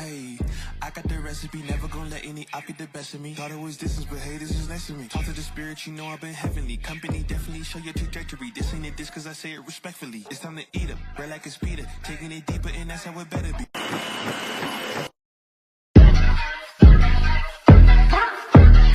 Hey, I got the recipe, never gonna let any op get the best of me. Thought it was distance, but hey, this is less of me. Talk to the spirit, you know I've been heavenly. Company definitely show your trajectory. This ain't a diss cause I say it respectfully. It's time to eat up, bread like it's Peter. Taking it deeper and that's how it better be.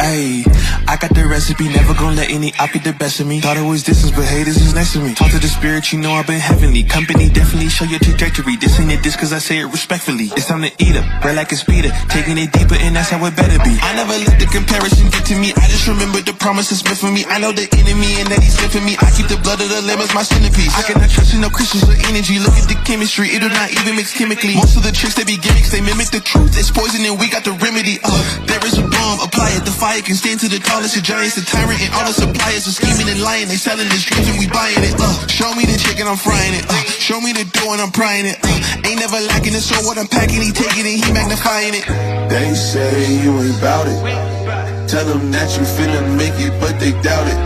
Ayy, I got the recipe, never gonna let any op get the best of me. Thought it was distance, but hey, this is next to me. Talk to the spirit, you know I've been heavenly. Company definitely show your trajectory. This ain't a diss cause I say it respectfully. It's time to eat up, bread like it's Peter. Taking it deeper and that's how it better be. I never let the comparison get to me. I just remember the promises meant for me. I know the enemy and that he's sent for me. I keep the blood of the lamb as my centerpiece. I cannot trust in no crystals or energy. Look at the chemistry, it do not even mix chemically. Most of the tricks they be gimmicks, they mimic the truth. It's poison and we got the remedy. There is a bomb, apply it. The fire can stand to the tallest of giants. The tyrant and all the suppliers are scheming and lying. They selling this dreams and we buying it. Show me the chicken, I'm frying it. Show me the dough and I'm prying it. Ain't never lacking it, so what I'm packing, he taking it, he magnifying it. They say you ain't bout it. Tell them that you finna make it, but they doubt it.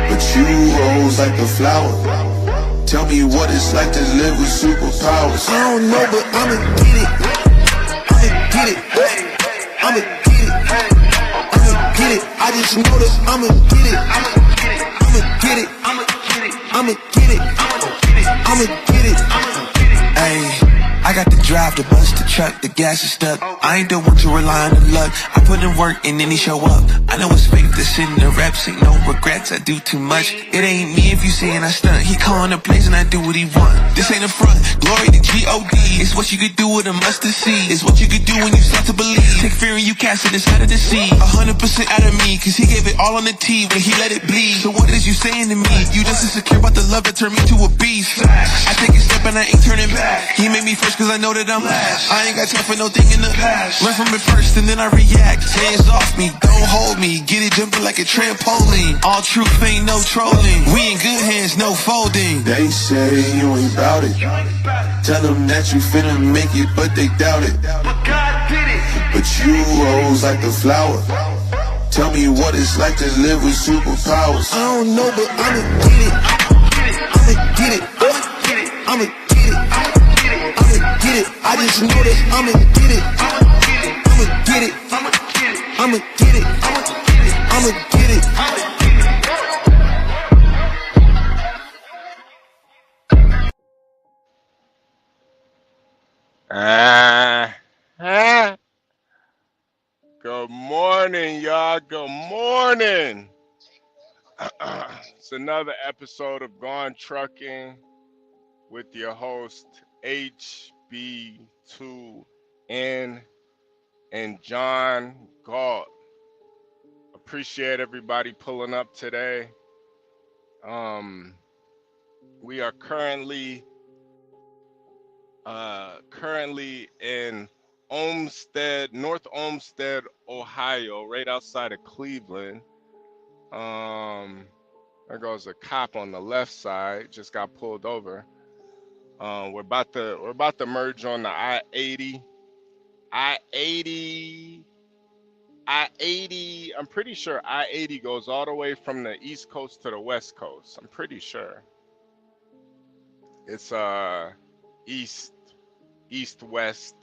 But you rose like a flower. Tell me what it's like to live with superpowers. I don't know, but I'ma get it. I'ma get it. I'ma get it. I'ma get it. I just know that I'ma get it. I'ma get it. I'ma get it. I'ma get it. I'ma get it. Ayy. I got the drive, the bus, the truck, the gas is stuck. I ain't the one to rely on the luck. I put in work and then he show up. I know it's fake, this shit in the reps, ain't no regrets, I do too much. It ain't me if you saying I stunt. He calling the plays and I do what he want. This ain't a front, glory to G-O-D. It's what you could do with a mustard seed. It's what you could do when you start to believe. Take fear and you cast it inside of the sea. 100% out of me, cause he gave it all on the T when he let it bleed. So what is you saying to me? You just insecure about the love that turned me to a beast. I take a step and I ain't turning back. He made me first cause I know that I'm last. I ain't got time for no thing in the past. Learn from it first and then I react. Hands off me, don't hold me. Get it jumping like a trampoline. All truth ain't no trolling. We in good hands, no folding. They say you ain't bout it. Tell them that you finna make it, but they doubt it. But you rose like a flower. Tell me what it's like to live with superpowers. I don't know, but I'ma get it. I'ma get it. I'ma get it. I'ma get it. I just know that I'ma get it. I'ma get it. I'ma get it. I'ma get it. Good morning, y'all. Good morning. It's another episode of Gone Trucking with your host Hb2n and John Galt. Appreciate everybody pulling up today. We are currently in North Olmsted, Ohio, right outside of Cleveland. There goes a cop on the left side, just got pulled over. We're about to merge on the I-80. I-80, I'm pretty sure I-80 goes all the way from the East Coast to the West Coast. I'm pretty sure. It's east-west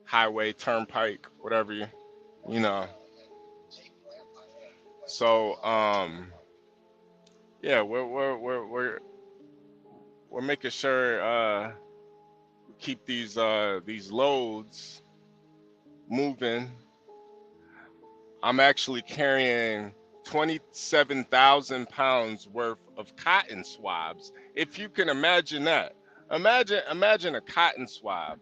highway, Turnpike, whatever you know. So yeah, we're making sure keep these loads moving. I'm actually carrying 27,000 pounds worth of cotton swabs. If you can imagine that. Imagine a cotton swab.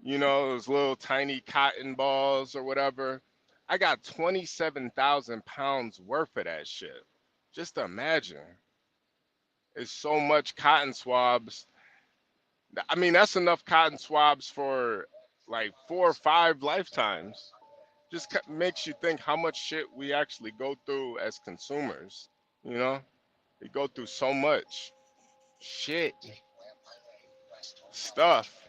You know, those little tiny cotton balls or whatever. I got 27,000 pounds worth of that shit. Just imagine. It's so much cotton swabs. I mean, that's enough cotton swabs for like 4 or 5 lifetimes. Just makes you think how much shit we actually go through as consumers. You know, we go through so much shit, stuff,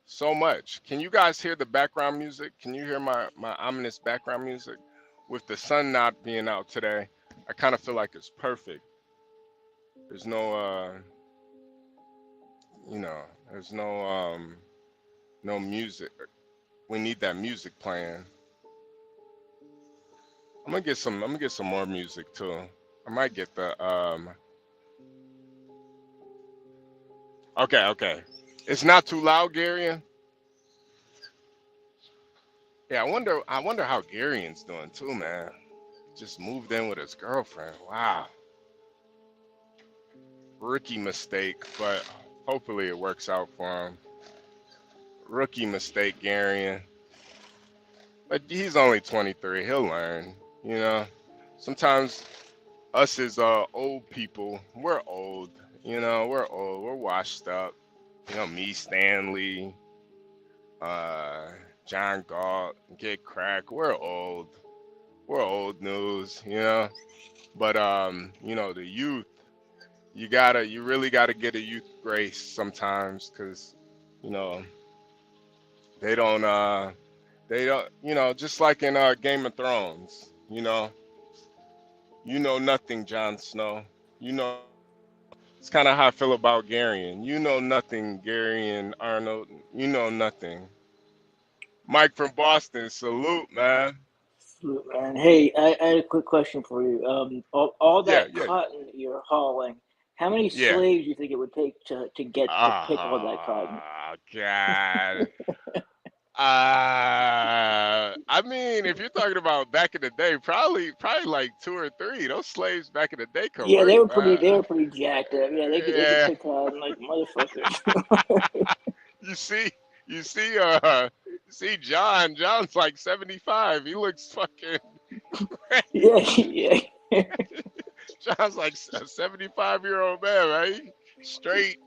so much. Can you guys hear the background music? Can you hear my ominous background music? With the sun not being out today, I kind of feel like it's perfect. There's no, There's no music. We need that music playing. I'm gonna get some more music too. I might get the okay. It's not too loud, Garion. Yeah, I wonder how Garion's doing too, man. Just moved in with his girlfriend. Wow. Rookie mistake, but hopefully it works out for him. Rookie mistake, Garion. But he's only 23. He'll learn, you know. Sometimes us as old people, we're old. You know, we're old. We're washed up. You know, me, Stanley, John Galt, Get Crack. We're old. We're old news, you know. But you know, the youth, you really gotta get a youth grace sometimes, cause you know they don't, you know, just like in Game of Thrones, you know nothing, Jon Snow. You know, it's kind of how I feel about Garion. You know nothing, Garion Arnold. You know nothing. Mike from Boston, salute, man. Man, hey, I had a quick question for you. All Yeah, that yeah, cotton that you're hauling, how many yeah. slaves do you think it would take to get to pick all that cotton? Oh God. I mean, if you're talking about back in the day, probably like two or three. Those slaves back in the day could Yeah, work, they man. were pretty jacked up. Yeah, they could Yeah. pick cotton like motherfuckers. You see, you see, see John. John's like 75. He looks fucking. Yeah, yeah. John's like a 75-year-old man, right? Straight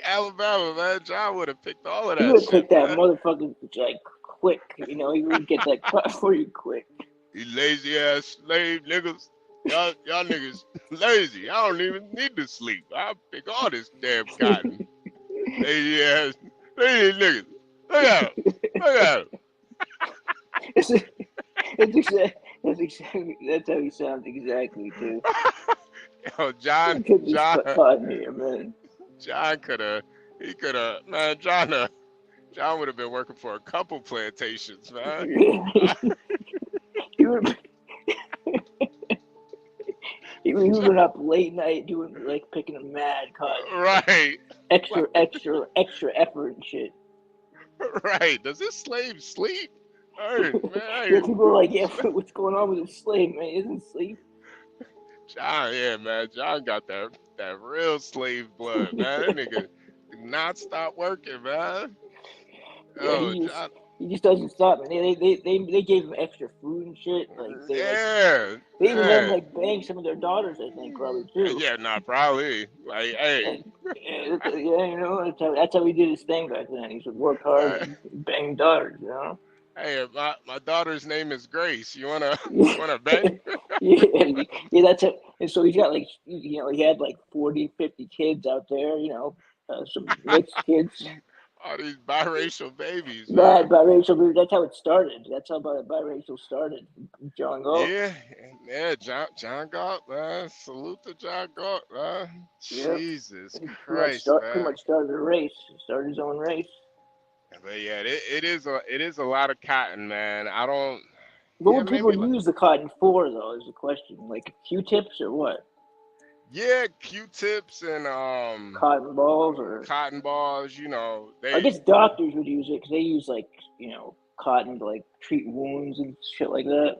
Alabama, man. John would have picked all of He that would shit, pick that man. motherfucker like quick. You know, he would get that cut for you quick. You lazy ass slave niggas. Y'all niggas lazy. I don't even need to sleep. I pick all this damn cotton. Lazy ass, lazy niggas. Look at him. Look at him. That's exactly that's how he sounds exactly too. Yo, John, Could be John, cotton here, man. John he could have, man, John would have been working for a couple plantations, man. he would he would have been up late night doing like picking a mad cotton. Right, Extra effort and shit. right. Does this slave sleep? Hey, man, Yeah, people are like, yeah, what's going on with this slave, man? He doesn't sleep. John, yeah, man. John got that real slave blood, man. That nigga did not stop working, man. Yeah, Oh, John. he just doesn't stop, man. They gave him extra food and shit. Like Yeah, they even let him yeah, like bang some of their daughters, I think, probably too. yeah. Nah, probably. Like, hey, Yeah, you know, that's how he did his thing back then. He would work hard uh, and bang daughters, you know. hey, my daughter's name is Grace. You wanna Yeah, bang? yeah, that's it. And so he's got like, you know, he had like 40, 50 kids out there, you know, some mixed kids. All these biracial babies, Bad man. biracial, that's how it started. That's how biracial started. John Galt. Yeah, yeah. John Galt, man. Salute to John Galt, man. Yep. Jesus Christ, Pretty man. much started a race. Started his own race. But yeah, it is a lot of cotton, man. I don't. What Yeah, would people maybe like use the cotton for, though? Is the question. Like Q-tips or what? yeah, Q-tips and Cotton balls or? cotton balls. You know, I guess doctors would use it because they use like, you know, cotton to like treat wounds and shit like that.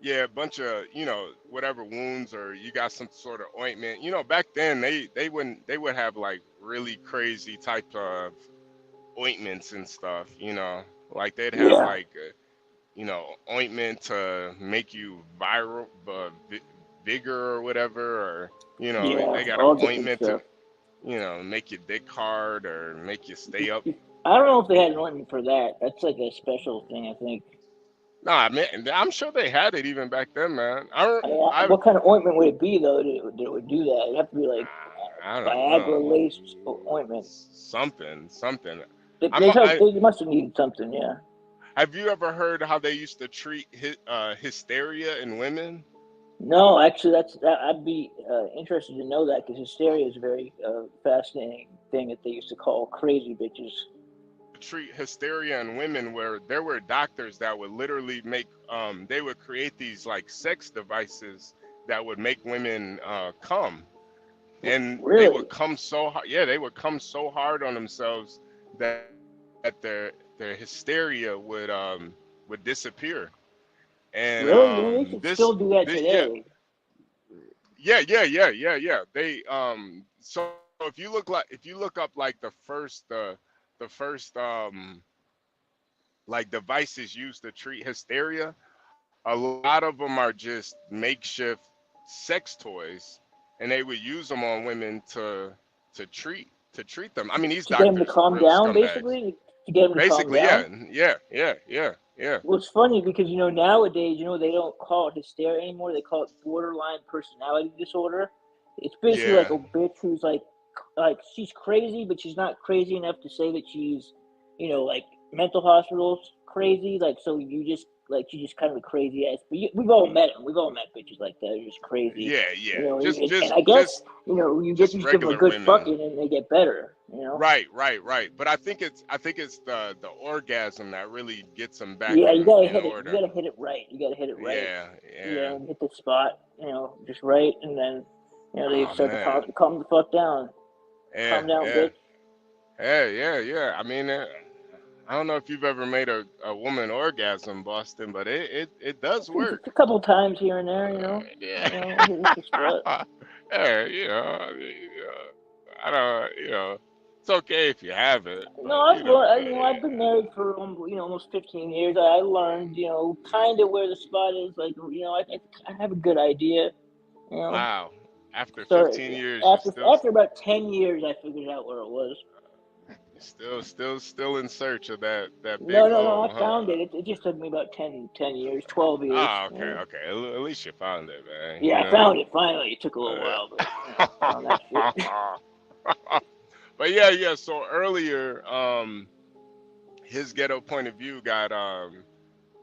yeah, a bunch of, you know, whatever wounds, or you got some sort of ointment. You know, back then they would have like really crazy type of ointments and stuff. You know, like they'd have Yeah. like you know, ointment to make you viral, bigger or whatever, or you know, Yeah. they got an All different ointment to, stuff. you know, make your dick hard or make you stay up. I don't know if they had an ointment for that. That's like a special thing, I think. Nah, man, I'm sure they had it even back then, man. I What kind of ointment would it be, though, that would do that? It'd have to be like I don't know. Viagra-laced ointment. Something. They must have needed something, yeah. Have you ever heard how they used to treat hysteria in women? No, actually, I'd be interested to know that because hysteria is a very fascinating thing that they used to call crazy bitches. Treat hysteria in women where there were doctors that would literally make they would create these like sex devices that would make women come, and they Really, would come so hard. Yeah, they would come so hard on themselves that their hysteria would disappear. And really, you know, they should still do that this yeah, today. yeah. They so if you look up like the first like devices used to treat hysteria, a lot of them are just makeshift sex toys, and they would use them on women to treat them. I mean, these To get them to doctors are calm real down, scumbags. basically, to get them to calm Basically, down. yeah. Well, it's funny because nowadays they don't call it hysteria anymore. They call it borderline personality disorder. It's basically like Yeah, a bitch who's like she's crazy, but she's not crazy enough to say that she's, like mental hospitals crazy. Like so, she's just kind of a crazy ass. But we've all met them. We've all met bitches like that. They're just crazy. yeah. And I guess you Just just give them a regular good women. fucking and they get better. Right. But I think it's the orgasm that really gets them back Yeah, you gotta in hit it. You order. gotta hit it right. You gotta hit it right. Yeah, Yeah, yeah. and hit the spot. Just right, and then they Oh start to man. calm the fuck down. Yeah, Calm down, yeah. bitch. Yeah. I mean, I don't know if you've ever made a woman orgasm, Boston, but it does work. A couple times here and there, Yeah. hit the spot. Yeah, I don't, it's okay if you have it, No, but I've been married for almost 15 years. I learned, kind of where the spot is. Like, I have a good idea. You know, wow. After so 15 years, you still, after about 10 years, I figured out where it was. still in search of that big No, I hole, found huh? it. It just took me about 10 years, 12 years. Oh, okay. At least you found it, man. Yeah, I found it finally. It took a little while, but I found that shit. But yeah. So earlier, his ghetto point of view got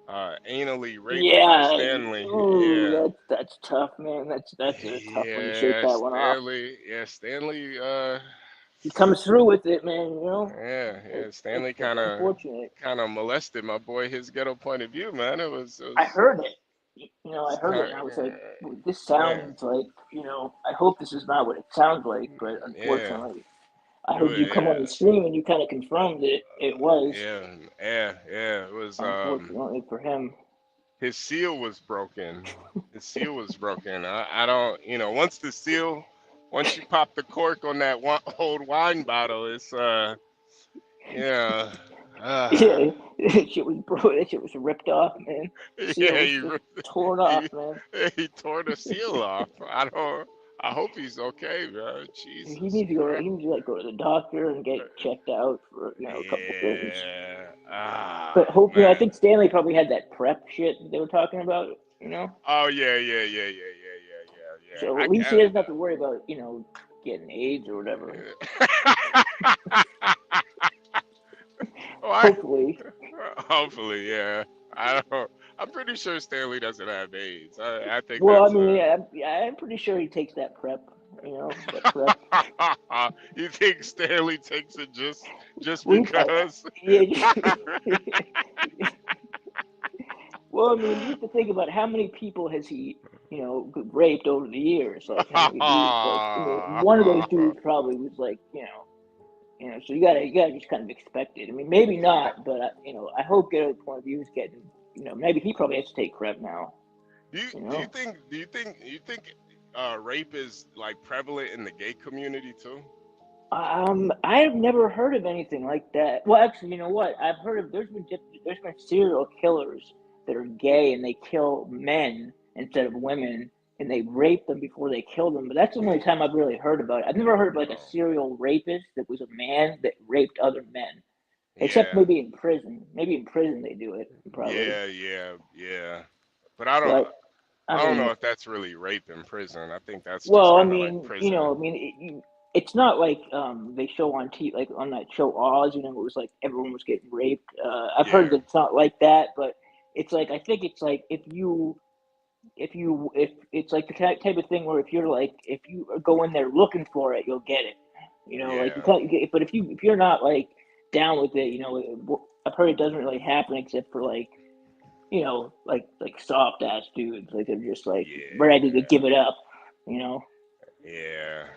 anally raped by Yeah, Stanley. Yeah. ooh, that's tough, man. That's a tough one to shake Yeah, that one off. Stanley. Yeah, Stanley. He comes through with it, man. Stanley It's unfortunate. kind of molested my boy. His ghetto point of view, man. It I was, heard it. I it's heard it, kind and I was like, of, this yeah, sounds like, I hope this is not what it sounds like, but yeah. unfortunately, I heard you come on the Yeah, stream and you kind of confirmed that it was, yeah. It was unfortunately for him. his seal was broken. His seal was broken. I don't, once you pop the cork on that old wine bottle, it's yeah, Yeah, that shit was that shit was ripped off, man. Seal yeah. was just torn off, He, man. he tore the seal off. I hope he's okay, man. He Jesus needs to go. He Christ. needs to go to the doctor and get checked out for a couple things. Yeah. But Ah, hope I man. think Stanley probably had that prep shit that they were talking about. Oh yeah. So at least he doesn't have to worry about getting AIDS or whatever. Oh, Hopefully. hopefully, yeah. I don't. I'm pretty sure Stanley doesn't have AIDS. I think Well, I that's mean, I'm pretty sure he takes that prep. That prep. You think Stanley takes it just We, I, because? yeah. Well, I mean, you have to think about how many people has he, raped over the years. Like how many dudes? Like, I mean, one of those dudes probably was like, So you gotta just kind of expect it. I mean, maybe not, but I hope Ghetto Point of View is getting, maybe he probably has to take prep now. Do you think rape is like prevalent in the gay community too? I've never heard of anything like that. Well, actually, you know what? I've heard of there's been serial killers that are gay and they kill men instead of women and they rape them before they kill them. But that's the only time I've really heard about it. I've never heard of like a Oh, serial rapist that was a man that raped other men, except yeah, maybe in prison. Maybe in prison they do it probably. yeah. But But I I don't know mean, if that's really rape in prison. I think that's just well, I kind of like mean, prison. it's not like they show on TV, like on that show Oz. It was like everyone was getting raped. I've heard Yeah, that it's not like that, but it's like I think it's like if you if it's like the type of thing where if you go in there looking for it, you'll get it. You know, like Yeah. but if you're not like down with it, you know, I've heard it doesn't really happen except for like, you know, like soft ass dudes, like they're just like ready to give it up, you know. Yeah.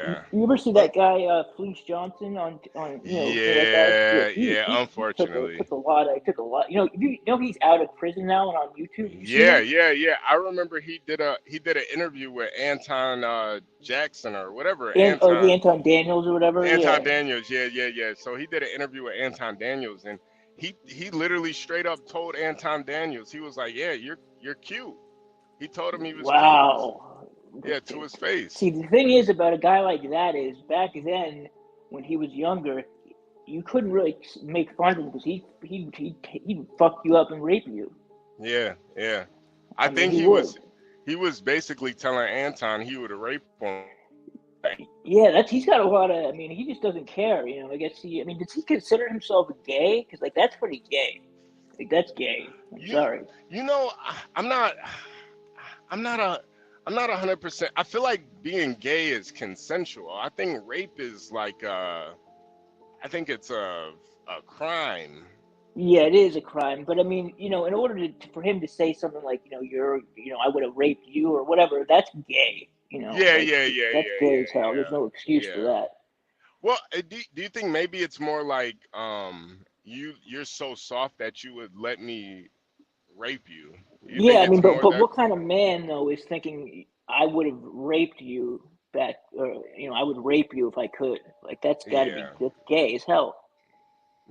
You Yeah. ever see Well, that guy Fleece Johnson on you know, so that guy? yeah. He, Yeah. he, he took a Unfortunately. took a lot. I took a lot. You know he's out of prison now and on YouTube. You seen Yeah. him? Yeah. Yeah. I remember he did an interview with Anton Jackson or whatever. And the Anton Daniels or whatever. Anton Yeah. Daniels, yeah, yeah, yeah. So he did an interview with Anton Daniels, and he literally straight up told Anton Daniels, he was like, "Yeah, you're cute." He told him he was cute. Wow. Yeah, to his face. See, the thing is about a guy like that is back then when he was younger, you couldn't really make fun of him because he'd fuck you up and rape you. Yeah, yeah. I I mean, think he would. he was basically telling Anton he would have raped him. Yeah, he's got a lot of. I mean, he just doesn't care. You know, I guess I mean, does he consider himself gay? Because like that's pretty gay. Like that's gay. I'm You sorry. you know, I'm not I'm not a I'm not 100%. I feel like being gay is consensual. I think rape is like I think it's a crime. Yeah, it is a crime, but I mean, you know, in order for him to say something like, you know, I would have raped you or whatever, that's gay. You know, Yeah, like yeah, yeah, that's yeah, gay as yeah, hell. There's yeah, no excuse for yeah. that. Well, do you think maybe it's more like you're so soft that you would let me rape you? You Yeah, think I mean, it's more but that? what kind of man though is thinking I would have raped you back, or you know, I would rape you if I could? Like Yeah, that's gay as hell.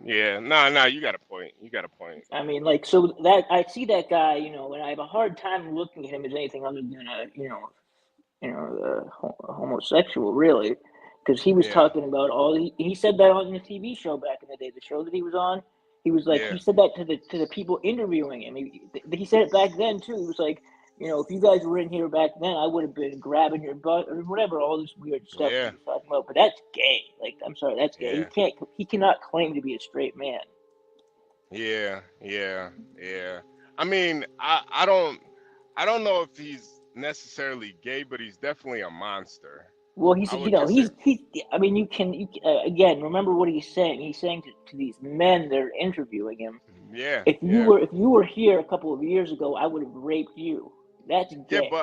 yeah. No, no, you got a point. You got a point. I mean, like, so that I see that guy, you know, and I have a hard time looking at him as anything other than a homosexual, really, because he was Yeah, talking about he said that on the TV show back in the day, the show that he was on. He was like, yeah, he said that to the people interviewing him. He said it back then too. He was like, you know, if you guys were in here back then, I would have been grabbing your butt or whatever, all this weird stuff he yeah, was talking about. But that's gay. Like, I'm sorry, that's gay. yeah, He cannot claim to be a straight man. yeah, yeah, yeah. I mean, I don't know if he's necessarily gay, but he's definitely a monster. Well, I you would know, consider. he's. I mean, again, remember what he's saying. He's saying to these men that are interviewing him, Yeah, yeah. if you were here a couple of years ago, I would have raped you. That's Yeah, gay.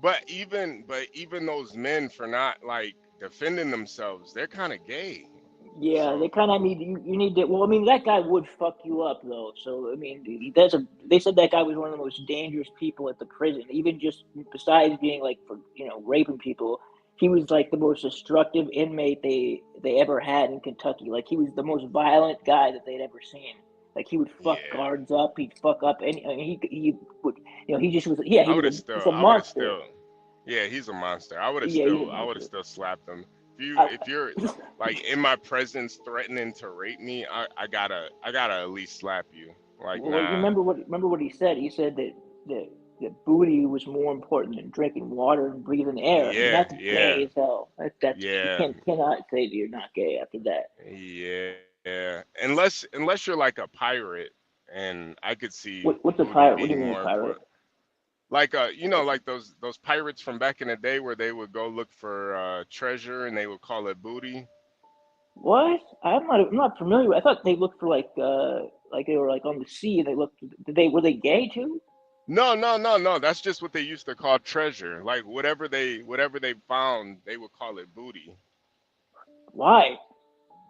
but even those men for not like defending themselves, they're kind of gay. Yeah, they So kind of need you need to. Well, I mean, that guy would fuck you up though. So I mean, They said that guy was one of the most dangerous people at the prison. Even just besides being like for raping people, he was like the most destructive inmate they ever had in Kentucky. Like he was the most violent guy that they'd ever seen. Like he would fuck yeah, guards up. He'd fuck up any. I mean, he would. He just was. Yeah, I would have still, he's a I would have monster. still, yeah, he's a monster. I would have Yeah, he's a still, I would have monster. still slapped him. I, If you're like in my presence threatening to rape me, I gotta at least slap you. Like, Well, nah, remember what he said. He said that booty was more important than drinking water and breathing air. I mean, yeah, that's yeah, gay as hell. That's you yeah, cannot say that you're not gay after that. yeah, yeah. Unless you're like a pirate, and I could see What's a booty pirate? What do being you mean a more pirate? important. Like like those pirates from back in the day where they would go look for treasure and they would call it booty. What? I'm not familiar with. I thought they looked for like they were like on the sea and they looked. Were they gay too? No, no, no, no. That's just what they used to call treasure. Like whatever they found, they would call it booty. Why?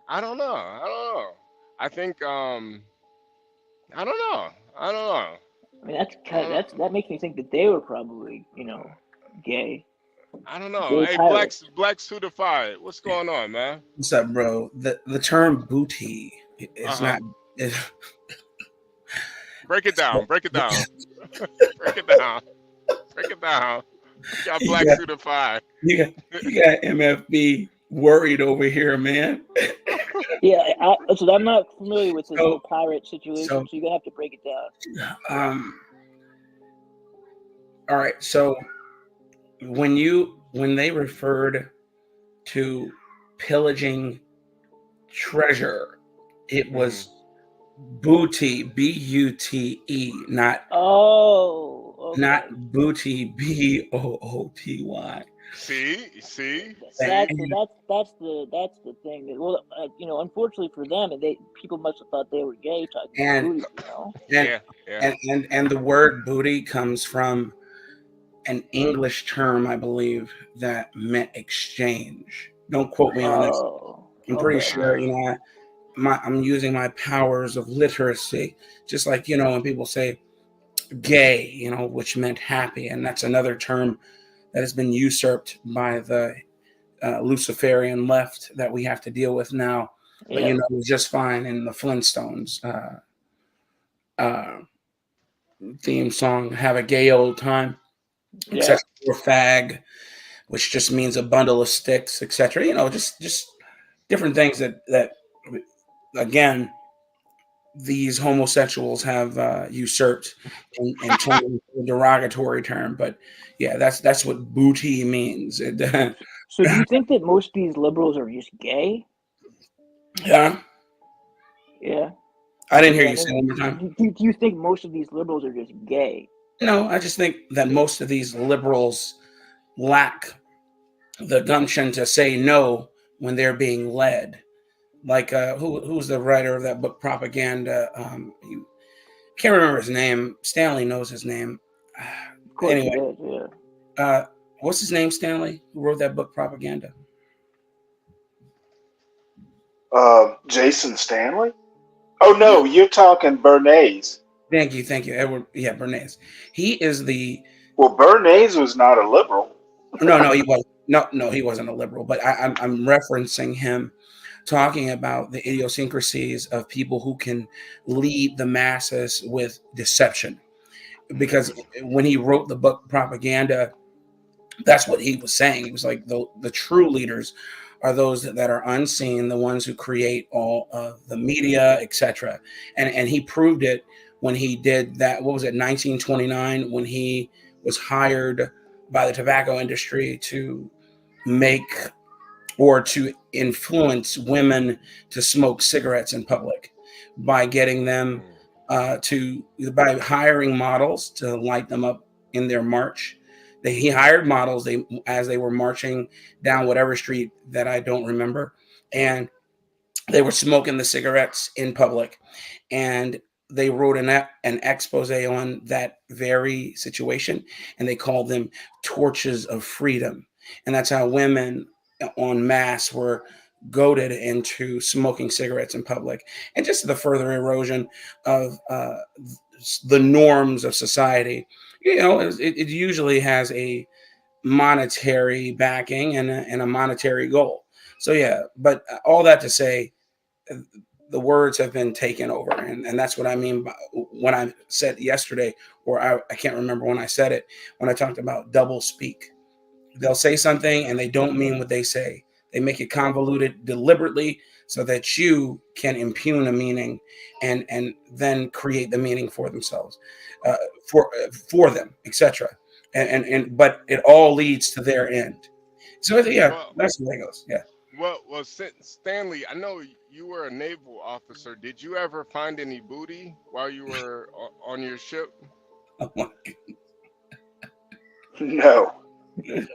I don't know. I don't know. I think I don't know. I don't know. I mean, that's I kind don't of know. that makes me think that they were probably gay, I don't know. gay Hey, pirates. Black Suitified, what's going on, man? What's up, bro? The term booty Uh is huh. not. It, Break it down. Break it down. Break it down. Break it down. You got you Black got Suitified. you got MFB worried over here, man. Yeah, so I'm not familiar with this whole So pirate situation, so so you're gonna have to break it down. um. All right. So when they referred to pillaging treasure, it Hmm. was booty, BUTE, not Oh, okay. Not booty, BOOTY. See. That's the thing. Well, unfortunately for them, people must have thought they were gay talking about And booty. Yeah. and the word booty comes from an English term, I believe, that meant exchange. Don't quote me on this. Oh, I'm pretty okay. sure, I'm using my powers of literacy, just like, when people say gay, which meant happy. And that's another term that has been usurped by the Luciferian left that we have to deal with now. But, Yeah. it was just fine in the Flintstones theme song, Have a Gay Old Time, Yeah. except for fag, which just means a bundle of sticks, etc. Just different things that again, these homosexuals have usurped and turned into a derogatory term. But yeah, that's what booty means. So do you think that most of these liberals are just gay? Yeah. Yeah. I didn't hear you say it one more time. Do you think most of these liberals are just gay? No, I just think that most of these liberals lack the gumption to say no when they're being led. Like who's the writer of that book Propaganda? Can't remember his name. Stanley knows his name. Of course Anyway, he does, yeah. What's his name? Stanley, who wrote that book Propaganda? Jason Stanley? Oh no, you're talking Bernays. Thank you, Edward. Yeah, Bernays. He is the. Well, Bernays was not a liberal. No, he wasn't. No, he wasn't a liberal. But I'm referencing him talking about the idiosyncrasies of people who can lead the masses with deception. Because when he wrote the book Propaganda, that's what he was saying. He was like, the true leaders are those that are unseen, the ones who create all of the media, etc. And he proved it when he did that. What was it, 1929, when he was hired by the tobacco industry to make or to influence women to smoke cigarettes in public by getting them by hiring models to light them up in their march. He hired models as they were marching down whatever street that I don't remember, and they were smoking the cigarettes in public, and they wrote an expose on that very situation, and they called them torches of freedom. And that's how women en masse were goaded into smoking cigarettes in public, and just the further erosion of the norms of society. It usually has a monetary backing and a monetary goal. So yeah, but all that to say, the words have been taken over, and that's what I mean by when I said yesterday, or I can't remember when I said it, when I talked about double speak. They'll say something and they don't mean what they say. They make it convoluted deliberately so that you can impugn a meaning and then create the meaning for themselves, for them, etc. But it all leads to their end. So yeah, that's the way it goes. Yeah. Well, Stanley, I know you were a naval officer. Did you ever find any booty while you were on your ship? Oh my No. I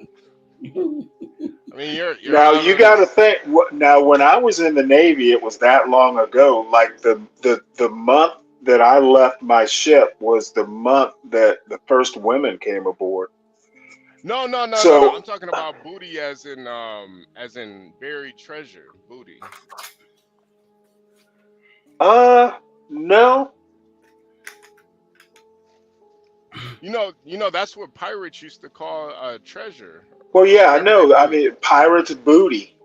mean, you're now you got to think. Now, when I was in the Navy, it was that long ago. Like the month that I left my ship was the month that the first women came aboard. No. So- I'm talking about booty as in buried treasure, booty. No. You know that's what pirates used to call treasure. Well, yeah, I know. I mean, pirates' booty.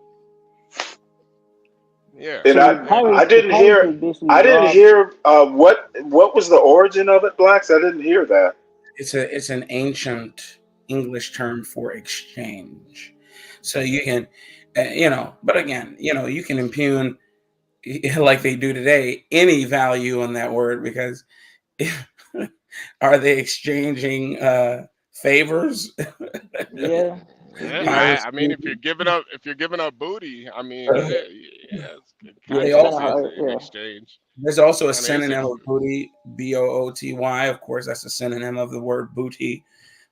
Yeah. And I didn't hear. I didn't hear what was the origin of it, Blacks. I didn't hear that. It's an ancient English term for exchange. So you can, but again, you can impugn, like they do today, any value on that word, because are they exchanging favors? Yeah. Yeah, I mean, if you're giving up booty, I mean, yeah, They it's also an exchange. There's also a Kinda is synonym of booty, booty. Of course, that's a synonym of the word booty.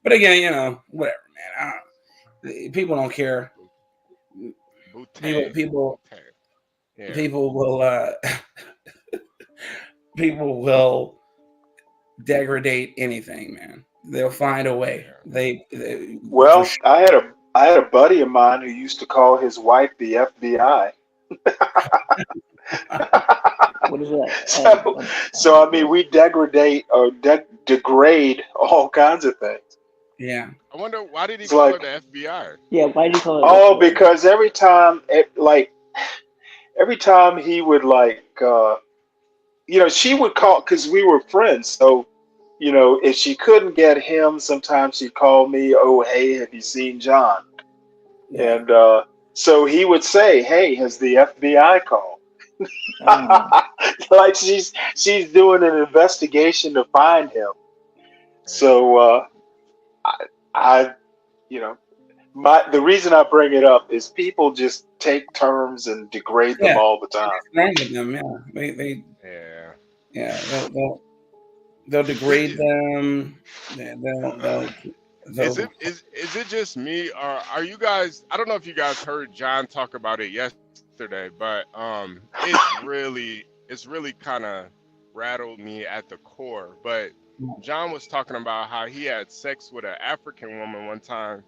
But again, whatever, man. People don't care. Boutte. People Yeah. people will people will degrade anything, man. They'll find a way. They for Well, sure. I had a buddy of mine who used to call his wife the FBI. What is that? So I mean, we degrade or degrade all kinds of things. Yeah. I wonder why did he It's call like, her the FBI? Yeah, why did he call it? oh, because every time he would she would call because we were friends. So, if she couldn't get him, sometimes she'd call me. Oh, hey, have you seen John? Yeah. And so he would say, hey, has the FBI called? Like she's doing an investigation to find him. So I the reason I bring it up is people just take terms and degrade them all the time. Wrong with them, yeah. Yeah. They'll degrade them. They'll Is it just me, or are you guys? I don't know if you guys heard John talk about it yesterday, but it's really kind of rattled me at the core. But John was talking about how he had sex with an African woman one time,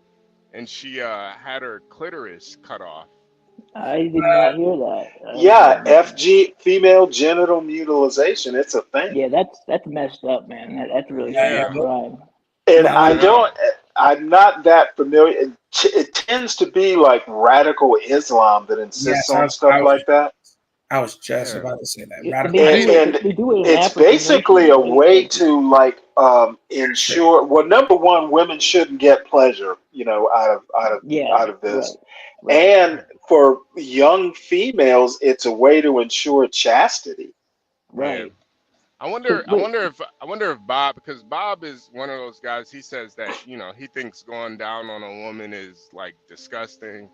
and she had her clitoris cut off. I did not hear that. Yeah, FG, female genital mutilization. It's a thing. Yeah, that's messed up, man. That's really Yeah. crime. And I'm not that familiar. It tends to be like radical Islam that insists on stuff like that. I was just about to say that. And it's basically a way to ensure. Well, number one, women shouldn't get pleasure, out of this. Right. And for young females, it's a way to ensure chastity. Right. I wonder if Bob, because Bob is one of those guys. He says that he thinks going down on a woman is like disgusting,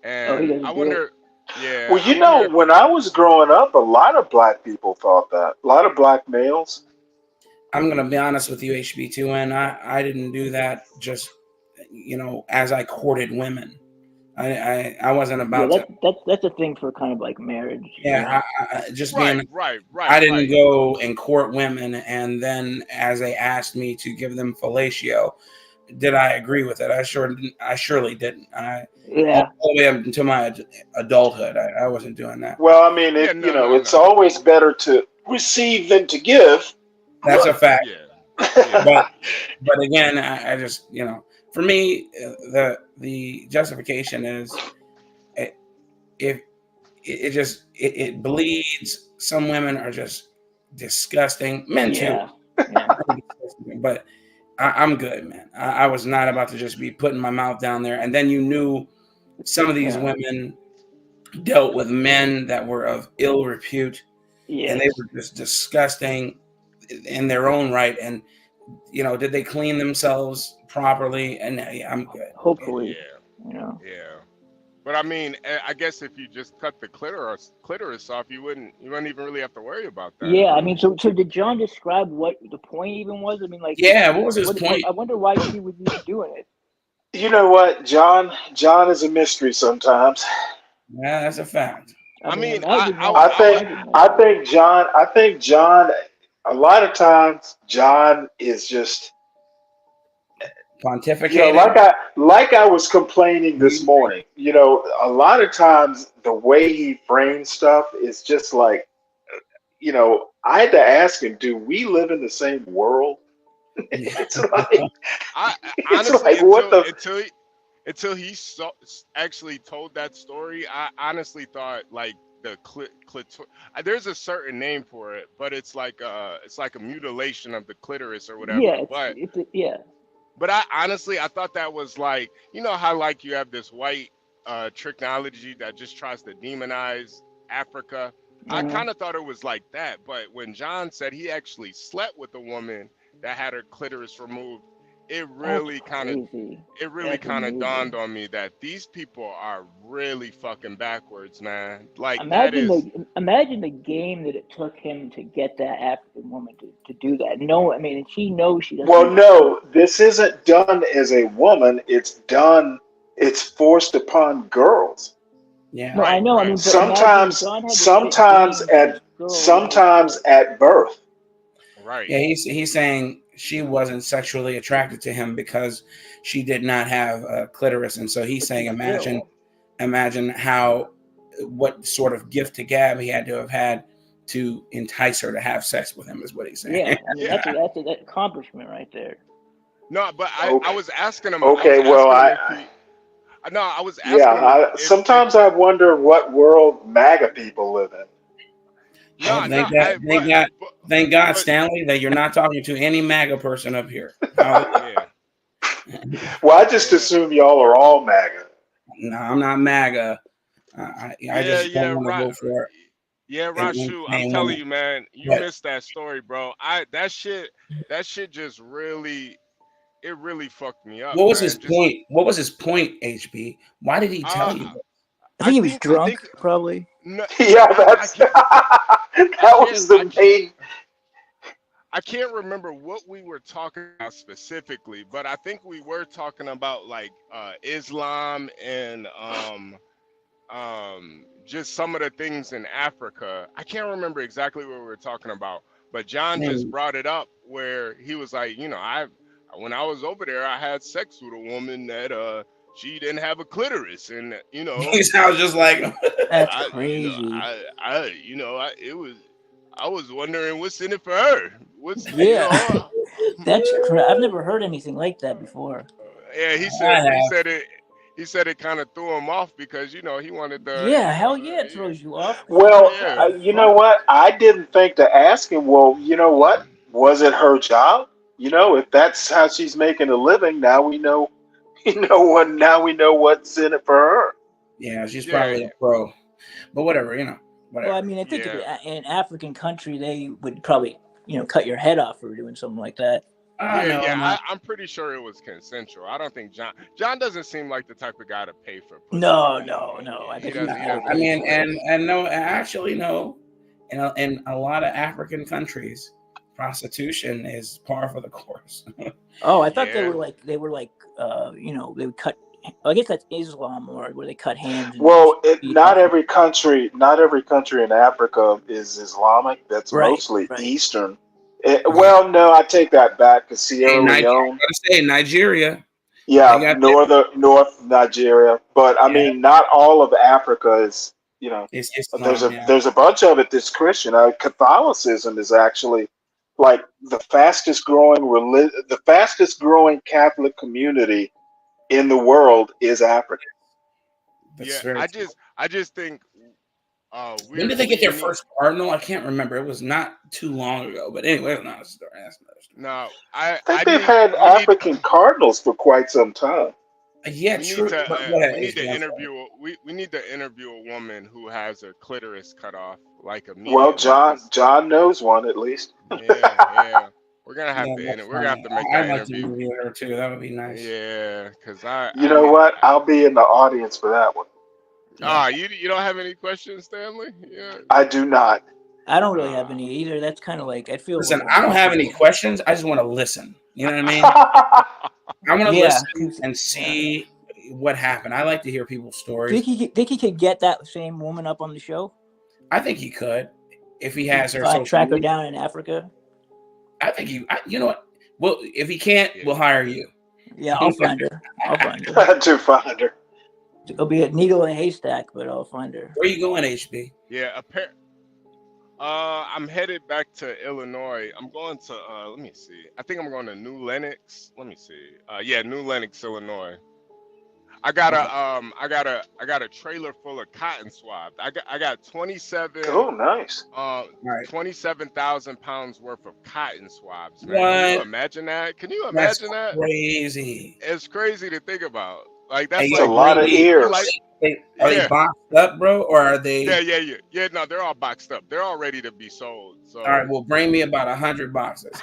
and I wonder. Yeah. Well, when I was growing up, a lot of black people thought that. A lot of black males. I'm gonna be honest with you, Hb2n. I didn't do that just as I courted women. I wasn't about to. That's a thing for kind of like marriage. Yeah, I just being right. I didn't go and court women, and then as they asked me to give them fellatio, did I agree with it? I surely didn't. All the way up until my adulthood, I wasn't doing that. Well, I mean, it's always better to receive than to give. That's a fact. Yeah. But again, I just for me, the justification is it bleeds. Some women are just disgusting. Men too. But I'm good, man. I was not about to just be putting my mouth down there. And then some of these women dealt with men that were of ill repute, and they were just disgusting in their own right. And did they clean themselves properly? And I'm good. Hopefully, Yeah. But I mean, I guess if you just cut the clitoris off, you wouldn't even really have to worry about that. Yeah, I mean, so did John describe what the point even was? I mean, like, what was his point? I wonder why she was even doing it. You know what, John is a mystery sometimes. Yeah, that's a fact. I mean, I think John. A lot of times, John is just pontificating. Like I was complaining this morning. A lot of times the way he frames stuff is just like, I had to ask him, do we live in the same world? It's like, honestly, until he actually told that story, I honestly thought like the clitoris. There's a certain name for it, but it's like a mutilation of the clitoris or whatever. But I honestly thought that was like, how like you have this white technology that just tries to demonize Africa. I kind of thought it was like that. But when John said he actually slept with a woman that had her clitoris removed, it really kind of crazy. it really That's kind of amazing. dawned on me that these people are really fucking backwards, man. Like that Imagine is the game that it took him to get that African woman to do that. No, I mean, and she knows she doesn't. Well, no, this isn't done as a woman. It's done. It's forced upon girls. Yeah. No, I right, know. I right. mean, but Sometimes, imagine John had to sometimes fit game to at this girl. sometimes at birth. Right. Yeah, he's saying she wasn't sexually attracted to him because she did not have a clitoris, and so he's saying, imagine what sort of gift to gab he had to have had to entice her to have sex with him, is what he's saying. Yeah, I mean, Yeah. that's an accomplishment right there. No, but I Okay. was asking him. Okay, well, I was asking him. Sometimes I wonder what world MAGA people live in. No, Well, thank God, Stanley, that you're not talking to any MAGA person up here. Yeah. Well, I just assume y'all are all MAGA. No, I'm not MAGA. I just don't want to go for it. Yeah, Rashu, I'm telling you, man, you missed that story, bro. That shit just really, it really fucked me up. What was man. his point? What was his point, HB? Why did he tell you? I think he was drunk, probably. No, Yeah, that was the main. I can't remember what we were talking about specifically, but I think we were talking about like Islam and just some of the things in Africa. I can't remember exactly what we were talking about, but John just brought it up where he was like, you know, when I was over there, I had sex with a woman that she didn't have a clitoris, and you know, he sounds just like that's crazy. I was wondering what's in it for her. What's That's I've never heard anything like that before. Yeah, he said it kind of threw him off because you know he wanted the. Yeah, hell yeah, it throws you off. Well, you know what? I didn't think to ask him. Well, you know what? Was it her job? You know, if that's how she's making a living, now we know. Now we know what's in it for her. Yeah, she's probably a pro. But whatever, you know. Whatever. Well, I mean, I think in an African country, they would probably, cut your head off for doing something like that. I'm pretty sure it was consensual. I don't think John doesn't seem like the type of guy to pay for pussy. No. He doesn't. I mean, and no, actually, no. In a lot of African countries, prostitution is par for the course. Oh, I thought they were like they would cut. I guess that's Islam, or where they cut hands. Well, not every country in Africa is Islamic. That's mostly Eastern. Well, no, I take that back. Because Sierra Leone. Nigeria. Yeah, North Nigeria. But I mean, not all of Africa is. It's Islam, there's a bunch of it that's Christian. Catholicism is actually like the fastest growing Catholic community in the world is African. I just think. When did they get their first cardinal? I can't remember. It was not too long ago. But anyway, that's another story. No, I think they've had African cardinals for quite some time. Yeah, true. We need to interview a woman who has her clitoris cut off, like a. Well, John knows one at least. Yeah. We're gonna have to make that interview. Interview her too. That would be nice. Yeah, because You know what? I'll be in the audience for that one. You don't have any questions, Stanley? Yeah. I do not. I don't really have any either. That's kind of like I feel. Listen, I don't have any questions. I just want to listen. You know what I mean? I want to listen and see what happened. I like to hear people's stories. Think he could get that same woman up on the show? I think he could, if he has her. Track her down in Africa. I think you know what? Well, if he can't, we'll hire you. Yeah, I'll find her. To find her. It'll be a needle in a haystack, but I'll find her. Where are you going, HB? Yeah, I'm headed back to Illinois. I'm going to let me see. I think I'm going to New Lenox. Let me see. New Lenox, Illinois. I got a trailer full of cotton swabs. I got 27. Oh, nice. 27,000 pounds worth of cotton swabs. Man. What? Can you imagine that? That's crazy. It's crazy to think about. Like that's a lot of ears. Are they boxed up, bro, or are they? Yeah. No, they're all boxed up. They're all ready to be sold. So. All right, well, bring me about 100 boxes.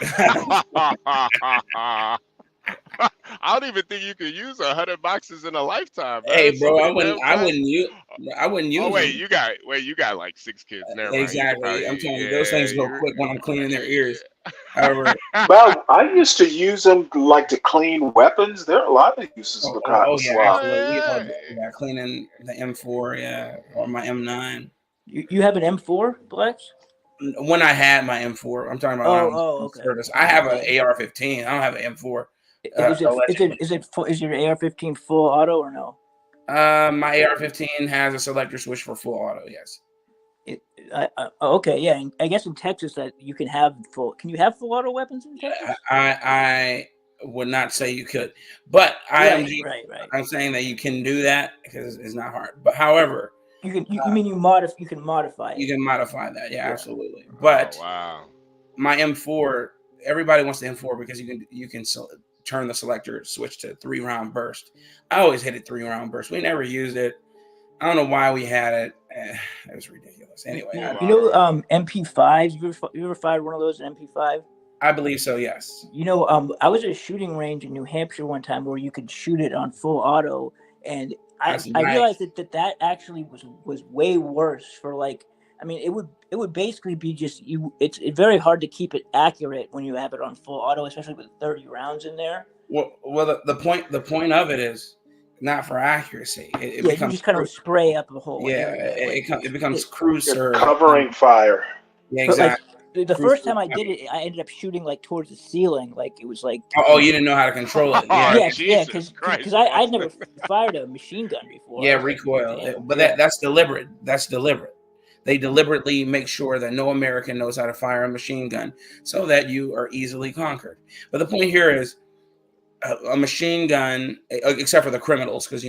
I don't even think you could use 100 boxes in a lifetime, man. Hey, So bro, many damn I times. wouldn't Oh use wait, them. you got like 6 kids. Never mind. You could Exactly. I'm probably telling you, those yeah. things go You. quick when I'm cleaning their ears. However, Well, I used to use them like to clean weapons. There are a lot of uses for cotton yeah, swab. Oh absolutely. We all yeah. do. Yeah, cleaning the M4, yeah, or my M9. You have an M4, Blacks? When I had my M4, I'm talking about when I was in Okay. service. I have Yeah. an AR-15. I don't have an M4. Is your AR-15 full auto or no? My AR-15 has a selector switch for full auto. Yes. Okay, yeah. And I guess in Texas that you can have full. Can you have full auto weapons in Texas? I would not say you could, but Right. I'm saying that you can do that because it's not hard. But however, You can. You mean you modify? You can modify you it. can modify that. Yeah, Yeah. absolutely. Oh But wow. my M4, everybody wants the M4 because you can turn the selector switch to 3-round burst. I always hated 3-round burst. We never used it. I don't know why we had it. It was ridiculous. Anyway, You know, MP5s. You ever fired one of those in MP5? I believe so. Yes. You know, I was at a shooting range in New Hampshire one time where you could shoot it on full auto, and I realized that actually was way worse for like. I mean, it would basically be just you. It's very hard to keep it accurate when you have it on full auto, especially with 30 rounds in there. Well, the point of it is not for accuracy. It you becomes just kind of spray up the whole area. it becomes cruise You're serve. covering fire. Yeah, But like exactly. the first time I did it, I ended up shooting like towards the ceiling. Like it was like Oh, you didn't know how to control it. Oh, Yeah, yeah, Jesus because Christ, I'd never fired a machine gun before. yeah, I was like, recoil. damn, But yeah. that's deliberate. That's deliberate. They deliberately make sure that no American knows how to fire a machine gun so that you are easily conquered. But the point here is a machine gun, except for the criminals, because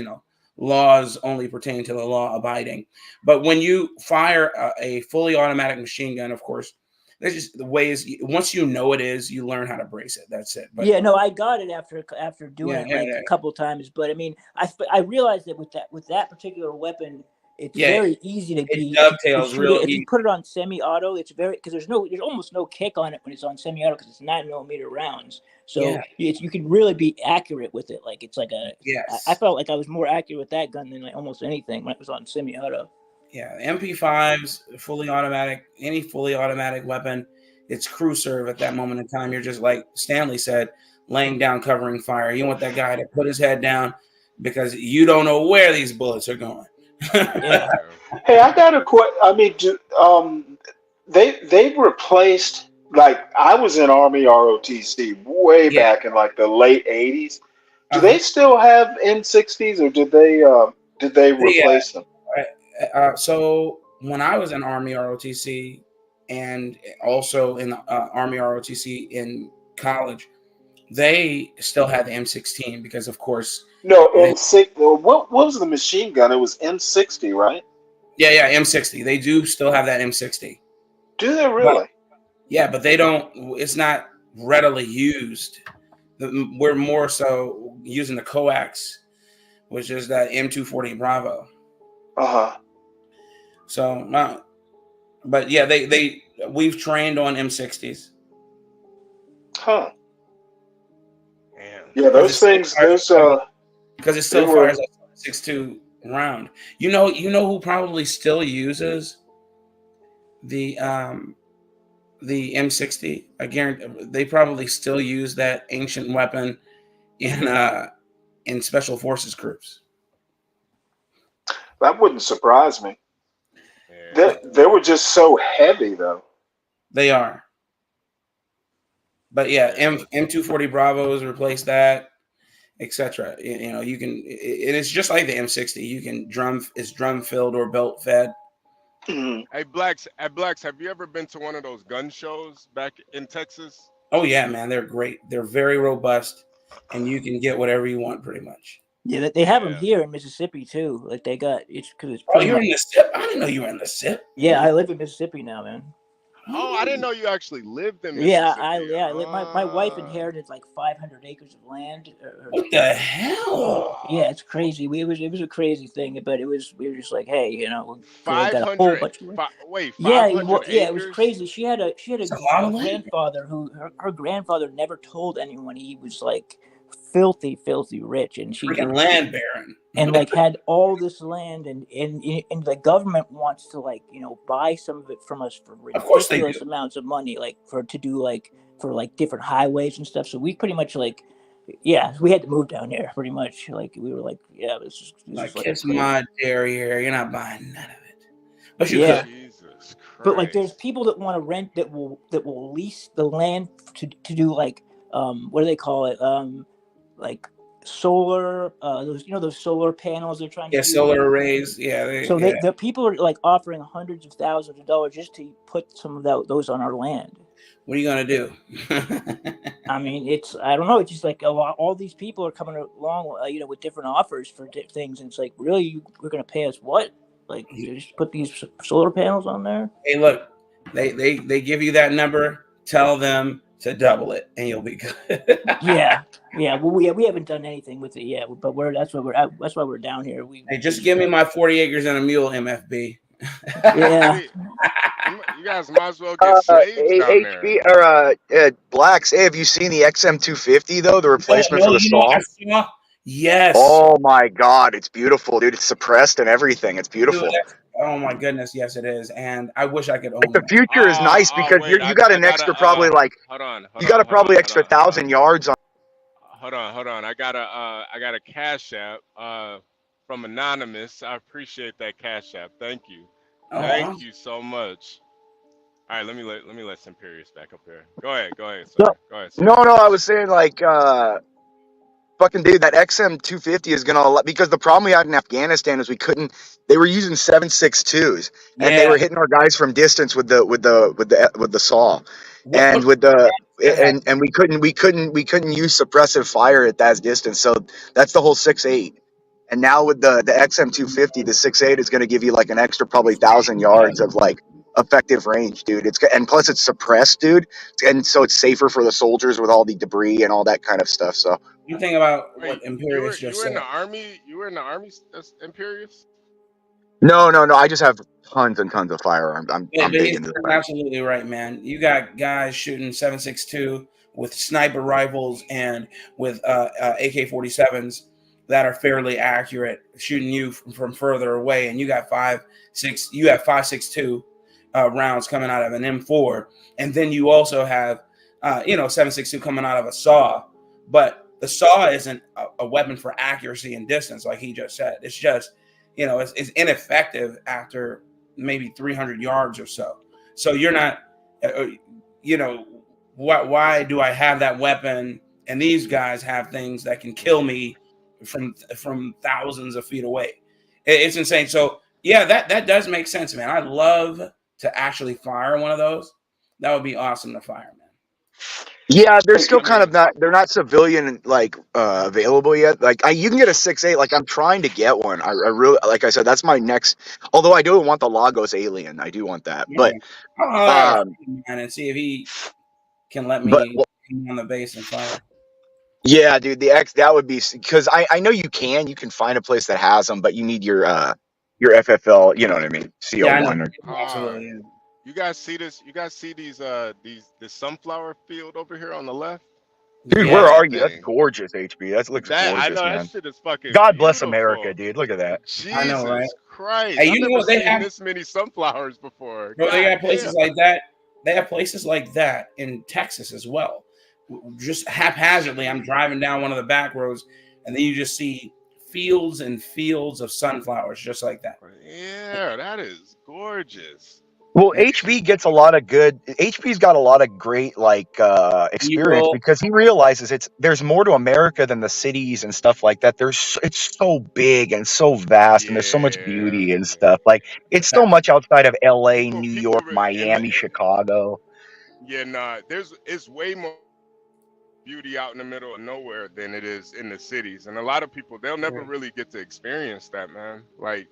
laws only pertain to the law abiding. But when you fire a fully automatic machine gun, of course, there's just the ways. Once you know it is, you learn how to brace it. That's it. But yeah, no, I got it after doing it a couple of times. But I mean, I realized that with that particular weapon, it's very easy to be dovetails real if easy. you put it on semi-auto. It's very because there's almost no kick on it when it's on semi-auto because it's 9mm rounds. So you can really be accurate with it. Like it's like I felt like I was more accurate with that gun than like almost anything when it was on semi-auto. Yeah, MP5s, fully automatic, any fully automatic weapon, it's crew serve at that moment in time. You're just like Stanley said, laying down, covering fire. You want that guy to put his head down because you don't know where these bullets are going. Yeah. Hey, I got a question. I mean, they've replaced, like, I was in Army ROTC way back in like the late '80s. Do they still have M60s, or did they replace them? So when I was in Army ROTC and also in Army ROTC in college, they still had the M16 because, of course. No, M6. What was the machine gun? It was M60, right? Yeah, M60. They do still have that M60. Do they really? But they don't. It's not readily used. We're more so using the coax, which is that M240 Bravo. So, but yeah, we've trained on M60s. Huh. Man. Yeah, those things. Because it still fires a 6.2 round. You know who probably still uses the M60? I guarantee they probably still use that ancient weapon in special forces groups. That wouldn't surprise me. Yeah. They were just so heavy, though. They are. But yeah, M240 Bravos replace that, etc. You can. It's just like the M60. You can it's drum filled or belt fed. Hey Blacks, have you ever been to one of those gun shows back in Texas? Oh yeah, man, they're great. They're very robust, and you can get whatever you want, pretty much. Yeah, they have them here in Mississippi too. Like they got it's because it's. Oh, you're in the SIP? I didn't know you were in the SIP. Yeah, I live in Mississippi now, man. Oh, I didn't know you actually lived in Mississippi. My wife inherited like 500 acres of land. What the hell? Yeah, it's crazy. It was a crazy thing, but we were just like, hey, 500. got a whole bunch of wait, 500 acres? It was crazy. She had a grandfather who her grandfather never told anyone he was like filthy rich, and she Freaking land baron. and like had all this land, and the government wants to, like, buy some of it from us for Of course they ridiculous do. amounts of money, like for different highways and stuff. So we pretty much, like, yeah, we had to move down here pretty much. Like, we were like, yeah, this Like, is like kiss my derriere. You're not buying none of it. But you Yeah. could. Jesus Christ. But like, there's people that want to rent, that will lease the land to do, like, what do they call it, like solar, those solar panels they're trying to Yeah, do. solar arrays. Yeah. So the people are like offering hundreds of thousands of dollars just to put some of those on our land. What are you gonna do? I mean, I don't know. It's just like all these people are coming along, with different offers for things, and it's like, really, we're gonna pay us what? Like, just put these solar panels on there? Hey, look, they give you that number. Tell them to double it, and you'll be good. Yeah. Well, we haven't done anything with it yet, but that's why we're down here. Hey, just give me my 40 acres and a mule, MFB. Yeah. You guys might as well get slaves down there. HB or Blacks. Hey, have you seen the XM250 though? The replacement for the Saw. I saw. Yes. Oh my God, it's beautiful, dude. It's suppressed and everything. It's beautiful. Dude, oh my goodness, yes it is, and I wish I could own Like, the one. future is nice because wait, you got an extra probably like hold on. you got a probably extra 1,000 yards on. Hold on. I got a cash app from Anonymous. I appreciate that cash app. Thank you. Thank you so much. All right, let me let Simperius back up here. Go ahead. Sir. Go ahead. Sir. No, I was saying, like, fucking dude, that XM250 is gonna, because the problem we had in Afghanistan is they were using 7.62s, and they were hitting our guys from distance with the Saw, and with the and we couldn't use suppressive fire at that distance. So that's the whole 6.8. And now with the XM250, the 6.8 is going to give you like an extra probably 1,000 yards of like effective range, dude. And plus it's suppressed, dude, and so it's safer for the soldiers with all the debris and all that kind of stuff. So you think about what Imperius just said. You were in the army, Imperius? No. I just have tons and tons of firearms. I'm big into that. Absolutely right, man. You got guys shooting 7.62 with sniper rifles and with AK-47s that are fairly accurate, shooting you from further away, and you got 5.62 rounds coming out of an M4, and then you also have 7.62 coming out of a Saw. But the Saw isn't a weapon for accuracy and distance, like he just said. It's just it's ineffective after maybe 300 yards or so. So you're not, why do I have that weapon? And these guys have things that can kill me from thousands of feet away. It's insane. So yeah, that does make sense, man. I'd love to actually fire one of those. That would be awesome to fire, man. Yeah, they're still kind of they're not civilian available yet. Like, you can get a 6.8. Like, I'm trying to get one. I really, like I said, that's my next. Although I do want the Lagos Alien, I do want that. Yeah. But and see if he can let me on the base and fire. Yeah, dude, the X, that would be, because I know you can find a place that has them, but you need your FFL, you know what I mean, CO1. Absolutely. Yeah. You guys see this? You guys see this sunflower field over here on the left? Dude, where are you? That's gorgeous, HB. That looks gorgeous, I know, man. that shit is fucking God bless beautiful. America, dude. Look at that. Jesus I know, right? Christ. Hey, I've never they seen have this many sunflowers before. Bro, they got places like that. They have places like that in Texas as well. Just haphazardly, I'm driving down one of the back roads, and then you just see fields and fields of sunflowers just like that. Yeah, that is gorgeous. Well, HB gets a lot of HB's got a lot of great experience because he realizes there's more to America than the cities and stuff like that. It's so big and so vast, and there's so much beauty and stuff. Like, it's so much outside of LA, New York, Miami, Chicago. Yeah, it's way more beauty out in the middle of nowhere than it is in the cities, and a lot of people, they'll never really get to experience that, man. Like,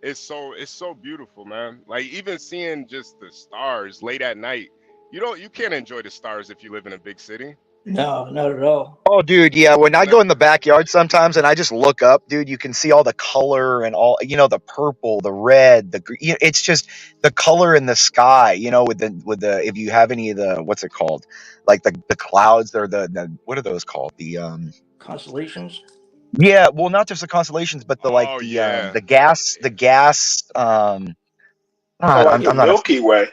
it's so beautiful, man. Like, even seeing just the stars late at night, you can't enjoy the stars if you live in a big city. No, not at all. Oh, dude, yeah. When I go in the backyard sometimes and I just look up, dude, you can see all the color and all, the purple, the red, the green. It's just the color in the sky, with the if you have any of the, what's it called? Like the clouds, or the what are those called? The Constellations. Yeah, well, not just the constellations, but the Oh yeah. the gas. Oh, like the I'm not a Milky Way.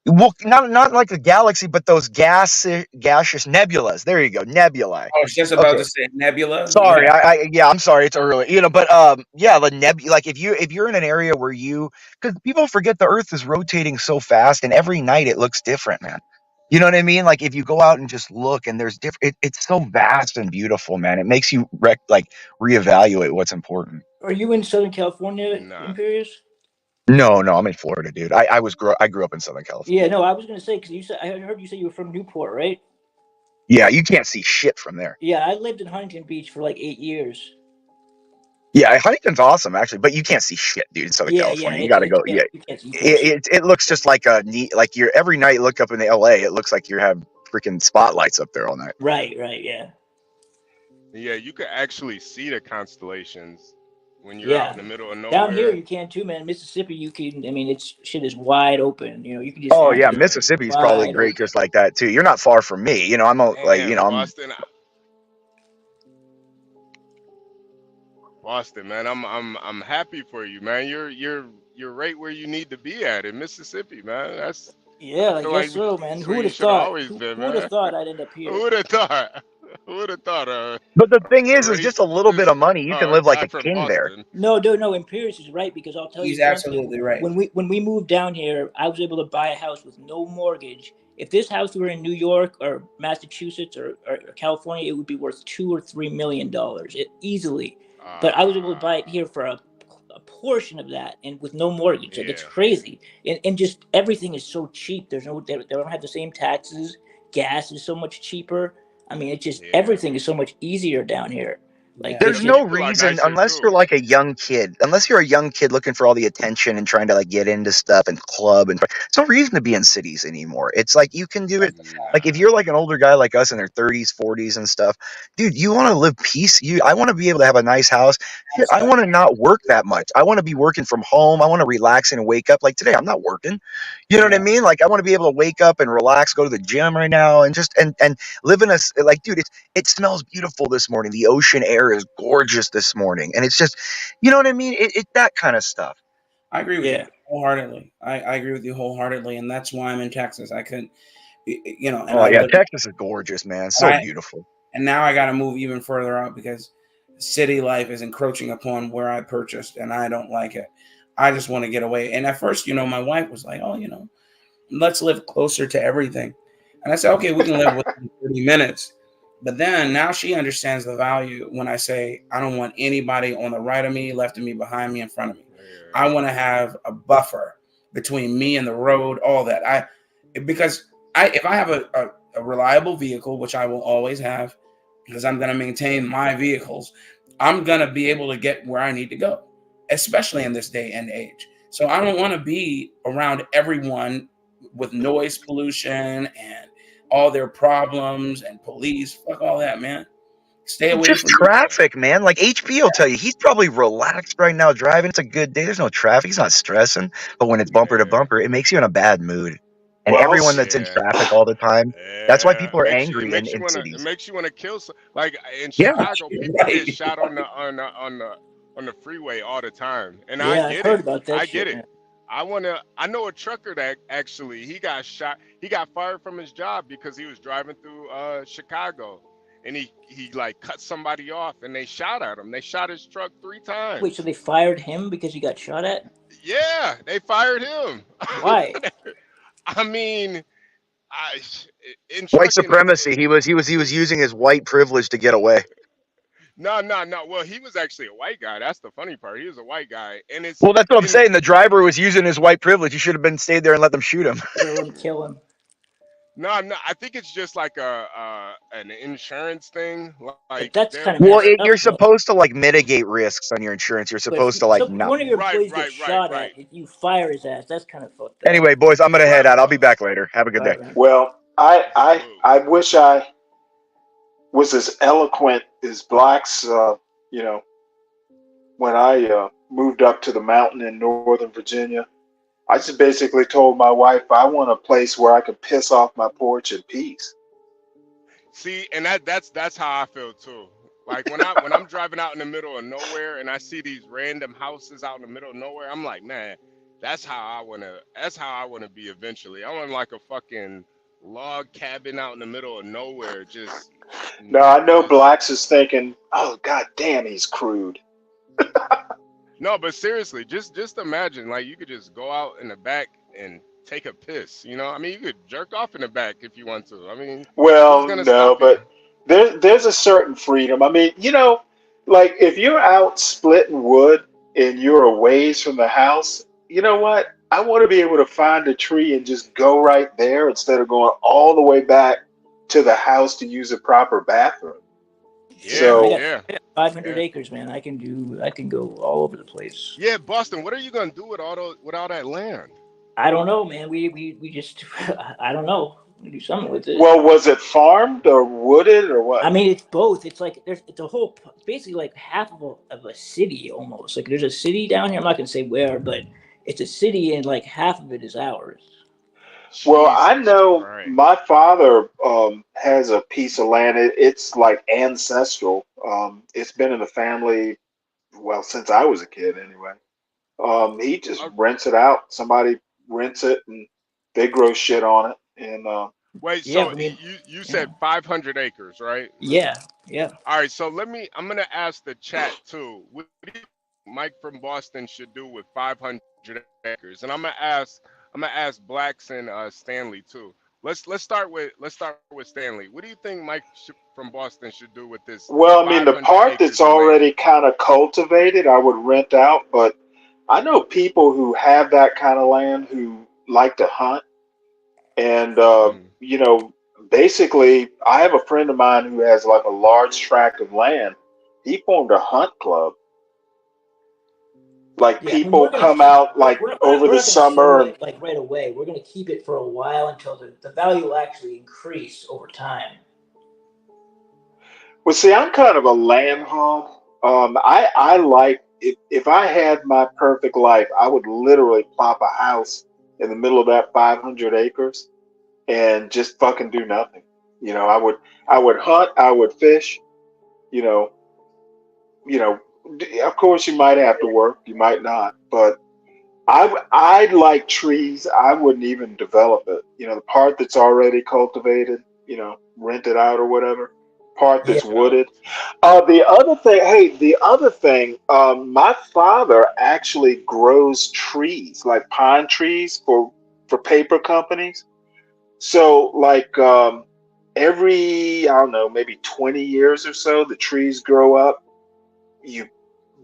well, not like the galaxy, but those gaseous nebulas. There you go, nebulae. I was just about Okay. to say nebula. Sorry, Yeah. yeah, I'm sorry, it's early, but yeah, the like if you're in an area where because people forget the Earth is rotating so fast, and every night it looks different, man. You know what I mean? Like if you go out and just look, and there's different, it's so vast and beautiful, man. It makes you reevaluate what's important. Are you in Southern California, Nah. Imperius? No, I'm in Florida, dude. I grew up in Southern California. Yeah, no, I was gonna say because you said I heard you say you were from Newport, right? Yeah, you can't see shit from there. Yeah, I lived in Huntington Beach for like 8 years. Yeah, Huntington's awesome actually, but you can't see shit, dude. In Southern Yeah, California, you got to go. Yeah, you can't see. it looks just like a neat, like you're every night look up in the LA, it looks like you have freaking spotlights up there all night. Right, yeah. Yeah, you could actually see the constellations when you're out in the middle of nowhere. Down here you can too, man. Mississippi, you can. I mean, it's shit is wide open. You know, you can just. Oh yeah, Mississippi's probably great just like that too. You're not far from me. You know, I'm Boston. Boston, man. I'm happy for you, man. You're right where you need to be at in Mississippi, man. That's I guess so, man. Who would have thought? Who would have thought I'd end up here? Who would have thought? Who would have thought? But the thing is just a little bit of money, you can live like a king there. No, Imperius is right because I'll tell you. He's absolutely right. When we moved down here, I was able to buy a house with no mortgage. If this house were in New York or Massachusetts or California, it would be worth $2 or $3 million easily. But I was able to buy it here for a portion of that and with no mortgage. Like it's crazy. And just everything is so cheap. They don't have the same taxes. Gas is so much cheaper. I mean, it's just everything is so much easier down here. Like there's no reason unless you're like a young kid, unless you're a young kid looking for all the attention and trying to like get into stuff and club and there's no reason to be in cities anymore. It's like you can do it. Like if you're like an older guy like us in their 30s, 40s and stuff, dude, you want to live peace. I want to be able to have a nice house. Shit, I want to not work that much. I want to be working from home. I want to relax and wake up. Like today, I'm not working. You know what I mean? Like I want to be able to wake up and relax, go to the gym right now, and just and live in like, dude, it smells beautiful this morning. The ocean air is gorgeous this morning, and it's just, you know what I mean? It that kind of stuff. I agree with you wholeheartedly. I agree with you wholeheartedly, and that's why I'm in Texas. I couldn't, you know. And Texas is gorgeous, man. It's so beautiful. And now I got to move even further out because city life is encroaching upon where I purchased, and I don't like it. I just want to get away. And at first, you know, my wife was like, "Oh, you know, let's live closer to everything," and I said, "Okay, we can live within 30 minutes." But then now she understands the value when I say I don't want anybody on the right of me, left of me, behind me, in front of me. I want to have a buffer between me and the road, all that. If I have a reliable vehicle, which I will always have, because I'm going to maintain my vehicles, I'm going to be able to get where I need to go, especially in this day and age. So I don't want to be around everyone with noise pollution and all their problems and police. Fuck all that, man. Stay away just from traffic, man. Like HP will tell you, he's probably relaxed right now driving. It's a good day. There's no traffic. He's not stressing. But when it's bumper to bumper, it makes you in a bad mood. And everyone that's in traffic all the time, that's why people are angry in cities. It makes you want to kill. Like in Chicago, people get shot on the freeway all the time, and I get it. I get it. I know a trucker that actually he got shot. He got fired from his job because he was driving through Chicago, and he like cut somebody off, and they shot at him. They shot his truck 3 times. Wait, so they fired him because he got shot at? Yeah, they fired him. Why? I mean, white supremacy. He was using his white privilege to get away. No. Well, he was actually a white guy. That's the funny part. He was a white guy, and it's that's what I'm saying. The driver was using his white privilege. He should have stayed there and let them shoot him. Kill him. No. I think it's just like an insurance thing. Like that's kind of you're supposed to like mitigate risks on your insurance. You're supposed to like not. One of your employees gets shot at. If you fire his ass, that's kind of fucked up. Anyway, boys, I'm gonna head out. I'll be back later. Have a good day. Well, I wish I was as eloquent as blacks. You know, when I moved up to the mountain in Northern Virginia, I just basically told my wife I want a place where I could piss off my porch in peace. See, and that's how I feel too. Like when I'm driving out in the middle of nowhere and I see these random houses out in the middle of nowhere, I'm like, man, that's how I wanna be eventually. I want like a fucking log cabin out in the middle of nowhere, just No, I know just Blacks is thinking, oh god damn, he's crude. no, but seriously, just imagine like you could just go out in the back and take a piss. You know, I mean, you could jerk off in the back if you want to. I mean, who's Well, gonna no, stop you? but there's a certain freedom. I mean, like if you're out splitting wood and you're a ways from the house, you know what? I want to be able to find a tree and just go right there instead of going all the way back to the house to use a proper bathroom. Yeah, Same. I So, got yeah, 500 yeah. acres, man. I can go all over the place. Yeah, Boston. What are you gonna do with all that land? I don't know, man. We just I don't know. We do something with it. well, was it farmed or wooded or I what? mean, it's both. It's like it's a whole, basically like half of a city almost. Like there's a city down here. I'm not gonna say where, but it's a city, and like half of it is ours. Well, I Jesus know Christ. my father has a piece of land. It's like ancestral. It's been in the family, well, since I was a kid anyway. He just Uh, rents it out. Somebody rents it and they grow shit on it. And Wait, Yeah, so I mean, you yeah, said 500 acres, right? yeah, yeah. All right, so I'm gonna ask the chat too. What do you think Mike from Boston should do with 500 acres? And I'm gonna ask Blacks and Stanley too. Let's start with Stanley. What do you think from Boston should do with this well, I mean, the 500 part that's acres of land? already kind of cultivated, I would rent out. But I know people who have that kind of land who like to hunt. And, Mm. basically, I have a friend of mine who has like a large tract of land. He formed a hunt club. Like Yeah, I mean, people we're gonna come keep. out like over We're the not gonna sell summer and it like right away. We're gonna keep it for a while until the value will actually increase over time. well, see, I'm kind of a land hog. I like if I had my perfect life, I would literally plop a house in the middle of that 500 acres and just fucking do nothing. I would hunt, I would fish. You know, of course, you might have to work, you might not, but I like trees. I wouldn't even develop it. The part that's already cultivated, rent it out or whatever. Part Yeah, that's Rent it out. wooded. The other thing, hey, the other thing, my father actually grows trees, like pine trees for paper companies. So, like, every, I don't know, maybe 20 years or so, the trees grow up. You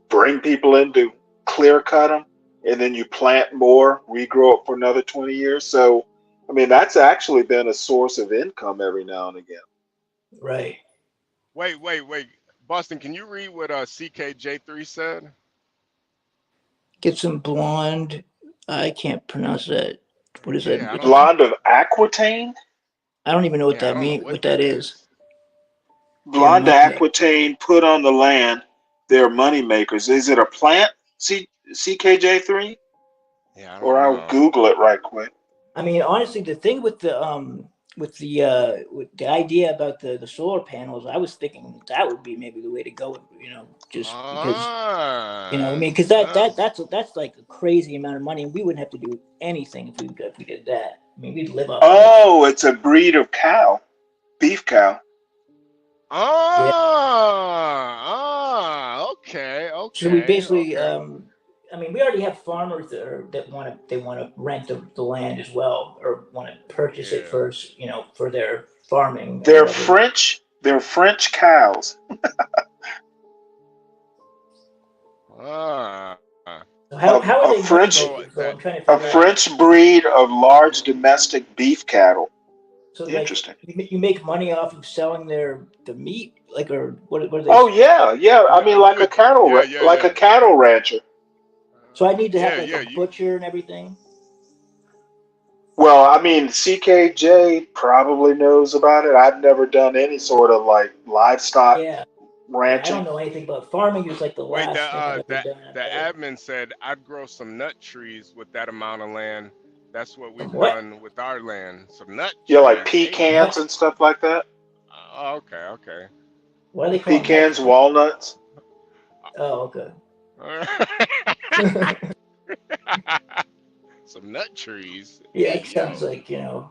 bring people in to clear cut them, and then you plant more, regrow it for another 20 years. So, I mean, that's actually been a source of income every now and again. right. Wait. Boston, can you read what CKJ3 said? Get some blonde. I can't pronounce that. What is that Yeah, I don't. mean? Blonde of Aquitaine? I don't even know what Yeah, I that don't know mean. what What that that is. is. Yeah, I'm Blonde looking at. Aquitaine put on the land. They're money makers. Is it a plant, CKJ3? Yeah, I Or don't I'll know. Google it right quick. I mean, honestly, the thing with the idea about the solar panels, I was thinking that would be maybe the way to go. Just because I Ah, mean, because that's that's like a crazy amount of money, and we wouldn't have to do anything if we did that. I mean, we'd live off that. Oh, it's a breed of cow, beef cow. Yeah. okay, So we okay, basically, okay. I mean, we already have farmers that want to rent the land as well, or want to purchase it Yeah. first, for their farming or They're whatever. French. They're French cows. Ah. So A, how are a they money French So makers though? that I'm trying to a figure out. French breed of large domestic beef cattle. So like Interesting. you make money off of selling the meat, like, or what are they? Oh yeah, yeah. I yeah, mean, you would yeah, yeah, like a yeah. cattle rancher. So I need to have Yeah, like a yeah, you butcher and everything. Well, I mean, CKJ probably knows about it. I've never done any sort of like livestock Yeah, yeah. I don't ranching. know anything about farming. Is like the wait, last thing I've ever done. the I've never. admin said I'd grow some nut trees with that amount of land. That's what From we've what? done with our land. Some nut Yeah, like trees. Hey, pecans Nut. and stuff like that. Okay. Why are they calling nut Pecans, trees? walnuts. Oh, okay. Some nut trees. Yeah, Hey it sounds yo. like Oh,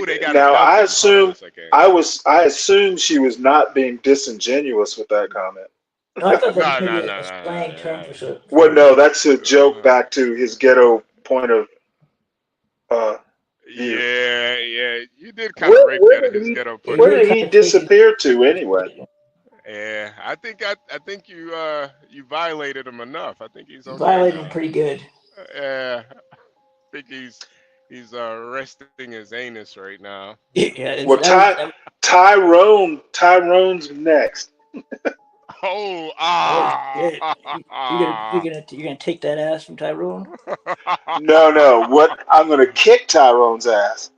they got it Now built I in. Hold on a assume second. I assumed she was not being disingenuous with that comment. No, I thought that was No, maybe no, a no, slang term no, Well, for no, that's a joke no. back to his ghetto point of uh, view. Yeah. You did kind of Where rape where that at did his he ghetto yeah, point you of where did did view. he kind of take his disappear to anyway? Yeah, I think you violated him enough. I think he's you okay violated him now. pretty good. Yeah, I think he's resting his anus right now. Yeah, Well, that was Tyrone's next. Oh, oh shit. You're ah. gonna take that ass from Tyrone? No, no. What I'm gonna kick Tyrone's ass.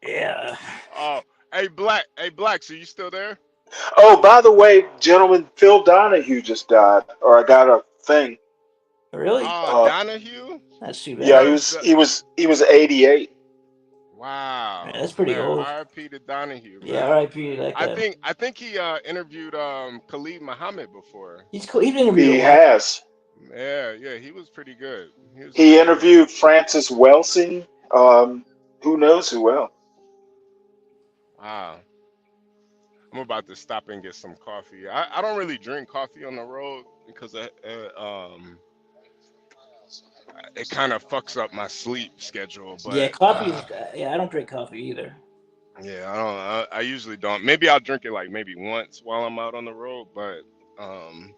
Yeah. Oh, hey Black, so you still there? Oh, by the way, gentlemen, Phil Donahue just died, or I got a thing. Really? Uh, Donahue? That's too yeah, bad. he was 88. Man, that's Wow, pretty man, old. R.I.P. to Donahue, Yeah, man. R.I.P. that I guy. think I think he interviewed Khalid Muhammad before. He's cool. He's been interviewed a He lot. has. Yeah, he was pretty good. He was He pretty good. interviewed Francis Welsing. Who knows who else? Wow. I'm about to stop and get some coffee. I don't really drink coffee on the road because it kind of fucks up my sleep schedule. Yeah, But coffee is. Yeah, I don't drink coffee either. yeah, I don't. I usually don't. Maybe I'll drink it like maybe once while I'm out on the road. But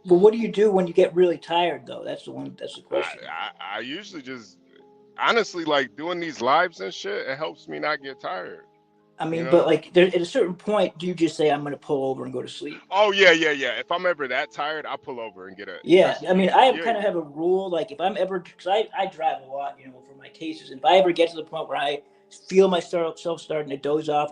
But what do you do when you get really tired, though? That's the one. That's the I, question. I usually just honestly like doing these lives and shit. It helps me not get tired. I You mean, but know? like, there, at a certain point, do you just say, "I'm going to pull over and go to sleep"? Oh yeah. If I'm ever that tired, I'll pull over and get a. Yeah, That's I mean, I yeah. kind of have a rule. Like, if I'm ever, because I drive a lot, for my cases, and if I ever get to the point where I feel myself starting to doze off,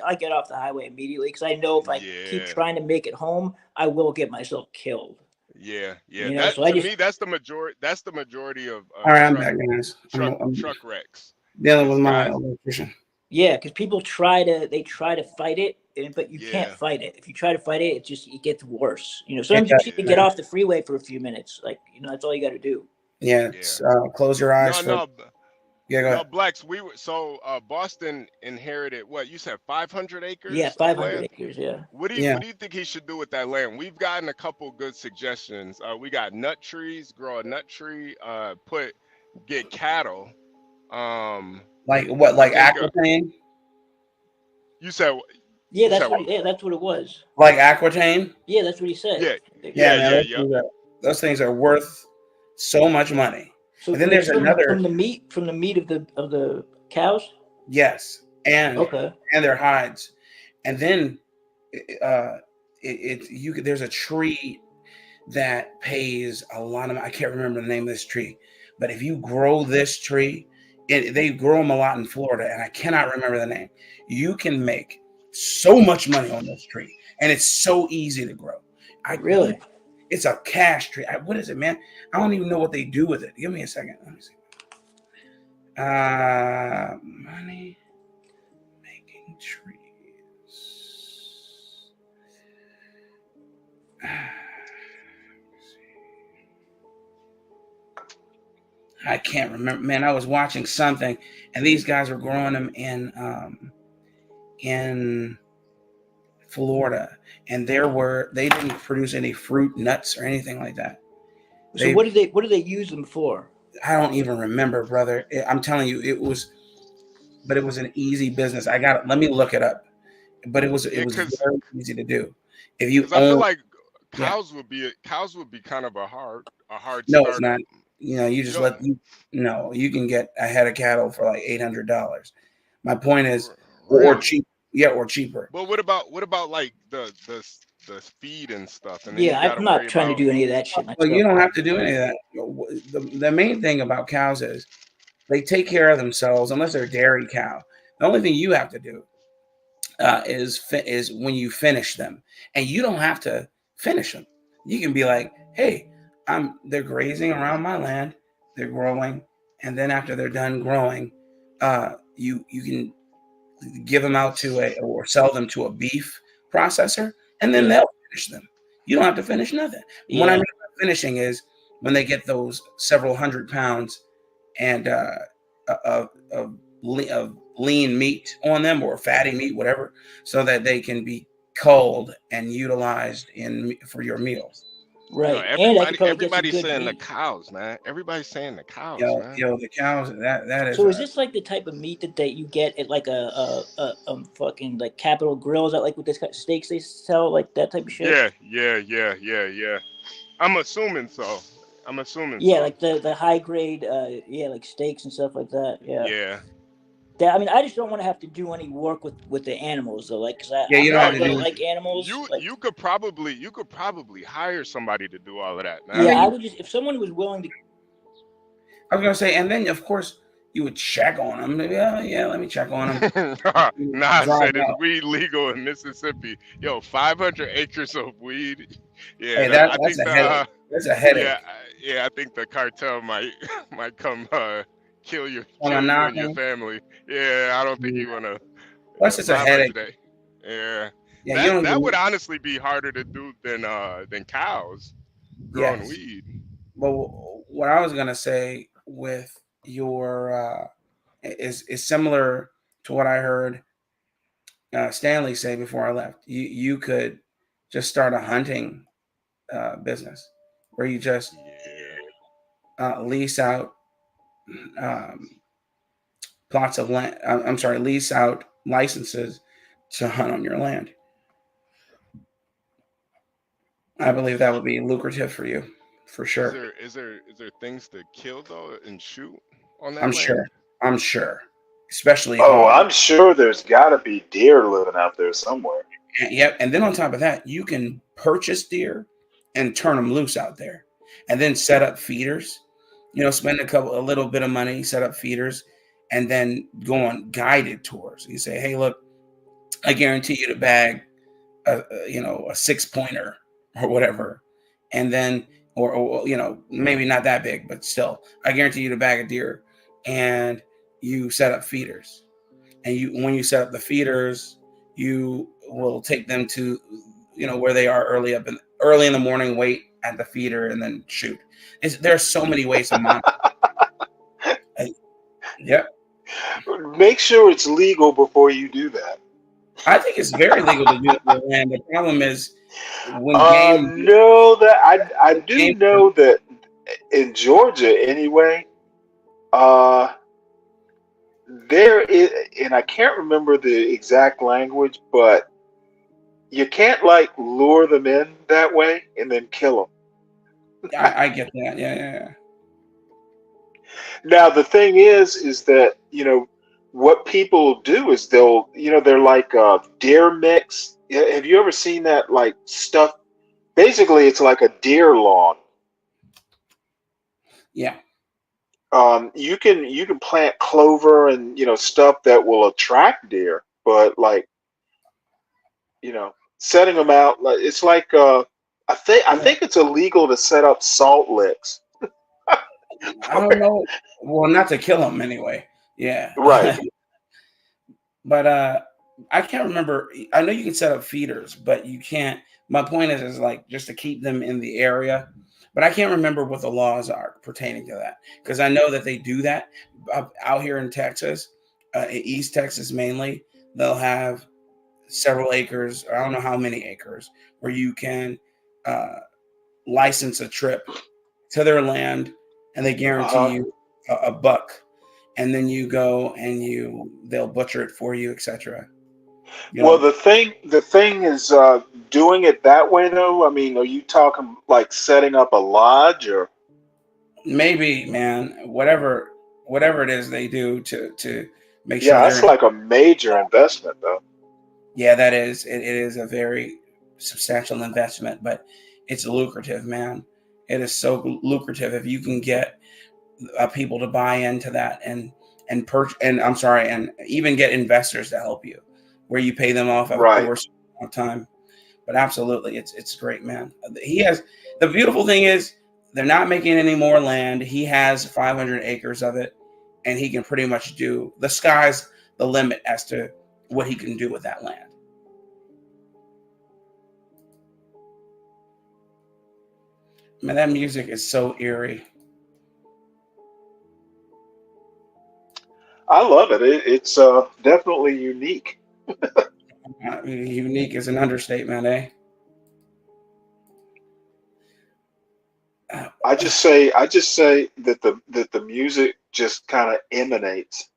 I get off the highway immediately because I know if I keep Yeah. trying to make it home, I will get myself killed. Yeah. So That I to just me, that's the majority. That's the majority of All right, I'm truck back, guys. I'm truck wrecks. dealing with Is my guys. electrician. yeah, because people try to fight it, but you can't Yeah. fight it. If you try to fight it, it gets worse. It Sometimes you does, just need to get Yeah. off the freeway for a few minutes. Like, that's all you got to do. yeah. Yeah. Close your eyes No, for. no, Yeah, go no. ahead. Blacks. We were so Boston inherited what you said 500 Yeah, acres of 500 land. acres. Yeah. Yeah, What do you think he should do with that land? We've gotten a couple good suggestions. We got nut trees, grow a nut tree, get cattle. Um, like what? I Like think Aquitaine? you said Yeah, you said what? that's what it was. Like Aquitaine? Yeah, that's what he said. Yeah, Yeah, yeah, man. yeah, yeah. Those things are worth so much money. So And then there's from another. the meat of the cows. Yes, and Okay. their hides, and then uh, you could. There's a tree that pays a lot of. I can't remember the name of this tree, but if you grow this tree, they grow them a lot in Florida, and I cannot remember the name. You can make so much money on this tree, and it's so easy to grow. Really? It's a cash tree. What is it, man? I don't even know what they do with it. Give me a second. Let me see. Money making trees. I can't remember, man. I was watching something, and these guys were growing them in Florida, and they didn't produce any fruit, nuts, or anything like that. So what do they use them for? I don't even remember, brother. I'm telling you, but it was an easy business. Let me look it up. But it was Yeah, very easy to do. If you I feel own, like yeah, cows would be kind of a hard no, it's startup. not. You You just don't. no, you can get a head of cattle for like $800. My point is, or Really? cheap, yeah, or cheaper. But what about like the feed and stuff, and then you Yeah, got to I'm not worry trying to about. do any of that shit Well, you myself. don't have to do any of that. The main thing about cows is they take care of themselves unless they're a dairy cow. The only thing you have to do is when you finish them, and you don't have to finish them. You can be like, hey, they're grazing around my land, they're growing, and then after they're done growing, you can give them out to or sell them to a beef processor, and then they'll finish them. You don't have to finish nothing. Yeah. What I mean by finishing is when they get those several hundred pounds and of lean meat on them, or fatty meat, whatever, so that they can be culled and utilized for your meals. Right. Everybody's saying the cows, man. Everybody's saying the cows, man. The cows. That is. So is this like the type of meat that you get at like a fucking like Capitol Grills, that like with this kind of steaks they sell, like that type of shit? Yeah. I'm assuming so. Yeah, like the high grade, like steaks and stuff like that. Yeah. Yeah. I mean, I just don't want to have to do any work with the animals though, like, cause you don't have to do like animals. You could probably hire somebody to do all of that, man. Yeah, I would just, if someone was willing to. I was gonna say, and then of course you would check on them. Yeah, let me check on them. I said it's weed legal in Mississippi. Yo, 500 acres of weed. Yeah, hey, that's a headache. That's a headache. Yeah, I think the cartel might come kill you and your family. Yeah, I don't think you want to. Plus, it's a headache. Yeah, that would honestly be harder to do than cows growing weed. But what I was gonna say with your is similar to what I heard Stanley say before I left. You could just start a hunting business where you just lease out plots of land. Lease out licenses to hunt on your land. I believe that would be lucrative for you, for sure. Is there things to kill though and shoot on that? I'm sure. Especially. I'm sure there's got to be deer living out there somewhere. Yep. And then on top of that, you can purchase deer and turn them loose out there, and then set up feeders. Spend a little bit of money, set up feeders, and then go on guided tours. You say, hey, look, I guarantee you to bag a 6-pointer or whatever. And then, or maybe not that big, but still, I guarantee you to bag a deer, and you set up feeders. And when you set up the feeders, you will take them to, where they are early in the morning, wait at the feeder, and then shoot. There's so many ways to monitor. Yep. Make sure it's legal before you do that. I think it's very legal to do it on land. The problem is when I do know that in Georgia anyway, there is, and I can't remember the exact language, but you can't like lure them in that way and then kill them. I get that. Yeah. Now the thing is that what people do is they're like a deer mix. Have you ever seen that like stuff? Basically, it's like a deer lawn. Yeah. You can plant clover and stuff that will attract deer, but like setting them out, like it's like I think it's illegal to set up salt licks. I don't know. Well, not to kill them anyway. Yeah. Right. But I can't remember. I know you can set up feeders, but you can't. My point is like just to keep them in the area. But I can't remember what the laws are pertaining to that, because I know that they do that out here in Texas, East Texas mainly. They'll have several acres, I don't know how many acres, where you can license a trip to their land, and they guarantee you a buck, and then you go and they'll butcher it for you, etc. Well, the thing is doing it that way though. I mean, are you talking like setting up a lodge or? Maybe, man, whatever it is they do to make sure. Yeah, that's like a major investment though. Yeah, that is. It is a very substantial investment, but it's lucrative, man. It is so lucrative if you can get people to buy into that and even get investors to help you, where you pay them off over a time. But absolutely, it's great, man. The beautiful thing is they're not making any more land. He has 500 acres of it, and he can pretty much do. The sky's the limit as to what he can do with that land. Man, that music is so eerie. I love it. It's definitely unique. Unique is an understatement, eh? I just say that the music just kind of emanates.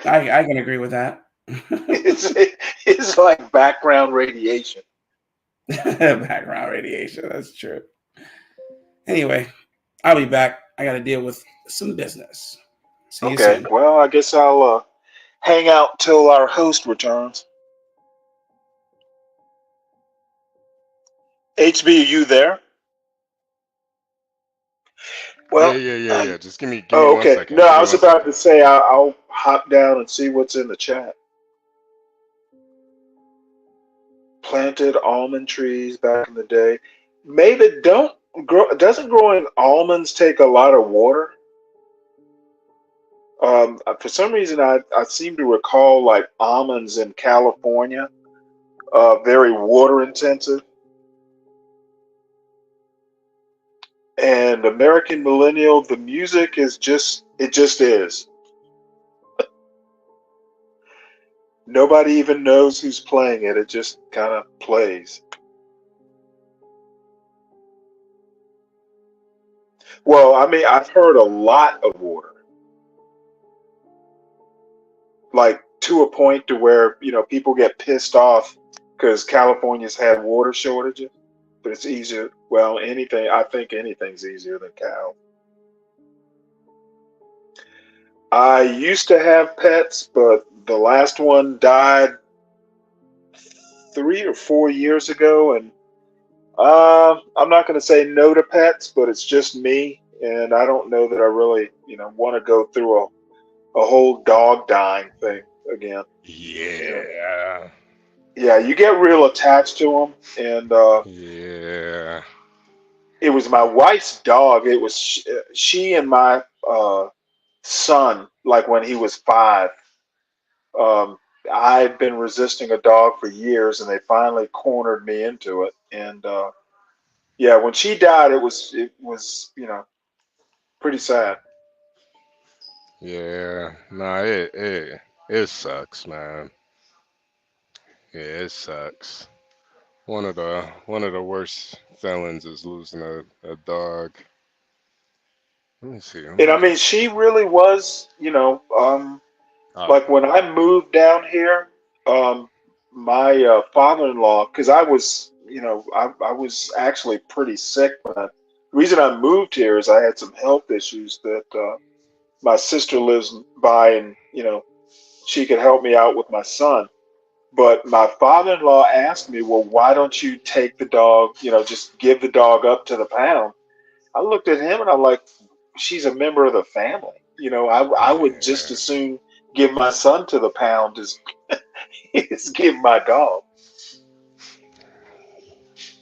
I can agree with that. It's it's like background radiation. Background radiation, that's true. Anyway, I'll be back. I got to deal with some business. See you Okay, soon. well, I guess I'll hang out till our host returns. HB, are you there? Yeah, Well, yeah, yeah, yeah. Just give me oh, one okay. second. No, Give I me was one about second. to say I'll hop down and see what's in the chat. Planted almond trees back in the day. Maybe don't grow. Doesn't growing almonds take a lot of water? For some reason, I seem to recall like almonds in California, very water intensive. And American Millennial, the music is just it just is. Nobody even knows who's playing it. It just kind of plays. Well, I mean, I've heard a lot of water, like to a point to where, people get pissed off because California's had water shortages, but it's easier. Well, I think anything's easier than cows. I used to have pets, but the last one died 3 or 4 years ago, and I'm not going to say no to pets, but it's just me, and I don't know that I really, want to go through a whole dog dying thing again. You know, Yeah. yeah, you get real attached to them, and Yeah. it was my wife's dog. It was she and my son, like when he was 5. Um, I'd been resisting a dog for years, and they finally cornered me into it. And yeah, when she died, it was pretty sad. Yeah. Nah, it sucks, man. Yeah, it sucks. One of the worst feelings is losing a dog. Let me see. And I mean, she really was, Oh, like when I moved down here, um, my father-in-law, because I was, I was actually pretty sick when the reason I moved here is I had some health issues that my sister lives by, and she could help me out with my son. But my father-in-law asked me, well, why don't you take the dog, just give the dog up to the pound? I looked at him and I'm like, she's a member of the family. I would just yeah. as soon give my son to the pound as, as give my dog.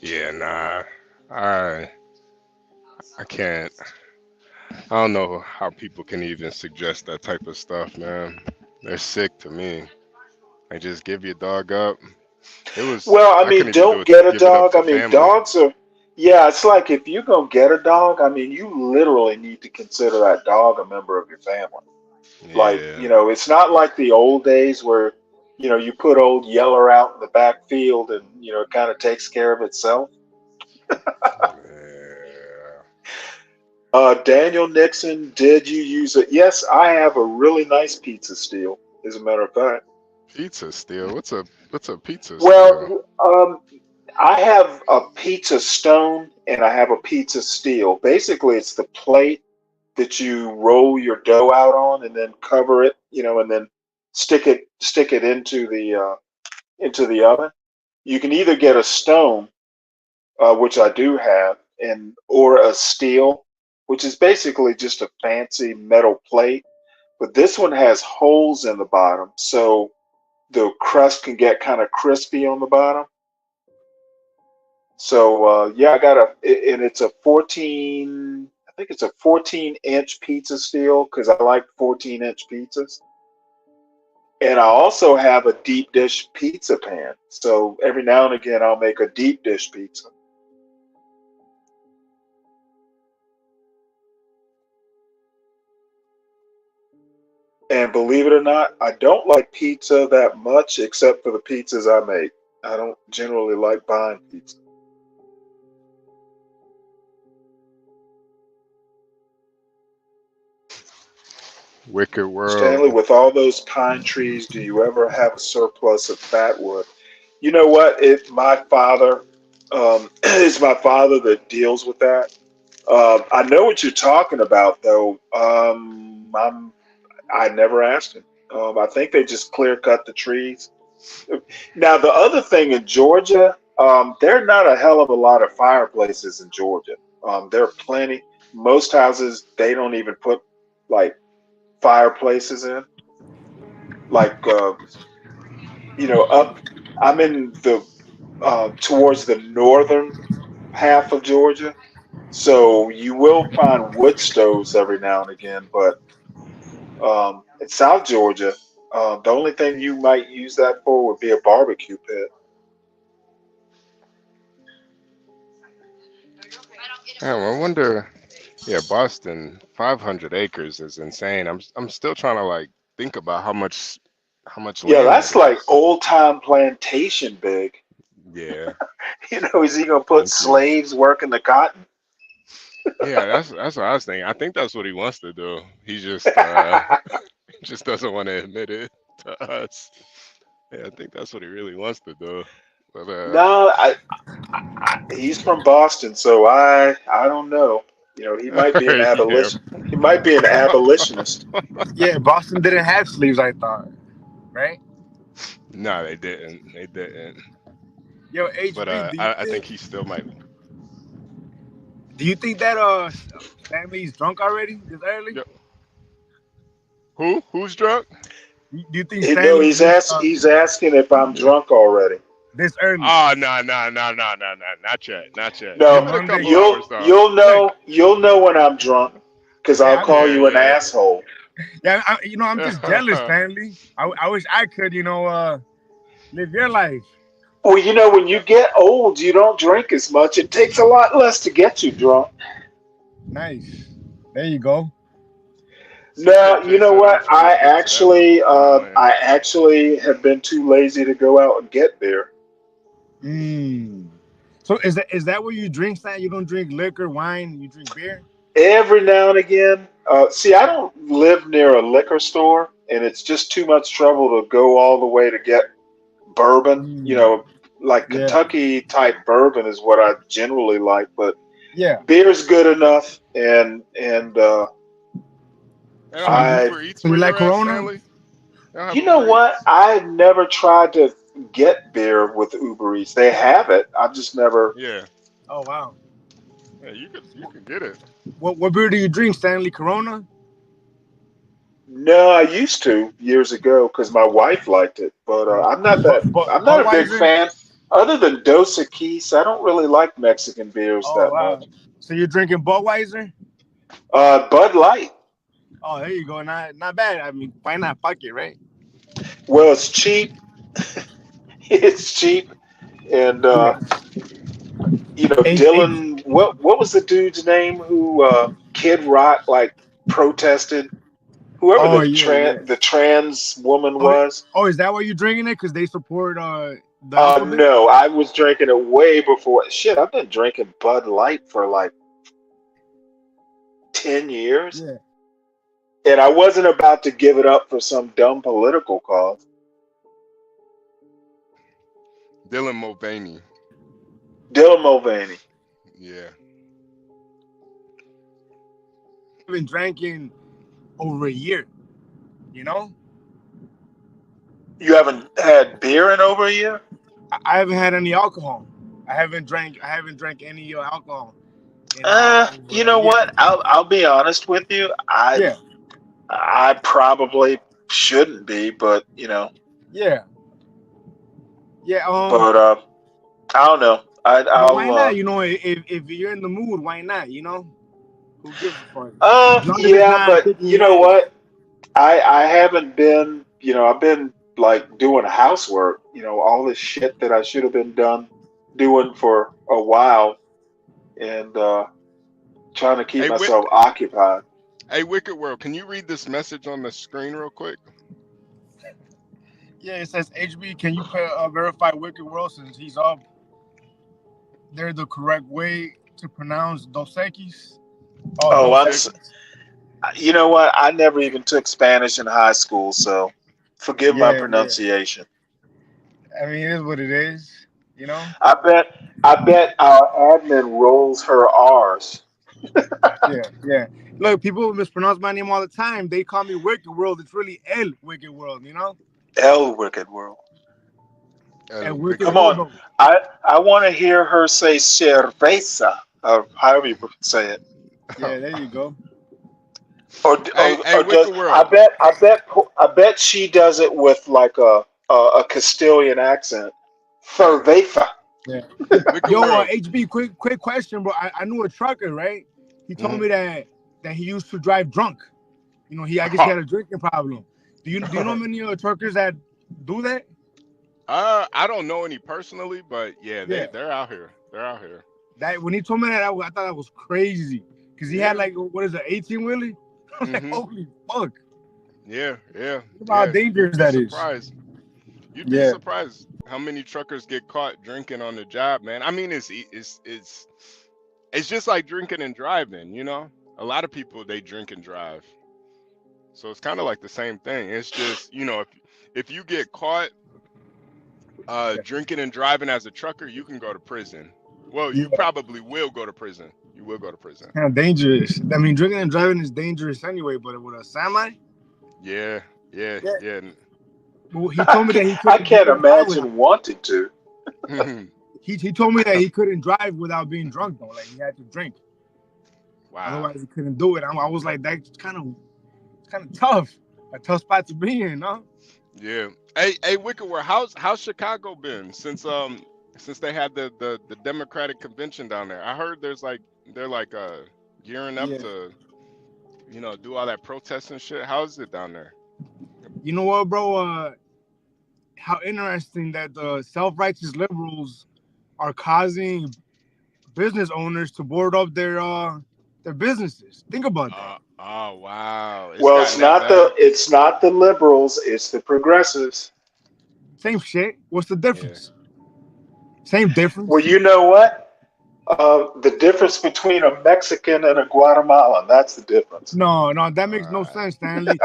Yeah, nah. I I can't. I don't know how people can even suggest that type of stuff, man. They're sick to me. They just give your dog up. Well, I I mean, couldn't even don't get a give it up dog. for I mean, family. dogs are, yeah, it's like if you're going to get a dog, I mean, you literally need to consider that dog a member of your family. Like, Yeah. it's not like the old days where, you put old Yeller out in the backfield and, it kind of takes care of itself. Yeah. Daniel Nixon, did you use it? Yes, I have a really nice pizza steel, as a matter of fact. Pizza steal. What's a pizza steal? Well, I have a pizza stone and I have a pizza steel. Basically, it's the plate that you roll your dough out on and then cover it, and then stick it into the oven. You can either get a stone, which I do have, and or a steel, which is basically just a fancy metal plate. But this one has holes in the bottom, so the crust can get kind of crispy on the bottom. So yeah, and it's a 14. I think it's a 14-inch pizza steel because I like 14-inch pizzas. And I also have a deep dish pizza pan. So every now and again, I'll make a deep dish pizza. And believe it or not, I don't like pizza that much, except for the pizzas I make. I don't generally like buying pizza. Wicked Stanley, world. with all those pine trees, do you ever have a surplus of fat wood? You know what? My father, it's my father that deals with that. I know what you're talking about, though. I never asked him. I think they just clear cut the trees. Now, the other thing in Georgia, there are not a hell of a lot of fireplaces in Georgia. There are plenty. Most houses, they don't even put like fireplaces in. Like, up. I'm in the towards the northern half of Georgia, so you will find wood stoves every now and again. But in South Georgia, the only thing you might use that for would be a barbecue pit. I wonder. Yeah, Boston, 500 acres is insane. I'm still trying to like think about how much Yeah, land that that's like is. old time plantation big. Yeah, Is he gonna put thank you. slaves working the cotton? Yeah, that's what I was thinking. I think that's what he wants to do. He just just doesn't want to admit it to us. Yeah, I think that's what he really wants to do. But No, he's from Boston, so I don't know. He might be an yeah. abolition. He might be an abolitionist. Yeah, Boston didn't have sleeves, I thought, right? No, they didn't. They didn't. Yo, But HB, I think he still might. do you think that Stanley's drunk already this early? Yo, who? Who's drunk? Do you think No, Stanley's this he's asking if I'm drunk already. this early? Oh no, not yet, not yet. It's Give it No, a Monday. couple hours though. Look, you'll know when I'm drunk because I'll yeah, call you an Yeah, asshole. I'm just jealous, yeah. Stanley. I wish I could, live your life. Well, when you get old, you don't drink as much. It takes a lot less to get you drunk. Nice. There you go. Yeah, No, you know Jason, I'm what? trying to get to that land. I actually have been too lazy to go out and get beer. Mm. So is that what you drink, Stan? You don't drink liquor, wine, you drink beer? Every now and again. See, I don't live near a liquor store, and it's just too much trouble to go all the way to get bourbon. Mm. Like Yeah. Kentucky type bourbon is what I generally like, but Yeah. beer's good enough. And They don't So you have I, Uber Eats so you where like you're at, Corona? Stanley? They don't have you know Uber what? Eats? I've never tried to get beer with Uber Eats. They have it. I've just never. Yeah, Oh wow. yeah. You could get it. What beer do you drink, Stanley? Corona? No, I used to years ago because my wife liked it, but I'm not that. I'm not a big Budweiser? fan. Other than Dos Equis, I don't really like Mexican beers Oh that wow. much. So you're drinking Budweiser? Bud Light. Oh, there you go. Not bad. I mean, why not? Fuck it, right? Well, it's cheap. It's cheap, and Yeah. H. Dylan. What was the dude's name who Kid Rock like protested? Whoever Oh yeah, yeah. the trans woman Oh, was. oh, is that why you're drinking it? Because they support the alphabet? No, I was drinking it way before. Shit, I've been drinking Bud Light for like 10 years, Yeah. and I wasn't about to give it up for some dumb political cause. Dylan Mulvaney. Dylan Mulvaney. Yeah. I've been drinking over a year. You know, You haven't had beer in over a year? I haven't had any alcohol. I haven't drank any alcohol in You over a know year. what? I'll be honest with you. Yeah. I probably shouldn't be, but Yeah. Yeah. but I don't know. Why not? I'll If you're in the mood, why not? Who gives a fuck? As long as it's yeah, not but kicking you your know ass. what? I haven't been I've been like doing housework, all this shit that I should have been doing for a while, and trying to keep Hey, myself occupied. hey, Wicked World, can you read this message on the screen real quick? Yeah, it says HB. Can you verify Wicked World since he's up? They're the correct way to pronounce Dos Equis. Oh, Dos Equis. you know what? I never even took Spanish in high school, so forgive my pronunciation. I mean, it is what it is, I bet our admin rolls her R's. Yeah. Look, people mispronounce my name all the time. They call me Wicked World. It's really El Wicked World, El Wicked World. Come on. I want to hear her say cerveza, or however you say it. Yeah, there you go. Or does, I bet she does it with like a Castilian accent. Cerveza. Yeah. Yo, HB, quick question, bro. I knew a trucker, right? He told me that he used to drive drunk. I guess he had a drinking problem. Do you know many truckers that do that? I don't know any personally, but they're out here. They're out here. That when he told me that, I thought that was crazy because he had like what is it, 18 wheelie? I was like, holy fuck! Yeah. How dangerous that is. You'd be surprised how many truckers get caught drinking on the job, man. I mean, it's just like drinking and driving. A lot of people, they drink and drive, so it's kind of like the same thing. It's just if you get caught drinking and driving as a trucker, you can go to prison. Well, you probably will go to prison. You will go to prison. Kind of dangerous. I mean, drinking and driving is dangerous anyway, but with a semi? Yeah. Well, he told me that I can't imagine wanting to. He told me that he couldn't drive without being drunk, though. Like, he had to drink. Wow. Otherwise, he couldn't do it. I was like, that's kind of tough. A tough spot to be in, no? Yeah. Hey, Wicked World, how's Chicago been since they had the Democratic convention down there? I heard they're gearing up to do all that protest and shit. How is it down there? You know what, bro? How interesting that the self-righteous liberals are causing business owners to board up their businesses. Think about that. Oh wow! It's not the liberals. It's the progressives. Same shit. What's the difference? Yeah. Same difference. Well, you know what? The difference between a Mexican and a Guatemalan. That's the difference. No, that makes no sense, Stanley.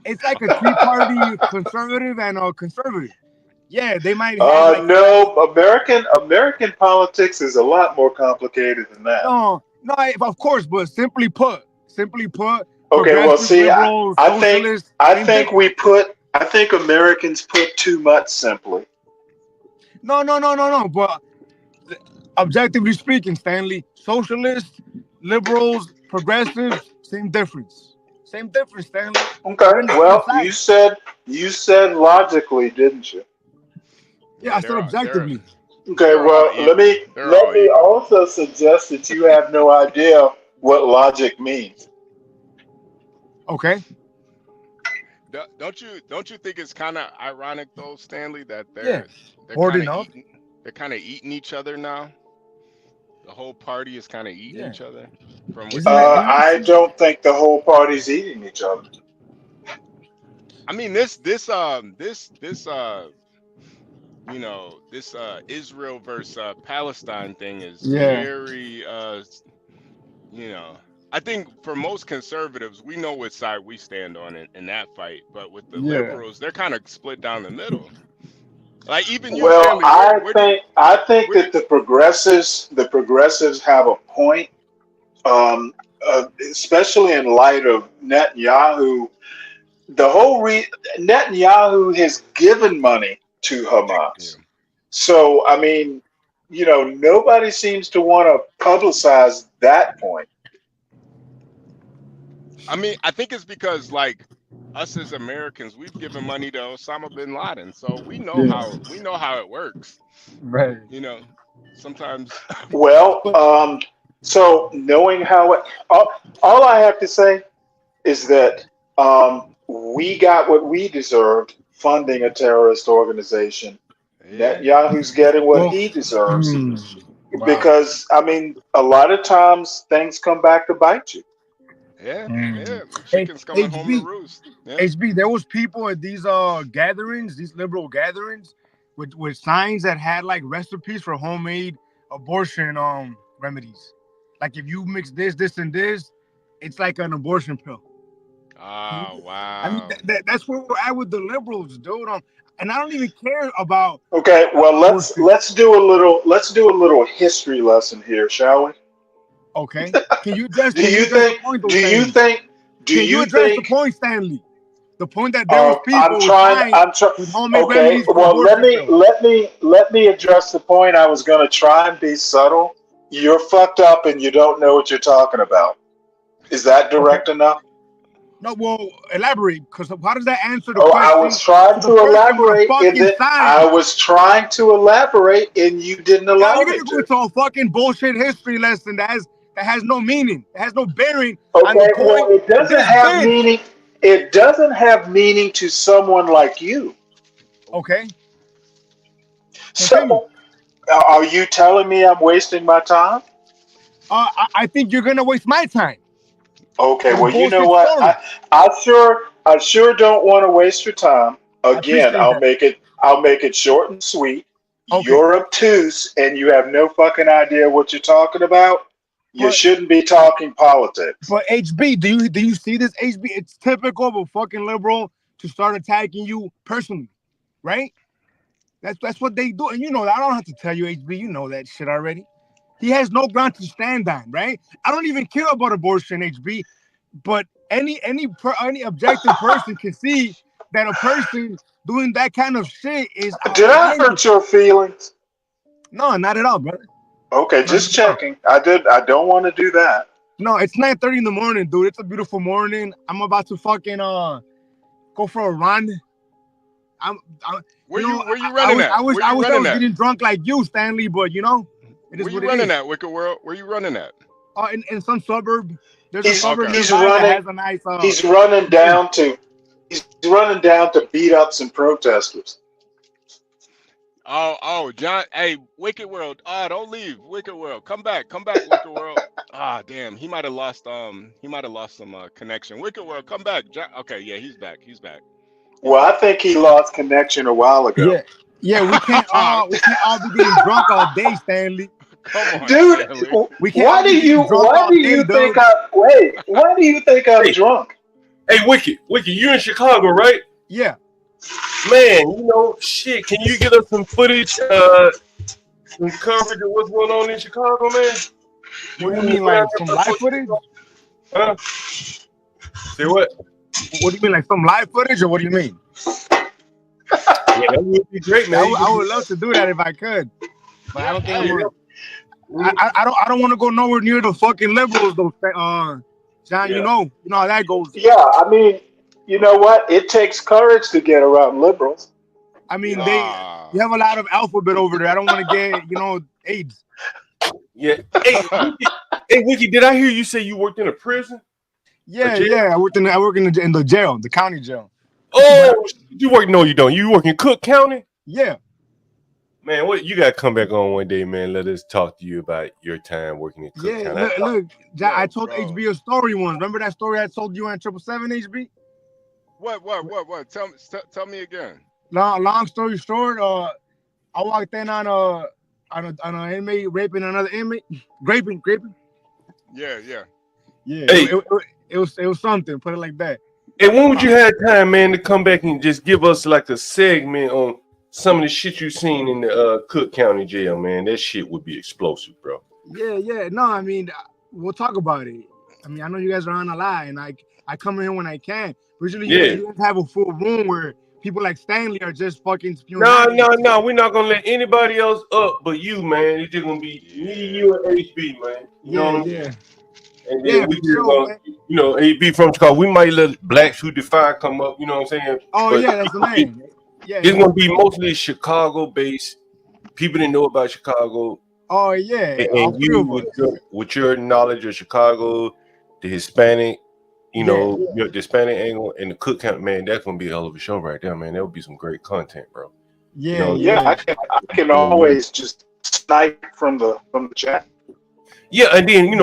It's like a three-party conservative and a conservative. Yeah, they might have no, American politics is a lot more complicated than that. No, of course, but simply put. Okay, well, see, I think Americans put too much simply. No. But objectively speaking, Stanley, socialists, liberals, progressives, same difference. Same difference, Stanley. Okay. Well, you said logically, didn't you? Yeah, I said objectively. Okay. Well, let me also suggest that you have no idea what logic means. Okay. Don't you think it's kind of ironic though, Stanley, that they're kind of eating each other now? The whole party is kind of eating each other. I don't think the whole party's eating each other. I mean, this Israel versus Palestine thing is very I think for most conservatives, we know what side we stand on in that fight, but with the liberals, they're kind of split down the middle. Like even you. Well, I think that the progressives have a point, especially in light of Netanyahu. Netanyahu has given money to Hamas, so I mean, nobody seems to want to publicize that point. I mean, I think it's because like us as Americans, we've given money to Osama bin Laden, so we know how it works. Right. Sometimes. Well, so knowing how it, all I have to say is that we got what we deserved funding a terrorist organization. Yeah. Netanyahu's getting what Well, he deserves. wow. Because, I mean, a lot of times things come back to bite you. Yeah. Mm. Yeah. The Hey, chicken's coming home to HB, roost. Yeah. HB, there was people at these gatherings, these liberal gatherings, with signs that had like recipes for homemade abortion remedies. Like if you mix this, and this, it's like an abortion pill. Oh, I mean, wow. that's where we're at with the liberals, dude. And I don't even care about Okay, well abortion. let's do a little history lesson here, shall we? Okay, can you address Do you the think point, though, do you Stanley? think do Can you you address the think point, Stanley? The point that there was I'm people with trying. signs I'm trying. with homemade Okay. remedies for Well, abortion pills. let me address the point. I was going to try and be subtle. You're fucked up, and you don't know what you're talking about. Is that Okay. direct enough? No, well, elaborate, because how does that answer the Oh, I question was trying to the to person with a elaborate, and fucking then I sign? was trying to elaborate, and you didn't Now allow you're me gonna go to. into a fucking bullshit history lesson that has no meaning, that has no bearing on the Okay. Well, point it of doesn't this have bitch. meaning. It doesn't have meaning to someone like you. Okay, continue. So, are you telling me I'm wasting my time? I think you're gonna waste my time Okay, with a well, you know bullshit what? story. I sure don't want to waste your time. I Again, appreciate that. I'll make it short and sweet. Okay, You're obtuse and you have no fucking idea what you're talking about. You but shouldn't be talking politics. HB, do you see this, HB? It's typical of a fucking liberal to start attacking you personally, right? That's what they do, and you know that. I don't have to tell you, HB. You know that shit already. He has no ground to stand on, right? I don't even care about abortion, HB. But any objective person can see that a person doing that kind of shit is Did I outlandish. hurt your feelings? No, not at all, brother. Okay, Not just at all. checking. I don't want to do that. No, it's 9:30 in the morning, dude. It's a beautiful morning. I'm about to fucking go for a run. I Where you know, you running at? Where I you wish I running was at? getting drunk like you, Stanley, but you know, it is Where you what it running is. at, Wicked World? Where you running at? In some suburb. There's a He's suburb Okay. he's nearby that running has a nice he's running place. down to beat up some protesters. Oh, John. Hey, Wicked World. Don't leave, Wicked World. Come back, Wicked World. Damn. He might have lost some connection. Wicked World, come back. John. Okay, yeah, he's back. He's back. He's Well, I back. think he lost connection a while ago. Yeah, yeah. We can't all be getting drunk all day, Stanley. Come on, Dude, Stanley. We can't all be getting drunk all day, dude. why do you think I'm Hey, drunk? hey, Wicked, you in Chicago, right? Yeah. Man, shit. Can you get us some footage, some coverage of what's going on in Chicago, man? What do you mean, like some live footage? Huh? Say what? What do you mean, like some live footage, or what do you mean? Yeah, that would be great, man. I would love to do that if I could, but I don't think I'm gonna. I don't want to go nowhere near the fucking liberals though. John, you know how that goes. Yeah, I mean, you know what? It takes courage to get around liberals. I mean, Ah. you have a lot of alphabet over there. I don't want to get AIDS. Yeah. Hey, Wiki, did I hear you say you worked in a prison? Yeah. I work in the jail, the county jail. Oh, you work? No, you don't. You work in Cook County? Yeah. Man, what you gotta come back on one day, man. Let us talk to you about your time working in Cook County. Look, John, I told bro. HB a story once. Remember that story I told you on 777, HB? What? Tell me again. Long story short, I walked in on an inmate raping another inmate, raping. Yeah. Hey. It was something. Put it like that. Hey, when would you have time, man, to come back and just give us like a segment on some of the shit you seen in the Cook County jail, man? That shit would be explosive, bro. Yeah. No, I mean, we'll talk about it. I mean, I know you guys are on a lie, and I come in when I can. Usually, you guys have a full room where people like Stanley are just fucking spewing. No. We're not gonna let anybody else up but you, man. It's just gonna be me, you, and HB, man. You know what I mean? And then we just gonna, HB from Chicago. We might let Blacks Who Defy come up. You know what I'm saying? Oh, but that's the name. It's gonna be mostly Chicago-based people that know about Chicago. Oh yeah, and you with your knowledge of Chicago, the Hispanic you know, the Hispanic angle and the Cook County, man, that's gonna be a hell of a show right there, man. That would be some great content, bro. I can always just snipe from the chat. Yeah, and then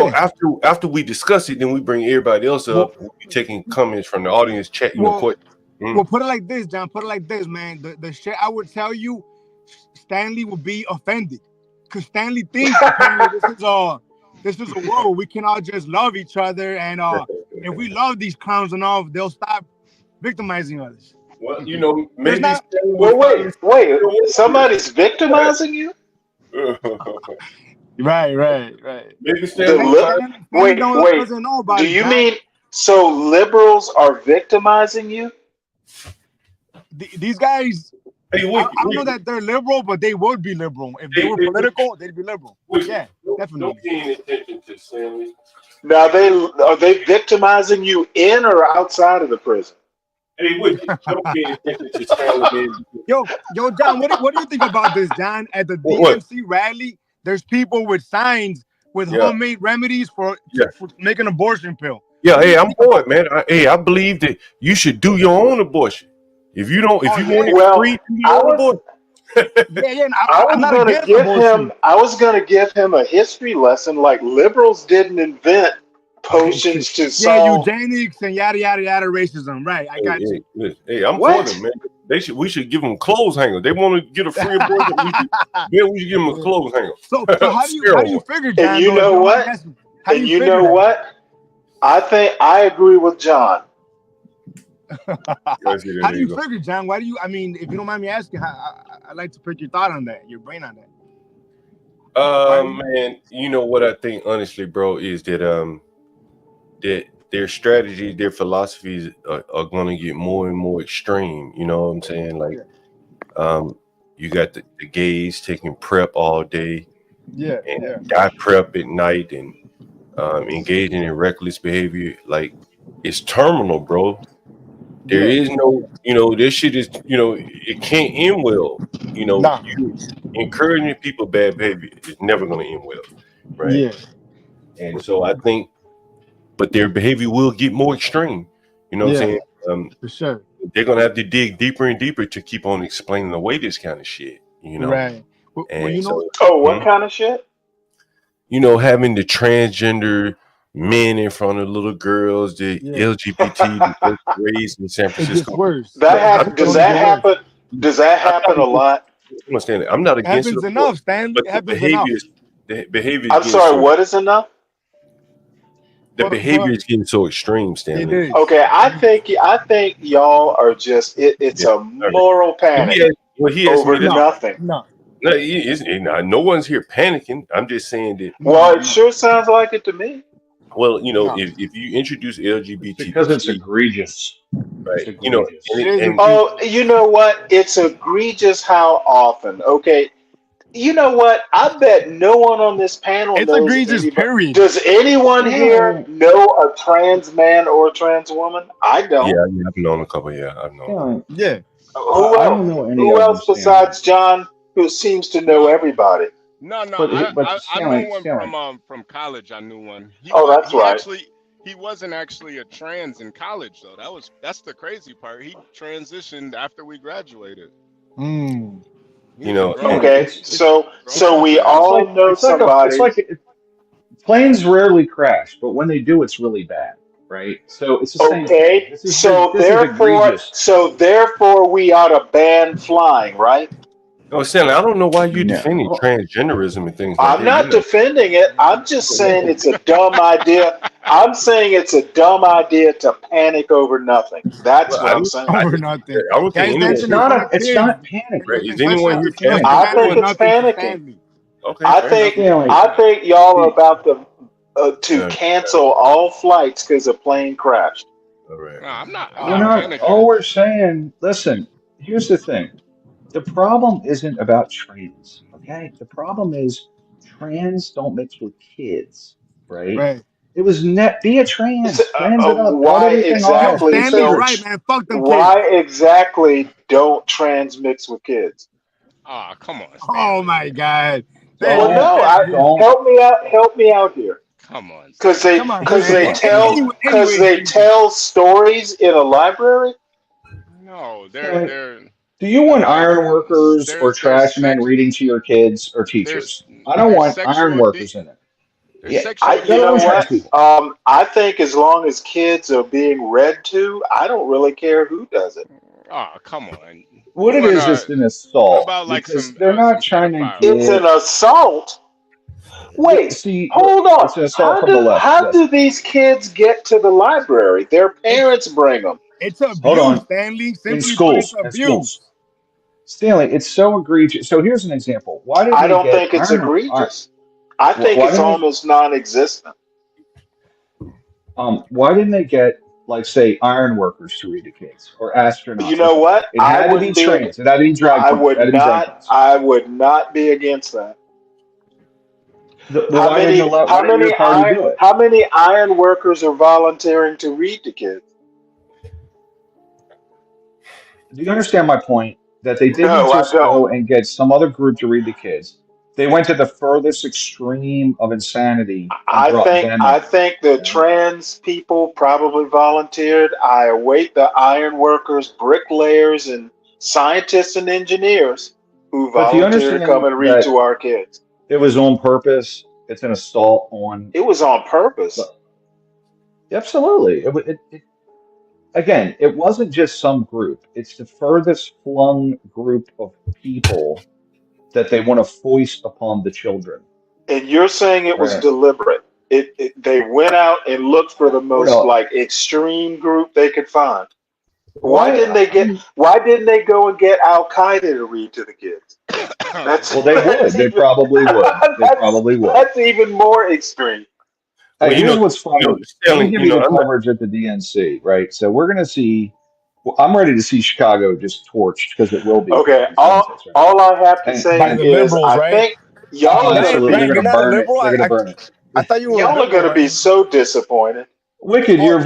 after we discuss it, then we bring everybody else up. We'll be taking comments from the audience, chat. Well, put it like this, John. Put it like this, man. The shit I would tell you, Stanley would be offended, because Stanley thinks apparently this is a world where we can all just love each other, and if we love these clowns enough, they'll stop victimizing us. Well, maybe. Wait. Somebody's victimizing you? Right. Maybe Wait. Do you mean so liberals are victimizing you? These guys, I don't know that they're liberal, but they would be liberal. If they were political, they'd be liberal. Yeah, definitely. Don't pay any attention to Stanley. Now, are they victimizing you in or outside of the prison? Hey, don't pay attention to Stanley. Yo, John, what do you think about this, John? At the DNC rally, there's people with signs with homemade remedies for making an abortion pill. Yeah, hey, I'm for it, man. I believe that you should do your own abortion. If you want it free, do your own abortion. I was going to give him a history lesson. Like, liberals didn't invent potions to solve eugenics and yada racism. Right, I got you. Hey, I'm for them, man. We should give them clothes hangers. They want to get a free abortion. we should give them a clothes hanger. So how do you figure, John? And you know what? I think I agree with John. How do you figure, John? Why do you? I mean, if you don't mind me asking, I'd like to pick your thought on that, your brain on that. Man, you know what I think, honestly, bro, is that that their strategies, their philosophies are going to get more and more extreme. You know what I'm saying? Like, you got the gays taking PrEP all day, die PrEP at night, and engaging in reckless behavior. Like, it's terminal, bro. There is no, this shit is, it can't end well. You encouraging people bad behavior is never going to end well, right? Yeah. And so I think, but their behavior will get more extreme. You know what I'm saying? For sure. They're going to have to dig deeper and deeper to keep on explaining away this kind of shit, Right. And what kind of shit? Having the transgender men in front of little girls, the LGBT raised in San Francisco. Does that happen? Does that happen a lot? Understand? I'm not against it. Enough, Stanley. But the behavior. I'm sorry. What is enough? The behavior is getting so extreme, Stanley. Okay, I think y'all are just. It's a moral panic over nothing. No one's here panicking. I'm just saying that. Well, it sure sounds like it to me. Well, if you introduce LGBT, because it's egregious, right? You know what? It's egregious. How often? Okay, you know what? I bet no one on this panel knows. Egregious. Period. Does anyone here know a trans man or a trans woman? I don't. Yeah, I've known a couple. Yeah, I've known. Yeah. Who else besides John, who seems to know everybody? No, I knew one from college. I knew one. That's right. He wasn't actually a trans in college though. That's the crazy part. He transitioned after we graduated. Okay, so we all know somebody. It's like planes rarely crash, but when they do, it's really bad, right? So it's the same. Okay, so therefore, we ought to ban flying, right? No, Stanley, I don't know why you're defending transgenderism and things like that. I'm not defending it. I'm just saying it's a dumb idea. I'm saying it's a dumb idea to panic over nothing. That's what I'm saying. Over nothing. It's not panic. Right. Is anyone here panicking? I think it's panicking. Okay. I think y'all are about to cancel all flights because a plane crashed. All right. No, I'm not. All we're saying. Listen. Here's the thing. The problem isn't about trans, okay? The problem is trans don't mix with kids, right? It was be a trans. Why exactly? Right, man. Fuck them kids. Why exactly don't trans mix with kids? Come on. Oh my God. Help me out here. Come on, Because Sam. they tell stories in a library. No, Stanley, they're do you want like iron workers or there's trash men sex reading to your kids or there's teachers? I don't want iron workers in it. there's Yeah, sexual You let know alone deviants. trans what? people. I think as long as kids are being read to, I don't really care who does it. Oh, come on. What it is just an What assault about like because they're not some trying to It's pedophiles? an get. assault. Yeah, Wait, see, look, hold on. it's an assault from the left. How Yes. do these kids get to the library? Their parents bring them. It's Hold abuse, on. Stanley. In Simply put, it's schools, in abuse. schools. Stanley, it's so egregious. So here's an example. Why didn't I they don't get think it's iron? egregious. I think Why it's didn't they? almost non-existent. Why didn't they get, like, say, iron workers to read to kids or You astronauts or know something? what? It had to be trans. It had to be drag queens. It had to be drag queens. I would not be against that. Well, why didn't your party do it? How many iron workers are volunteering to read to kids? Do you understand my point? That they didn't No, I just don't. go and get some other group to read to kids. They went to the furthest extreme of insanity and brought them I in. think the Okay? trans people probably volunteered. I await the iron workers, bricklayers, and scientists and engineers who But do you volunteer to come understand and read that to our kids. it was on purpose? It's an assault on. It was on purpose. Absolutely. Again, it wasn't just some group. It's the furthest flung group of people that they want to foist upon the children. And you're saying it was Right. deliberate. They went out and looked for the most Well, like extreme group they could find. why? Why didn't they go and get Al Qaeda to read to the kids? Well, they would. They probably would. They probably would. That's even more extreme. Hey, Well, here's what's funny. Let me Stanley, give you the coverage at the DNC, right? So we're going to see. Well, I'm ready to see Chicago just torched because it will be. Okay, Right? all I have to say By the is liberals, I right? think y'all are going to absolutely, they're You're going to not a burn it. liberal. They're going to burn it. I thought you were a y'all are liberal, going to be right? so disappointed. Wicked, Oh, you're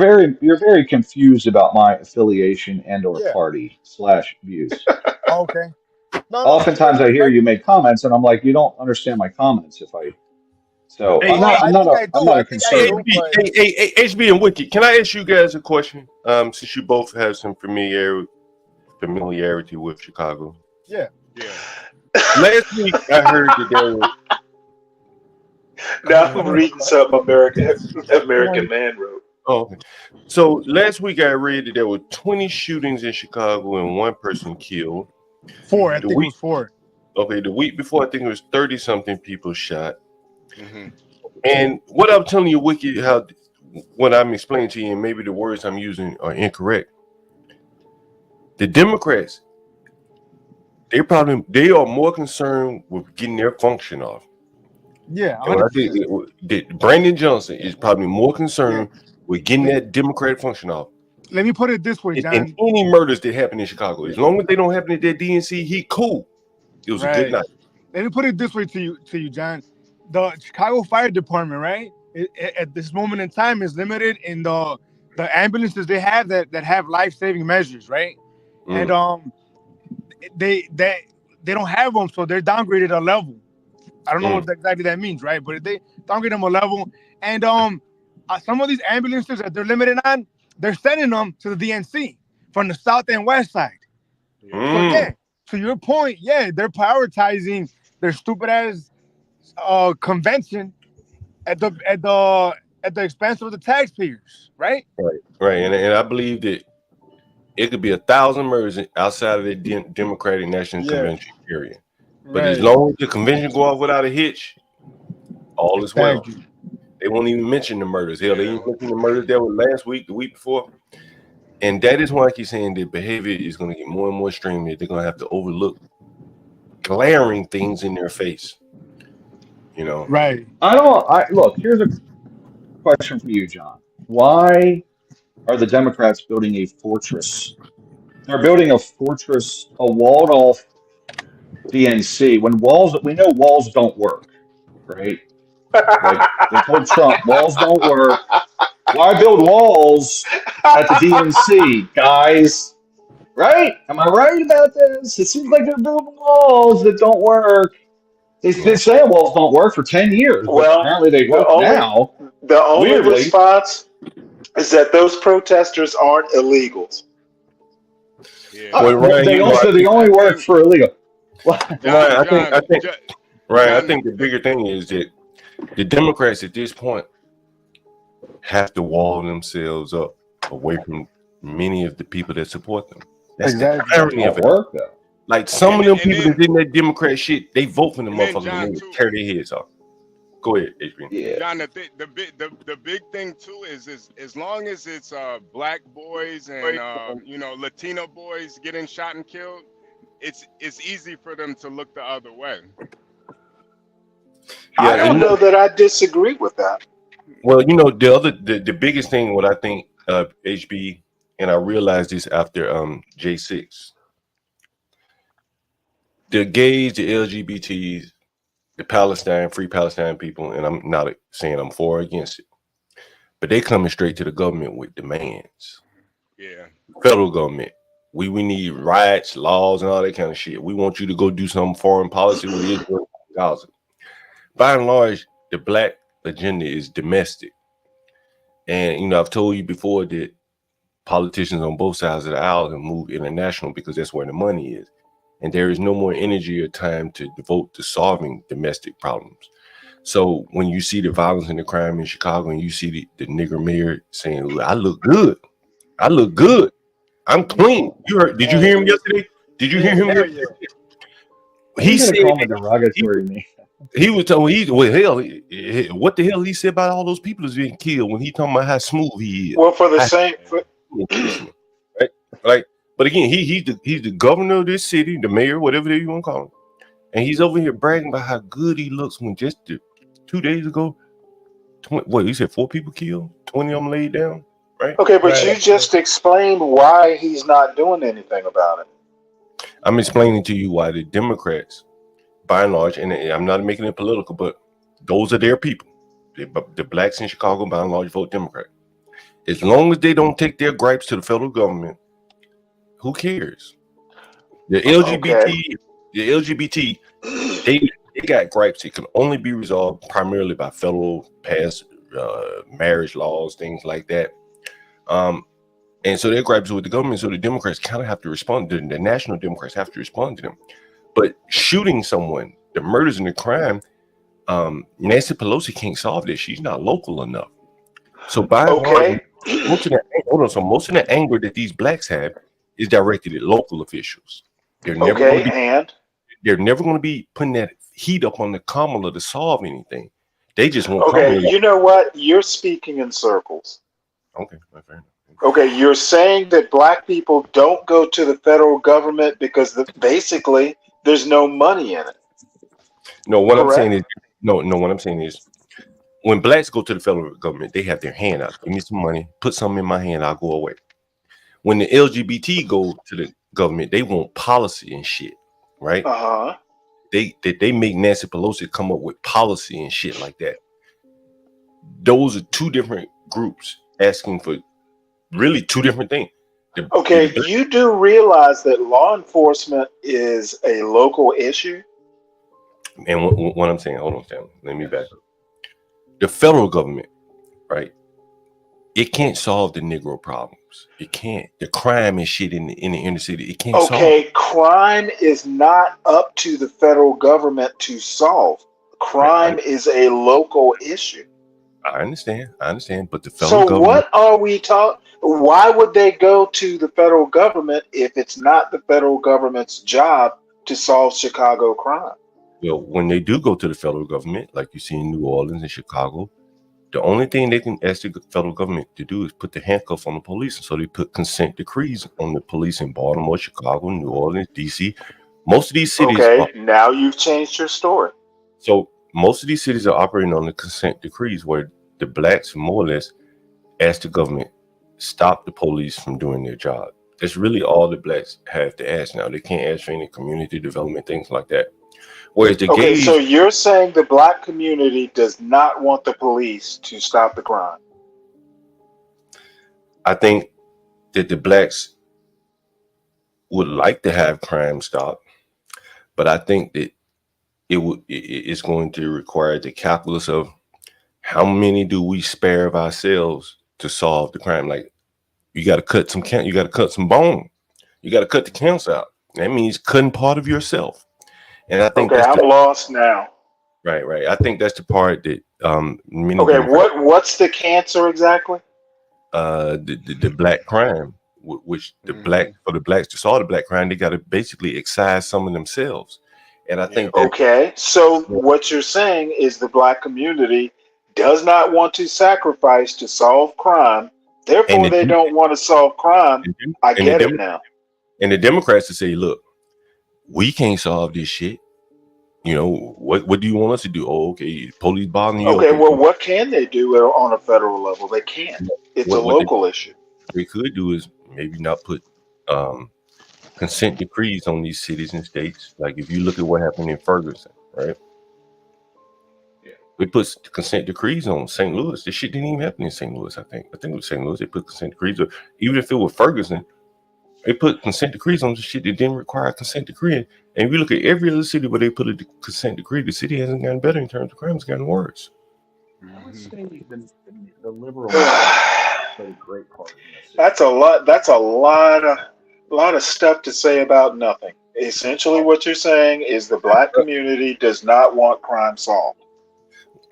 very confused about my affiliation and or yeah. party/views. Oh, okay. No, Oftentimes I hear respect. you make comments and I'm like, you don't understand my comments so Hey, I'm not a I think I do, conservative. but HB and Wiki, can I ask you guys a question? Since you both have some familiarity with Chicago. yeah. Last week I heard that there was Now I'm reading something American Man wrote. Oh, okay. So last week I read that there were 20 shootings in Chicago and one person killed. 4. I think it was 4. Okay, the week before I think it was 30 something people shot. Mm-hmm. And what I'm telling you, Wiki, how what I'm explaining to you, and maybe the words I'm using are incorrect. The Democrats, they are more concerned with getting their function off. Yeah, And I think that Brandon Johnson is probably more concerned with getting that Democratic function off. Let me put it this way, John. And any murders that happen in Chicago, as long as they don't happen at that DNC, he cool. It was a good night. Let me put it this way to you, John. The Chicago Fire Department, right, at this moment in time, is limited in the ambulances they have that have life-saving measures, right? And they don't have them, so they're downgraded a level. I don't know what exactly that means, right? But they downgrade them a level, and some of these ambulances that they're limited on, they're sending them to the DNC from the south and west side. So yeah, to your point, yeah, they're prioritizing their stupid ass convention at the expense of the taxpayers, right? Right, and I believe that it could be 1,000 murders outside of the Democratic National Convention area. But as long as the convention go off without a hitch, all is well. They won't even mention the murders. Hell, they didn't mention the murders that were last week, the week before. And that is why I keep saying that behavior is going to get more and more extreme. They're going to have to overlook glaring things in their face. You know? Right. Look, here's a question for you, John. Why are the Democrats building a fortress? They're building a fortress, a walled off DNC when we know walls don't work, right? Like they told Trump, walls don't work. Why build walls at the DNC, guys? Right? Am I right about this? It seems like they're building walls that don't work. They say walls don't work for 10 years, but apparently they work now. The only Weirdly. response is that those protesters aren't illegals. Yeah. Well, Ryan, They you know, also they I only work think for illegal. Ryan, I think, John, Ryan, I John, think the bigger thing is that the Democrats at this point have to wall themselves up away from many of the people that support them. That's the irony of Won't it. work though. Like some and of them and people then that's in that Democrat shit, they vote for the and then motherfuckers John and they too. tear their heads off. Go ahead, Adrian. Yeah. John, the big thing too is as long as it's black boys and Latino boys getting shot and killed, it's easy for them to look the other way. I don't know that I disagree with that. Well, the biggest thing, what I think, HB, and I realized this after J6, the gays, the LGBTs, the free Palestine people, and I'm not saying I'm for or against it, but they coming straight to the government with demands. Yeah. Federal government. We need riots, laws, and all that kind of shit. We want you to go do some foreign policy with Israel and Gaza. By and large, the black agenda is domestic. And, I've told you before that politicians on both sides of the aisle have moved international because that's where the money is. And there is no more energy or time to devote to solving domestic problems. So when you see the violence and the crime in Chicago and you see the nigger mayor saying, I look good. I look good. I'm clean. Did you hear him yesterday? Did you hear him yesterday? He said derogatory name. He was telling what the hell he said about all those people that's being killed when he talking about how smooth he is. Well, for the same, right? Like, but again, he's the governor of this city, the mayor, whatever you want to call him, and he's over here bragging about how good he looks when just 2 days ago, he said 4 people killed, 20 of them laid down, right? Okay, but you just explained why he's not doing anything about it. I'm explaining to you why the Democrats, by and large, and I'm not making it political, but those are their people. The blacks in Chicago, by and large, vote Democrat. As long as they don't take their gripes to the federal government, who cares? The LGBT, they got gripes. It can only be resolved primarily by federal passed marriage laws, things like that. And so their gripes with the government. So the Democrats kind of have to respond. The national Democrats have to respond to them. But shooting someone, the murders and the crime, Nancy Pelosi can't solve this. She's not local enough. So by and large, most of the anger that these blacks have is directed at local officials. They're never going to be putting that heat up on the Kamala to solve anything. They just want Kamala. You know what? You're speaking in circles. Okay, my friend. Okay, you're saying that black people don't go to the federal government because basically there's no money in it. No, what I'm saying is when blacks go to the federal government, they have their hand out. Give me some money, put something in my hand, I'll go away. When the LGBT go to the government, they want policy and shit, right? They make Nancy Pelosi come up with policy and shit like that. Those are two different groups asking for really two different things. You do realize that law enforcement is a local issue? And what I'm saying, hold on, Sam, let me back up. The federal government, right? It can't solve the Negro problems. It can't. The crime and shit in the inner city, it can't solve. Okay, crime is not up to the federal government to solve. Crime is a local issue. I understand, but the federal government. So what are we talking? Why would they go to the federal government if it's not the federal government's job to solve Chicago crime? Well, when they do go to the federal government, like you see in New Orleans and Chicago, the only thing they can ask the federal government to do is put the handcuff on the police. And so they put consent decrees on the police in Baltimore, Chicago, New Orleans, DC. Most of these cities. Okay, now you've changed your story. So most of these cities are operating on the consent decrees where the blacks more or less ask the government, stop the police from doing their job. That's really all the blacks have to ask now. They can't ask for any community development, things like that. Whereas the gays, so you're saying the black community does not want the police to stop the crime? I think that the blacks would like to have crime stopped, but I think that it's going to require the calculus of how many do we spare of ourselves to solve the crime? Like, you got to cut some you got to cut some bone. You got to cut the cancer out. That means cutting part of yourself. And I think Okay, that's I'm lost now. right. I think that's the part that many Okay, Democrats, what's the cancer exactly? the black crime, which the blacks to solve the black crime, they got to basically excise some of themselves. And I think that Okay, so what you're saying is the black community does not want to sacrifice to solve crime, and therefore they don't want to solve crime. I and the get it now. and the Democrats to say, look, we can't solve this shit. You know, what do you want us to do? Oh, okay, police bothering you. Okay, Okay, well, what can they do on a federal level? They can't. It's a what local issue. they could do is maybe not put consent decrees on these cities and states. Like, if you look at what happened in Ferguson, right? We put consent decrees on St. Louis. This shit didn't even happen in St. Louis. I think it was St. Louis. They put consent decrees. Even if it was Ferguson, they put consent decrees on the shit that didn't require a consent decree. And if you look at every other city where they put a consent decree, the city hasn't gotten better in terms of crime; it's gotten worse. I would say the liberal played a great part in this. That's a lot. That's a lot of stuff to say about nothing. Essentially, what you're saying is the black community does not want crime solved.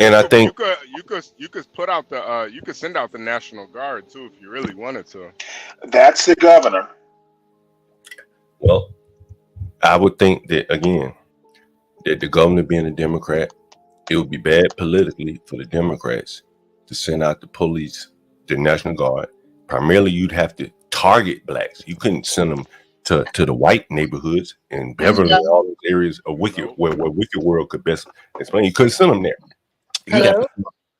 And I think you could put out the you could send out the National Guard too if you really wanted to. That's the governor. Well, I would think that, again, that the governor being a Democrat, it would be bad politically for the Democrats to send out the police, the National Guard. Primarily, you'd have to target blacks. You couldn't send them to the white neighborhoods in Beverly, all those areas of where Wicked World could best explain. You couldn't send them there.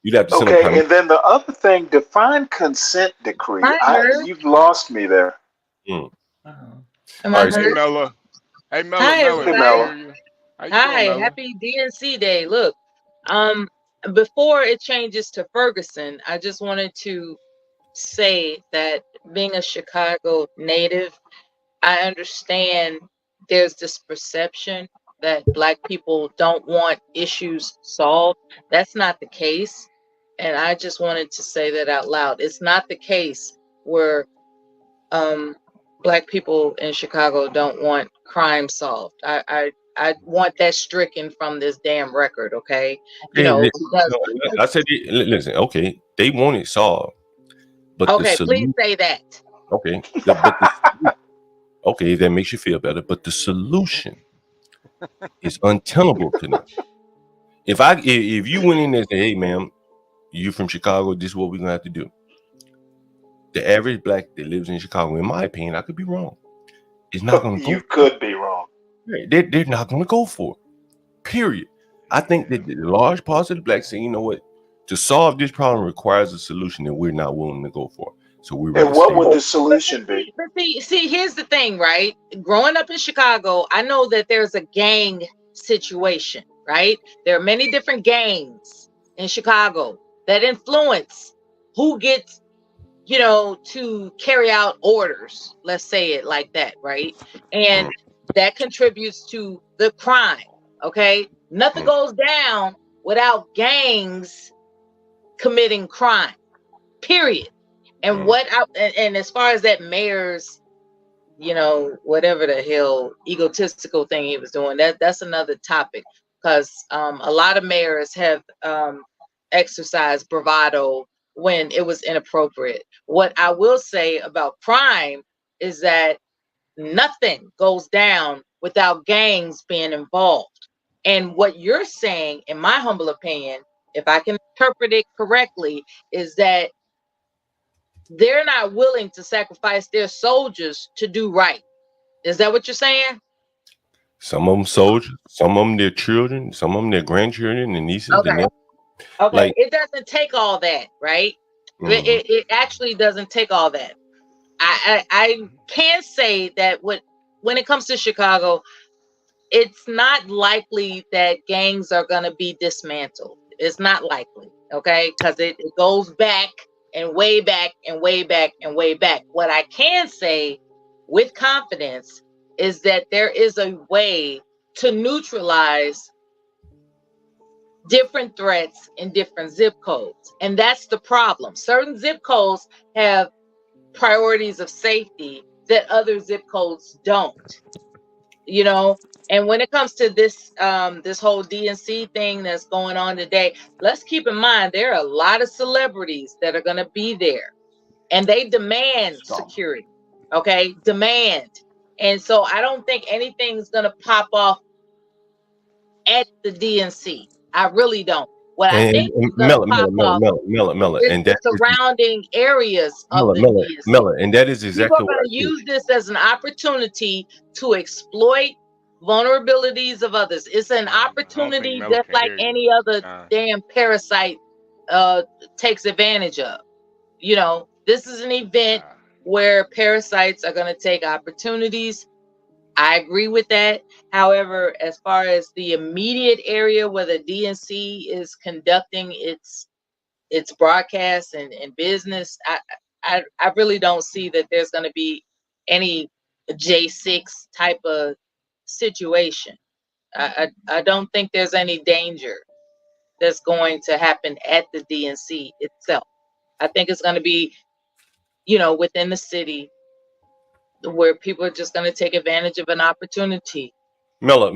You'd have to send them. Okay, and then the other thing, define consent decree. You've lost me there. All right, hey Mella. Hey Mella. Hi, Mella. Hi, happy DNC Day. Look, before it changes to Ferguson, I just wanted to say that being a Chicago native, I understand there's this perception that Black people don't want issues solved. That's not the case. And I just wanted to say that out loud. It's not the case where Black people in Chicago don't want crime solved. I want that stricken from this damn record, okay? You know, I said, listen, okay, they want it solved. But okay, please say that. Okay, okay, that makes you feel better. But the solution is untenable to them. If you went in there and said, hey, ma'am, you from Chicago, this is what we're gonna have to do. The average Black that lives in Chicago, in my opinion, I could be wrong, is not gonna go. You could be wrong. They're not gonna go for it. Period. I think that the large parts of the Blacks say, you know what, to solve this problem requires a solution that we're not willing to go for. So and what would the solution be? See, here's the thing, right? Growing up in Chicago, I know that there's a gang situation, right? There are many different gangs in Chicago that influence who gets, you know, to carry out orders. Let's say it like that, right? And that contributes to the crime. Okay, nothing goes down without gangs committing crime. Period. And and as far as that mayor's, you know, whatever the hell egotistical thing he was doing, that's another topic, because a lot of mayors have exercised bravado when it was inappropriate. What I will say about crime is that nothing goes down without gangs being involved. And what you're saying, in my humble opinion, if I can interpret it correctly, is that they're not willing to sacrifice their soldiers to do right. Is that what you're saying? Some of them soldiers, some of them their children, some of them their grandchildren and nieces. Okay. Okay. It doesn't take all that, right? It actually doesn't take all that. I can say that when it comes to Chicago, it's not likely that gangs are going to be dismantled. It's not likely, okay? Because it goes back and way back and way back and way back. What I can say with confidence is that there is a way to neutralize different threats in different zip codes. And that's the problem. Certain zip codes have priorities of safety that other zip codes don't, you know. And when it comes to this this whole DNC thing that's going on today, let's keep in mind there are a lot of celebrities that are going to be there, and they demand security. Okay, demand. And so I don't think anything's going to pop off at the DNC. I really don't. What I think is going to pop off is and the that is surrounding areas of the DNC. and that is People exactly are what going I to think. use this as an opportunity to exploit vulnerabilities of others. It's an opportunity Mel just can like hear you. any other damn parasite takes advantage of. You know, this is an event where parasites are going to take opportunities. I agree with that. However, as far as the immediate area where the DNC is conducting its broadcast and business, I really don't see that there's going to be any J6 type of situation. I don't think there's any danger that's going to happen at the DNC itself. I think it's going to be, you know, within the city where people are just going to take advantage of an opportunity. Mella,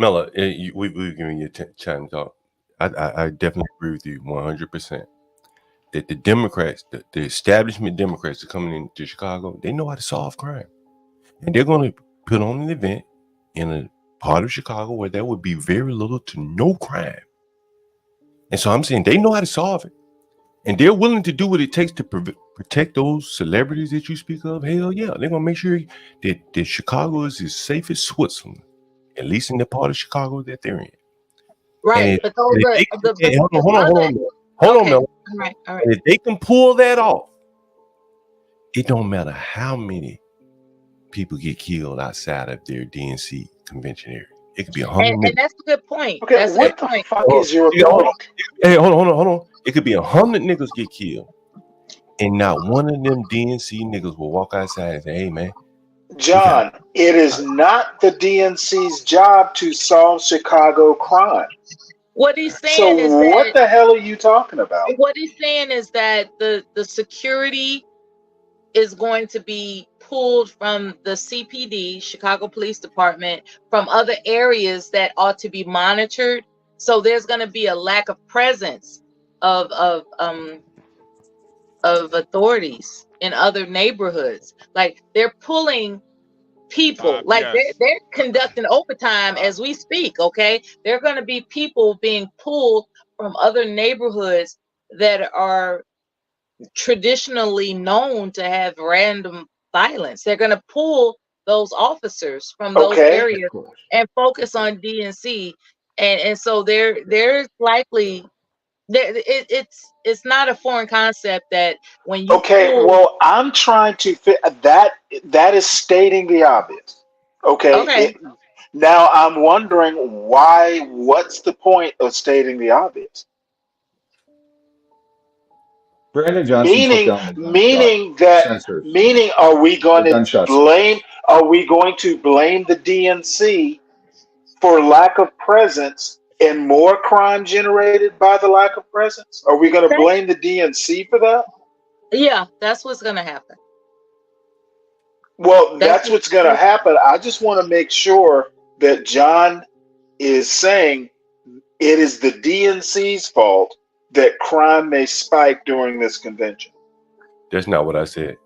we've given you time to talk. I definitely agree with you 100%. That the Democrats, the establishment Democrats that are coming into Chicago, they know how to solve crime. And they're going to put on an event in a part of Chicago where there would be very little to no crime. And so I'm saying they know how to solve it. And they're willing to do what it takes to protect those celebrities that you speak of. Hell yeah, they're going to make sure that Chicago is as safe as Switzerland, at least in the part of Chicago that they're in. Right, but those hold on, Mel. All right. And if they can pull that off, it don't matter how many people get killed outside of their DNC convention area. It could be 100 and that's a good point. Okay, that's what a good point. fuck is your point? Hey, hold on. It could be 100 niggas get killed, and not one of them DNC niggas will walk outside and say, "Hey, man." John, it is not the DNC's job to solve Chicago crime. What he's saying is what the hell are you talking about? What he's saying is that the security is going to be pulled from the CPD, Chicago Police Department, from other areas that ought to be monitored. So there's going to be a lack of presence of authorities in other neighborhoods. Like they're pulling people, like they're conducting overtime as we speak. Okay, there are going to be people being pulled from other neighborhoods that are traditionally known to have random violence. They're going to pull those officers from those areas and focus on DNC, and so there's likely it's not a foreign concept that when you well, I'm trying to fit that is stating the obvious. Now I'm wondering what's the point of stating the obvious? Brandon Johnson meaning are we going to blame the DNC for lack of presence and more crime generated by the lack of presence? Are we going to blame the DNC for that? Yeah, that's what's going to happen. Well, that's what's going to happen. I just want to make sure that John is saying it is the DNC's fault that crime may spike during this convention. That's not what I said.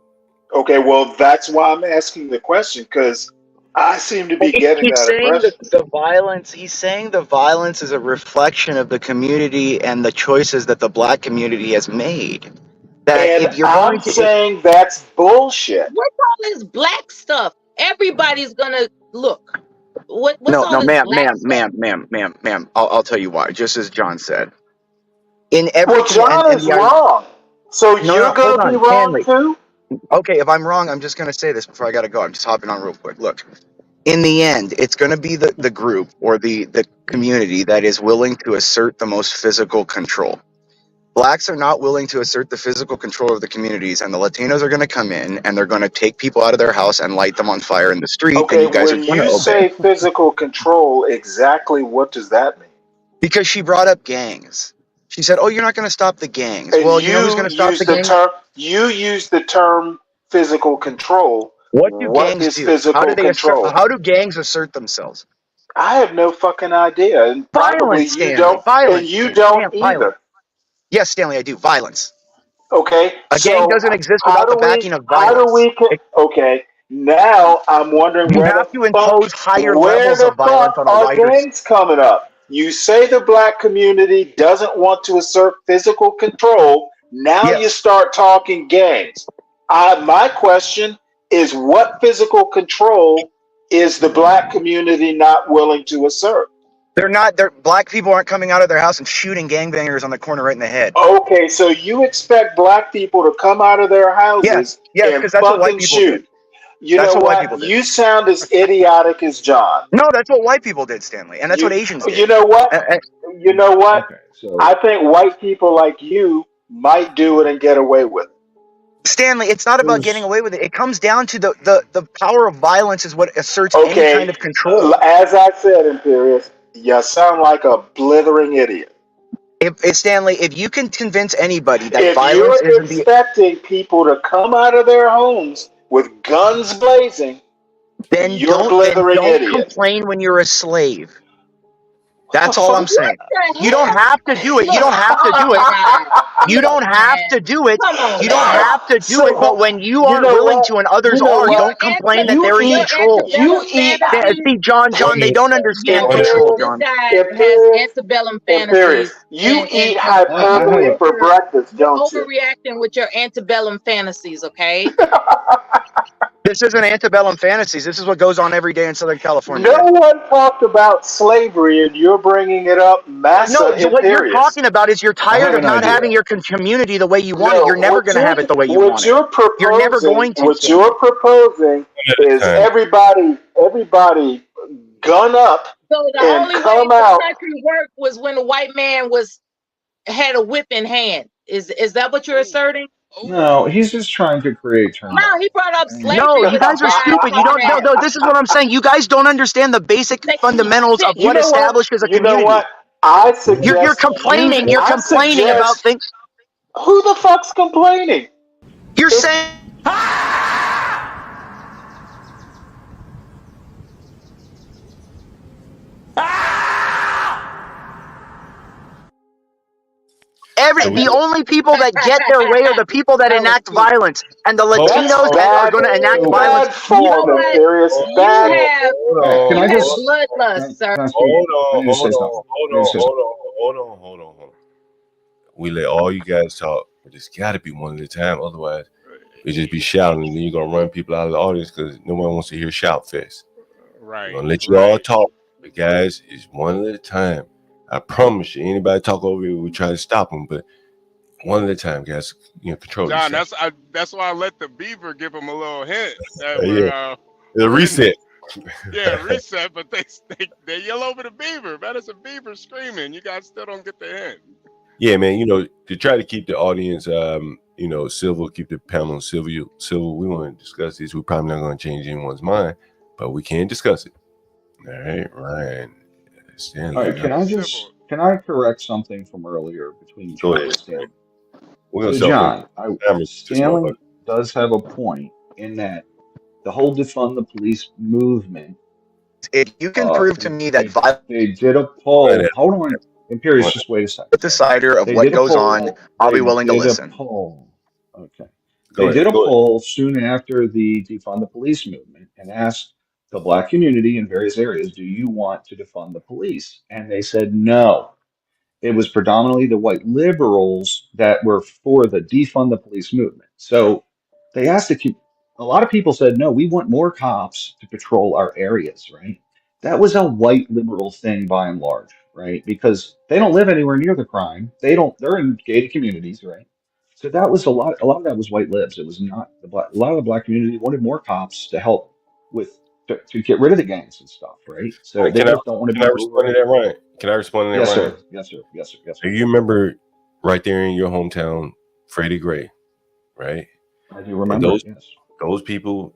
Okay, well, that's why I'm asking the question, because I seem to be getting that impression. The violence. He's saying the violence is a reflection of the community and the choices that the black community has made. I'm saying that's bullshit. What's all this black stuff? Everybody's gonna look. What's all this ma'am. I'll tell you why. Just as John said. In every John is wrong. So you're gonna be wrong too? Okay, if I'm wrong, I'm just gonna say this before I gotta go. I'm just hopping on real quick. Look, in the end, it's gonna be the group or the community that is willing to assert the most physical control. Blacks are not willing to assert the physical control of the communities, and the Latinos are going to come in and they're going to take people out of their house and light them on fire in the street. Okay, and you guys when you say physical control, exactly what does that mean? Because she brought up gangs. She said, "Oh, you're not going to stop the gangs." And Well, you know who's going to stop the gangs? You use the term physical control. What do What gangs is do? physical control? How do gangs assert themselves? I have no fucking idea, and probably Violence, you Stanley. don't, and Violence. you don't Violence. either. Yes, Stanley, I do. Violence. Okay, A gang doesn't exist how without the do we? backing of How do violence. we? Okay, now I'm wondering You have to impose higher levels of violence on a are wider. gangs coming up? You say the black community doesn't want to assert physical control. Now you start talking gangs. My question is, what physical control is the black community not willing to assert? Black people aren't coming out of their house and shooting gangbangers on the corner right in the head. Okay, so you expect black people to come out of their houses yes, and because that's what white fucking people shoot? did. You That's know what white people what? did. You sound as idiotic as John. No, that's what white people did, Stanley, and that's what Asians did. You know what? You know what? Okay, so I think white people like you might do it and get away with it. Stanley, it's not about getting away with it. It comes down to the power of violence is what asserts any kind of control. As I said, Imperious, you sound like a blithering idiot. Stanley, if you can convince anybody that If violence you're isn't expecting people to come out of their homes with guns blazing, then you're a don't blithering idiot. complain when you're a slave. That's all I'm saying. You don't have to do it. You don't have to do it. You don't have to do it. You don't have to do it. But when you aren't willing to and others are, don't complain that they're in control. See, John, they don't understand control, John. Has antebellum fantasies. You eat hyperbole for breakfast, don't you? Overreacting with your antebellum fantasies, okay? This isn't antebellum fantasies. This is what goes on every day in Southern California. No one talked about slavery, and you're bringing it up. No, what you're talking about is you're tired of not having your community the way you want it. You're never going to have it the way you want it. You're never going to. What you're proposing is everybody gun up so the and only come way out. The country worked was when a white man had a whip in hand. Is that what you're asserting? no, he's just trying to create Turnpike. No, he brought up slavery. No, you guys are stupid. You don't know. No, this is what I'm saying. You guys don't understand the basic fundamentals of what establishes a community. You know what? I suggest you're complaining. You're complaining about things. Who the fuck's complaining? You're saying. The only people that get their way are the people that enact violence, and the Latinos that are going to enact violence. You know what? Can I just bloodlust, sir? Hold on. We let all you guys talk, but it's got to be one at a time. Otherwise, we just be shouting, and then you're gonna run people out of the audience because no one wants to hear shout fest. Right. I'm gonna let you all talk, but guys, it's one at a time. I promise you, anybody talk over you, we try to stop them, but one at a time, guys. Control John, yourself. that's why I let the beaver give him a little hint. The reset. Yeah, reset, but they yell over the beaver. Man, it's a beaver screaming. You guys still don't get the hint. Yeah, man, to try to keep the audience, civil, keep the panel civil, we want to discuss this. We're probably not going to change anyone's mind, but we can discuss it. All right, Ryan. Stanley. All right, can I correct something from earlier between John and Stanley? So John, Stanley does have a point in that the whole defund the police movement. If you can prove to me that they did a poll. Hold on, Imperious, just wait a second. The decider of what goes on, I'll be willing to listen. Okay. They did a poll soon after the defund the police movement and asked the black community in various areas, do you want to defund the police? And they said no. It was predominantly the white liberals that were for the defund the police movement. So they asked a lot of people said, no, we want more cops to patrol our areas, right? That was a white liberal thing by and large, right? Because they don't live anywhere near the crime. They're in gated communities, right? So that was a lot of that was white libs. It was not a lot of the black community wanted more cops to help to get rid of the gangs and stuff, right? So they just don't want to be. Can I respond to that, Ryan? Can I respond to that, Ryan? Yes, sir. Do you remember right there in your hometown, Freddie Gray, right? I do remember. Those people,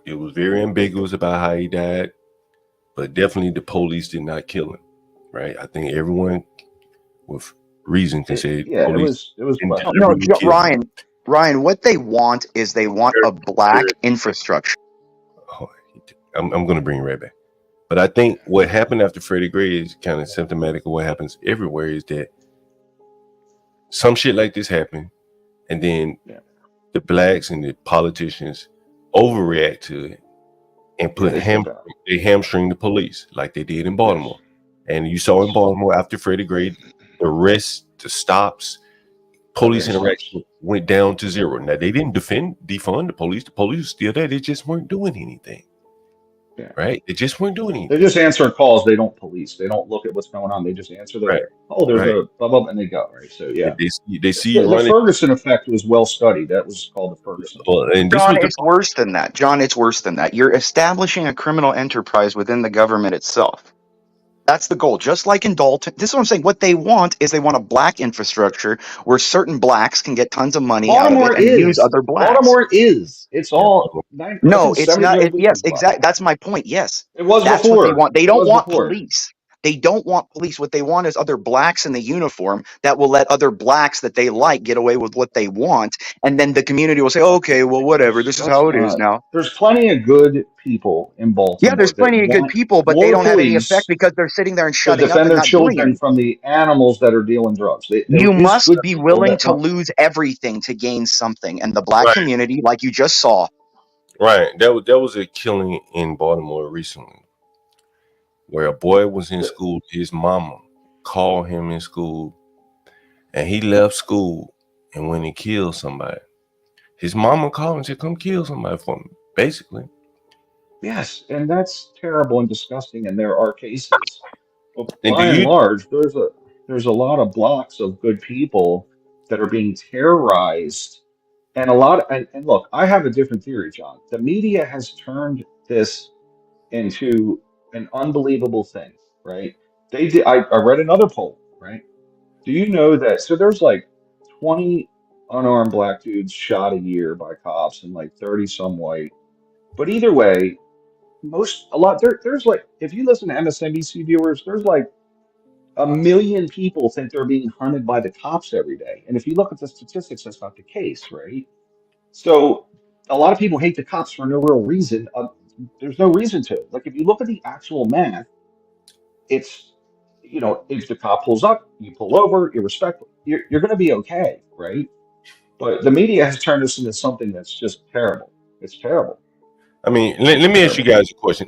it was very ambiguous about how he died, but definitely the police did not kill him, right? I think everyone with reason can say Yeah, it police was and questionable. No, deliberately kill. Ryan, what they want is they want a black infrastructure. Oh, I'm going to bring it right back. But I think what happened after Freddie Gray is kind of symptomatic of what happens everywhere, is that some shit like this happened, and then the blacks and the politicians overreact to it and put they hamstring the police like they did in Baltimore. And you saw in Baltimore after Freddie Gray, the arrests, the stops, police interaction went down to zero. Now they didn't defund the police. The police were still there. They just weren't doing anything. Yeah. Right? They just weren't doing anything. They're just answering calls. They don't police. They don't look at what's going on. They just answer the there's a blah blah, and they go right. So they see you running. The Ferguson effect was well studied. That was called the Ferguson. Well, and John, it's worse than that. John, it's worse than that. You're establishing a criminal enterprise within the government itself. That's the goal. Just like in Dalton, this is what I'm saying. What they want is they want a black infrastructure where certain blacks can get tons of money out of it and use other blacks. Baltimore is. It's all. No, it's not. Yes, exactly. That's my point. Yes. It was That's before. What they want. They don't want police. They don't want police. What they want is other blacks in the uniform that will let other blacks that they like get away with what they want. And then the community will say, okay, well, whatever. This is how it is now. There's plenty of good people in Baltimore. Yeah, there's plenty of good people, but they don't have any effect because they're sitting there and shutting up and not doing anything. Defend their children from the animals that are dealing drugs. You must be willing to lose everything to gain something. And the black community, like you just saw. Right. That was a killing in Baltimore recently, where a boy was in school. His mama called him in school, and he left school and went and killed somebody. His mama called and said, come kill somebody for me, basically. Yes, and that's terrible and disgusting, and there are cases. But by and large, there's a lot of blocks of good people that are being terrorized, and and look, I have a different theory, John. The media has turned this into an unbelievable thing, right? They did. I read another poll, right? Do you know that? So there's like 20 unarmed black dudes shot a year by cops, and like 30 some white. But either way, there's like, if you listen to MSNBC viewers, there's like 1 million people think they're being hunted by the cops every day. And if you look at the statistics, that's not the case, right? So a lot of people hate the cops for no real reason. There's no reason to. Like, if you look at the actual math, it's, if the cop pulls up, you pull over, you're respectful, you're going to be okay, right? But the media has turned this into something that's just terrible. It's terrible. I mean, let me ask you guys a question.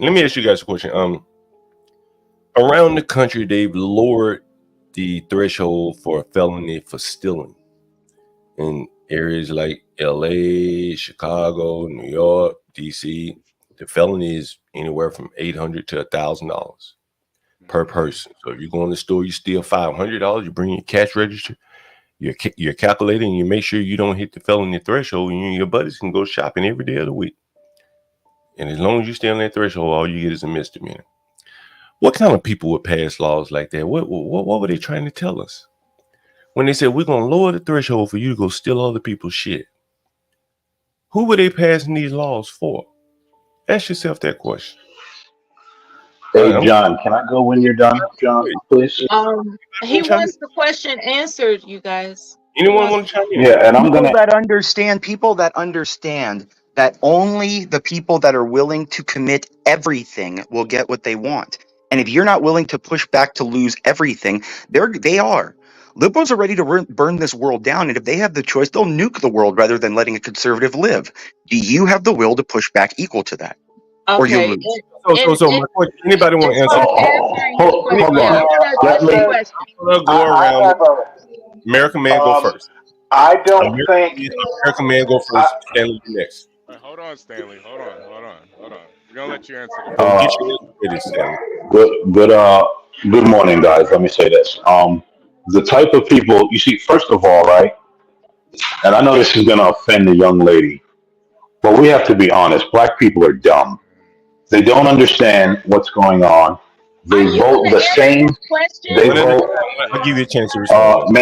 Around the country, they've lowered the threshold for a felony for stealing in areas like LA, Chicago, New York, DC. The felony is anywhere from $800 to $1,000 per person. So if you go in the store, you steal $500, you bring your cash register, your calculator, and you make sure you don't hit the felony threshold, and you and your buddies can go shopping every day of the week. And as long as you stay on that threshold, all you get is a misdemeanor. What kind of people would pass laws like that? What were they trying to tell us? When they said, we're going to lower the threshold for you to go steal other people's shit. Who were they passing these laws for? Ask yourself that question. Hey, John, can I go when you're done, John, please? He wants the question answered, you guys. Anyone want to chime in? Yeah, and People that understand that only the people that are willing to commit everything will get what they want. And if you're not willing to push back to lose everything, they are. Liberals are ready to burn this world down, and if they have the choice, they'll nuke the world rather than letting a conservative live. Do you have the will to push back equal to that? Okay. Or you lose? So my question, anybody want to answer? Hold on. Go around. American man go first. I don't think American man go first. Stanley next. Hold on, Stanley. Hold on. We're gonna let you answer Good morning, guys. Let me say this. The type of people you see, first of all, right, and I know this is gonna offend the young lady, but we have to be honest. Black people are dumb. They don't understand what's going on. They vote the same. They vote. I'll give you a chance to respond.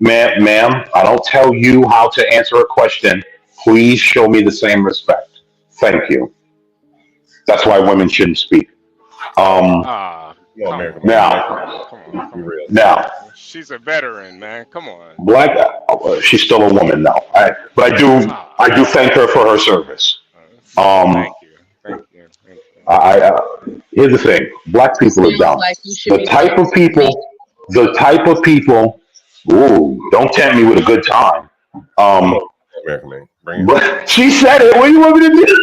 Ma'am, I don't tell you how to answer a question. Please show me the same respect. Thank you. That's why women shouldn't speak. Now, She's a veteran, man. Come on. Black, she's still a woman now. But I do thank her for her service. Um, Thank you. Thank you. Thank you. Here's the thing: black people are Sounds dumb. like you should The be type of thankful for me. people, the type of people. Ooh, don't tempt me with a good time. Come Um, on, American man, bring it. but she said it. What do you want me to do?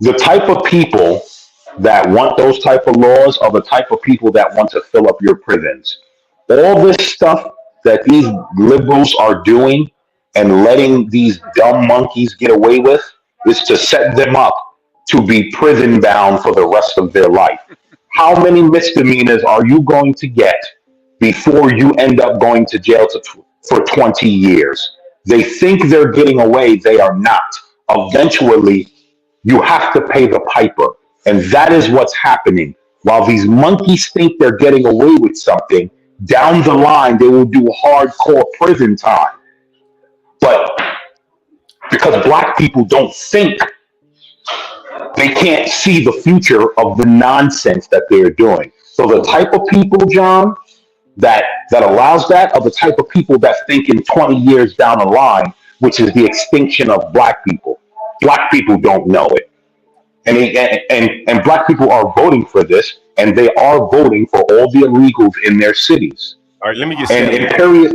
The type of people that want those type of laws are the type of people that want to fill up your prisons. All this stuff that these liberals are doing and letting these dumb monkeys get away with is to set them up to be prison bound for the rest of their life. How many misdemeanors are you going to get before you end up going to jail for 20 years? They think they're getting away, they are not. Eventually, you have to pay the piper. And that is what's happening. While these monkeys think they're getting away with something, down the line, they will do hardcore prison time. But because black people don't think, they can't see the future of the nonsense that they're doing. So the type of people, John, that allows that are the type of people that think in 20 years down the line, which is the extinction of black people. Black people don't know it. And black people are voting for this, and they are voting for all the illegals in their cities. All right, let me get And Stanley. Imperious,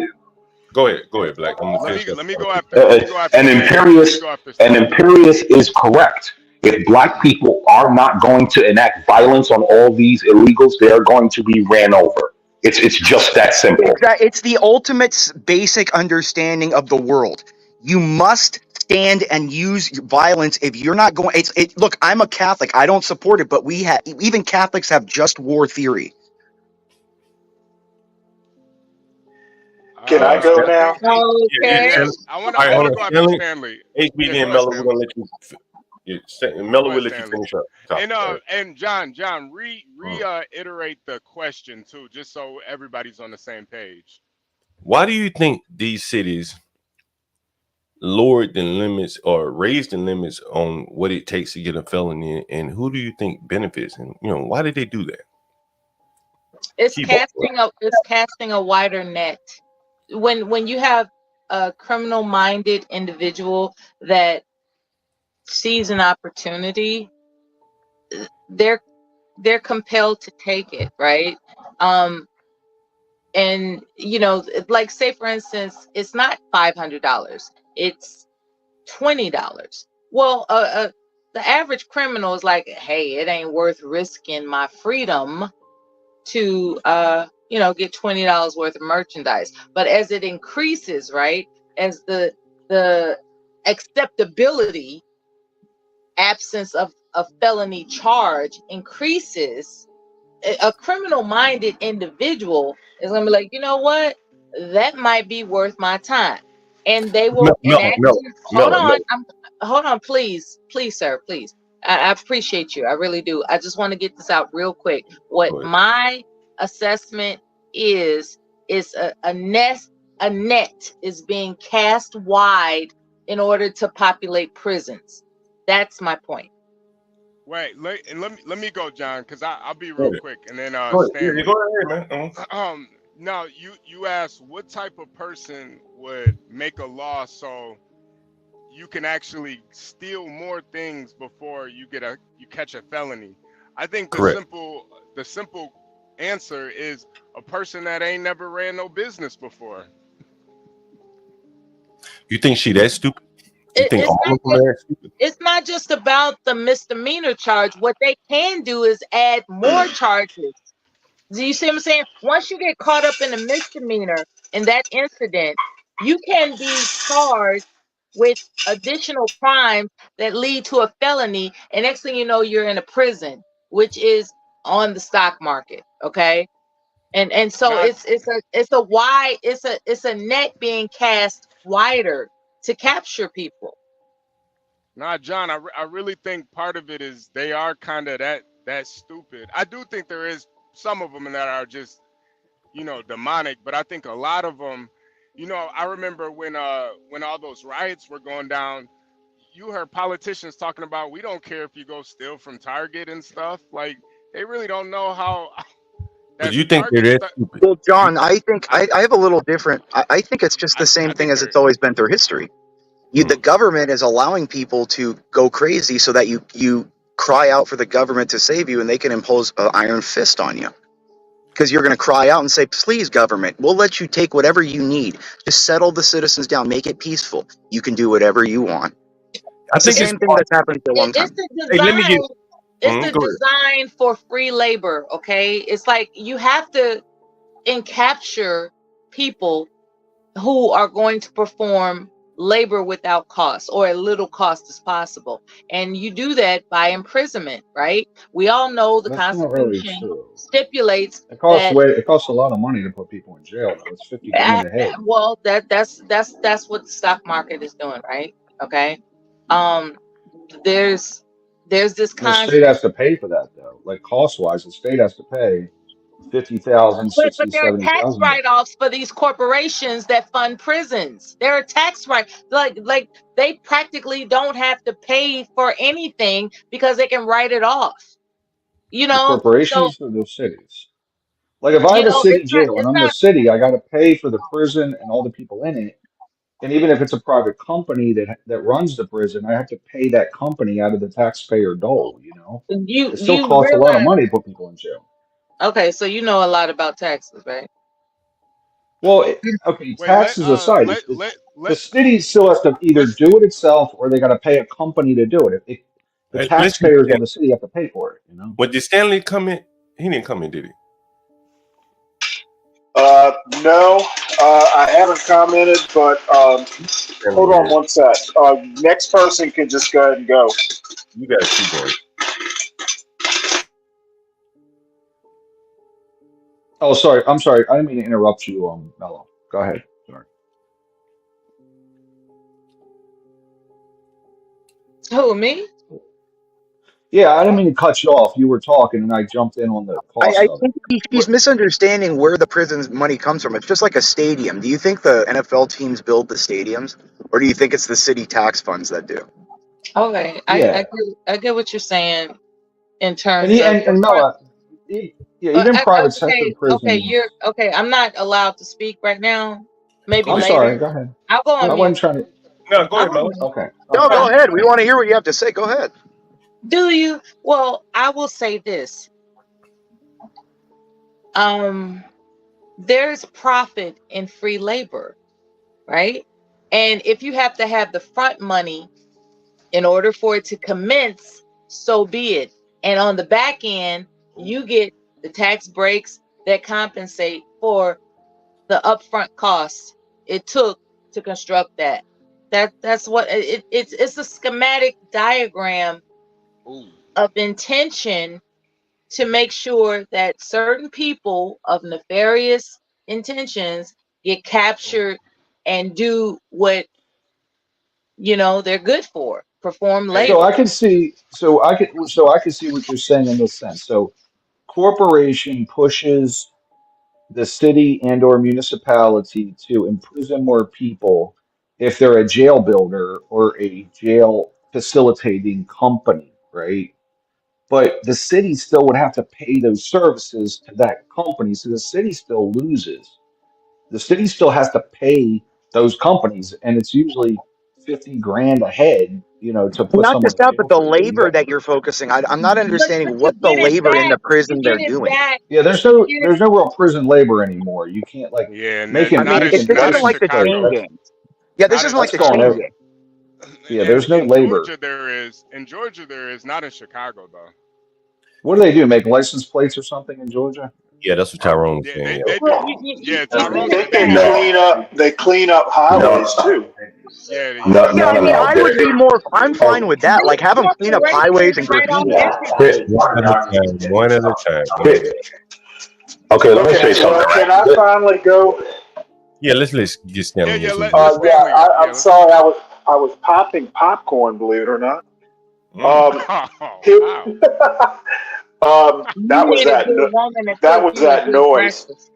Go ahead, Black. I'm gonna Let finish me up. let me go after let me go after and Stanley. Let Imperious me go after and Stanley. Imperious is correct. If black people are not going to enact violence on all these illegals, they are going to be ran over. It's just that simple. It's the ultimate basic understanding of the world. You must stand and use violence if you're not going. Look, I'm a Catholic. I don't support it, but even Catholics have just war theory. Can I go I now? think Yeah, Okay. yeah. Stanley. I All right, hold wanna on, go after Stanley. Stanley. Yeah, HB go and ahead, Mello, we're Stanley. gonna let you. Go Mello will ahead, let you Stanley. finish up. Topic. All right. And John, reiterate the question too, just so everybody's on the same page. Why do you think these cities lowered the limits or raised the limits on what it takes to get a felony, and who do you think benefits? And why did they do that? It's Keep up. casting a wider net. When you have a criminal minded individual that sees an opportunity, they're compelled to take it, right? And like, say for instance, it's not $500, it's $20. Well, the average criminal is like, hey, it ain't worth risking my freedom to get $20 worth of merchandise. But as it increases, right, as the acceptability absence of a felony charge increases, a criminal minded individual is going to be like, you know what, that might be worth my time, and they will enact. Mello. Hold on, please, sir, please. I appreciate you, I really do. I just want to get this out real quick. What my assessment is a net is being cast wide in order to populate prisons. That's my point. Wait, let me go, John, because I'll be real quick, and then Stanley. Stanley. Go ahead, man. Now you asked what type of person would make a law so you can actually steal more things before you catch a felony. I think Correct. the simple answer is a person that ain't never ran no business before. You think she that stupid? You think all of them are stupid? It's not just about the misdemeanor charge. What they can do is add more charges. Do you see what I'm saying? Once you get caught up in a misdemeanor in that incident, you can be charged with additional crimes that lead to a felony, and next thing you know, you're in a prison, which is on the stock market. Okay, and so it's a net being cast wider to capture people. Nah, John, I really think part of it is they are kind of that stupid. I do think there is some of them that are just demonic, but I think a lot of them, I remember when all those riots were going down, you heard politicians talking about, we don't care if you go steal from Target and stuff. Like, they really don't know how that you think target they're stuff. stupid? Well, John, I think I I have a little different. I think it's just the same I thing think as they're it's always been through history. The Mm. government is allowing people to go crazy so that you cry out for the government to save you, and they can impose an iron fist on you because you're going to cry out and say, "Please, government, we'll let you take whatever you need. Just settle the citizens down, make it peaceful. You can do whatever you want." I It's the think it's same thing smart. that's happened for a long It's time. the Hey, let me design. get. It's the Go ahead. design for free labor. Okay, it's like you have to encapture people who are going to perform labor without cost or as little cost as possible, and you do that by imprisonment, right? We all know the That's not really Constitution true. stipulates It costs that. way. It costs a lot of money to put people in jail, though. It's 50 grand a head. Well, that's what the stock market is doing, right? Okay. Um, there's this And the state concept, has to pay for that, though. Like cost wise, the state has to pay 50,000, but 60, there are tax 70,000. write-offs for these corporations that fund prisons. There are tax like they practically don't have to pay for anything because they can write it off. You The know, so corporations or the cities. Like if I have a city jail and it's I'm the not. city, I got to pay for the prison and all the people in it. And even if it's a private company that runs the prison, I have to pay that company out of the taxpayer dole. You It still you costs a lot of realize. money to put people in jail. Okay, so you know a lot about taxes, right? Well, okay, wait. taxes aside, the Let city still has to either let's do it itself or they got to pay a company to do it. If the Listen, taxpayers of the city have to pay for it. when did Stanley come in? He didn't come in, did he? No, I haven't commented, but Stanley hold on here. one sec. Next person can just go ahead and go. You guys keep going. Oh, sorry. I'm sorry. I didn't mean to interrupt you, Mello. Go ahead. Sorry. Who, me? Yeah, I didn't mean to cut you off. You were talking, and I jumped in on the cost I of it. think he's But misunderstanding where the prison's money comes from. It's just like a stadium. Do you think the NFL teams build the stadiums, or do you think it's the city tax funds that do? Okay, yeah, I get what you're saying in and terms he, of and Mella, yeah, even private sector okay. You're prisons. okay. I'm not allowed to speak right now. Maybe Go I'm ahead. sorry. later. Go ahead. I'll go I on wasn't mute. trying to. No, go I'll ahead, go on Mel. mute. Okay. No, Okay. go No, ahead. We want to hear what you have to say. Go ahead. do you? Well, I will say this. There's profit in free labor, right? And if you have to have the front money in order for it to commence, so be it. And on the back end, you get the tax breaks that compensate for the upfront costs it took to construct that. That's what it's a schematic diagram ooh. of intention to make sure that certain people of nefarious intentions get captured and do what they're good for, perform Hey, So I labor. can see. So I can see what you're saying in this sense. So corporation pushes the city and or municipality to imprison more people if they're a jail builder or a jail facilitating company, right? But the city still would have to pay those services to that company, so the city still loses. The city still has to pay those companies, and it's usually 50 grand a head, to put Not someone just in that, but jail the for. So you labor got, that you're focusing. I'm not But understanding you what the get it labor in back. the You prison they're get it doing. back. yeah, there's You no get it. there's no real prison labor anymore. You can't like yeah, making not in This beds not isn't in and like the stuff. chain Chicago. That's gang. Yeah, this Not in isn't like that's the going chain Chicago. every. gang. Yeah, In there's no labor. Georgia there is. In Georgia there is. Not in Chicago though. What do they do? Make license plates or something in Georgia? Yeah, that's what Tyrone was Yeah, saying. they Well, do. Yeah, I you Tyrone get think it said they they back. No, do. clean up no, highways too. Yeah, no, Yeah, no, I no, mean, no. I would be more. I'm fine with that. Like, These have them clean up corporations highways and write off graffiti. Here- everything. One at a time. One at a time. One at a time. okay, let me Okay, say well, something, can right? I finally go? Yeah, let's get Stanley yeah. in some Let business. Yeah, Stanley go. I'm Yeah, let's. sorry. I was popping popcorn, believe it or not. Mm. Um, Oh here- wow. You that was need a that. good woman to That cook was you a that good noise. breakfast.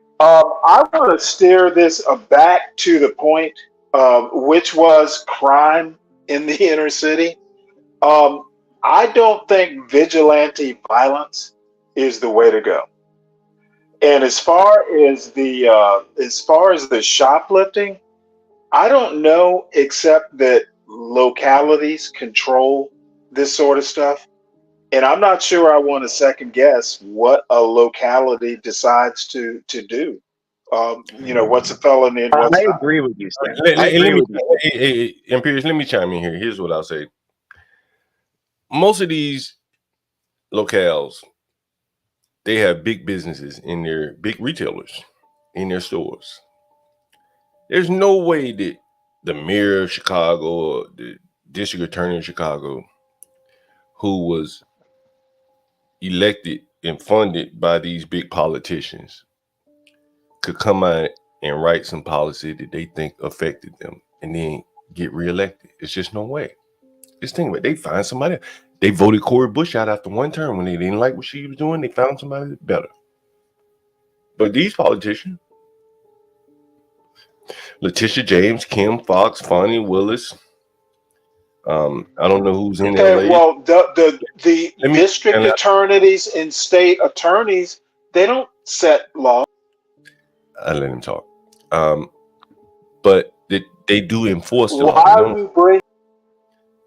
I want to steer this back to the point, which was crime in the inner city. I don't think vigilante violence is the way to go. And as far as the shoplifting, I don't know, except that localities control this sort of stuff. And I'm not sure I want to second guess what a locality decides to do. What's a felony and what's I not. agree with you, Stan. Let, I let, let agree me, with you. Imperious, let me chime in here. Here's what I'll say. Most of these locales, they have big businesses in their big retailers in their stores. There's no way that the mayor of Chicago or the district attorney of Chicago, who was elected and funded by these big politicians, could come out and write some policy that they think affected them and then get reelected. It's just no way. Just think about it. They find somebody. They voted Cori Bush out after one term when they didn't like what she was doing. They found somebody better. But these politicians, Letitia James, Kim Fox, Fonnie Willis, I don't know who's in Okay, LA. well, the district attorneys and state attorneys, they don't set law. I let him talk. But they do enforce the law. Why we bring?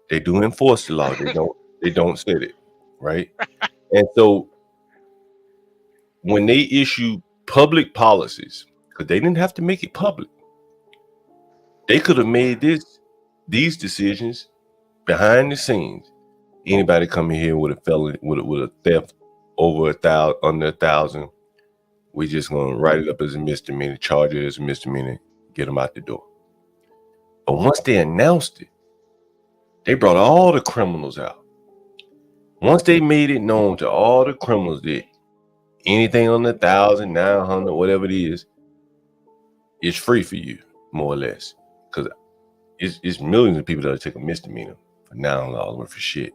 They do enforce the law. They don't set it, right? And so when they issue public policies, because they didn't have to make it public, they could have made these decisions behind the scenes. Anybody coming here with a felony, with a theft over 1,000, under 1,000, we just gonna write it up as a misdemeanor, charge it as a misdemeanor, get them out the door. But once they announced it, they brought all the criminals out. Once they made it known to all the criminals that anything under 1,000, 900, whatever it is free for you, more or less, because it's millions of people that'll take a misdemeanor for $9 worth of shit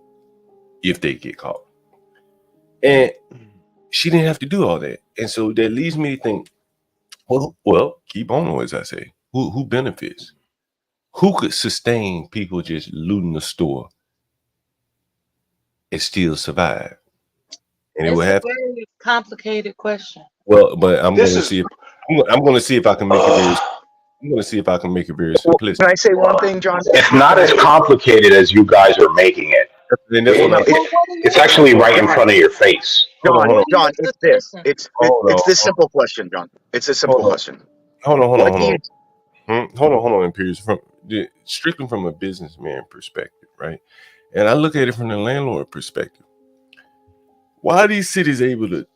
if they get caught. And she didn't have to do all that. And so that leads me to think, well, keep on, as I say. Who benefits? Who could sustain people just looting the store and still survive? And it It's would a have very complicated question. well, but I'm going to see if I can make it very. I'm going to see if I can make it very simplistic. Can I say one thing, John? It's not as complicated as you guys are making it. And that's what I'm saying. It's actually right in front of your face. John, it's this. It's this simple question, John. It's a simple question. Hold on, Imperious. Strictly from a businessman perspective, right? And I look at it from the landlord perspective. Why are these cities able to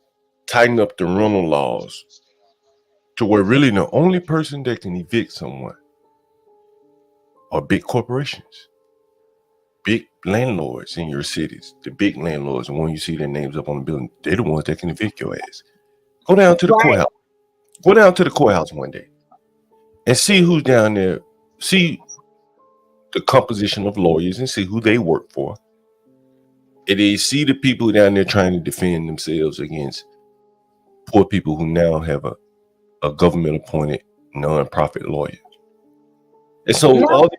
tighten up the rental laws to where really the only person that can evict someone are big corporations, big landlords in your cities? The big landlords, and when you see their names up on the building, they're the ones that can evict your ass. Go down to the courthouse. Go down to the courthouse one day and see who's down there. See the composition of lawyers and see who they work for. And they see the people down there trying to defend themselves against poor people who now have a government-appointed non-profit lawyer. And so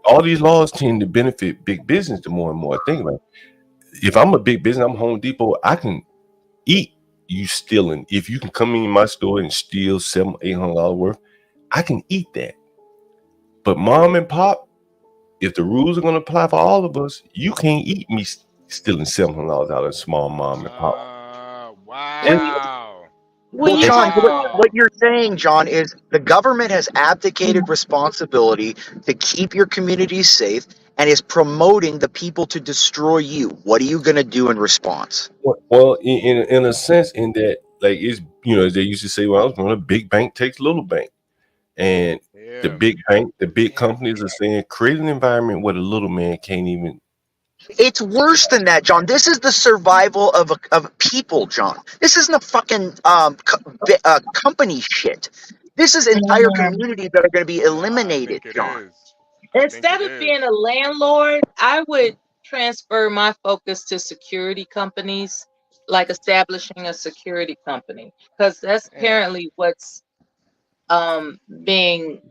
all these laws tend to benefit big business the more and more I think about it. If I'm a big business, I'm Home Depot, I can eat you stealing. If you can come in my store and steal $700, $800 worth, I can eat that. But mom and pop, if the rules are going to apply for all of us, you can't eat me stealing $700 out of a small mom and pop. Wow. Well, John, what you're saying, John, is the government has abdicated responsibility to keep your communities safe and is promoting the people to destroy you. What are you going to do in response? Well, in a sense, in that, like, it's, as they used to say when I was growing up, big bank takes little bank. And the big bank, the big companies are saying, create an environment where the little man can't even. It's worse than that, John. This is the survival of people, John. This isn't a fucking company shit. This is entire communities that are going to be eliminated, John. Instead of being a landlord, I would transfer my focus to security companies, like establishing a security company, because that's apparently what's being.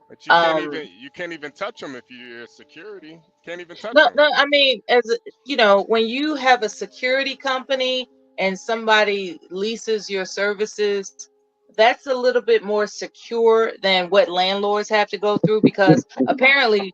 But you can't even touch them if you're security. Can't even touch No, them. no. I mean, when you have a security company, and somebody leases your services, that's a little bit more secure than what landlords have to go through, because apparently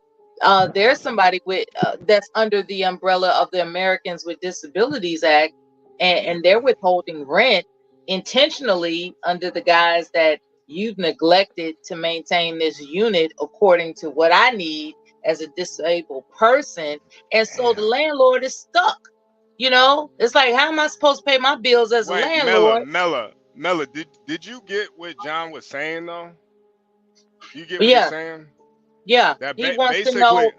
there's somebody with that's under the umbrella of the Americans with Disabilities Act, and they're withholding rent intentionally under the guise that you've neglected to maintain this unit according to what I need as a disabled person. And so the landlord is stuck. You know, it's like, how am I supposed to pay my bills as a Wait, landlord? Mella, did you get what John was saying though? You get what he's Yeah, saying? yeah. That He wants to basically,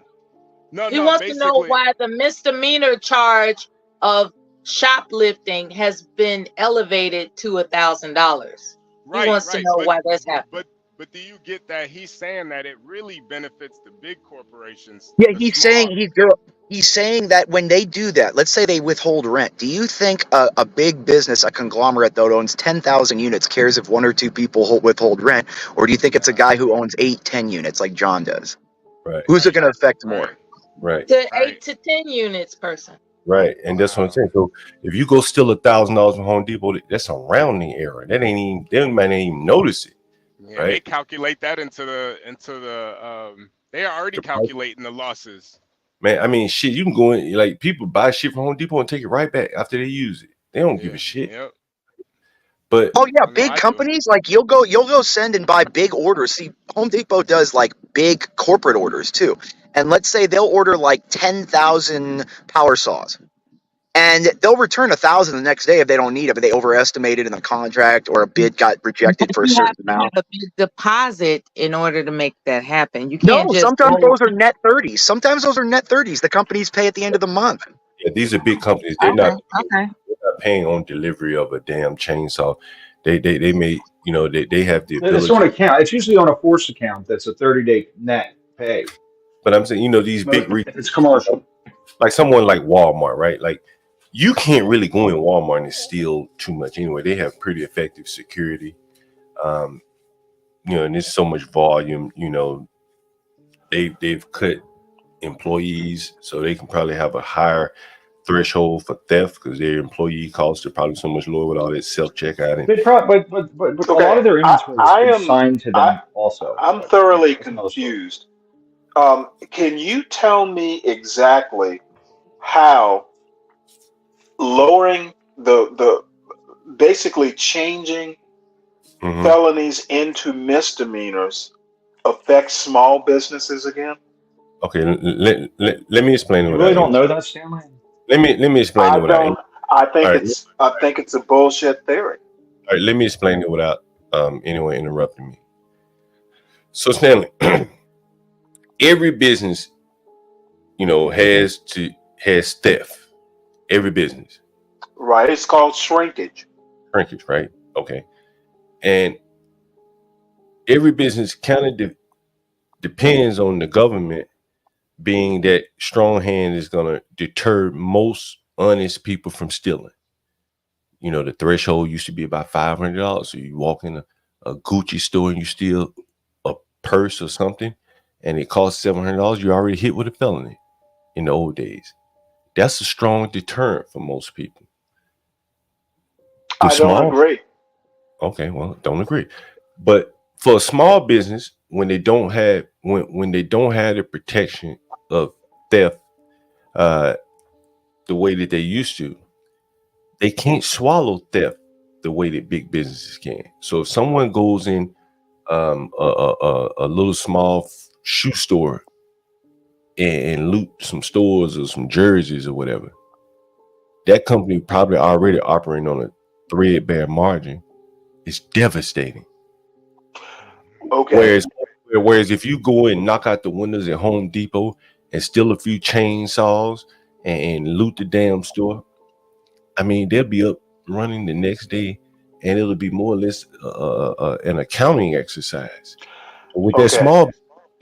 know. He wants to know why the misdemeanor charge of shoplifting has been elevated to $1,000. He wants to know why that's happening. But do you get that he's saying that it really benefits the big corporations? Yeah, The small, he's saying that when they do that, let's say they withhold rent. Do you think a big business, a conglomerate that owns 10,000 units, cares if one or two people withhold rent, or do you think it's a guy who owns 8, 10 units like John does? Right. Who's it going to affect more? Right. To 8 to 10 units person. Right. And that's what I'm saying. So if you go steal $1,000 from Home Depot, that's a rounding error. That ain't even, they might not even notice it. yeah, right. they calculate that into the they are already calculating the losses. Man, I mean, shit, you can go in, like, people buy shit from Home Depot and take it right back after they use it. They don't give a shit. Yep. But Oh yeah, I know big I do. companies, like you'll go send and buy big orders. See, Home Depot does like big corporate orders too. And let's say they'll order like 10,000 power saws. And they'll return 1,000 the next day if they don't need it, but they overestimated in the contract or a bid got rejected for a You have certain to have amount. a big deposit in order to make that happen. You No, can't just sometimes go. those are net 30s. Sometimes those are net 30s. The companies pay at the end of the month. yeah, these are big companies. They're Okay, not paying on delivery of a damn chainsaw. They may, you know, they have the It's ability. on account. It's usually on a force account. That's a 30-day net pay. But I'm saying, you know, these big If it's commercial. like someone like Walmart, right? Like, you can't really go in Walmart and steal too much anyway. They have pretty effective security. You know, and there's so much volume, you know, they've cut employees, so they can probably have a higher threshold for theft because their employee costs are probably so much lower with all that self-checkout. They probably, but a lot of their inventory is consigned to them also. I'm But, thoroughly that's another story. confused. Can you tell me exactly how lowering the basically changing felonies into misdemeanors affects small businesses again? Okay, let me explain. You really don't know that, Stanley? Let me explain I it without. don't. I think it's a bullshit theory. All right, let me explain it without anyone interrupting me. So, Stanley, every business, you know, has theft. Every business. Right. It's called shrinkage. Shrinkage, right? Okay. And every business kind of depends on the government being that strong hand is going to deter most honest people from stealing. You know, the threshold used to be about $500. So you walk in a Gucci store and you steal a purse or something, and it costs $700, you're already hit with a felony in the old days. That's a strong deterrent for most people. I don't agree. Okay, well, don't agree. But for a small business, when they don't have the protection of theft the way that they used to, they can't swallow theft the way that big businesses can. So if someone goes in a little small shoe store and loot some stores or some jerseys or whatever, that company probably already operating on a threadbare margin. It's devastating. Okay. Whereas if you go and knock out the windows at Home Depot and steal a few chainsaws and loot the damn store, I mean, they'll be up running the next day, and it'll be more or less an accounting exercise. With that small,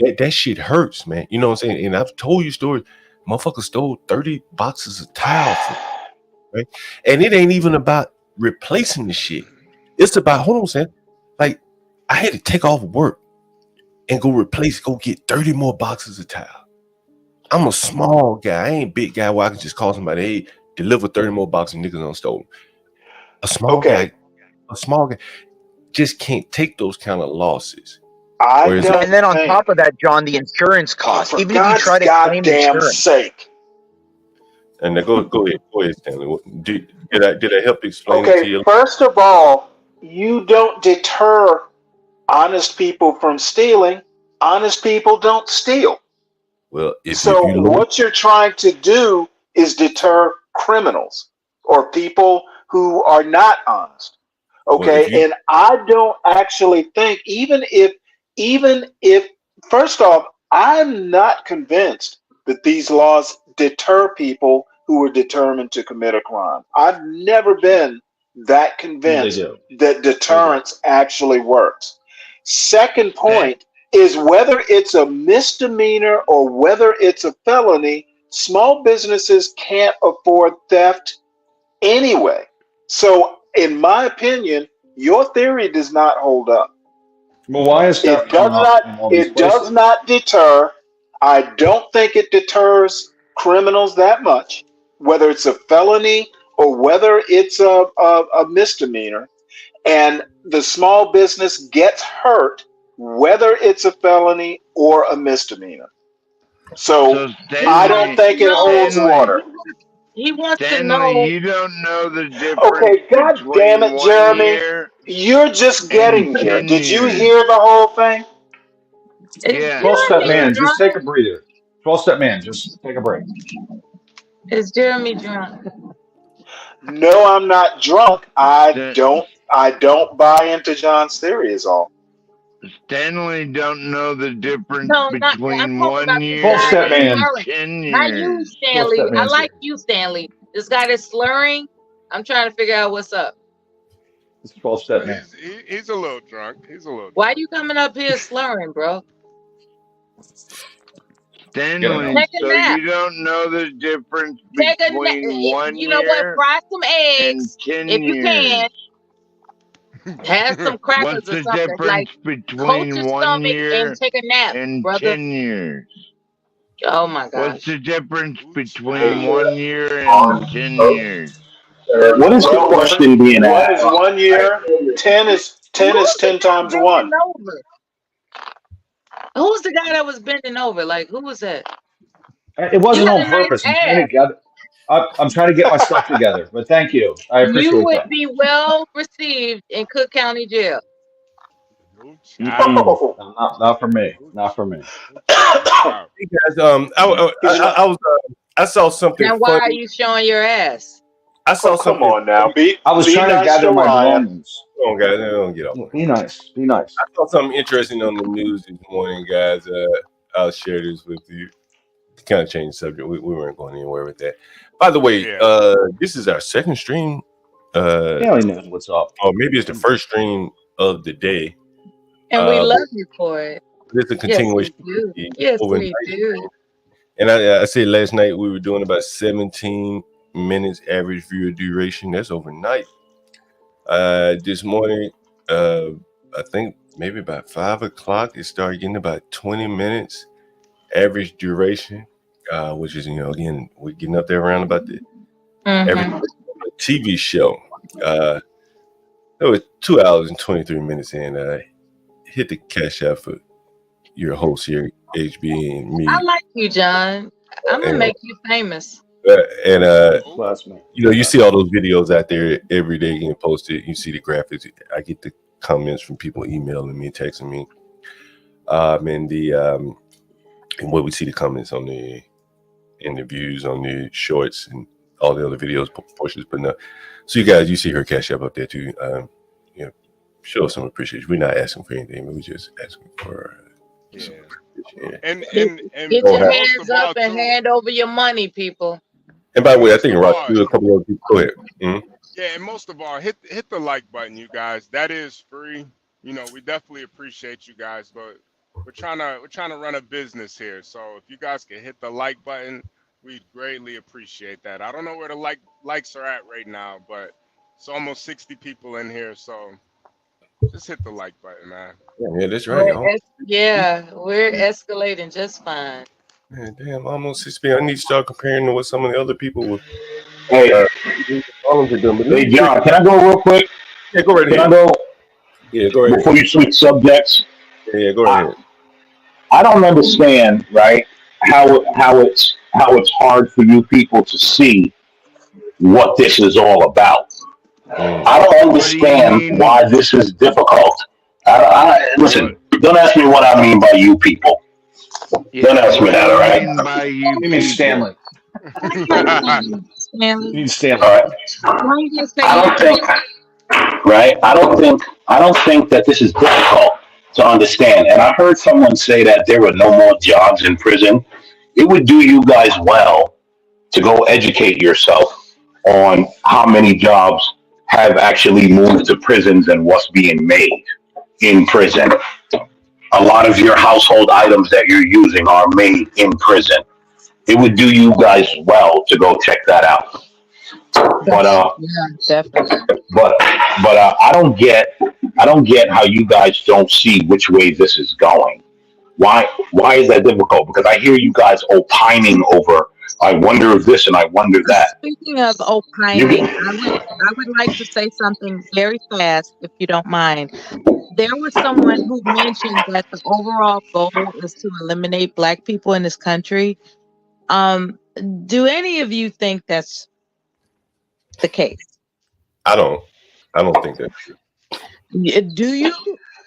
that shit hurts, man. You know what I'm saying? And I've told you stories. Motherfucker stole 30 boxes of tile, right? And it ain't even about replacing the shit. It's about, hold on, Sam. Like, I had to take off work and go get 30 more boxes of tile. I'm a small guy. I ain't big guy where I can just call somebody, hey, deliver 30 more boxes of niggas on stolen. a small guy just can't take those kind of losses. And then on top of that, John, the insurance costs. Even if you try to claim insurance. Sake. And go ahead, Stanley. Did I help explain it to you? First of all, you don't deter honest people from stealing. Honest people don't steal. Well, what you're trying to do is deter criminals or people who are not honest. Okay, Well, and I don't actually think even if first off, I'm not convinced that these laws deter people who are determined to commit a crime. I've never been that convinced that deterrence actually works. Second point is whether it's a misdemeanor or whether it's a felony, small businesses can't afford theft anyway. So, in my opinion, your theory does not hold up. Well, why is that? It does not deter. I don't think it deters criminals that much, whether it's a felony or whether it's a misdemeanor. And the small business gets hurt, whether it's a felony or a misdemeanor. So I don't think it holds water. He wants Stanley, to know. You don't know the difference. Okay, God damn it, Jeremy. You're just getting here. Did you hear the whole thing? Yeah. 12-step man, just take a breather. 12-step man, just take a break. Is Jeremy drunk? No, I'm not drunk. I don't buy into John's theory is all. Stanley don't know the difference between 1 year 12-step man. and 10 years. Not you, Stanley. I like you, Stanley. This guy is slurring. I'm trying to figure out what's up. It's 12-step man. He's a little drunk. He's a little drunk. Why are you coming up here slurring, bro? Stanley, so you don't know the difference between 1 year. You know what? Fry some eggs and 10 if you can. Have some crackers What's or the something. difference between 1 year and take a nap, and brother. 10 years? Oh my gosh. What's the difference between 1 year and 10 years? What is the question being asked? What is 1 year? 10 is 10 times 1. Who's the guy that was bending over? Like, who was that? It wasn't on purpose. I'm trying to get my stuff together, but thank you. I appreciate that. You would be well received in Cook County Jail. Not for me. Not for me. Hey guys, I saw something. Now, why are you showing your ass? I saw something. Come on now, I was trying to gather my belongings. Come on, guys, don't get off. Be nice. Be nice. I saw something interesting on the news this morning, guys. I'll share this with you. To kind of change the subject. We weren't going anywhere with that. By the way, this is our second stream. Kelly knows what's up. Or maybe it's the first stream of the day. And we love you for it. It's a continuation. Yes, we do. And I said last night we were doing about 17 minutes average viewer duration. That's overnight. This morning, I think maybe about 5 o'clock, it started getting about 20 minutes average duration, which is, again, we're getting up there around about the average TV show. It was 2 hours and 23 minutes in. Hit the cash out for your host here, HB and me. I like you, John. I'm gonna make you famous. You see all those videos out there every day getting posted. You see the graphics. I get the comments from people emailing me, texting me. And what we see the comments on the interviews, on the shorts, and all the other videos portions. But no, so you see her cash up there too. Show us some appreciation. We're not asking for anything, but we're just asking for and get your hands up and hand over your money, people. And by the way, I think Ross do a couple of people. Go ahead. Mm-hmm. Yeah, and most of all, hit the like button, you guys. That is free. We definitely appreciate you guys, but we're trying to run a business here. So if you guys can hit the like button, we'd greatly appreciate that. I don't know where the likes are at right now, but it's almost 60 people in here, so just hit the like button, man. Yeah, that's right. We're escalating just fine. Man, damn, almost 6 people. I need to start comparing to what some of the other people were Hey, hey, John, can I go real quick? Yeah, go right Can I ahead. go Yeah, go right before ahead. you switch subjects? Yeah, go right ahead. I don't understand, right? How it's hard for you people to see what this is all about. I don't What do you understand mean? why this is difficult. What? Listen, don't ask me what I mean by you people. Don't Yeah. ask me What do that, you all right? mean by you You mean people? Stanley? Stanley, You mean All Stanley? right. why you just say I you don't people? think, right? I don't think that this is difficult to understand. And I heard someone say that there were no more jobs in prison. It would do you guys well to go educate yourself on how many jobs have actually moved to prisons and what's being made in prison. A lot of your household items that you're using are made in prison. It would do you guys well to go check that out. But Yeah, definitely. but I don't get how you guys don't see which way this is going. Why is that difficult? Because I hear you guys opining over. I wonder if this and I wonder that. Speaking of You opining, get I would like to say something very fast, if you don't mind. There was someone who mentioned that the overall goal is to eliminate Black people in this country. Um, do any of you think that's the case? I don't think that. Do you?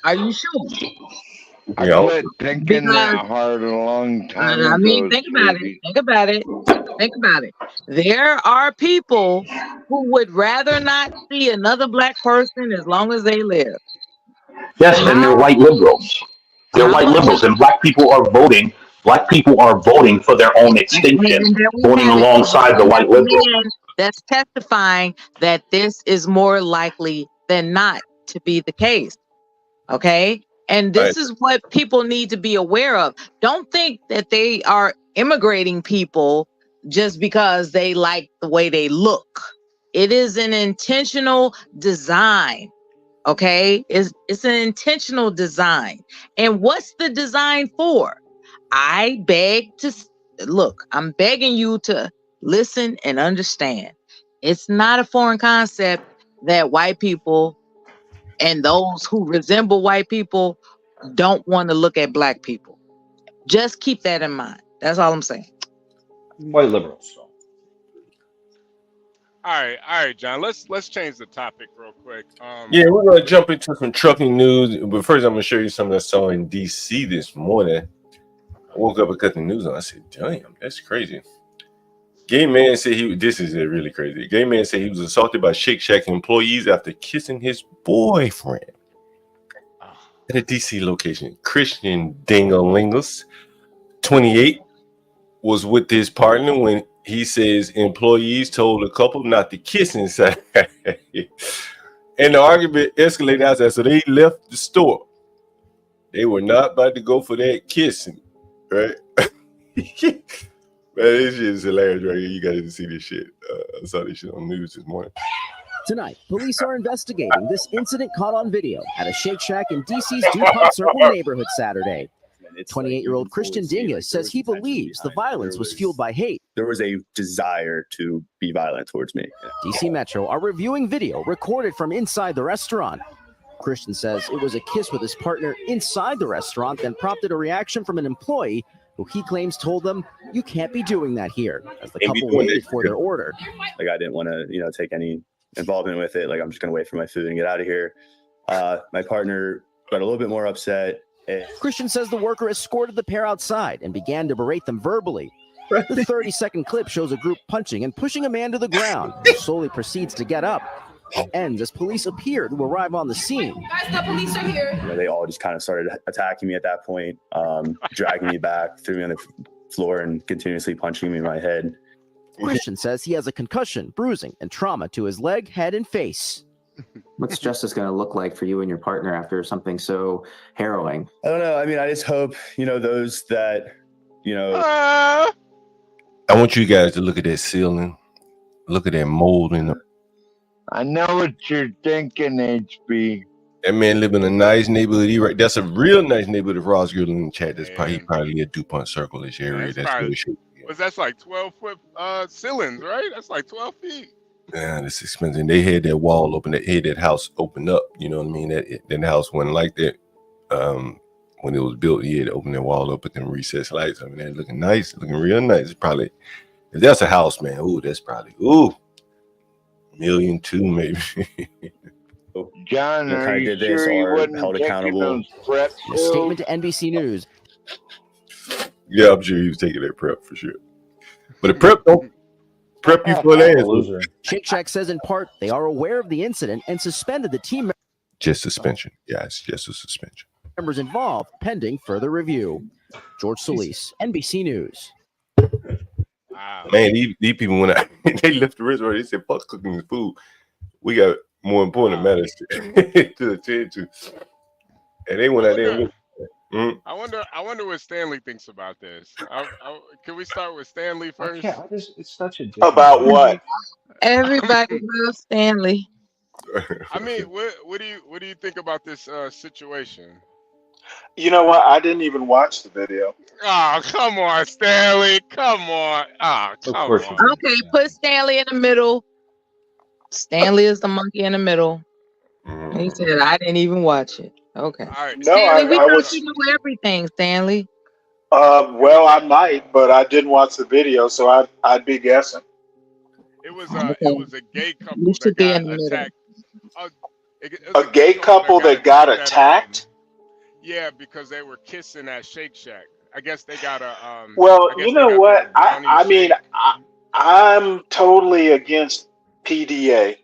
Are you sure? I Yeah. quit thinking Because that hard a long time I mean, ago, think about it. sweetie. Think about it. Think about it. There are people who would rather not see another Black person as long as they live. yes, and they're How white liberals. They're how white much of liberals, and black people are voting. Black people are voting for their own extinction, and there we voting have it. And alongside the we have white a liberals. man that's testifying that this is more likely than not to be the case. Okay. And this is what people need to be aware of. Don't think that they are immigrating people just because they like the way they look. It is an intentional design. Okay. It's an intentional design. And what's the design for? I beg to look, I'm begging you to listen and understand. It's not a foreign concept that white people and those who resemble white people don't want to look at Black people. Just keep that in mind. That's all I'm saying. White liberals. So. All right, John. Let's change the topic real quick. Yeah, we're gonna jump into some trucking news, but first I'm gonna show you something I saw in DC this morning. I woke up and cut the news on. I said, "Damn, that's crazy." Gay man said this is really crazy. Gay man said he was assaulted by Shake Shack employees after kissing his boyfriend at a DC location. Christian Dingolingus, 28, was with his partner when he says employees told the couple not to kiss inside. And the argument escalated outside, so they left the store. They were not about to go for that kissing, right? Man, this shit is hilarious right here. You guys to see this shit. I saw this shit on the news this morning. Tonight, police are investigating this incident caught on video at a Shake Shack in DC's DuPont Circle neighborhood Saturday. 28-year-old Christian Dingus says he believes the violence was fueled by hate. There was a desire to be violent towards me. DC Metro are reviewing video recorded from inside the restaurant. Christian says it was a kiss with his partner inside the restaurant that prompted a reaction from an employee who he claims told them, "You can't be doing that here," as the couple waited for their order. Like, I didn't want to, take any involvement with it. Like, I'm just going to wait for my food and get out of here. My partner got a little bit more upset. Christian says the worker escorted the pair outside and began to berate them verbally. The 30-second clip shows a group punching and pushing a man to the ground, who slowly proceeds to get up. It ends as police appear to arrive on the scene. Guys, the police are here. They all just kind of started attacking me at that point, dragging me back, threw me on the floor, and continuously punching me in my head. Christian says he has a concussion, bruising, and trauma to his leg, head, and face. What's justice going to look like for you and your partner after something so harrowing? I don't know. I mean, I just hope, those that, I want you guys to look at that ceiling. Look at that mold in the... I know what you're thinking, HB. That man live in a nice neighborhood. Right, that's a real nice neighborhood. If Ross Girl in the chat, he probably a DuPont Circle-ish area. That's really shit. Was that's like 12-foot ceilings, right? That's like 12 feet. Man, it's expensive. They had that wall open. They had that house opened up. You know what I mean? That house wasn't like that. When it was built, he had to open that wall up with them recessed lights. I mean, they're looking nice, looking real nice. It's probably, if that's a house, man, that's probably, $1 million, $2 million, maybe. John, are you sure you wasn't held taking accountable? those prep A pills? statement to NBC News. Yeah, I'm sure he was taking that prep for sure. But the prep don't prep you for an answer. Shake Shack says in part they are aware of the incident and suspended the team Just suspension. Yeah, it's just a suspension. members involved pending further review. George Solis, NBC News. Man, these people went out, they left the restaurant. They said, fuck cooking the food. We got more important matters to attend to. And they went out there. I wonder what Stanley thinks about this. Can we start with Stanley first? It's such a about what? Everybody loves Stanley. I mean, what do you think about this situation? You know what? I didn't even watch the video. Oh, come on, Stanley. Come on. Oh, come on. Okay, put Stanley in the middle. Stanley is the monkey in the middle. He said, I didn't even watch it. Okay. All right. No, Stanley, we I thought was. you knew everything, Stanley. Well, I might, but I didn't watch the video, so I'd be guessing. It was a gay couple You should that be got in the middle. attacked. A gay couple that got attacked? Yeah, because they were kissing at Shake Shack. I guess they got a. Well, you know what? I mean, I'm totally against PDA.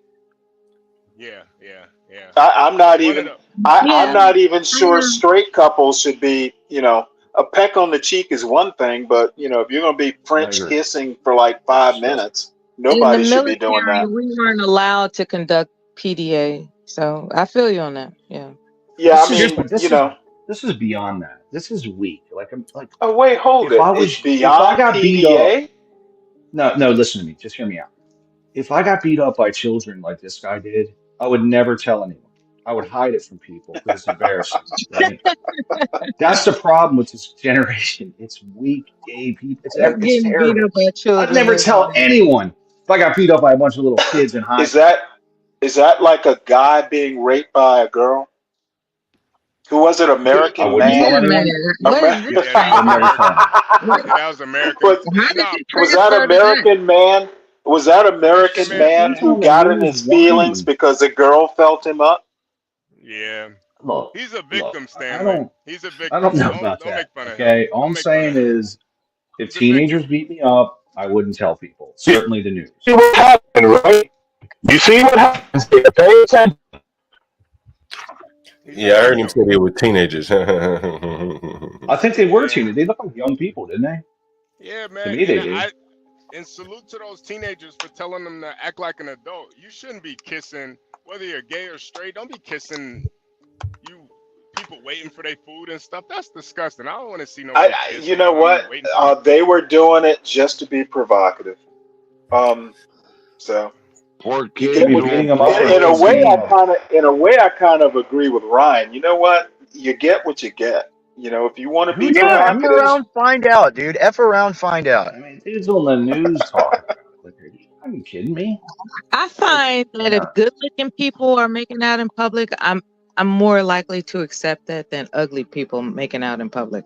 Yeah. I'm not even. I'm not even sure straight couples should be. You know, a peck on the cheek is one thing, but you know, if you're going to be French kissing for like 5 minutes, nobody should be doing that. We weren't allowed to conduct PDA, so I feel you on that. Yeah. Yeah, I mean, you know. This is beyond that. This is weak. I'm like. Oh wait, hold it. It's beyond if I got beat PDA? up, no. Listen to me. Just hear me out. If I got beat up by children like this guy did, I would never tell anyone. I would hide it from people because it's embarrassing. Right? That's the problem with this generation. It's weak gay people. It's Getting beat terrible. up by children. I'd never tell anyone if I got beat up by a bunch of little kids in high school. Is that like a guy being raped by a girl? Who was it? American Man? That was American. Was that American Man? Was that American Man who got in his feelings because a girl felt him up? Yeah. Look, he's a victim, Stanley. He's a victim. I don't know about that. Okay, all I'm saying is, if teenagers beat me up, I wouldn't tell people. Certainly the news. See what happened, right? You see what happens here. Pay attention. Yeah, I heard him say they were teenagers. I think they were teenagers. They look like young people, didn't they? Yeah, man. To me, they did. And salute to those teenagers for telling them to act like an adult. You shouldn't be kissing, whether you're gay or straight. Don't be kissing people waiting for their food and stuff. That's disgusting. I don't want to see no. You know what? They were doing it just to be provocative. So. Poor kids. In a way, I kind of agree with Ryan. You know what? You get what you get. You know, if you want to be F around, find out, dude. F around, find out. I mean, dudes on the news talk about it. Are you kidding me? I find that if good-looking people are making out in public, I'm more likely to accept that than ugly people making out in public.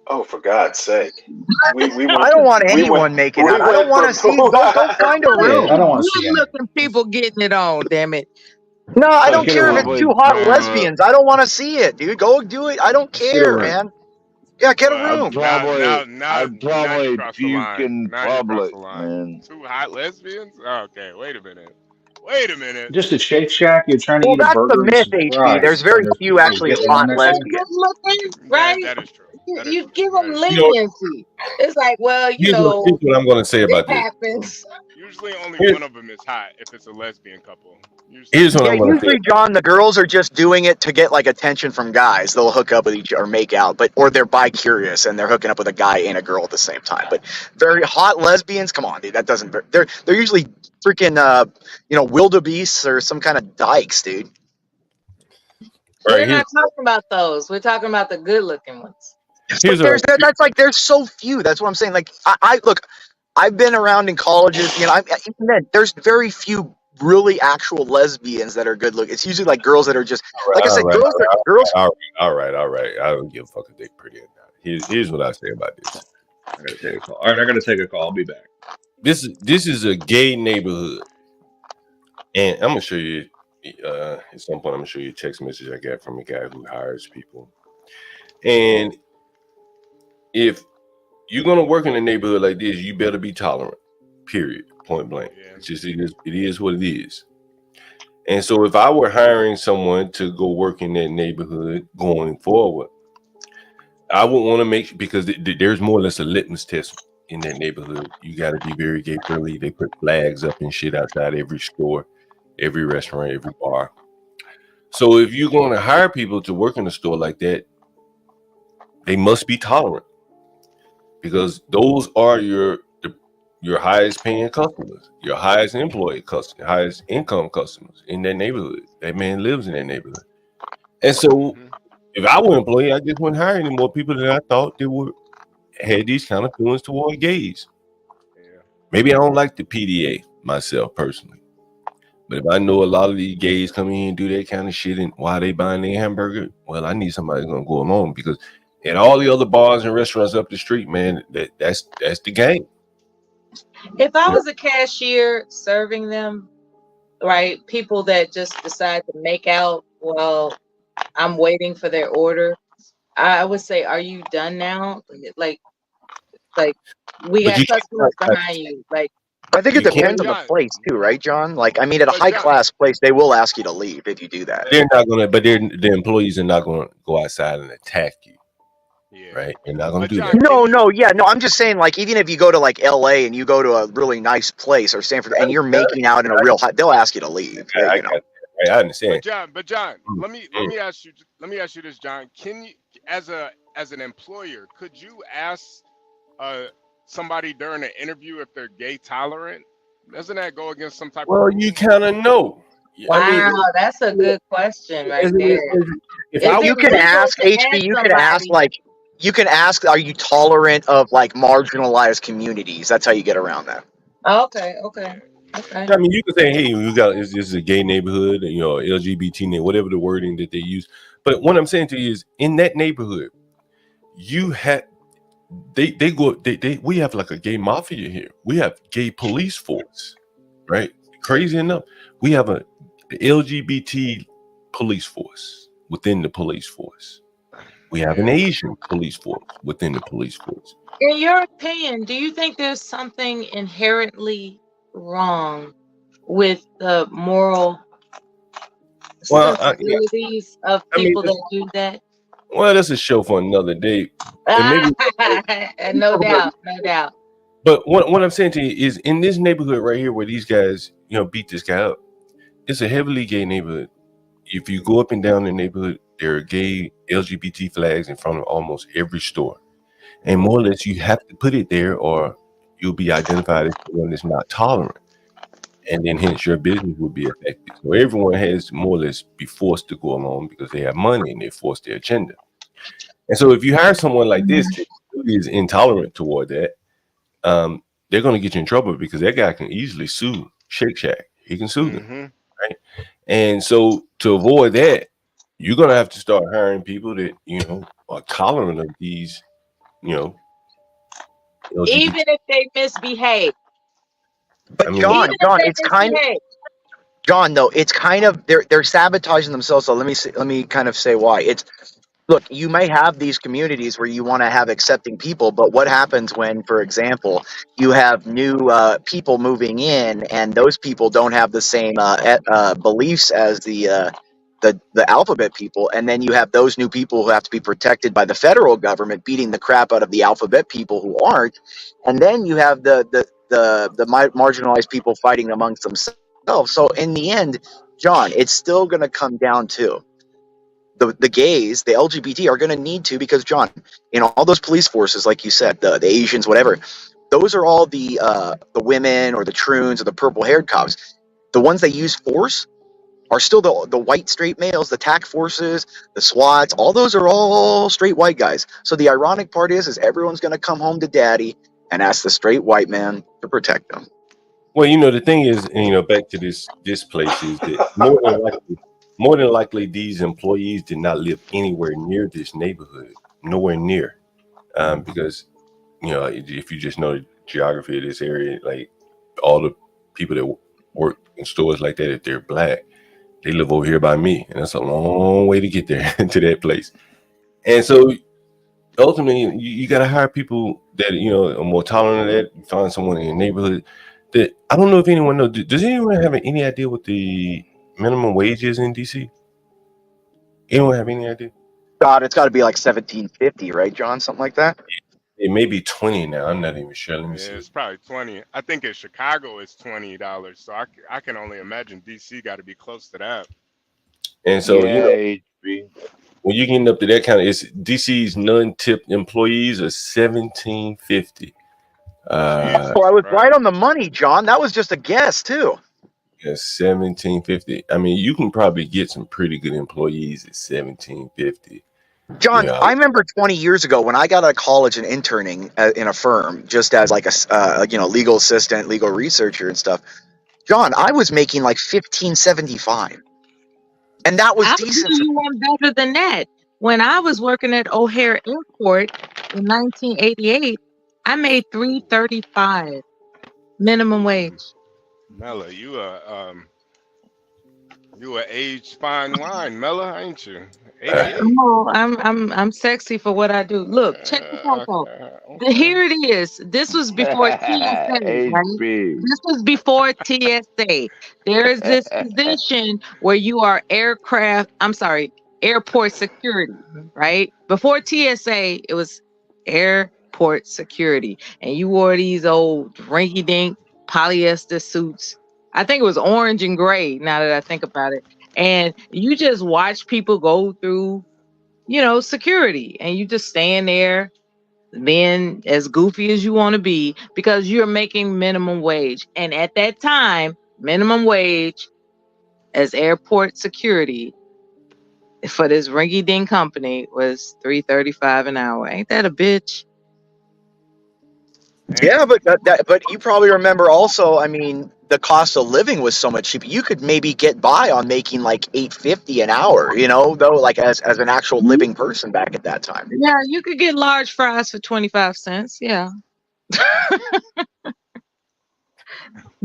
Oh, for God's sake! I don't want anyone making out. I don't want to see. Go find a room. I don't want to see good-looking people getting it on. Damn it! No, I don't care if it's two hot lesbians. I don't want to see it, dude. Go do it. I don't care, man. Yeah, get a room. I'd probably puke in public, man. Two hot lesbians? Okay, wait a minute. Just a Shake Shack, you're trying to eat a burger. Well, that's the myth, HB. There's very few actually hot lesbians. Right? That is true. You give them leniency. It's like, well, here's what I'm going to say about this. Happens. Usually only one of them is hot if it's a lesbian couple. Here's what I'm going to say. Usually, John, the girls are just doing it to get like attention from guys. They'll hook up with each other or make out, or they're bi-curious and they're hooking up with a guy and a girl at the same time. But very hot lesbians, come on, dude, that doesn't. They're usually freaking wildebeests or some kind of dykes, dude. We're not talking about those. We're talking about the good-looking ones. Here's a That's like there's so few. That's what I'm saying. Like I look, I've been around in colleges. You know, even then, there's very few really actual lesbians that are good looking. It's usually like girls that are just like I said, girls. All right. I don't give a fuck if they pretty or not. Here's what I say about this. I gotta take a call. All right, I gotta take a call. I'll be back. This is a gay neighborhood, and I'm gonna show you. At some point, I'm gonna show you a text message I got from a guy who hires people. And if you're gonna work in a neighborhood like this, you better be tolerant. Period. Point blank. Yeah. It is what it is. And so, if I were hiring someone to go work in that neighborhood going forward, I would want to make, because there's more or less a litmus test in that neighborhood. You got to be very gay friendly. They put flags up and shit outside every store, every restaurant, every bar. So if you're going to hire people to work in a store like that, they must be tolerant, because those are your highest paying customers, your highest employee customers, highest income customers in that neighborhood. That man lives in that neighborhood. And so if I were an employee, I just wouldn't hire any more people that I thought had these kind of feelings toward gays. Yeah. Maybe I don't like the PDA myself personally, but if I know a lot of these gays come in and do that kind of shit, and why they buying their hamburger, well, I need somebody that's gonna go along, because at all the other bars and restaurants up the street, man, that's the game. If I was a cashier serving them, right, people that just decide to make out while I'm waiting for their order, I would say, "Are you done now? Like we got customers behind you." Like, I think it depends on the place too, right, John? Like, I mean, at a high class place, they will ask you to leave if you do that. They're not gonna, but the employees are not gonna go outside and attack you. Yeah. Right? They're not gonna do that. No. I'm just saying, like, even if you go to like LA and you go to a really nice place, or Stanford, and you're making out in a real high, they'll ask you to leave. I understand. But John, let me ask you this, John. Can you, as an employer, could you ask somebody during an interview if they're gay tolerant? Doesn't that go against some type of you kind of know. Wow, I mean, that's a good question right there. You can ask HB, you can ask, are you tolerant of like marginalized communities? That's how you get around that. Okay. I mean, you can say, hey, this is a gay neighborhood, and LGBT, whatever the wording that they use. But what I'm saying to you is, in that neighborhood, you have we have like a gay mafia here. We have gay police force, right? Crazy enough, we have a LGBT police force within the police force. We have an Asian police force within the police force. In your opinion, do you think there's something inherently wrong with the moral sensibilities of people that do that? Well, that's a show for another day. No doubt. But what I'm saying to you is, in this neighborhood right here where these guys, beat this guy up, it's a heavily gay neighborhood. If you go up and down the neighborhood, there are gay LGBT flags in front of almost every store. And more or less, you have to put it there, or you'll be identified as someone that's not tolerant. And then hence your business will be affected. So everyone has more or less be forced to go along because they have money and they force their agenda. And so if you hire someone like this that is intolerant toward that, they're going to get you in trouble, because that guy can easily sue Shake Shack. He can sue them, right? And so to avoid that, you're going to have to start hiring people that, are tolerant of these, LGBT. Even if they misbehave. But John, it's kind of, John, though, it's kind of, they're sabotaging themselves. So let me kind of say why. Look, you may have these communities where you want to have accepting people, but what happens when, for example, you have new people moving in, and those people don't have the same beliefs as the alphabet people, and then you have those new people who have to be protected by the federal government beating the crap out of the alphabet people who aren't, and then you have the marginalized people fighting amongst themselves. So in the end, John, it's still going to come down to the gays, the LGBT are going to need to, because John, all those police forces, like you said, the Asians, whatever, those are all the women or the troons or the purple haired cops. The ones that use force, are still the white straight males, the TAC forces, the SWATs. All those are all straight white guys. So the ironic part is everyone's going to come home to daddy and ask the straight white man to protect them. Well, the thing is, and, back to this place is that more than likely, these employees did not live anywhere near this neighborhood, nowhere near, because if you just know the geography of this area, like all the people that work in stores like that, if they're black, they live over here by me, and that's a long way to get there to that place. And so ultimately, you got to hire people that are more tolerant of that. You find someone in your neighborhood that I don't know if anyone knows. Does anyone have any idea what the minimum wage is in DC? Anyone have any idea? God, it's got to be like $17.50, right, John? Something like that. It may be 20 now. I'm not even sure. Let me see. It's probably 20. I think in Chicago it's $20. So I can only imagine DC got to be close to that. And so when you getting up to that kind of, it's DC's non-tipped employees are $17.50. So I was right on the money, John. That was just a guess too. Yeah, $17.50. I mean, you can probably get some pretty good employees at $17.50. John, I remember 20 years ago when I got out of college and interning in a firm, just as like a legal assistant, legal researcher and stuff. John, I was making like $15.75, and that was decent. You one better than that. When I was working at O'Hare Airport in 1988, I made $3.35 minimum wage. Mella, you a aged fine wine, Mella, ain't you? No, I'm sexy for what I do. Look, check this out though. Here it is. This was before TSA, right? This was before TSA. There is this position where you are airport security, right? Before TSA, it was airport security. And you wore these old rinky-dink polyester suits. I think it was orange and gray, now that I think about it. And you just watch people go through, security, and you just stand there being as goofy as you want to be because you're making minimum wage. And at that time, minimum wage as airport security for this rinky-dink company was $3.35 an hour. Ain't that a bitch? Yeah, but you probably remember also, I mean, the cost of living was so much cheaper. You could maybe get by on making like $8.50 an hour, though, like as an actual living person back at that time. Yeah, you could get large fries for 25 cents. Yeah.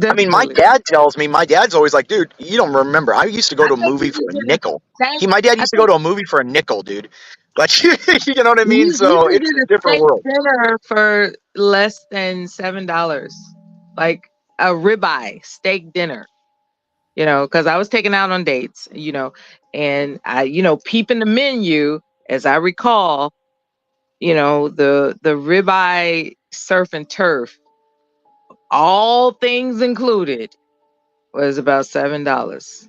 I mean, my dad's always like, dude, you don't remember. I used to go to a movie for a nickel. My dad used to go to a movie for a nickel, dude. Like, you know what I mean? So it's a different world. Dinner for less than $7, like a ribeye steak dinner, because I was taken out on dates, and I, peeping the menu, as I recall, the ribeye surf and turf, all things included, was about $7.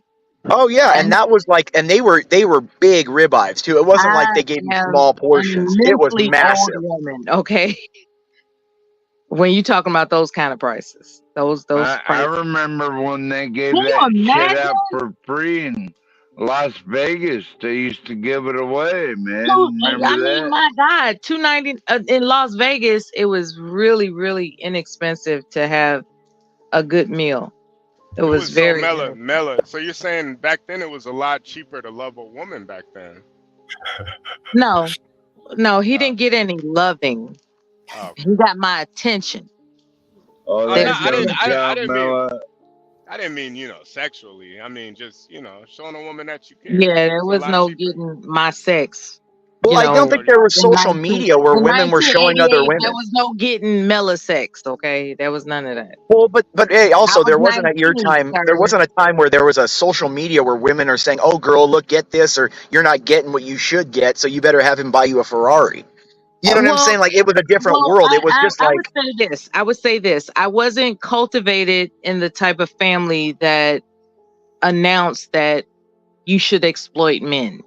Oh yeah, and that was like, and they were big ribeyes too. It wasn't like they gave you small portions. It was massive. Woman, okay. When you talking about those kind of prices, those prices. I remember when they gave that shit out for free in Las Vegas. They used to give it away, man. Remember that? My God, $2.90 in Las Vegas. It was really, really inexpensive to have a good meal. It was very Mella. So you're saying back then it was a lot cheaper to love a woman back then? No, he didn't get any loving. He got my attention. I didn't mean sexually. I mean just showing a woman that you care. Yeah, there was no getting my sex. Well, I don't think there was social media where women were showing other women. There was no getting Mella sex, okay? There was none of that. Well, but hey, also there wasn't at your time. There wasn't a time where there was a social media where women are saying, "Oh, girl, look, get this," or "You're not getting what you should get, so you better have him buy you a Ferrari." You know what I'm saying? Like it was a different world. It was just like. I would say this. I wasn't cultivated in the type of family that announced that you should exploit men.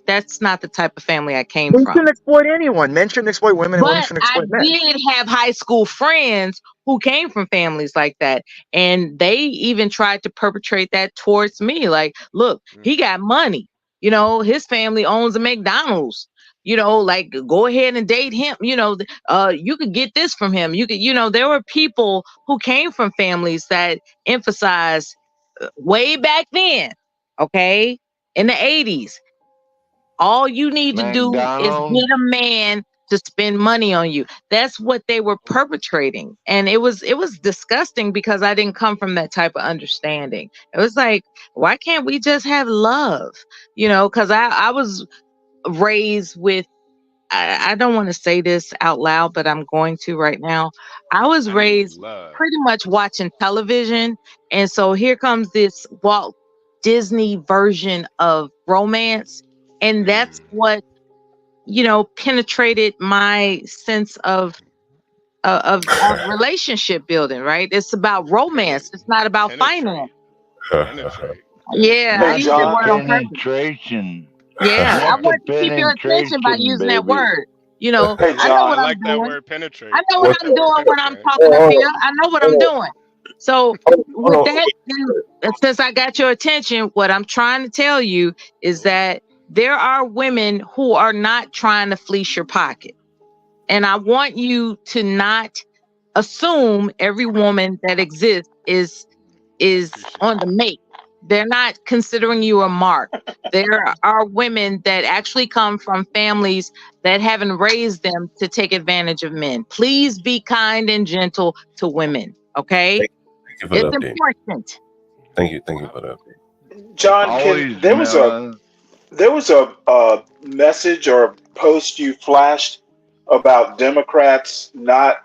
That's not the type of family I came from. Men shouldn't exploit anyone. Men shouldn't exploit women, and women shouldn't exploit men. I did have high school friends who came from families like that. And they even tried to perpetrate that towards me. Like, look, he got money. You know, his family owns a McDonald's. You know, like, go ahead and date him. You know, you could get this from him. You could, you know, there were people who came from families that emphasized way back then, okay, in the 80s, all you need to do is McDonald's. get a man to spend money on you. That's what they were perpetrating. And it was disgusting because I didn't come from that type of understanding. It was like, why can't we just have love? You know, because I was raised with, I don't want to say this out loud, but I'm going to right now. I was raised pretty much watching television. And so here comes this Walt Disney version of romance. And that's what, you know, penetrated my sense of relationship building, right? It's about romance. It's not about finance. Yeah, I used that word on purpose. Penetration. Yeah, I Let the want to keep your attention by penetration, using that baby. word. You know, Hey, I know John. what I I'm like that doing. word penetrate. I know what I'm doing when I'm talking up here. I know what I'm doing. So with that, since I got your attention, what I'm trying to tell you is that there are women who are not trying to fleece your pocket. And I want you to not assume every woman that exists is on the make. They're not considering you a mark. There are women that actually come from families that haven't raised them to take advantage of men. Please be kind and gentle to women, okay? Thank you for It's the update. important. Thank you for the update. John, Always, there was a message or a post you flashed about Democrats not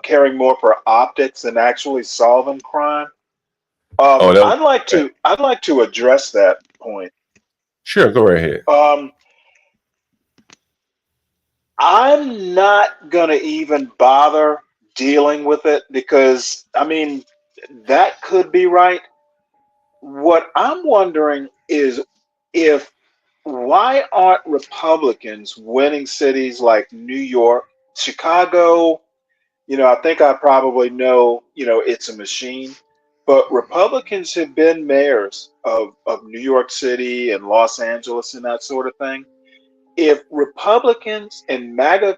caring more for optics than actually solving crime. I'd like to address that point. Sure, go right ahead. I'm not gonna even bother dealing with it because I mean that could be right. What I'm wondering is why aren't Republicans winning cities like New York, Chicago? You know, I think I probably know, you know, it's a machine, but Republicans have been mayors of New York City and Los Angeles and that sort of thing. If Republicans and MAGA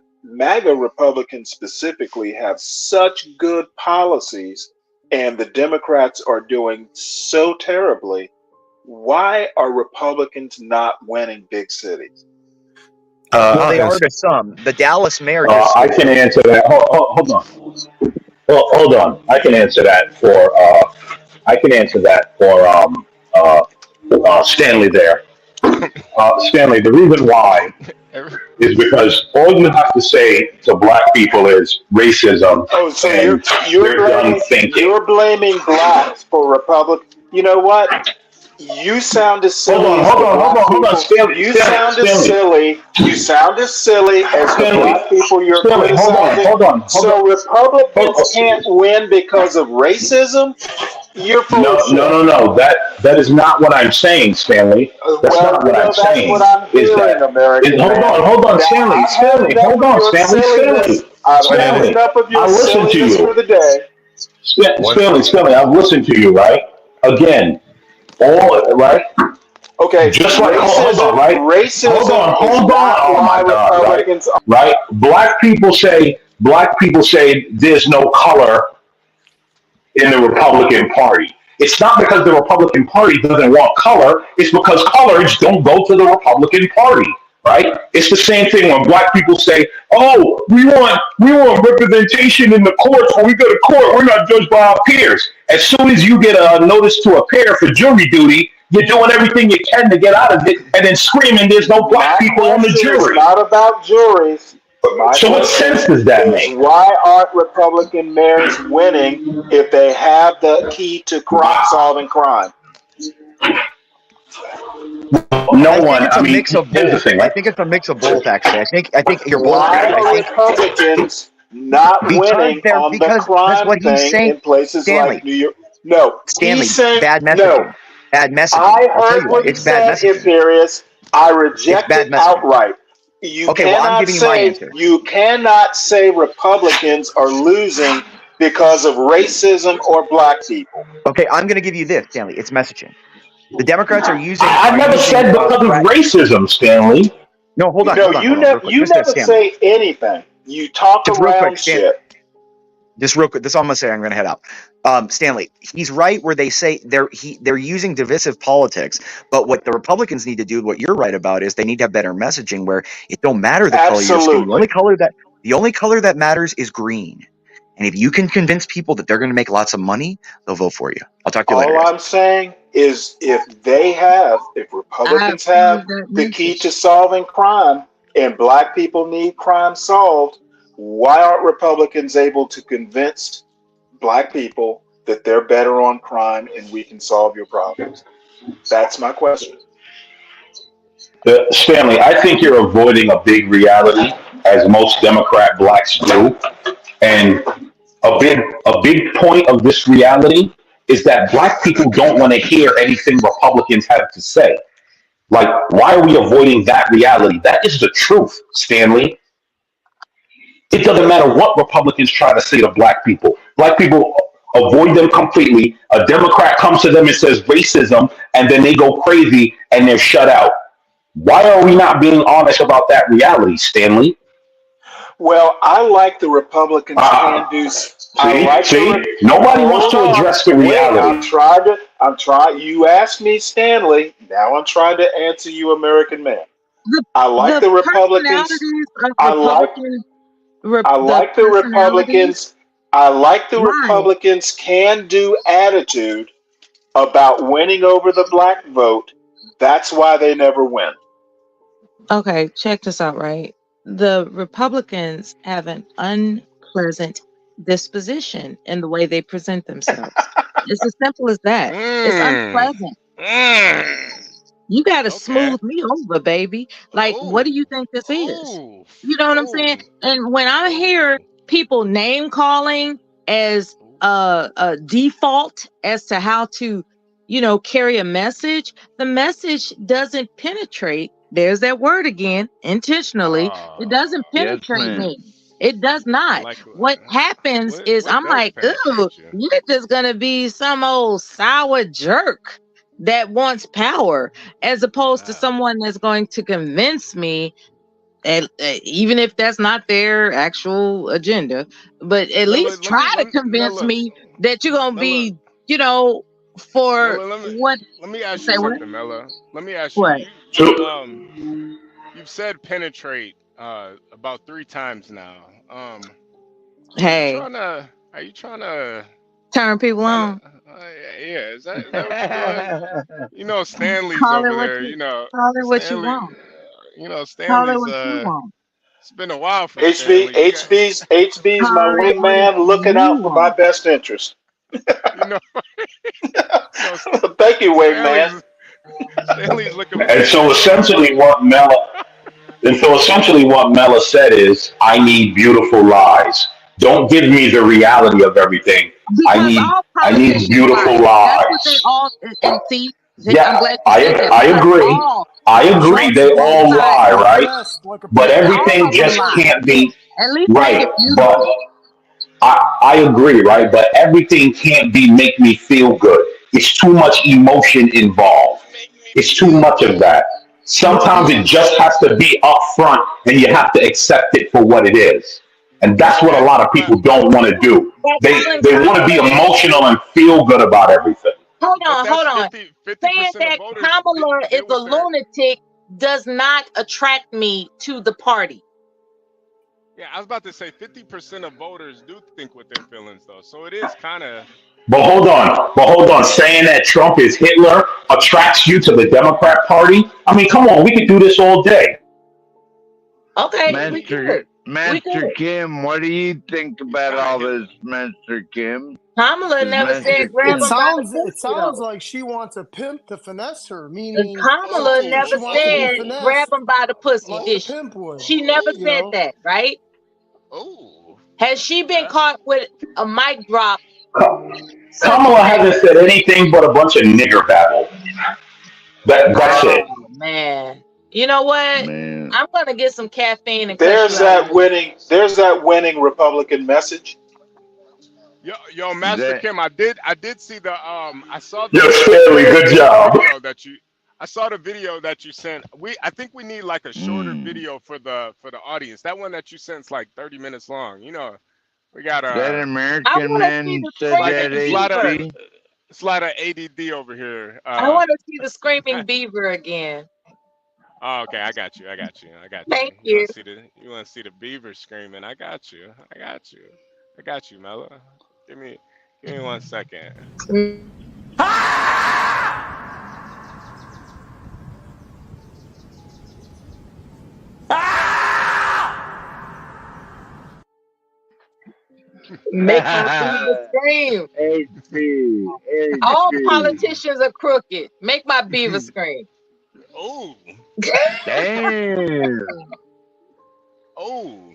Republicans specifically have such good policies and the Democrats are doing so terribly, why are Republicans not winning big cities? Well, they are to some. The Dallas mayor. I can answer that. Hold on. Hold on. I can answer that for. Stanley there. Stanley, the reason why is because all you have to say to black people is racism. Oh, so and you're blaming blacks for Republic. You know what? You sound as silly. Hold on. Stanley, You sound as silly as the black people you're criticizing. Hold on. So Republicans can't win because of racism? You're full of shit. No. That is not what I'm saying, Stanley. That's not what I'm saying. That's what I'm hearing, American. Hold on, Stanley. Hold on, Stanley. I've had enough of your silliness for the day. Stanley, I've listened to you, right? Again, right? Okay. Just like racism, right? Racism. Hold on. Oh my God! Right? Black people say there's no color in the Republican Party. It's not because the Republican Party doesn't want color. It's because colors don't go to the Republican Party, right? It's the same thing when black people say, "Oh, we want representation in the courts. When we go to court, we're not judged by our peers." As soon as you get a notice to appear for jury duty, you're doing everything you can to get out of it, and then screaming, "There's no black people on the jury." It's not about juries. So what sense does that make? Why aren't Republican mayors winning if they have the key to solving crime? No one. I mean, mix of both. I think it's a mix of both. Actually, I think you're both. Why are Republicans not winning on the crime thing in places like New York? No, Stanley. Bad messaging. No. Bad messaging. I heard what you said, Imperius. I reject it outright. You cannot say Republicans are losing because of racism or black people. Okay, I'm going to give you this, Stanley. It's messaging. The Democrats are using. I never said because of racism, Stanley. No, hold on. You never say anything. You talk just real quick, around shit. Just real quick. This is all I'm gonna say. I'm gonna head out. Stanley, he's right where they say they're using divisive politics. But what the Republicans need to do, what you're right about, is they need to have better messaging where it don't matter the color of your skin. The only color that matters is green. And if you can convince people that they're going to make lots of money, they'll vote for you. I'll talk to you later. All I'm saying is if Republicans have the key to solving crime and black people need crime solved, why aren't Republicans able to convince black people that they're better on crime and we can solve your problems? That's my question. Stanley, I think you're avoiding a big reality, as most Democrat blacks do. And a big point of this reality is that black people don't want to hear anything Republicans have to say. Like, why are we avoiding that reality? That is the truth, Stanley. It doesn't matter what Republicans try to say to black people. Black people avoid them completely. A Democrat comes to them and says racism, and then they go crazy and they're shut out. Why are we not being honest about that reality, Stanley? Well, I like the Republicans can do. Nobody wants to address the reality. I'm trying. You asked me, Stanley. Now I'm trying to answer you, American man. I like the Republicans. I like the Republicans. I like the Republicans' can-do attitude about winning over the black vote. That's why they never win. Okay, check this out, right? The Republicans have an unpleasant disposition in the way they present themselves. It's as simple as that. It's unpleasant. You got to smooth me over, baby. Like, what do you think this is? You know what I'm saying? And when I hear people name calling as a default as to how to, carry a message, the message doesn't penetrate. There's that word again, intentionally. It doesn't penetrate me. It does not. What happens is I'm like, ooh, you're just going to be some old sour jerk that wants power, as opposed to someone that's going to convince me, even if that's not their actual agenda, but at least try to convince me that you're going to be, for what. Let me ask you something, Mella. Let me ask what? You. You've said penetrate about 3 times now. Hey, are you trying to turn people on? Yeah, is that what you're doing? Stanley's call over there. Call it what you want. Stanley's. It's been a while for HB's my wingman, looking out for my best interest. Thank you, wingman. Stanley's looking. And so essentially, what Mella said is, I need beautiful lies. Don't give me the reality of everything. I need beautiful lies. Yeah, I agree. I agree. They all lie, right? But everything just can't be right. But I agree, right? But everything can't make me feel good. It's too much emotion involved. It's too much of that. Sometimes it just has to be upfront, and you have to accept it for what it is. And that's what a lot of people don't want to do. They want to be emotional and feel good about everything. Hold on. Saying that Kamala is a lunatic does not attract me to the party. Yeah, I was about to say 50% of voters do think with their feelings, though. So it is kind of. But hold on. Saying that Trump is Hitler attracts you to the Democrat Party? I mean, come on, we could do this all day. Okay, Master Kim, what do you think about all this, Master Kim? Kamala never said grab her by the pussy. It sounds like she wants a pimp to finesse her, meaning Kamala never said grab him by the pussy. She never said that, right? Oh. Has she been caught with a mic drop? Kamala hasn't said anything but a bunch of nigger babble. That's it. Man. You know what? I'm gonna get some caffeine and there's that winning Republican message. Yo, Master Kim, I did see the I saw Yo, Stanley, good the job. video that you sent. I think we need like a shorter video for the audience. That one that you sent's like 30 minutes long. You know, we got That I American want to see man the said that screaming beaver. HB. it's a lot of ADD over here. I want to see the screaming beaver again. Oh, okay, I got you. Thank You you. want to see the beaver screaming? I got you, Mella. Give me 1 second. Make my beaver scream. HB. All politicians are crooked. Make my beaver scream. Oh, Damn. oh.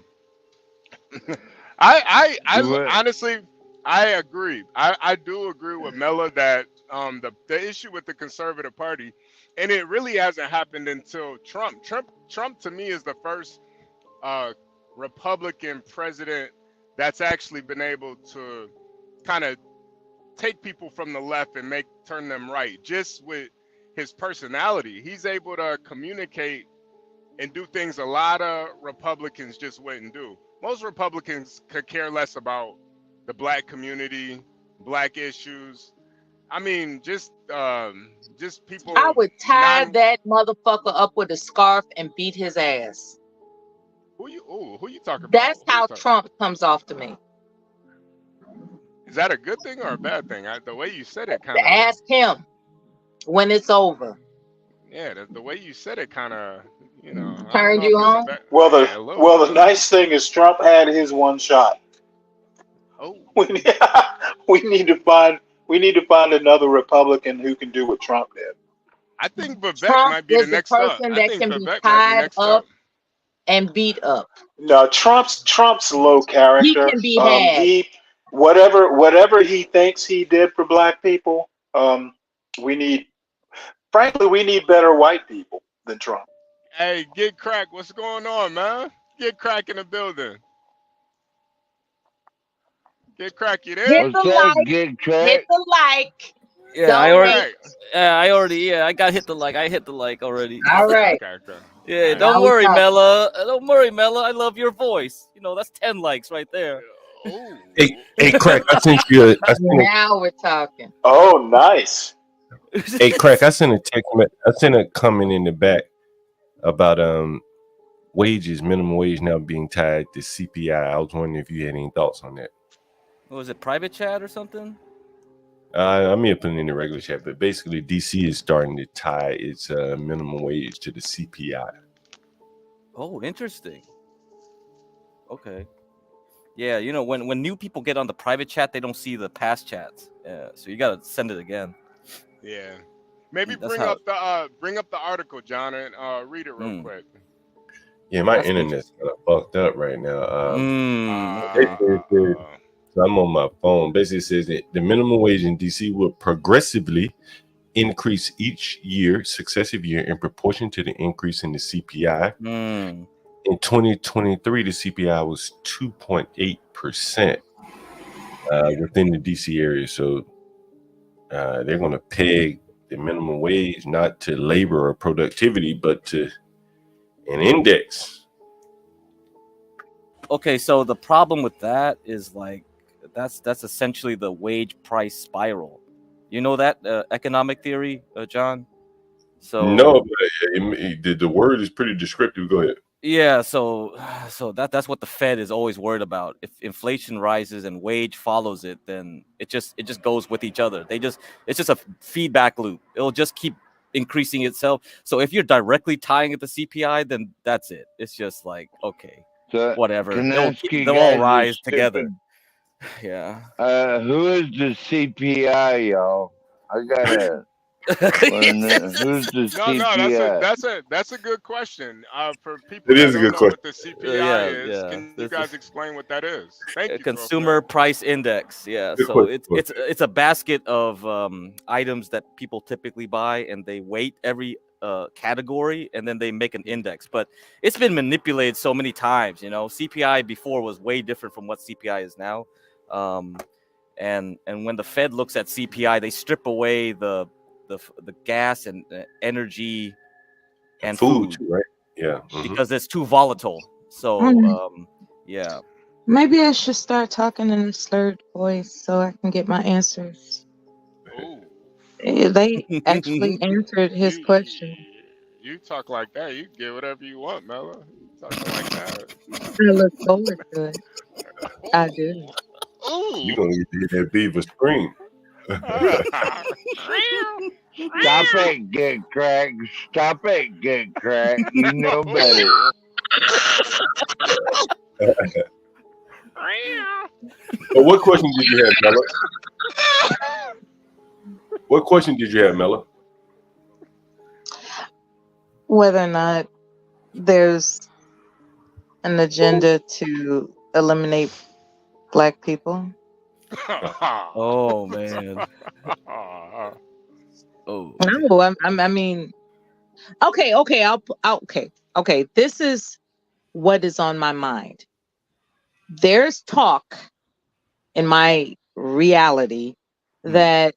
I What? honestly, I agree. I do agree with Mella that the issue with the conservative party, and it really hasn't happened until Trump. Trump to me is the first Republican president that's actually been able to kind of take people from the left and turn them right. Just with his personality, he's able to communicate and do things a lot of Republicans just wouldn't do. Most Republicans could care less about the black community, black issues. I mean, just people. I would tie that motherfucker up with a scarf and beat his ass. Who you talking about? That's how Trump comes off to me. Is that a good thing or a bad thing? The way you said it, kind of. Ask him when it's over. Yeah, the way you said it, kind of, you know. Turned you on? Well, the nice thing is Trump had his one shot. Oh. We need to find another Republican who can do what Trump did. I think Vivek Trump might be the is next the up. person I that think can be Vivek might be tied next up up. and beat up. No, Trump's low character. He can be had. Whatever he thinks he did for black people, we need better white people than Trump. Hey, Get Crack, what's going on, man? Get Crack in the building. Get Crack, you there? Hit the like. Hit the like. Yeah, I got hit the like. I hit the like already. All right. Okay. Yeah, don't worry, Mella. Don't worry, Mella. I love your voice. You know, that's 10 likes right there. Hey, Crack, I sent you Now we're talking. Oh, nice. Hey, Crack, I sent a comment in the back about wages, minimum wage now being tied to CPI. I was wondering if you had any thoughts on that. Was it private chat or something? I may have put it in the regular chat, but basically DC is starting to tie its minimum wage to the CPI. Oh, interesting. Okay. Yeah, you know, when new people get on the private chat, they don't see the past chats. Yeah, so you gotta send it again. Yeah. Maybe That's bring up the article, John, and read it real quick. Yeah, my internet's kind of fucked up right now. So I'm on my phone. Basically, it says that the minimum wage in DC will progressively increase each successive year in proportion to the increase in the CPI. In 2023, the CPI was 2.8% within the DC area. So they're going to peg the minimum wage not to labor or productivity, but to an index. Okay, so the problem with that is like that's essentially the wage price spiral. You know that economic theory, John? So no, but the word is pretty descriptive. Go ahead. Yeah, so that's what the Fed is always worried about. If inflation rises and wage follows it, then it just goes with each other. It's just a feedback loop. It'll just keep increasing itself. So if you're directly tying it to CPI, then that's it. It's just like, okay, whatever. They'll all rise together. Yeah. Who is the CPI, y'all? I gotta. Who's the CPI? No, that's a good question. For people it that is don't a good know question. what the CPI is, can you guys explain what that is? Thank you. Consumer Price Index. Yeah, good so question. it's a basket of items that people typically buy, and they weight every category, and then they make an index. But it's been manipulated so many times. You know, CPI before was way different from what CPI is now. and when the Fed looks at CPI, they strip away the gas and energy and food, too, right? Yeah, because it's too volatile. So yeah. Maybe I should start talking in a slurred voice so I can get my answers. Ooh. They actually answered his question. You talk like that, you get whatever you want, Mella. You talking like that. I look forward to it. I do. You're gonna get to hear that beaver scream. Stop it, get cracked. Stop it, get cracked. You know better. So what question did you have, Mella? What question did you have, Mella? Whether or not there's an agenda to eliminate Black people. Oh man. Oh. No, I mean, okay. Okay. This is what is on my mind. There's talk in my reality that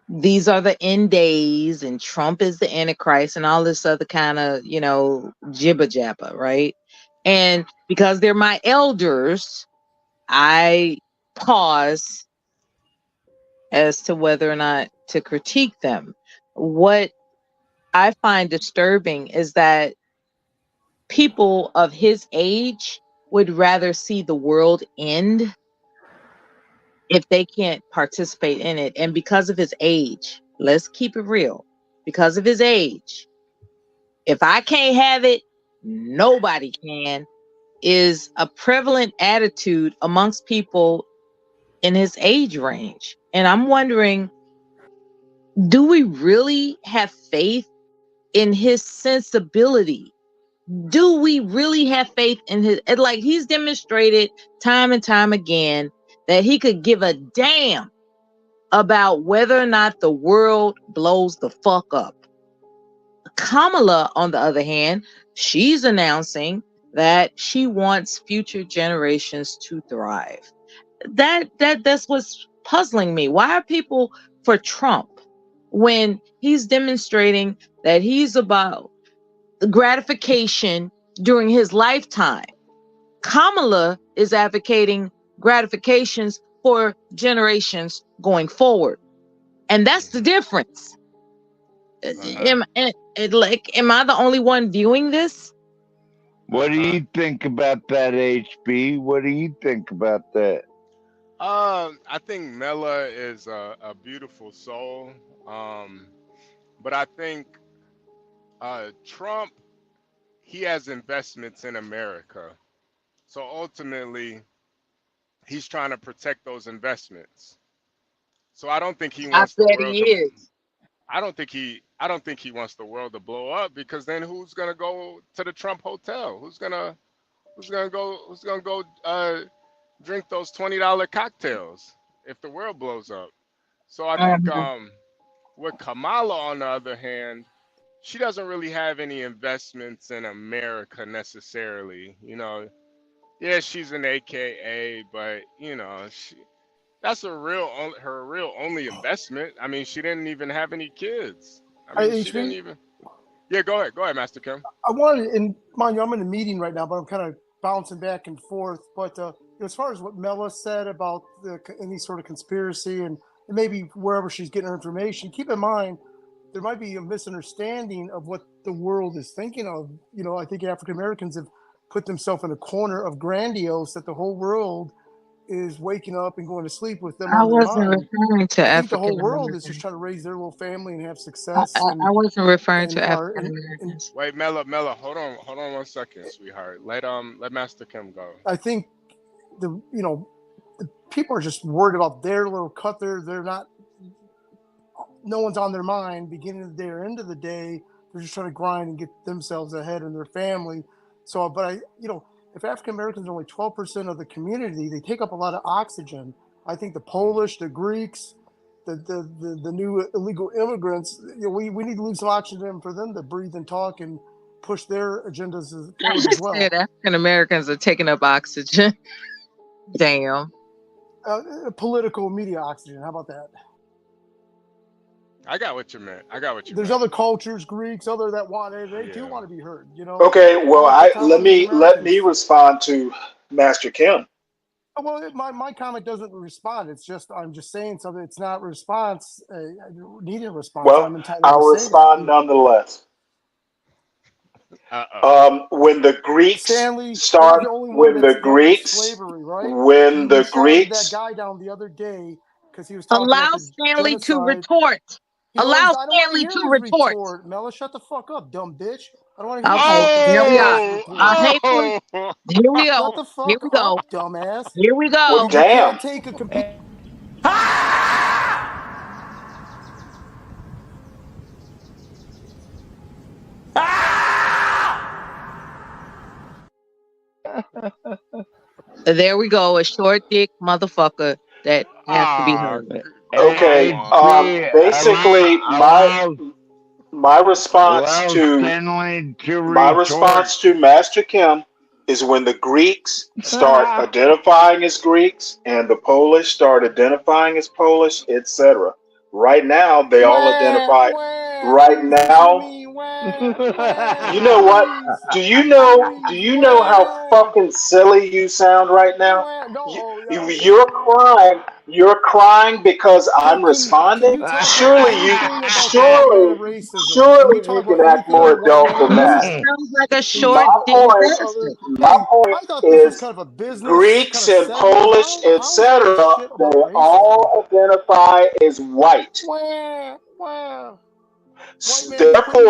these are the end days and Trump is the Antichrist and all this other kind of, jibber jabber, right? And because they're my elders, I pause as to whether or not to critique them. What I find disturbing is that people of his age would rather see the world end if they can't participate in it. And because of his age, let's keep it real. Because of his age, if I can't have it, nobody can, is a prevalent attitude amongst people in his age range. And I'm wondering, do we really have faith in his sensibility? Do we really have faith in his, like, he's demonstrated time and time again that he could give a damn about whether or not the world blows the fuck up. Kamala, on the other hand, she's announcing that she wants future generations to thrive. That's what's puzzling me. Why are people for Trump when he's demonstrating that he's about gratification during his lifetime? Kamala is advocating gratifications for generations going forward. And that's the difference. Am I the only one viewing this? What do you think about that, HB? What do you think about that? I think Mella is a beautiful soul. But I think Trump, he has investments in America. So ultimately, he's trying to protect those investments. So I don't think he wants the world to. I don't think he wants the world to blow up, because then who's gonna go to the Trump hotel? Who's gonna go drink those $20 cocktails if the world blows up? So I think with Kamala, on the other hand, she doesn't really have any investments in America necessarily. Yeah, she's an AKA, but that's her real only investment. I mean, she didn't even have any kids. I mean, she didn't even. Yeah, go ahead, Master Kim. I wanted, and mind you, I'm in a meeting right now, but I'm kind of bouncing back and forth. But as far as what Mella said about any sort of conspiracy and maybe wherever she's getting her information, keep in mind there might be a misunderstanding of what the world is thinking of. I think African Americans have put themselves in a corner of grandiose that the whole world is waking up and going to sleep with them. I wasn't referring to African. I think the whole world is just trying to raise their little family and have success. I wasn't referring to African Americans. Wait, Mella, hold on 1 second, sweetheart. Let Master Kim go. I think the people are just worried about their little cut. They're not. No one's on their mind beginning of the day or end of the day. They're just trying to grind and get themselves ahead and their family. So, but if African Americans are only 12% of the community, they take up a lot of oxygen. I think the Polish, the Greeks, the new illegal immigrants, we need to leave some oxygen for them to breathe and talk and push their agendas forward as well. African Americans are taking up oxygen. Damn. political media oxygen. How about that? I got what you meant. There's other cultures, Greeks, other that want it. They do want to be heard. You know. Okay, well, Like the let Taiwanese me Americans. respond to Master Kim. Well, my comment doesn't respond. It's just I'm just saying something. It's not response. Needing a response. Well, I'm entitled I'll to say respond that. nonetheless. When the Greeks Stanley, start, the only one when the that's against Greeks, slavery, right? when the shouted that Greeks, guy down the other day because he was talking Allow about the Stanley to genocide. retort. I Allow don't want to Stanley hear to his retort. retort. Mela, shut the fuck up, dumb bitch. I don't want to hear Okay, what the here we fuck are. is retort. Here we go. Shut the Here fuck we go. up, dumbass. Here we go. well, You damn. can't take a computer. There we go. A short dick motherfucker that has to be heard. Okay. Basically, my response allow to Stanley to retort. Master Kim is when the Greeks start identifying as Greeks and the Polish start identifying as Polish, etc. Right now, they all identify. Right now, you know what? Do you know how fucking silly you sound right now? You're crying. You're crying because I'm responding. Can you talk Surely anything about the white man racism? Can you talk about can act anything more on white adult man than He that. racism? sounds like a Can you short talk dick about bastard. My point I thought this was is kind of a business Greeks kind of and segment. Polish, How is this etc. shit They about racism? all identify as white. Wah, wah. White man, put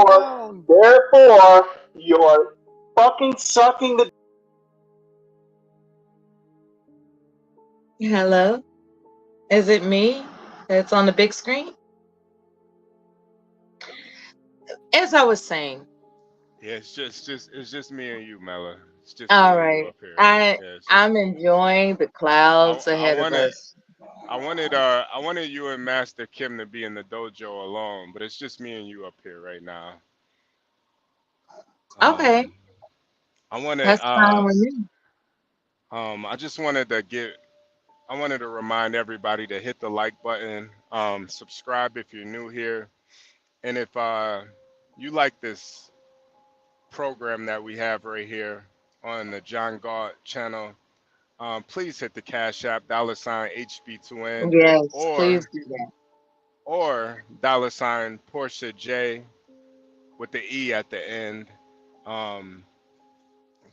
me Therefore, down. you're fucking sucking the. Hello? Is it me that's on the big screen? As I was saying. Yeah, it's just me and you, Mela. It's just All me and you right. up here. I'm enjoying the clouds ahead of us. I wanted you and Master Kim to be in the dojo alone, but it's just me and you up here right now. Okay. That's fine with me. I just wanted to remind everybody to hit the like button, subscribe if you're new here, and if you like this program that we have right here on the John Galt channel, please hit the Cash App $Hb2n Yes, please do that. or $Portia J with the E at the end.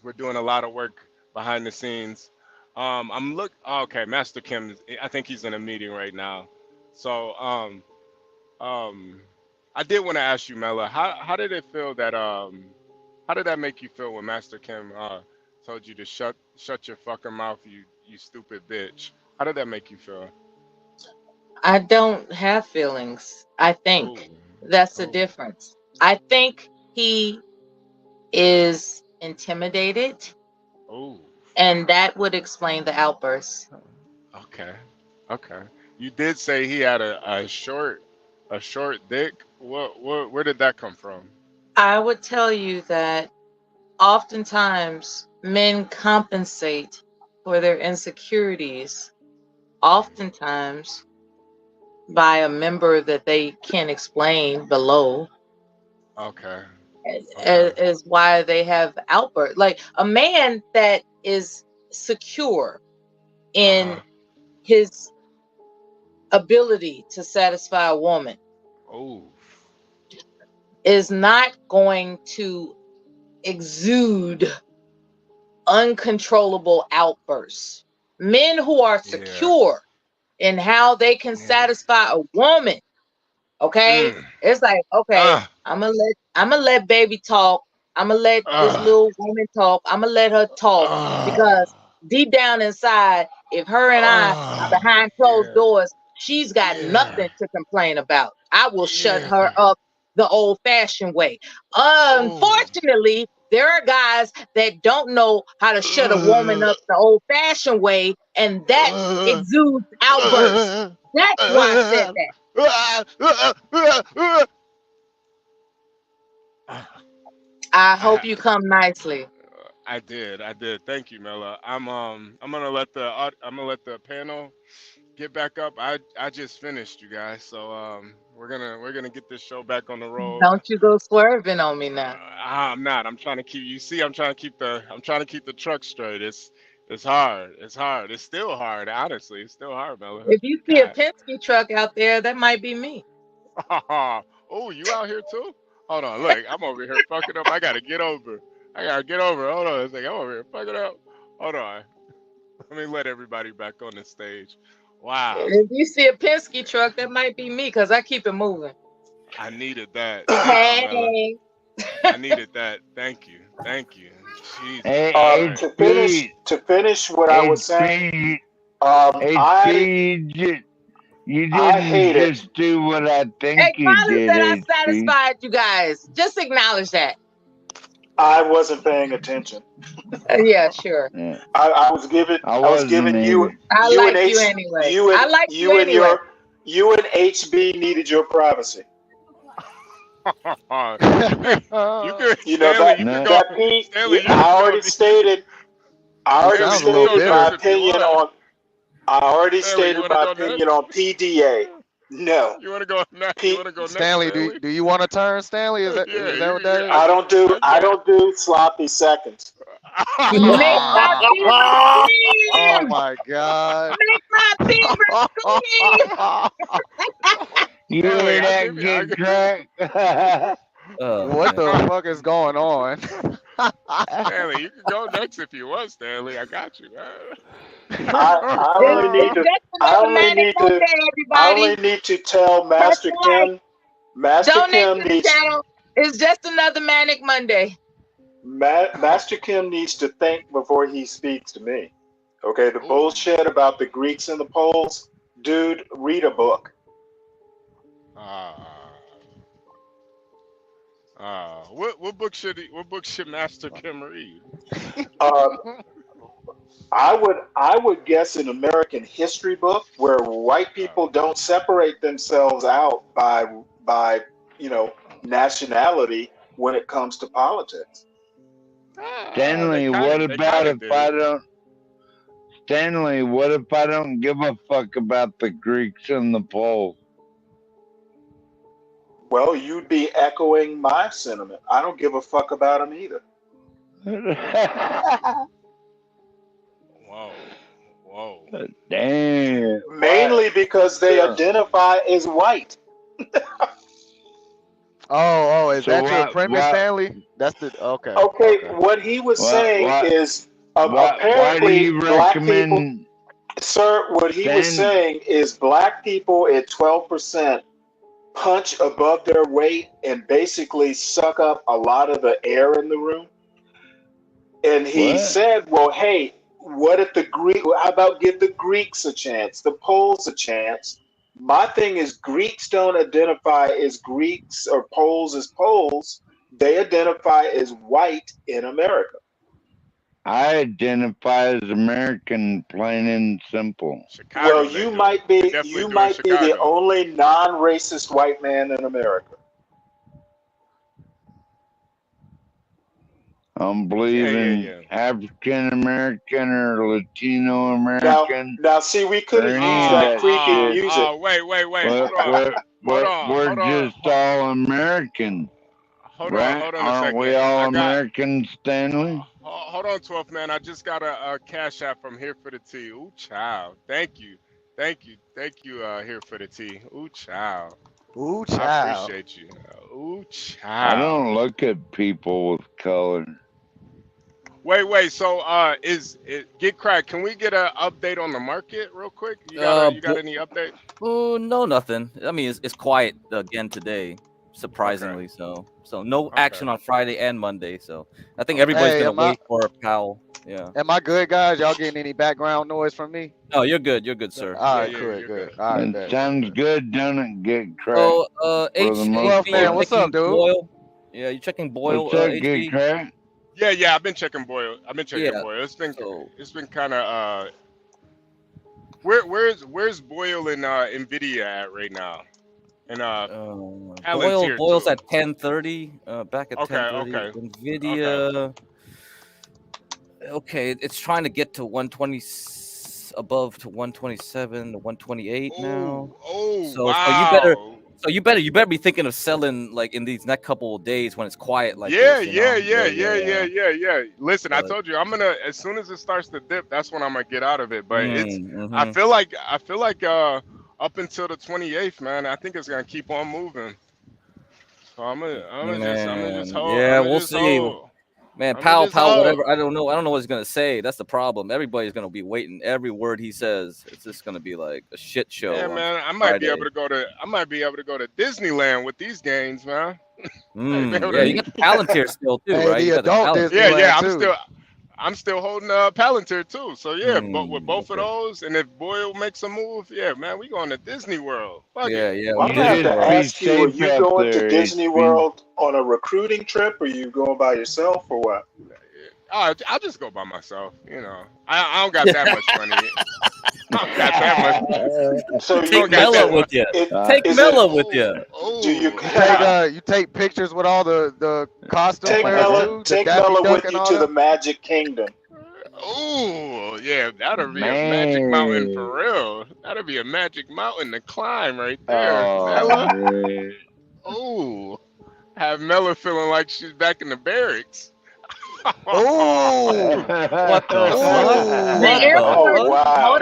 We're doing a lot of work behind the scenes. Okay, Master Kim, I think he's in a meeting right now. So I did want to ask you, Mela, how did it feel that how did that make you feel when Master Kim told you to shut your fucking mouth, you stupid bitch? How did that make you feel? I don't have feelings. I think that's the difference. I think he is intimidated. And that would explain the outburst. Okay. You did say he had a short dick. Where did that come from? I would tell you that oftentimes men compensate for their insecurities, oftentimes by a member that they can't explain below. Okay. Is why they have outbursts. Like a man that is secure in his ability to satisfy a woman is not going to exude uncontrollable outbursts. Men who are secure in how they can satisfy a woman, okay? It's like, okay, I'm gonna let baby talk. I'm gonna let this little woman talk. I'm gonna let her talk because deep down inside, if her and I are behind closed doors, she's got nothing to complain about. I will shut her up the old-fashioned way. Unfortunately, there are guys that don't know how to shut a woman up the old-fashioned way, and that exudes outbursts. That's why I said that. I hope you come nicely. I did. Thank you, Mela. I'm gonna let the panel get back up. I just finished, you guys. So we're gonna get this show back on the road. Don't you go swerving on me now. I'm not. I'm trying to keep. You see, I'm trying to keep the truck straight. It's hard. It's hard. It's still hard. Honestly, it's still hard, Mela. If you see a Penske truck out there, that might be me. Oh, you out here too? Hold on. Look, I'm over here fucking up. I gotta get over. Hold on a second. I'm over here fucking up. Hold on. Let me let everybody back on the stage. Wow. If you see a Penske truck, that might be me because I keep it moving. I needed that. Thank you, Mela. Hey. I needed that. Thank you. Jesus. Hey, To finish what I was saying, you I didn't hate it. just do what I think Hey, you Carlos did. said I HP. satisfied you guys. Just acknowledge that. I wasn't paying attention. Yeah, sure. Yeah. I was giving you I you and like you H anyway. you and I like you and anyway. you and HB needed your privacy. You You know Stanley, that P. Stanley, I already stated my opinion on. I already Stanley, stated my opinion on PDA. No. You want to go next? You want to go Stanley, next, Stanley? do you want to turn, Stanley? Is that what that is? I don't do sloppy seconds. Make my people Oh scream! my God! Make my people scream! You hear that, good crack? What the fuck is going on? Stanley, you can go next if you want, Stanley. I got you. I only need to tell Master Kim. Master Donate Kim to the needs. channel. It's just another Manic Monday. Master Kim needs to think before he speaks to me. Okay, the bullshit about the Greeks and the Poles, dude, read a book. What book should Master Kim read? I would guess an American history book where white people don't separate themselves out by nationality when it comes to politics. Stanley, what about if I don't? Stanley, what if I don't give a fuck about the Greeks and the Poles? Well, you'd be echoing my sentiment. I don't give a fuck about them either. Whoa. Damn. Mainly because they identify as white. Is that your premise, Stanley? That's the okay. What he was saying is apparently black people. Sir, what he was saying is black people at 12% punch above their weight and basically suck up a lot of the air in the room. And he said, well, hey, what if how about give the Greeks a chance, the Poles a chance? My thing is Greeks don't identify as Greeks or Poles as Poles. They identify as white in America. I identify as American, plain and simple. Well, you might be the only non-racist white man in America. I'm believing African American or Latino American. Now, see, we could have used that creepy music. Wait. We're just all American. Hold on a second. Aren't we all Americans, Stanley? Hold on, 12th man. I just got a cash app from Here for the Tea. Ooh, child. Thank you, Here for the Tea. Ooh, child. I appreciate you. Ooh, child. I don't look at people with color. Wait. So, get crack. Can we get an update on the market real quick? You got any update? Oh, no, nothing. I mean, it's quiet again today, surprisingly. So no action on Friday and Monday. So I think everybody's gonna wait for Powell. Yeah. Am I good, guys? Y'all getting any background noise from me? No, you're good. You're good, sir. All right, good. All right, it sounds good, don't it? Get crack. So, man, what's up, dude? Boyle? Yeah, you checking Boyle? What's up, good crack? Yeah, I've been checking Boyle. Boyle. It's been kind of where's Boyle and NVDA at right now? And Boyle's at 10:30. Back at 10:30. Okay. NVIDIA. okay, it's trying to get to 120 above to 127 to 128 now. Oh, So wow. you better be thinking of selling like in these next couple of days when it's quiet like Yeah, this, yeah. Listen, I But told you I'm gonna, as soon as it starts to dip, that's when I'm gonna get out of it. But I mhm. feel like up until the 28th, man, I think it's gonna keep on moving. So I'm gonna just Man, hold. yeah, we'll see. Man, I'm gonna just Powell, hold. whatever. I don't know what he's gonna say. That's the problem. Everybody's gonna be waiting. Every word he says, it's just gonna be like a shit Yeah, show on man, I might be able Friday. to go to Disneyland with these games, man. Might be able Yeah, you to- got the Palantir still too, right? the You got the adult Palantir. yeah. Disneyland too. I'm still holding Palantir too. So yeah, but with both of Okay. those, and if Boyle makes a move, yeah, man, we going to Disney World. Fuck Yeah, it. yeah. I'm gonna have Disney to World. ask you: Are you going to Disney World on a recruiting trip, or are you going by yourself, or what? I'll just go by myself. You know, I don't got that much money. I don't got that much. So Take Mella with you. Take Mella with you. Do you You take pictures with all the costume take wearers Mella? too? The Take Daffy Mella Duck with and you all to the that? Magic Kingdom. Oh, yeah, that'll be a magic mountain for real. That'll be a magic mountain to climb right there, Mella. man. Oh, have Mella feeling like she's back in the barracks. Oh, What the fuck? The Air Force. wow.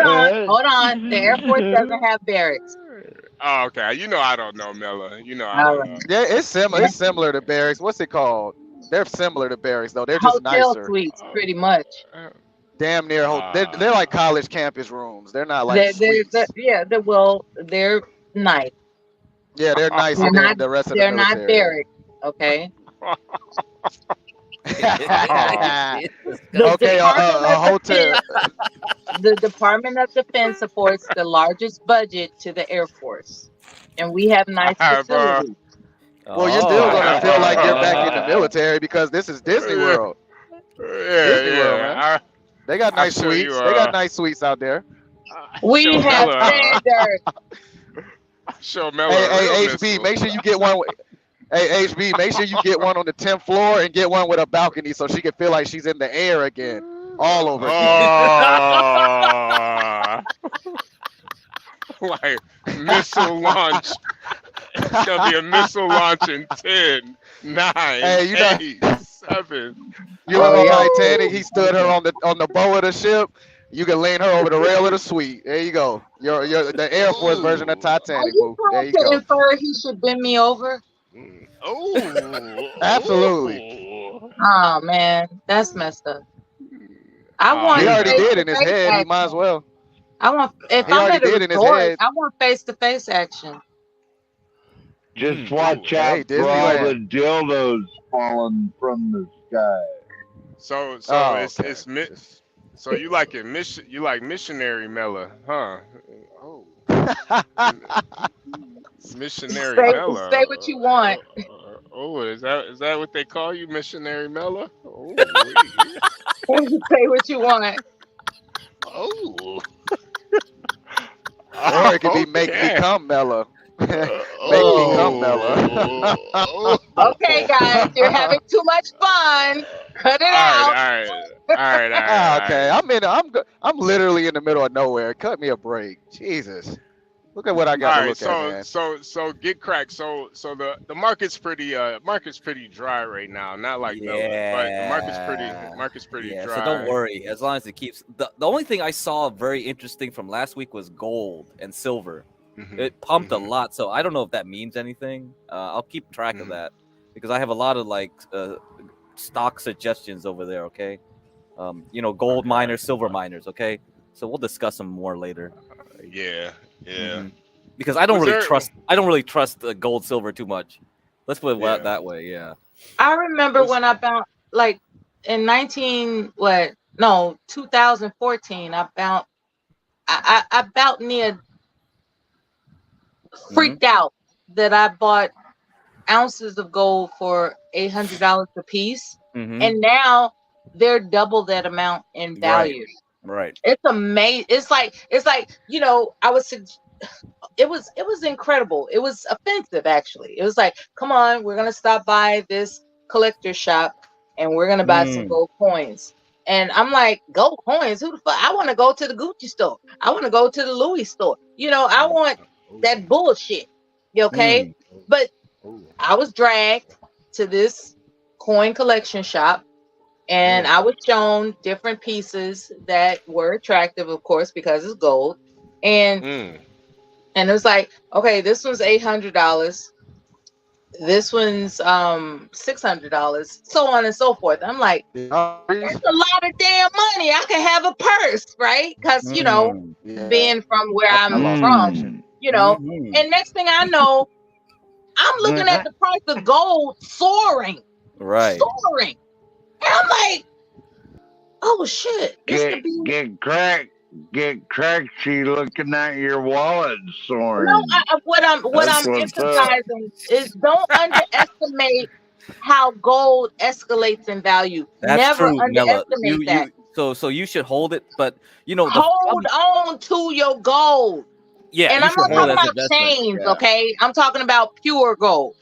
Hold on. The Air Force doesn't have barracks. Oh, okay. You know I don't know, Mella. You know I All don't right. know. yeah, it's similar. It's similar to barracks. What's it called? They're similar to barracks though. They're just Hotel nicer. suites, pretty much. Damn near. They're like college campus rooms. They're not like They're suites. they're nice. Yeah, they're nicer than the rest of the They're not military. barracks. Okay. Okay, a hotel. The Department of Defense supports the largest budget to the Air Force, and we have nice facilities. Well, you're still gonna feel like you're back in the military because this is Disney World. Disney World, man. They got nice suites. They got nice suites out there. We have standards. Show Mella. Hey, HB, make sure you get one. Hey, HB, make sure you get one on the 10th floor and get one with a balcony so she can feel like she's in the air again, all over again. Like missile launch. It's gonna be a missile launch in 10, 9, Hey, 8, 7. You know, on Titanic, he stood her on the bow of the ship. You can lean her over the rail of the suite. There you go. You're the Air Force version of Titanic, boo. There you go. Infer he should bend me over. Oh, absolutely. Oh man, that's messed up. I want. He already did in his head. He might as well. I want. If He I'm already at a did in his resort, head. I want face-to-face action. Just watch out for all the dildos falling from the sky. So so you like it you like missionary Mella, huh? Oh. Missionary Mella. Say what you want. Oh, is that what they call you, missionary Mella? Oh, say what you want. Oh. Or it could be make me come Mella. Make me come Mella. Okay, guys, you're having too much fun. Cut it out. All right. Okay, I'm literally in the middle of nowhere. Cut me a break. Jesus. Look at what I got to look at, man. So get cracked. So the market's pretty dry right now. Not like Mella, but the market's pretty dry. So don't worry. As long as it keeps the only thing I saw very interesting from last week was gold and silver. It pumped a lot, so I don't know if that means anything. I'll keep track of that because I have a lot of like stock suggestions over there. Okay, gold miners, silver miners. Okay, so we'll discuss them more later. Yeah. Because I don't really trust the gold silver too much. Let's put it that way. Yeah. I remember when I bounced like in 2014. I about near freaked out that I bought ounces of gold for $800 a piece, and now they're double that amount in value. Right. It's amazing. It's like it was incredible. It was offensive actually. It was like, come on, we're gonna stop by this collector shop and we're gonna buy some gold coins. And I'm like, gold coins? Who the fuck? I want to go to the Gucci store. I want to go to the Louis store. You know, I want that bullshit. Okay. But I was dragged to this coin collection shop, and I was shown different pieces that were attractive, of course, because it's gold. And it was like, okay, this one's $800. This one's $600, so on and so forth. I'm like, that's a lot of damn money. I could have a purse, right? Because you know, being from where I'm from, you know, and next thing I know, I'm looking at the price of gold soaring, soaring, and I'm like, oh shit, get cracksy looking at your wallet soaring. No, what I'm emphasizing is don't underestimate how gold escalates in value. That's Never true, Mela. underestimate that. So you should hold it, but you know, hold on to your gold. Yeah, and I'm not talking about chains, okay? I'm talking about pure gold.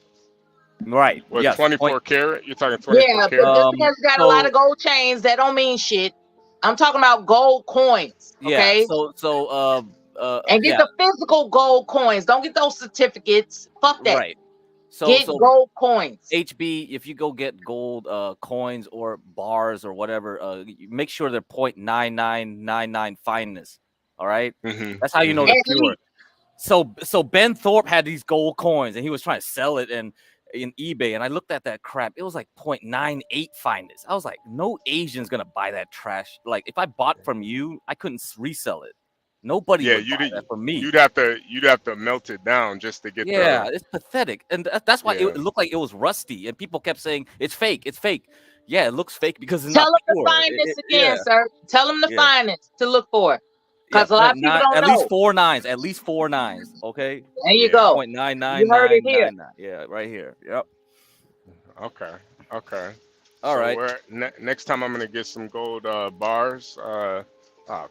Right. What, yes. 24 karat? You're talking 24 Yeah, karat? but just because you got a lot of gold chains, that don't mean shit. I'm talking about gold coins, okay? Yeah. And get the physical gold coins. Don't get those certificates. Fuck that. Right. Get gold coins. HB, if you go get gold coins or bars or whatever, make sure they're 0.9999 fineness. All right? That's how you know they're pure. So Ben Thorpe had these gold coins and he was trying to sell it in eBay, and I looked at that crap. It was like 0.98 fineness. I was like, no Asian's gonna buy that trash. Like, if I bought from you, I couldn't resell it. Nobody would buy that from me. You'd have to melt it down just to get it's pathetic. And that's why it looked like it was rusty, and people kept saying it's fake, it's fake. Yeah, it looks fake because it's Tell not them pure. to find this again, sir. Tell them to find it, to look for it. Because a lot of people don't know. At least 4 9s. At least 4 9s. Okay. There you go. 0.9999. You heard it here. Yeah, right here. Yep. Okay. All right. Next time I'm gonna get some gold bars. Oh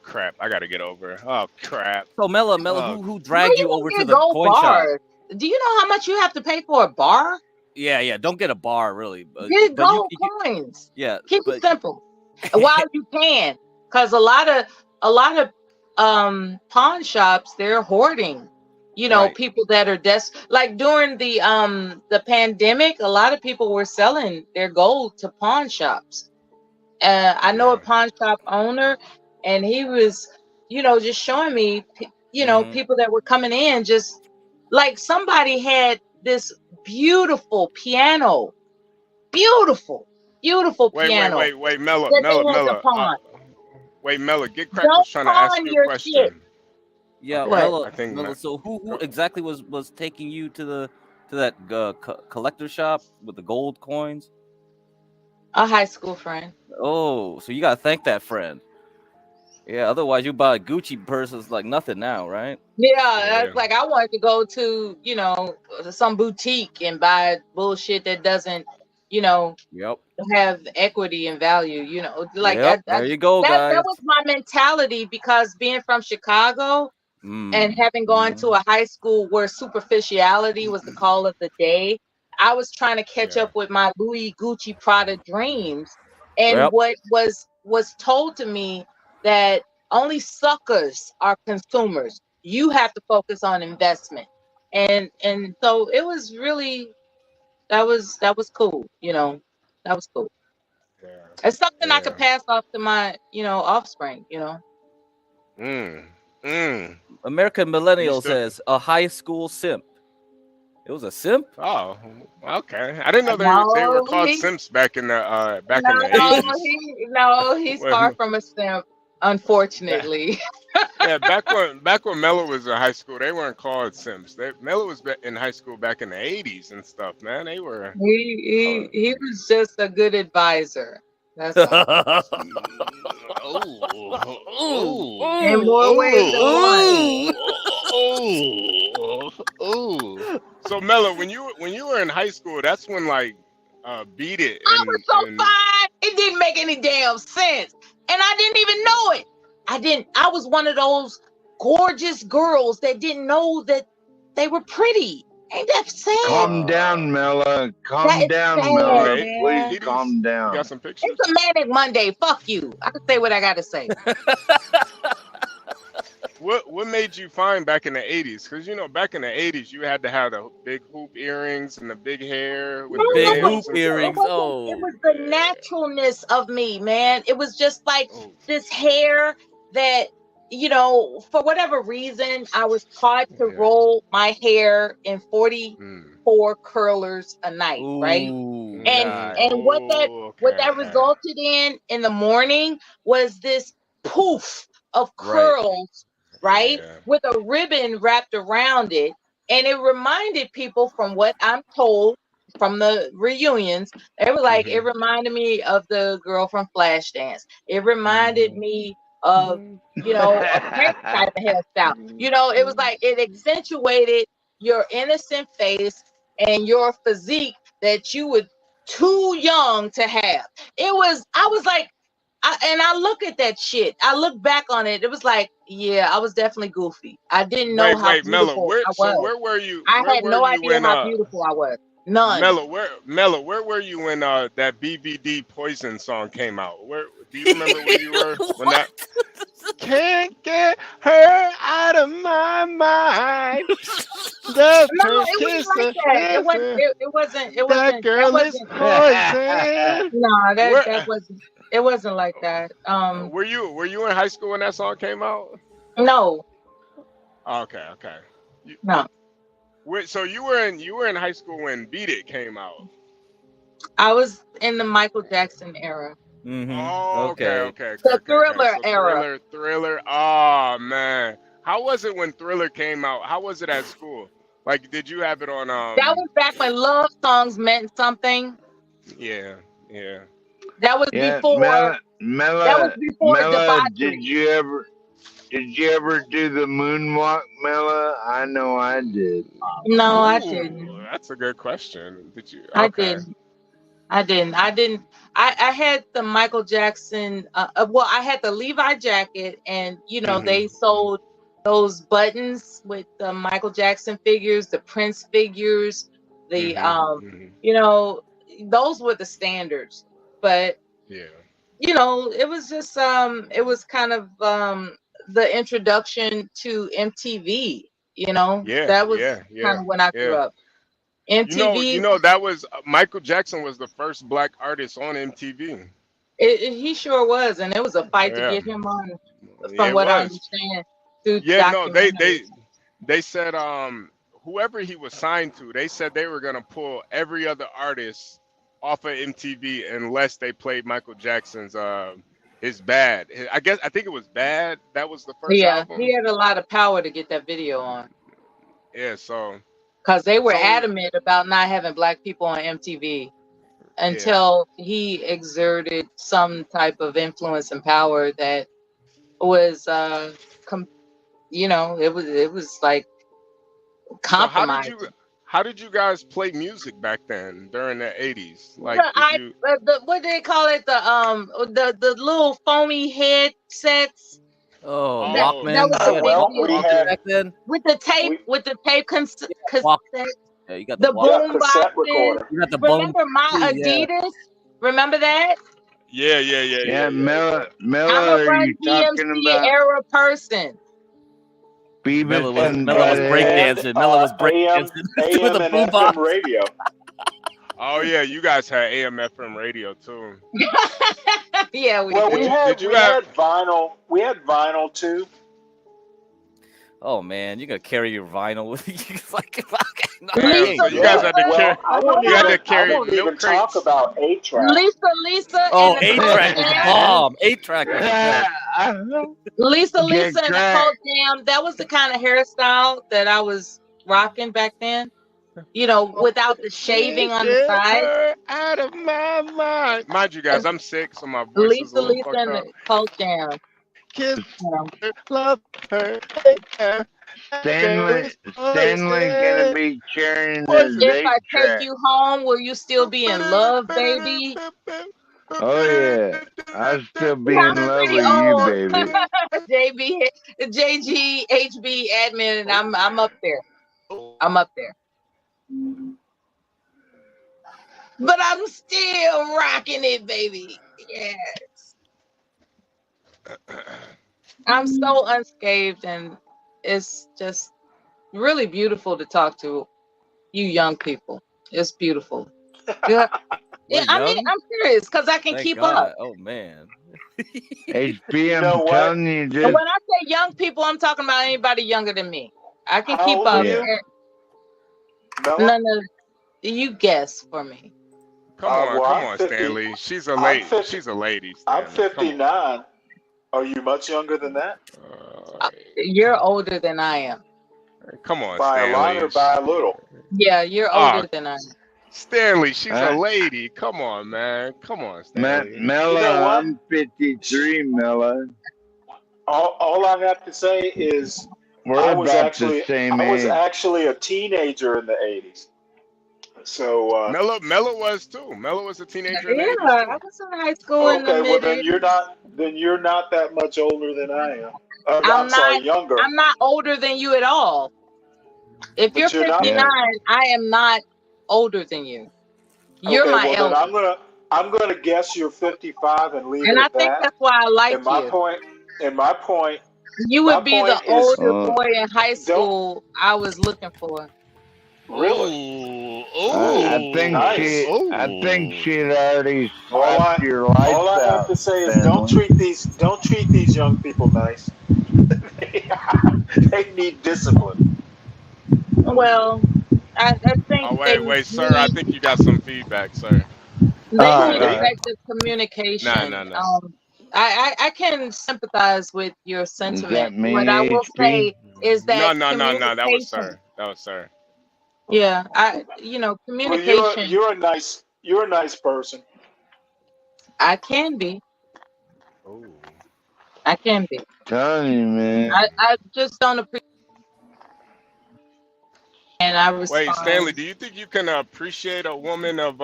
crap! I gotta get over. Oh crap! So Mela, who dragged you over to the coin shop? Do you know how much you have to pay for a bar? Yeah. Don't get a bar, really. Get gold coins. Yeah. Keep it simple while you can, because a lot of pawn shops, they're hoarding. You know, people that are like during the pandemic, a lot of people were selling their gold to pawn shops. I know a pawn shop owner, and he was, you know, just showing me, you know, people that were coming in, just like somebody had this beautiful piano, beautiful piano. Wait, Mela. Wait, Mela, get Crackers trying to ask you a question. Shit. Yeah, Mela, so who exactly was taking you to that collector shop with the gold coins? A high school friend. Oh, so you gotta thank that friend. Yeah, otherwise you buy a Gucci purse is like nothing now, right? Yeah, like I wanted to go to, you know, some boutique and buy bullshit that doesn't, you know, have equity and value, you know, like there you go, guys. That was my mentality, because being from Chicago and having gone to a high school where superficiality was the call of the day, I was trying to catch up with my Louis, Gucci, Prada dreams, and what was told to me that only suckers are consumers. You have to focus on investment, and so it was really that was cool, you know. That was cool. It's something I could pass off to my, you know, offspring, you know. American Millennial says a high school simp. It was a simp? Oh, okay. I didn't know they were called simps back in the 80s. No, he's far from a simp, unfortunately. Yeah, back when Mela was in high school, they weren't called simps. Mela was in high school back in the 80s and stuff, man. They were. He was just a good advisor. That's all. In more ways than one. So Mela, when you were in high school, that's when like Beat It. I was so fine. It didn't make any damn sense, and I didn't even know it. I was one of those gorgeous girls that didn't know that they were pretty. Ain't that sad? Calm down, Mela. That Calm is down, sad, Mela. man. Please calm You down. got some pictures? It's a manic Monday. Fuck you. I can say what I gotta say. What made you find back in the 80s? Because you know, back in the 80s, you had to have the big hoop earrings and the big hair with the Big nails hoop and earrings. stuff. Oh, It was the naturalness of me, man. It was just like this hair that, you know, for whatever reason, I was taught to roll my hair in 44 curlers a night, right? ooh, And what that resulted in the morning was this poof of curls, right? With a ribbon wrapped around it. And it reminded people, from what I'm told from the reunions, they were like, it reminded me of the girl from Flashdance. It reminded me of, you know, a Prince type of hairstyle. You know, it was like it accentuated your innocent face and your physique that you were too young to have. I was like, I look at that shit. I look back on it. It was like, yeah, I was definitely goofy. I didn't know how Mela, beautiful I was. where were you? I Where had were no you idea when how beautiful I was. None. Mela, where were you when that BBD Poison song came out? Where do you remember where you were when that? Can't get her out of my mind. Love No, her, it kiss wasn't like her, that. It wasn't. heaven. It wasn't. That girl is poison. No, Where that wasn't. It wasn't like that. were you in high school when that song came out? No, Okay. no. So you were in high school when Beat It came out. I was in the Michael Jackson era. Oh, okay. The Thriller So era. Thriller. Oh man, how was it when Thriller came out? How was it at school? Like, did you have it on? That was back when love songs meant something. Yeah. That was before. Mela, That was before debauchery. did you ever do the moonwalk, Mela? I know I did. No, I Ooh, didn't. that's a good question. Did you? I Okay. didn't. I had the Michael Jackson. Well, I had the Levi jacket, and you know they sold those buttons with the Michael Jackson figures, the Prince figures, the you know, those were the standards. But you know, it was just it was kind of the introduction to MTV. You know, that was kind of when I grew up. MTV. You know that was Michael Jackson was the first black artist on MTV. He sure was, and it was a fight to get him on, from what I understand. Through they said whoever he was signed to, they said they were gonna pull every other artist off of MTV unless they played Michael Jackson's It's Bad. I think it was Bad. That was the first album. He had a lot of power to get that video on. Yeah, so because they were adamant about not having black people on MTV until he exerted some type of influence and power that was you know, it was like compromised. So how did you guys play music back then during the 80s? Like, what do they call it? The little foamy headsets. Oh, Walkman. That was the big deal. With the tape cassette. Yeah, you got the boom boxes. You got the Remember my Adidas? Remember that? Yeah. Mela, I'm a Run DMC era person. Mela was breakdancing. Mela was breakdancing with a boom box. Radio. Oh yeah, you guys had AM/FM radio too. Yeah, we had vinyl. We had vinyl too. Oh man, you gotta carry your vinyl with you. It's like, so you guys had to carry. You had to carry. I won't even talk about 8-track. Lisa. Oh, 8-track was bomb. 8-track was Lisa and the Cold Jam. That was the kind of hairstyle that I was rocking back then. You know, without the shaving on the side. Out of my mind. Mind you guys, I'm sick, so my voice is a little fucked and up. the Cold Jam. Kiss her, love her, Stanley gonna be cheering this. If I take you home, will you still be in love, baby? Oh yeah, I'll still be in love with you, baby. JG, HB admin, and I'm up there. I'm up there. But I'm still rocking it, baby. Yes. I'm so unscathed, and it's just really beautiful to talk to you young people. It's beautiful. Yeah, We're I mean, young. I'm serious because I can Thank keep up. God. Oh man. HB, know I'm what? telling you And this. when I say young people, I'm talking about anybody younger than me. I can How keep old are up. Yeah. you, Bella? None of you guess for me. Well, come I'm on, 50. Stanley. She's a I'm lady. 50. She's a lady, I'm Stanley. Come on. 59. Are you much younger than that? You're older than I am. Come on, By a lot or Stanley. by a little? Yeah, you're Ah, older than I am. Stanley, she's a Uh, lady. Come on, man. Come on, Stanley. You know Mella, what? I'm 53, Mella. All I have to say is We're about the same I was age. actually a teenager in the 80s. So Mello was too. Mello was a teenager in the Yeah, 80s I too. was in high school in the okay, well mid then you're 80s. not that much older than I am. I'm I'm sorry, not younger. I'm not older than you at all. If you're But you're not 59, I am not older than you. You're okay. my Well then elder. I'm gonna guess you're 55 and leave And it I at think that. that's why I like And my you. point and my point You my would be the point is older boy in high don't school I was looking for. really I think nice. she'd already All slapped your lights I have out, to say is Stanley. don't treat these young people nice. They need discipline. Well, I think Oh they wait, sir. I need think you got some feedback, sir. they All need right. effective Nah, communication. nah, nah. I can sympathize with your Is sentiment. that What I me, will HB? say is No, that no, no, no. That was communication. sir. That was sir. Yeah, Well, communication. you're a nice person. I can be. Oh. I can be. Telling you, man. I just don't appreciate, and I Wait, Stanley, respond. do you think you can appreciate a woman of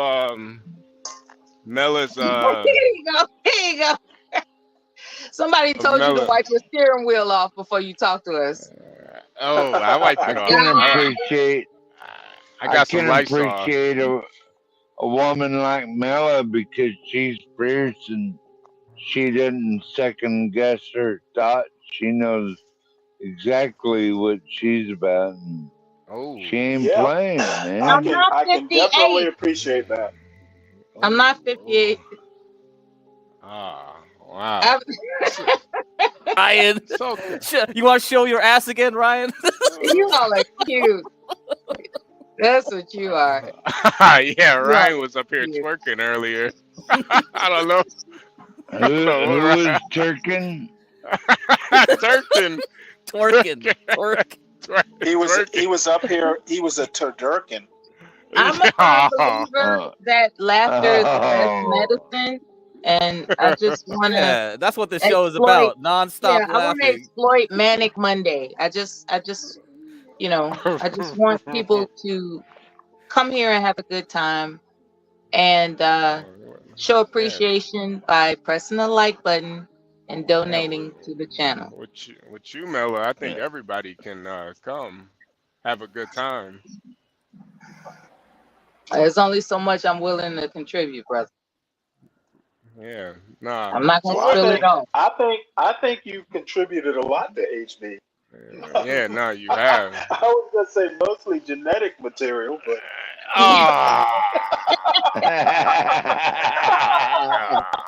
Mella's Here you go. Here you go. Somebody of told you to Mella? wipe your steering wheel off before you talk to us. Oh, I wiped I it off. can appreciate I got some Lysol. a woman like Mella because she's fierce and she doesn't second guess her thoughts. She knows exactly what she's about, and Oh. she ain't Yeah, playing, I'm man. not I can definitely 58. appreciate that. I'm not 58. Ah, wow. I'm, Ryan, So you want to show your ass again, Ryan? you all are cute. That's what you are. yeah, You all Ryan are was up here cute. twerking earlier. I don't know. Who is Turkin? Turkin. Twerking. He was up here. He was a turducken. I'm a firm believer that laughter is the best medicine, and I just want to Yeah, that's what this show is exploit. about. Non-stop Yeah, I want to laughing. exploit Manic Monday. I just I just want people to come here and have a good time and show appreciation by pressing the like button and donating to the channel. With you, Mella, I think everybody can come have a good time. There's only so much I'm willing to contribute, brother. Yeah, nah. I'm not gonna So spill it all. I think you've contributed a lot to HB. Yeah, no, you have. I was gonna say mostly genetic material, but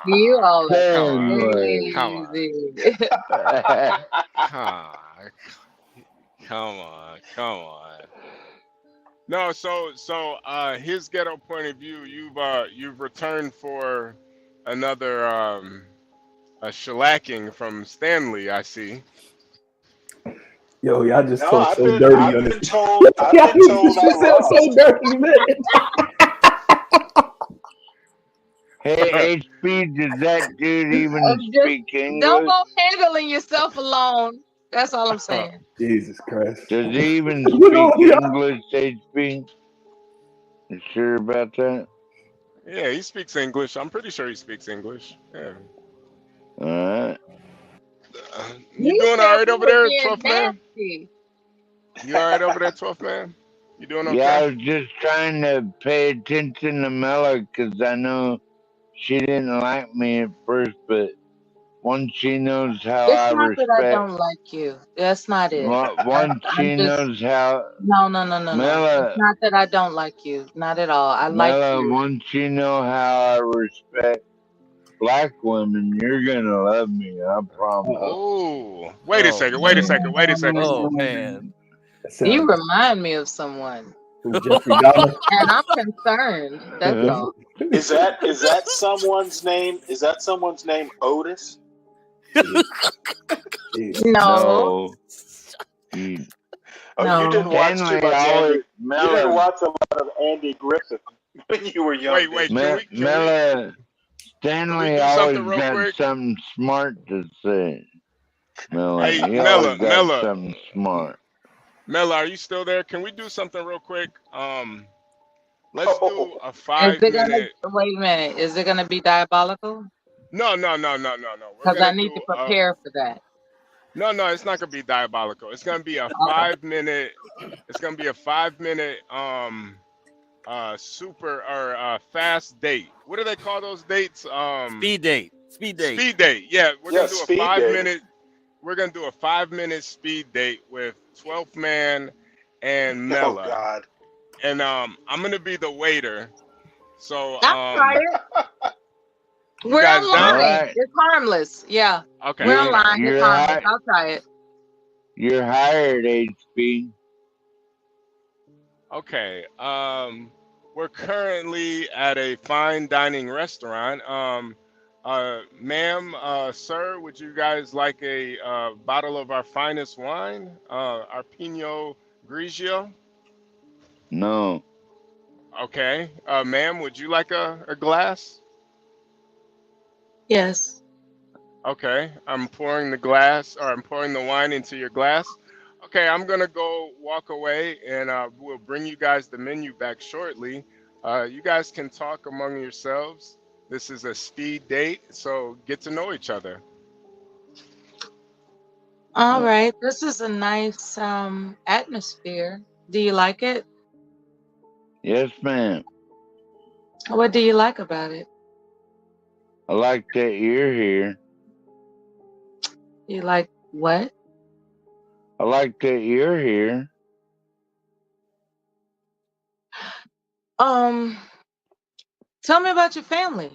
You all are Come crazy. on. No, so his ghetto point of view, you've returned for another a shellacking from Stanley, I see. Yo, y'all just no, talk so dirty I've on been this. told I've Y'all been told just I sound so lost. dirty, man. Hey, HB, does that dude even speak Don't English? go handling yourself alone. That's all I'm saying. Jesus Christ. Does he even You know, speak yeah. English, HB? You sure about that? Yeah, he speaks English. I'm pretty sure he speaks English. Yeah. All right. You doing all right over there, 12th man? Nasty. You all right over there, 12th man? You doing Yeah, I okay? was just trying to pay attention to Mela because I know she didn't like me at first, but once she knows how It's I not that I respect, don't like you. That's not it. once I'm she just knows how no. It's Mela, not that I don't like you. Not at all. I like you. once you know how I respect black women, you're gonna love me. I promise. Oh, wait a Oh second. Wait a man. second. Wait a second. Oh man. You remind me of someone, Jeffrey Dahmer. and I'm concerned. That's all. Is that someone's name? Is that someone's name Otis? No, You, Oh, you didn't no. watch too Stanley much always Andy. You didn't Mela watch a lot of Andy Griffith when you were young, Wait. did you? Can we Mela Stanley do something always real got quick? something smart to say. Mela, Hey, he always got Mela, something smart. are you still there? Can we do something real quick? Let's do a Is it 5 minute. gonna wait a minute? Is it gonna be diabolical? No. We're Because I gonna need to do prepare for that. no. It's not gonna be diabolical. It's gonna be a Okay. 5 minute. It's gonna be a 5 minute super or fast date. What do they call those dates? Speed date. Speed date. Speed date. Yeah, we're Yeah, gonna do a speed 5 minute. dating. We're gonna do a 5 minute speed date with 12th Man and Oh Mela, God. and I'm gonna be the waiter. So I'll try it. you We're guys All down? online. right, It's harmless. Yeah. Okay, We're okay. online. It's harmless. I'll try it. you're hired, HB. Okay. We're currently at a fine dining restaurant. Ma'am, sir, would you guys like a bottle of our finest wine, our Pinot Grigio? No. Okay. Ma'am, would you like a glass? Yes. Okay. I'm pouring the wine into your glass. Okay, I'm gonna go walk away, and we'll bring you guys the menu back shortly. You guys can talk among yourselves. This is a speed date, so get to know each other. All right. This is a nice atmosphere. Do you like it? Yes, ma'am. What do you like about it? I like that you're here. You like what? I like that you're here. Tell me about your family.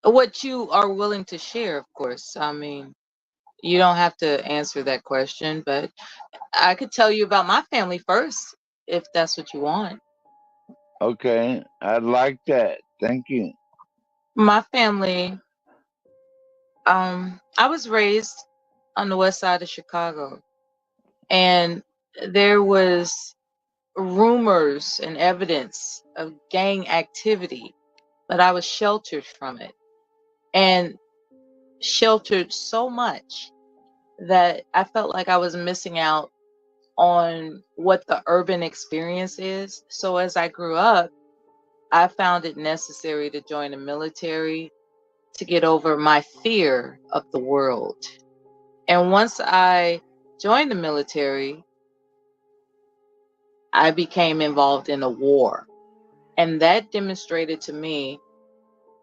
What you are willing to share, of course. I mean, you don't have to answer that question, but I could tell you about my family first, if that's what you want. Okay, I'd like that. Thank you. My family, I was raised on the west side of Chicago, and there was rumors and evidence of gang activity, but I was sheltered from it, and sheltered so much that I felt like I was missing out on what the urban experience is. So as I grew up, I found it necessary to join the military to get over my fear of the world. And once I joined the military, I became involved in a war. And that demonstrated to me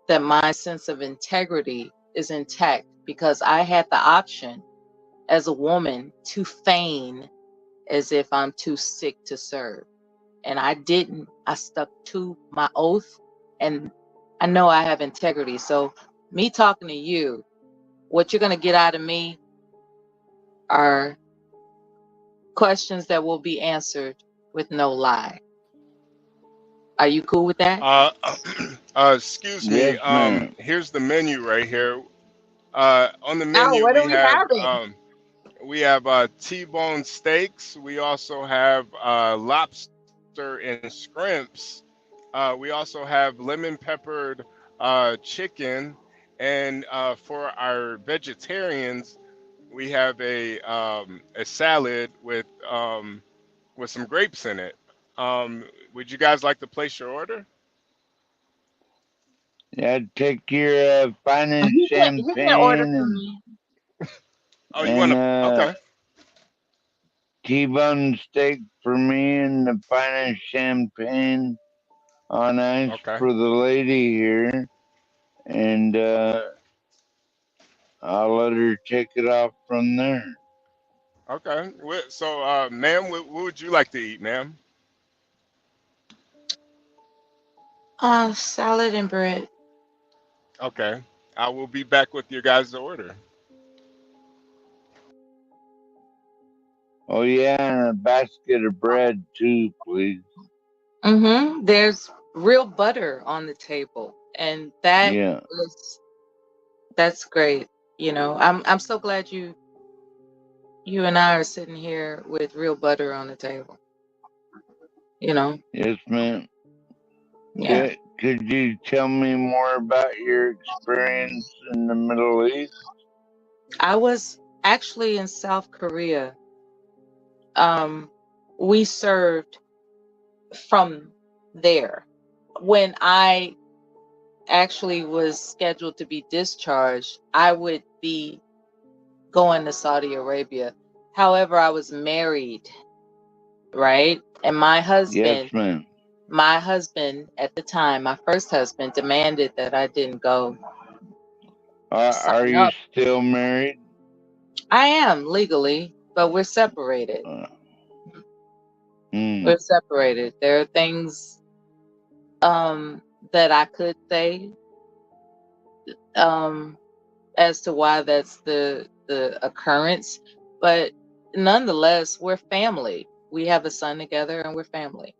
that my sense of integrity is intact because I had the option as a woman to feign as if I'm too sick to serve. And I didn't. I stuck to my oath, and I know I have integrity. So me talking to you, what you're going to get out of me are questions that will be answered with no lie. Are you cool with that? Excuse me. Yes, ma'am. Here's the menu right here. On the Oh, menu what are we having? we have T-bone steaks. We also have lobster and scrimps. We also have lemon peppered chicken, and for our vegetarians, we have a salad with some grapes in it. Would you guys like to place your order? Yeah, take your finest He can order champagne for me. Oh, you want to? and Okay. T-bone steak for me and the finest champagne on ice Okay. for the lady here, and I'll let her take it off from there. Okay. So, ma'am, what would you like to eat, ma'am? Salad and bread. Okay. I will be back with your guys' order. Oh yeah, and a basket of bread too, please. Mm-hmm. There's real butter on the table, and Yeah. that's great. You know, I'm so glad you and I are sitting here with real butter on the table. You know. Yes, ma'am. Yeah. Could you tell me more about your experience in the Middle East? I was actually in South Korea. We served from there. When I actually was scheduled to be discharged, I would be going to Saudi Arabia. However, I was married, right? And my Yes, husband, ma'am. at the time, my first husband, demanded that I didn't go Are sign you up. still married? I am legally, but we're separated. We're separated. There are things that I could say as to why that's the occurrence, but nonetheless, we're family. We have a son together, and we're family.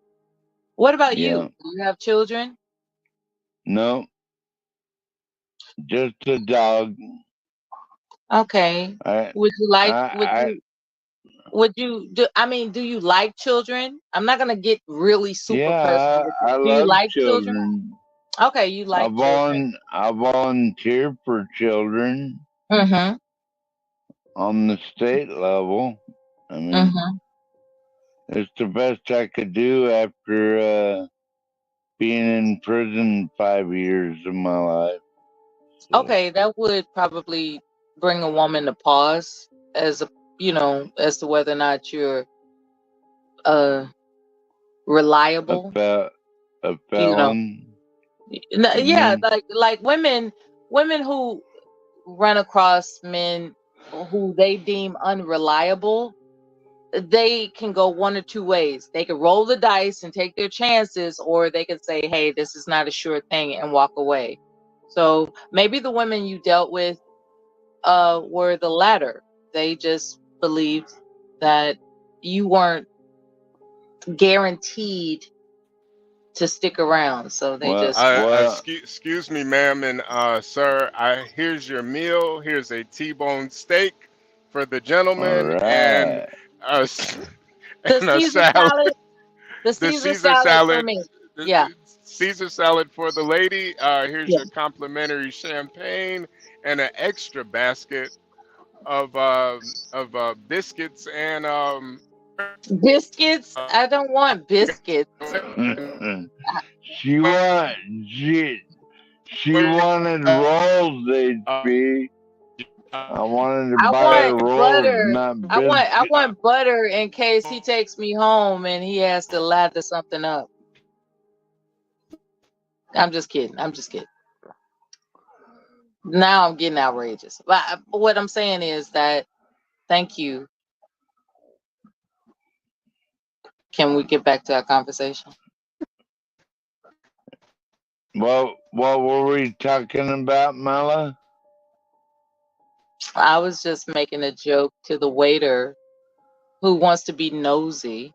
What about you? Yeah. Do you have children? No, just a dog. Okay. I, Would you like? I, Would you do? I mean, do you like children? I'm not gonna get really super personal yeah, with you. I Do you love like children? children. Okay, you like children. I volunteer for children Mm-hmm. on the state level. I mean, Mm-hmm. it's the best I could do after being in prison 5 years of my life. So. Okay, that would probably bring a woman to pause as as to whether or not you're reliable. A You know. felon. Yeah, like women who run across men who they deem unreliable, they can go one or two ways. They can roll the dice and take their chances, or they can say, hey, this is not a sure thing, and walk away. So maybe the women you dealt with were the latter. They just believed that you weren't guaranteed to stick around, so they just Excuse me, ma'am and sir. Here's your meal. Here's a T-bone steak for the gentleman, and Right. a, the and a Caesar salad. salad. The The Caesar Caesar salad for salad. me. The Yeah. Caesar salad for the lady. Here's Yeah. your complimentary champagne and an extra basket of biscuits and Biscuits? I don't want biscuits. she wanted rolls, HP. I wanted to I buy her want rolls, butter. not I biscuits. want butter in case he takes me home and he has to lather something up. I'm just kidding. I'm just kidding. Now I'm getting outrageous. But what I'm saying is that thank you. Can we get back to our conversation? What were we talking about, Mala? I was just making a joke to the waiter who wants to be nosy.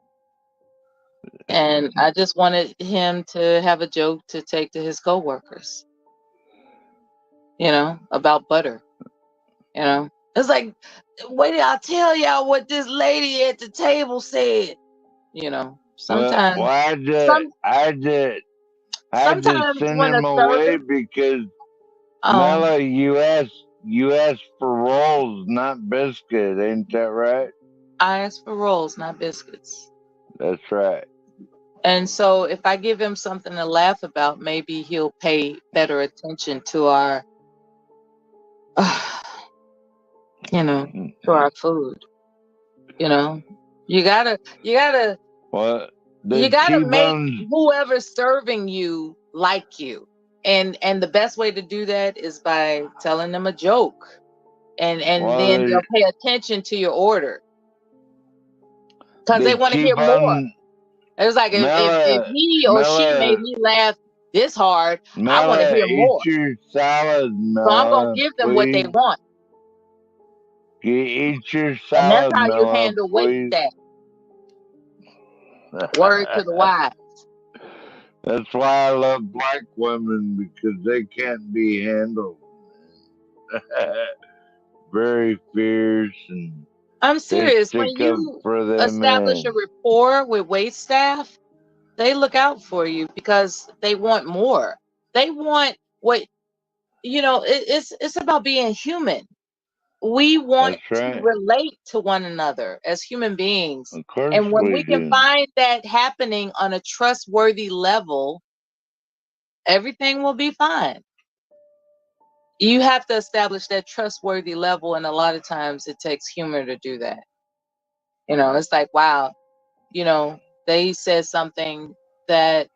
And I just wanted him to have a joke to take to his coworkers, about butter. It's like, wait, I'll tell y'all what this lady at the table said. Sometimes, Well, I had to sometimes send when a him away service, because Mela, you asked for rolls, not biscuit, ain't that right? I ask for rolls, not biscuits. That's right. And so if I give him something to laugh about, maybe he'll pay better attention to our, to our food, You gotta What? you The gotta make T-bones. whoever's serving you like you. And the best way to do that is by telling them a joke. And Well, then they'll pay attention to your order. Because they the want to hear more. T-bone. It was like if he or she made me laugh this hard, I want to Mela, hear eat more. your salad, So I'm gonna Mela, give them what they please. want. Eat your And that's salad, how you Mela, handle weight please. staff. Word to the wise. That's why I love black women, because they can't be handled. Very fierce, and I'm they serious. When stick up you for their establish a man. rapport with wait staff, they look out for you because they want more. They want what it's about being human. We want That's to right. relate to one another as human beings. Of course And when we we can do. find that happening on a trustworthy level, everything will be fine. You have to establish that trustworthy level, and a lot of times it takes humor to do that. It's like, wow, they said something that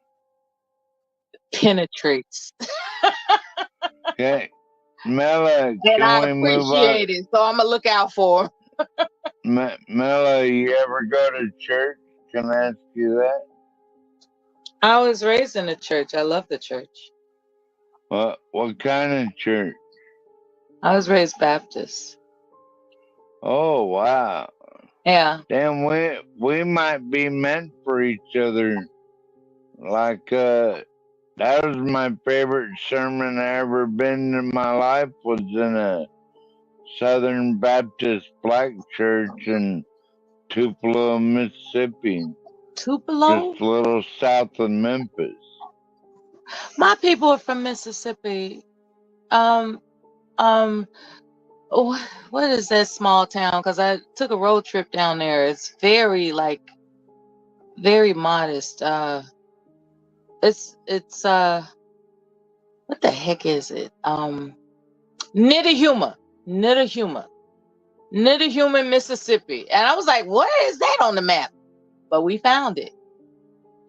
penetrates. Okay. Mela, And can I we move on? appreciate it, so I'm gonna look out for them. Mela, you ever go to church? Can I ask you that? I was raised in a church. I love the church. What kind of church? I was raised Baptist. Oh, wow. Yeah. Damn, we might be meant for each other. Like, that was my favorite sermon I ever been in my life, was in a Southern Baptist black church in Tupelo, Mississippi. Tupelo? Just a little south of Memphis. My people are from Mississippi. What is that small town? Because I took a road trip down there. It's very very modest. It's what the heck is it? Nittahuma, Mississippi. And I was like, what is that on the map? But we found it.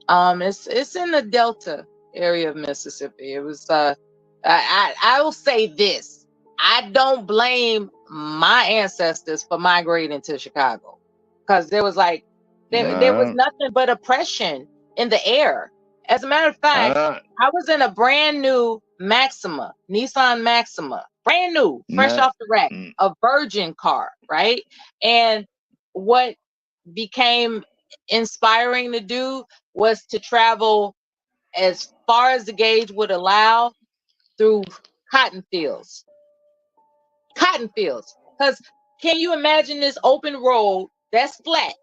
It's in the Delta area of Mississippi. It was I will say this. I don't blame my ancestors for migrating to Chicago, because there was there was nothing but oppression in the air. As a matter of fact, I was in a brand new Nissan Maxima, brand new, fresh off the rack, a virgin car, right? And what became inspiring to do was to travel as far as the gauge would allow through cotton fields. Because can you imagine this open road that's flat,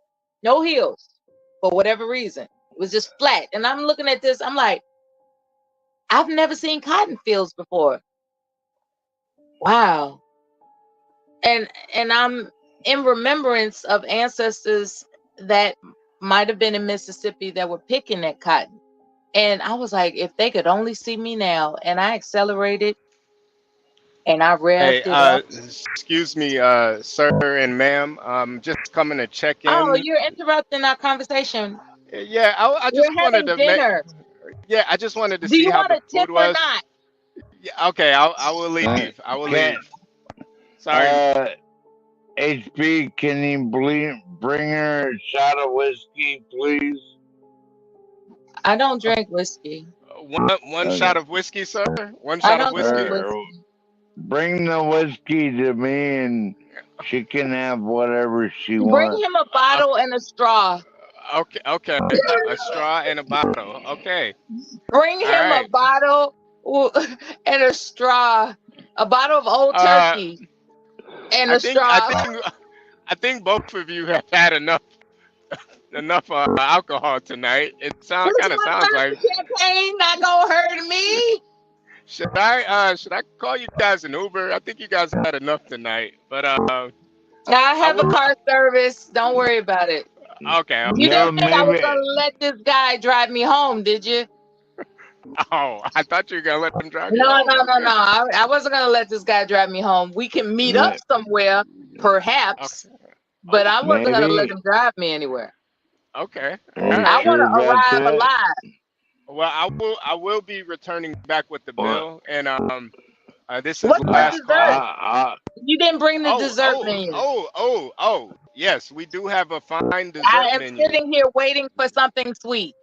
no hills, for whatever reason? It was just flat. And I'm looking at this, I'm like, I've never seen cotton fields before. Wow. And I'm in remembrance of ancestors that might have been in Mississippi that were picking that cotton. And I was like, if they could only see me now. And I accelerated and I revved it up. Excuse me, sir and ma'am. Just coming to check Oh, in. you're interrupting our conversation. Yeah, I just We're wanted having to make. dinner. Yeah, I just wanted to Do see you how want the a food tip or was. not? Yeah, okay, I will leave. I will leave. Sorry. HB, can you bring her a shot of whiskey, please? I don't drink whiskey. One shot of whiskey, sir. One I shot of don't drink whiskey. whiskey. Bring the whiskey to me, and she can have whatever she Bring wants. him a bottle and a straw. Okay. A straw and a bottle. Okay. Bring him a bottle and a straw. A bottle of Old Turkey and a straw. I think both of you have had enough alcohol tonight. It kind of sounds like. Champagne not gonna hurt me. Should I call you guys an Uber? I think you guys had enough tonight. But I have a car service. Don't worry about it. Okay. You didn't think I was gonna let this guy drive me home, did you? Oh, I thought you were gonna let him drive you No. home. I wasn't gonna let this guy drive me home. We can meet up somewhere, perhaps. but I wasn't gonna let Maybe. him drive me anywhere. Okay. All Are you I right. want sure to about arrive that? alive. Well, I will be returning back with the Well, bill, and this is What's the I, last dessert? call. I, You didn't bring the Oh, dessert oh, menu. oh, oh, oh. Yes, we do have a fine I dessert am menu. sitting here waiting for something sweet.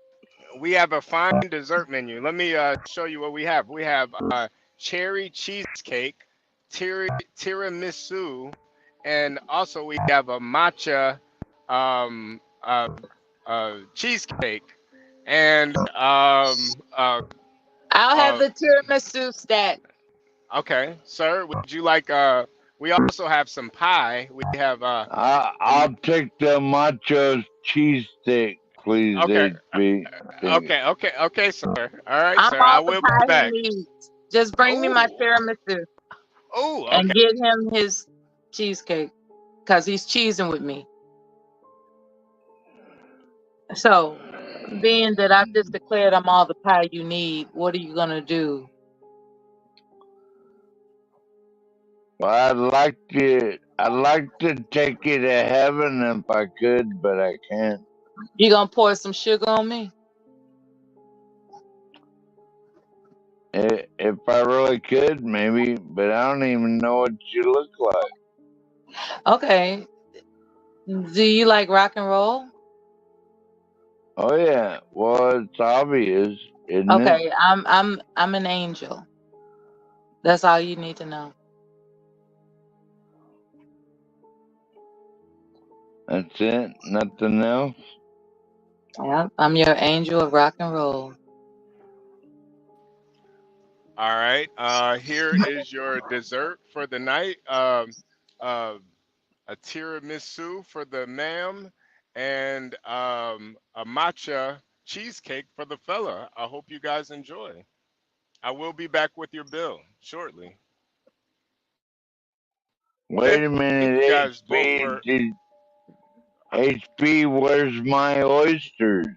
We have a fine dessert menu. Let me show you what we have. We have cherry cheesecake, tiramisu, and also we have a matcha um, uh, cheesecake. And I'll have uh, the tiramisu stack. okay, sir, would you like? We also have some pie. We have I'll take the macho cheese stick, please, okay, HB. Thank you. okay, sir. All right, I'm sir. I all the will be pie he back. needs. Just bring me my Oh, tiramisu and okay. get him his cheesecake because he's cheesing with me. So, being that I've just declared I'm all the pie you need, what are you gonna do? Well, I'd like to take you to heaven if I could, but I can't. You gonna pour some sugar on me? If I really could, maybe, but I don't even know what you look like. Okay. Do you like rock and roll? Oh yeah, well, it's obvious, isn't it? Okay, I'm an angel. That's all you need to know. That's it. Nothing else. Yeah, I'm your angel of rock and roll. All right. Here is your dessert for the night. Uh, a tiramisu for the ma'am, and a matcha cheesecake for the fella. I hope you guys enjoy. I will be back with your bill shortly. Wait a Thank you minute, guys both HB. for. HB, where's my oysters?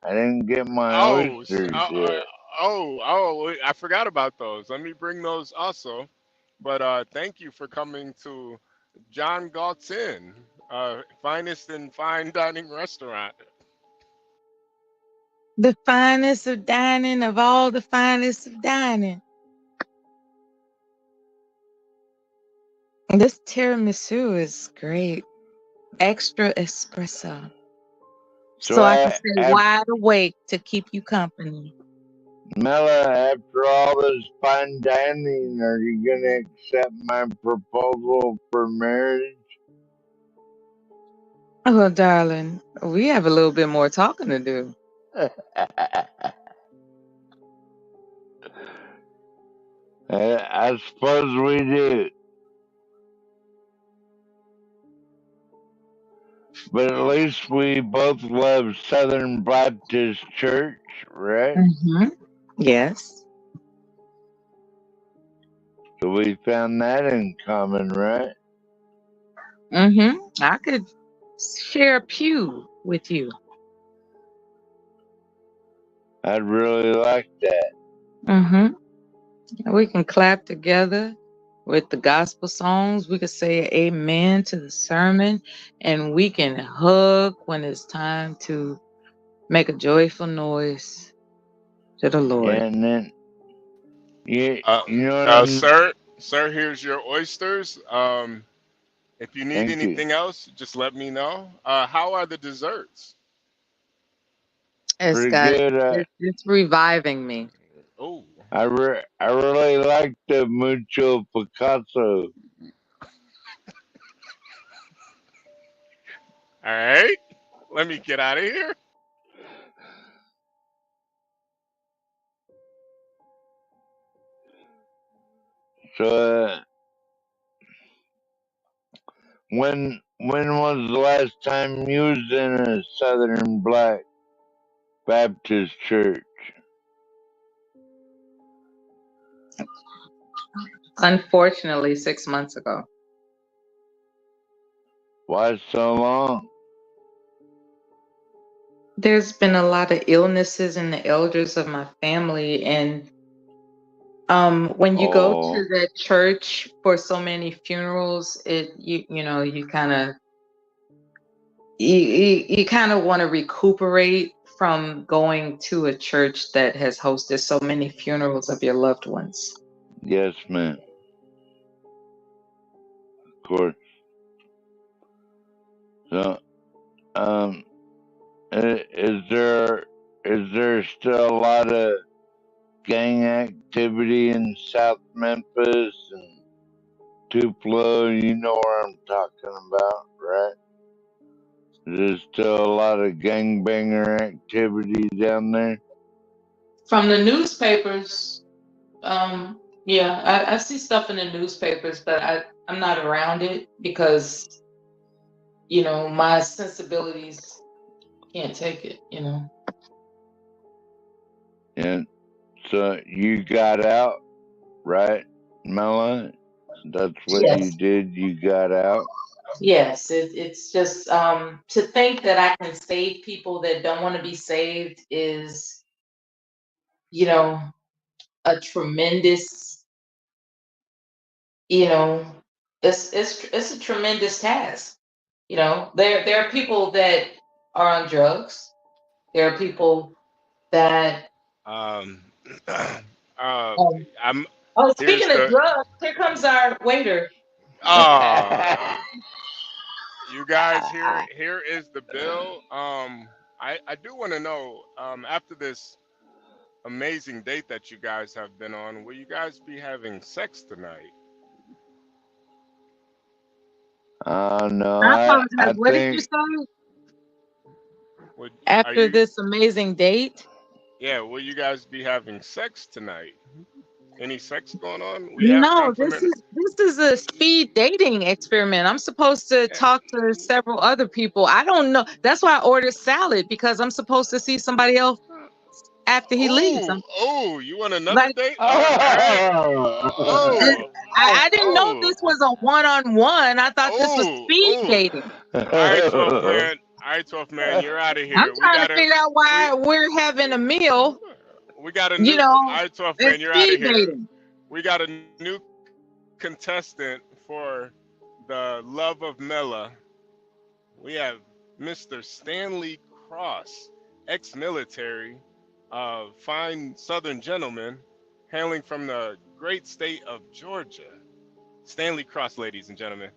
I didn't get my Oh, oysters yet. I forgot about those. Let me bring those also. But thank you for coming to John Galt's Inn, finest in fine dining restaurant. The finest of dining of all the finest of dining. This tiramisu is great. Extra espresso. So So I can stay wide awake to keep you company. Mela, after all this fine dining, are you gonna accept my proposal for marriage? Oh, darling, we have a little bit more talking to do. I suppose we do. But at least we both love Southern Baptist Church, right? Mm-hmm. Yes. So we found that in common, right? Mm-hmm. I could share a pew with you. I'd really like that. Mm-hmm. We can clap together with the gospel songs. We could say amen to the sermon, and we can hug when it's time to make a joyful noise to the Lord. And then, you know what Sir, here's your oysters. If you need Thank you. anything else, just let me know. How are the desserts? It's Pretty got good. it's reviving me. Oh, I really like the mucho Picasso. all right. Let me get out of here. So, when was the last time you was in a Southern Black Baptist church? Unfortunately, 6 months ago. Why so long? There's been a lot of illnesses in the elders of my family, and when you go to that church for so many funerals, you know you kind of you kind of want to recuperate from going to a church that has hosted so many funerals of your loved ones. Yes, ma'am. Of course. So, is there still a lot of gang activity in South Memphis and Tupelo? You know where I'm talking about, right? There's still a lot of gangbanger activity down there. From the newspapers, yeah, I see stuff in the newspapers, but I'm not around it because, my sensibilities can't take it, And so you got out, right, Melanie? That's what you Yes. did. You got out. Yes, it's just to think that I can save people that don't want to be saved is, a tremendous, it's a tremendous task. There are people that are on drugs. There are people that I'm here's speaking of the drugs, here comes our waiter. you guys, here is the bill. I do want to know, after this amazing date that you guys have been on, will you guys be having sex tonight? No, I apologize. I What did you think say? Are After you this amazing date? Yeah, will you guys be having sex tonight? Any sex going on? We have No, this complimentary. is a speed dating experiment. I'm supposed to talk to several other people. I don't know. That's why I ordered salad, because I'm supposed to see somebody else after he leaves. You want another Like, date? All right. I didn't know this was a one-on-one. I thought this was speed dating. All right, 12th man. All right, 12th man, you're out of I'm here. trying to figure out why we're having a meal. We got a new. All right, 12th man, It's you're out of speed here. dating. We got a new contestant for the Love of Mela. We have Mr. Stanley Cross, ex-military, fine Southern gentleman, hailing from the great state of Georgia. Stanley Cross, ladies and gentlemen.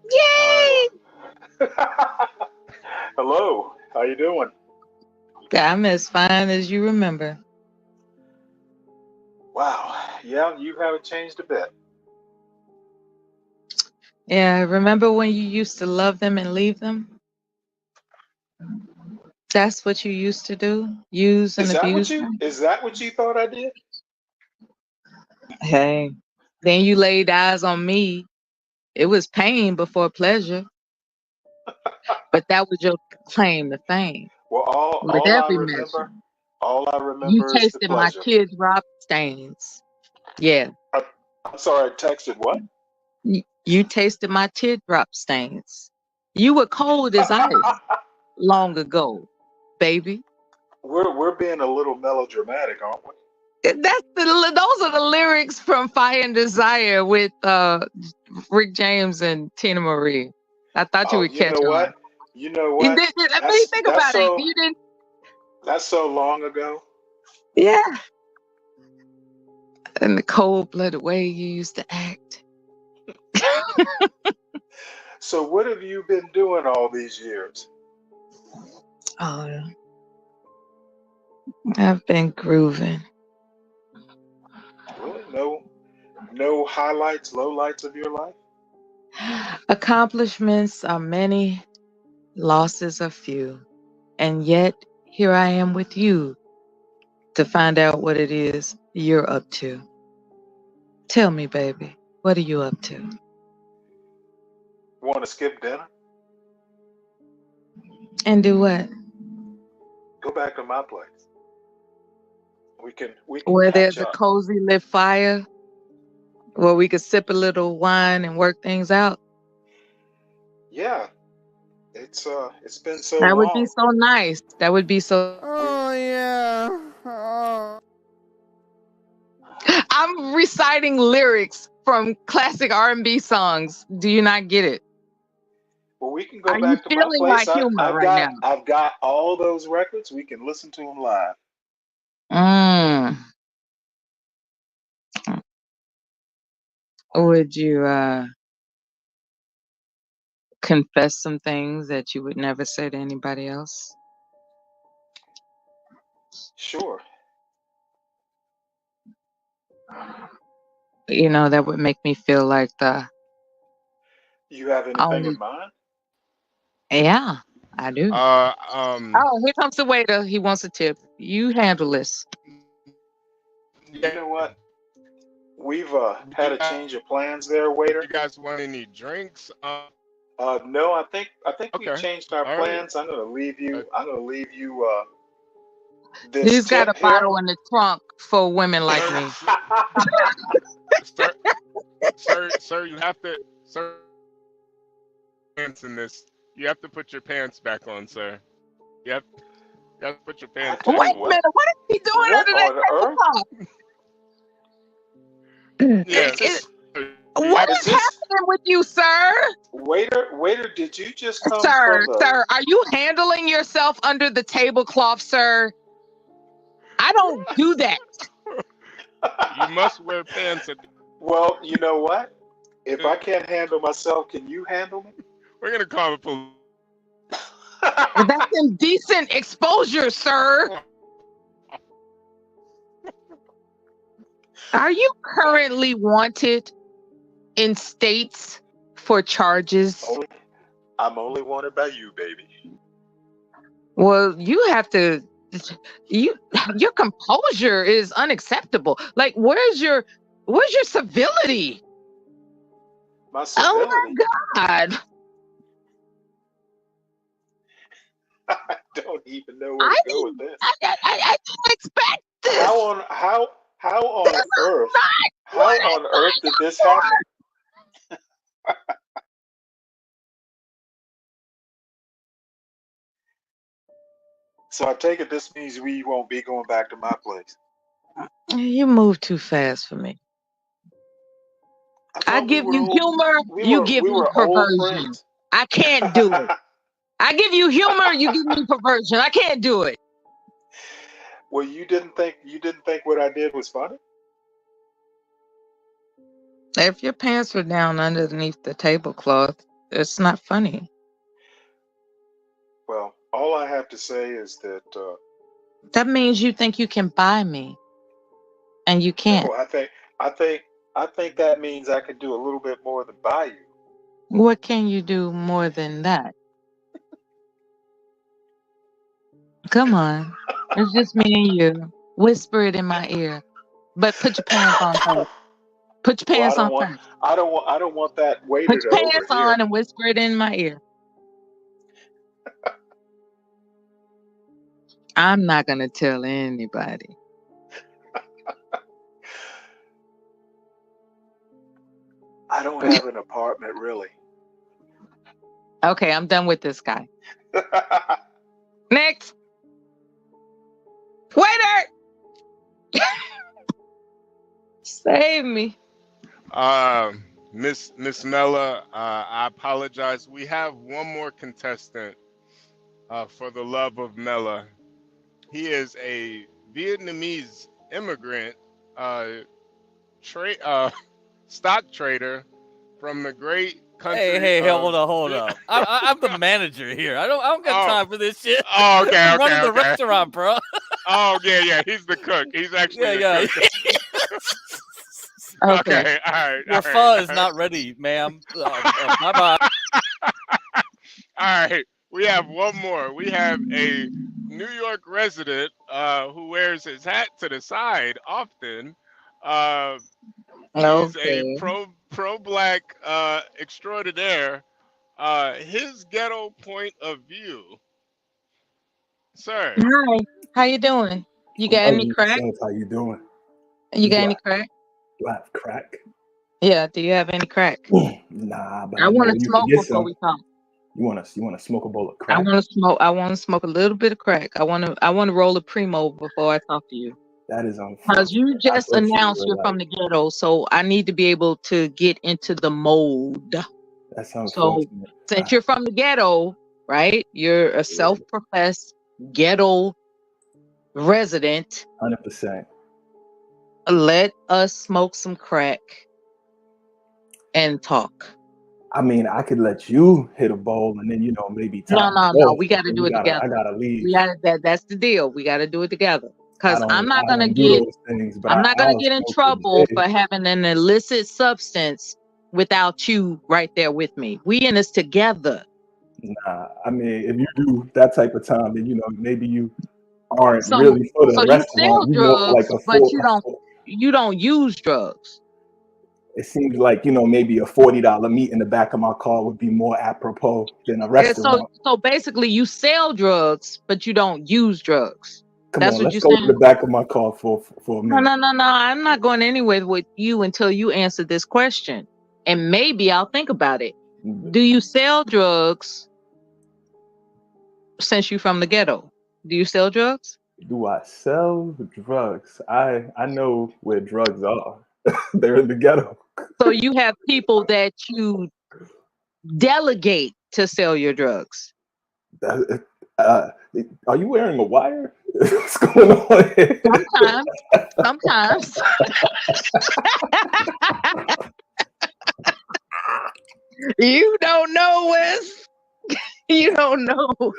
Yay! Hello, how you doing? I'm as fine as you remember. Wow, yeah, you haven't changed a bit. Yeah, remember when you used to love them and leave them? That's what you used to do? Use and abuse them? Is that what you thought I did? Hey, then you laid eyes on me. It was pain before pleasure. But that was your claim to fame. Well, With every measure. all I You remember is the tasted my pleasure. teardrop stains. Yeah. I'm sorry, I texted what? You tasted my teardrop stains. You were cold as ice long ago, baby. We're being a little melodramatic, aren't we? Those are the lyrics from Fire and Desire with Rick James and Tina Marie. I thought you would catch on. You know what? Let me think about it. You didn't. That's so long ago. Yeah. And the cold-blooded way you used to act. So what have you been doing all these years? Oh, I've been grooving. Really? No highlights, lowlights of your life? Accomplishments are many, losses are few. And yet, here I am with you to find out what it is you're up to. Tell me, baby, what are you up to? Want to skip dinner? And do what? Go back to my place. We can Where catch there's a up. cozy lit fire, where we could sip a little wine and work things out. Yeah, it's been so That long. would be so nice. That would be so. Oh yeah. I'm reciting lyrics from classic R&B songs. Do you not get it? Well, we can go Are you back to my feeling my place. humor right now? I've got all those records. We can listen to them live. Mm. Would you confess some things that you would never say to anybody else? Sure. You know, that would make me feel like You have anything in mind? Yeah, I do. Oh, here comes the waiter. He wants a tip. You handle this. You know what? We've had a change of plans there, waiter. You guys want any drinks? No, I think we've Okay. changed our All right. plans. I'm gonna leave you this He's got a tip here. bottle in the trunk for women like me. Sir, you have to, pants in this. You have to put your pants back on, sir. You have to put your pants back Wait on. a minute, what is he doing under that tablecloth? Yes. What is happening with you, sir? Waiter, did you just come Sir, from the... sir, are you handling yourself under the tablecloth, sir? I don't do that. You must wear pants. Well, you know what? If I can't handle myself, can you handle me? We're gonna call the police. That's indecent exposure, sir. Are you currently wanted in states for charges? I'm only wanted by you, baby. Well, you have to. Your composure is unacceptable. Like, where's your civility? My civility. Oh my God! I don't even know where to go with this. I didn't expect this. How on earth did this happen? So I take it this means we won't be going back to my place. You move too fast for me. I give you humor, you give me perversion. I can't do it. I give you humor, you give me perversion. I can't do it. Well, you didn't think what I did was funny? If your pants were down underneath the tablecloth, it's not funny. Well, all I have to say is that that means you think you can buy me, and you can't. No, I think that means I can do a little bit more than buy you. What can you do more than that? Come on, it's just me and you. Whisper it in my ear, but put your pants on first. Put your pants on first. I don't want that waiter Put your pants on and whisper it in my ear. I'm not gonna tell anybody. I don't have an apartment, really. Okay, I'm done with this guy. Next. Waiter! Save me. Miss Mella, I apologize. We have one more contestant for the love of Mella. He is a Vietnamese immigrant, stock trader from the great country. Hey, hold up. I'm the manager here. I don't got time for this shit. Oh, okay, I'm running the restaurant, bro. Oh, yeah. He's the cook. He's actually the cook. Okay, all right. Your pho is not ready, ma'am. Bye-bye. All right, we have one more. We have a New York resident who wears his hat to the side often. He's a pro-black extraordinaire. His ghetto point of view. Sir. Hi, how you doing? You got any crack? How you doing? You got any crack? Do I have crack? Yeah, do you have any crack? Nah, but I want to smoke before we talk. You want to smoke a bowl of crack? I want to smoke a little bit of crack. I want to roll a primo before I talk to you. That is unfortunate. Because you just announced you're from the ghetto, so I need to be able to get into the mold. That's So unfortunate. since you're from the ghetto, right? You're a self-professed ghetto resident. 100%. Let us smoke some crack and talk. I mean, I could let you hit a bowl and then, you know, maybe top No. it off, We got to but do it together. I gotta leave. We got that's the deal. We got to do it together. Because I'm not I gonna don't do get those things, but I'm not gonna I'll get in smoke trouble the for having an illicit substance without you right there with me. We in this together. Nah, I mean, if you do that type of time, then, you know, maybe you aren't So really for the you sell restaurant. You more for like drugs, a but full. you don't use drugs. It seems like, you know, maybe a $40 meat in the back of my car would be more apropos than a And restaurant. so basically you sell drugs, but you don't use drugs. Come That's on, what let's you're go to saying? the back of my car for a minute. No. I'm not going anywhere with you until you answer this question. And maybe I'll think about it. Do you sell drugs since you're from the ghetto? Do you sell drugs? Do I sell drugs? I know where drugs are. They're in the ghetto. So you have people that you delegate to sell your drugs. Are you wearing a wire? What's going on here? Sometimes. You don't know, Wes. You don't know.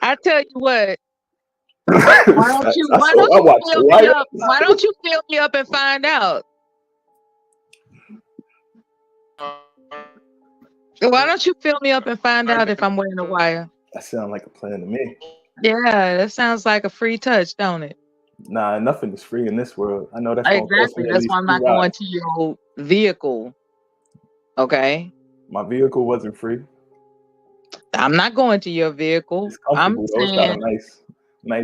I tell you what. Why don't you fill me up? Why don't you fill me up and find out? Why don't you fill me up and find out if I'm wearing a wire? That sounds like a plan to me. Yeah, that sounds like a free touch, don't it? Nah, nothing is free in this world. I know that's gonna cost me at That's least why I'm not 2 going rides. to your vehicle. Okay. My vehicle wasn't free. I'm not going to your vehicle. It's comfortable though. It's got a nice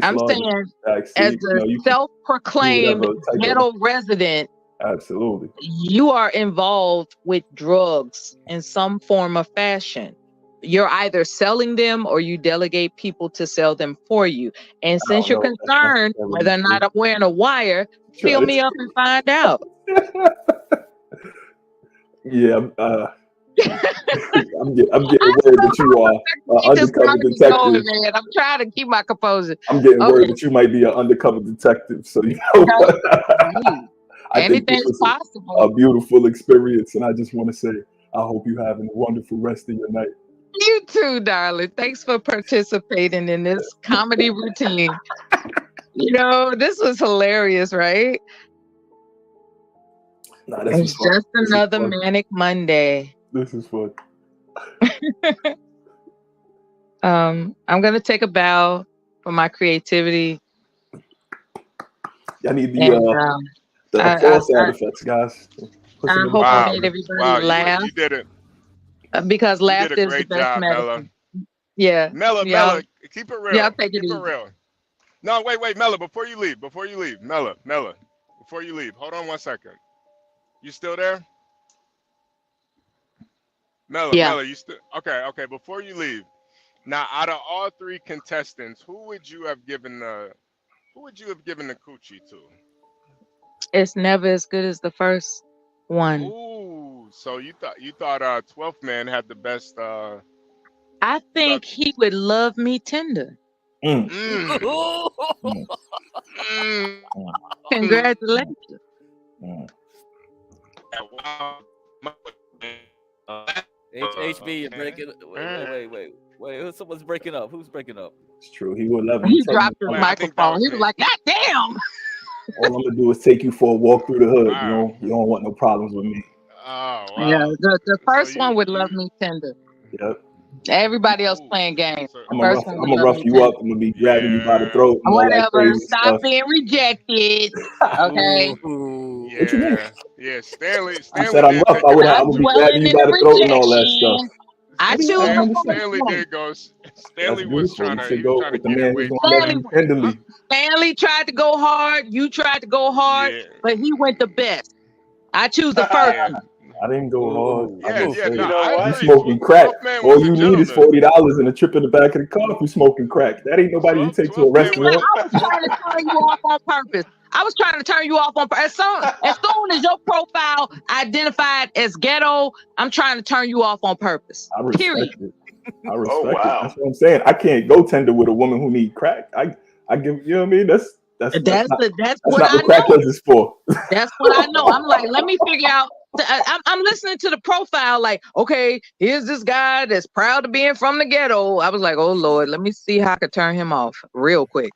I'm large saying back seat. as You know, a you can do self-proclaimed whatever type of. ghetto resident, Absolutely. you are involved with drugs in some form of fashion. You're either selling them or you delegate people to sell them for you. And since you're concerned whether or not I'm wearing a wire, fill me up and find out. Yeah, I'm getting word that you are an undercover detective. Man. I'm trying to keep my composure. I'm getting word that you might be an undercover detective. So you know what? I think this was possible. a beautiful experience, and I just want to say I hope you have a wonderful rest of your night. You too, darling. Thanks for participating in this comedy routine. You know, this was hilarious, right? Nah, this it's just another manic Monday. This is fun. I'm gonna take a bow for my creativity. I need the applause sound effects, guys. I hope I made everybody laugh. You did it. Because laughter is the best job, medicine. Mella. Yeah. Mella, keep it real. Yeah, I'll take it keep easy. it real. No, wait, Mella, before you leave, Mella, before you leave, hold on 1 second. You still there? Mella, you still okay, before you leave. Now, out of all three contestants, who would you have given the coochie to? It's never as good as the first one. Ooh, so you thought 12th man had the best I think he would love me tender. Congratulations. HB, you're breaking. Wait. Someone's breaking up. Who's breaking up? It's true. He would love you. He dropped his microphone. He was like, God damn. All I'm gonna do is take you for a walk through the hood. You don't want no problems with me. Oh, wow. Yeah, the first one would love me tender. Yep. Everybody else playing games. I'm gonna rough you up. I'm gonna be grabbing you by the throat. And all that crazy Stop stuff. being rejected. Okay. What you mean? Yeah, Stanley. I said I'm rough. I would be grabbing you by the throat and all that stuff. I choose Stanley did go. Stanley was trying to with the man who's gonna love you tenderly. Stanley tried to go hard. You tried to go hard, but he went the best. I choose the first one. I didn't go hard. You smoking crack. All you need is $40 and a trip in the back of the car if you smoking crack. That ain't nobody you take to a restaurant. I was trying to turn you off on purpose. I was trying to turn you off on as soon as your profile identified as ghetto, I'm trying to turn you off on purpose. I respect Period. it. I respect it. That's what I'm saying. I can't go tender with a woman who need crack. I give, you know what I mean? That's That's not what what I know. crackheads is for. That's what I know. I'm like, let me figure out. I'm listening to the profile, like, okay, here's this guy that's proud of being from the ghetto. I was like, oh Lord, let me see how I could turn him off real quick.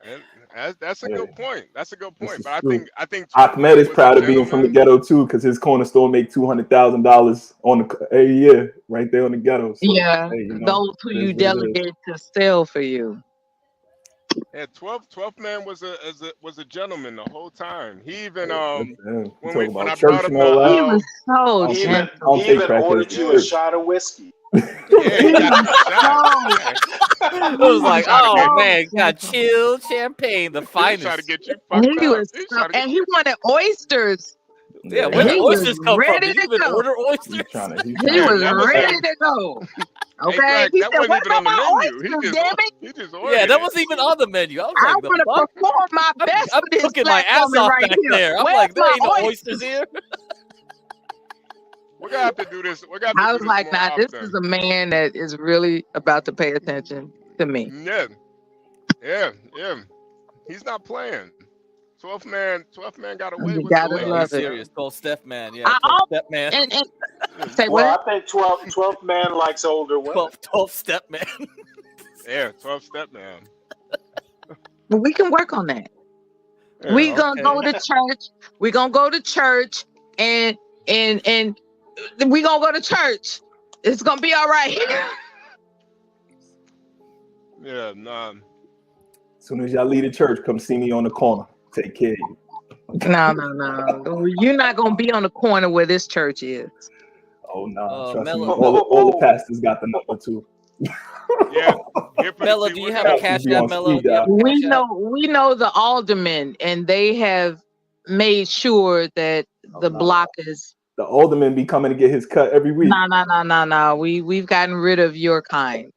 That's a good point. That's a good point. But I think 12 Ahmed Man is was proud a of being from the gentleman. ghetto too, because his corner store make $200,000 on a year right there on the ghetto. So Yeah, hey, you know, those who it you is what it is. delegate to sell for you. Yeah, 12th Man was a gentleman the whole time. He even You when talk I about brought church him and all that. He was so I gentle. don't He take even crackheads ordered to you a church. shot of whiskey. Yeah, he got the shot. It was like, oh so man, got gentle. chilled champagne, the He was trying to finest. get you fucked He up. was He was so, trying to and get he wanted oysters. Yeah, where the He was oysters come from? ready Did you to even go. order oysters? He's He trying was that ready wasn't to go. Hey, Okay. Crack, He that said, wasn't what even about on the my menu. oysters, damn it? He just Yeah, ordered that it. wasn't even on the menu. I was I like, the want to fuck? perform my best I'm for this cooking black my ass woman off right back here. there. I'm Where's like, there my ain't no oysters? oysters here. We're gonna have to do this. We're gonna have to I do was this like, more nah, this often. is a man that is really about to pay attention to me. Yeah. He's not playing. 12th Man got away You with gotta it. No, he's love it. serious. 12 step man. Yeah, 12 step man. And say Well, what? I think 12th Man likes older women. 12 step man. Yeah, 12 step man. Well, we can work on that. Yeah, We gonna okay. go to church. We gonna go to church and we gonna go to church. It's gonna be all right. Yeah, nah. As soon as y'all leave the church, come see me on the corner. Take care of you. No. You're not gonna be on the corner where this church is. Oh no, trust Mela, me. All the pastors got the number too. Yeah. Mela, do you have a cash app, Mela? Do you have a We cash app? know the aldermen, and they have made sure that the block is. The alderman be coming to get his cut every week. No. We've gotten rid of your kind.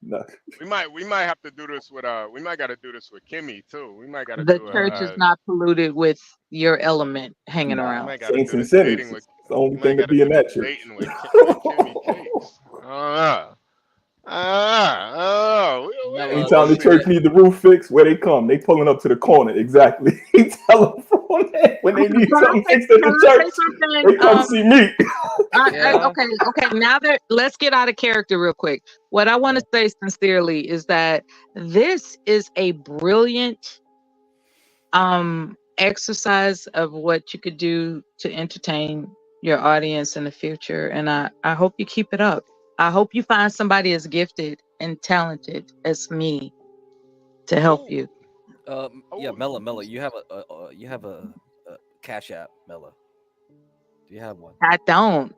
No. We might have to do this with we might gotta do this with Kimmy too. We might gotta The do church is not polluted with your element hanging Nah, around. might gotta Saints do and this sinners. dating with It's the only might thing to gotta be do in that this church. dating with Kimmy Cakes. Anytime the church need the roof fixed, where they come, they pulling up to the corner. Exactly. He tell them when they need something fixed at the church, they come see me. Okay. Now that let's get out of character real quick. What I want to say sincerely is that this is a brilliant exercise of what you could do to entertain your audience in the future, and I hope you keep it up. I hope you find somebody as gifted and talented as me to help you. Yeah, Mela, you have a cash app, Mela. Do you have one? I don't.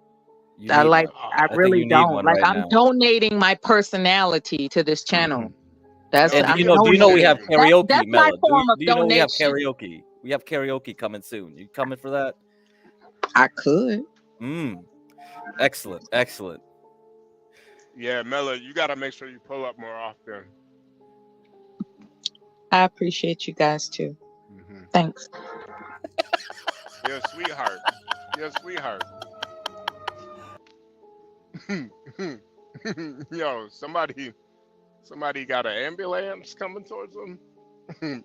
You I need like. one. I think really you need don't. one Like right I'm now. donating my personality to this channel. That's And I'm do you know we have karaoke, That's my Mela? form of Do you know we have donation. karaoke? We have karaoke coming soon. You coming for that? I could. Excellent. Yeah, Mela, you gotta make sure you pull up more often. I appreciate you guys too. Thanks. You're a sweetheart. Yo, somebody got an ambulance coming towards them. An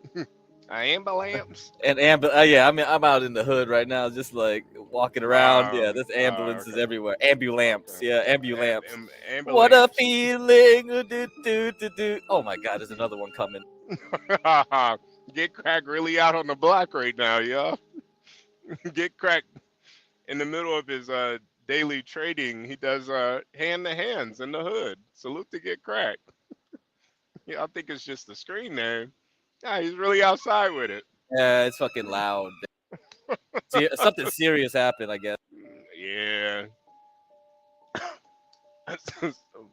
ambulance. And yeah, I mean, I'm out in the hood right now, just like walking around. Yeah, there's ambulances everywhere. Ambulance. Yeah, ambulance. What a feeling. Do. Oh my God, there's another one coming. Get Crack really out on the block right now, yo. Get Crack in the middle of his daily trading. He does hand to hands in the hood. Salute to Get Crack. Yeah, I think it's just the screen there. Yeah, he's really outside with it. Yeah, it's fucking loud. Something serious happened, I guess. Yeah.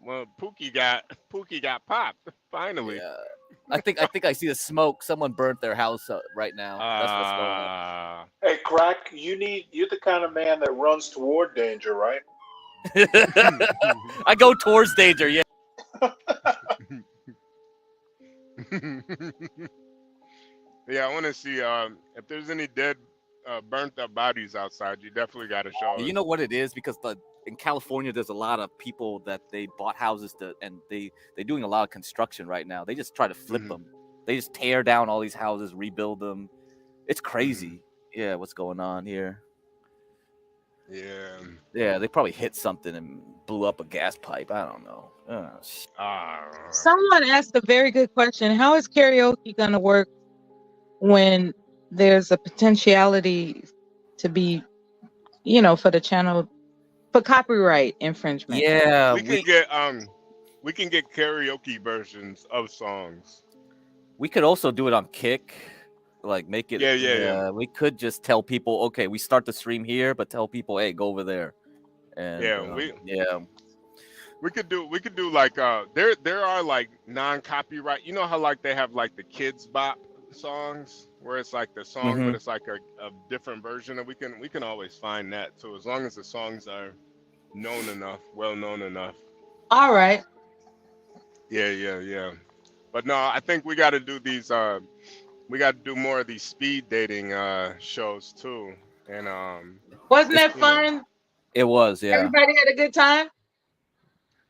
Well, Pookie got popped finally. Yeah. I think I see the smoke. Someone burnt their house up right now. That's what's going on. Hey, Crack, you're the kind of man that runs toward danger, right? I go towards danger. Yeah. Yeah, I want to see if there's any dead, burnt up bodies outside. You definitely got to show You us. know what it is? Because in California, there's a lot of people that they bought houses and they're doing a lot of construction right now. They just try to flip them. They just tear down all these houses, rebuild them. It's crazy. Yeah, what's going on here? Yeah. Yeah, they probably hit something and blew up a gas pipe. I don't know. Someone asked a very good question. How is karaoke going to work when there's a potentiality to be, for the channel, for copyright infringement? Yeah, we can get karaoke versions of songs. We could also do it on Kick, like make it. Yeah. We could just tell people, okay, we start the stream here, but tell people, hey, go over there. And we could do like there are like non-copyright. You know how like they have like the kids bop songs where it's like the song, but it's like a different version, and we can always find that too, as long as the songs are known enough, well known enough. All right. Yeah. But no, I think we got to do these. We got to do more of these speed dating shows too. And wasn't that fun? It was, yeah. Everybody had a good time.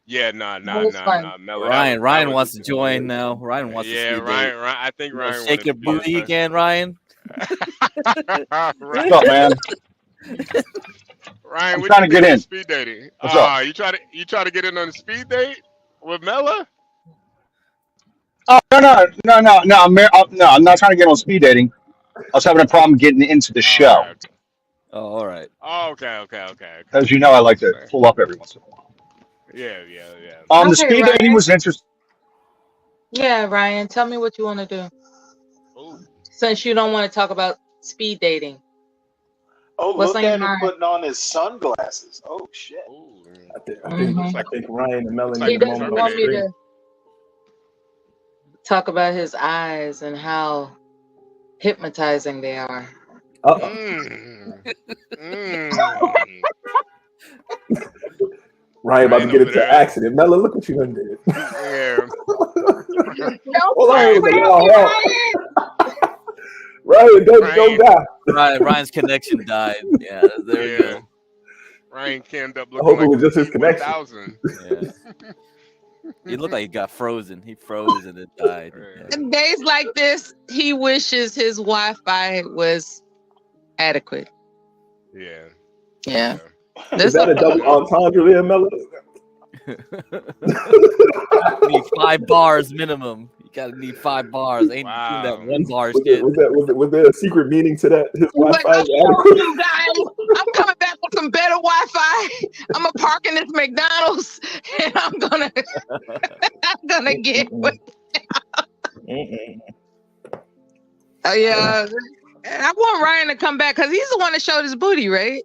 Yeah, nah. Ryan wants to join now. Ryan wants to speed date. Ryan. I think Ryan. Shake your booty again, Ryan. What's up, man? Ryan, I'm what trying you to get think in. of speed dating? What's up? You try to get in on a speed date with Mela? Oh no! I'm not trying to get on speed dating. I was having a problem getting into the show. Oh, all right. Oh, okay. As you know, I like to pull up every once in a while. Yeah. The speed Ryan. dating was interesting. Yeah, Ryan, tell me what you want to do. Since you don't want to talk about speed dating. Oh, What's look on at your him mind? putting on his sunglasses. Oh shit! I think Ryan and Melanie. He doesn't want me to talk about his eyes and how hypnotizing they are. Ryan about to get into an accident. Mela, look what you done did. Hold on. Ryan, don't die. Ryan's connection died. Yeah, there we go. Ryan can't end up I looking hope like it was just his connection. 1000. Yeah. He looked like he got frozen. He froze and it died. Yeah. In days like this, he wishes his Wi-Fi was adequate. Yeah. Is that a double entendre there, Mela? Need 5 bars minimum. You gotta need 5 bars. Ain't doing that 1 bar shit. Was there a secret meaning to that? His Wi-Fi is adequate. You guys, I'm coming back with some better Wi-Fi. I'm gonna park in this McDonald's and I'm gonna get with Oh yeah. I want Ryan to come back because he's the one that showed his booty, right?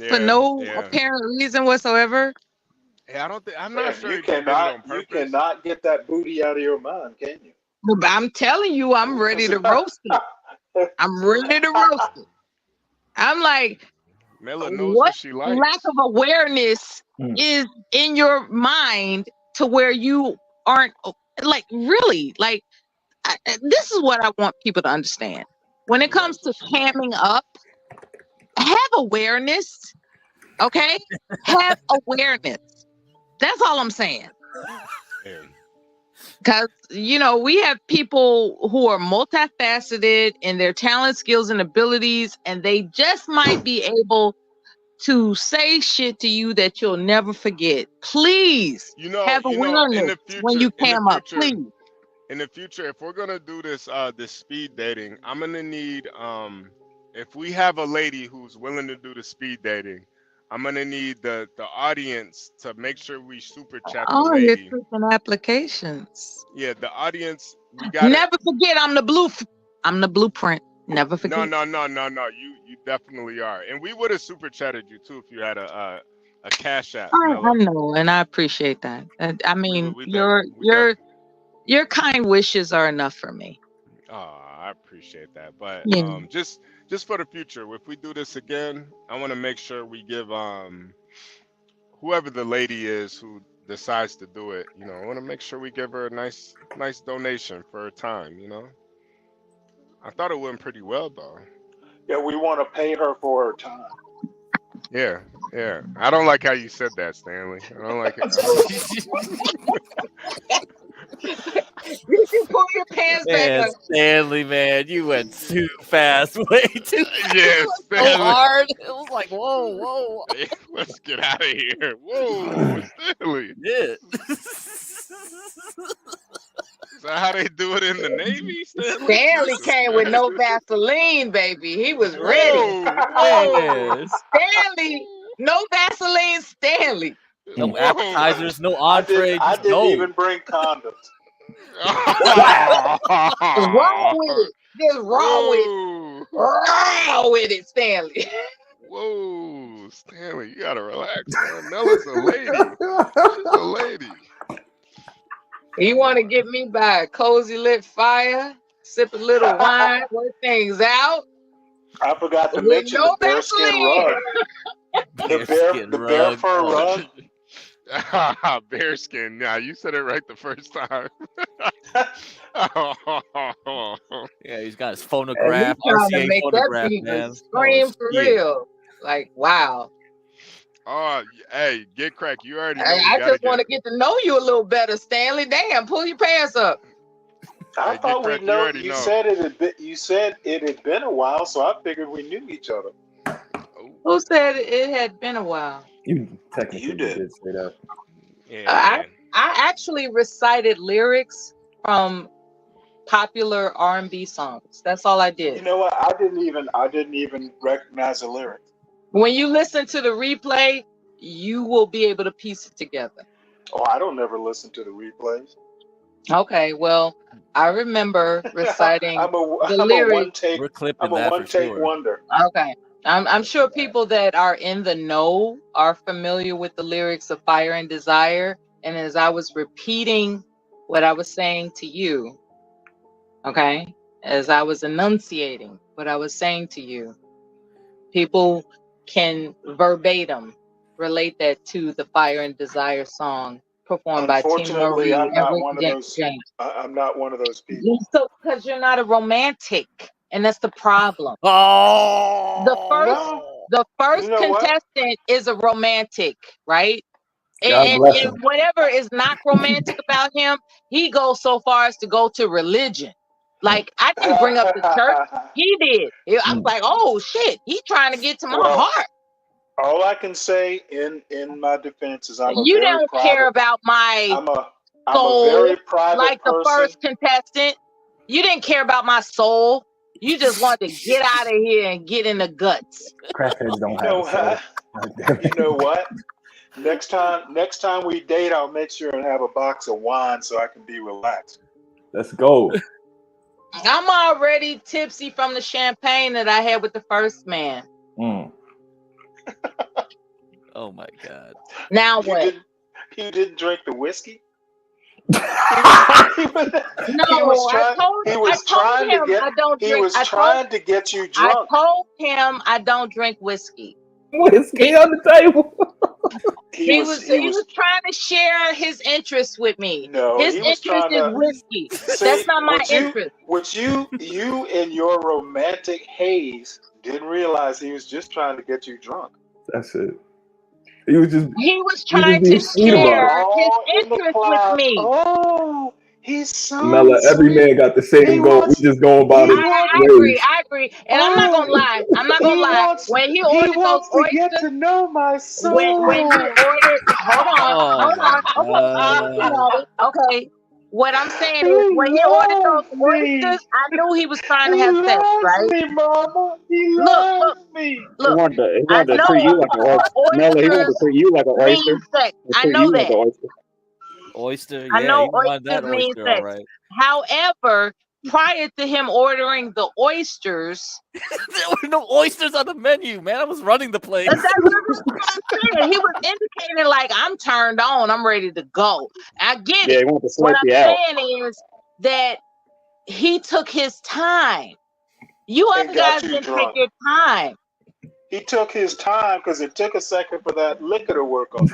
For no apparent reason whatsoever. Yeah, I'm not sure you cannot get that booty out of your mind, can you? But I'm telling you, I'm ready to roast it. I'm ready to roast it. I'm like, Mela knows what she likes. Lack of awareness is in your mind to where you aren't like really like. This is what I want people to understand. When it comes to camming up, have awareness. Okay, have awareness. That's all I'm saying. Because, we have people who are multifaceted in their talent, skills, and abilities, and they just might be able to say shit to you that you'll never forget. Please have awareness when you cam up. Please. In the future, if we're gonna do this speed dating, I'm gonna need if we have a lady who's willing to do the speed dating, I'm gonna need the audience to make sure we super chat the you're lady. taking applications. Yeah, the audience. We got never forget. I'm the blueprint. Never forget. No. You definitely are, and we would have super chatted you too if you had a cash app. I know, and I appreciate that. I mean, your kind wishes are enough for me. Oh, I appreciate that, but Yeah. Just for the future, if we do this again, I want to make sure we give whoever the lady is who decides to do it, I want to make sure we give her a nice donation for her time, I thought it went pretty well though. Yeah, we want to pay her for her time. Yeah, yeah. I don't like how you said that, Stanley. I don't like it. You can pull your pants back Man, up. Stanley, man, you went too fast, way too Yes, so Stanley. hard. It was like, whoa, whoa. Let's get out of here. Whoa, Stanley. Yeah. Is that how they do it in the Navy, Stanley? Stanley came with no Vaseline, baby. He was ready. Whoa. Stanley, no Vaseline, Stanley. No appetizers, no entree. I Just didn't go. even bring condoms. Wrong with it. Just wrong with it. Wrong with it, Stanley. Whoa, Stanley, you gotta relax, man. Nella's a lady. She's a lady. You want to get me by a cozy lit fire, sip a little wine, work things out. I forgot to With mention no the bearskin Vaseline. rug. The bear fur rug. Bearskin. Now you said it right the first time. Yeah, he's got his phonograph, He's trying to RCA make that phonograph, beat man. scream for real. Like, wow. Oh, hey, get crack. You already know. I just want to get to know you a little better, Stanley. Damn, pull your pants up. I thought we know. already You know. said it had been. You said it had been a while, so I figured we knew each other. Who said it had been a while? You technically You did. say that. I actually recited lyrics from popular R&B songs. That's all I did. You know what? I didn't even recognize the lyrics. When you listen to the replay, you will be able to piece it together. Oh, I don't never listen to the replays. Okay, well, I remember reciting I'm the a lyrics. one take. We're clipping I'm a that for one take sure. wonder. Okay. I'm sure people that are in the know are familiar with the lyrics of Fire and Desire. And as I was repeating what I was saying to you, okay, as I was enunciating what I was saying to you, people can verbatim relate that to the Fire and Desire song performed by Tim Unfortunately, Marie I'm and not Ricky one of those. James. I'm not one of those people. So, because you're not a romantic, and that's the problem. Oh, The first You know what? contestant is a romantic, right? God And bless him. whatever is not romantic about him, he goes so far as to go to religion. Like, I didn't bring up the church. He did. I was like, oh shit, he's trying to get to my heart. All I can say in my defense is I'm a You very don't private. care about my I'm a soul very private like the person. first contestant. You didn't care about my soul. You just wanted to get out of here and get in the guts. Crackheads don't You have know a soul. what? You know what? Next time we date, I'll make sure and have a box of wine so I can be relaxed. Let's go. I'm already tipsy from the champagne that I had with the first man. Oh my God. Now what? You didn't drink the whiskey? No, I told him I don't drink. He was trying to get you drunk. I told him I don't drink whiskey. Whiskey on the table. He was trying to share his interest with me. No, his he was interest trying is to whiskey. See, That's not my interest. What you in your romantic haze didn't realize he was just trying to get you drunk. That's it. He was trying to share his interest with me. Oh, he's so Mella, every man got the same goal. We just going by the I agree. And I'm not gonna lie. When he ordered those oysters, to get to know my soul. When he ordered, hold on. Okay. What I'm saying is, when he ordered those oysters, I knew he was trying to have sex, right? Me, Mama. He look, me. Look, He wanted to treat you like an oyster. Mella, he wanted to treat you like an oyster. I know that. Oyster, I know he wanted that oysters mean oyster, sex. all right. However, prior to him ordering the oysters, there were no oysters on the menu, man. I was running the place. That's what I'm saying. He was indicating like, I'm turned on, I'm ready to go. I get it. He wanted to What smoke I'm you out. saying is that he took his time. You other guys didn't take your time. He took his time because it took a second for that liquor to work on.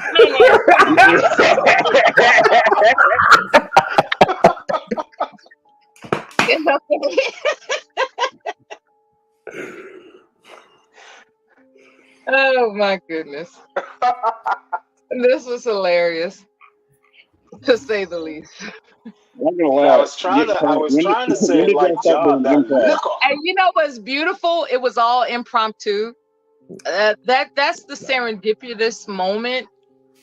my goodness. This was hilarious, to say the least. I'm gonna I laugh. was trying to When say did like y'all start John, doing that improv? look on. And you know what's beautiful? It was all impromptu. That's the serendipitous moment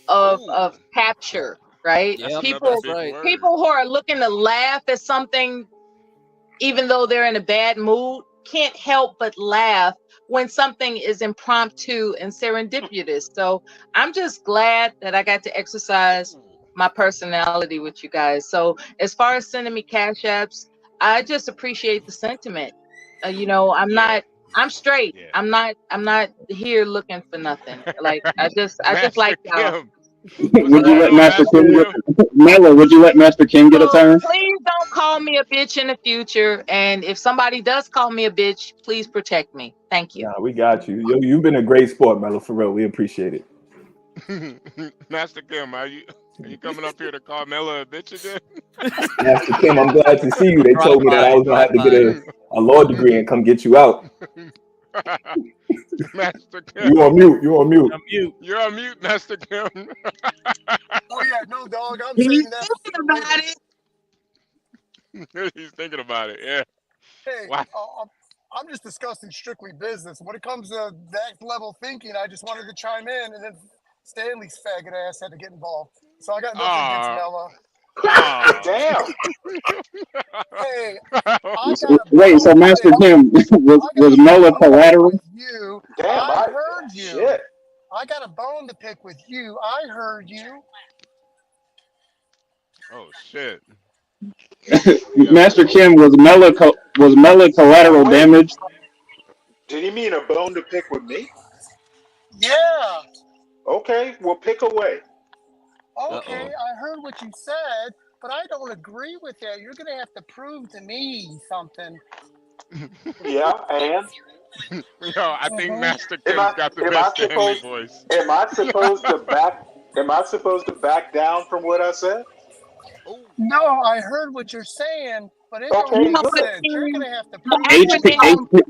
of capture, right? That's Yep, another People that's big right. word. people who are looking to laugh at something, even though they're in a bad mood, can't help but laugh when something is impromptu and serendipitous. So I'm just glad that I got to exercise my personality with you guys. So as far as sending me cash apps, I just appreciate the sentiment. I'm straight. Yeah. I'm not here looking for nothing. Like I just Master like y'all. Kim. What's Would you going let on, Master Master Kim get Kim? Melo? Would you let Master Kim get a So turn? please don't call me a bitch in the future. And if somebody does call me a bitch, please protect me. Thank you. Nah, we got you. Yo, you've been a great sport, Mello, for real. We appreciate it. Master Kim, are you coming up here to call Mela a bitch again? Master Kim, I'm glad to see you. They Drive told me that I by, was gonna have drive to get by. a law degree and come get you out. Master Kim. You on mute. You on mute. I'm mute. You're on mute, Master Kim. Oh yeah, no dog. I'm He's saving that thinking for about later. He's thinking about it. Yeah. Hey, Wow. I'm just discussing strictly business. When it comes to that level thinking, I just wanted to chime in, and then Stanley's faggot ass had to get involved. So I got nothing against Ah. Mella. Damn. Hey, I got a Wait, bone so to Master pick. Kim I got was a Melo bone to pick collateral? with you. Damn. I heard you. Shit. I got a bone to pick with you. I heard you. Oh shit. Master Kim was Melo collateral Wait. damage? Did he mean a bone to pick with me? Yeah. Okay, well pick away. Okay, I heard what you said, but I don't agree with that. You're gonna have to prove to me something. Yeah, and Yo, I think Master am Kim's got the best Stanley supposed voice. am I supposed to back down from what I said? No, I heard what you're saying, but it don't Okay, You know make what, good. sense. You're Kim? gonna have to The prove to HP, me. acronym.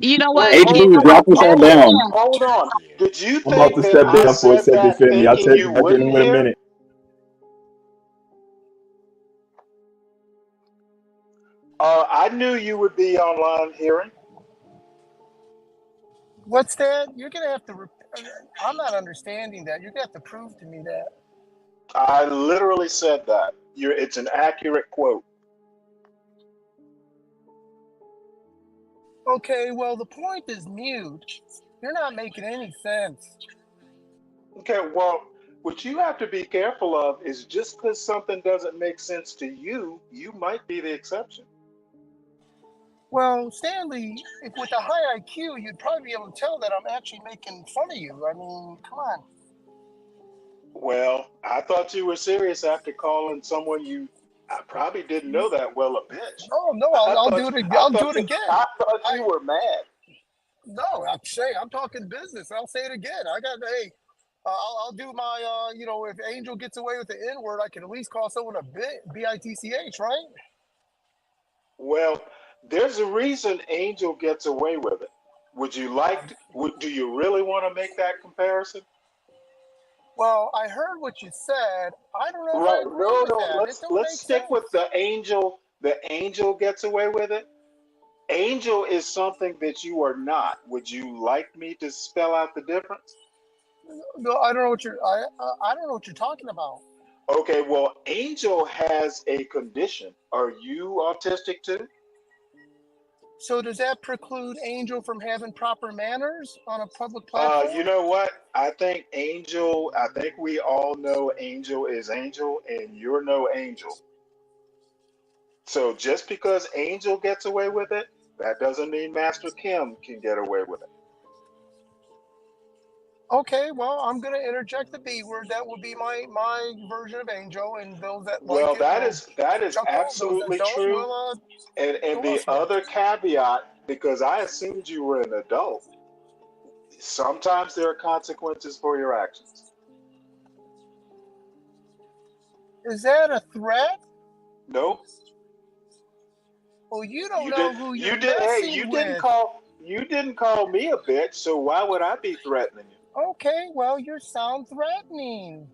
You know what? Wait, You hold know HB, what? drop us all Master down. Kim. hold on. Did you I'm about think to that step I down for a said second, that family. thinking you I'll get in wouldn't with a hear? minute. I knew you would be online hearing. What's that? You're gonna have to. I'm not understanding that. You're gonna have to prove to me that. I literally said that. It's an accurate quote. Okay, well the point is mute. You're not making any sense. Okay, well, what you have to be careful of is just because something doesn't make sense to you, you might be the exception. Well, Stanley, if with a high IQ, you'd probably be able to tell that I'm actually making fun of you. I mean, come on. Well, I thought you were serious after calling someone I probably didn't know that well a bitch. No, I'll do it. I'll do it again. I thought you were mad. No, I'm talking business. I'll say it again. I'll do my, if Angel gets away with the N word, I can at least call someone a bitch, right? Well, there's a reason Angel gets away with it. Do you really want to make that comparison? Well, I heard what you said. I don't know if I Right. agree No, with no, that. It don't let's make stick sense. with the angel. The angel gets away with it. Angel is something that you are not. Would you like me to spell out the difference? No, I don't know what I don't know what you're talking about. Okay, well, Angel has a condition. Are you autistic too? So does that preclude Angel from having proper manners on a public platform? You know what? I think we all know Angel is Angel and you're no angel. So just because Angel gets away with it, that doesn't mean Master Kim can get away with it. Okay, well, I'm going to interject the B word. That would be my version of Angel, and those that Well, like it will that is chuckle. Those that absolutely don't true. will And go the elsewhere. other caveat, because I assumed you were an adult, sometimes there are consequences for your actions. Is that a threat? No. Well, you don't know who you're Hey, messing with. you didn't call me a bitch, so why would I be threatening you? Okay, well, you sound threatening.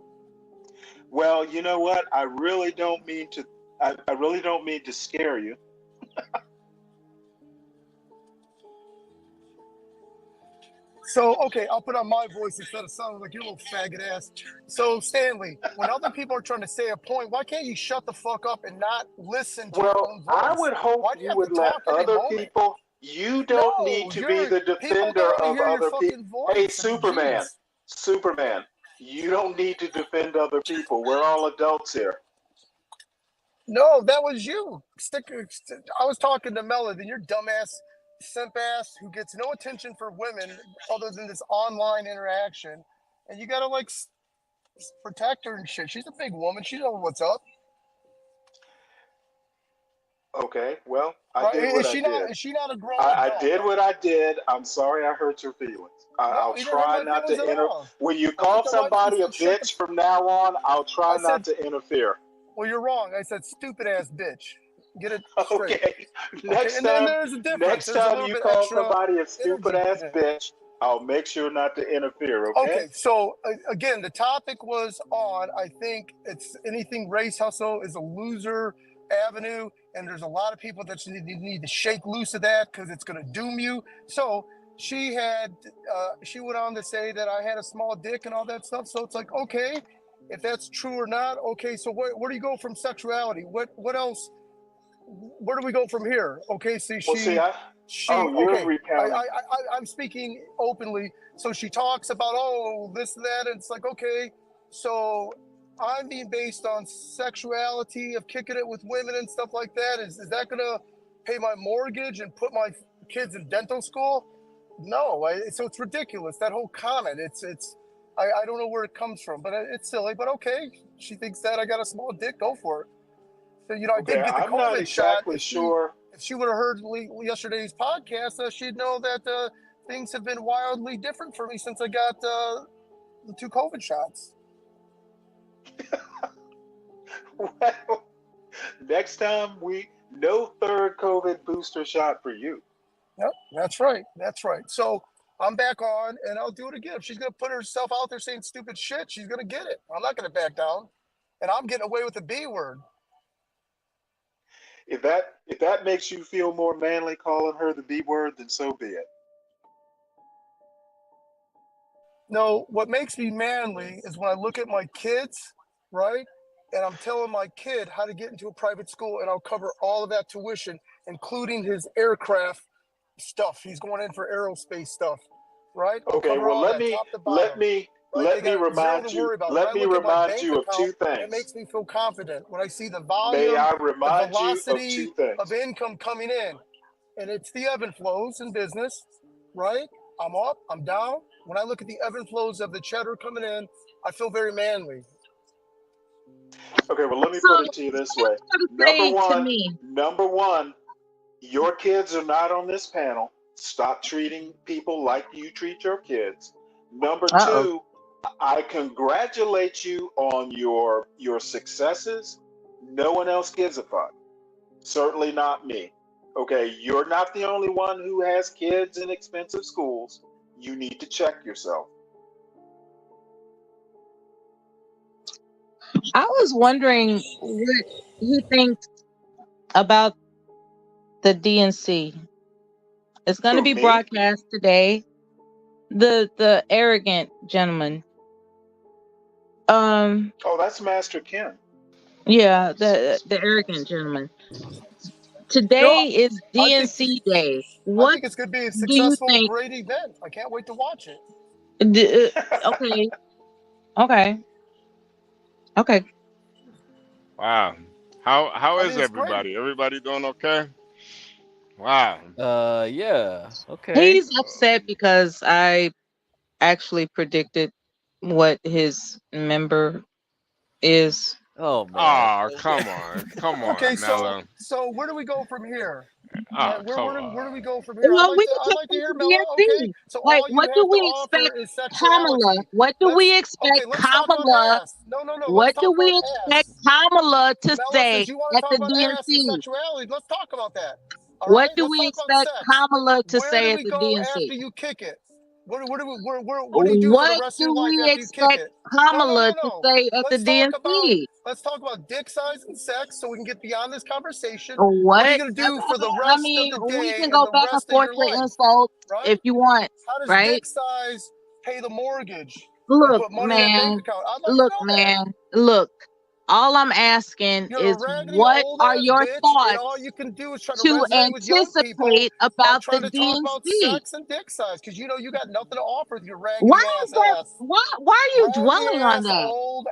Well, you know what? I really don't mean to. I really don't mean to scare you. So, okay, I'll put on my voice instead of sounding like your little faggot ass. So, Stanley, when other people are trying to say a point, why can't you shut the fuck up and not listen to your own voice? I would hope Why do you you have would to let talk every other moment? people. You don't need to be the people defender don't want to of hear your other people. fucking voice. Hey, I mean, Superman, geez. Superman, you don't need to defend other people. We're all adults here. No, that was you. I was talking to Melody, your dumbass, simp ass who gets no attention for women other than this online interaction. And you gotta like protect her and shit. She's a big woman. She knows what's up. Okay, well, I did what I did. Is she not a grown I adult? did what I did. I'm sorry I hurt your feelings. I'll you didn't hurt try my not feelings to at all. When you I call think the wife somebody a needs to shut bitch from now on, I'll try not to interfere. Well, you're wrong. I said stupid ass bitch. Get it straight. Okay. Next And time, there's a difference. next There's a time little you bit call extra somebody a stupid energy ass in it. bitch, I'll make sure not to interfere. Okay. Okay, so again, the topic was on. I think it's anything race hustle is a loser avenue, and there's a lot of people that need to shake loose of that because it's going to doom you. So she went on to say that I had a small dick and all that stuff. So it's like, okay, if that's true or not, okay. So where do you go from sexuality? What else? Where do we go from here? Okay, see, you're recounting. I'm speaking openly. So she talks about this and that, and it's like, okay, so I'm being based on sexuality of kicking it with women and stuff like that. Is that gonna pay my mortgage and put my kids in dental school? No, so it's ridiculous. That whole comment, I don't know where it comes from, but it's silly. But okay, she thinks that I got a small dick. Go for it. So, I did get the I'm not COVID exactly shot. sure. If she would have heard yesterday's podcast, she'd know that things have been wildly different for me since I got the 2 COVID shots. Well, next time no third COVID booster shot for you. Yep, that's right. That's right. So I'm back on, and I'll do it again. If she's going to put herself out there saying stupid shit, she's going to get it. I'm not going to back down. And I'm getting away with the B word. If that makes you feel more manly calling her the B word, then so be it. No, what makes me manly is when I look at my kids, right? And I'm telling my kid how to get into a private school, and I'll cover all of that tuition, including his aircraft stuff. He's going in for aerospace stuff, right? Okay, well let me remind you of 2 things. It makes me feel confident when I see the volume, the velocity of income coming in, and it's the ebb and flows in business, right? I'm up, I'm down. When I look at the ebb and flows of the cheddar coming in, I feel very manly. Okay, well let me put it to you this way. Number one, your kids are not on this panel. Stop treating people like you treat your kids. Number 2, I congratulate you on your successes. No one else gives a fuck. Certainly not me. Okay, you're not the only one who has kids in expensive schools. You need to check yourself. I was wondering what he thinks about the DNC. It's going to be broadcast today. The arrogant gentleman. Oh, that's Master Ken. Yeah, the arrogant gentleman. Today is DNC Day. I think it's going to be a successful, great event. I can't wait to watch it. Okay. Wow. How is everybody? Great. Everybody doing okay? Wow. Yeah. Okay. He's upset because I actually predicted what his member is. Oh man. Oh, come on. Okay, Mello. so where do we go from here? Oh, where do we go from here? Well, I'd like to hear Mello. Okay, so like, all you what have do we to offer expect, is sexuality. Kamala? What do we expect, Kamala? No. What do we expect Kamala to say since you want to at talk the about ass and DNC? sexuality, let's talk about that. What do we expect Kamala to say at the Where do we go DNC? after you kick it? What do you do for the What rest of do your life we after you kick expect it? Kamala to say at the Let's talk about dick size and sex so we can get beyond this conversation. DNC? What are you What? going to do for the I rest mean, of the we day can and go the back and rest of forth your with life? insults Right? if you want, How does right? dick size pay the mortgage and Look, put money in a bank man. account? I'd like Look, to know that. man. Look. All I'm asking You're is, a raggedy what old are ass your bitch, and all you thoughts can do is try to to resonate with young people anticipate by about the trying to talk about DNC? sex and dick size, because you know you got nothing to offer with your Why raggedy is that? ass. Why are you Raggedy dwelling on ass, that? old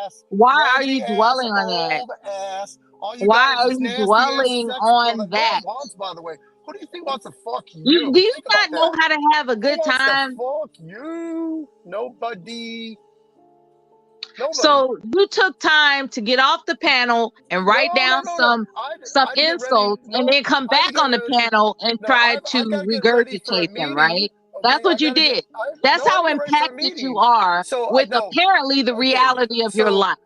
ass, Why are raggedy you ass, dwelling on that? old ass. All you got Why is are this you nasty ass dwelling sex appeal on that no that? one wants, by the way. Who do you think wants to fuck Do you? you Think not about know that. how to have a Who good wants to time? fuck you? Nobody. Nobody. So you took time to get off the panel and write down some I get ready. insults and then come I had to back get on the ready. panel and try I to gotta get ready for a regurgitate them, meeting. right? That's what you did. That's how I get ready for a impacted you meeting. are So with apparently the reality of your life.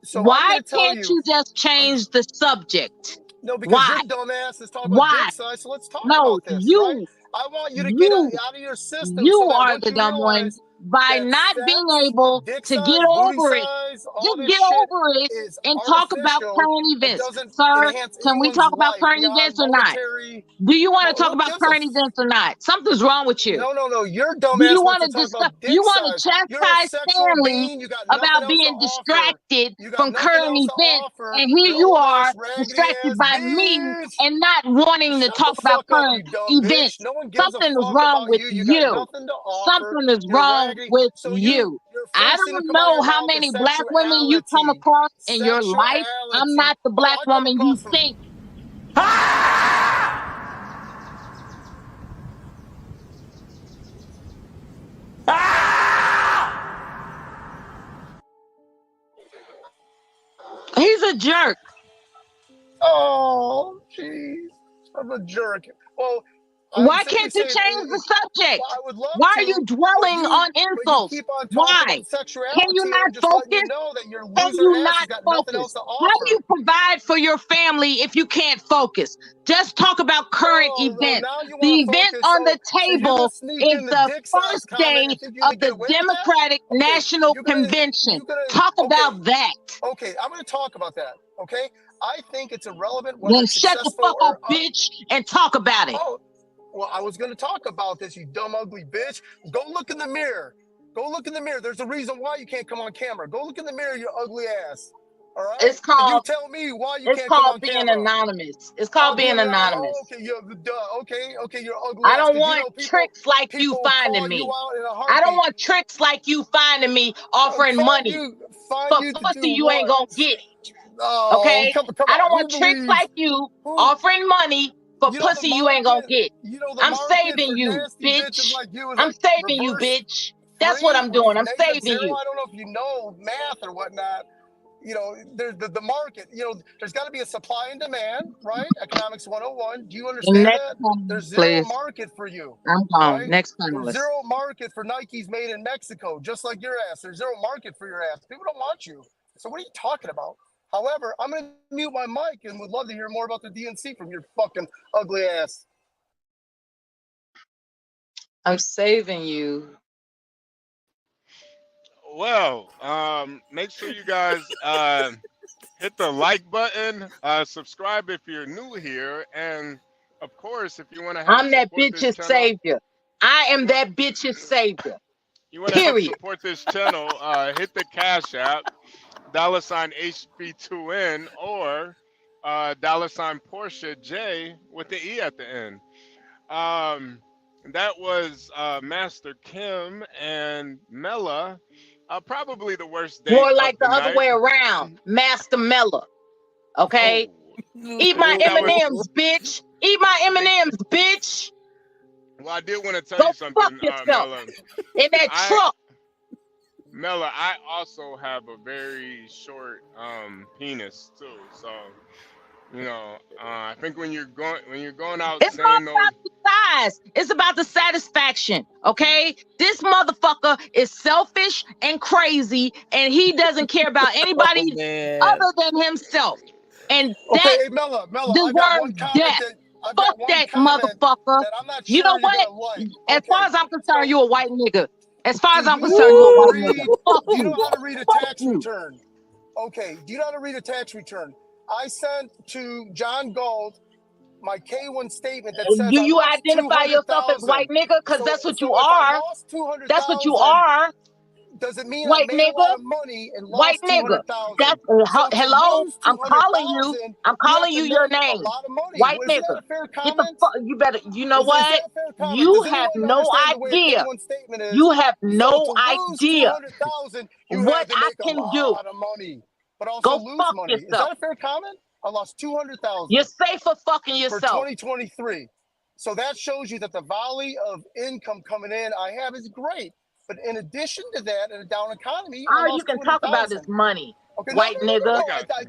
So I'm Why gonna tell can't you just change the subject? No, because Why? your dumb ass is talking about Why? dick size. So let's talk No, about this, you. right? I want you to get out of your system You so that are once the you dumb one realize by that not being sex, able dick to size, get booty over it. size, all Just this get shit over it is and talk about artificial. current It events. doesn't Sir, enhance can we anyone's talk about life current beyond events or not? momentary. Do you want to Well, talk who about gives a current events or not? Something's wrong with you. No. Your dumb Do you ass wants want to to talk discuss? about You dick want to size. You're a chastise sexual Stanley being. You got nothing about else to being offer. distracted You got from nothing current else to events, offer. and here You're you old are ass, raggedy distracted ass by me bitch. and not wanting to Shut talk the about fuck up, current you dumb bitch. events. No one gives a Something is fuck wrong about with you. You got you. nothing to offer. Something is You're wrong raggedy. with So you. your I first thing to don't come out of know your how mouth is many black women you come sexuality. across in your life. I'm Sexuality. not the Oh, black I come woman you across from. think. He's a jerk. Oh, jeez. I'm a jerk. Well, why can't you change the subject? Well, I would love Why to, are you dwelling on but you insults? keep on talking Why? about sexuality. Can you And not I'm just letting you focus? know that your Can loser you ass has not got nothing else focus? to How offer. do you provide for your family if you can't focus? Just talk about current events. Now you The want to event focus. on the So you're gonna table sneak is in the the dick size first comment day and think you're gonna of get the away with that? Democratic National Convention. Talk about that. Okay, I'm gonna talk about that. Okay, I think it's irrelevant whether Then it's shut the successful fuck or. up, bitch, and talk about it. Oh, well, I was gonna talk about this, you dumb ugly bitch. Go look in the mirror. Go look in the mirror. There's a reason why you can't come on camera. Go look in the mirror, you ugly ass. All right. It's And you called. tell me why you It's can't come called on being camera. anonymous. It's called being anonymous. Okay, okay, you're ugly. I ass, don't 'cause want you know tricks like you people finding call me. you out in a I heartbeat. don't want tricks like you finding me offering money. Find you For to pussy do you ain't gonna what? get. Oh, Okay? come I don't on. want tricks like you offering money for You know the pussy you ain't gonna get. You know the I'm market saving for you, nasty bitches bitch. like you is I'm like saving you, reverse bitch. That's what I'm doing. I'm saving zero. you. I don't know if you know math or whatnot. You know, there's the market. You know, there's got to be a supply and demand, right? Economics 101. Do you understand Next that? panelist, There's zero please. market for you. I'm gone. Right? Next There's panelist. zero market for Nikes made in Mexico, just like your ass. There's zero market for your ass. People don't want you. So what are you talking about? However, I'm going to mute my mic and would love to hear more about the DNC from your fucking ugly ass. I'm saving you. Well, make sure you guys hit the like button, subscribe if you're new here, and of course, if you want to help I'm that support this bitch's channel, savior. I am that bitch's savior. you want to help Period. support this channel, hit the Cash App, $ Hb2n, or $ Porsche J with the E at the end. That was Master Kim and Mela. Probably the worst date More of like the the other night. way around. Master Mella. Okay? Eat my M&Ms, bitch. Eat my M&Ms, bitch. Well, I did want to tell Go you something, fuck yourself. Mela. In that truck. Mela, I also have a very short penis too. So, you know, I think when you're going out It's saying not about the size. It's about the satisfaction. Okay? This motherfucker is selfish and crazy, and he doesn't care about anybody other than himself. And that okay, hey, Mela, I got one deserves comment death. that I've Fuck got one that comment motherfucker. that I'm not You sure know you're what? gonna like. As far as I'm concerned, you a white nigga. As far Do as I'm you concerned, you a know how white to read? nigga. Fuck Do you know you. how to read a Fuck tax you. return? Okay. Do you know how to read a tax return? I sent to John Galt my K1 statement that says Do I you lost identify yourself as white 200,000. nigga? Because So that's what you if I are. lost That's what you 200,000, are. does it mean I White made a lot nigga. of money and White lost nigga. 200,000? That's So to hello. lose I'm calling you. 200,000, I'm you have calling to you your make a name. lot of money. White Isn't that nigga. a fair Get the comment? fuck. You better. You know Is what? that a fair comment? You Does have anyone no understand the way a idea. K1 statement is? You have So no to lose idea 200,000, you what had to I make a can do. lot of money, but also Go lose fuck money. Is yourself. that a fair comment? I lost 200,000. You're safe for fucking For yourself. 2023. So that shows you that the volley of income coming in I have is great. But in addition to that, in a down economy, I All you lost can talk about is 200,000. money, Okay, white nigga.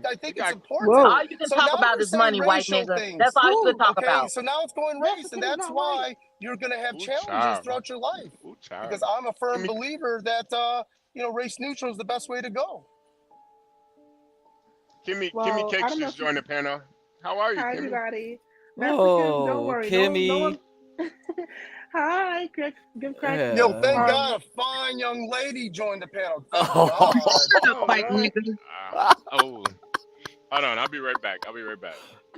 I think it's important. All you can So talk now about we're is saying money, white racial nigga. things. That's all you can talk Okay, about. so now it's going race, and that's why you're going to have Ooh, challenges child. throughout your life. Ooh, child. Because I'm a firm believer that race neutral is the best way to go. Kimmy Well, I Cakes don't know just if you joined the panel. How are you, Hi, Kimmy? everybody. Master Kim, don't Oh, worry. Kimmy. No one. Hi, give crack. Yo, thank Yeah. God a fine young lady joined the panel. Thank Oh. God. Shut up, white Right. nigga. Oh, hold on. I'll be right back.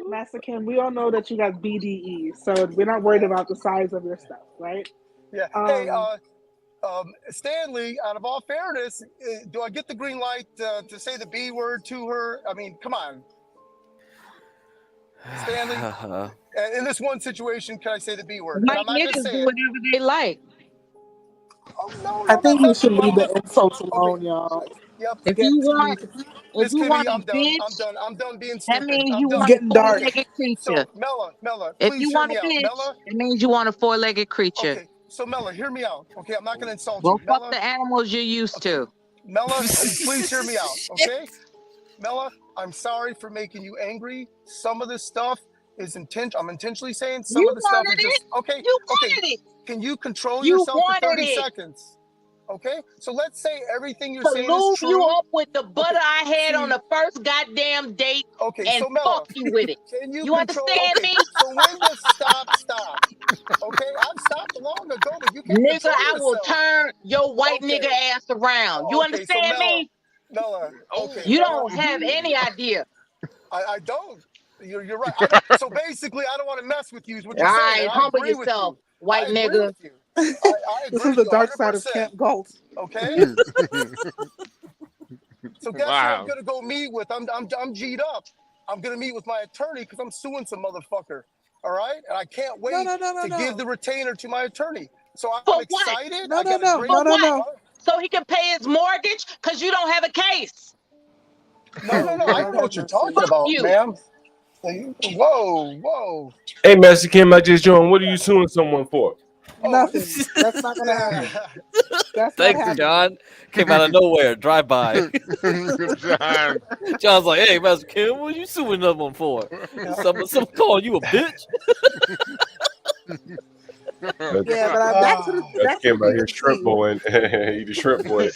Master Kim, we all know that you got BDE, so we're not worried about the size of your stuff, right? Yeah. Hey, Stanley, out of all fairness, do I get the green light to say the B word to her? I mean, come on. Stanley, in this one situation, can I say the B word? And White I'm not going to niggas say do it. whatever they like. Oh, no, I think we that's should not leave true. the insults alone, y'all. Yep, If forget you TV. want, if Miss you Kimmy, want a I'm done. bitch, I'm done being that stupid. means I'm you done. want a Getting dark. four-legged So, creature. Mella, If please you hear want me a out. bitch, Mella, it means you want a four-legged creature. okay. So, Mella, hear me out. Okay, I'm not going to insult Go you. fuck Mella, the animals you're used okay. to. Mella, please hear me out, okay? Mella, I'm sorry for making you angry. Some of this stuff is I'm intentionally saying some You of the stuff wanted is just it. okay. You Okay, wanted it. can you control You yourself for wanted 30 it. seconds? Okay, so let's say everything you're To saying is lube you true. up with the butter Okay, I had on see, the first goddamn date okay, and so Mella, fuck you with it. can you You control? understand Okay, me? so when does stop? Okay, I've stopped long ago, but you can't Nigga, control I will yourself. turn your white nigga Okay, ass around. You okay, so understand me? Mella, okay, You Mella, don't have any idea. I don't. You're right. I don't. So basically, I don't want to mess with you. Is what All you're saying, right, and I humble agree with yourself, you. white I agree nigga. with you. I This agree is with the you dark side of 100%. Camp Galt. Okay. So guess what I'm Wow. gonna go meet with? I'm G'd up. I'm gonna meet with my attorney because I'm suing some motherfucker. All right, and I can't wait to give the retainer to my attorney. So I'm For what? excited. I got a great. For what? So he can pay his mortgage because you don't have a case. No. I know what you're talking Fuck about, you. ma'am. Whoa. Hey, Master Kim, I just joined. What are you suing someone for? Nothing. That's not gonna happen. That's not Thanks, happening. John. Came out of nowhere, drive by. John. John's like, "Hey, Master Kim, what you suing that one for? Someone calling you a bitch?" Yeah, but back to the That's Kim out here shrimp boy. He the shrimp boy.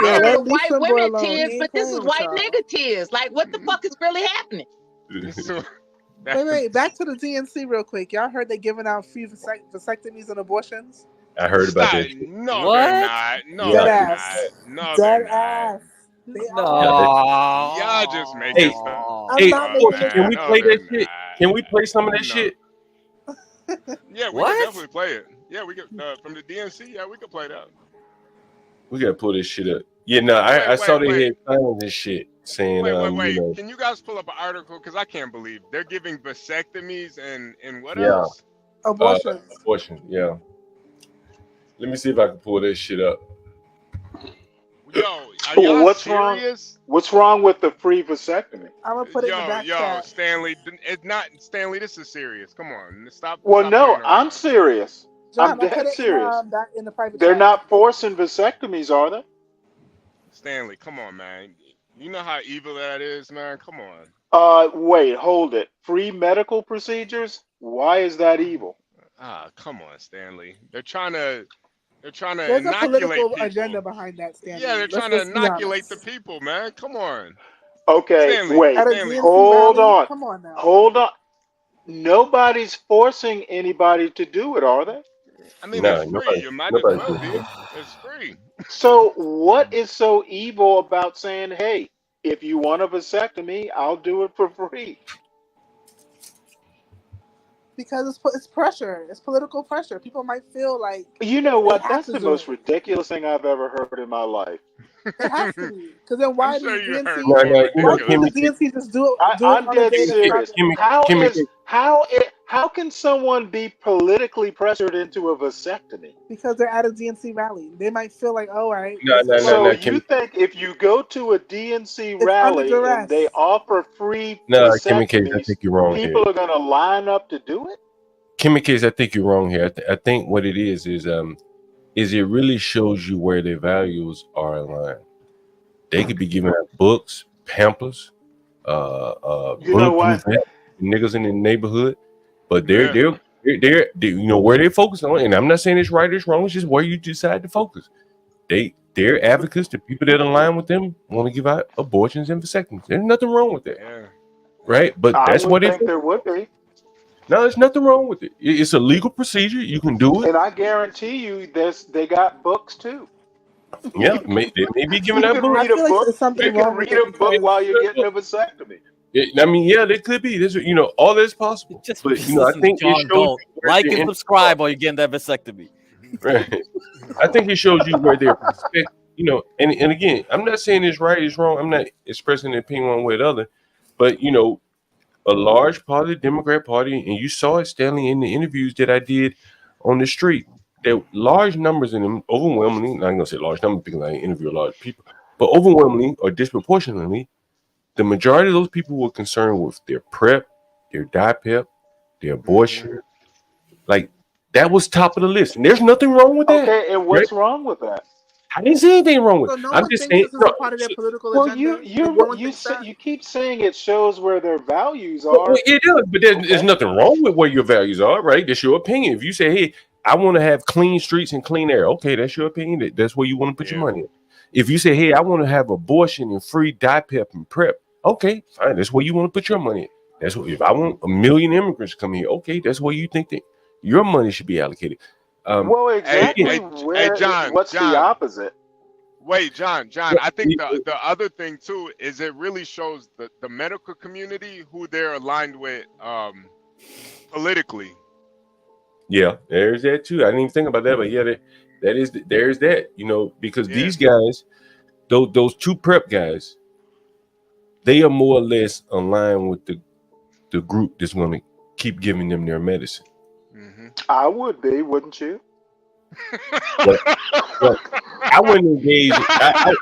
I heard leave white Shrimp Boy women alone. tears, He ain't but this playing is with white y'all. nigga tears. Like, what the fuck is really happening? Wait, back to the DNC real quick. Y'all heard they giving out free vasectomies and abortions? I heard about that shit. No, What? they're not. No, Dead they're ass. not. No, Dead they're not. ass. They No. are. Y'all just making stuff. I'm not making this Can we No, play they're that shit? Can we play some of that shit? Yeah, we What? can definitely play it. Yeah, we could from the DNC. Yeah, we could play that. We gotta pull this shit up. Yeah, no, I saw they had signs and shit saying, Wait. you know, Can you guys pull up an article? Because I can't believe they're giving vasectomies and what yeah, else? Abortion. abortion. Yeah. Let me see if I can pull this shit up. Yo, are y'all What's serious? wrong? What's wrong with the free vasectomy? I'm gonna put it in the back chat. Stanley, it's not Stanley. This is serious. Come on, stop. Well, stop no, playing around. I'm serious. John, I'm I put dead it serious. in the private They're chat. not forcing vasectomies, are they? Stanley, come on, man. You know how evil that is, man. Come on. Wait, hold it. Free medical procedures? Why is that evil? Come on, Stanley. They're trying to There's a inoculate political people. agenda behind that, Stanley. Yeah, they're trying to inoculate the people, man. Come on. Okay, Stanley, wait. At a Stanley. DNC Hold rally? on. Come on now. Hold on. Nobody's forcing anybody to do it, are they? I mean, No, it's free. nobody, You might as nobody. well be. It's free. So what is so evil about saying, "Hey, if you want a vasectomy, I'll do it for free"? Because it's pressure. It's political pressure. People might feel like You know they what? have That's to the do most it. ridiculous thing I've ever heard in my life. It has to be. Because then I'm why sure does you heard DNC? No, more no, you Why know, ridiculous. does DNC just do it I'm on the dead day that serious. Chicago? How can someone be politically pressured into a vasectomy? Because they're at a DNC rally. They might feel like, oh, all right, no, this is no, no, So no, what you think if you go to a DNC it's under rally and they duress. offer free no, Kimmy Case, I vasectomies, think you're wrong here. people are going to line up to do it? Kimmy Case, I think you're wrong here. I think what it is it really shows you where their values are aligned. They could be giving out books, pamphlets, You know bulletproof what? vests, niggas in the neighborhood, but Yeah. they're you know where they focus on. And I'm not saying it's right or it's wrong. It's just where you decide to focus. They're advocates. The people that align with them want to give out abortions and vasectomies. There's nothing wrong with that, Yeah. right? But I that's would what it. think there would be. No, there's nothing wrong with it. It's a legal procedure. You can do it. And I guarantee you they got books too. Yeah, they may be giving You out can books. I read a feel like book. there's something You can wrong with read it a book because while you're getting a vasectomy. I mean, yeah, there could be. There's, you know, all that's possible. Just But you know, I listen to think it John shows Galt. you where Like their and subscribe while you're getting that vasectomy. right. I think it shows you where their perspective. You know, and again, I'm not saying it's right, it's wrong. I'm not expressing an opinion one way or the other. But you know, a large part of the Democrat Party, and you saw it, Stanley, in the interviews that I did on the street. There were large numbers in them, overwhelmingly. Not gonna say large numbers because I interview a lot of people, but overwhelmingly or disproportionately, the majority of those people were concerned with their PrEP, their DIPEP, their abortion. Like that was top of the list, and there's nothing wrong with that. Okay, and Right? what's wrong with that? I didn't say anything wrong with so it. no I'm one just thinks saying, this is a part of their political Well, agenda. Like, no one thinks that. you keep saying it shows where their values well, are. it does, but there's nothing wrong with where your values are, right? That's your opinion. If you say, hey, I want to have clean streets and clean air, okay, that's your opinion. That's where you want to put your money in. If you say, hey, I want to have abortion and free DIPEP and PrEP, okay, fine, that's where you want to put your money in. That's what, if I want 1 million immigrants to come here, okay, that's where you think that your money should be allocated. Well, exactly. Hey, John. What's the opposite? Wait, John. I think the other thing too is it really shows the medical community who they're aligned with politically. Yeah, there's that too. I didn't even think about that, but yeah, there's that. You know, because these guys, those two PrEP guys, they are more or less aligned with the group that's going to keep giving them their medicine. I would be, wouldn't you? But I wouldn't engage. I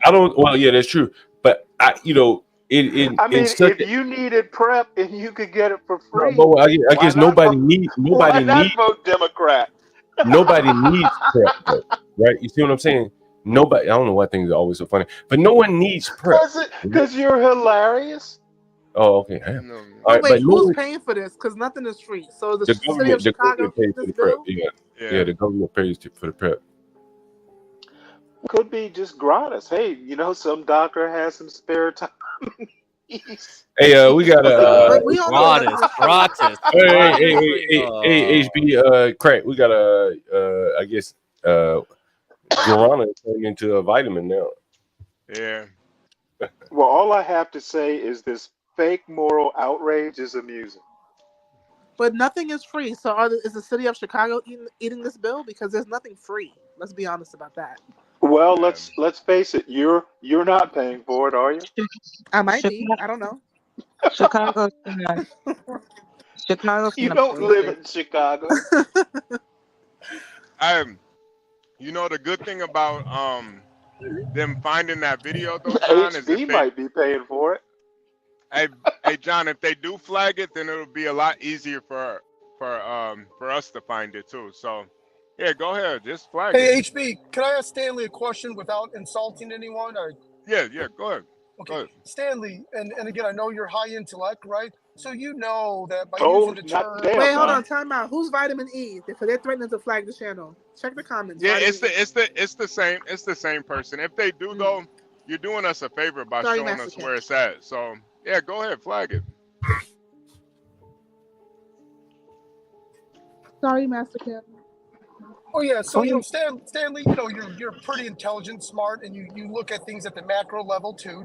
don't. Well, yeah, that's true. But I, you know, I mean, if you needed PrEP and you could get it for free, no, I guess nobody needs. Why not vote Democrat? Nobody needs PrEP, though, right? You see what I'm saying? Nobody. I don't know why things are always so funny, but no one needs PrEP. Because you're hilarious. Oh, okay. Oh, wait, who's paying for this? Because nothing is free. So the city of Chicago pays this for the PrEP. bill? Yeah, the government pays for the PrEP. Could be just gratis. Hey, you know, some doctor has some spare time. Hey, we got a gratis. Hey, HB, crack. We got I guess guarana turned into a vitamin now. Yeah. Well, all I have to say is this fake moral outrage is amusing. But nothing is free. So is the city of Chicago eating this bill? Because there's nothing free. Let's be honest about that. Well, let's face it. You're not paying for it, are you? I might be. I don't know. Chicago's You don't live in Chicago. You know the good thing about them finding that video though, John, is HB might be paying for it. Hey, John, if they do flag it, then it'll be a lot easier for us to find it too. So, yeah, go ahead, just flag Hey, it. HB, can I ask Stanley a question without insulting anyone? Or Yeah, go ahead. okay, Go ahead. Stanley, and again, I know you're high intellect, right? So you know that by Oh, using the term. Wait, hold on, time out. Who's Vitamin E? Because they're threatening to flag the channel. Check the comments. Yeah, Vitamin it's the same person. If they do though, you're doing us a favor by Sorry, showing us Mexican. where it's at. So yeah, go ahead, flag it. Sorry, Master Kim. Oh yeah, so Stanley, you're pretty intelligent, smart, and you look at things at the macro level too.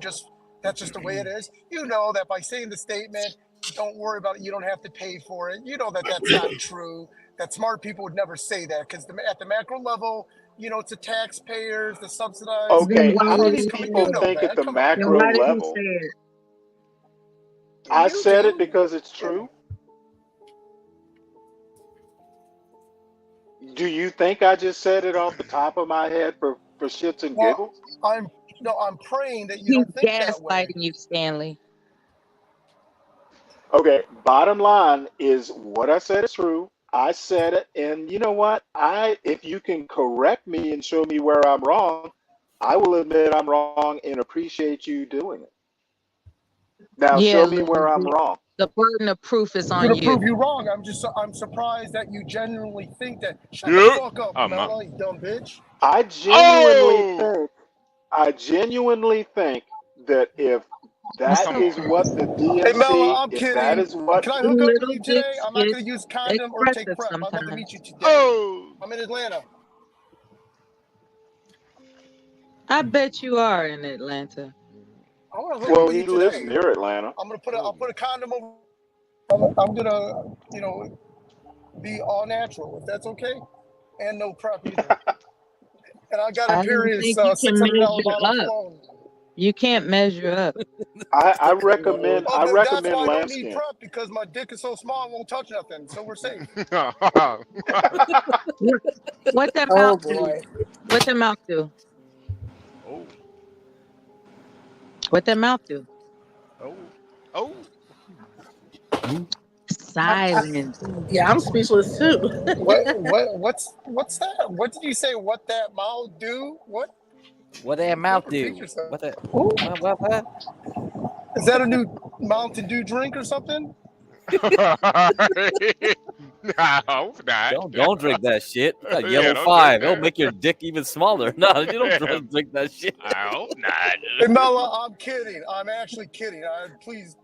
That's just the way it is. You know that by saying the statement, don't worry about it, you don't have to pay for it. You know that that's not true. That smart people would never say that because at the macro level, it's the taxpayers, the subsidized. Okay, how many people think at the macro level? I said it because it's true. Do you think I just said it off the top of my head for shits and giggles? I'm praying that you don't think that way. Gaslighting you, Stanley. Okay, bottom line is what I said is true. I said it, and you know what? If you can correct me and show me where I'm wrong, I will admit I'm wrong and appreciate you doing it. Now show me where I'm wrong. The burden of proof is on To you. prove you wrong, I'm surprised that you genuinely think that. Shut the fuck up, Mela, you dumb bitch. I genuinely think that if that is what the DNC, Hey Mela, I'm kidding. that is what. Can I hook up with you today? I'm not going to use condom or take prep. I'm about to meet you today. I'm in Atlanta. I bet you are in Atlanta. Well, he lives near Atlanta. I'll put a condom over. I'm gonna, be all natural if that's okay, and no prep either. And I got a period $600 bottle. You can't measure up. I recommend. Oh, I recommend that's why I don't lambskin. need prep because my dick is so small I won't touch nothing, so we're safe. What that mouth do? What that mouth do? Oh. What that mouth do? Oh. Silence. Yeah, I'm speechless too. What's that? What did you say? What that mouth do? What? What that mouth do? What that? What? Is that a new Mountain Dew drink or something? No, not. Don't drink that shit. You got Yeah, yellow don't 5. drink It'll that. make your dick even smaller. No, you don't drink that shit. I hope not. Hey Mela, I'm kidding. I'm actually kidding. Please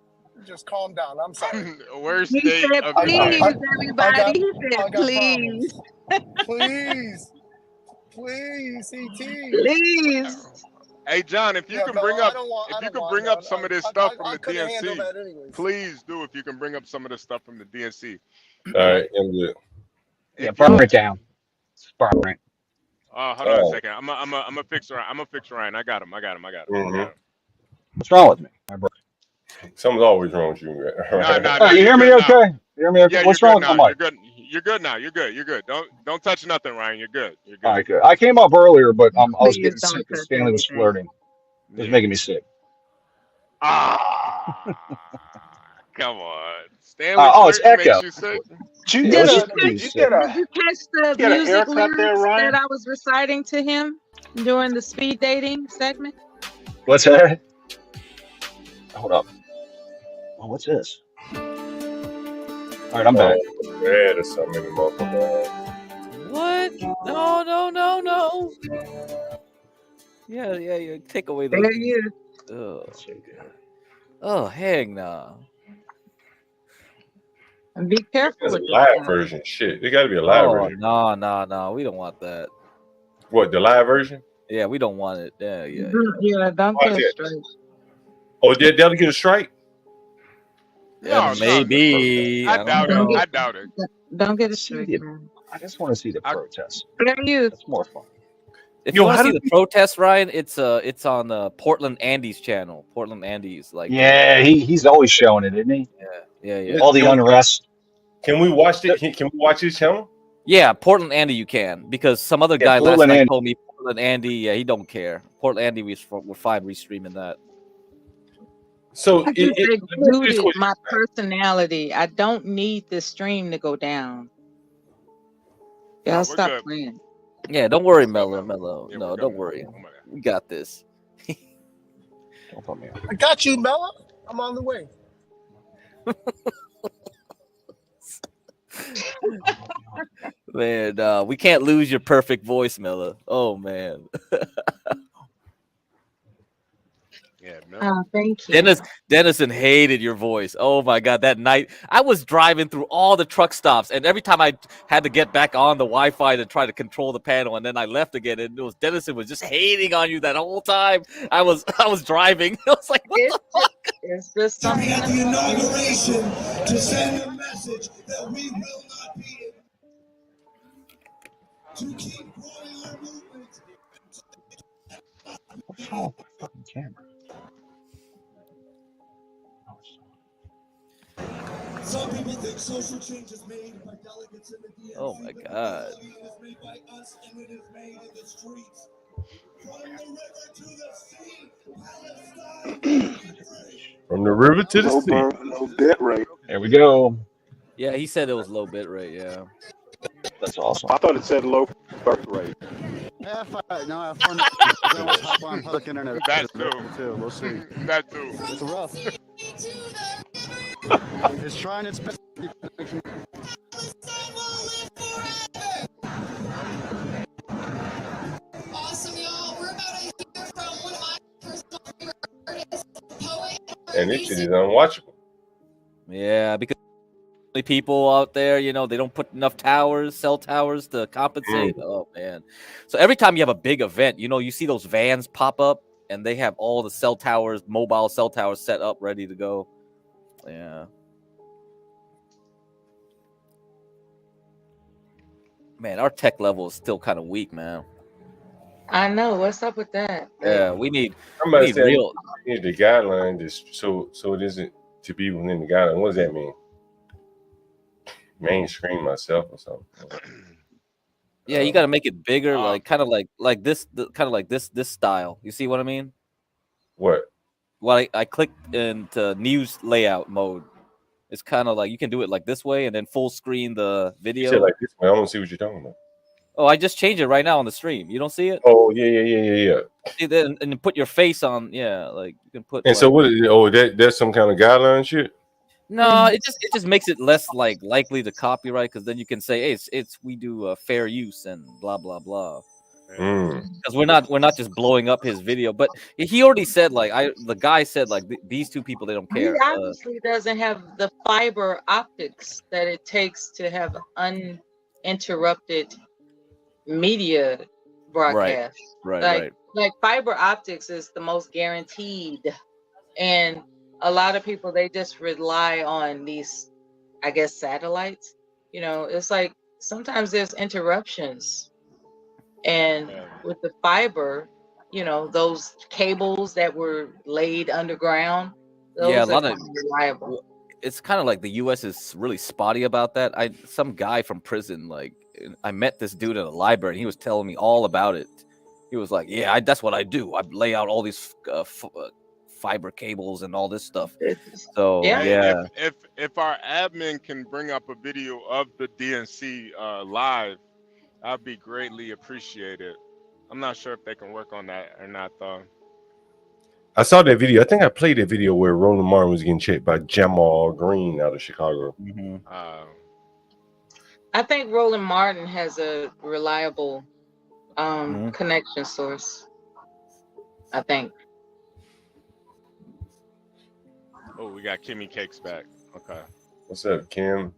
just calm down. I'm sorry. Worst He date said, of please, the year. everybody. He said, please. Please, ET. Please. Hey John, if you can bring up some of this stuff from the couldn't handle DNC, that anyways. please do. If you can bring up some of this stuff from the DNC. All right, I'm good. Yeah, burn it down. Burn it. Hold on a second. I'm a fix Ryan. I'm a fix Ryan. I got him. What's wrong with me? Something's always wrong with you. No, you hear me okay? You hear me okay? Yeah, What's you're wrong good with now. my mic? You're good. You're good now. You're good. Don't touch nothing, Ryan. You're good. All right, good. I came up earlier, but I was getting sick because Stanley was flirting. It was making me sick. Come on, Stanley. It's Echo. Makes you sick. Did Did you get a you catch the get a music haircut there, lyrics Ryan? that I was reciting to him during the speed dating segment? What's that? Hold up. Oh, what's this? All right, I'm back. Yeah, there's something in the motherfucker. What? No. Yeah. Take away those. There you. Oh, hang no. And be careful There's with a this live stuff. version. Shit, there got to be a live version. No. We don't want that. What, the live version? Yeah, we don't want it. Yeah. Yeah, don't Watch get it. straight. Oh, they'll get a strike? Yeah, maybe. I doubt it. Don't I doubt it. Don't get it straight, man. I just want to see the protest. There you. That's more fun. If you want to see the protest, Ryan, it's on Portland Andy's channel. Portland Andy's Yeah, he's always showing it, isn't he? Yeah. All the unrest. Can we watch it? Can we watch his channel? Yeah, Portland Andy, you can, because some other guy last night told me Portland Andy. Yeah, he don't care. Portland Andy, we're fine restreaming that. So I just exuded my personality. I don't need this stream to go down. Y'all stop playing. Yeah, don't worry, Mello. No, don't worry. We got this. Don't put me on. I got you, Mela. I'm on the way. Man, we can't lose your perfect voice, Mello. Oh man. Yeah, Oh, thank you. Dennison hated your voice. Oh my God, that night I was driving through all the truck stops, and every time I had to get back on the Wi-Fi to try to control the panel, and then I left again, and it was Dennison was just hating on you that whole time. I was driving. I was like, what the fuck? It's just something. At the inauguration to send a message that we will not be to keep growing our movement. What's wrong with the fucking camera? Some people think social change is made by delegates in the DNC. Oh my God. It is made by us, and it is made in the streets. From the river to the sea, Palestine. From the river to the sea. Low bit rate. There we go. Yeah, he said it was low bit rate. Yeah. That's awesome. I thought it said low birth rate. No, have fun. Hop on public internet. That too. We'll see. That too. It's rough. It's trying its best. Awesome, y'all. We're about to hear from one of my personal favorite artists, poet. And this shit is unwatchable. Yeah, because people out there, you know, they don't put enough cell towers to compensate. Oh man. So every time you have a big event, you know, you see those vans pop up and they have all the cell towers, mobile cell towers set up, ready to go. Yeah. Man, our tech level is still kind of weak, man. I know. What's up with that? Yeah, we need real. We need the guideline is so it isn't to be within the guideline. What does that mean? Mainstream myself or something. Yeah, you got to make it bigger, like kind of like this, kind of like this style. You see what I mean? What? Well, I clicked into news layout mode. It's kind of like you can do it like this way and then full screen the video. You said like this way. I don't see what you're talking about. Oh, I just changed it right now on the stream. You don't see it? Oh yeah. See, then and put your face on. Yeah, like you can put. And like, so what is it? Oh, that's some kind of guideline shit. No, it just makes it less like likely to copyright because then you can say, hey, it's we do fair use and blah blah blah. Because we're not just blowing up his video, but he already said the guy said these two people, they don't care. He obviously doesn't have the fiber optics that it takes to have uninterrupted media broadcast. Right. Like fiber optics is the most guaranteed, and a lot of people, they just rely on these, I guess, satellites. You know, it's like sometimes there's interruptions. And with the fiber, you know, those cables that were laid underground, those a are lot of reliable. It's kind of like the U.S. is really spotty about that. Some guy from prison, I met this dude in a library, and he was telling me all about it. He was like, "Yeah, that's what I do. I lay out all these fiber cables and all this stuff." So yeah. If our admin can bring up a video of the DNC live, that'd be greatly appreciated. I'm not sure if they can work on that or not, though. I saw that video. I think I played that video where Roland Martin was getting checked by Jamal Green out of Chicago. I think Roland Martin has a reliable connection source. I think. Oh, we got Kimmy Cakes back. Okay. What's up, Kim?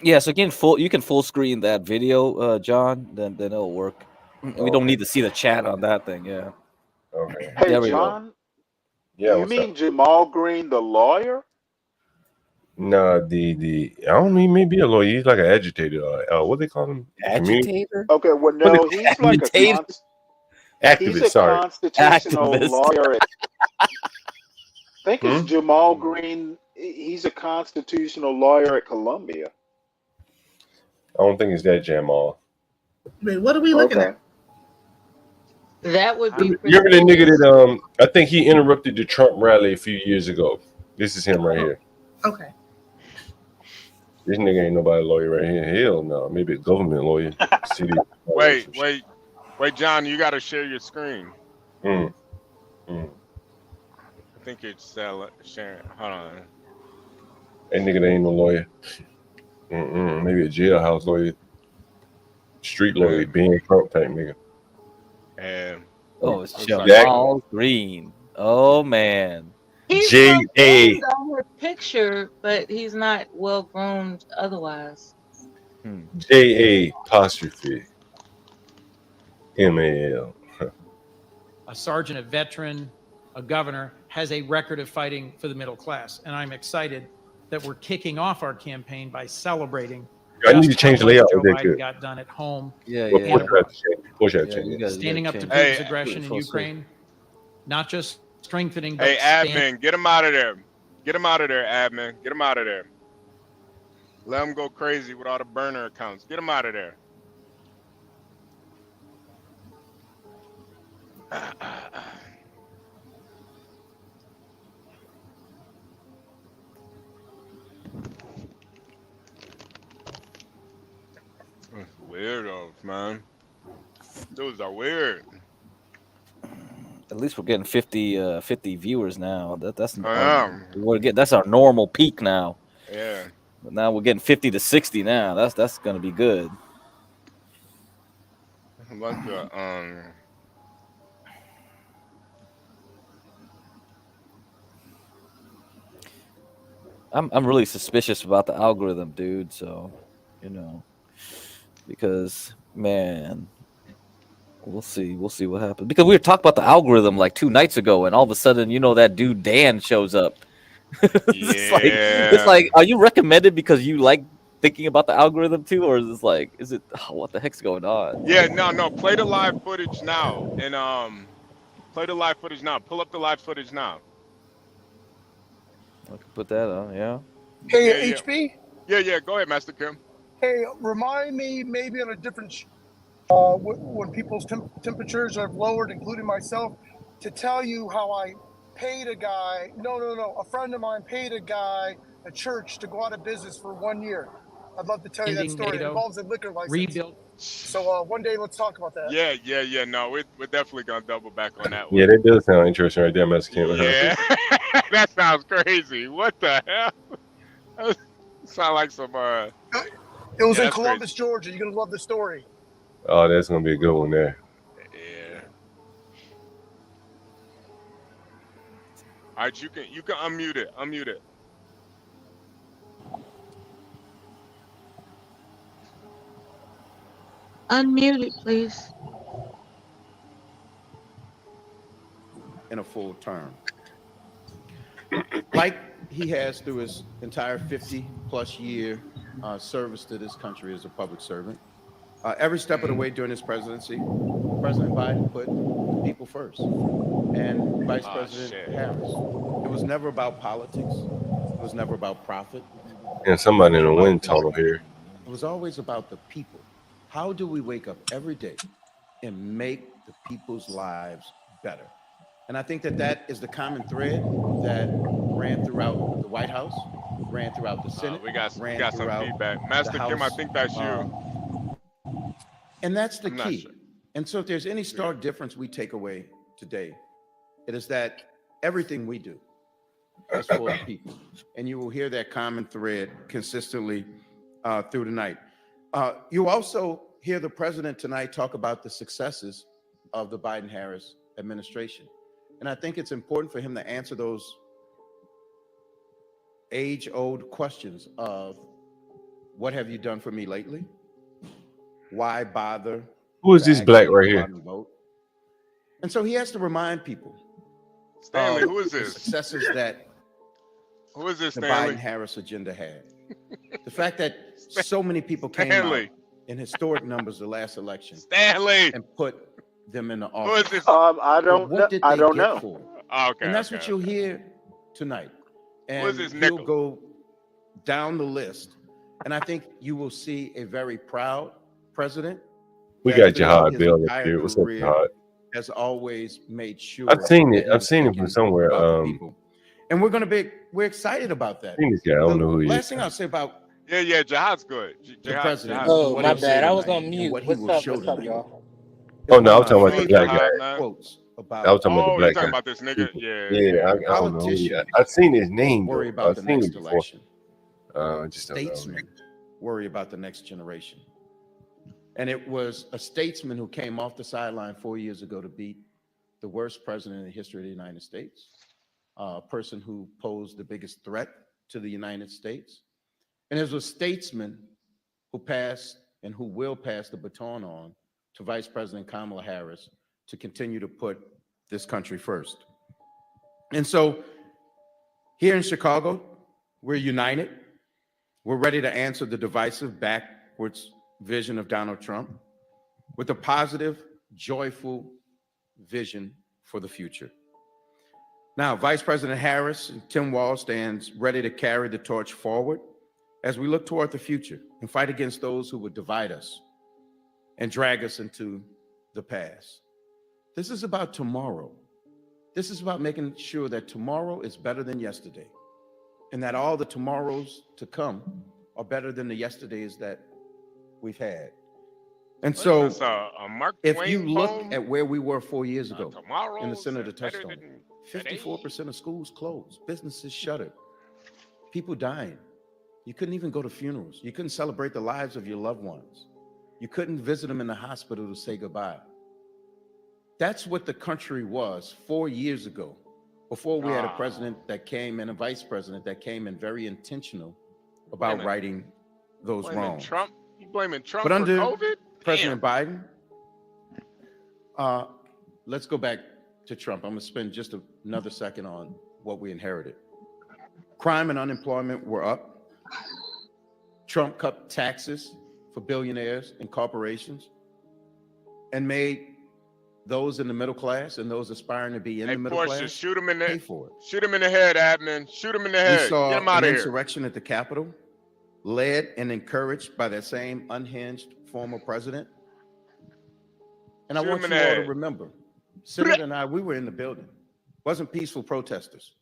Yeah, so you can full screen that video, John. Then it'll work. We don't need to see the chat on that thing. Yeah. Okay. Hey, there we John. go. Yeah. You mean Jamal Green, the lawyer? No, I don't mean maybe a lawyer. He's like an agitator. What they call him? Agitator. Okay, well, no, he's like activist. Sorry, constitutional activist. lawyer. I think it's Jamal Green. He's a constitutional lawyer at Columbia. I don't think it's that Jamal. Wait, what are we looking at? That would be. You remember the nigga that I think he interrupted the Trump rally a few years ago. This is him right here. Okay. This nigga ain't nobody lawyer right here. Hell no. Maybe a government lawyer. City. Wait, John, you got to share your screen. I think you're sharing. Hold on. That nigga ain't no lawyer. Maybe a jailhouse lawyer. Street lawyer, being Trump type nigga. And it's Jamal Green. Oh man. He's well J.A. groomed on her picture, but he's not well groomed otherwise. J.A. apostrophe M.A.L. A sergeant, a veteran, a governor, has a record of fighting for the middle class. And I'm excited that we're kicking off our campaign by celebrating I need to just change the how much layout Joe if they Biden could. got done at home. Yeah, Well, yeah. Porsche had to Yeah, change you it. gotta Standing up to change Putin's Hey, aggression in full screen. Ukraine, not just strengthening, hey, but standing. admin, get him out of there. Get him out of there, admin. Get him out of there. Let him go crazy with all the burner accounts. Get him out of there. Weirdos, man. Those are weird. At least we're getting 50 viewers now. That's I am. that's our normal peak now. Yeah. But now we're getting 50 to 60 now. That's gonna be good. A bunch of I'm really suspicious about the algorithm, dude. So, because man, we'll see what happens. Because we were talking about the algorithm like 2 nights ago, and all of a sudden, that dude Dan shows up. It's like, are you recommended because you like thinking about the algorithm too, or is it what the heck's going on? Yeah, no. Play the live footage now, and play the live footage now. Pull up the live footage now. I can put that on, yeah. Hey, Yeah. HB. Yeah. Go ahead, Master Kim. Hey, remind me maybe on a different when people's temperatures have lowered, including myself, to tell you how I paid a guy. No. A friend of mine paid a guy, a church, to go out of business for 1 year. I'd love to tell you that story. It involves a liquor license. Rebuild. So one day let's talk about that. Yeah. No, we're definitely gonna double back on that one. Yeah, that does sound interesting right there, Master Kim. Yeah, that sounds crazy. What the hell? Sound like some. It was in Columbus, Georgia. You're gonna love the story. Oh, that's gonna be a good one there. Yeah. All right, you can unmute it. Unmute it. Unmute it, please. In a full term, like he has through his entire 50-plus year service to this country as a public servant. Every step of the way during his presidency, President Biden put the people first, and Vice President Harris. It was never about politics. It was never about profit. And somebody in the wind tunnel here. It was always about the people. How do we wake up every day and make the people's lives better? And I think that is the common thread that ran throughout the White House, ran throughout the Senate. We got some feedback. Master Kim, I think that's you. And that's the key. Sure. And so if there's any stark difference we take away today, it is that everything we do is for the people. And you will hear that common thread consistently through the night. You also hear the president tonight talk about the successes of the Biden-Harris administration. And I think it's important for him to answer those age-old questions of, what have you done for me lately? Why bother? Who is this black right here? And so he has to remind people. Stanley, who is this? The successes that who is this, the Stanley? Biden-Harris agenda had. The fact that so many people came out in historic numbers the last election. Stanley! And put them in the office. Who is this? I don't know. Okay, and that's what you'll hear tonight. And he'll go down the list. And I think you will see a very proud president. We got Jihad Bill up here. What's up, Jihad? Has always made sure. I've seen it. I've seen it from somewhere. And we're excited about that. I think this guy, I don't know who he is. Last thing I'll say about Jihad's good. the president. Oh, my bad. I was on mute. What's up, y'all? Oh no, I was talking about the black guy. Quotes about. I was talking about the black talking guy. about this nigga? Yeah. I don't know. I've seen his name. Worry about the next election. Just don't statesmen worry about the next generation. And it was a statesman who came off the sideline 4 years ago to beat the worst president in the history of the United States, a person who posed the biggest threat to the United States, and as a statesman who passed and who will pass the baton on to Vice President Kamala Harris to continue to put this country first. And so here in Chicago, we're united. We're ready to answer the divisive backwards vision of Donald Trump with a positive, joyful vision for the future. Now, Vice President Harris and Tim Walz stands ready to carry the torch forward as we look toward the future and fight against those who would divide us and drag us into the past. This is about tomorrow. This is about making sure that tomorrow is better than yesterday, and that all the tomorrows to come are better than the yesterdays that we've had. And so if you look at where we were 4 years ago, and the senator touched on it, 54% of schools closed, businesses shuttered, people dying. You couldn't even go to funerals. You couldn't celebrate the lives of your loved ones. You couldn't visit them in the hospital to say goodbye. That's what the country was 4 years ago, before we had a president that came and a vice president that came and very intentional about righting those wrongs. Trump? You blaming Trump But under for COVID? President Biden, let's go back to Trump. I'm going to spend just another second on what we inherited. Crime and unemployment were up. Trump cut taxes for billionaires and corporations and made those in the middle class and those aspiring to be in the middle class shoot him in the pay for it. Shoot him in the head, Admin. Shoot him in the head. We saw Get him out an of here. insurrection at the Capitol, led and encouraged by that same unhinged former president. And I want you all to remember, Senator and I, we were in the building. It wasn't peaceful protesters.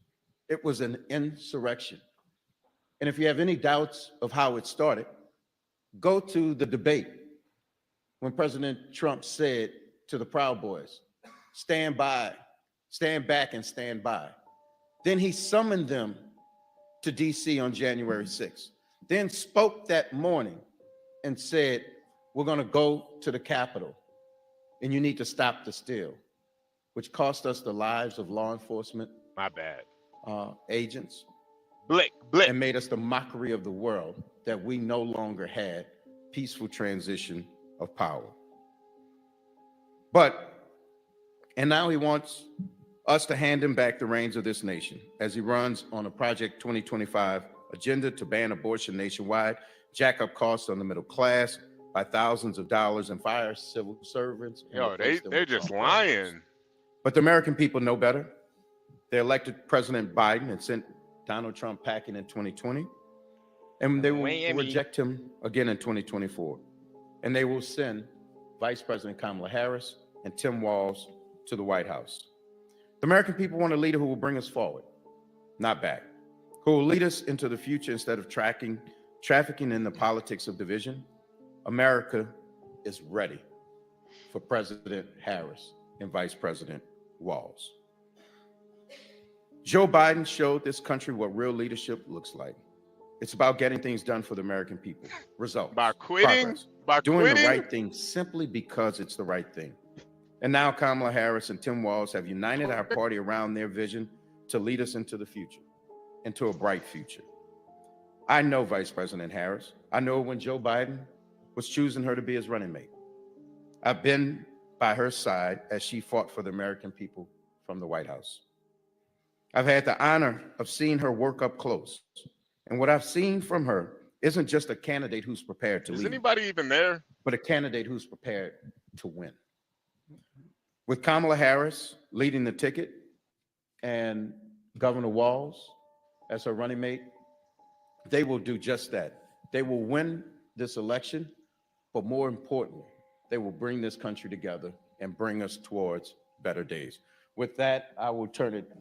It was an insurrection. And if you have any doubts of how it started, go to the debate when President Trump said to the Proud Boys, stand by, stand back and stand by. Then he summoned them to DC on January 6th, then spoke that morning and said, we're going to go to the Capitol and you need to stop the steal, which cost us the lives of law enforcement. My bad. Agents. Blick. And made us the mockery of the world that we no longer had peaceful transition of power. And now he wants us to hand him back the reins of this nation as he runs on a Project 2025 agenda to ban abortion nationwide, jack up costs on the middle class by thousands of dollars, and fire civil servants. Yo, they're just lying. But the American people know better. They elected President Biden and sent Donald Trump packing in 2020. And they will reject him again in 2024. And they will send Vice President Kamala Harris and Tim Walz to the White House. The American people want a leader who will bring us forward, not back, who will lead us into the future instead of trafficking in the politics of division. America is ready for President Harris and Vice President Walz. Joe Biden showed this country what real leadership looks like. It's about getting things done for the American people. Results. By quitting? By doing quitting? the right thing simply because it's the right thing. And now Kamala Harris and Tim Walz have united our party around their vision to lead us into the future, into a bright future. I know Vice President Harris. I know when Joe Biden was choosing her to be his running mate. I've been by her side as she fought for the American people from the White House. I've had the honor of seeing her work up close. And what I've seen from her isn't just a candidate who's prepared to lead. Is anybody even there? But a candidate who's prepared to win. With Kamala Harris leading the ticket and Governor Walz as her running mate, they will do just that. They will win this election, but more importantly, they will bring this country together and bring us towards better days. With that, I will turn it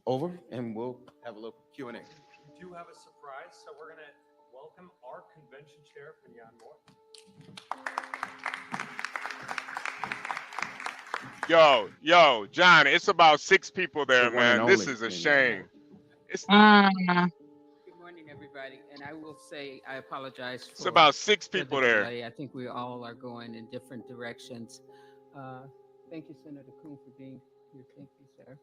over and we'll have a little Q&A. We do have a surprise, so we're going to welcome our convention chair, Finian Moore. Yo, John, it's about 6 people there, man. This is a shame. Good morning, everybody. And I will say, I apologize. It's about 6 people there. I think we all are going in different directions. Thank you, Senator Kuhn, for being Thank you, sir.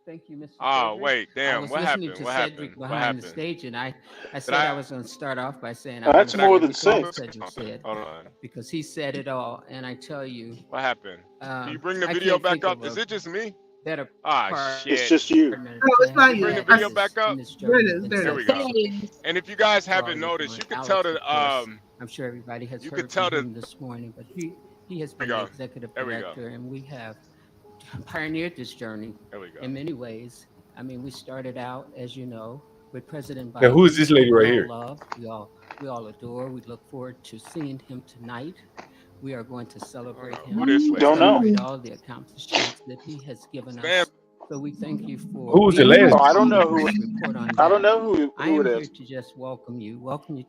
Thank you, Mr. Oh, Cedric. wait, I damn. was What listening happened? to What Cedric happened? What behind the happened? stage, and I Did said I was going to start off by saying I That's want to more say than everything that sense. Cedric said Hold on. because he said it all. And I tell you, What happened? Can you bring the I video can't back think up? of Is a it just me? better Ah, It's shit. just you. partner No, to it's not have Bring the you. had video in back up. this There it journey is. than There There it we is. go. Hey, And if you guys for all haven't you're noticed, doing. you could Alex, tell of that course, I'm sure everybody has you could heard tell from that. him this morning, but he has There we been the go. executive There we go. director, and we have pioneered this journey There we go. in many ways. I mean, we started out, as you know, with President Biden. Now, who is this lady who right we all here? love, we all adore. We look forward to seeing him tonight. We are going to celebrate him. Who this lady? Don't know. Celebrate all the accomplishments that he has given Stand. us. So we thank you for Who's the being last? here. Oh, I don't know who. Report on I don't that. know who I am it here is. to just welcome you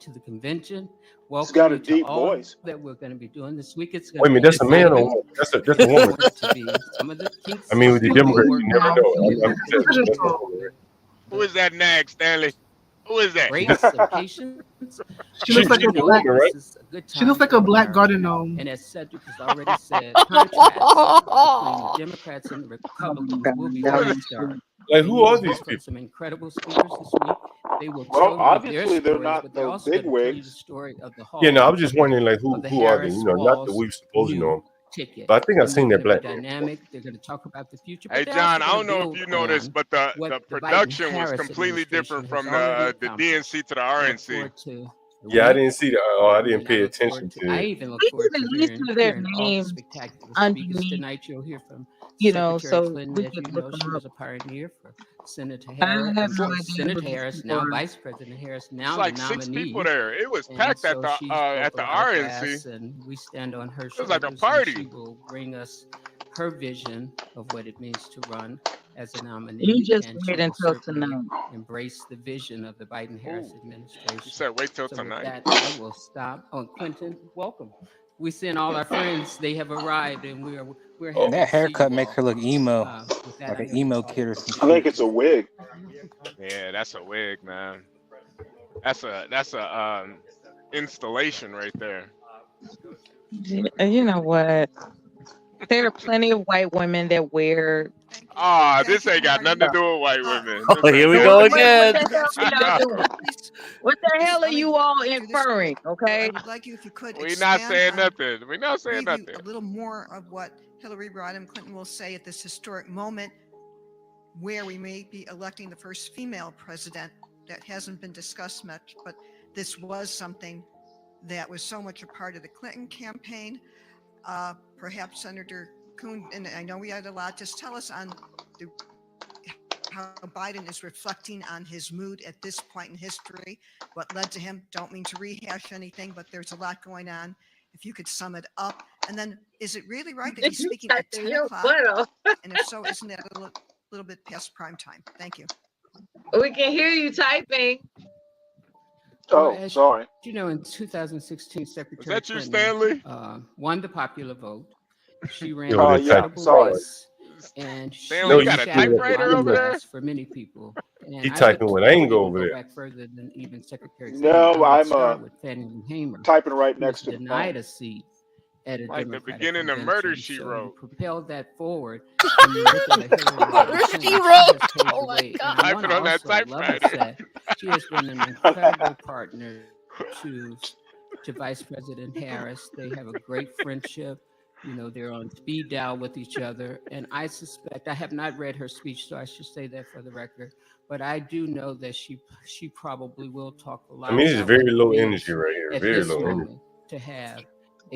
to the convention, He's welcome got you a to deep all voice. that we're going to be doing this week. It's Wait going a to minute, be that's a man or a exciting. woman? That's a It's woman. going to be some of the kinks I mean, with the will be Democrats, worked you never out. know. And we I'm hope just that you that's a will woman, right? Who is that nag, Stanley? Who is that? grace and patience. She looks like She's a a black. woman, right? This is a good She time looks like for a black America. garden gnome. And as Cedric has already said, contrast between the Democrats and the Republicans will be very stark. Like, And who you are will these hear from people? some incredible speakers this week. They will Well, tell you their obviously they're stories, not but they're no also going big to tell you the wigs. story of the Yeah, no, I Hall, was just wondering, like, of the who are they? Harris You know, not that Walls we supposed to know new them. ticket. But I think I've And seen they're that going to be black man. dynamic. They're going to talk about the future, but Hey, they're also John, I going to don't know if build you know this, on but the what the production was Biden-Harris completely administration different has from already the accomplished. DNC to the I look RNC. forward to the Yeah, I week. didn't see the. Oh, I I didn't mean, pay I look attention forward to. I to it. even look we forward could to at least hearing have their all the names spectacular speakers underneath, tonight. You'll hear from you know, Secretary so Clinton. we As could you look know, them she up. was a pioneer for Senator I Harris. have no idea Senator who these Harris, people now are. Vice President Harris, It's now the like 6 people nominee. there. It was And packed at so the she's built a lot of RNC. class, and we stand on her It was like a shoulders, and party. she will bring us her vision of what it means to run as a You nominee, just and wait she will until certainly tonight. embrace the vision of the Biden-Harris Ooh, you administration. said wait till So with tonight. that, I will stop. Oh, Quentin, welcome. We send all our friends. They have arrived, and we're And happy that to see haircut you make all. her look emo, With that, like I an yield emo the kid or floor. some I think shit. it's a wig. Yeah, that's a wig, man. That's a installation right there. You know what? There are plenty of white women that wear. Ah, this ain't got nothing to do with white women. Oh, This here ain't we got go What again. the hell are y'all doing? What the hell are you all inferring? Okay. I would like you, if you could, We not expand saying on, nothing. We not saying preview nothing. a little more of what Hillary Rodham Clinton will say at this historic moment where we may be electing the first female president. That hasn't been discussed much, but this was something that was so much a part of the Clinton campaign. Perhaps Senator Kuhn, and I know we had a lot, just tell us on how Biden is reflecting on his mood at this point in history, what led to him. Don't mean to rehash anything, but there's a lot going on. If you could sum it up. And then, is it really right that he's speaking at 10 o'clock? And if so, isn't that a little bit past prime time? Thank you. We can hear you typing. Oh, sorry. You know, in 2016, Secretary that you, Clinton Stanley? won the popular vote. She ran Yo, a that type- incredible race, and she Stanley, you got a shattered typewriter the over there? glass for many people. And He I typing would with angle even over go there. back further than even Secretary Clinton. No, I would I'm start with Fannie Lou Hamer, typing right who was next to the denied phone. a seat at a Like the Democratic beginning of Murder, convention. She So Wrote. you propelled that forward. And you look at a Hillary Rodham Murder, Clinton, She she Wrote. has paved Oh the my way. God. And I Typing want to on that also level typewriter. set. She has been an incredible partner to Vice President Harris. They have a great friendship. You know, they're on speed dial with each other. And I suspect, I have not read her speech, so I should say that for the record, but I do know that she probably will talk a lot I mean, it's about very what it low means energy right here. at Very this low energy. moment to have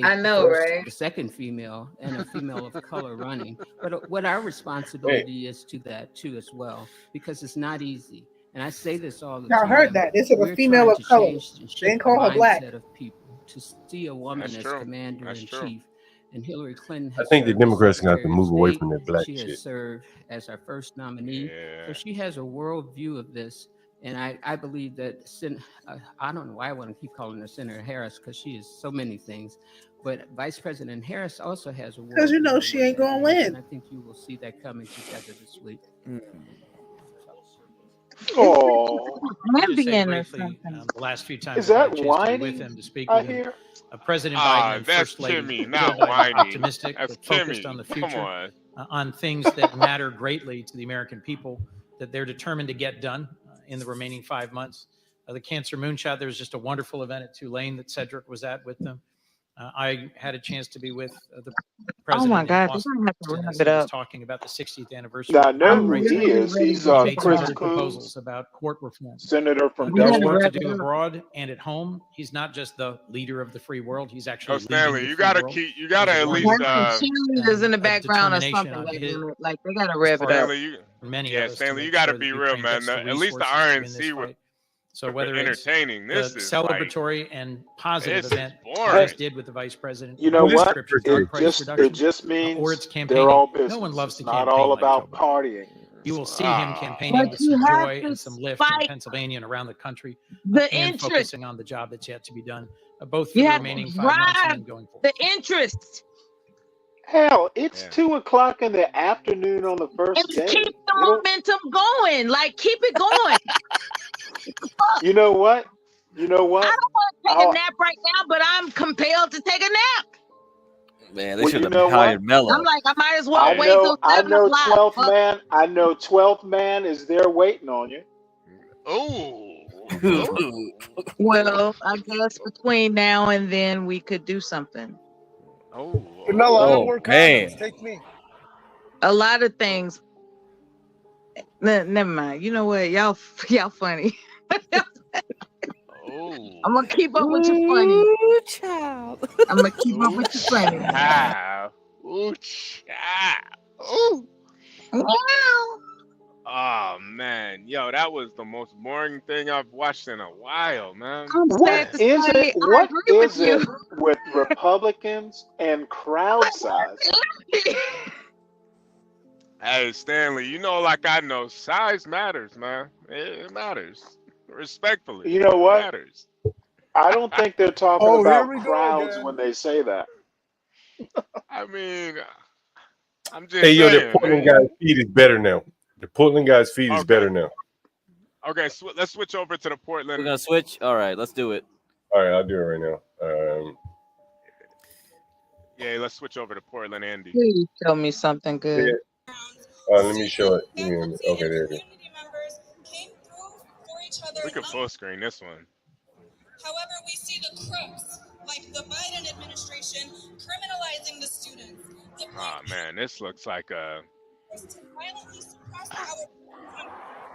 I know, right? the second female and a female of color running. But what our responsibility is to that too as well, because it's not easy. And I say this all the Y'all time. heard that. They said a We're female trying of to color. change and They shift didn't the call her black. mindset of people to see a woman That's as true. commander That's in true. chief. And Hillary Clinton I has think the served as Democrats gonna have to Secretary of move away State. from that black She has shit. served as our first nominee. Yeah. So she has a world view of this. And I believe that, I don't know why I want to keep calling her Senator Harris, because she is so many things. But Vice President Harris also has a world Because you know view of she what ain't that gonna means, win. And I think you will see that coming together this week. Oh, just say Ambien or briefly, something. the last few times Is I've had that a chance to be with whining him, to speak I with him, hear? President Biden and That's First Lady Timmy, Jill not Biden are whiny. optimistic. That's They're focused on Timmy. the Come future, on. on things that matter greatly to the American people, that they're determined to get done in the remaining 5 months. The Cancer Moonshot, there was just a wonderful event at Tulane that Cedric was at with them. I had a chance to be with the Oh my president in God, Austin they're gonna have to as wrap he it was up. talking about the 60th anniversary Now of I the know Bill of who Rights he Act. is. He's He made some Chris bold proposals Coons, about court reform. senator from There's Delaware. work to do abroad and at home. He's not just the leader of the free world. He's actually leading Stanley, the you free gotta world. keep. You gotta There's a at warning least. That's some cheerleaders in the of background or determination something. on his Like they gotta rev it up. Stanley, you. many Yeah, of us to Stanley, you make gotta sure that be real, Ukraine man. gets the At least the resources to win this RNC was fight. So whether it's entertaining. the This is like celebratory and positive this is event he boring. just did with the vice president, You know what? prescription drug It price just reduction, or means its they're campaigning, all no one business. loves It's to not campaign all like Joe about Biden. partying. You will see him campaigning But with you some have joy to and some lift in spike Pennsylvania and around the country, the and interest. focusing on the job that's yet to be done, both for You the have to remaining 5 months and drive then going forward. the interest Hell, it's Yeah. 2 o'clock in the afternoon on the and first keep day. the momentum going. Like keep it going. You know what? You know I what? don't want to take I'll, a nap right now, but I'm compelled to take a nap. Man, they well, should you have know what? hired Mello. I'm like, I might as well I wait till know 7 o'clock. 12th Fuck. man. I know 12th man is there waiting on you. Ooh. Well, I guess between now and then we could do something. Vanilla, I don't Oh wear man. condoms. Take me. A lot of things. Never mind. You know what? Y'all funny. I'm gonna keep up with your funny. Ooh, child. I'm gonna keep up with your funny. Ooh, child. Ooh. Meow. Oh man, yo, that was the most boring thing I've watched in a while, man. I'm sad What to is say it? I What agree with is it you. with Republicans and crowd size? Hey, Stanley, you know, like I know, size matters, man. It matters. Respectfully, You know it what? matters. I don't think they're talking Oh, here about we go crowds again. when they say that. I mean, I'm just Hey, yo, the saying, Portland man. guy's feed is better now. The Portland guy's feed is better now. Okay, let's switch over to the Portland. We're gonna switch. All right, let's do it. All right, I'll do it right now. Yeah, let's switch over to Portland, Andy. Please tell me something good. Let me show it. Give me a minute. Okay, there it is. We could full screen this one. However, we see the crooks, like the Biden administration, criminalizing the students. Oh man, this looks like a.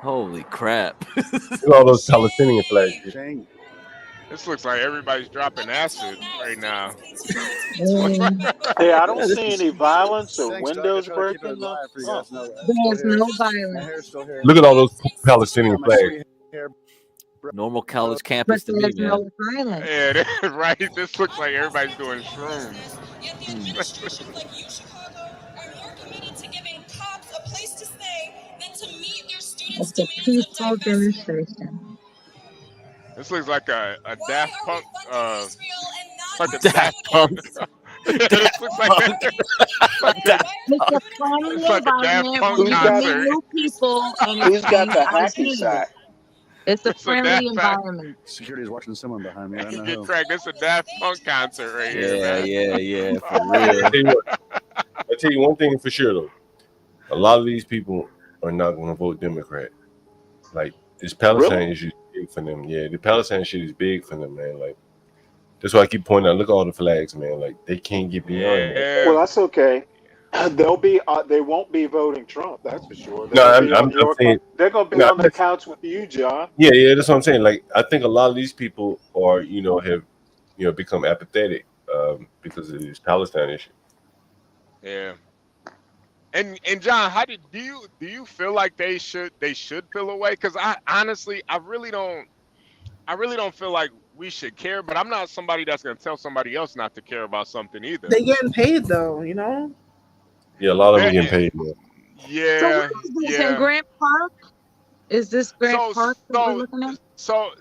Holy crap! Look at all those Palestinian flags. This looks like everybody's dropping acid right now. Hey, I don't see any violence or windows breaking. There's no violence. Look at all those Palestinian flags. Normal college But campus to me, there's man. no violence. Yeah, right. This looks like everybody's doing shrooms. Yet the administrations like UChicago are more committed to giving cops a place to stay than to meet their students' It's a demands of peaceful demonstration. This looks like a Daft Punk. Like a Daft Punk. This looks like It's a friendly it's like a Daft environment Punk where you can meet concert. new people and Who's got exchange the hacky ideas. sack? It's a It's a friendly Daft Punk. environment. Security is watching someone behind me. I don't know Get who. cracked. It's a Daft Punk concert right here, Yeah, man. for real. I tell you one thing for sure though. A lot of these people are not going to vote Democrat. Like this Palestine issue is big for them. Yeah, the Palestine shit is big for them, man. Like that's why I keep pointing out. Look at all the flags, man. Like they can't get beyond that. Well, that's okay. They'll be. They won't be voting Trump. That's for sure. No, I'm saying they're going to be on the couch with you, John. Yeah, that's what I'm saying. Like I think a lot of these people are, have, become apathetic because of this Palestine issue. Yeah. And John, do you feel like they should feel away? Because I honestly, I really don't feel like we should care. But I'm not somebody that's gonna tell somebody else not to care about something either. They getting paid though, you know. Yeah, a lot of them getting paid, man. Yeah. So what is this in Grant Park? Is this Grant Park that we're looking at? So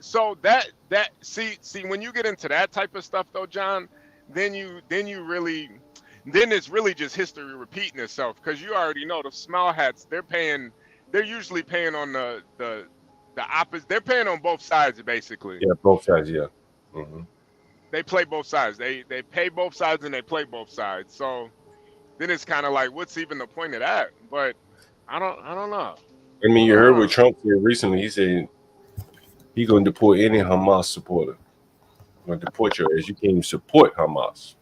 that see when you get into that type of stuff though, John, then it's really just history repeating itself, because you already know the small hats, they're usually paying on the the opposite. They're paying on both sides basically. Yeah, both sides. Yeah. Mm-hmm. They play both sides. They pay both sides and they play both sides. So then it's kind of like, what's even the point of that? But I don't know. I mean, you heard what Trump said recently. He said he's going to deport any Hamas supporter. Going to deport your ass. You can't even support Hamas.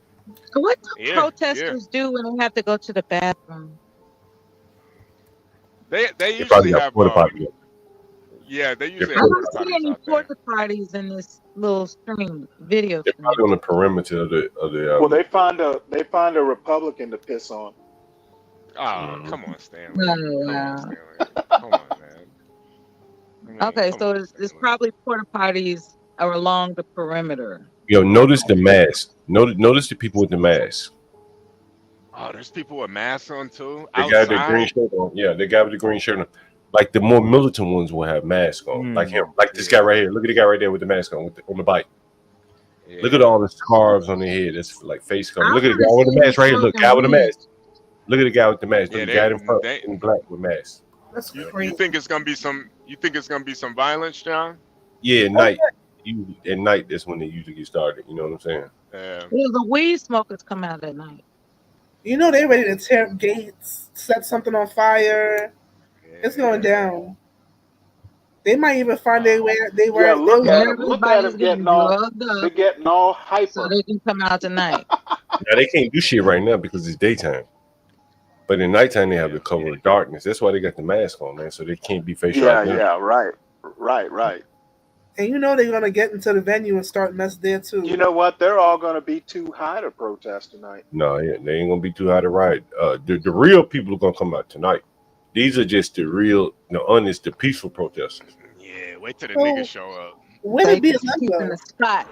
What do protesters do when they have to go to the bathroom? They They usually probably have porta potty. yeah, they usually I have don't porta see potties any out there. porta parties in this little video They're stream. probably on the perimeter of the. Well, they find a Republican to piss on. Oh, come on, Stanley. No, Come no. on, Stanley. Come on, man. I mean, Okay, come so on, it's Stanley. probably porta potties are along the perimeter. Yo, notice the mask. Notice the people with the mask. Oh, there's people with masks on too The guy with the green outside. shirt on. Yeah, the guy with the green shirt on. Like the more militant ones will have masks on. Like him. Like this guy right here. Look at the guy right there with the mask on on the bike. Yeah. Look at all the scarves on their head. That's like face cover. I Look at the wanna guy with the see mask right here. Look, smoking guy with the weed. mask. Look at the guy with the mask. Yeah, Look at the guy in front they- in black with mask. That's You crazy. think it's gonna be some? You think it's gonna be some violence, John? Yeah, at night. At night, that's when they usually get started. You know what I'm saying? Yeah. Well, the weed smokers come out at night. You know they ready to tear up gates, set something on fire. It's going down. They might even find their way. Yeah, look at them. Look at Everybody's them getting getting all. drugged They're up getting all so hyper. they can come out tonight. Now they can't do shit right now because it's daytime. But in nighttime they have the cover of darkness. That's why they got the mask on, man. So they can't be facial Yeah, identified. right. And you know they're gonna get into the venue and start mess there too. You know what? They're all going to be too high to protest tonight. No, yeah, they ain't gonna be too high to ride. The real people are gonna come out tonight. These are just the real, the honest, the peaceful protesters. Yeah. Wait till the So- niggas show up. Where They did be just keep in the spot.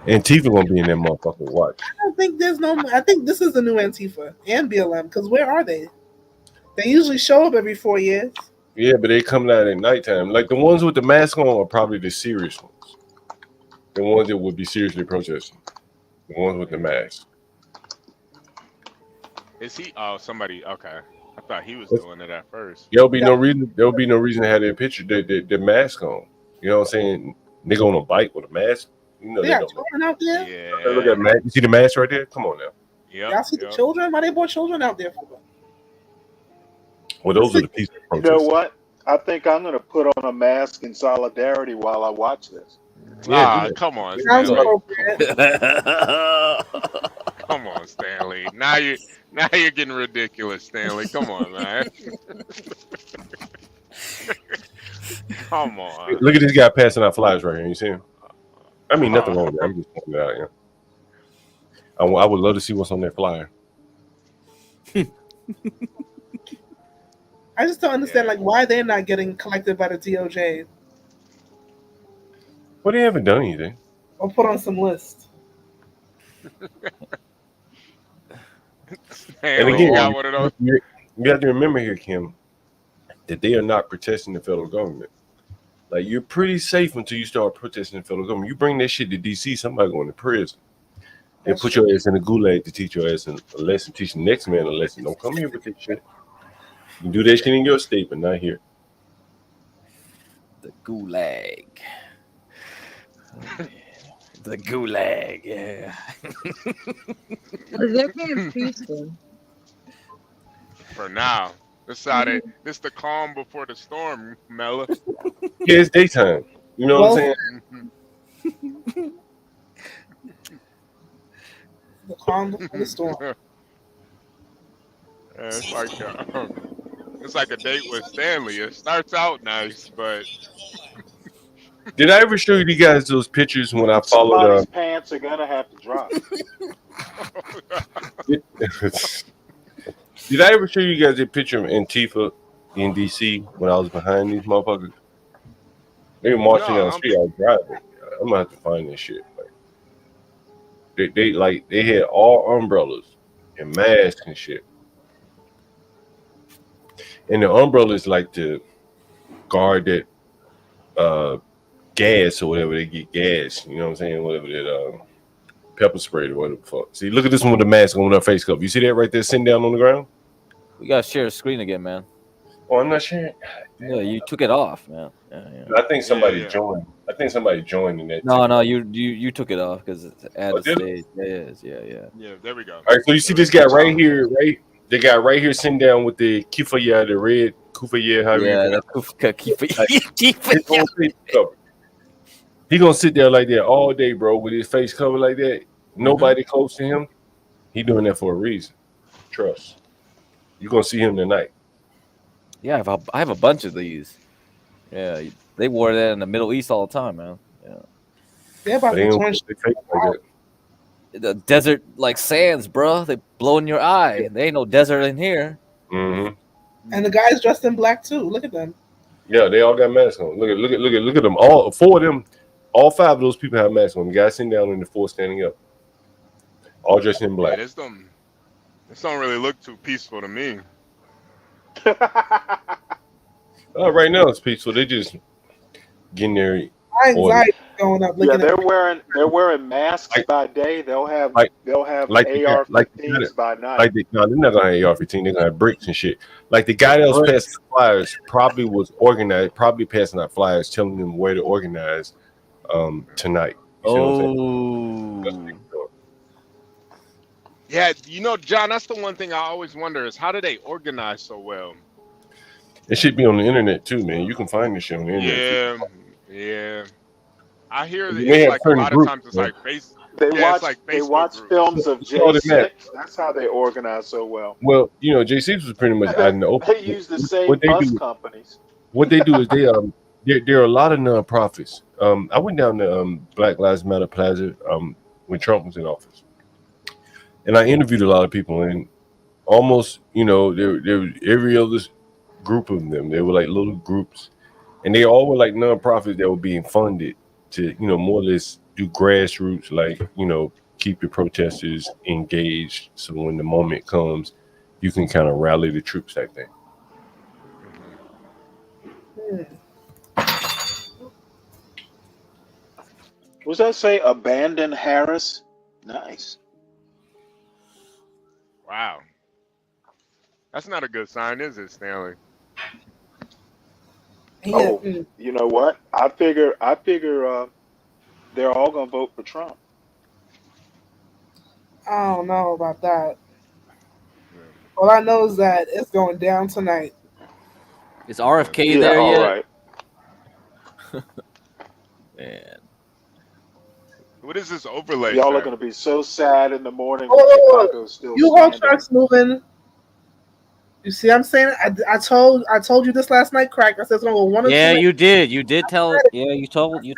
Antifa gonna be in that motherfucker. Watch. I don't think there's no. I think this is the new Antifa and BLM because where are they? They usually show up every 4 years. Yeah, but they come out at nighttime. Like the ones with the mask on are probably the serious ones. The ones that would be seriously protesting. The ones with the mask. Is he? Oh, somebody. Okay. I thought he was doing it at first. There'll be no reason. There'll be no reason to have their picture, their mask on. You know what I'm saying? Nigga on a bike with a mask. You know They they got don't. children out there. Yeah. Look at that mask. You see the mask right there? Come on now. Yep. Y'all see the children? Why they brought children out there for? Well, those are the peaceful You protesters. know what? I think I'm going to put on a mask in solidarity while I watch this. Ah, come on, Sounds Stanley. appropriate. Come on, Stanley. Now you're getting ridiculous, Stanley. Come on, man. Come on. Look at this guy passing out flyers right here. You see him? I mean, nothing wrong with that. I'm just pointing it out. Yeah. I would love to see what's on that flyer. I just don't understand like why they're not getting collected by the DOJ Well, they haven't done anything. or put on some list. And again, you have to remember here, Kim, that they are not protesting the federal government. Like, you're pretty safe until you start protesting the federal government. You bring that shit to D.C., somebody going to prison. They put your ass in a gulag to teach your ass a lesson, teach the next man a lesson. Don't come here with this shit. You can do that shit in your state, but not here. The gulag. The gulag, yeah. They're being peaceful. For now. This how they. This the calm before the storm, Mella. Yeah, it's daytime. You know what I'm saying? The calm before the storm. It's like a date with Stanley. It starts out nice, but Did I ever show you guys those pictures when I followed Somebody's pants are going to have to drop. Did I ever show you guys a picture of Antifa in DC when I was behind these motherfuckers? They were marching down the street. I was driving. I'm gonna have to find this shit. Like, they had all umbrellas and masks and shit. And the umbrellas like to guard that gas or whatever they get gas. You know what I'm saying? Whatever that pepper spray or whatever the fuck. See, look at this one with the mask on her face cover. You see that right there sitting down on the ground? We gotta share a screen again, man. Oh, I'm not sure. Yeah, you took it off, man. Yeah. I think somebody joined. I think somebody joined in that. No, you took it off because it's at the did stage. Yeah. Yeah, there we go. All right, so you see this guy right here, right? The guy right here sitting down with the kifaya, the red kufaya, however you Yeah, pronounce the his whole face covered. He gonna sit there like that all day, bro, with his face covered like that. Nobody close to him. He doing that for a reason. Trust. You're gonna see him tonight. Yeah, I have a bunch of these. Yeah, they wore that in the Middle East all the time, man. Yeah. They're about They to don't turn put their face like that. The desert like sands, bro. They blow in your eye. There ain't no desert in here. Mm-hmm. And the guys dressed in black too. Look at them. Yeah, they all got masks on. Look at them. All four of them, all five of those people have masks on. The guy sitting down and the four standing up, all dressed in black. Yeah, this don't really look too peaceful to me. Right now it's peaceful. They just getting their My anxiety going up. Yeah, they're wearing masks by day. They'll have AR-15s by night. No, they're not gonna have AR-15. They're gonna have bricks and shit. Like the guy that was passing flyers probably was organized, probably passing out flyers telling them where to organize tonight. You see what I'm saying? Yeah, John, that's the one thing I always wonder is how do they organize so well? It should be on the internet too, man. You can find this shit on the internet. Yeah. I hear that You may it's have like a certain lot groups, of times it's man. like base. They watch groups. films of J6. That's how they organize so well. Well, J6 was pretty much out in the open. They use the same bus companies. What they do is there are a lot of nonprofits. I went down to Black Lives Matter Plaza when Trump was in office, and I interviewed a lot of people, and almost there was every other group of them. They were like little groups, and they all were like nonprofits that were being funded to more or less do grassroots, like keep your protesters engaged, so when the moment comes, you can kind of rally the troops type thing. What does that say? Abandon Harris? Nice. Wow. That's not a good sign, is it, Stanley? Oh, you know what? I figure they're all gonna vote for Trump. I don't know about that. All I know is that it's going down tonight. Is RFK there yet? Right. Man. What is this overlay? Y'all are gonna be so sad in the morning. Oh, Chicago's still you haul standing. trucks moving. You see, what I'm saying I told you this last night, Crack. I said it's gonna go 1 or 2. Yeah, you did. You did tell. Yeah, you told us.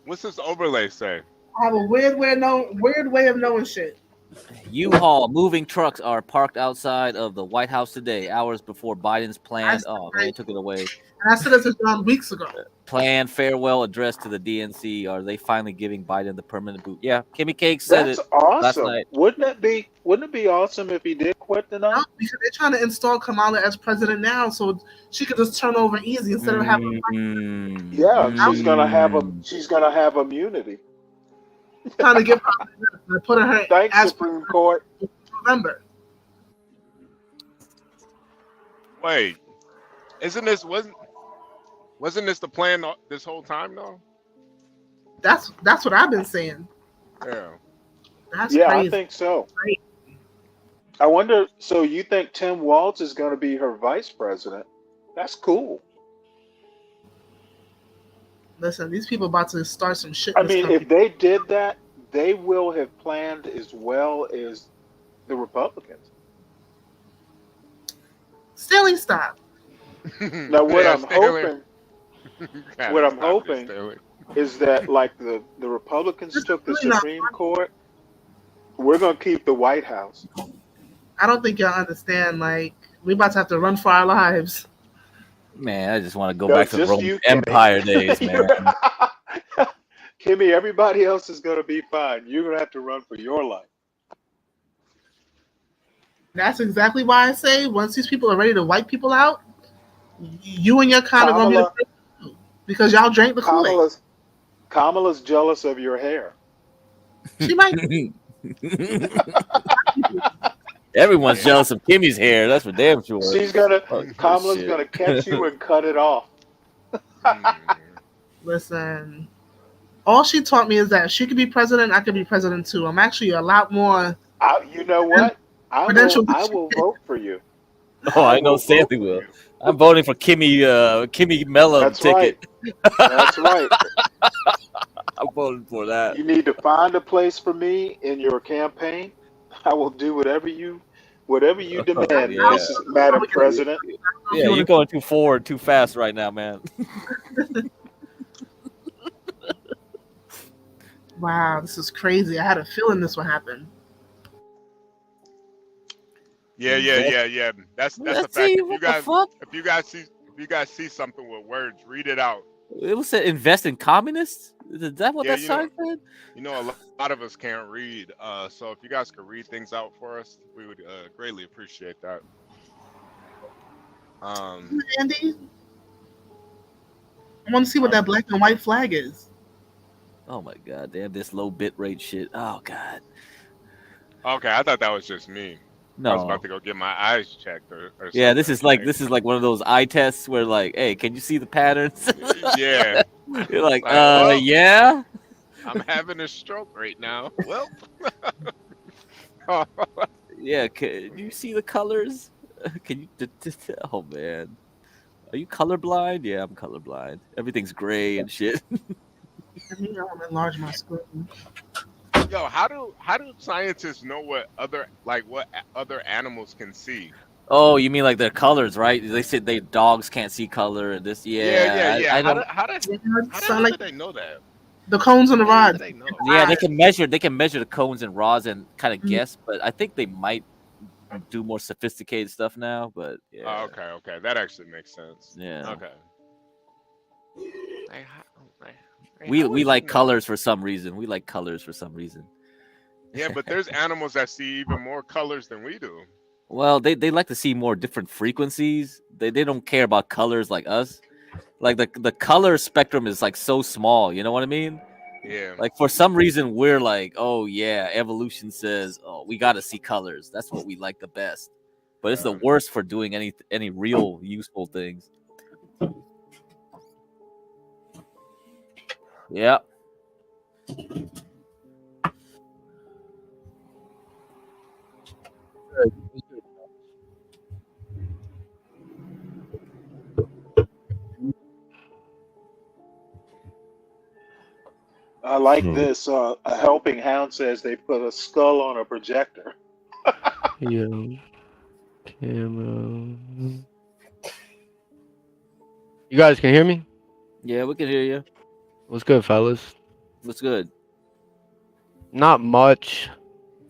What's this overlay say? I have a weird way of knowing shit. U-Haul moving trucks are parked outside of the White House today, hours before Biden's planned. Oh man, took it away. And I said this was done weeks ago. Planned farewell address to the DNC. Are they finally giving Biden the permanent boot? Yeah, Kimmy Cake said That's it awesome. last night. Wouldn't it be awesome if he did quit tonight? No, because they're trying to install Kamala as president now, so she could just turn over easy instead of having. Yeah, she's gonna have immunity. Trying to give her put her Thanks, as Supreme Court. November. Wait, wasn't this the plan this whole time though? That's what I've been saying. Yeah. That's crazy. I think so. I wonder. So you think Tim Walz is going to be her vice president? That's cool. Listen, these people about to start some shit. I mean, if they did that, they will have planned as well as the Republicans. Stanley, stop. Now, what I'm hoping is that, like the Republicans took the Supreme Court, we're gonna keep the White House. I don't think y'all understand. Like, we about to have to run for our lives. Man, I just want to go back to the Roman Empire days, man. Kimmy, everybody else is gonna be fine. You're gonna have to run for your life. That's exactly why I say once these people are ready to wipe people out, you and your kind are gonna be the first, because y'all drank the Kool-Aid. Kamala's jealous of your hair. She might be. Everyone's jealous of Kimmy's hair. That's for damn sure. Kamala's gonna catch you and cut it off. Listen, all she taught me is that she could be president, I could be president too. I'm actually a lot more. You know what? I will vote for you. Oh, I know Sandy will. I'm voting for Kimmy Mellon That's ticket. Right. That's right. I'm voting for that. You need to find a place for me in your campaign. I will do whatever you demand, Yeah. Madam President. Yeah, you're going too forward too fast right now, man. Wow, this is crazy. I had a feeling this would happen. Yeah. That's a fact. If you guys see something with words, read it out. It was said invest in communists. Is that what that sign said? You know, a lot of us can't read. So if you guys could read things out for us, we would greatly appreciate that. Andy, I want to see what that black and white flag is. Oh my god, they have this low bit rate shit. Oh god. Okay, I thought that was just me. No. I was about to go get my eyes checked or yeah, this is like one of those eye tests where like, hey, can you see the patterns? Yeah. You're like, well, yeah. I'm having a stroke right now. Well. Yeah, can you see the colors? Can you? Oh man, are you colorblind? Yeah, I'm colorblind. Everything's gray and shit. I think I want to enlarge my screen. Yo, how do scientists know what other animals can see? Oh, you mean like their colors, right? They said dogs can't see color and this. Yeah. How do they know that? The cones and the rods. Yeah, they can measure the cones and rods and kind of guess, but I think they might do more sophisticated stuff now. But yeah. Oh, okay, that actually makes sense. Yeah. Okay. We like colors for some reason. Yeah, but there's animals that see even more colors than we do. Well, they like to see more different frequencies. They don't care about colors like us. Like the color spectrum is like so small, you know what I mean? Yeah. Like for some reason we're like, oh yeah, evolution says, oh, we got to see colors. That's what we like the best. But it's the worst for doing any real useful things. Yeah. I like this. A helping hand says they put a skull on a projector. Yo, camo. You guys can hear me? Yeah, we can hear you. What's good, fellas? What's good? Not much.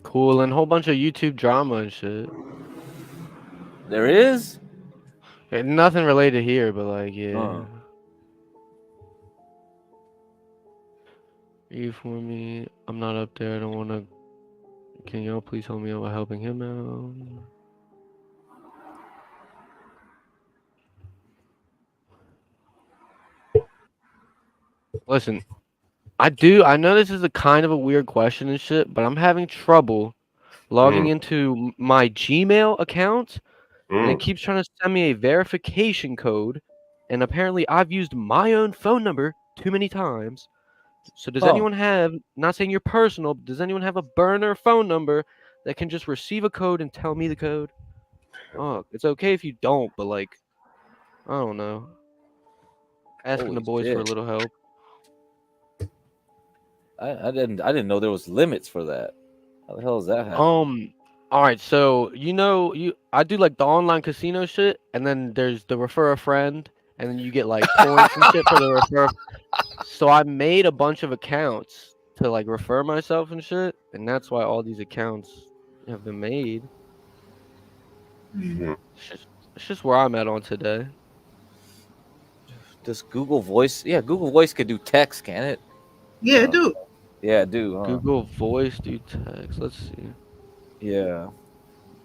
Cool, and a whole bunch of YouTube drama and shit. There is? Nothing related here, but like, yeah. You for me? I'm not up there. I don't want to. Can y'all please help me out by helping him out? Listen, I know this is a kind of a weird question and shit, but I'm having trouble logging into my Gmail account, and it keeps trying to send me a verification code, and apparently I've used my own phone number too many times. So does anyone have, not saying your personal, but does anyone have a burner phone number that can just receive a code and tell me the code? Oh, it's okay if you don't, but like, I don't know. Asking the boys for a little help. I didn't know there was limits for that. How the hell is that happening? All right, so I do like the online casino shit, and then there's the refer a friend, and then you get like points and shit for the refer. So I made a bunch of accounts to like refer myself and shit, and that's why all these accounts have been made. It's just where I'm at on today. Does Google Voice? Yeah, Google Voice can do text, can it? Yeah, it do. Yeah, it do. Huh? Google Voice do text. Let's see. Yeah.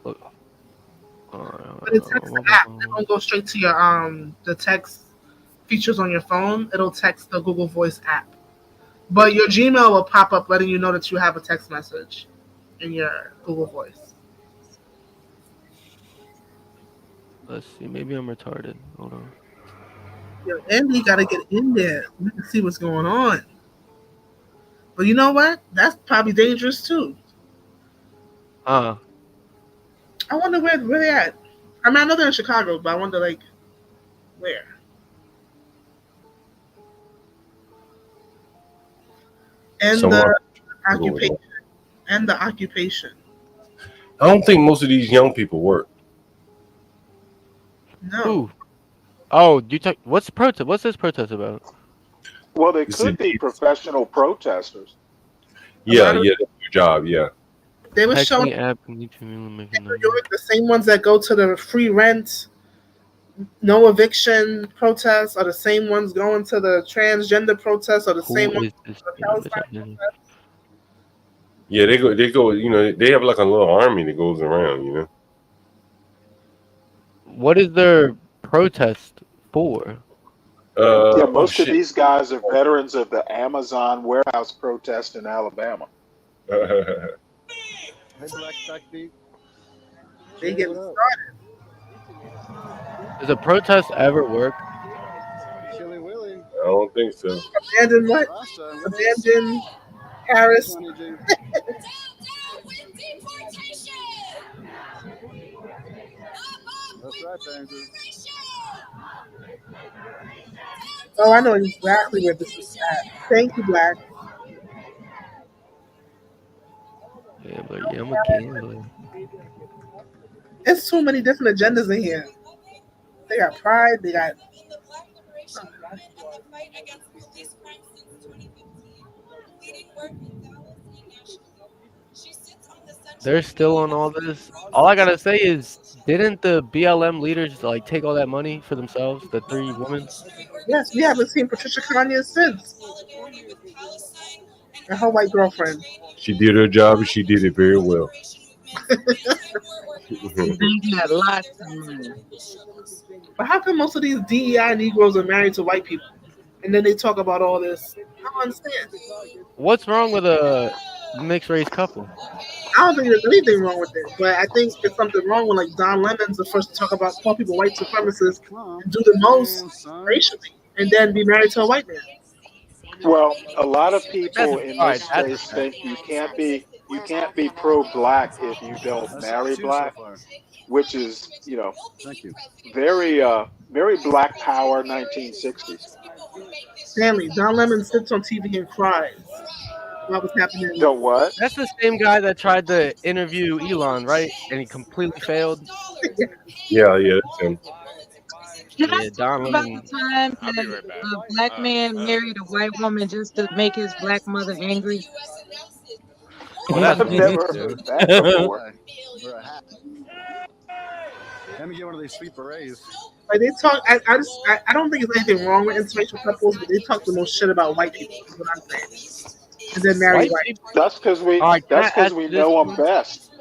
Look. But it texts the app. It don't go straight to your the text features on your phone. It'll text the Google Voice app. But your Gmail will pop up letting you know that you have a text message in your Google Voice. Let's see. Maybe I'm retarded. Hold on. Yo, Andy got to get in there. We can see what's going on. But you know what? That's probably dangerous too. Ah, I wonder where they at. I mean, I know they're in Chicago, but I wonder like where. And Somewhere. the occupation. And the occupation. I don't think most of these young people work. No. Ooh. Oh, you talk. What's protest? What's this protest about? Well, they could be professional protesters. Yeah, that's your job. Yeah. They were showing app in New York the same ones that go to the free rent, no eviction protests are the same ones going to the transgender protests are the same ones to the Palestine protests. Yeah, they go. You know, they have like a little army that goes around. You know. What is their protest for? Yeah, most of these guys are veterans of the Amazon warehouse protest in Alabama. Hey, Black Ducky. They get started. Does a protest ever work? Chili Willy. I don't think so. Abandon what? Abandon Paris. That's right, Andrew. Oh, I know exactly where this is at. Thank you, Black. Yeah, but yeah, I'm a gambler. It's too many different agendas in here. They got pride. They got. They're still on all this. All I gotta say is, didn't the BLM leaders like take all that money for themselves? The 3 women. Yes, we haven't seen Patricia Kanye since. And her white girlfriend. She did her job and she did it very well. But how come most of these DEI Negroes are married to white people? And then they talk about all this. I don't understand. What's wrong with a mixed race couple? I don't think there's anything wrong with it, but I think there's something wrong when like Don Lemon's the first to talk about call people white supremacists and do the most racially, and then be married to a white man. Well, a lot of people in this space think you can't be pro-black if you don't marry black, which is very very Black Power 1960s. Stanley, Don Lemon sits on TV and cries. What was happening? The what? That's the same guy that tried to interview Elon, right? And he completely failed. Yeah, that's him. Can I Yeah, talk Don about Lemon. the time that a black man married a white woman just to make his black mother angry? I've never heard that before. Let me get one of these sweet berets. Like they talk, I don't think there's anything wrong with interracial couples, but they talk the most shit about white people. Is what I'm saying. And then marry white. That's because we know them best.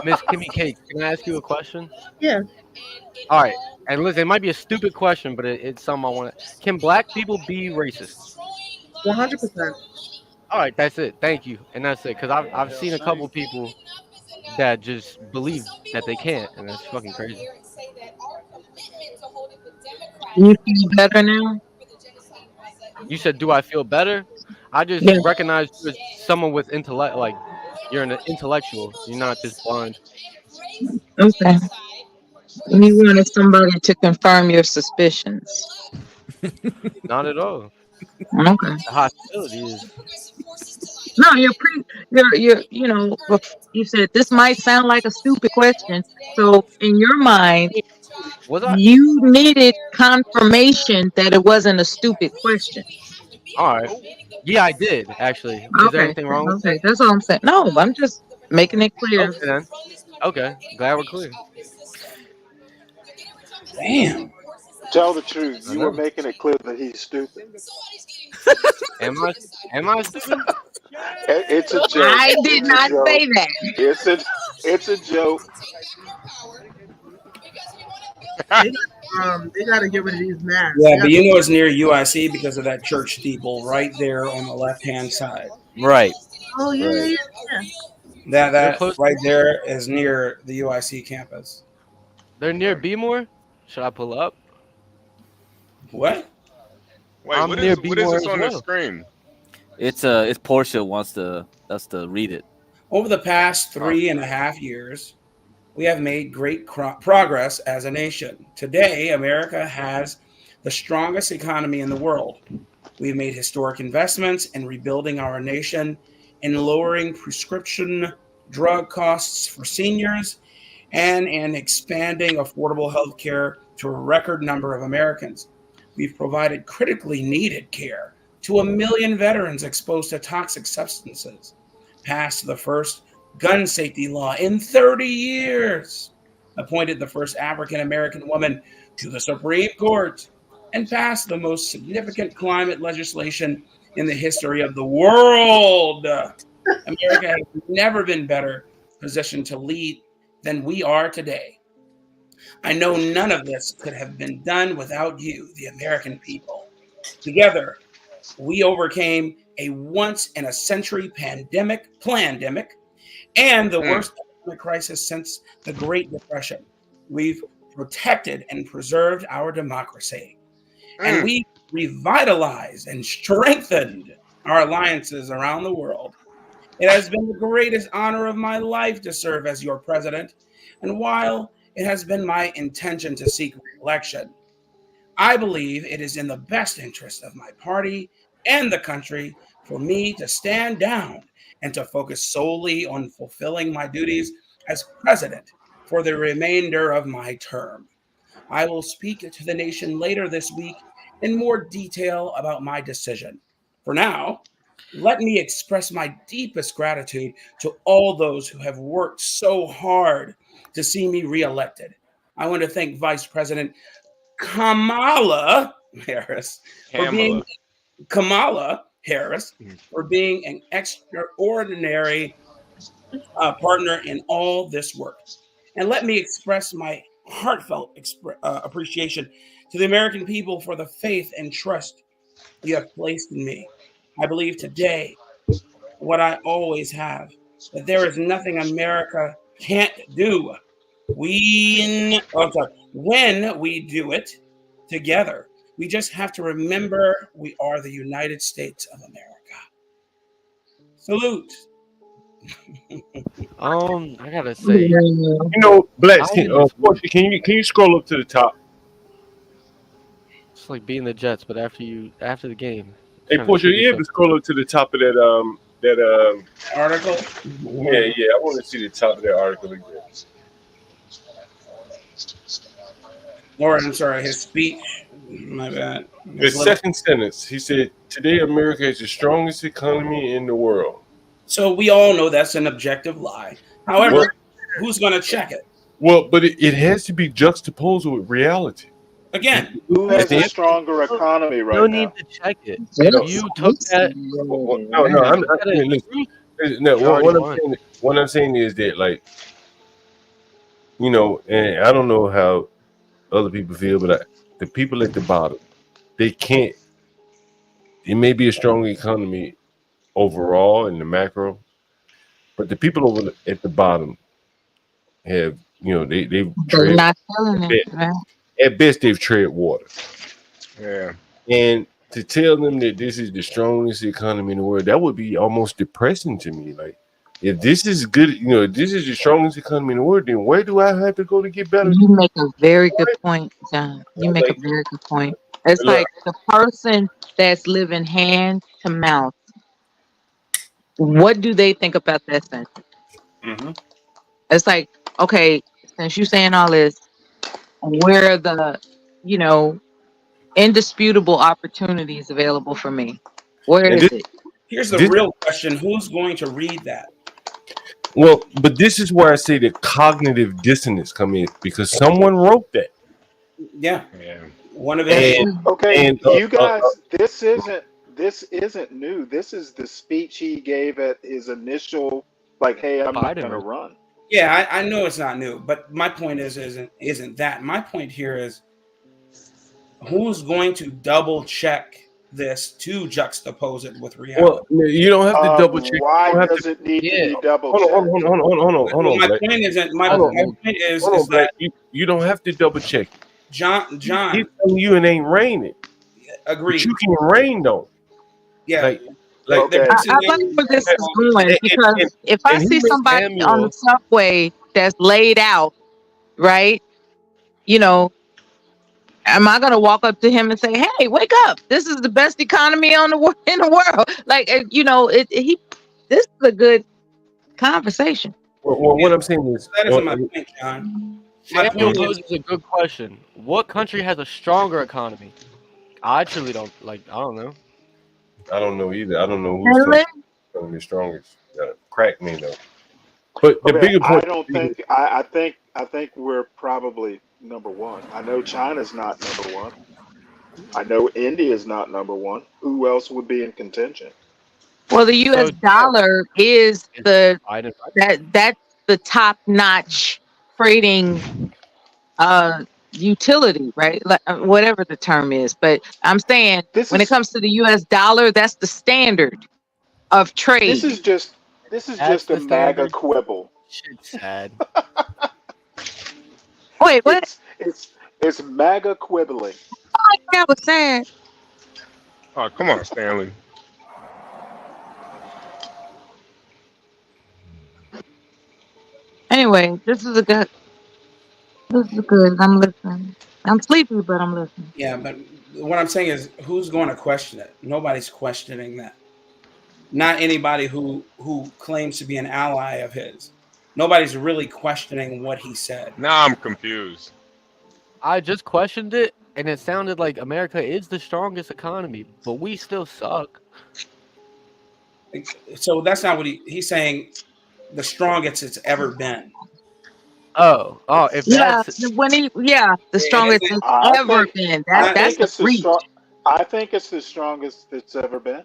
Miss Kimmy Cake, can I ask you a question? Yeah. All right, and listen, it might be a stupid question, but it's something I want to. Can black people be racist? 100%. All right, that's it. Thank you, and that's it. Because I've seen a couple people that just believe that they can't, and that's fucking crazy. You feel better now? You said, "Do I feel better?" I just recognize you as someone with intellect. Like you're an intellectual. You're not just blind. Okay. You wanted somebody to confirm your suspicions. Not at all. Okay. The hostility is. No, you said this might sound like a stupid question. So in your mind, you needed confirmation that it wasn't a stupid question. All right. Yeah, I did actually. Is there anything wrong with it? That's all I'm saying. No, I'm just making it clear. Okay, then. Okay, glad we're clear. Damn. Tell the truth. You were making it clear that he's stupid. Am I stupid? It's a joke. I did not say that. It's a joke. They gotta get rid of these masks. Yeah, but you know it's near UIC because of that church steeple right there on the left-hand side. Right. Oh yeah, Right. yeah. That right there is near the UIC campus. They're near Bmore. Should I pull up? What? Wait, I'm near what is Bmore this as on the well. screen? It's Portia wants to read it. Over the past Oh, 3.5 years, we have made great progress as a nation. Today, America has the strongest economy in the world. We've made historic investments in rebuilding our nation, in lowering prescription drug costs for seniors, and in expanding affordable health care to a record number of Americans. We've provided critically needed care to 1 million veterans exposed to toxic substances, passed the first gun safety law in 30 years, appointed the first African American woman to the Supreme Court, and passed the most significant climate legislation in the history of the world. America has never been better positioned to lead than we are today. I know none of this could have been done without you, the American people. Together, we overcame a once-in-a-century plandemic, and the worst economic crisis since the Great Depression. We've protected and preserved our democracy. And we revitalized and strengthened our alliances around the world. It has been the greatest honor of my life to serve as your president. And while it has been my intention to seek re-election, I believe it is in the best interest of my party and the country for me to stand down and to focus solely on fulfilling my duties as president for the remainder of my term. I will speak to the nation later this week in more detail about my decision. For now, let me express my deepest gratitude to all those who have worked so hard to see me reelected. I want to thank Vice President Kamala Harris for being an extraordinary partner in all this work. And let me express my heartfelt appreciation to the American people for the faith and trust you have placed in me. I believe today what I always have, that there is nothing America can't do. When we do it together, we just have to remember we are the United States of America. Salute. I gotta say, You know, Blacks, Portia, can you scroll up to the top? it's like being the Jets, but after the game. Hey, Trying to Portia, see you able to scroll up to the top of that article? Yeah, I want to see the top of that article again. Or I'm sorry, his speech. My bad. The second sentence, he said, "Today, America has the strongest economy in the world." So we all know that's an objective lie. However, who's going to check it? Well, but it has to be juxtaposed with reality. Again, who has a stronger economy right now? No need to check it. You took that. What I'm saying is that, like, you know, and I don't know how other people feel, but the people at the bottom, they can't. It may be a strong economy overall in the macro, but the people at the bottom have, you know, they've They're not feeling it, right? At best, they've tread water. Yeah. And to tell them that this is the strongest economy in the world, that would be almost depressing to me. Like, if this is good, you know, if this is the strongest economy in the world, then where do I have to go to get better? You make a very good point, John. You make a very good point. It's like the person that's living hand to mouth. What do they think about that sentence? Mm-hmm. It's like, okay, since you're saying all this, where are the, you know, indisputable opportunities available for me? Where is it? Here's the real question. Who's going to read that? Well, but this is where I say the cognitive dissonance come in, because someone wrote that. Yeah. One of it. it. Okay, you guys, this isn't new. This is the speech he gave at his initial, like, "Hey, I'm not going to run." Yeah, I know it's not new, but my point isn't that. My point here is, who's going to double check this to juxtapose it with reality. Well, you don't have to double check. Why You don't have does to. it need to Yeah. be double Hold on, checked? hold on, My Black. point isn't. My Hold point on, is hold on, Black. that You don't have to double check. John He's telling you it ain't raining. But agreed. you can rain though. Yeah, Like they're Okay. mixing I like where this is going because if I see Henry somebody on the Samuel. subway that's laid out, right? You know, am I gonna walk up to him and say, "Hey, wake up! This is the best economy on in the world"? Like, you know, this is a good conversation. Well, what I'm saying is, that isn't my point, John. My Samuel point is poses a good question. What country has a stronger economy? I truly don't like. I don't know. I don't know either. I don't know who's Finland? the strongest. Crack me though. But the Okay, bigger I point. don't think. I think we're probably number one. I know China's not number one. I know India's not number one. Who else would be in contention? Well, the U.S. So dollar is the Biden. that's the top notch trading utility, right? Like, whatever the term is. But I'm saying This when it is comes to the U.S. dollar, that's the standard of this trade. is just this is That's just a the MAGA standard. quibble. Shit's sad. Wait, what? It's MAGA quibbling. Oh, that was sad. Oh, come on, Stanley. Anyway, this is good. I'm listening. I'm sleepy, but I'm listening. yeah, but what I'm saying is, who's going to question it? Nobody's questioning that. Not anybody who claims to be an ally of his. Nobody's really questioning what he said. Now I'm confused. I just questioned it, and it sounded like America is the strongest economy, but we still suck. So that's not what he's saying. The strongest it's ever been. Oh, if Yeah, that's the strongest it's I ever think been. I That's think the it's the reach. strong. I think it's the strongest it's ever been.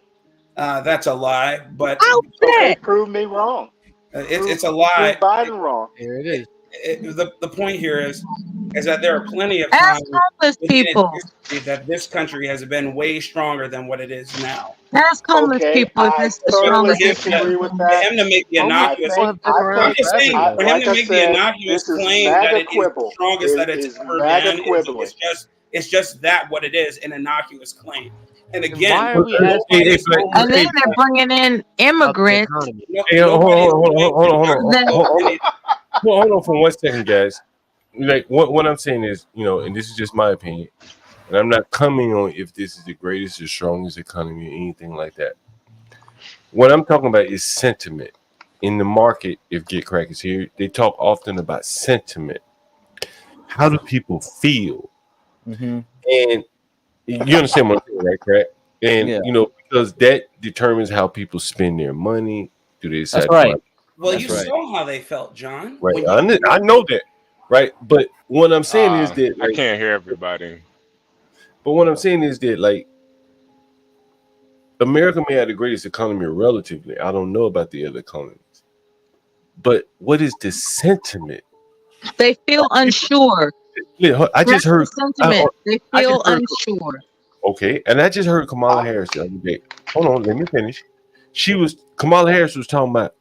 That's a lie, but Okay, prove me wrong. it's a lie. Prove Biden wrong. Here it is. The point here is that there are plenty of Ask times homeless within its people. history that this country has been way stronger than what it is now. Ask homeless Okay, people if I it's the totally strongest. disagree with For that. him to make the Homeless innocuous, people have been I around think, I'm just forever, saying, though. for him like to I make the said, innocuous this is claim that MAGA it is the quibble. strongest that It it's is ever MAGA been, quibbling. it's just that what it is, an innocuous claim. And And again, why are we asking nobody's homeless And then people they're bringing in about the immigrants. economy? Hold on for 1 second, guys. Like what I'm saying is, and this is just my opinion, and I'm not coming on if this is the greatest or strongest economy or anything like that. What I'm talking about is sentiment. In the market, if Get Crack is here, they talk often about sentiment. How do people feel? Mm-hmm. And you understand what I'm saying, right, Crack? And because that determines how people spend their money. Do they decide That's right. Well, you saw how they felt, John. Right. When I know that. Right. But what I'm saying is that I can't hear everybody. But what I'm saying is that like America may have the greatest economy relatively. I don't know about the other economies. But what is the sentiment? They feel unsure. Yeah, I just heard sentiment. They I feel just heard- unsure. Okay, and I just heard Kamala Harris the other day. Hold on, let me finish. Kamala Harris was talking about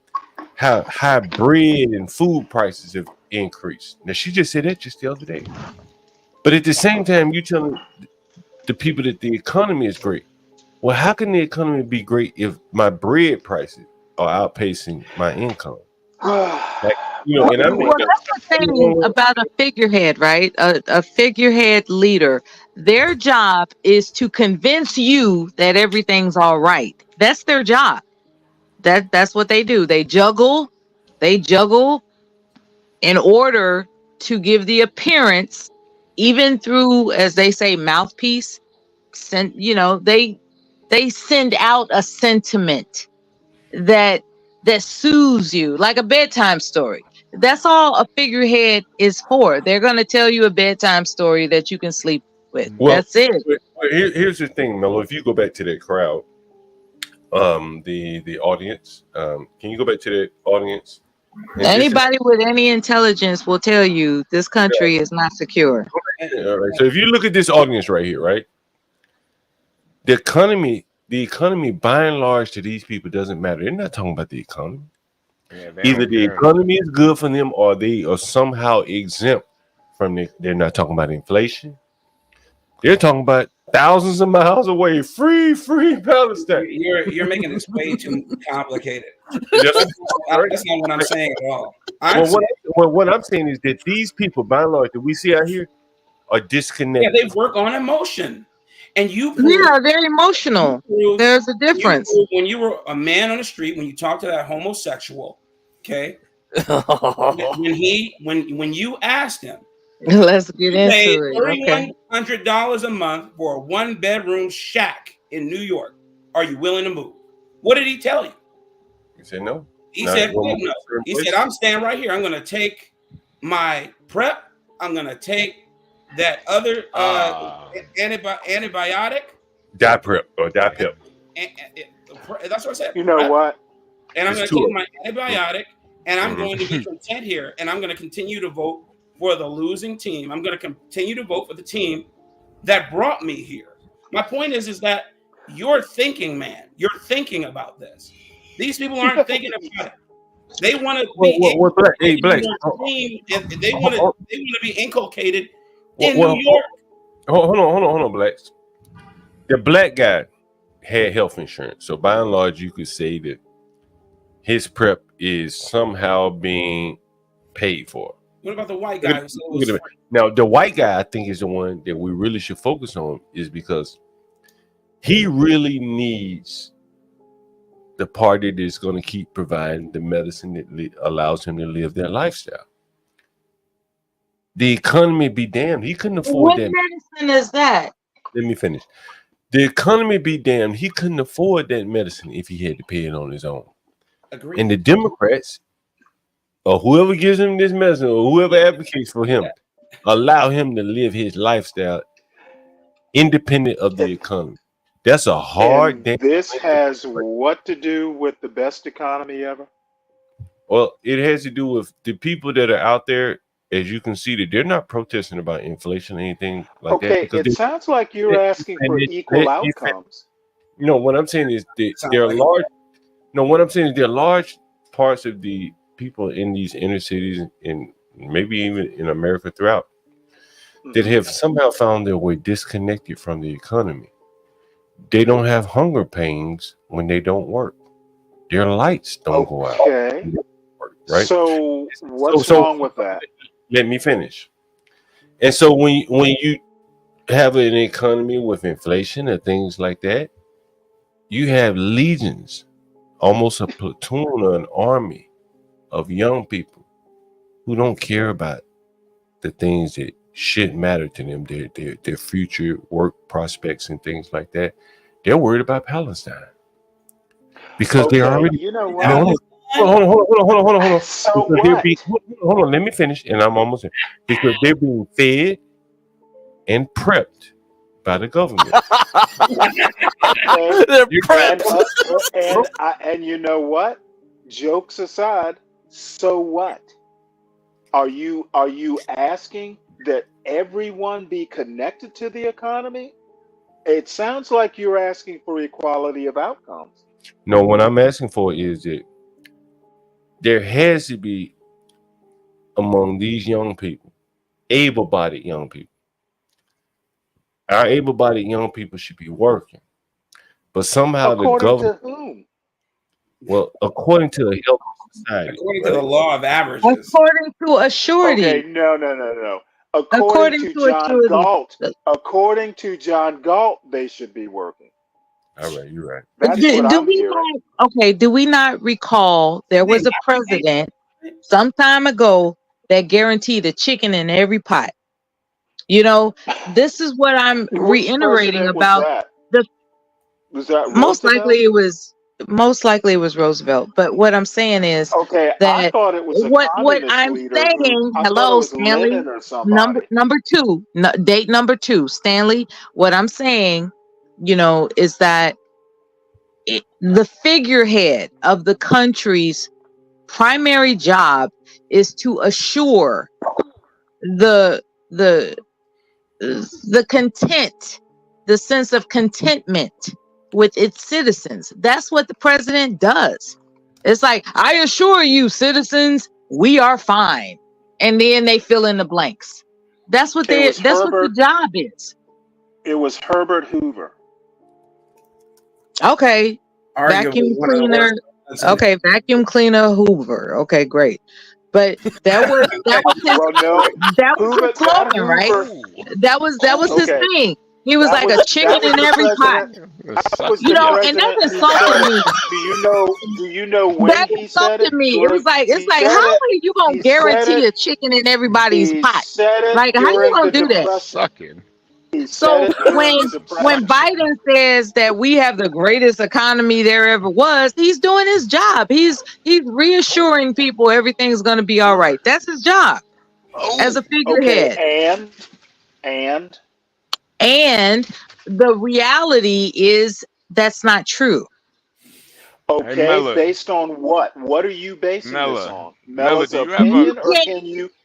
how bread and food prices have increased. Now she just said that just the other day. But at the same time, you telling the people that the economy is great. Well, how can the economy be great if my bread prices are outpacing my income? Like, and I'm Well, that's the thing about a figurehead, right? A figurehead leader. Their job is to convince you that everything's all right. That's their job. That's what they do. They juggle in order to give the appearance, even through, as they say, mouthpiece. They send out a sentiment that soothes you, like a bedtime story. That's all a figurehead is for. They're going to tell you a bedtime story that you can sleep with. That's it. Here's the thing, Mello. If you go back to that crowd, the audience, can you go back to that audience? And Anybody with any intelligence will tell you this country is not secure. All right. So if you look at this audience right here, right? the economy by and large to these people doesn't matter. They're not talking about the economy. Yeah, they Either don't the care. economy is good for them or they are somehow exempt from it. They're not talking about inflation. They're talking about thousands of miles away, free Palestine. You're making this way too complicated. Yes. That's not what I'm saying at all. What I'm saying is that these people, by and large, that we see out here, are Yeah, disconnected. they work on emotion, and you Yeah, they're emotional. There's a difference. when you were a man on the street, when you talked to that homosexual, okay, when you asked him, Let's get you paid into it. Okay. $3,100 a month for a 1-bedroom shack in New York. Are you willing to move? What did he tell you? You said no. He said, "Well, no." He said, "I'm staying right here. I'm going to take my prep. I'm going to take that other antibiotic. Diprep or Dipep. That's what I said. You know what? And I'm going It's to take two my antibiotic, and I'm going to be content here, and I'm going to continue to vote for the losing team. I'm going to continue to vote for the team that brought me here." My point is that you're thinking, man. You're thinking about this. These people aren't thinking about it. They want to be Black. Hey, Black. they want to be inculcated in New York. Hold on, Blacks. The black guy had health insurance, so by and large, you could say that his prep is somehow being paid for. What about the white guy? Now, the white guy, I think, is the one that we really should focus on, is because he really needs the party that's going to keep providing the medicine that allows him to live that lifestyle. The economy be damned. He couldn't afford What that. medicine is that? Let me finish. The economy be damned. He couldn't afford that medicine if he had to pay it on his own. Agreed. And the Democrats, or whoever gives him this medicine, or whoever advocates for him, allow him to live his lifestyle independent of the economy. That's a hard And this has what to do with the best economy ever? Well, it has to do with the people that are out there. As you can see, that they're not protesting about inflation or anything like that. Okay, it sounds like you're asking for equal outcomes. You know, what I'm saying is there are large. No, what I'm saying is there are large parts of the people in these inner cities and maybe even in America throughout that have somehow found their way disconnected from the economy. They don't have hunger pains when they don't work. Their lights don't go out. Okay. Right. So what's wrong with that? Let me finish. And so when you have an economy with inflation and things like that, you have legions, almost a platoon or an army of young people who don't care about the things that should matter to them, their future work prospects and things like that. They're worried about Palestine because they're already. You know what? Hold on. So what? Hold on, let me finish, and I'm almost there. Because they're being fed and prepped by the government. And you know what? Jokes aside, so what? Are you asking that everyone be connected to the economy? It sounds like you're asking for equality of outcomes. No, what I'm asking for is that there has to be among these young people, able-bodied young people. Our able-bodied young people should be working, but somehow the government. To whom? Well, according to the health society, according to the law of averages, according to a surety. Okay, no. According to John Galt, according to John Galt, they should be working. All right, you're right. That's what I'm hearing. Do we not recall there was a president some time ago that guaranteed a chicken in every pot? You know, this is what I'm reiterating about. Was that most likely it was Roosevelt. But what I'm saying is that I thought it was what I'm saying. Hello, Stanley. Number two, date number 2, Stanley. What I'm saying, is that the figurehead of the country's primary job is to assure the content the sense of contentment with its citizens. That's what the president does. It's like, I assure you, citizens, we are fine. And then they fill in the blanks. That's what It was that's what the Herbert. job is. It was Herbert Hoover. Okay. Vacuum Arguably one of the cleaner. worst. Okay, vacuum cleaner Hoover. Okay, great. But that was his Well, no, that was Hoover. his slogan, right? That was his Okay. thing. He was like a chicken in the every pot. president. That was You the know, and that president who insulted said. me. Do you know when That he said insulted it? me. It was During, like, it's he like, said how it. are you gonna He said guarantee it. a chicken in everybody's He pot? said it Like, how you during gonna the do that? depression. He So said it during when the depression. Biden says that we have the greatest economy there ever was, he's doing his job. He's reassuring people everything's gonna be all right. That's his job as a figurehead. Okay, And the reality is that's not true. Okay, Mella. based on what? What are you basing this Mella. on? Mella, Mella's do you have a opinion, or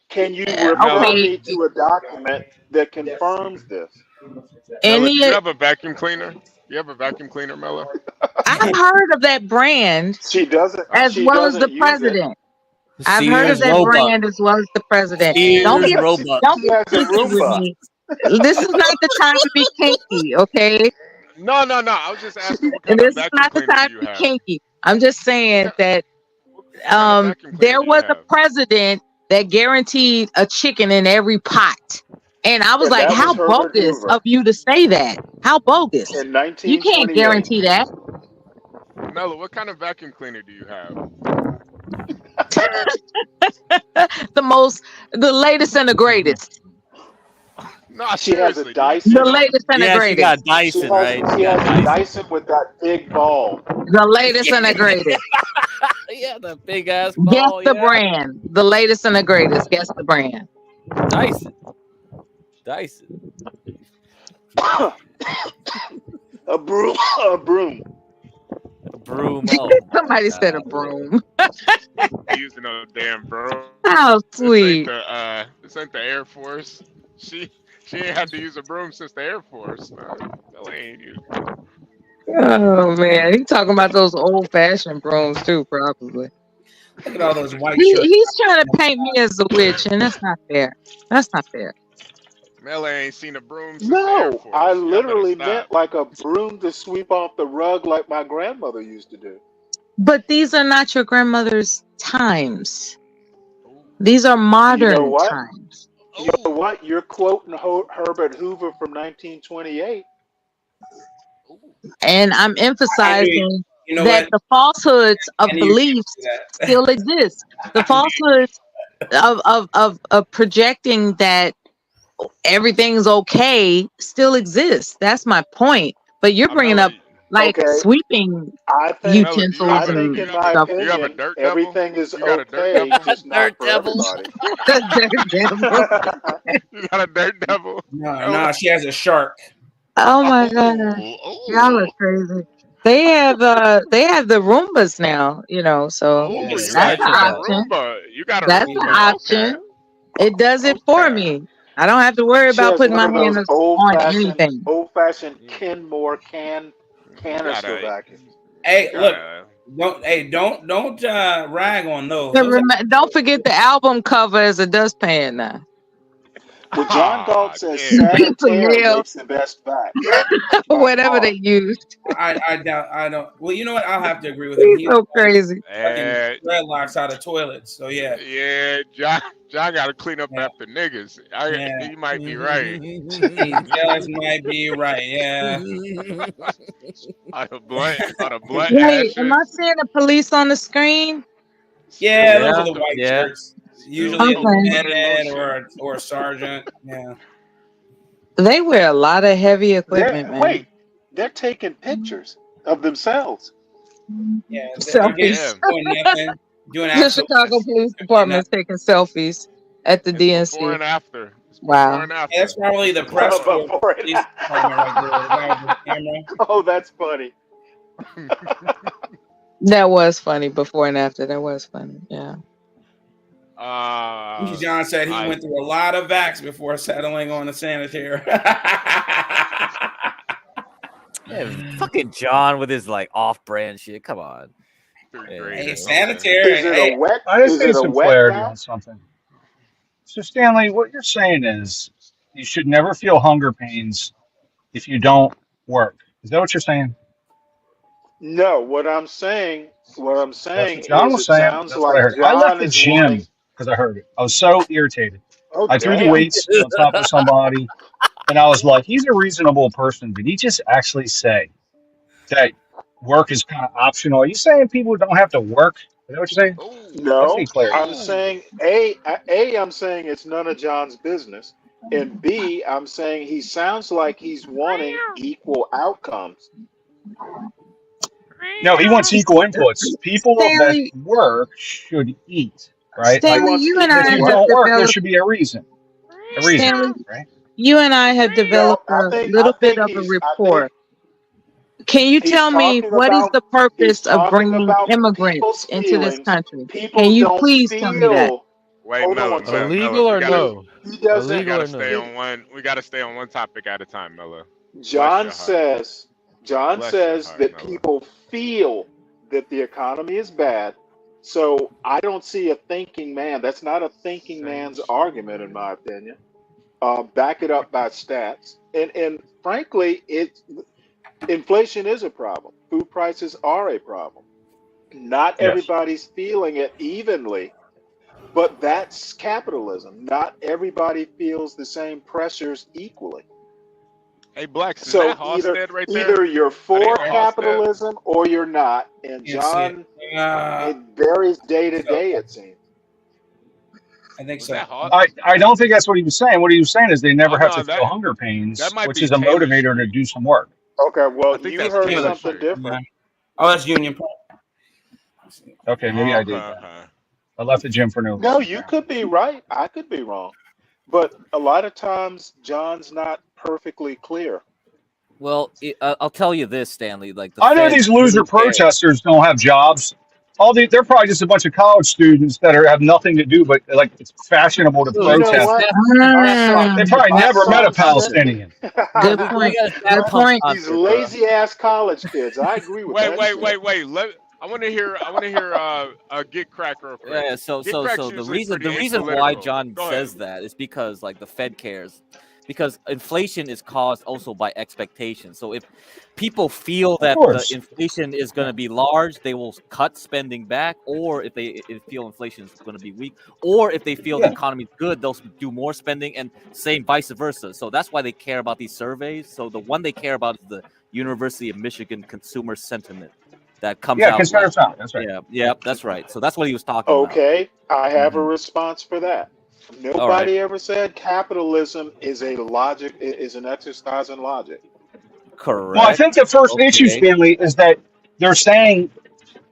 can you refer Okay. me to a document that confirms this? Mella, do you Any have a vacuum cleaner? You have a vacuum cleaner, Mella? I've heard of that brand She doesn't. as She well as the doesn't use it. president. I've heard of Sears that Roebuck. brand as well as the president. Don't Sears get Roebuck. don't She get has a kinky with Roomba. me. This is not the time to be kinky, okay? No. I was just asking what And kind of this is vacuum not the cleaner time do to you be have? kinky. I'm just saying that What kind of vacuum cleaner there do you was a have? president that guaranteed a chicken in every pot. And I was And like, that was how Herbert bogus Hoover of you to say that. How bogus. in You can't 1928. guarantee that. Mella, what kind of vacuum cleaner do you have? The latest and the greatest. No, She has a seriously. Dyson. The latest and the Yeah, she got greatest. She Dyson, has right? she She got has a Dyson. Dyson with that big ball. The latest and the greatest. Yeah, the big ass Guess ball. the Yeah, brand. The latest and the greatest. Guess the brand. Dyson. Dyson. A broom. A broom. A broom. Oh, Somebody said a broom. Using a damn broom. How sweet. This ain't the Air Force. She ain't had to use a broom since the Air Force. That ain't you. Oh man, he talking about those old fashioned brooms too, probably. Look at all those white shirts. He's trying to paint me as a witch, and that's not fair. That's not fair. Mella ain't seen a broom since the Air No, Force. I Y'all better literally stop. meant like a broom to sweep off the rug like my grandmother used to do. But these are not your grandmother's times. These are modern You know what? times. You know what? You're quoting Herbert Hoover from 1928. And I'm emphasizing You know that what? the falsehoods of And you beliefs do that. still exist. The falsehoods of projecting that everything's okay still exists. That's my point. But you're bringing up like Okay. sweeping I think, utensils I and think in my stuff. You have a opinion, dirt devil? everything is You got a dirt okay, devil? just not for everybody. You got a dirt devil? No, she has a shark. Oh my god, y'all are crazy. They have the Roombas now, you know, so Oh, you that's got an a option. Roomba. You got a That's an Roomba. option. It does it for me. I don't have to worry She about has putting one my of those hands on anything. old-fashioned Kenmore canister gotta- vacuum. Hey, You look, gotta- don't rag on those. Those are- Don't forget the album cover as a dustpan now. Well, John Galt says Piece Satin of Air mail. makes the best vac. Whatever they used. I doubt. I don't. Well, you know what? I'll have to agree with him. He's so crazy. Fucking dreadlocks out of toilets. So yeah. Yeah, John got to clean up after niggas. He might be right. He just might be right. Yeah. Out of blunt Wait, am I ashes. seeing the police on the screen? Yeah, those are the white yeah. shirts. Usually a Okay. lieutenant or a sergeant. Yeah. They wear a lot of heavy equipment, man. Wait, they're taking pictures of themselves. Yeah. Selfies. Doing nothing. Doing The absolutely Chicago Police Department is taking selfies at the Before DNC. and after. Wow. Before and after. Yeah, that's probably the press corps Before and police department right there. The guy with the camera. Oh, that's funny. That was funny before and after. That was funny. Yeah. John said he went through a lot of vacs before settling on a sanitary. Yeah, fucking John with his like off-brand shit. Come on. Hey, sanitary. Is it Hey, a wet? I just Is it need a some wet clarity mouth? on something. So, Stanley, what you're saying is you should never feel hunger pains if you don't work. Is that what you're saying? No, what I'm saying That's what John is was it saying. sounds That's what I like heard. I left John the is wanting. gym because I heard it. I was so irritated. Oh I threw the damn! weights on top of somebody, and I was like, he's a reasonable person. Did he just actually say that work is kind of optional? Are you saying people don't have to work? Is that what you're saying? I just No, need clarity. I'm saying I'm saying it's none of John's business, and B, I'm saying he sounds like he's wanting equal outcomes. No, he wants equal inputs. People that Stanley, work should eat, right? He Like, Stanley, wants you and and equal if I you have what? don't work, there developed. should be a reason. A reason, Stanley, right? you and I have No, developed I a think little bit of a rapport. Can you he's tell me talking what is about the purpose of bringing immigrants people's into this feelings. country? Can People you don't please tell me that? feel. Wait, Hold Miller, on, Miller, sir. Miller. Illegal or no? He doesn't. We Illegal gotta or stay no? on one. We gotta stay on one topic at a time, Miller. Bless John your heart. says. John Bless your says heart, that Miller. people feel that the economy is bad. So I don't see a thinking man. That's not a thinking man's argument, in my opinion. Back it up by stats. And frankly, inflation is a problem. Food prices are a problem. Not Yes. everybody's feeling it evenly, but that's capitalism. Not everybody feels the same pressures equally. Hey, Blacks, is So that Halstead right there? either you're Are they for on Halstead? capitalism or you're not. And can't see it. John, it varies day to So day, it seems. I think Was so. that Hal? I don't think that's what he was saying. What he was saying is they Oh never have no, to feel that hunger pains, might which be is a Taylor motivator to Street. do some work. Okay, well, I think you that's heard Taylor something Street. different. Oh, that's Union Park. Okay, maybe Oh, I okay, did that. okay. I left the gym for no No, reason, you apparently. could be right. I could be wrong. But a lot of times, John's not perfectly clear. Well, I'll tell you this, Stanley. Like the I know Fed these loser really cares. protesters don't have jobs. They're probably just a bunch of college students that have nothing to do, but like it's fashionable to You know protest. what? They Our son, probably our never met a son said, Palestinian. Good We point. got a Good stat pump point. these concert, bro. lazy ass college kids. I agree with Wait, that wait, shit. wait, wait. I want to hear. Get crack real quick. Yeah, Get crack's so the usually pretty reason why apolitical. John Go ahead. says that is because like the Fed cares, because inflation is caused also by expectation. So if people feel Of that the course. inflation is going to be large, they will cut spending back, or if they feel inflation is going to be weak, or if they feel the Yeah. economy is good, they'll do more spending, and same vice versa. So that's why they care about these surveys. So the one they care about is the University of Michigan Consumer Sentiment that comes Yeah, out consider like, time. That's right. yeah, that's right. So that's what he was talking about. Okay, I have a Mhm. response for that. All right. Nobody ever said capitalism is an exercise in logic. Correct. Well, I think the first issue, Okay. Stanley, is that they're saying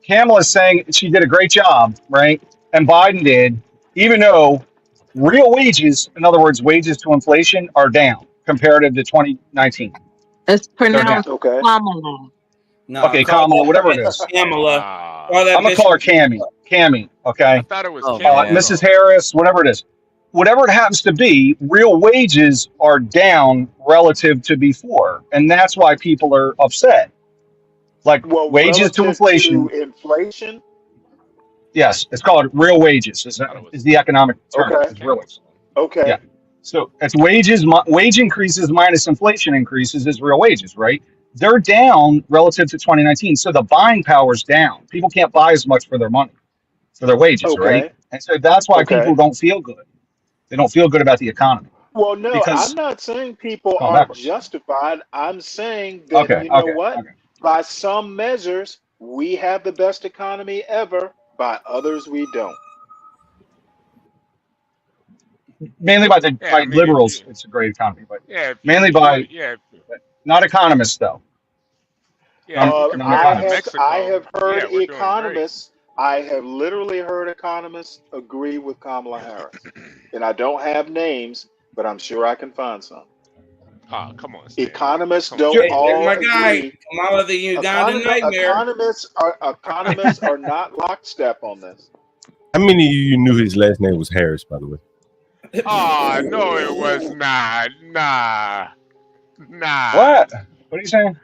Kamala's saying she did a great job, right? And Biden did, even though real wages, in other words, wages to inflation, are down comparative to 2019. It's They're down. pronounced Okay. Kamala. No, Okay, call Kamala, whatever it that is. Kamala. Ah, Call that I'm gonna call her Michigan. Cammy. I Okay, thought it was Oh Cammy man. Mrs. Girl. Harris, whatever it is, whatever it happens to be, real wages are down relative to before, and that's why people are upset. Like Well, wages to relative to inflation. inflation, Yes, it's called real wages. I thought it Is was the economic term? okay, It's real wages. okay, Yeah. So it's wage increases minus inflation increases is real wages, right? They're down relative to 2019. So the buying power's down. People can't buy as much for their money, for their wages, right? okay, And so that's why people okay. don't feel good. They don't feel good about the economy Well, no, I'm because not saying people it's going aren't backwards. justified. I'm saying that, Okay, you know okay, what? okay. By some measures, we have the best economy ever. By others, we don't. Mainly by Yeah, I mean, if liberals, you, it's a great economy, but yeah, mainly by if, not economists though. yeah, if you compare it to I Mexico, have heard yeah, we're doing great. economists. I have literally heard economists agree with Kamala Harris, and I don't have names, but I'm sure I can find some. Oh, come on, Stanley. Economists Come on. don't Hey, there's all my guy. agree. Kamala, the Ugandan nightmare. Economists are not lockstep on this. How many of you knew his last name was Harris, by the way? Oh, no, it was not. Nah. What? What are you saying?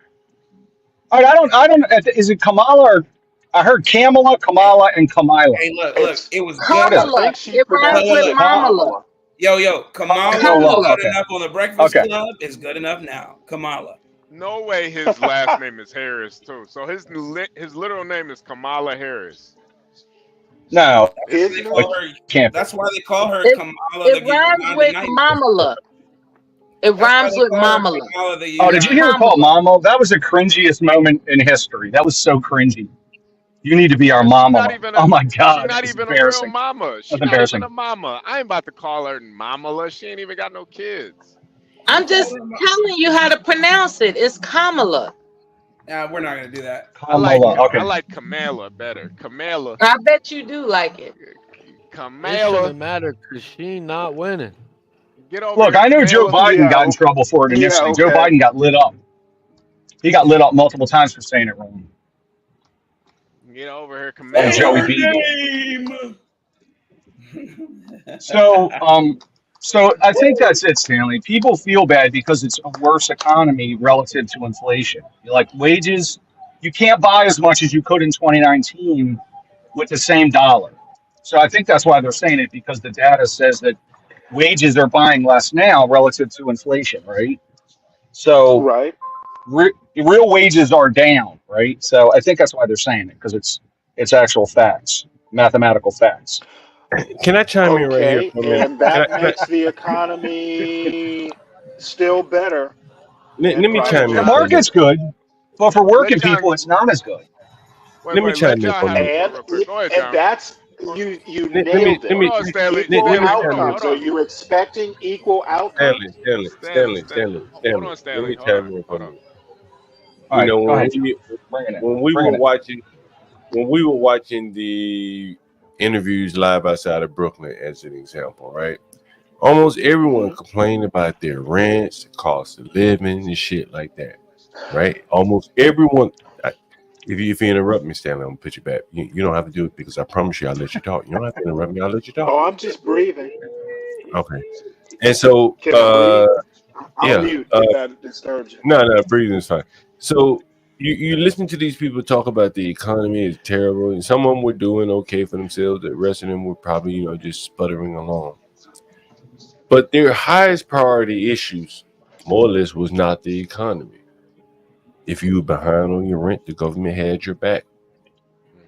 I don't. Is it Kamala or I heard Kamala, and Kamala. Hey, look, It's it was good. I Kamala. think she It rhymes pronounced with it Mamala. Kamala. Yo, Kamala was Kamala. good Okay. enough on the Breakfast Okay. Club. Is good enough now. Kamala. No way his last name is Harris too. So his literal name is Kamala Harris. No, That's why they call her. can't be. That's why they call her It, Kamala it the rhymes with Uganda. Mamala. It That's why rhymes they with call her Mamala. Kamala the Oh, did you hear her Uganda. call Mama? That was the cringiest moment in history. That was so cringy. You need to be our Yeah, she not mama. even Oh my she God, that not was even a real embarrassing. mama. She That's not even embarrassing. a mama. I ain't about to call her Mamala. She ain't even got no kids. I'm just telling you how to pronounce it. It's Kamala. We're not gonna do that. I like Okay. Kamala better. Kamala. I bet you do like it. It Kamala. shouldn't matter because she not winning. Get over Look, here, I know Joe Kamala. Biden got in trouble for it initially. Joe okay. Biden got lit up. He got lit up multiple times for saying it wrong. Get over here, And Joey Kamala. B. So I think that's it, Stanley. People feel bad because it's a worse economy relative to inflation. Like wages, you can't buy as much as you could in 2019 with the same dollar. So I think that's why they're saying it, because the data says that wages are buying less now relative to inflation, right? So Right. real wages are down, right? So I think that's why they're saying it, because it's actual facts, mathematical facts. Can I chime in right here Okay, for a minute? and that makes the economy still better Let and me private chime The in for a jobs. minute. market's good, but for Let working John. people, it's not as good. Let me Let chime in John for a have the minute. floor real quick. Go ahead, And John. that's you Let me nailed it. let Hold me on, Stanley. Equal let me Stanley, hold chime on, in hold outcomes. for Are a on. minute. you expecting equal outcomes? Hold on, Let Stanley. me Hold on, chime in for a hold on. minute. All You right, know, go ahead, John. when we were Bringing it. watching the interviews live outside of Brooklyn as an example, right? Almost everyone complained about their rents, cost of living, and shit like that, right? Almost everyone. If you interrupt me, Stanley, I'm gonna put you back. You don't have to do it because I promise you I'll let you talk. You don't have to interrupt me. I'll let you talk. Oh, I'm just breathing. Okay. And so, Can I breathe? I'll yeah. mute if that disturbs you. No, breathing is fine. So you listen to these people talk about the economy is terrible, and some of them were doing okay for themselves. The rest of them were probably, just sputtering along. But their highest priority issues, more or less, was not the economy. If you were behind on your rent, the government had your back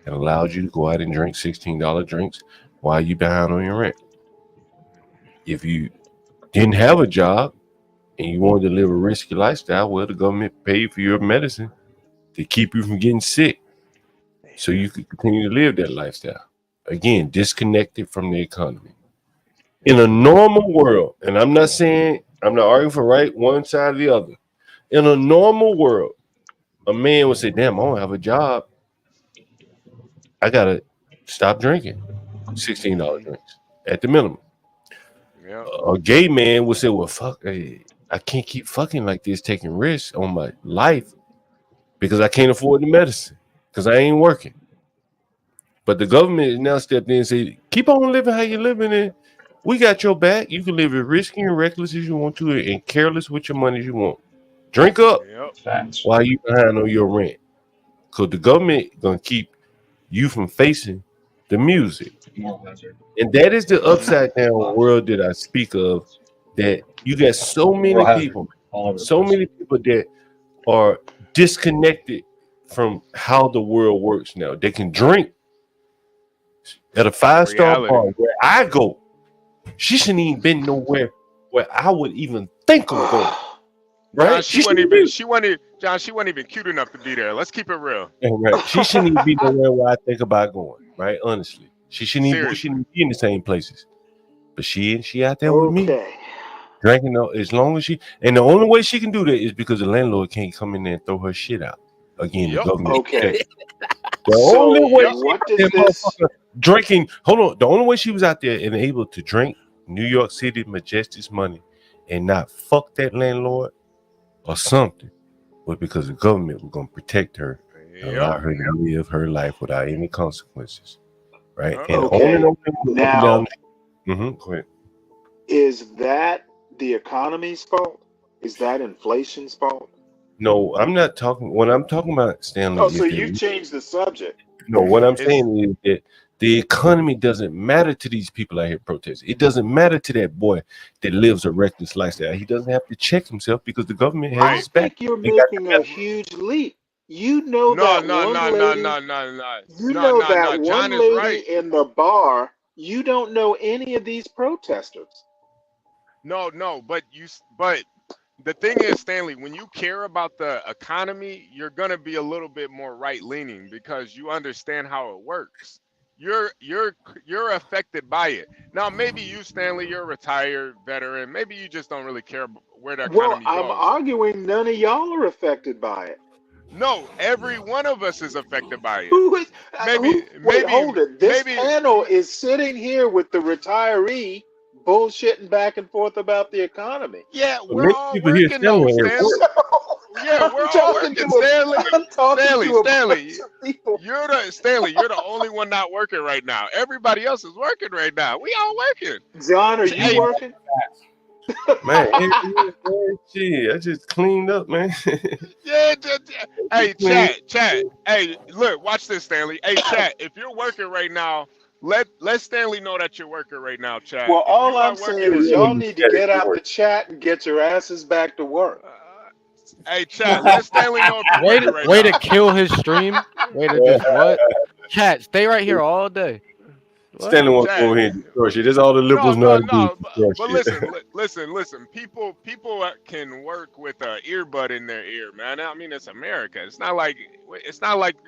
and allowed you to go out and drink $16 drinks while you behind on your rent. If you didn't have a job and you wanted to live a risky lifestyle, well, the government paid for your medicine to keep you from getting sick so you could continue to live that lifestyle. Again, disconnected from the economy. In a normal world, and I'm not arguing for right one side or the other. In a normal world, a man would say, damn, I don't have a job. I got to stop drinking $16 drinks at the minimum. Yeah. A gay man would say, well, fuck, hey, I can't keep fucking like this, taking risks on my life because I can't afford the medicine because I ain't working. But the government has now stepped in and said, keep on living how you're living in. We got your back. You can live as risky and reckless as you want to and careless with your money as you want. Drink up while you behind on your rent. Because the government going to keep you from facing the music. And that is the upside down world that I speak of, that you got so many people that are disconnected from how the world works now. They can drink at a 5-star bar where I go. She shouldn't even been nowhere where I would even think of going. Right? John, she wasn't even cute enough to be there. Let's keep it real. Right. She shouldn't even be nowhere where I think about going. Right? Honestly, she shouldn't even be in the same places. But she out there with me, drinking as long as she. And the only way she can do that is because the landlord can't come in there and throw her shit out. Again, the government. Okay. The So only way what she does this? drinking. Hold on. The only way she was out there and able to drink New York City Majestic's money and not fuck that landlord or something was because the government was going to protect her and allow her to live her life without any consequences. Right? And Okay. only Now, go ahead. is that the economy's fault? Is that inflation's fault? No, I'm not talking. What I'm talking about, Stanley, Oh, is so that you've changed the subject. no. What I'm It's saying is that the economy doesn't matter to these people out here protesting. It doesn't matter to that boy that lives a reckless lifestyle. He doesn't have to check himself because the government has I his back. think you're They got making the a back. huge leap. You know no, that no, one no, no, lady, no, no, no, you no, know no, that no. John one is lady right. in the bar. You don't know any of these protesters. No, no, but the thing is, Stanley, when you care about the economy, you're gonna be a little bit more right leaning because you understand how it works. You're affected by it. Now, maybe you, Stanley, you're a retired veteran. Maybe you just don't really care where the Well, economy I'm goes. arguing none of y'all are affected by it. No, every one of us is affected by it. Who is Maybe, wait, maybe, hold it. This maybe. panel is sitting here with the retiree bullshitting back and forth about the economy. Yeah, But we're many all people here, working though, Stanley, are at Stanley. work. Yeah, we're all working, Stanley. I'm talking Stanley, to a Stanley, bunch of people. you're the Stanley. You're the only one not working right now. Everybody else is working right now. We all working. John, are you Hey, working? Man, shit, I just cleaned up, man. yeah. Hey, Clean. chat. Hey, look, watch this, Stanley. Hey, chat. If you're working right now, let Stanley know that you're working right now, chat. Well, If all you're I'm not saying working, is Yeah, y'all you need to said it get at out the work. chat and get your asses back to work. hey, chat. Let Stanley know if you're Way working to right way to now. kill his stream. Way to just what? Chat, stay right here all day. What? Stanley wants to go Chat. over here and destroy shit. That's all the No, liberals know how no, to do is no. destroy But shit. listen. People can work with a earbud in their ear, man. I mean, it's America. It's not like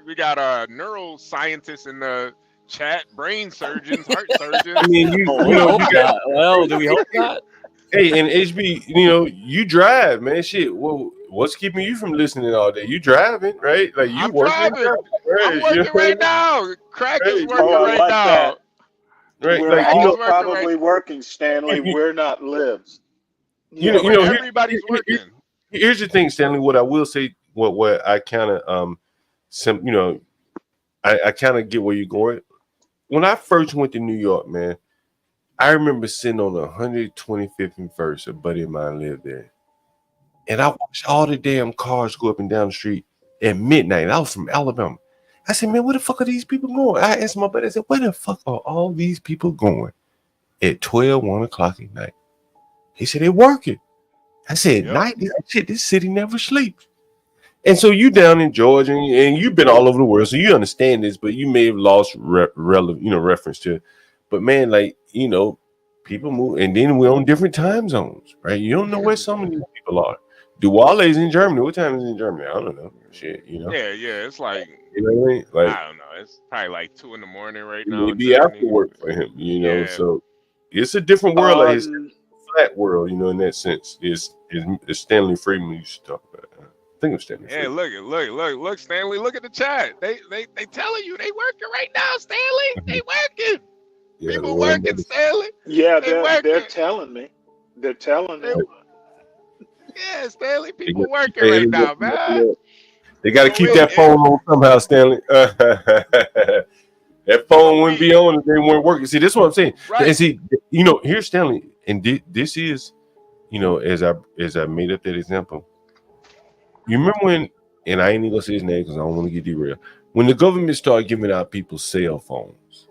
we got neuroscientists in the chat, brain surgeons, heart surgeons. I mean, Oh, you we know, hope you got. not. Well, do we hope not? Hey, and HB, you know, you drive, man. Shit, well, what's keeping you from listening all day? You driving, right? Like you I'm working, driving. I'm right? You know working what I right mean? now. Crack is Right? Oh, working I right like now. that. Right? We're Like Crack is all working right. probably working, Stanley. you, We're not libs. you Yeah, know, Yeah, you but know. everybody's working. Here's the thing, Stanley. What I will say, what I kind of you know, I kind of get where you're going. When I first went to New York, man, I remember sitting on 125th and First. A buddy of mine lived there, and I watched all the damn cars go up and down the street at midnight. I was from Alabama. I said, man, where the fuck are these people going? I asked my buddy, I said, where the fuck are all these people going at 1 o'clock at night? He said, they're working. I said, Yep. night? Shit, this city never sleeps. And so you down in Georgia, and you've been all over the world, so you understand this, but you may have lost reference to it. But man, like, you know, people move, and then we're on different time zones, right? You don't know where some of these people are. Duale's in Germany. What time is it in Germany? I don't know. Shit, you know. Yeah. It's like You know what I mean? Like, I don't know. It's probably like 2 in the morning right it now may in be after Germany. work for him, you know. Yeah. So it's a different world. Like it's Um, a flat world, you know, in that sense. It's Stanley Friedman used to talk about it. I think it was Stanley Yeah, Friedman. look, Stanley. Look at the chat. They telling you they working right now, Stanley. They working. Yeah, the People world working, never. Stanley. yeah, They they're working. telling me. They're telling me. Yeah, Stanley. They People got to keep working their right internet now, connected man. up. They got to So keep that phone on somehow, Stanley. That phone wouldn't be on if they weren't working. See, this is what I'm saying. Right. And see, you know, here's Stanley, and this is, you know, as I made up that example. You remember when, and I ain't even gonna say his name because I don't want to get derailed. When the government started giving out people's cell phones,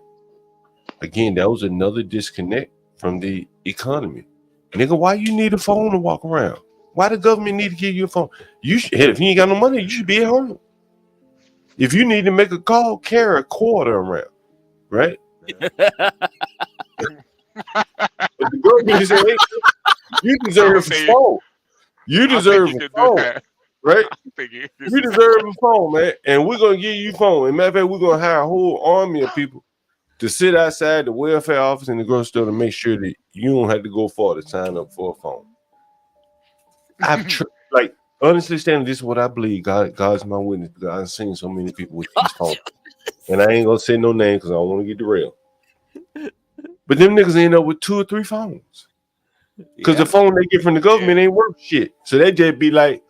again, that was another disconnect from the economy. Nigga, why you need a phone to walk around? Why the government need to give you a phone? You should, if you ain't got no money, you should be at home. If you need to make a call, carry a quarter around, right? But the government is saying, hey, you deserve a phone. You deserve a phone, right? You deserve a phone, man. And we're gonna give you a phone. And matter of fact, we're gonna hire a whole army of people to sit outside the welfare office in the grocery store to make sure that you don't have to go far to sign up for a phone. Like honestly, Stanley, this is what I believe. God's my witness because I've seen so many people with these phones. And I ain't gonna say no name because I don't want to get derailed. But them niggas end up with 2 or 3 phones. Because the phone they get from the government ain't worth shit. So they just be like,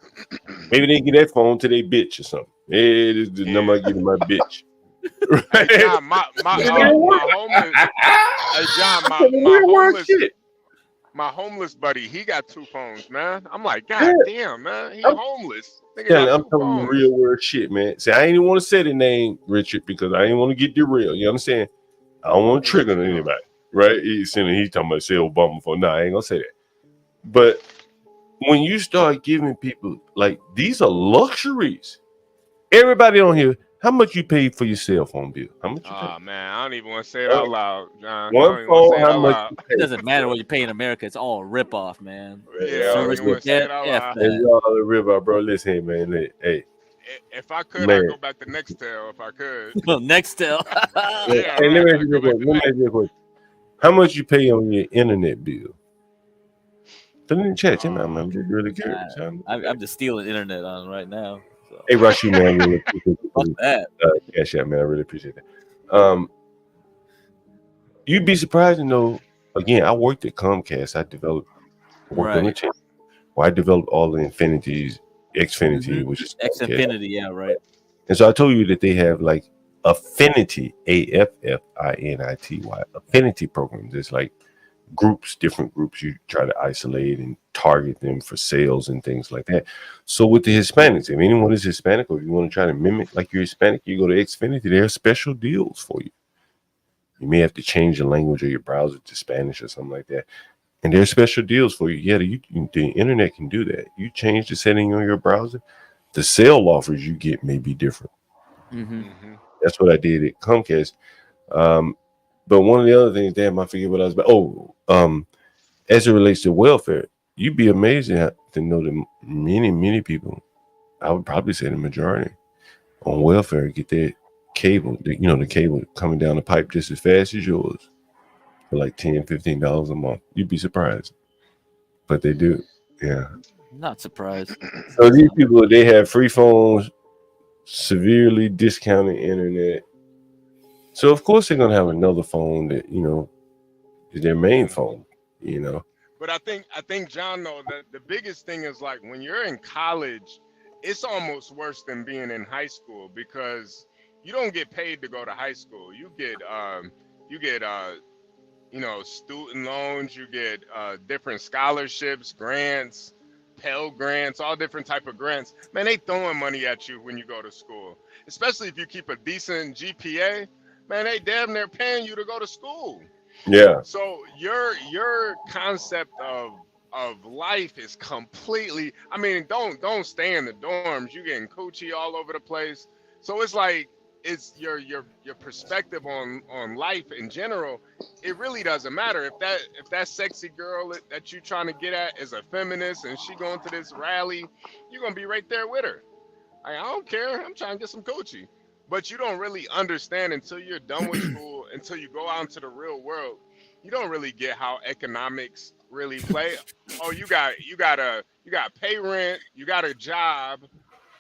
maybe they get that phone to their bitch or something. Hey, this is the number I give to my bitch. Hey, John, my homeless. Hey, John, my homeless. my homeless buddy, he got 2 phones, man. I'm like, God damn, man, he I'm homeless. Nigga telling, got I'm 2 telling you phones. real world shit, man. See, I ain't even want to say the name Richard because I ain't want to get derailed. You understand? I don't want to trigger anybody, right? He's talking about say Obama phone. No, I ain't gonna say that. But when you start giving people like these are luxuries. Everybody on here, how much you paid for your cell phone bill? How much you paid? Oh man, I don't even want to say it out loud, John. I One don't even want to phone, say it how out much loud. you It paid? doesn't matter what you pay in America. It's all a ripoff, man. Yeah, I don't Service even want to say debt, it out F loud. It's that. all a river, bro. Listen, hey, man. Hey, If I could, I'd man. go back to Nextel if I could. Nextel. Yeah, Hey, let me right. ask you a question. How much you pay on your internet bill? Put it in the chat, Jim. I'm just really curious. I'm just stealing internet on right now. So. Hey, Rashi, man, I really appreciate Fuck that. Cash out, man. I really appreciate that. You'd be surprised to know. Again, I worked at Comcast. Worked on the channel. Well, I developed all the Infinities, Xfinity, which is Comcast. Xfinity, yeah, right. And so I told you that they have like affinity, AFFINITY, affinity programs. It's like groups, different groups you try to isolate and target them for sales and things like that. So with the Hispanics, if anyone is Hispanic or if you want to try to mimic like you're Hispanic, you go to Xfinity, there are special deals for you. You may have to change the language of your browser to Spanish or something like that. And there's special deals for you. Yeah, the internet can do that. You change the setting on your browser, the sale offers you get may be different. That's what I did at Comcast. But one of the other things, damn, I forget what I was about. As it relates to welfare, you'd be amazed to know that many people, I would probably say the majority, on welfare get their cable, the cable coming down the pipe just as fast as yours for like $10, $15 a month. You'd be surprised. But they do. Yeah. Not surprised. So these people, they have free phones, severely discounted internet. So of course they're gonna have another phone that is their main phone. But I think John, though, that the biggest thing is like when you're in college, it's almost worse than being in high school because you don't get paid to go to high school. You get student loans, you get different scholarships, grants, Pell grants, all different type of grants. Man, they throwing money at you when you go to school, especially if you keep a decent GPA. Man, they damn near paying you to go to school. Yeah. So your concept of life is completely. I mean, don't stay in the dorms. You getting coochie all over the place. So it's like it's your perspective on life in general. It really doesn't matter if that sexy girl that you trying to get at is a feminist and she going to this rally, you're gonna be right there with her. I don't care. I'm trying to get some coochie. But you don't really understand until you're done with school, until you go out into the real world. You don't really get how economics really play. Oh, you got pay rent, you got a job,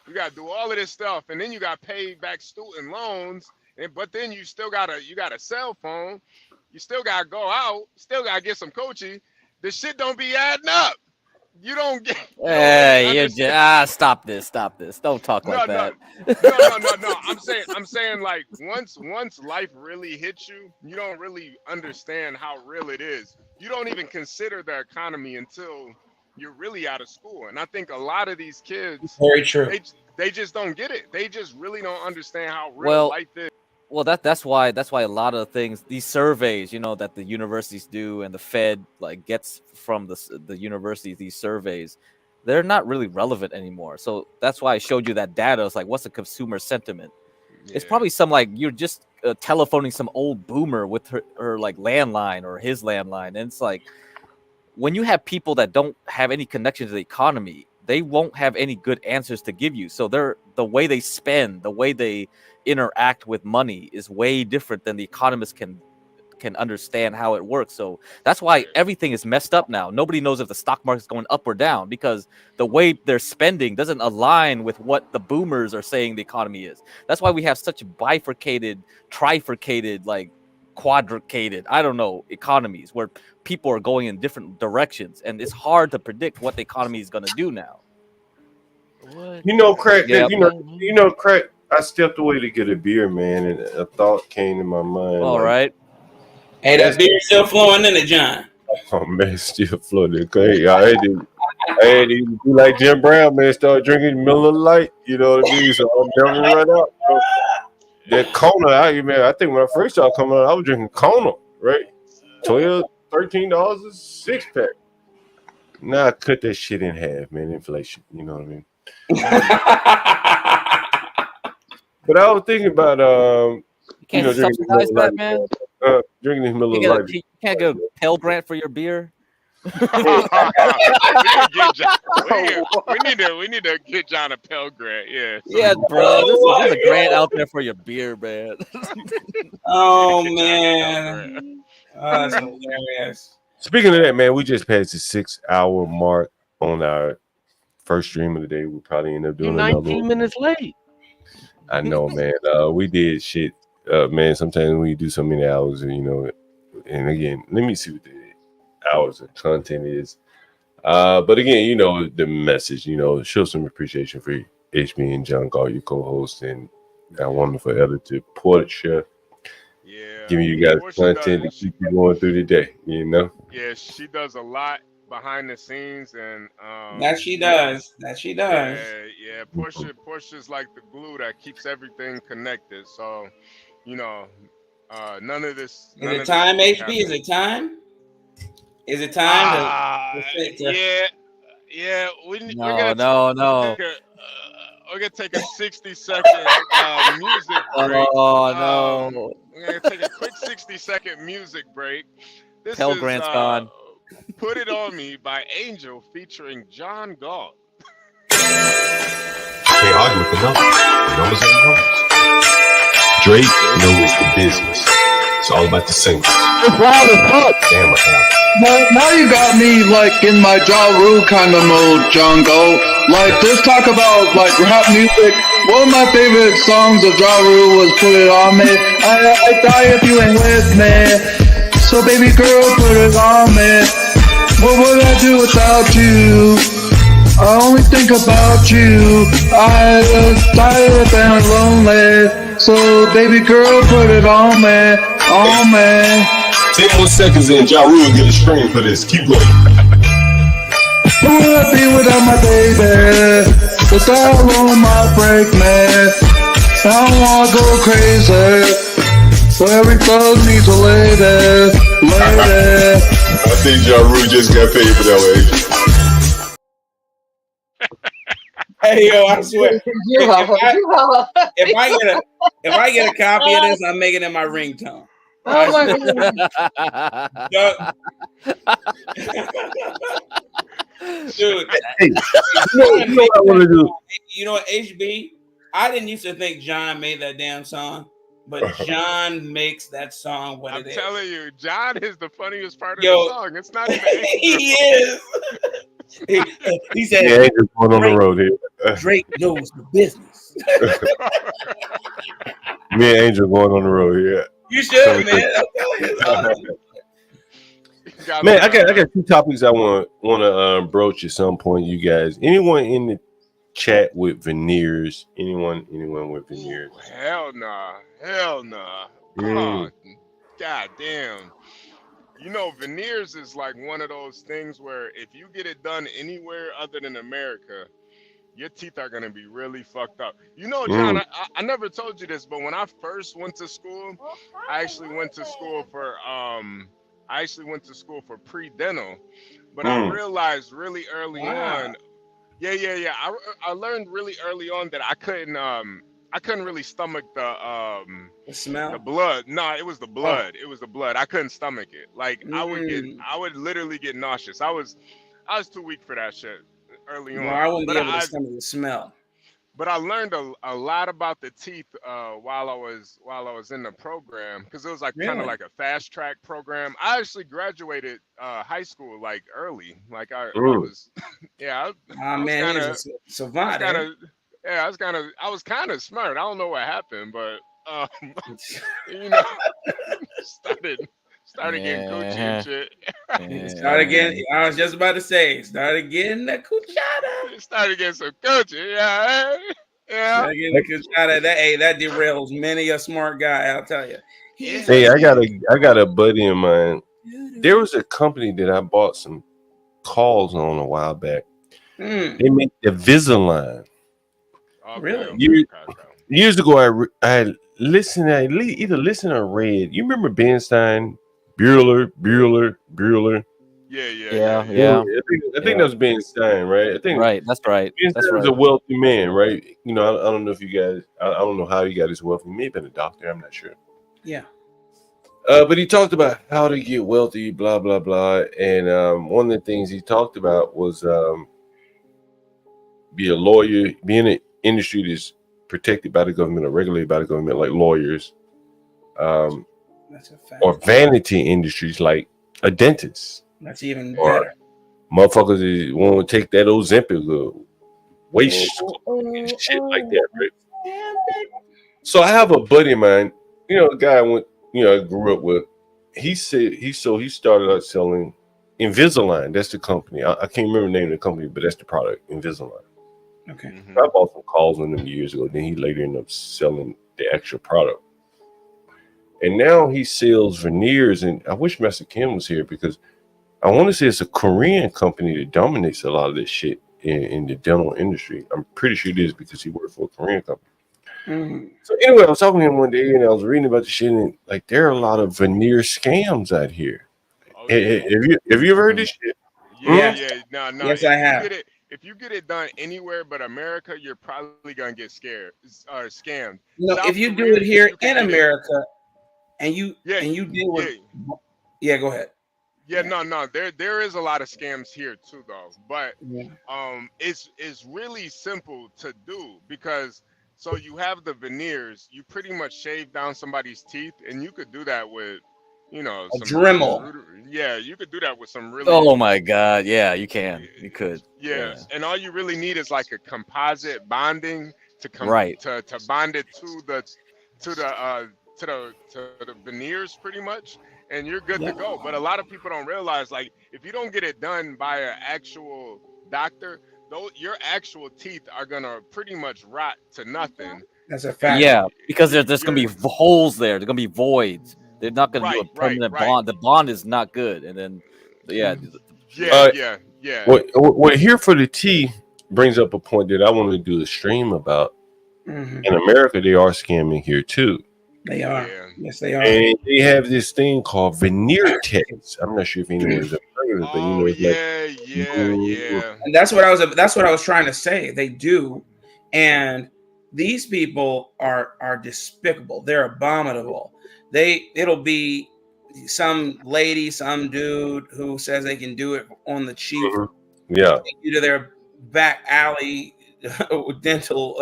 you got to do all of this stuff, and then you got to pay back student loans. But then you got a cell phone, you still got to go out, still got to get some coochie. The shit don't be adding up. You don't get. Hey, stop this. Don't talk like that. No. I'm saying like once life really hits you, you don't really understand how real it is. You don't even consider the economy until you're really out of school. And I think a lot of these kids, very true. They just don't get it. They just really don't understand how real life is. Well, that's why a lot of things, these surveys, that the universities do and the Fed gets from the universities, these surveys, they're not really relevant anymore. So that's why I showed you that data. It's like, what's the consumer sentiment? Yeah. It's probably you're just telephoning some old boomer with her landline or his landline, and it's like when you have people that don't have any connection to the economy, they won't have any good answers to give you. So the way they spend, the way they interact with money is way different than the economists can understand how it works. So that's why everything is messed up now. Nobody knows if the stock market's going up or down because the way they're spending doesn't align with what the boomers are saying the economy is. That's why we have such bifurcated, trifurcated, quadricated, I don't know, economies where people are going in different directions, and it's hard to predict what the economy is going to do now. Crack. Yep. Crack. I stepped away to get a beer, man, and a thought came to my mind. All right. Hey, that beer's still flowing in it, John. Oh man, still floating. Hey, I ain't even do like Jim Brown, man. Start drinking Miller Lite. You know what I mean? So I'll never run out. Bro. That Kona, I think when I first started coming out, I was drinking Kona, right? $12, $13 a 6-pack. Now I cut that shit in half, man. Inflation, you know what I mean? But I was thinking about You can't subsidize that, man. Drinking this Miller You Lite. can't get a Pell Grant for your beer. We need to get John a Pell Grant. Yeah. Yeah, bro. There's a grant out there for your beer, man. Oh man, that's hilarious. Speaking of that, man, we just passed the 6-hour mark on our first stream of the day. We'll probably end up You're doing another 19 one. minutes late. I know, man. We did shit. Man, sometimes we do so many hours, you know. And again, let me see what the hours of content is. But again, you know, the message, you know, show some appreciation for HB and John Galt, your co-host, and our wonderful editor, Portia. Yeah. Giving you guys content to keep you going through the day, you know? Yeah, she does a lot behind the scenes, and That she does. Yeah, Portia's like the glue that keeps everything connected. So, you know, none of this. Is it time, HB? Is it time? Is it time Yeah. We're No. gonna take a 60-second music break. Oh no. We're gonna take a quick 60-second music break. This Pell is Grant's gone. Put It On Me by Angel featuring John Galt. Can't argue with the numbers. The numbers are the numbers. Drake knows the business. It's all about the singles. It's loud as fuck. Damn, I have. Now you got me like in my Ja Rule kind of mode, John Galt. Like just talk about like rap music. One of my favorite songs of Ja Rule was Put It On Me. I die if you ain't with me. So baby girl, put it on me. What would I do without you? I only think about you. I just tired of being lonely. So baby girl, put it on me, on me. 10 more seconds in, Ja Rule get a string for this. Keep going. Who would I be without my baby? The style on my break, man. I don't wanna go crazy. So every thug needs a lady. I think Ja Rule just got paid for that one. Hey yo, I swear. If I get a copy of this, I'm making it my ringtone. Oh my God. Dude, hey, you know what I want to do? You know what, HB? I didn't used to think John made that damn song, but John makes that song what it is. I'm telling you, John is the funniest part of the song. It's not even he is. He said, yeah, just going on the road here. Drake knows the business. Me and Angel going on the road here. You should, man. I'm telling you. Man, I got two topics I want to broach at some point. You guys, anyone in the chat with veneers? Anyone with veneers? Ooh, hell nah. Come on, god damn. You know, veneers is like one of those things where if you get it done anywhere other than America, your teeth are gonna be really fucked up. You know, John, I never told you this, but when I first went to school, I actually went to school for pre-dental, but I realized really early on. Yeah. I learned really early on that I couldn't really stomach the smell, the blood. No, it was the blood. It was the blood. I couldn't stomach it. Like I would literally get nauseous. I was too weak for that shit early on. I wouldn't be able to stomach the smell. But I learned a lot about the teeth while I was in the program, because it was like kind of like a fast track program. I actually graduated high school like early, like I was, yeah. I was kind of smart. I don't know what happened, but you know, started getting coochie and shit. Started getting. I was just about to say, started getting the cuchara. Started getting some coochie, yeah. Started getting the cuchara. That derails many a smart guy. I'll tell you. Hey, I got a buddy of mine. there was a company that I bought some calls on a while back. They make the Invisalign. Really? Years ago, I had listened. I either listened or read. You remember Benstein, Bueller? Yeah. I think that was Benstein, right? I think Right. That's right. That's Benstein was right. a wealthy man, right? You know, I don't know if you guys. I don't know how he got his wealth. He may have been a doctor. I'm not sure. Yeah. But he talked about how to get wealthy, blah blah blah, and one of the things he talked about was be a lawyer, be in an industry that's protected by the government or regulated by the government, like lawyers, That's a fact. or vanity industries like a dentist. That's even Or better. motherfuckers want to take that Ozempic waste and shit like that, right? So I have a buddy of mine, you know, a guy I grew up with. He said he started out selling Invisalign. That's the company. I can't remember the name of the company, but that's the product, Invisalign. Okay. I bought some calls on him years ago. Then he later ended up selling the actual product. And now he sells veneers. And I wish Master Kim was here because I want to say it's a Korean company that dominates a lot of this shit in the dental industry. I'm pretty sure it is because he worked for a Korean company. So anyway, I was talking to him one day and I was reading about the shit, and like there are a lot of veneer scams out here. Have you ever heard this shit? Yeah. No. Yes, I have. If you get it done anywhere but America, you're probably gonna get scammed. No, South if you Korea, do it here you can in get it. America, and you deal with, go ahead. No. There is a lot of scams here too, though. But it's really simple to do because so you have the veneers, you pretty much shave down somebody's teeth, and you could do that with, you know, A Dremel. You could do that with some really. Oh my God! Yeah, you can. You could. Yeah, and all you really need is like a composite bonding to Right. to bond it to the veneers pretty much, and you're good to go. But a lot of people don't realize, like, if you don't get it done by an actual doctor, your actual teeth are gonna pretty much rot to nothing. That's a fact. Yeah, because there's gonna be holes there. There's gonna be voids. They're not gonna do a permanent bond. The bond is not good, and then yeah. Well, here for the tea brings up a point that I want to do a stream about. In America, they are scamming here too. They are. Yes, they are. And they have this thing called veneer techs. I'm not sure if anyone's ever heard of it, but you know, it's And that's what I was trying to say. They do, and these people are despicable. They're abominable. It'll be some lady, some dude who says they can do it on the cheap. Yeah. Take you to their back alley dental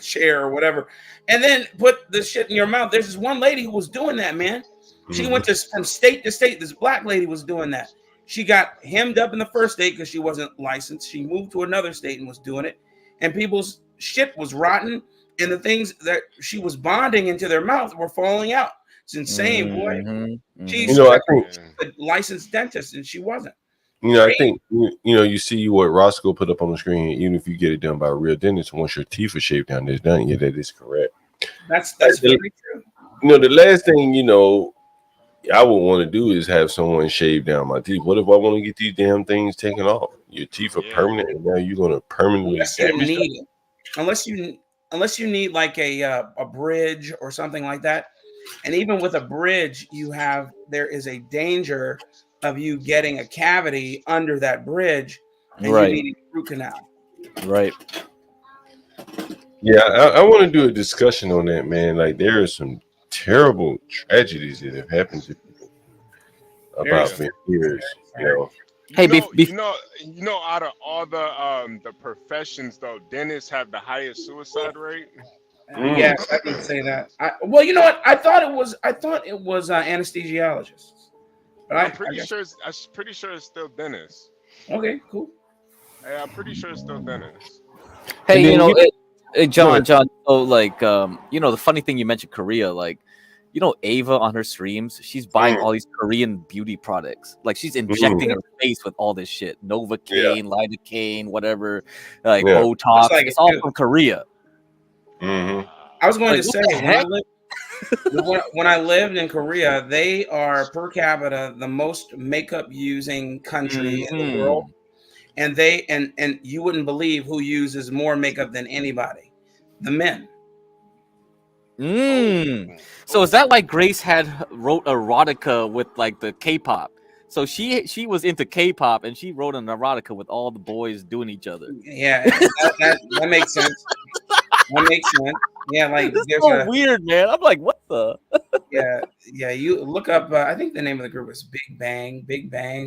chair or whatever, and then put the shit in your mouth. There's this one lady who was doing that, man. She went from state to state. This black lady was doing that. She got hemmed up in the first state because she wasn't licensed. She moved to another state and was doing it, and people's shit was rotten, and the things that she was bonding into their mouth were falling out. It's insane, boy. She's I think a licensed dentist, and she wasn't. I think you see what Roscoe put up on the screen. Even if you get it done by a real dentist, once your teeth are shaved down, it's done. Yeah, that is correct. That's very true. The last thing I would want to do is have someone shave down my teeth. What if I want to get these damn things taken off? Your teeth are permanent, and now you're going to permanently damage them. Unless you need like a bridge or something like that. And even with a bridge, there is a danger of you getting a cavity under that bridge, and you need a root canal. Right. Yeah, I want to do a discussion on that, man. Like, there are some terrible tragedies that have happened to people about veneers. Hey, out of all the professions, though, dentists have the highest suicide rate. Yes, I can say that. Well, you know what? I thought it was anesthesiologists. But I'm pretty sure it's still dentists. Okay, cool. Yeah, I'm pretty sure it's still dentists. Hey, John. So, like, the funny thing you mentioned Korea, like, Ava on her streams, she's buying all these Korean beauty products. Like, she's injecting her face with all this shit, Novocaine, lidocaine, whatever, like Botox. It's all from Korea. I was going to say When I lived in Korea, they are per capita the most makeup using country in the world, and they and you wouldn't believe who uses more makeup than anybody, the men. So is that like Grace wrote erotica with like the K-pop? So she was into K-pop and she wrote an erotica with all the boys doing each other. Yeah, that makes sense. That makes sense. Yeah, like This is there's so weird, man. I'm like, what the? yeah. You look up. I think the name of the group is Big Bang,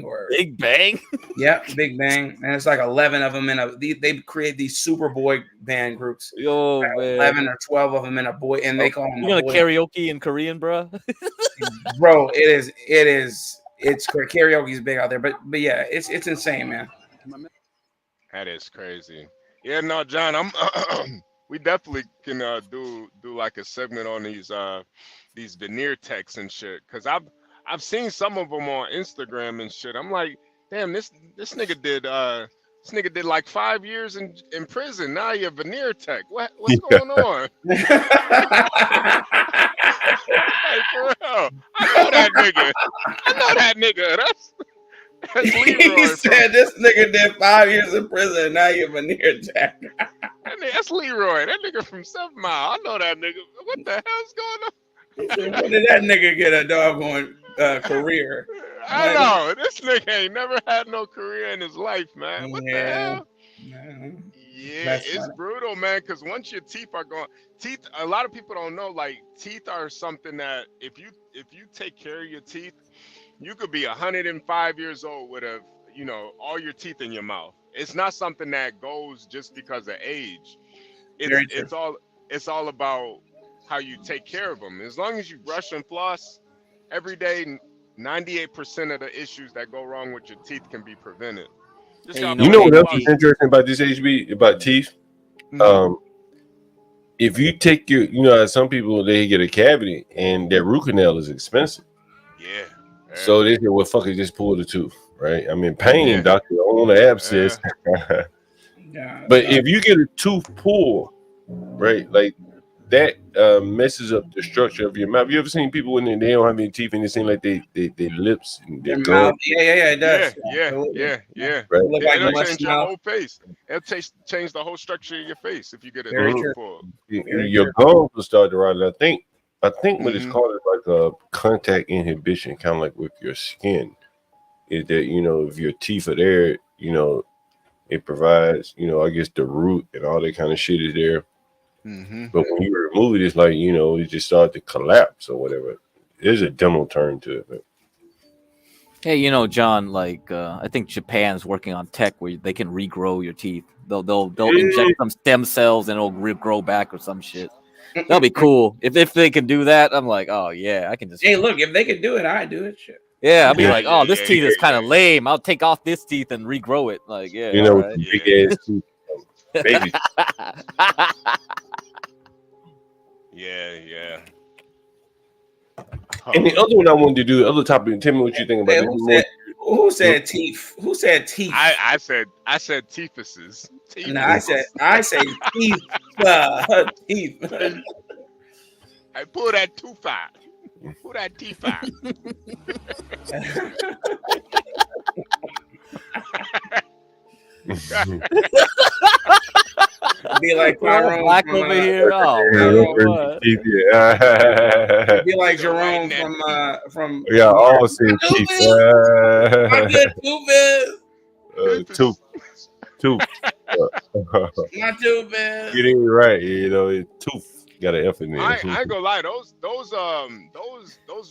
or Big Bang. Yeah, Big Bang, and it's like 11 of them they create these super boy band groups. Yo, like man. 11 or 12 of them in a boy, and they call them. You gonna karaoke in Korean, bro? Bro, it's karaoke's big out there, but yeah, it's insane, man. That is crazy. Yeah, no, John, I'm. We definitely can do like a segment on these veneer techs and shit, cause I've seen some of them on Instagram and shit. I'm like, damn, this nigga did like 5 years in prison. Now you're a veneer tech. What's going on? Like, for real. I know that nigga. That's Leroy. He said this nigga did 5 years in prison, and now you're a veneer tech. That's Leroy. That nigga from 7 Mile. I know that nigga. What the hell's going on? When did that nigga get a doggone career? I know. This nigga ain't never had no career in his life, man. What the hell? Yeah, it's brutal, man, because once your teeth are gone, a lot of people don't know, like, teeth are something that if you take care of your teeth, you could be 105 years old with all your teeth in your mouth. It's not something that goes just because of age. It's all about how you take care of them. As long as you brush and floss every day, 98% of the issues that go wrong with your teeth can be prevented. You know what else is interesting about this HB about teeth? If you take some people, they get a cavity and their root canal is expensive. Yeah. So they say, well, fuck it, just pull the tooth, right? I mean, pain, doctor, I don't want to abscess. But if you get a tooth pulled, right, like that messes up the structure of your mouth. You ever seen people when they don't have any teeth and it seems like they lips and their mouth? Yeah, it does. Yeah. Right. It'll change your whole face. It'll change the whole structure of your face if you get a tooth pulled. Your gums will start to rot. I think what it's called is like a contact inhibition, kind of like with your skin. Is that if your teeth are there, it provides I guess the root and all that kind of shit is there. But when you remove it, it's like it just started to collapse or whatever. There's a demo turn to it. Hey, John, like I think Japan's working on tech where they can regrow your teeth. They'll inject some stem cells and it'll regrow back or some shit. That'll be cool. If they can do that, I'm like, oh yeah, I can just. Hey, look, if they could do it, I do it. Shit. Yeah, I'll be like, oh, this teeth is kind of lame. I'll take off this teeth and regrow it. Like, yeah, right. Big ass teeth, baby. Yeah. And the other one I wanted to do, the other topic. Tell me what you think about it. Who said teeth? Who said teeth? I said teethuses. No, I say teeth. Teeth. I pull that tooth out. Pull that teeth out. Be like Tyrone black from, over here. Be like Jerome from. Yeah, I always say teeth. My good tooth is. Tooth. My tooth is. Get it right. Tooth. Got an F in there. I ain't gonna lie, those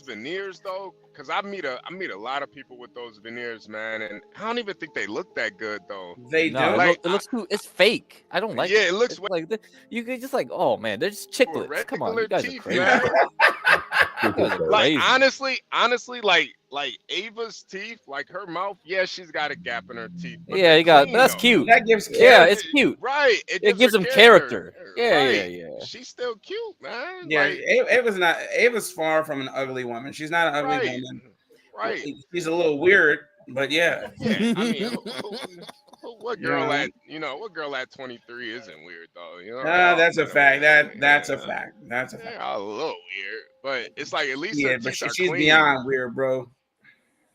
veneers though, because I meet a lot of people with those veneers, man, and I don't even think they look that good though. They do. It looks too. It's fake. I don't like. Yeah, it looks like you could just like, oh man, they're just chiclets. Come on, you guys are crazy. Like honestly, like Ava's teeth, like her mouth, yeah, she's got a gap in her teeth. Yeah, you got that's cute. That gives it's cute. Right. It gives them character. Yeah, right. yeah. She's still cute, man. Yeah, like, Ava's far from an ugly woman. She's not an ugly woman. Right. She's a little weird, but yeah. I mean, what girl at 23 isn't weird though? That's a fact. That's a fact. That's a fact. They're all a little weird, but it's like at least Yeah, their but teeth are she's clean. beyond weird, bro.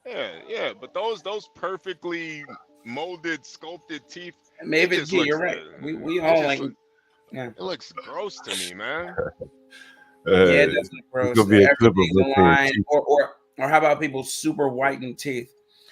Yeah. But those perfectly molded, sculpted teeth, Maybe it just you're looks. right. We all like. Yeah. It looks gross to me, man. Yeah, it does look gross. Gonna be a clip of Everything's us saying aligned, teeth. or how about people super whitened teeth?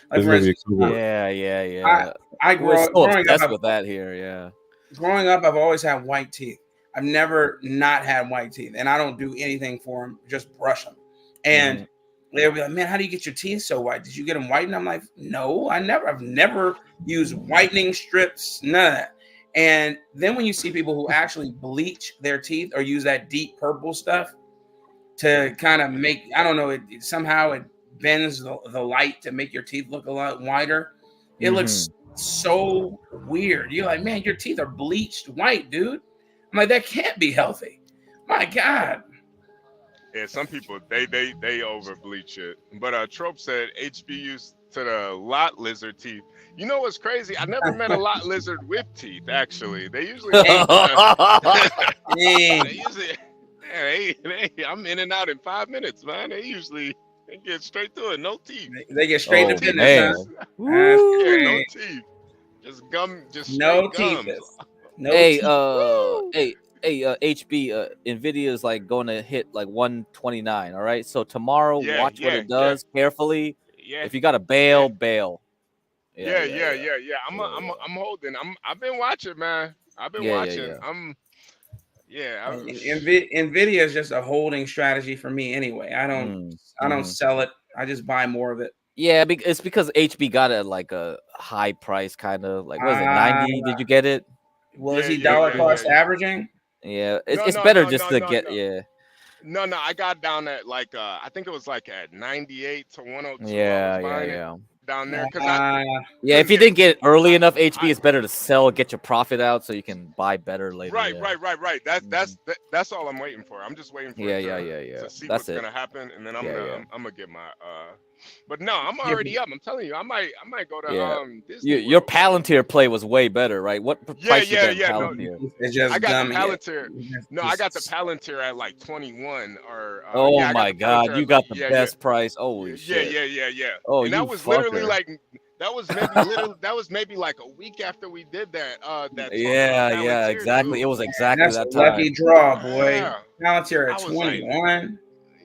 Like There's for gonna be a instance, clip of Yeah. I We're so growing obsessed up. with that here. Yeah. Growing up, I've always had white teeth. I've never not had white teeth, and I don't do anything for them. Just brush them. And they'll be like, "Man, how do you get your teeth so white? Did you get them whitened?" I'm like, "No, I've never used whitening strips. None of that." And then when you see people who actually bleach their teeth or use that deep purple stuff to kind of make, I don't know, it somehow bends the light to make your teeth look a lot whiter. It looks so weird. You're like, man, your teeth are bleached white, dude. I'm like, that can't be healthy. My God. Yeah, some people they over bleach it. But Trope said HBUs to the lot lizard teeth. You know what's crazy? I never met a lot lizard with teeth. Actually, they usually. I'm in and out in 5 minutes, man. They get straight through it, no teeth. They get straight to business. Huh? No teeth. Just gum, just no teeth. No hey, teeth. HB, Nvidia is like going to hit like 129. All right, so tomorrow, watch what it does carefully. Yeah. If you got to bail. Yeah. I'm holding. I've been watching, man. I've been watching. Nvidia is just a holding strategy for me anyway. I don't sell it. I just buy more of it. Yeah, it's because HB got it at like a high price, kind of like, what is it, 90? Did you get it? Well, is he dollar cost averaging? Yeah, it's better just to get. No, I got down at like I think it was like at 98 to 102. Yeah. Down there because if you didn't get it early enough, HB, it's better to sell, get your profit out, so you can buy better later. Right. That's all I'm waiting for. I'm just waiting for to see what's gonna happen, and then I'm gonna get my But no, I'm already up. I'm telling you, I might go to Disney your Palantir play was way better, right? What price you got Palantir? I got the Palantir. No, I got the Palantir at like 21. Or my God, you got the best price. Holy shit! Yeah. Oh, and that was literally like that was maybe like a week after we did that. Yeah, exactly. It was exactly That's that a time. lucky draw, boy. Palantir at 21.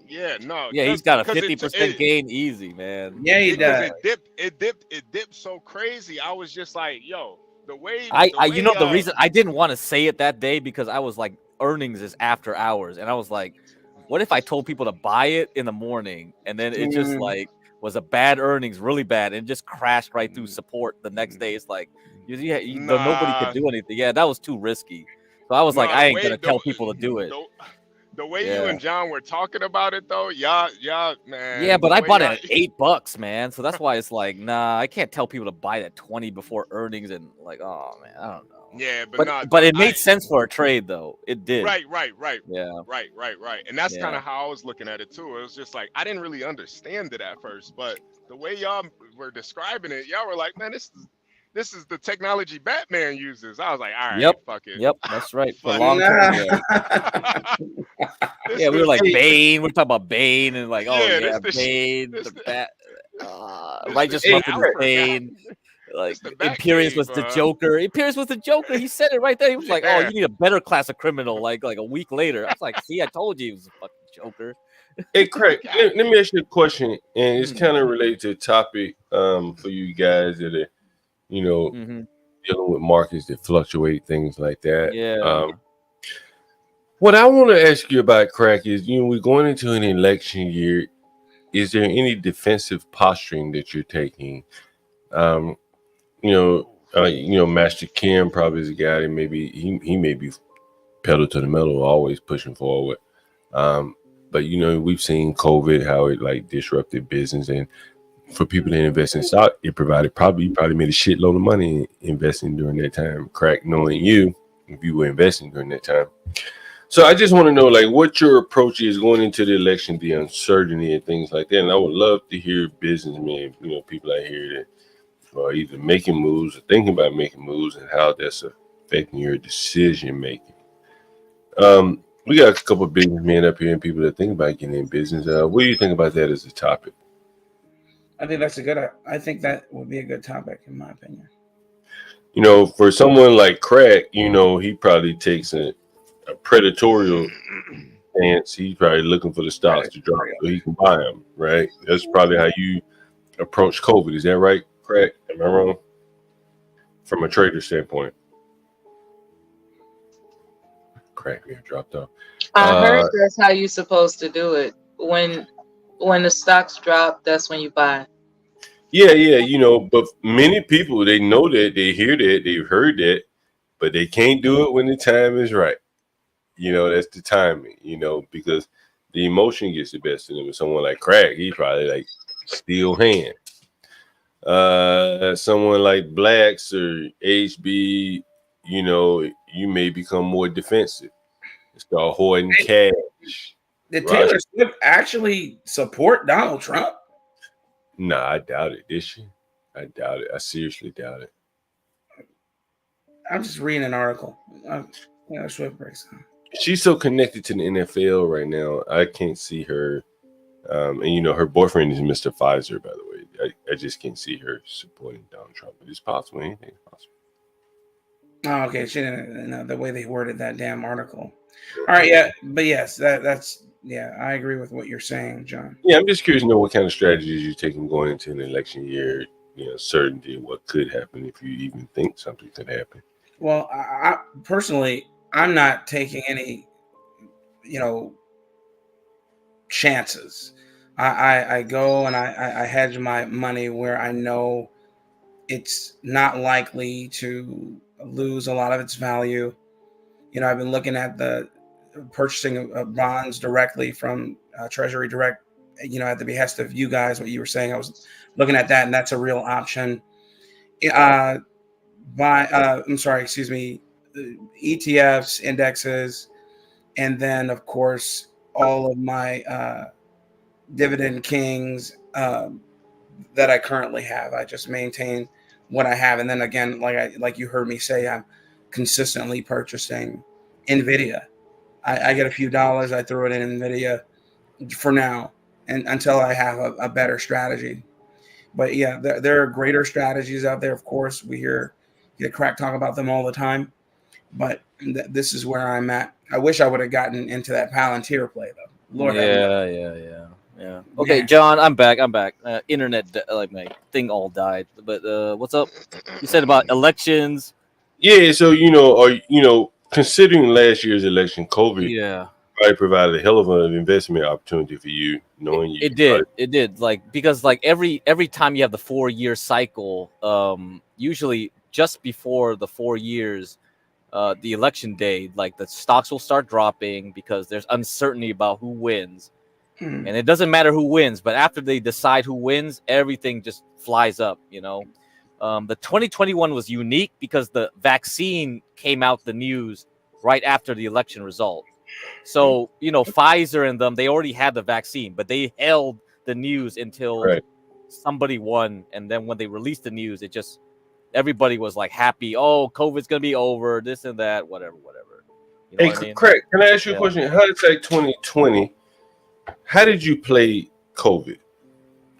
He's got a 50% gain easy, man. Yeah, he does. It dipped so crazy. I was just like, yo, the way the reason I didn't want to say it that day, because I was like, earnings is after hours, and I was like, what if I told people to buy it in the morning, and then it just like was a bad earnings, really bad, and just crashed right through support the next day. It's like nobody could do anything. Yeah, that was too risky. So I was like, I ain't gonna tell people to do it. The way you and John were talking about it, though, y'all, man. Yeah, but I bought it at $8, man. So that's why it's like, nah, I can't tell people to buy it at 20 before earnings, and like, oh man, I don't know. Yeah, but it made sense for a trade, though. It did. Right. Yeah. Right. And that's kind of how I was looking at it too. It was just like I didn't really understand it at first, but the way y'all were describing it, y'all were like, man, this is the technology Batman uses. I was like, all right, fuck it. Yep, that's right. For long term, we were like Bane. We're talking about Bane and like, Bane, the Bat. Righteous Weapon is Bane. Like Imperius was the Joker. Imperius was the Joker. He said it right there. He was like, "Oh, you need a better class of criminal." Like a week later, I was like, "See, I told you he was a fucking Joker." Hey, Craig, let me ask you a question, and it's kind of related to the topic for you guys that are, dealing with markets that fluctuate, things like that. Yeah. What I want to ask you about, Craig, is we're going into an election year. Is there any defensive posturing that you're taking? Master Kim probably is a guy that maybe he may be pedal to the metal, always pushing forward. But we've seen COVID, how it like disrupted business, and for people that invest in stock, it probably made a shitload of money investing during that time. Crack, knowing you, if you were investing during that time. So I just want to know, like, what your approach is going into the election, the uncertainty and things like that. And I would love to hear businessmen, people out here that or either making moves or thinking about making moves, and how that's affecting your decision making. We got a couple of businessmen up here and people that think about getting in business. What do you think about that as a topic? I think that's a good. I think that would be a good topic, in my opinion. You know, for someone like Crack, you know, he probably takes a predatorial stance. He's probably looking for the stocks to drop so he can buy them, right? That's probably how you approach COVID. Is that right, Crack? Am I wrong? From a trader standpoint. Crack, yeah, dropped off. I heard that's how you're supposed to do it. When the stocks drop, that's when you buy. Yeah, you know, but many people, they know that, they hear that, they've heard that, but they can't do it when the time is right. You know, that's the timing, you know, because the emotion gets the best of them. With someone like Crack, he probably like steel hand. Someone like Blacks or HB, you know, you may become more defensive. Start hoarding cash. Did Taylor Swift actually support Donald Trump? Nah, I doubt it. Did she? I doubt it. I seriously doubt it. I'm just reading an article. Taylor Swift breaks down. She's so connected to the NFL right now. I can't see her. And you know, her boyfriend is Mr. Pfizer, by the way. I just can't see her supporting Donald Trump. But it's possible. Anything is possible. Oh, okay. She didn't know the way they worded that damn article. All right, yeah, but yes, that's yeah, I agree with what you're saying, John. Yeah, I'm just curious to know what kind of strategies you're taking going into an election year. You know, certainty of what could happen, if you even think something could happen. Well, I personally, I'm not taking any, you know, chances. I go and I hedge my money where I know it's not likely to lose a lot of its value. You know, I've been looking at the purchasing of bonds directly from Treasury Direct, you know, at the behest of you guys, what you were saying. I was looking at that, and that's a real option. ETFs, indexes, and then, of course, all of my Dividend Kings that I currently have. I just maintain what I have. And then again, like you heard me say, I'm consistently purchasing NVIDIA. I get a few dollars, I throw it in NVIDIA for now, and until I have a better strategy. But yeah, there are greater strategies out there. Of course, we get Crack talk about them all the time, but this is where I'm at. I wish I would have gotten into that Palantir play though. Lord Yeah. Okay, John, I'm back. Internet, like my thing all died. But what's up? You said about elections. Yeah, so considering last year's election, COVID probably provided a hell of an investment opportunity for you, knowing you. It did. Like, because like every time you have the 4-year cycle, usually just before the 4 years, the election day, like the stocks will start dropping because there's uncertainty about who wins. And it doesn't matter who wins, but after they decide who wins, everything just flies up, you know. The 2021 was unique because the vaccine came out the news right after the election result. So, you know, Pfizer and them, they already had the vaccine, but they held the news until somebody won. And then when they released the news, it just, everybody was like happy. Oh, COVID's going to be over, this and that, whatever. You know what I mean? Craig, can I ask you a question? Hindsight 2020, how did you play COVID?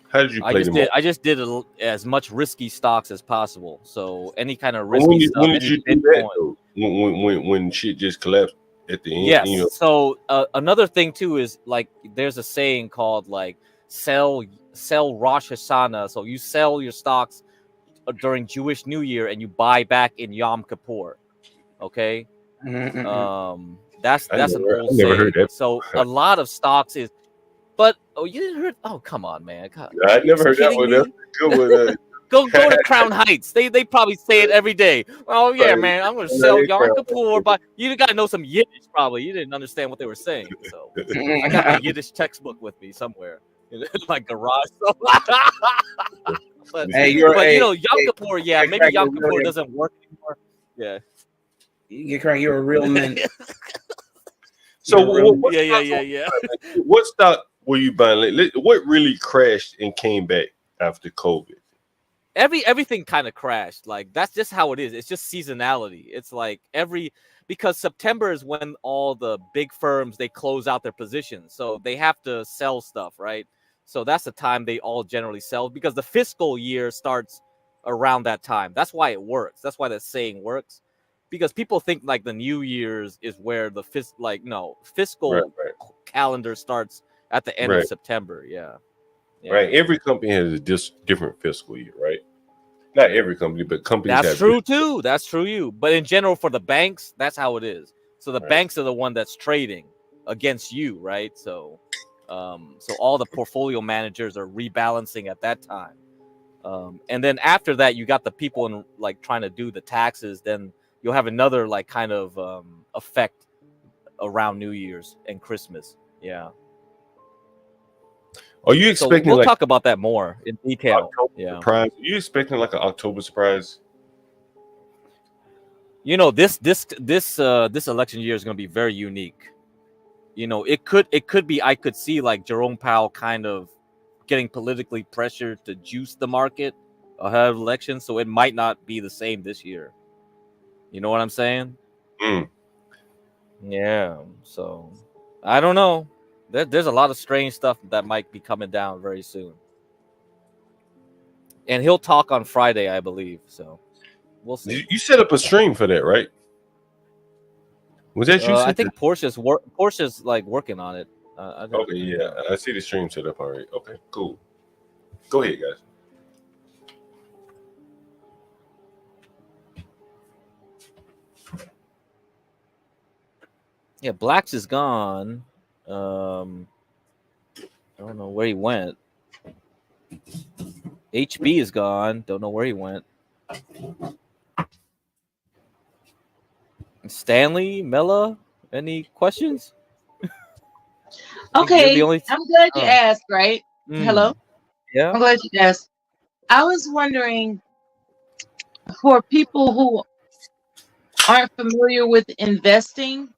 How did you play I just did as much risky stocks as possible. So any kind of risky stuff. When did you do that, though? When shit just collapsed at the end? Yes. You know? So another thing too is like there's a saying called like sell Rosh Hashanah. So you sell your stocks during Jewish New Year and you buy back in Yom Kippur. Okay. That's an old saying. So a lot of stocks is. But you didn't hear? Oh, come on, man! God, I never heard that one. That's a good one. Go to Crown Heights. They probably say it every day. Oh yeah, man! I'm gonna sell Yom Kippur, but you gotta know some Yiddish. Probably you didn't understand what they were saying. So I got my Yiddish textbook with me somewhere in my garage. But you know, Yom Kippur. Yeah, maybe Yom Kippur doesn't work anymore. Yeah. You're a real man. So yeah. What stock were you buying? What really crashed and came back after COVID? everything kind of crashed. Like that's just how it is. It's just seasonality. It's like because September is when all the big firms they close out their positions, so they have to sell stuff, right? So that's the time they all generally sell because the fiscal year starts around that time. That's why it works. That's why that saying works. Because people think like the New Year's is where the fiscal calendar starts at the end of September. Yeah. Right. Every company has a different fiscal year, right? Not every company, but companies That's have true too. That's true. But in general, for the banks, that's how it is. So the banks are the one that's trading against you, right? So, so all the portfolio managers are rebalancing at that time, and then after that, you got the people in like trying to do the taxes. Then you'll have another like kind of effect around New Year's and Christmas. Yeah. Are you expecting? So we'll talk about that more in detail. Surprise? Are you expecting like an October surprise? You know, this election year is going to be very unique. You know, it could be. I could see like Jerome Powell kind of getting politically pressured to juice the market ahead of elections, so it might not be the same this year. You know what I'm saying? Yeah. So I don't know. There's a lot of strange stuff that might be coming down very soon. And he'll talk on Friday, I believe. So we'll see. You set up a stream for that, right? Was that you? I think Portia's like working on it. Okay, yeah, I see the stream set up already. Okay, cool. Go ahead, guys. Yeah, Blacks is gone. I don't know where he went. HB is gone. Don't know where he went. Stanley, Mella, any questions? Okay, I'm glad you asked, right? Hello? Yeah. I'm glad you asked. I was wondering, for people who aren't familiar with investing,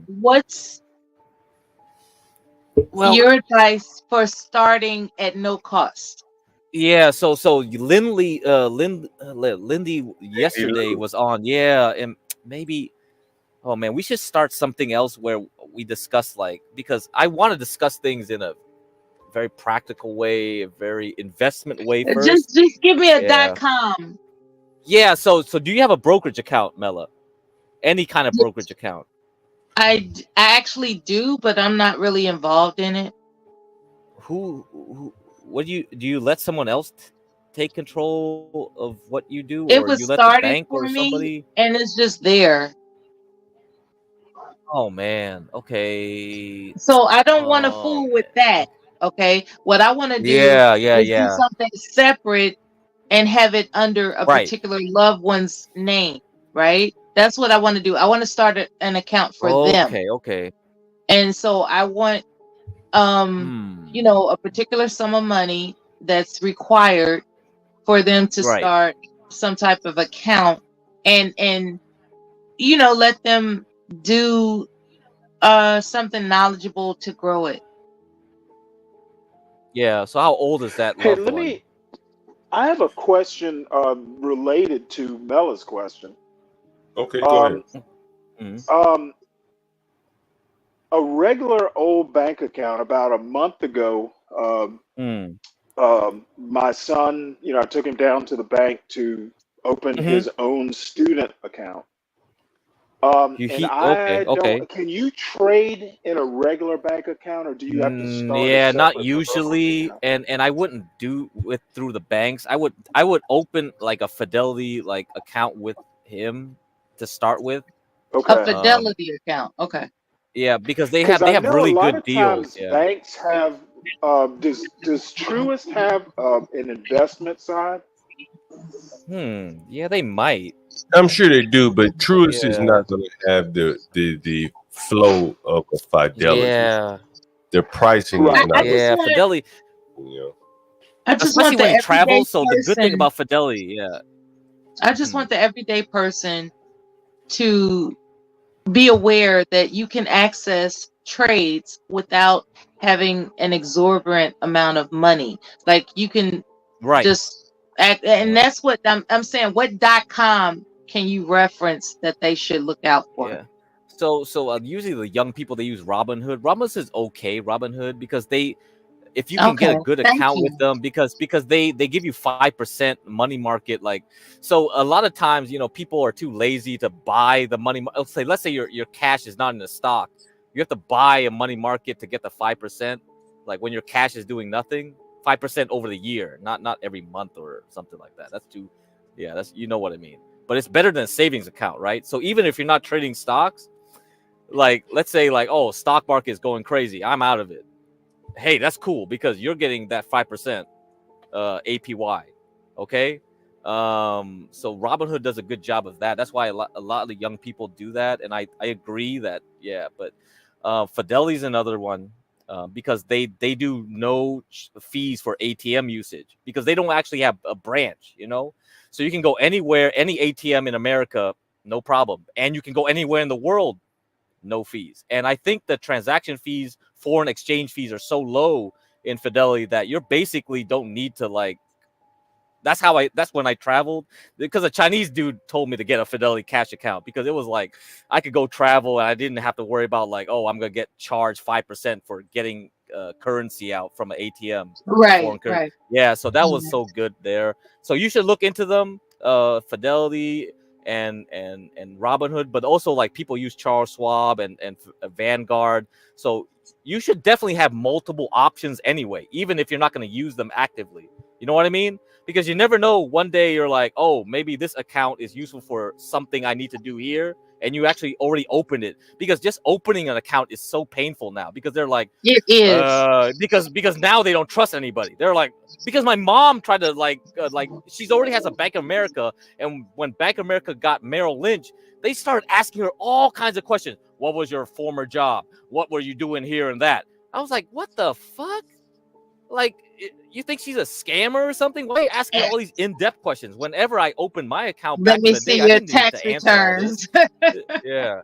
what's your advice for starting at no cost? Yeah, so Lindy yesterday was on. Yeah, and maybe oh man, we should start something else where we discuss because I want to discuss things in a very practical way, a very investment way first. Just give me a .com. Yeah, so do you have a brokerage account, Mella? Any kind of brokerage account? I actually do, but I'm not really involved in it. What do you let someone else take control of what you do, It or was you let the started bank for or somebody? me, and it's just there. Oh man, okay. So I don't want to fool with that. Okay, what I want to do is do Yeah. something separate and have it under a Right. particular loved one's name. Right. That's what I want to do. I want to start an account for them. Okay. And so I want, a particular sum of money that's required for them to start some type of account, and let them do something knowledgeable to grow it. Yeah. So how old is that Hey, loved one? I have a question related to Mella's question. Okay, go ahead. A regular old bank account about a month ago, my son, I took him down to the bank to open his own student account. Can you trade in a regular bank account, or do you have to start? Yeah, not usually, and I wouldn't do it through the banks. I would open like a Fidelity account with him to start with. Okay. A Fidelity account. Okay. Yeah, because they have really good deals. Yeah. Banks have. Does Truist have an investment side? Yeah, they might. I'm sure they do, but Truist is not going to have the flow of a Fidelity. Yeah. The pricing is not. Fidelity. I just Especially want the when you travel. everyday So the good thing person- about Fidelity, I just want the everyday person to be aware that you can access trades without having an exorbitant amount of money. Like you can just And that's what I'm saying. What .com can you reference that they should look out for? Yeah. So usually the young people, they use Robinhood. Robinhood is okay, Robinhood, because if you can get Okay, a good thank account with you. them, because they give you 5% money market. Like, so a lot of times, people are too lazy to buy the money. Let's say your cash is not in the stock, you have to buy a money market to get the 5%. Like when your cash is doing nothing, 5% over the year, not every month or something like that. That's too, yeah, that's, you know what I mean. But it's better than a savings account, right? So even if you're not trading stocks, like let's say like, oh, stock market is going crazy, I'm out of it. Hey, that's cool because you're getting that 5% APY. Okay. So Robinhood does a good job of that. That's why a lot of the young people do that. And I agree that, yeah, but Fidelity's another one, because they do no fees for ATM usage because they don't actually have a branch, so you can go anywhere, any ATM in America, no problem. And you can go anywhere in the world, no fees. And I think the transaction fees, foreign exchange fees, are so low in Fidelity that you're basically don't need to like. That's when I traveled, because a Chinese dude told me to get a Fidelity cash account because it was like I could go travel and I didn't have to worry about like, oh, I'm gonna get charged 5% for getting currency out from an ATM. Right, right. Yeah, so that was Yeah. so good there. So you should look into them, Fidelity and Robinhood, but also like people use Charles Schwab and Vanguard. So you should definitely have multiple options anyway, even if you're not going to use them actively. You know what I mean? Because you never know. One day you're like, oh, maybe this account is useful for something I need to do here, and you actually already opened it. Because just opening an account is so painful now. Because they're like, it is. because now they don't trust anybody. They're like, because my mom tried to like she's already has a Bank of America, and when Bank of America got Merrill Lynch, they started asking her all kinds of questions. What was your former job? What were you doing here and that? I was like, what the fuck? Like, you think she's a scammer or something? Why are you asking all these in-depth questions? Whenever I opened my account Let back in me the day, see I your didn't need tax to answer all this. returns.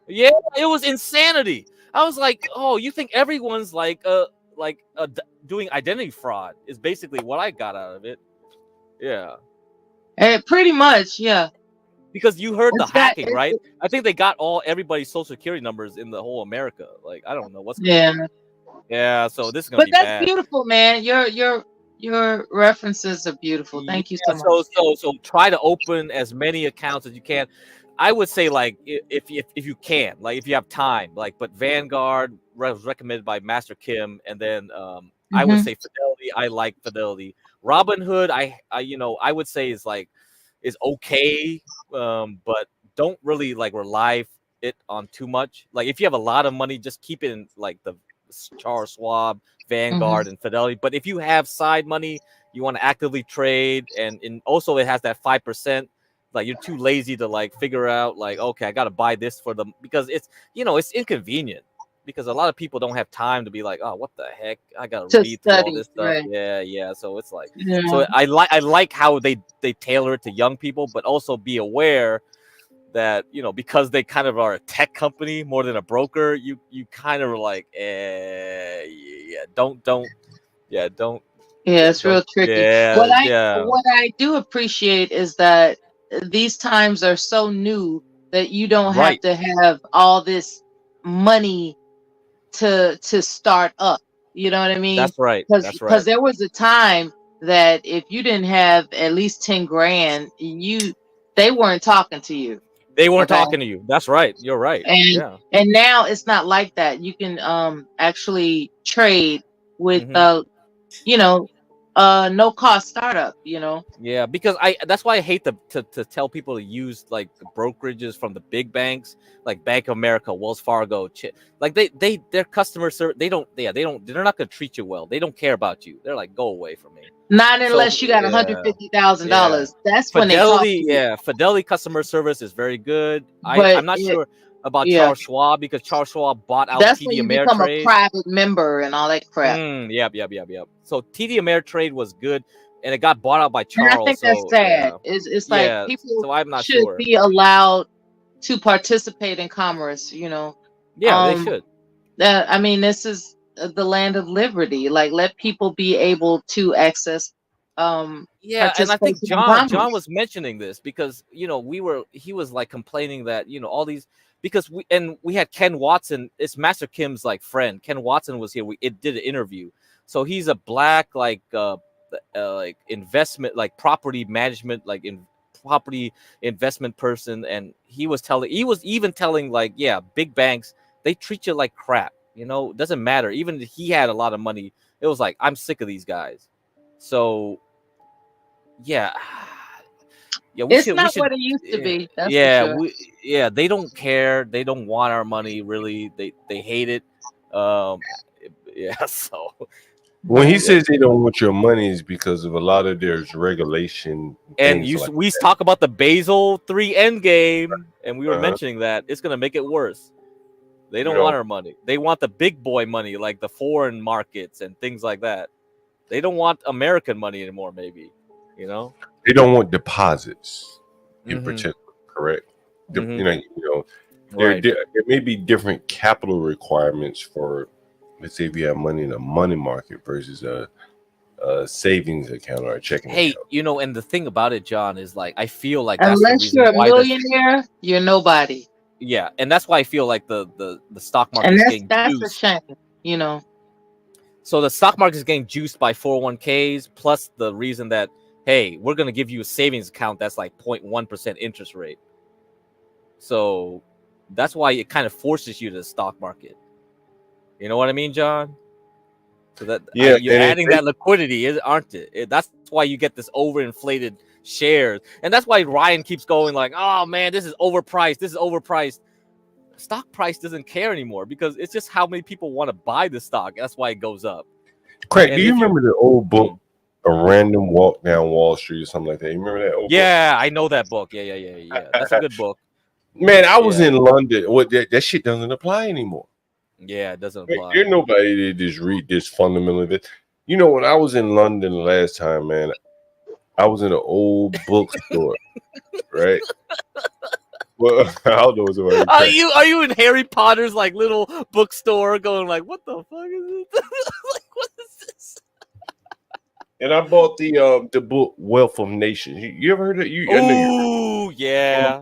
Yeah, it was insanity. I was like, oh, you think everyone's like doing identity fraud is basically what I got out of it. Yeah. Pretty much, yeah. Because you heard the It's got hacking, right? I think they got everybody's social security numbers in the whole America. Like, I don't know what's going yeah. on. Yeah, so this is gonna But be that's bad. beautiful, man. Your references are beautiful. Thank you Yeah, so much. so try to open as many accounts as you can. I would say like if you can, like if you have time, like, but Vanguard was recommended by Master Kim, and then I would say Fidelity. I like Fidelity. Robinhood, I would say is okay, but don't really like rely it on too much. Like if you have a lot of money, just keep it in like the Charles Schwab, Vanguard, and Fidelity. But if you have side money, you want to actively trade, and also it has that 5%. Like you're too lazy to like figure out like, okay, I got to buy this for them because it's it's inconvenient. Because a lot of people don't have time to be like, oh, what the heck? I gotta To read through all study, this stuff. right? Yeah. So it's like, Yeah. so I like how they tailor it to young people, but also be aware that because they kind of are a tech company more than a broker, you kind of are like, don't Yeah, don't it's real tricky. yeah. What I do appreciate is that these times are so new that you don't have Right. to have all this money to start up. You know what I mean? That's right. Because there was a time that if you didn't have at least 10 grand, they weren't talking to you. They weren't Okay. talking to you. That's right. You're right. Yeah. And now it's not like that. You can actually trade with no cost startup, Yeah, because that's why I hate to tell people to use like the brokerages from the big banks like Bank of America, Wells Fargo, like their customer service, they're not gonna treat you well. They don't care about you. They're like, go away from me. Not unless you got $150,000. That's when they talk to Fidelity, you. Fidelity customer service is very good. But I'm not sure about yeah, Charles Schwab because Charles Schwab bought out that's TD when you become a Ameritrade. private member and all that crap. Yep. So TD Ameritrade was good, and it got bought out by And Charles. I think that's sad. It's like people so I'm not should sure. be allowed to participate in commerce. Yeah, they should. This is the land of liberty. Like, let people be able to access Yeah, and I think participation in John Congress. was mentioning this because he was like complaining that all these because we had Ken Watson, it's Master Kim's like friend. Ken Watson was here. It did an interview. So he's a black like investment like property management like in property investment person, and he was even telling like big banks, they treat you like crap. It doesn't matter. Even if he had a lot of money, it was like, I'm sick of these guys. So yeah, we It's should not what it used to be. That's for yeah sure. they don't care. They don't want our money really. They hate it. So When he says they don't want your money, is because of a lot of there's regulation and things like we that. talk about the Basel III endgame, and we were Uh-huh. mentioning that it's gonna make it worse. They don't You want know. our money. They want the big boy money, like the foreign markets and things like that. They don't want American money anymore. Maybe, They don't want deposits in Mhm. particular, correct? Mhm. There Right. there may be different capital requirements for, let's say, if you have money in a money market versus a savings account or a checking Hey, account. and the thing about it, John, is like I feel like that's the Unless reason you're a why millionaire, you're nobody. and that's why I feel like the stock market And is that's getting that's a juiced. shame. So the stock market is getting juiced by 401ks, plus the reason that, hey, we're gonna give you a savings account that's like 0.1% interest rate. So that's why it kind of forces you to the stock market. You know what I mean, John? So that Yeah, you're and adding that liquidity, aren't it? That's why you get this overinflated shares, and that's why Ryan keeps going like, "Oh man, this is overpriced. This is overpriced." Stock price doesn't care anymore because it's just how many people want to buy the stock. That's why it goes up. Craig, And do you if remember the old book, A Random Walk Down Wall Street or something like that? You remember that old book? Yeah, I know that book. Yeah. That's a good book. Man, I was Yeah. in London. What that shit doesn't apply anymore. Yeah, it doesn't Right? apply. There's nobody that just read this fundamentally. When I was in London the last time, man, I was in an old bookstore, right? Well, I don't know somebody. Are you in Harry Potter's like little bookstore going like, what the fuck is this? Like, what is this? And I bought the book Wealth of Nations. You ever heard of it? I know you Ooh, yeah.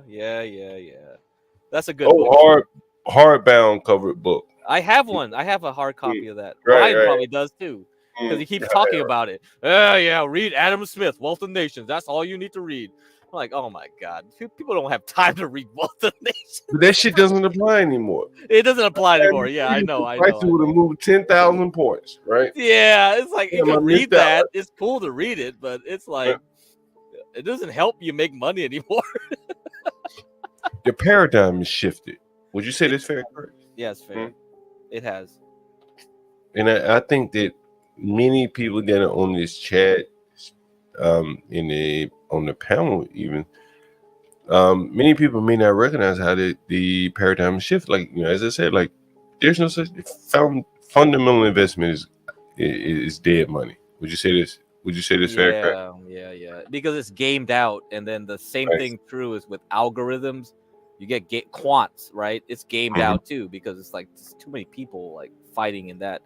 That's a good book. hardbound covered book. I have one. I have a hard copy of that. Right, Ryan right. probably does too, because he keeps talking about it. Yeah, read Adam Smith, Wealth of Nations. That's all you need to read. I'm like, oh my god, people don't have time to read Wealth of Nations. But that shit doesn't apply anymore. It doesn't apply anymore. Yeah, I know. Prices would have moved 10,000 points, right? Yeah, it's like you Damn, I can read missed out. that. It's cool to read it, but it's like it doesn't help you make money anymore. The paradigm is shifted. Would you say that's fair? Yeah, it's fair. It has. And I think that many people that are on this chat, on the panel even, many people may not recognize how the paradigm shift. Like, as I said, like there's no such fundamental investment is dead money. Would you say this? Would you say this fair? Correct? Yeah. Because it's gamed out, and then the same Right. thing true is with algorithms. You get quants, right? It's gamed out too because it's like there's too many people like fighting in that.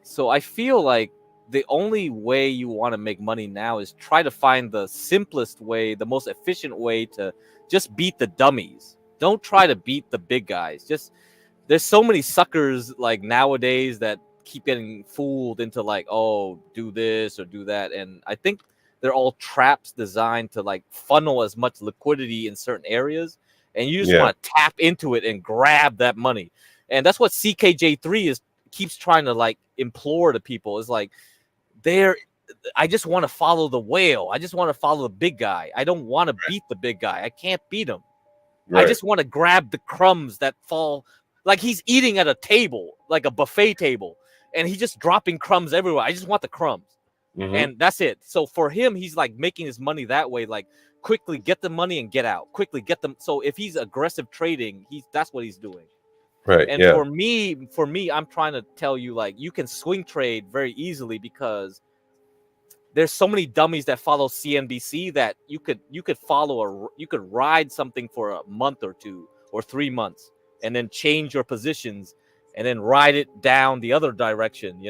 So I feel like the only way you want to make money now is try to find the simplest way, the most efficient way to just beat the dummies. Don't try to beat the big guys. There's so many suckers like nowadays that keep getting fooled into like, oh, do this or do that. And I think they're all traps designed to like funnel as much liquidity in certain areas. And you just want to tap into it and grab that money. And that's what CKJ3 keeps trying to like implore to people. Is like, I just want to follow the whale. I just want to follow the big guy. I don't want to beat the big guy. I can't beat him. Right. I just want to grab the crumbs that fall. Like he's eating at a table, like a buffet table, and he's just dropping crumbs everywhere. I just want the crumbs. And that's it. So for him, he's like making his money that way, like quickly get the money and get out, quickly get them. So if he's aggressive trading, that's what he's doing. Right. And for me, I'm trying to tell you, like, you can swing trade very easily because there's so many dummies that follow CNBC that you could ride something for a month or 2 or 3 months and then change your positions and then ride it down the other direction,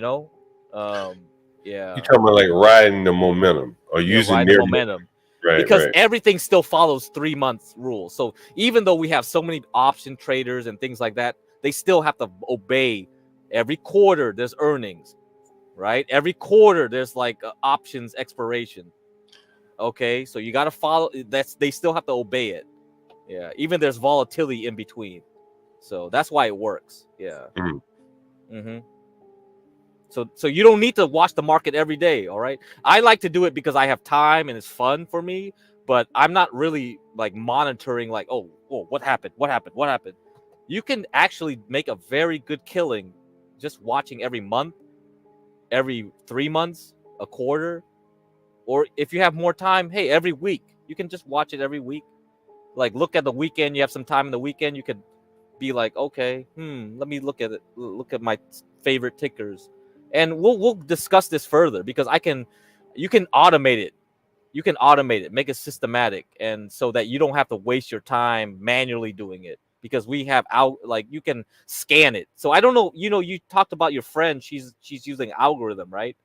Yeah. You talking about like riding the momentum or Yeah, using ride the their momentum. Right, Because right. everything still follows 3 months rule. So even though we have so many option traders and things like that, they still have to obey. Every quarter there's earnings, right? Every quarter there's like options expiration. Okay, so you got to follow. They still have to obey it. Yeah, even there's volatility in between. So that's why it works. Yeah. Mm-hmm. So you don't need to watch the market every day, all right? I like to do it because I have time and it's fun for me, but I'm not really like monitoring like, oh, what happened? What happened? What happened? You can actually make a very good killing just watching every month, every 3 months, a quarter, or if you have more time, hey, every week. You can just watch it every week. Like look at the weekend, you have some time in the weekend, you could be like, okay, let me look at it, look at my favorite tickers. And we'll discuss this further because you can automate it. You can automate it, make it systematic, and so that you don't have to waste your time manually doing it because we have like you can scan it. So I don't know, you talked about your friend, she's using algorithm, right?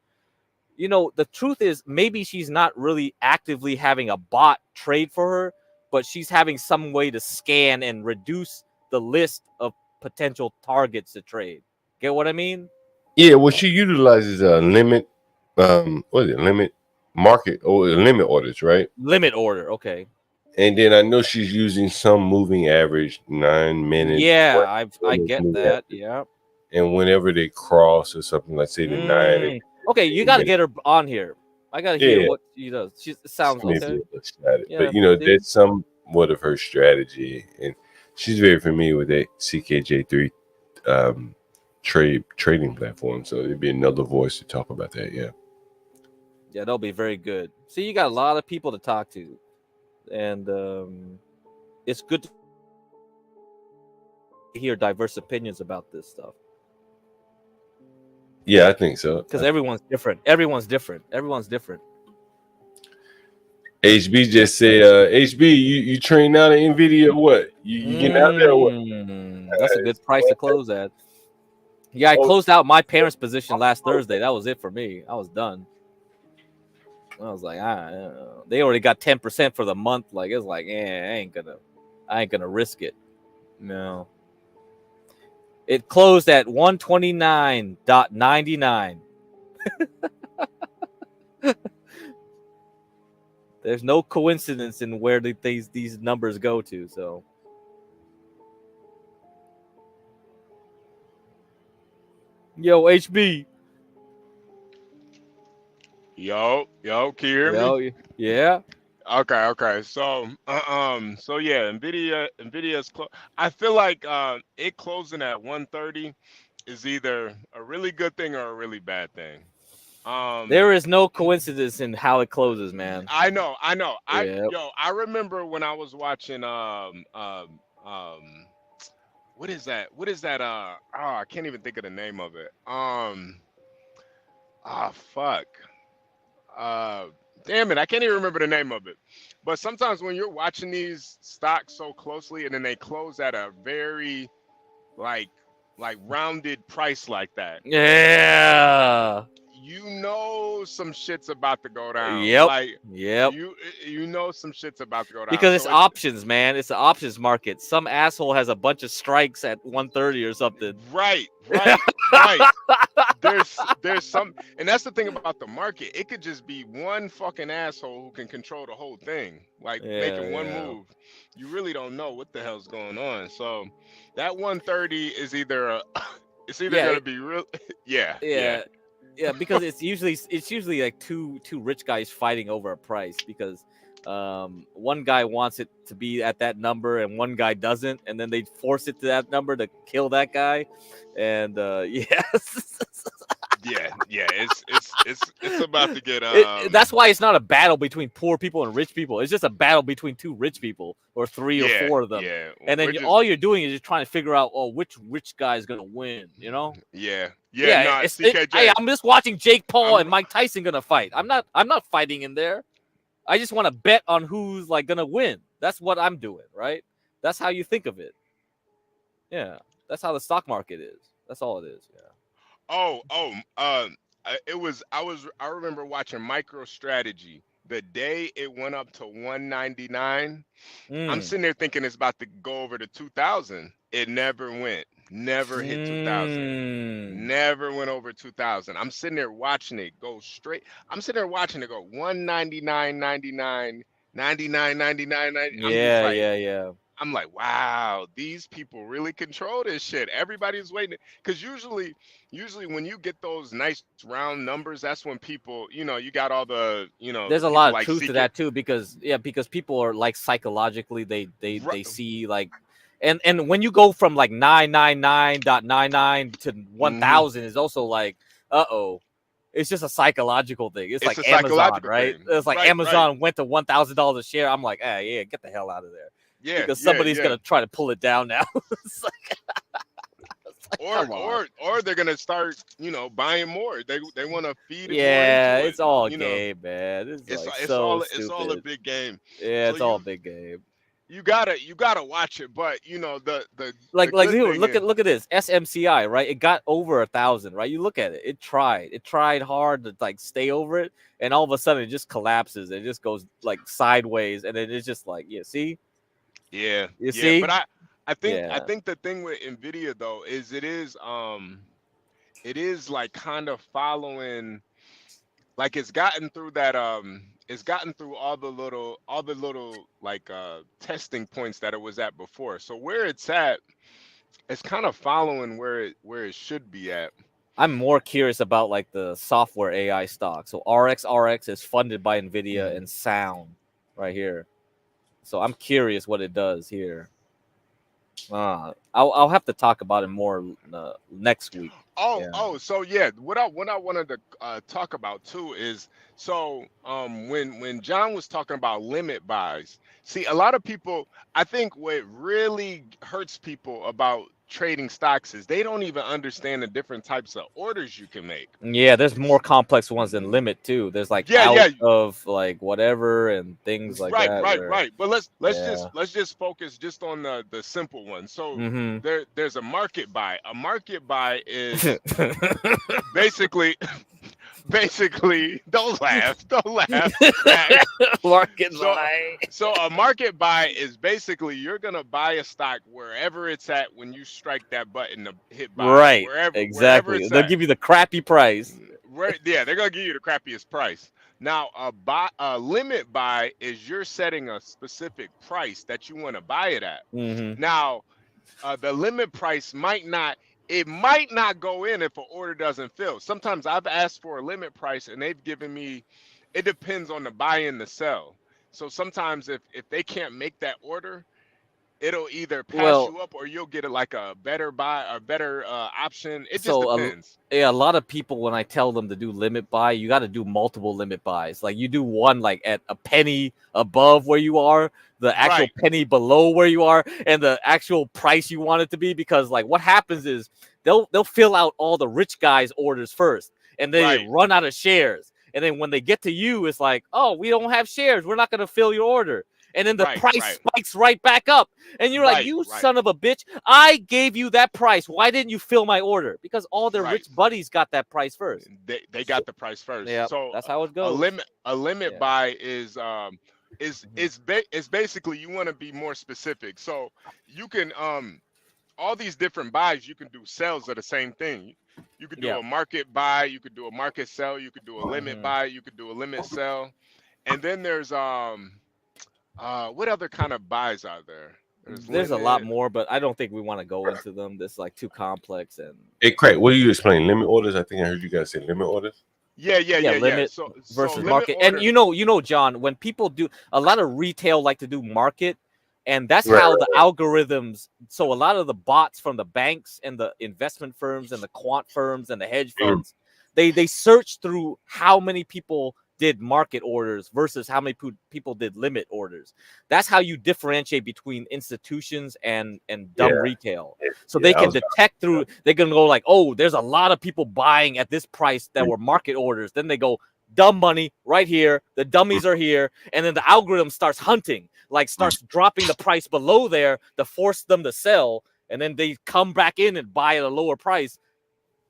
The truth is maybe she's not really actively having a bot trade for her, but she's having some way to scan and reduce the list of potential targets to trade. Get what I mean? Yeah, well, she utilizes a limit, what is it, limit market or limit orders, right? Limit order, okay. And then I know she's using some moving average, 9 minute. Yeah, I get that. Average. Yeah. And whenever they cross or something, like say the 9. Okay, you got to get her on here. I got to hear what she does. It sounds okay. But see? that's somewhat of her strategy, and she's very familiar with that CKJ3 trading platform. So it'd be another voice to talk about that. Yeah. Yeah, that'll be very good. See, you got a lot of people to talk to, and it's good to hear diverse opinions about this stuff. Yeah, I think so. Because everyone's different. Everyone's different. HB just said, HB, you train out of NVDA or what? You getting out there or what? That's a good price to close at. Yeah, I closed out my parents' position last Thursday. That was it for me. I was done. I was like, they already got 10% for the month. Like it's like, I ain't gonna risk it. No. It closed at 129.99. There's no coincidence in where these numbers go to. So, yo, HB. Yo, can you hear me? Yeah. Okay. So yeah, Nvidia's I feel like it closing at 130 is either a really good thing or a really bad thing. There is no coincidence in how it closes, man. I know. Yep. I remember when I was watching what is that? I can't even think of the name of it. Fuck. Damn it, I can't even remember the name of it. But sometimes when you're watching these stocks so closely and then they close at a very like rounded price like that. Yeah. Some shit's about to go down. Yep. Some shit's about to go down. Because it's options, man. It's the options market. Some asshole has a bunch of strikes at 130 or something. Right. There's some, and that's the thing about the market. It could just be one fucking asshole who can control the whole thing, making one move. You really don't know what the hell's going on. So that 130 is either gonna be real. Yeah, because it's usually like two rich guys fighting over a price because one guy wants it to be at that number and one guy doesn't, and then they force it to that number to kill that guy, and it's about to get that's why it's not a battle between poor people and rich people. It's just a battle between two rich people or three or four of them. And then all you're doing is just trying to figure out which rich guy is gonna win, No, I'm just watching Jake Paul and Mike Tyson gonna fight. I'm not fighting in there. I just want to bet on who's like gonna win. That's what I'm doing, right? That's how you think of it. Yeah, that's how the stock market is. That's all it is. Yeah. I remember watching MicroStrategy the day it went up to 199. I'm Mm. sitting there thinking it's about to go over to 2000. It never went. Never hit 2000. Mm. Never went over 2000. I'm sitting there watching it go straight. I'm sitting there watching it go 199.99, 99.99. I'm just Yeah, like, yeah, yeah. I'm like, wow, these people really control this shit. Everybody's waiting because usually when you get those nice round numbers, that's when people, you got all the, There's the a people lot of like truth to seeking. that too, because people are like psychologically they Right. see like, and when you go from like 999.99 to 1000 is also like, uh-oh. It's just a psychological thing. It's It's like a Amazon, psychological right? thing. It's like Right, right. Amazon went to $1,000 a share. I'm like, yeah, get the hell out of there, Yeah, because yeah, somebody's yeah. gonna try to pull it down now. It's like, come on. Or they're gonna start, buying more. They want to feed it more Yeah, into it. it's all game, man. It's like so It's all a stupid. big game. Yeah, So it's all a big game. you gotta watch it. But the Like good dude, thing is look at this SMCI, right? It got over 1,000, right? You look at it. It tried hard to like stay over it, and all of a sudden it just collapses. It just goes like sideways, and then it's just like, see, yeah, you yeah. But see, I yeah. think the thing with Nvidia though is it is like kind of following, like it's gotten through all the little like testing points that it was at before. So where it's at, it's kind of following where it should be at. I'm more curious about like the software AI stock. So RX is funded by NVIDIA and Sound right here. So I'm curious what it does here. I'll have to talk about it more next week. So yeah, what I wanted to talk about too is, so when John was talking about limit buys, see, a lot of people, I think what really hurts people about trading stocks is they don't even understand the different types of orders you can make. Yeah, there's more complex ones than limit too. There's like Yeah, out yeah. of like whatever and things like Right, that. right, Where, right. But let's yeah. just focus just on the simple one. So Mhm. there's a market buy. A market buy is basically don't laugh. Market So, buy. so a market buy is basically you're gonna buy a stock wherever it's at when you strike that button to hit buy. Right. Wherever Exactly. it's They'll at. give you the crappy price. Yeah, they're gonna give you the crappiest price. Now, a limit buy is you're setting a specific price that you want to buy it at. Mm-hmm. Now, the limit price might not go in if an order doesn't fill. Sometimes I've asked for a limit price and they've given me, it depends on the buy and the sell. So sometimes if they can't make that order, it'll either pass you up or you'll get it like a better buy, a better option. It just depends. A lot of people, when I tell them to do limit buy, you got to do multiple limit buys. Like you do one like at a penny above where you are, the actual penny below where you are, and the actual price you want it to be. Because like what happens is they'll fill out all the rich guys' orders first, and then they run out of shares. And then when they get to you, it's like, oh, we don't have shares. We're not going to fill your order. And then the price spikes right back up. And you're like, you son of a bitch. I gave you that price. Why didn't you fill my order? Because all their rich buddies got that price first. They got the price first. Yeah, so that's how it goes. A limit buy is basically you want to be more specific. So you can all these different buys, you can do sells of the same thing. You could do a market buy, you could do a market sell, you could do a limit buy, you could do a limit sell. And then there's what other kind of buys are there? There's a lot more, but I don't think we want to go into them. This is like too complex. And hey, Craig, what do you explain? Limit orders? I think I heard you guys say limit orders. Yeah. Limit versus market. And you know, John, when people do a lot of retail like to do market, and that's how the algorithms. So a lot of the bots from the banks and the investment firms and the quant firms and the hedge funds, they search through how many people did market orders versus how many people did limit orders. That's how you differentiate between institutions and dumb retail. So they can detect through, they can go like, oh, there's a lot of people buying at this price that were market orders. Then they go, dumb money right here. The dummies are here. And then the algorithm starts hunting, like starts dropping the price below there to force them to sell. And then they come back in and buy at a lower price.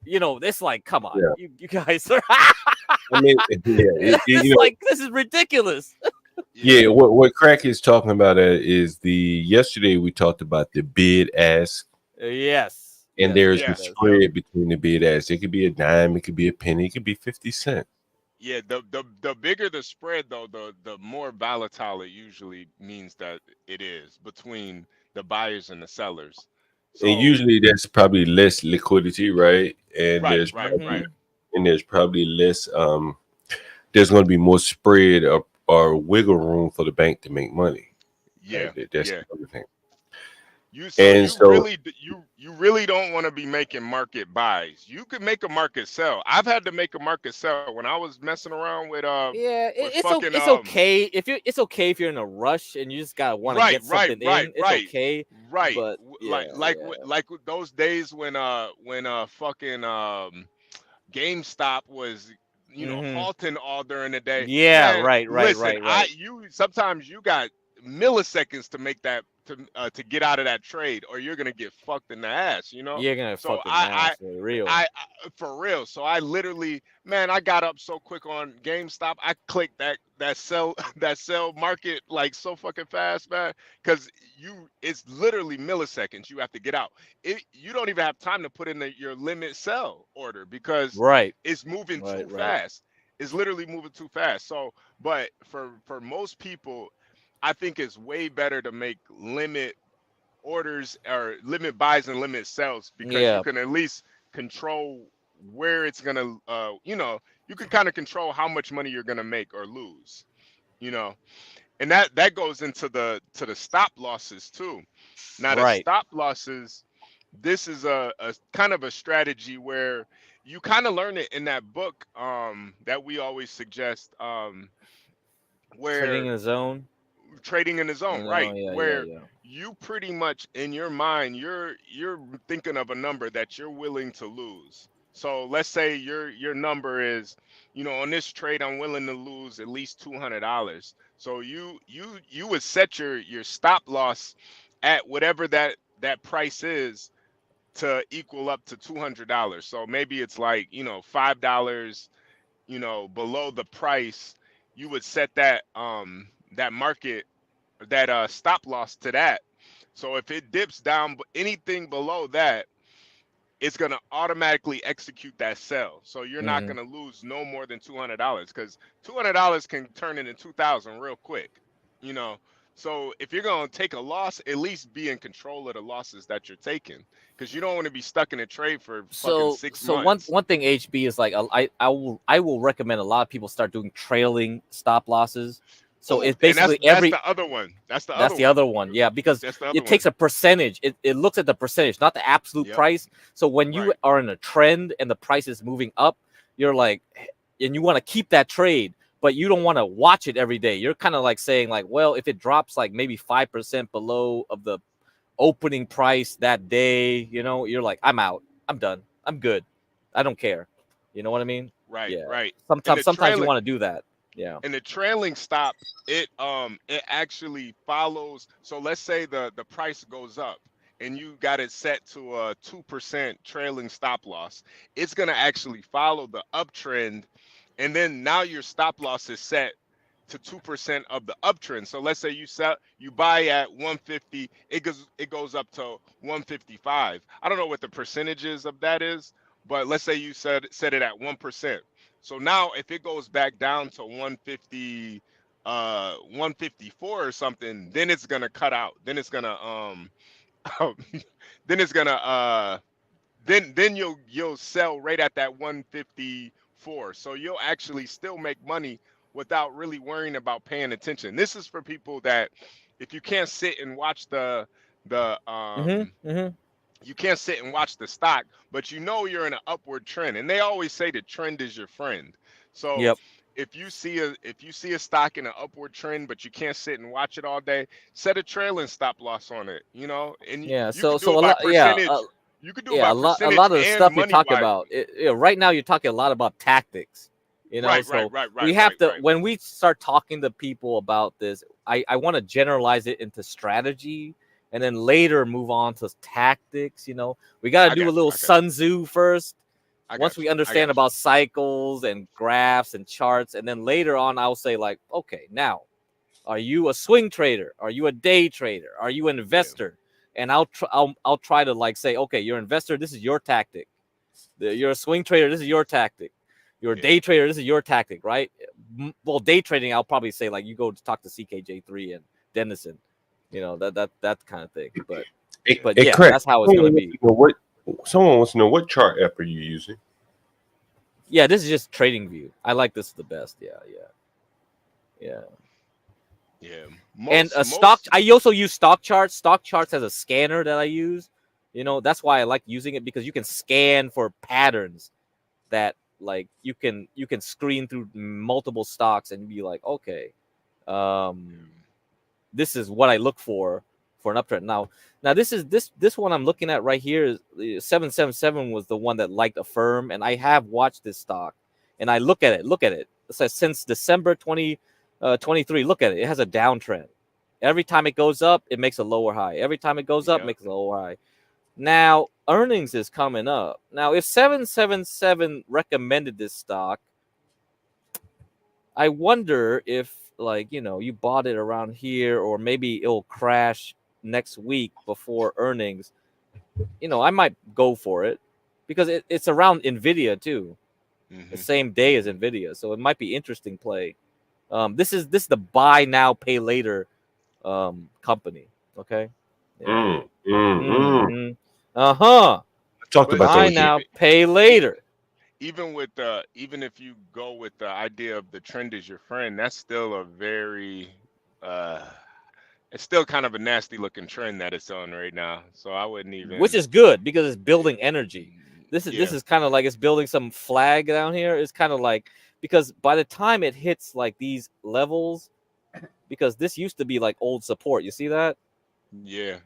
You know, it's like, come on, Yeah. you guys are. I mean, yeah, It's you know, like this is ridiculous. yeah. What Crack is talking about is the yesterday we talked about the bid ask, Yes. and Yes, there's Yeah. the spread between the bid ask. It could be a dime, it could be a penny, it could be 50 cents. Yeah, the bigger the spread though, the more volatile it usually means that it is between the buyers and the sellers. And So usually there's probably less liquidity, right? And right, there's right, probably right. less there's going to be more spread or wiggle room for the bank to make money. Yeah, That's yeah. the other thing. You And so you really don't want to be making market buys. You could make a market sell. I've had to make a market sell when I was messing around with Yeah, with it's fucking it's okay if you're in a rush and you just gotta want to right, get right, something right, in. It's right, okay, right. but Like yeah, like like with those days when fucking GameStop was halting all during the day. yeah, Man, right, right, listen, right, right. you sometimes you got milliseconds to make that to get out of that trade, or you're gonna get fucked in the ass, you know. You're gonna So fucking ass for real. for real. So I literally, man, I got up so quick on GameStop. I clicked that sell that sell market like so fucking fast, man, because it's literally milliseconds you have to get out. You don't even have time to put in your limit sell order because Right, it's moving too right, right. fast. It's literally moving too fast. So, but for most people, I think it's way better to make limit orders or limit buys and limit sells because you Yeah, can at least control where it's gonna you can kind of control how much money you're gonna make or lose, you know. And that goes into the stop losses too. Now the right. stop losses, this is a kind of a strategy where you kind of learn it in that book that we always suggest Trading where in the zone. trading in the zone, right? Yeah, yeah, Where yeah. you pretty much in your mind you're thinking of a number that you're willing to lose. So let's say your number is, on this trade I'm willing to lose at least $200. So you would set your stop loss at whatever that price is to equal up to $200. So maybe it's like, $5, below the price. You would set that market, that stop loss to that. So if it dips down anything below that, it's gonna automatically execute that sell. So you're not Hmm. gonna lose no more than $200 because $200 can turn into 2,000 real quick. You know. So if you're gonna take a loss, at least be in control of the losses that you're taking, because you don't want to be stuck in a trade for fucking So 6 so one months. one thing HB is like I will recommend a lot of people start doing trailing stop losses. So Oh, it's and that's basically that's every the other one. That's the That's other the one. other one, yeah, because That's the other it one. takes a percentage. It looks at the percentage, not the absolute Yep. price. So when you Right. are in a trend and the price is moving up, you're like, and you want to keep that trade, but you don't want to watch it every day. You're kind of like saying, like, well, if it drops like maybe 5% below of the opening price that day, you're like, I'm out. I'm done. I'm good. I don't care. You know what I mean? Right. Yeah. Right. And Sometimes you want to do that. Yeah. the trailing stop, it actually follows. So let's say the price goes up and you got it set to a 2% trailing stop loss. It's gonna actually follow the uptrend, and then now your stop loss is set to 2% of the uptrend. So let's say you buy at 150, it goes up to 155. I don't know what the percentages of that is, but let's say you set it at 1%. So now if it goes back down to 150, 154 or something, then it's gonna cut out. Then it's gonna then it's gonna then you'll sell right at that 154. So you'll actually still make money without really worrying about paying attention. This is for people that, if you can't sit and watch the Mm-hmm. you can't sit and watch the stock, but you're in an upward trend. And they always say the trend is your friend. So Yep. if you see a stock in an upward trend, but you can't sit and watch it all day, set a trailing stop loss on it, and Yeah. you could do So it a by lot. Yeah. percentage. You could do it Yeah, by a percentage lot of the and stuff you money talk wise. about. Right now, you're talking a lot about tactics. Right, So we have to when we start talking to people about this. I want to generalize it into strategy, and then later move on to tactics. We got to I do a got you. little I got you. Sun Tzu first. Once we understand about cycles and graphs and charts, and then later on, I'll say like, okay, now, are you a swing trader? Are you a day trader? Are you an investor? And I'll try to like say, okay, you're an investor. This is your tactic. You're a swing trader. This is your tactic. You're a day trader. This is your tactic, right? Well, day trading, I'll probably say like you go to talk to CKJ3 and Dennison, you know, that kind of thing. But yeah, Craig, that's how it's gonna be. Someone wants to know what chart app are you using? Yeah, this is just TradingView. I like this the best. Yeah. And stock. I also use stock charts. Stock charts has a scanner that I use. You know, that's why I like using it, because you can scan for patterns that like you can screen through multiple stocks and be like, okay, this is what I look for an uptrend. Now this one I'm looking at right here is 777 was the one that liked a firm, and I have watched this stock, and I look at it. It says since December 2023. Look at it. It has a downtrend. Every time it goes up, it makes a lower high. Every time it goes up, it makes a lower high. Now, earnings is coming up. Now, if 777 recommended this stock, I wonder if, like, you know, you bought it around here, or maybe it'll crash next week before earnings. You know, I might go for it because it's around NVIDIA too, the same day as NVIDIA. So it might be interesting play. This is the buy now, pay later company. Okay. Yeah. Talked about buy those now, pay later. Even if you go with the idea of the trend is your friend, that's still a very it's still kind of a nasty looking trend that it's on right now. So I wouldn't even. Which is good because it's building energy. This is kind of like it's building some flag down here. It's kind of like, because by the time it hits like these levels, because this used to be like old support. You see that? Yeah.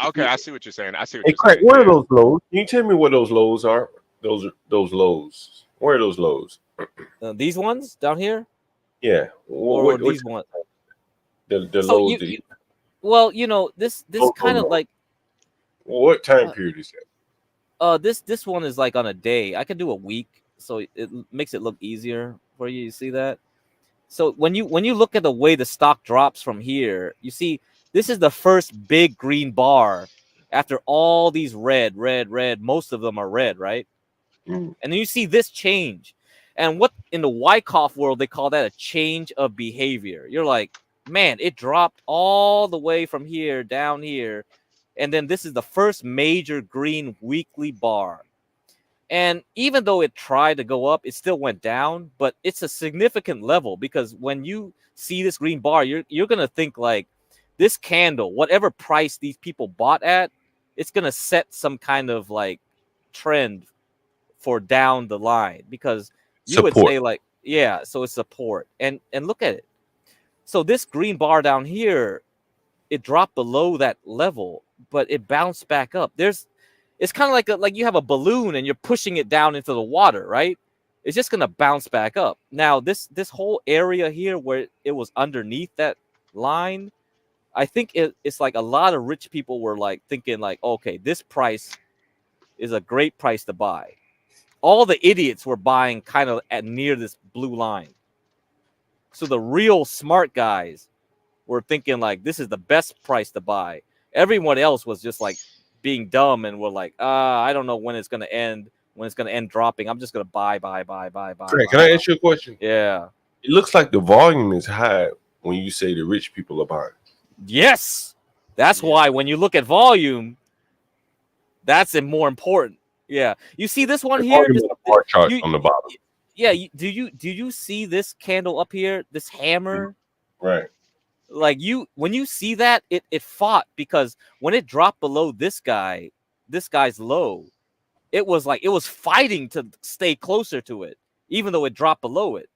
Okay, I see what you're saying. Hey, Craig, where are those lows? Can you tell me where those lows are? Those lows. Where are those lows? These ones down here? Yeah. Or these ones? The So lows. well, you know, this kind of like. What time period is that? This one is like on a day. I could do a week, so it makes it look easier for you. You see that? So when you look at the way the stock drops from here, you see this is the first big green bar after all these red. Most of them are red, right? And then you see this change. And what in the Wyckoff world, they call that a change of behavior. You're like, man, it dropped all the way from here down here. And then this is the first major green weekly bar. And even though it tried to go up, it still went down. But it's a significant level, because when you see this green bar, you're going to think like this candle, whatever price these people bought at, it's going to set some kind of like trend for down the line, because you would say like, yeah, so it's support. And look at it. So this green bar down here, it dropped below that level, but it bounced back up. It's kind of like you have a balloon and you're pushing it down into the water, right? It's just going to bounce back up. Now, this whole area here where it was underneath that line, I think it's like a lot of rich people were like thinking like, okay, this price is a great price to buy. All the idiots were buying kind of at near this blue line. So the real smart guys were thinking like, this is the best price to buy. Everyone else was just like being dumb and were like, I don't know when it's going to end, dropping. I'm just going to buy. Craig, can I ask you a question? Yeah. It looks like the volume is high when you say the rich people are buying. Yes. That's why when you look at volume, that's more important. Yeah. You see this one here? This bar chart on the bottom. Yeah. Do you see this candle up here? This hammer? Right. Like when you see that, it fought, because when it dropped below this guy's low, it was fighting to stay closer to it, even though it dropped below it.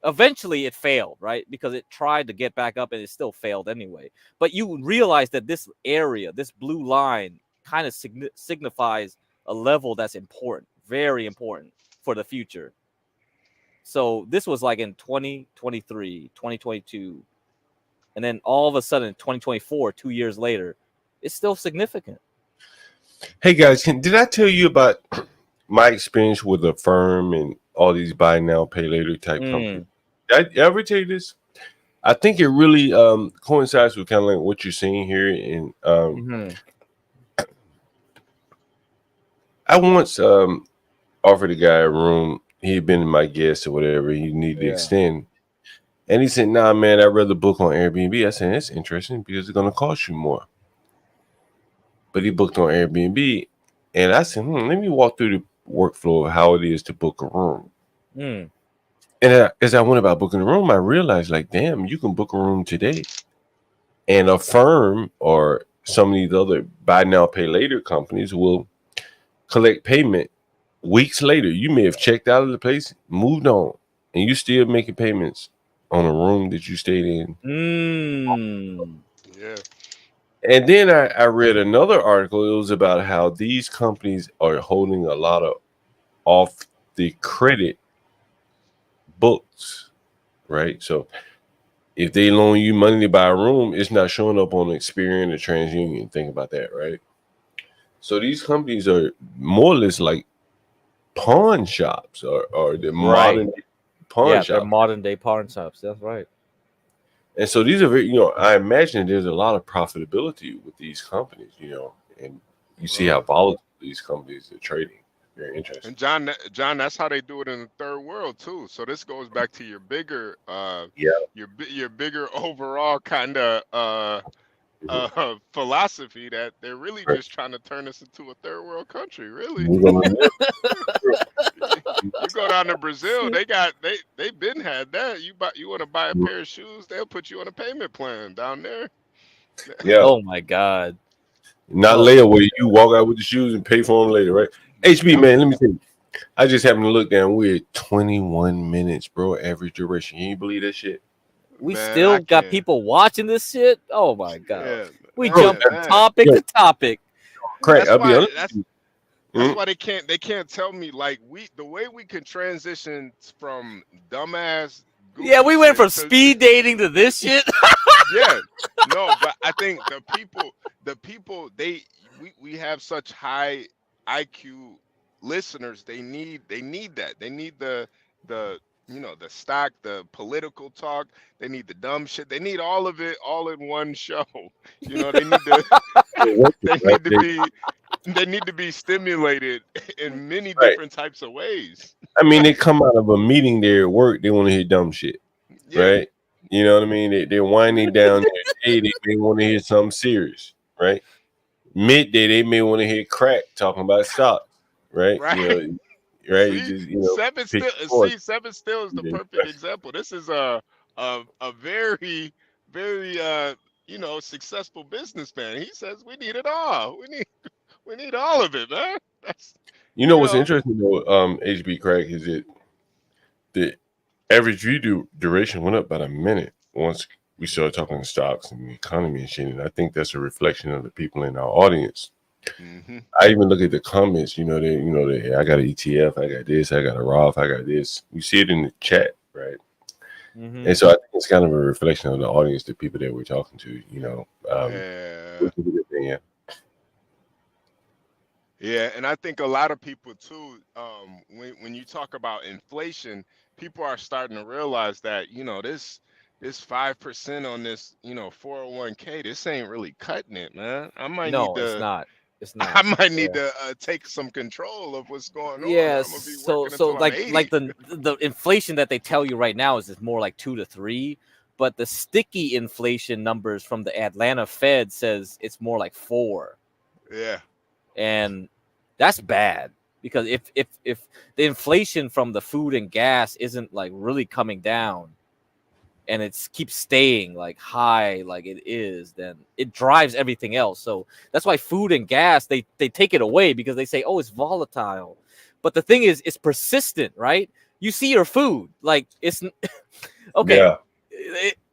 Eventually it failed, right? Because it tried to get back up and it still failed anyway. But you realize that this area, this blue line, kind of signifies a level that's important, very important for the future. So this was like in 2023, 2022. And then all of a sudden, 2024, 2 years later, it's still significant. Hey guys, did I tell you about my experience with a firm and all these buy now, pay later type companies. I ever tell you this? I think it really coincides with kind of like what you're seeing here. And I once offered a guy a room. He had been my guest or whatever. He needed to extend. And he said, nah, man, I'd rather book on Airbnb. I said, that's interesting because it's going to cost you more. But he booked on Airbnb. And I said, let me walk through the workflow of how it is to book a room. And as I went about booking a room, I realized, like, damn, you can book a room today. And a firm or some of these other buy now, pay later companies will collect payment weeks later. You may have checked out of the place, moved on, and you still making payments on a room that you stayed in. Yeah. And then I read another article. It was about how these companies are holding a lot of off the credit books, right? So if they loan you money to buy a room, it's not showing up on Experian or TransUnion. Think about that, right? So these companies are more or less like pawn shops or the modern pawn shops. They're modern day pawn shops. That's right. And so these are very, I imagine there's a lot of profitability with these companies, and you see how volatile these companies are trading. Very interesting. And John, that's how they do it in the third world too. So this goes back to your bigger, your bigger overall kind of philosophy that they're really just trying to turn us into a third world country. Really, you go down to Brazil, they been had that. You want to buy a pair of shoes, they'll put you on a payment plan down there. Yeah. Oh my God. Not layaway. You walk out with the shoes and pay for them later, right? HB, man, let me tell you. I just happened to look down. We're at 21 minutes, bro. Average duration. Can you believe that shit? We still got people watching this shit. Oh my God. We jump from topic to topic. Craig, I'll be honest. That's why they can't tell me like the way we can transition from dumbass. Yeah, we went from speed dating to this shit. Yeah, no, but I think the people we have such high IQ listeners. They need that. They need the the stock, the political talk. They need the dumb shit. They need all of it all in one show. They need to they need to be stimulated in many different types of ways. I mean, they come out of a meeting there at work, they want to hear dumb shit, right? You know what I mean? They're winding down their day, they may want to hear something serious, right? Midday, they may want to hear crack talking about stocks, right? Right. Right? Seven still is the perfect example. This is a very, very successful businessman. He says we need it all. We need all of it, man. That's what's interesting though, HB Crack, is it the average view duration went up about a minute once we started talking stocks and the economy and shit. And I think that's a reflection of the people in our audience. I even look at the comments, I got an ETF, I got this, I got a Roth, I got this. You see it in the chat, right? And so I think it's kind of a reflection of the audience, the people that we're talking to, which is a good thing, Yeah, and I think a lot of people too, when you talk about inflation, people are starting to realize that, this 5% on this, 401k, this ain't really cutting it, man. I might need to, it's not. It's not. I might need to take some control of what's going on. Yeah, I'm gonna be so until I'm like 80. the inflation that they tell you right now is more like 2 to 3, but the sticky inflation numbers from the Atlanta Fed says it's more like 4. Yeah. And that's bad because if the inflation from the food and gas isn't like really coming down and it keeps staying like high like it is, then it drives everything else. So that's why food and gas, they take it away because they say, oh, it's volatile. But the thing is, it's persistent, right? You see your food, like it's okay. Yeah.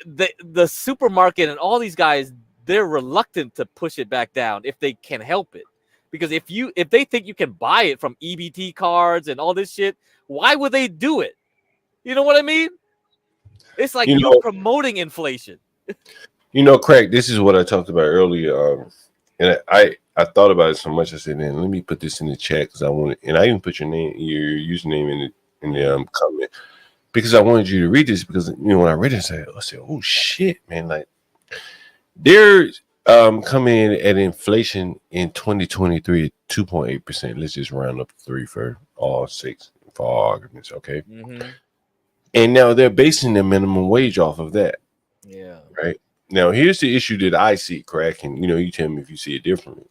The supermarket and all these guys, they're reluctant to push it back down if they can help it. Because if they think you can buy it from EBT cards and all this shit, why would they do it? You know what I mean? It's like you're promoting inflation. Craig, this is what I talked about earlier. And I I thought about it so much. I said, "Man, let me put this in the chat because I want it." And I even put your username in the comment because I wanted you to read this because when I read it, I said, "Oh shit, man!" Like they're coming in at inflation in 2023 at 2.8%. Let's just round up to 3 for all 6 for all arguments, okay? Mm-hmm. And now they're basing the minimum wage off of that. Yeah. Right. Now, here's the issue that I see, Crack, and you tell me if you see it differently.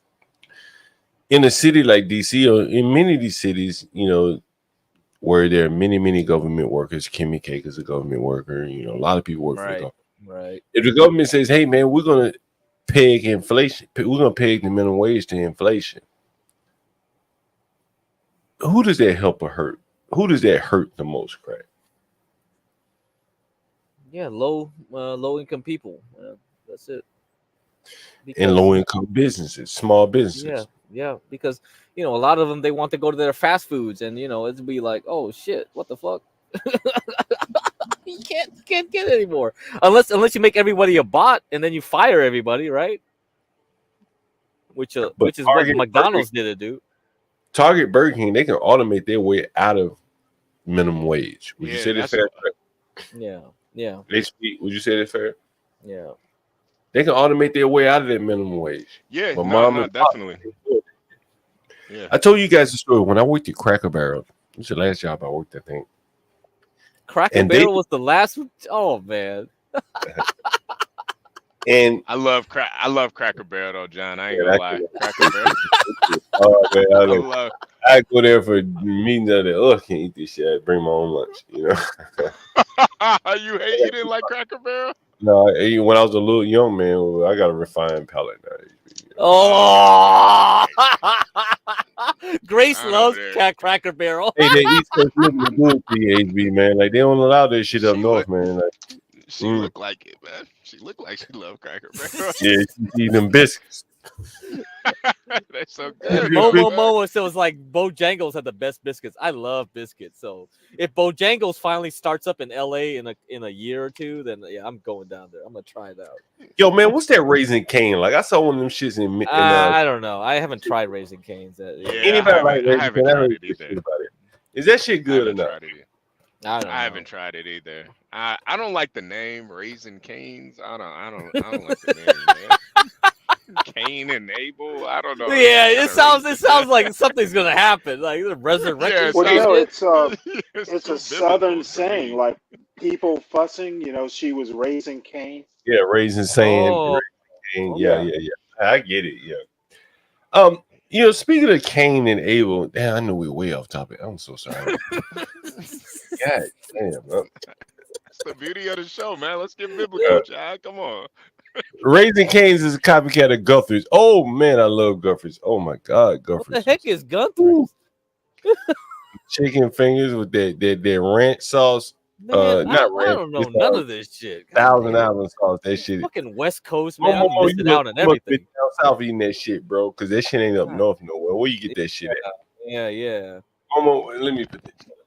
In a city like DC, or in many of these cities, where there are many government workers, Kimmy Cake is a government worker, a lot of people work for the government. Right. If the government says, "Hey, man, we're gonna peg inflation, we're gonna peg the minimum wage to inflation," who does that help or hurt? Who does that hurt the most, Crack? Yeah, low income people. That's it. And low income businesses, small businesses. Yeah, because a lot of them, they want to go to their fast foods, and it'd be like, oh shit, what the fuck? You can't get anymore unless you make everybody a bot and then you fire everybody, right? Which is what McDonald's did it do. Target, Burger King, they can automate their way out of minimum wage. Would you say that's fair? Yeah. HP, would you say that's fair? Yeah. They can automate their way out of that minimum wage. Yeah, but definitely. Yeah. I told you guys the story when I worked at Cracker Barrel. It was the last job I worked, I think. Cracker Barrel was the last one? Oh man. And I love Cracker Barrel though, John. I ain't gonna lie. Cracker Barrel. Oh man, I go there for meetings of the can't eat this shit. I bring my own lunch, You didn't like Cracker Barrel? No, when I was a little young man, I got a refined palate now. Oh, Grace loves Cracker Barrel. Hey, that East Coast living is good for you, HB, man. Like they don't allow that shit up north, man. Like, she looked like it, man. She looked like she loved Cracker Barrel. Yeah, she eating them biscuits. That's so good. Momo, so it's like Bojangles had the best biscuits. I love biscuits. So if Bojangles finally starts up in LA in a year or two, then yeah, I'm going down there. I'm gonna try it out. Yo, man, what's that Raisin Cane? Like I saw one of them shits in I don't know. I haven't tried Raisin Canes. Anybody like Raisin I haven't tried it either. Is that shit good or not? I haven't tried it either. I don't like the name Raisin Canes. I don't like the name, man. Cain and Abel. I don't know. Yeah, it sounds like something's gonna happen, like the resurrection. It's a Southern saying, like people fussing. She was raising Cain. Yeah, Raisin saying. Oh. Yeah. I get it. Yeah. Speaking of Cain and Abel, damn, I know we're way off topic. I'm so sorry. God damn, bro. That's the beauty of the show, man. Let's get biblical, John. Come on. Raising Cane's is a copycat of Guthrie's. Oh man, I love Guthrie's. Oh my god, Guthrie's. What the heck is Guthrie's? Chicken fingers with that ranch sauce. Man, not ranch. I don't know none of this shit. Thousand Island sauce. That shit. Fucking West Coast, man. I'm missing out on everything. Down south eating that shit, bro. Because that shit ain't up north nowhere. Where you get that shit at? Yeah. Let me put that shit up.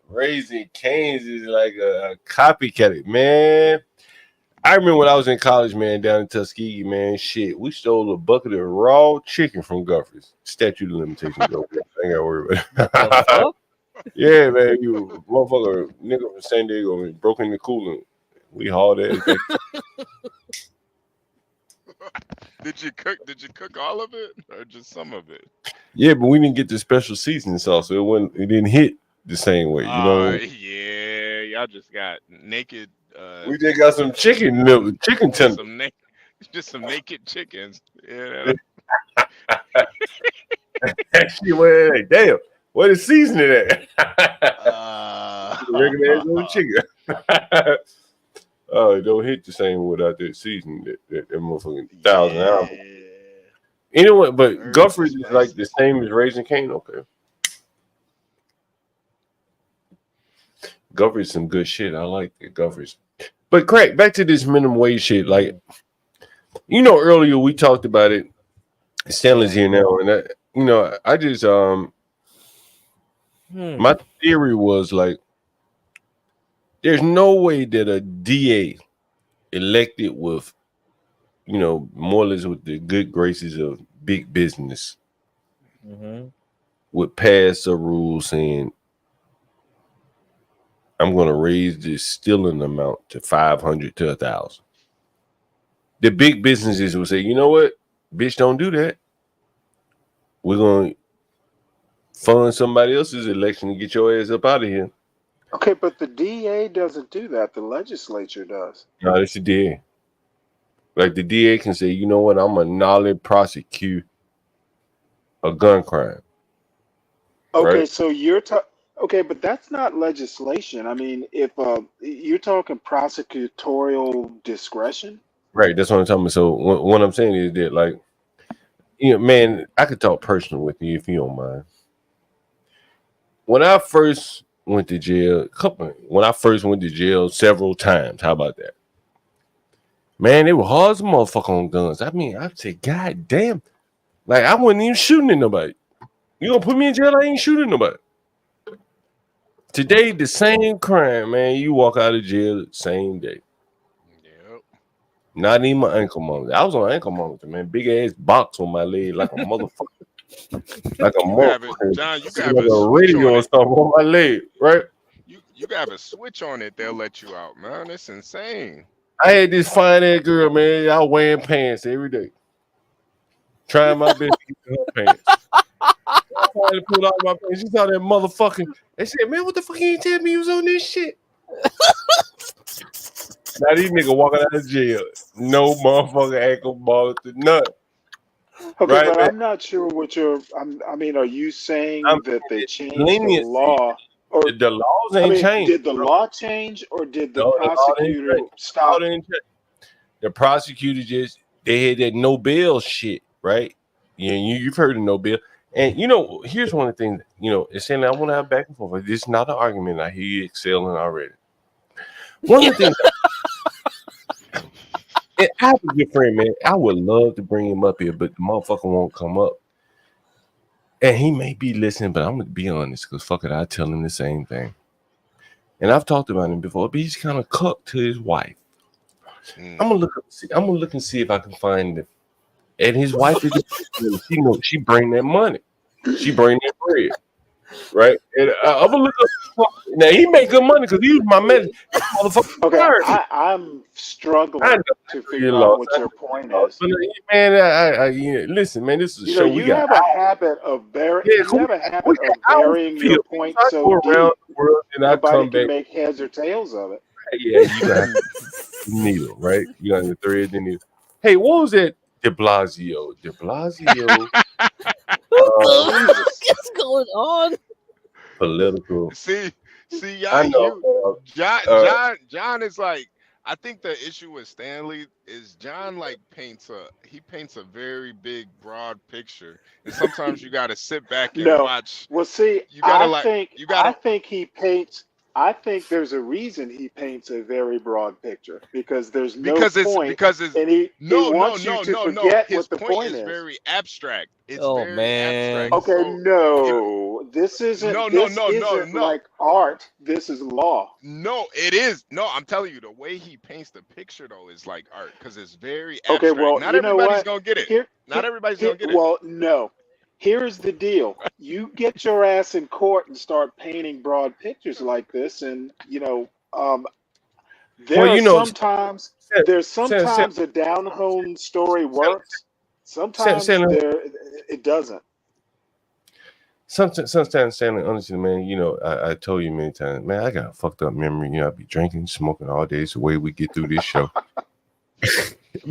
Raising Cane's is like a copycat, man. I remember when I was in college, man, down in Tuskegee, man, shit, we stole a bucket of raw chicken from Guthries. Statute of limitations, bro. I ain't gotta worry about it. Yeah, man, you motherfucker, nigga from San Diego broke in the cooler. We hauled that. Did you cook all of it or just some of it? Yeah, but we didn't get the special seasoning sauce, so it didn't hit the same way. You know? Yeah, y'all just got naked. We just got some chicken tender. Just some naked chickens. Yeah. Shit, wait, damn. Where the seasoning at? Regular ass old chicken. Oh, it don't hit the same without that seasoning. That motherfucking 1,000 hours. Anyway, but Guthries is like the same as Raising Cane. Okay. Guthries some good shit. I like it, Guthries. But Craig, back to this minimum wage shit. Like, earlier we talked about it. Stanley's here now, and I just my theory was like, there's no way that a DA elected with, more or less with the good graces of big business Mm-hmm. would pass a rule saying, I'm going to raise this stealing amount to 500 to 1,000. The big businesses would say, you know what? Bitch, don't do that. We're going to fund somebody else's election to get your ass up out of here. Okay, but the DA doesn't do that. The legislature does. No, that's the DA. Like the DA can say, you know what? I'm going to nolly prosecute a gun crime. Okay, Right? so you're okay, but that's not legislation. I mean, if you're talking prosecutorial discretion. Right. That's what I'm talking about. So what I'm saying is that, like, you know, man, I could talk personal with you if you don't mind. When I first went to jail, several times, how about that? Man, it was hard as a motherfucker on guns. I mean, I'd say, God damn. Like, I wasn't even shooting at nobody. You gonna put me in jail? I ain't shooting nobody. Today, the same crime, man. You walk out of jail the same day. Yep. Not even my ankle monitor. I was on ankle monitor, man. Big ass box on my leg like a motherfucker. Like a motherfucker. John, you Like can have a a switch radio on or it. something on my leg, right? You can have a switch on it. They'll let you out, man. It's insane. I had this fine ass girl, man. Y'all wearing pants every day. Trying my best to get her pants. I finally pulled out my pants. She saw that motherfucking. They said, man, what the fuck you ain't tell me you was on this shit? Now these niggas walking out of jail. No motherfucking ankle monitor, none. Okay, Right, but man? I'm not sure what I mean, are you saying that they changed the leniency. law? Or The laws I ain't mean, changed. did the law change or did the No, the law didn't prosecutor change. stop? The prosecutor they had that no bail shit, right? Yeah, you've heard of no bail. And you know, here's one of the things, you know, it's saying I want to have back and forth. This is not an argument. I hear you excelling already. One of the things and I have a good friend, man. I would love to bring him up here, but the motherfucker won't come up. And he may be listening, but I'm gonna be honest, because fuck it, I tell him the same thing. And I've talked about him before, but he's kind of cooked to his wife. I'm gonna look and see if I can find it. And his wife is she bring that money. She bring that bread. Right? And I'm gonna look up. Now he make good money because he was my man. Okay, I'm struggling to figure out what your point is. Man, listen, man, this is a You show know, we you got. have a habit of burying your point so go around deep, the world and I nobody come can back. make heads or tails of it. Yeah, you got the needle, right? You got the thread the needle. Hey, what was that? De Blasio. What's going on? Political. See, I know. John is like, I think the issue with Stanley is John like paints a very big, broad picture, and sometimes you got to sit back and watch. Well, see, You gotta I think he paints. I think there's a reason he paints a very broad picture because there's no point, and he wants you to forget His what the point is. very abstract. It's man. abstract. Okay, So, no, this isn't. This isn't like art. This is law. No, it is. No, I'm telling you, the way he paints the picture though is like art because it's very abstract. Okay, well, not you know everybody's what? gonna get it. Not everybody's gonna get it. Well, no. Here's the deal. You get your ass in court and start painting broad pictures like this, and there's sometimes a down home story works. Sometimes it doesn't. Sometimes, Stanley, honestly, man, you know, I told you many times, man, I got a fucked up memory. You know, I be drinking, smoking all day. It's the way we get through this show.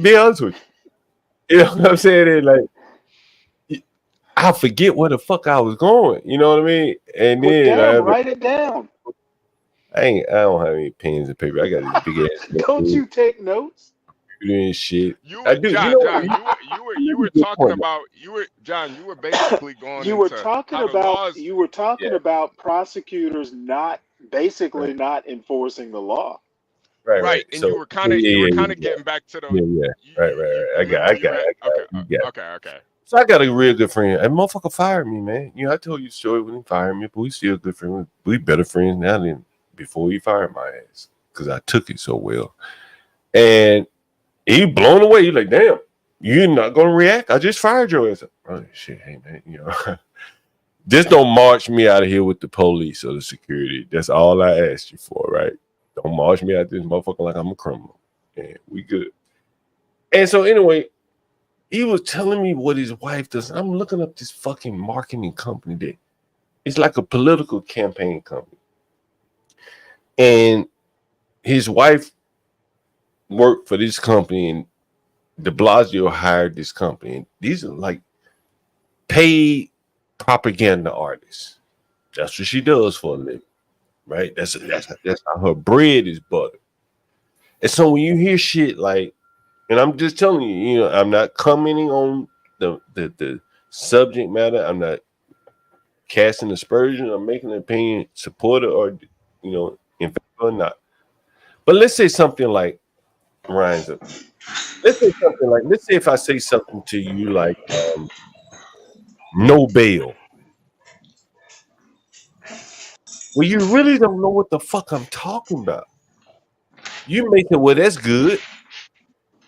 Be honest with you. You know what I'm saying? And like, I forget where the fuck I was going. You know what I mean? And then write it down. I don't have any pens and paper. I got this big ass. Don't you take notes? Doing shit. You I do. John, you know, John, you were talking about John. You were basically going. You were talking about prosecutors not enforcing the law. Right. And so, you were kind of getting back to the right. I got okay. So I got a real good friend. And motherfucker fired me, man. You know, I told you the story when he fired me, but we still good friends. We better friends now than before he fired my ass because I took it so well. And he blown away. He like, damn. You're not gonna react. I just fired your ass. Oh shit, hey man, you know. Just don't march me out of here with the police or the security. That's all I asked you for, right? Don't march me out of this motherfucker like I'm a criminal. And we good. And so anyway, he was telling me what his wife does. I'm looking up this fucking marketing company that it's like a political campaign company. And his wife worked for this company, and de Blasio hired this company. And these are like paid propaganda artists. That's what she does for a living, right? That's how her bread is buttered. And so when you hear shit like, and I'm just telling you, you know, I'm not commenting on the subject matter. I'm not casting aspersion. I'm making an opinion, supporter or, you know, in favor or not. But let's say something like Ryan's up. Let's say if I say something to you like no bail. Well, you really don't know what the fuck I'm talking about. You may say, well, that's good.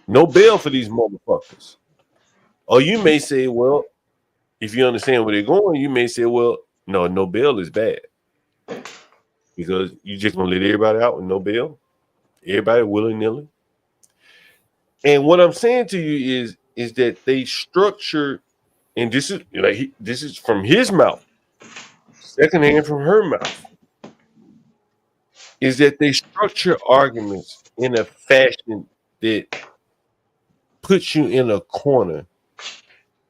No bail for these motherfuckers. Or you may say, well, if you understand where they're going, you may say, well, no bail is bad. Because you just gonna let everybody out with no bail? Everybody willy-nilly? And what I'm saying to you is that they structure, and this is from his mouth, secondhand from her mouth, is that they structure arguments in a fashion that puts you in a corner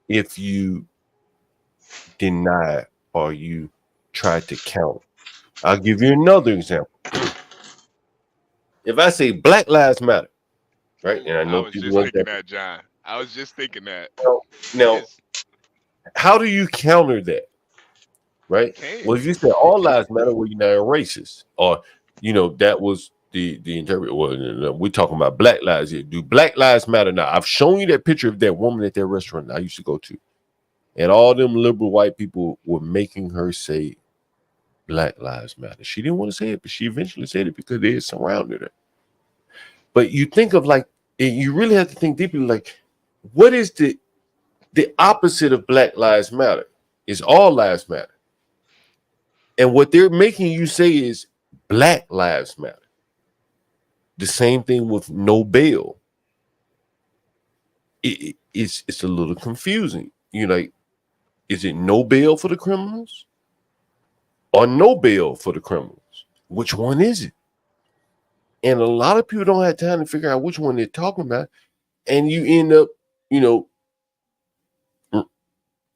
if you deny or you try to counter. I'll give you another example. If I say Black Lives Matter, right? And I know I was people just want thinking that. that, John. I was just thinking that. Now, how do you counter that? Right? Well, if you say all lives matter, well, you're not racist. Or, you know, that was the interpret. Well, no, we're talking about Black lives here. Do Black lives matter now? I've shown you that picture of that woman at that restaurant I used to go to. And all them liberal white people were making her say Black lives matter. She didn't want to say it, but she eventually said it because they had surrounded her. But you think of like, you really have to think deeply, like, what is the opposite of Black lives matter? Is all lives matter. And what they're making you say is Black lives matter. The same thing with no bail. It's a little confusing. You know, like, is it no bail for the criminals or no bail for the criminals? Which one is it? And a lot of people don't have time to figure out which one they're talking about. And you end up, you know,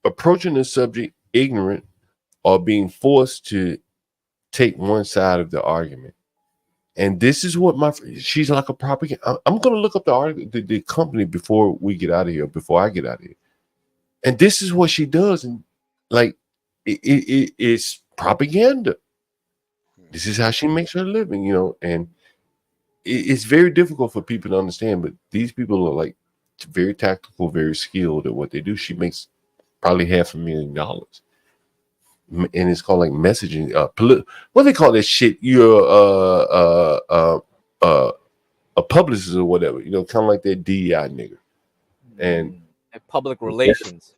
approaching the subject ignorant or being forced to take one side of the argument. And this is what she's like a propaganda. I'm going to look up the article, the company before we get out of here, before I get out of here. And this is what she does. And like, it's propaganda. This is how she makes her living, you know, and it's very difficult for people to understand, but these people are like very tactical, very skilled at what they do. She makes probably $500,000. And it's called like messaging, what do they call that shit? You're a publicist or whatever, you know, kind of like that DEI nigga. And public relations.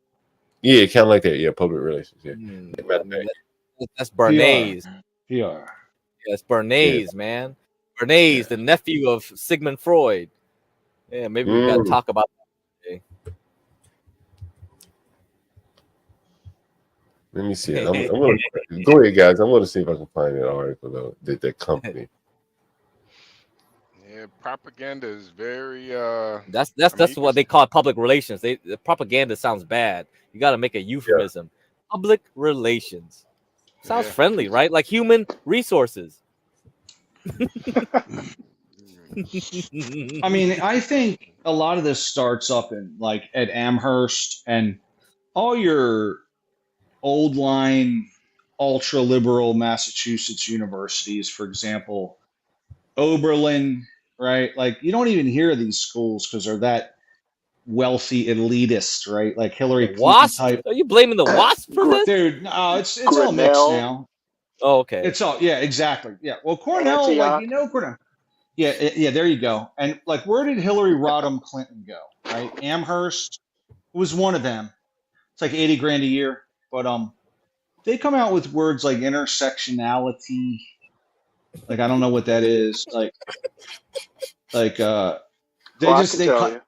Yeah, kind of like that. Yeah, public relations. Yeah. That's Bernays. PR. Yeah, it's Bernays, man. Bernays, the nephew of Sigmund Freud. Yeah, maybe we got to talk about that today. Let me see. I'm gonna go ahead, guys. I'm gonna see if I can find that article though. That company. Yeah, propaganda is very. That's what they call public relations. The propaganda sounds bad. You got to make a euphemism. Yeah. Public relations sounds friendly, right? Like human resources. I mean, I think a lot of this starts up in like at Amherst and all your old line ultra liberal Massachusetts universities, for example, Oberlin, right? Like you don't even hear these schools because they're that wealthy elitist, right? Like Hillary Clinton type. Are you blaming the WASP for this? Dude, no, it's all mixed now. Oh, okay. It's all exactly. Yeah. Well, Cornell, like Cornell. Yeah, there you go. And like, where did Hillary Rodham Clinton go? Right, Amherst was one of them. It's like 80 grand a year, but they come out with words like intersectionality. Like, I don't know what that is. Like Oh, I can tell you.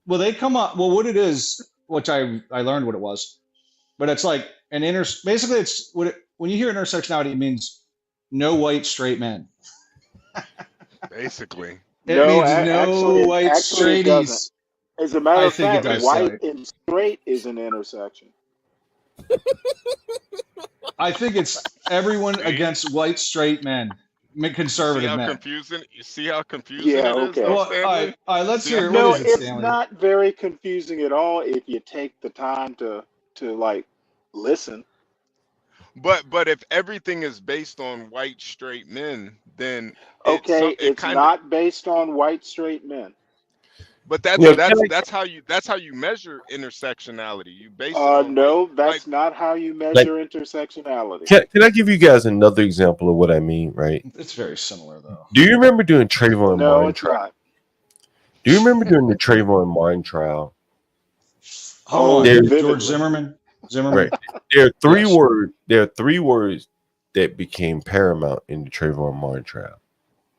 well, they come up. Well, what it is, which I learned what it was, but it's like an basically it's when you hear intersectionality, it means no white straight men. Basically. It means no actually, white it doesn't. straighties. As a matter I of think it fact, does. white and straight is an intersection. I think it's everyone against white straight men, conservative See how men. confusing? You see how confusing Yeah, it is, okay. though, Well, Stanley? all right, let's See hear. how- What No, is it, it's Stanley? not very confusing at all if you take the time to like listen. But if everything is based on white straight men, then Okay, it it's kind of. not based on white straight men. But Yeah, that's how you measure intersectionality. You base it on No, white. that's not how you like, measure intersectionality. can I give you guys another example of what I mean? Right? It's very similar though. Do you remember doing Trayvon No, Martin it's trial? not. Do you remember doing the Trayvon Martin trial? Hold Oh, on, vividly. George Zimmerman. Right. There are three Yes. words. There are three words that became paramount in the Trayvon Martin trial.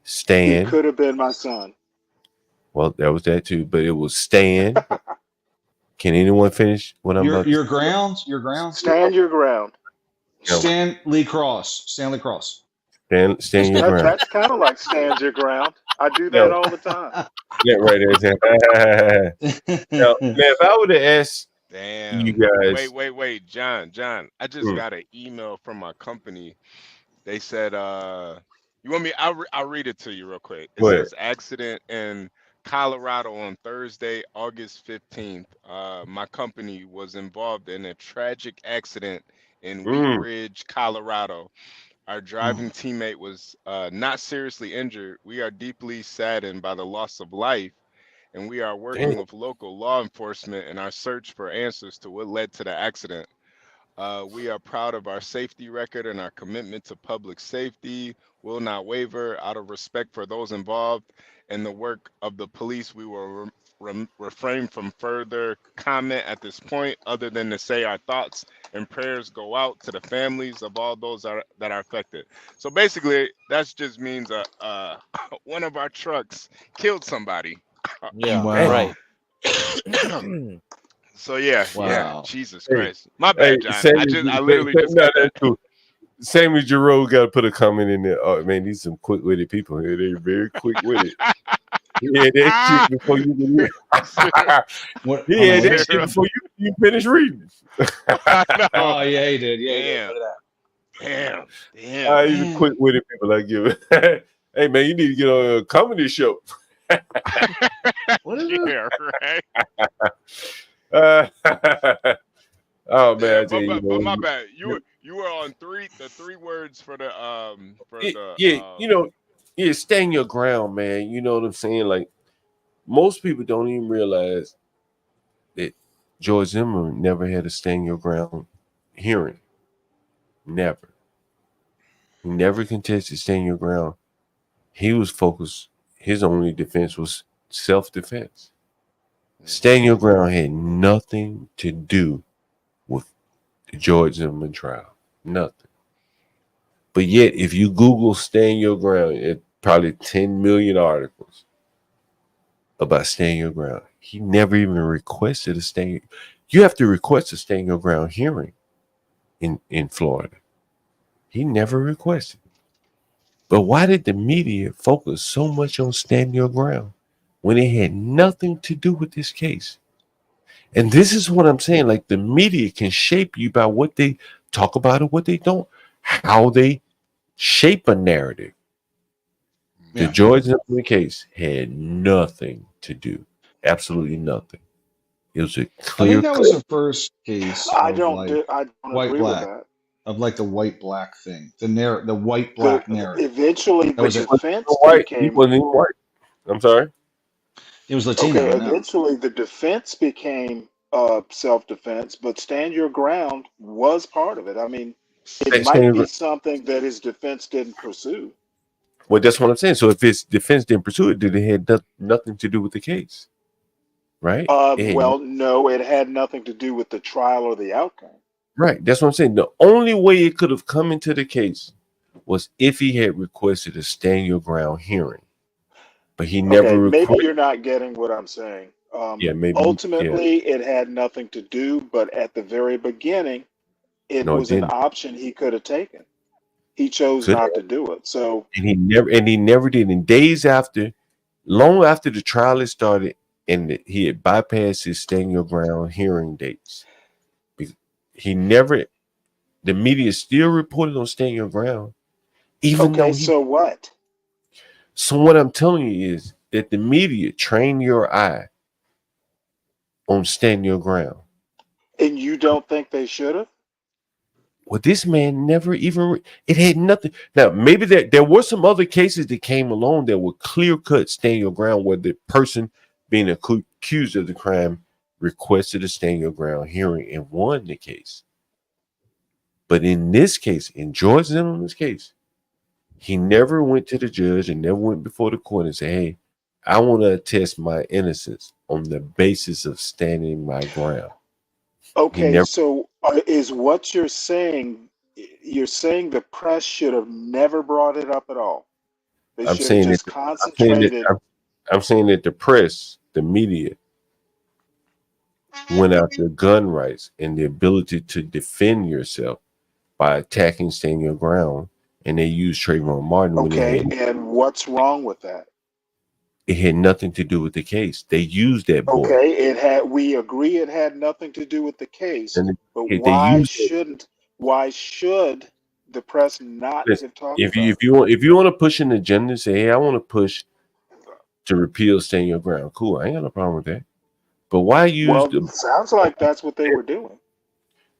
He Stand. could have been my son. Well, that was that too, but it was stand. Can anyone finish what I'm about to Your say? grounds. Your grounds. Stand your ground. Stanley Cross. Stanley Cross. Stand your ground. That's kind of like stand your ground. I do that all the time. Yeah, right there. Now, if I would have asked Damn. you guys, Wait, John. I just got an email from my company. They said, you want me? I'll read it to you real quick. It Go ahead. says accident in Colorado on Thursday, August 15th. My company was involved in a tragic accident in Wheat Ridge, Colorado. Our driving teammate was not seriously injured. We are deeply saddened by the loss of life, and we are working with local law enforcement in our search for answers to what led to the accident. We are proud of our safety record and our commitment to public safety will not waver. Out of respect for those involved in the work of the police, we will refrain from further comment at this point, other than to say our thoughts and prayers go out to the families of all those that are affected. So basically, that just means one of our trucks killed somebody. Yeah, Wow. right. So yeah, Wow. Jesus Hey, Christ, my bad, John. I literally just no, got that's that. cool. Sammy Giroux got to put a comment in there. Oh man, these some quick-witted people here. They're very quick-witted. Yeah, that shit before you can What? he had that shit before you finish reading. Oh yeah, he did. Yeah, he did. Damn. Look at that. Damn. These are quick-witted people. I give it. Hey man, you need to get on a comedy show. What is it? Yeah, right. Oh man, I tell But you, my bad. You were on the three words for the stand your ground, man. You know what I'm saying? Like most people don't even realize that George Zimmerman never had a stand your ground hearing. Never. He never contested stand your ground. He was focused. His only defense was self-defense. Stand your ground had nothing to do with the George Zimmerman trial. Nothing. But yet, if you Google stand your ground, it probably 10 million articles about stand your ground. He never even requested a stand. You have to request a stand your ground hearing in Florida. He never requested. But why did the media focus so much on stand your ground when it had nothing to do with this case? And this is what I'm saying. Like the media can shape you by what they talk about or what they don't, how they shape a narrative. The George Zimmerman case had nothing to do, absolutely nothing. It was a clear. I think that was the first case I of don't like white agree black, with that. of like the white black thing, the white black narrative. Eventually, That the was it. defense White. He became. wasn't even white. I'm sorry. It was Latino. Okay, I know. eventually the defense became self-defense, but stand your ground was part of it. I mean, it might be something that his defense didn't pursue. Well, that's what I'm saying. So if its defense didn't pursue it, then it had nothing to do with the case, right? Well, no, it had nothing to do with the trial or the outcome. Right. That's what I'm saying. The only way it could have come into the case was if he had requested a stand your ground hearing, but he never Okay, maybe requested. you're not getting what I'm saying. Yeah, maybe. Yeah. Ultimately, it had nothing to do, but at the very beginning, it No, it was an didn't. option he could have taken. He chose Could not to do it. So, and he never did. And days after, long after the trial had started, and he had bypassed his stand your ground hearing dates. He never. The media still reported on stand your ground, even though okay, he. so what? So what I'm telling you is that the media train your eye on stand your ground. And you don't think they should have? Well, this man never even. It had nothing. Now, maybe there were some other cases that came along that were clear cut stand your ground, where the person being accused of the crime requested a stand your ground hearing and won the case. But in this case, in George Zimmerman's case, he never went to the judge and never went before the court and said, "Hey, I want to attest my innocence on the basis of standing my ground." He Okay, never. so is what you're saying the press should have never brought it up at all? They I'm should have saying that. just concentrated. I'm saying that the press, the media, went after gun rights and the ability to defend yourself by attacking, staying your ground, and they used Trayvon Martin when Okay, and what's wrong with that? it had nothing to do with the case. They used that boy, Okay, we agree it had nothing to do with the case, and but they used it. why should the press not Listen, have talked about it? if you want to push an agenda, say, "Hey, I want to push to repeal staying your ground." Cool, I ain't got no problem with that. But why use Well, sounds like that's what they were doing.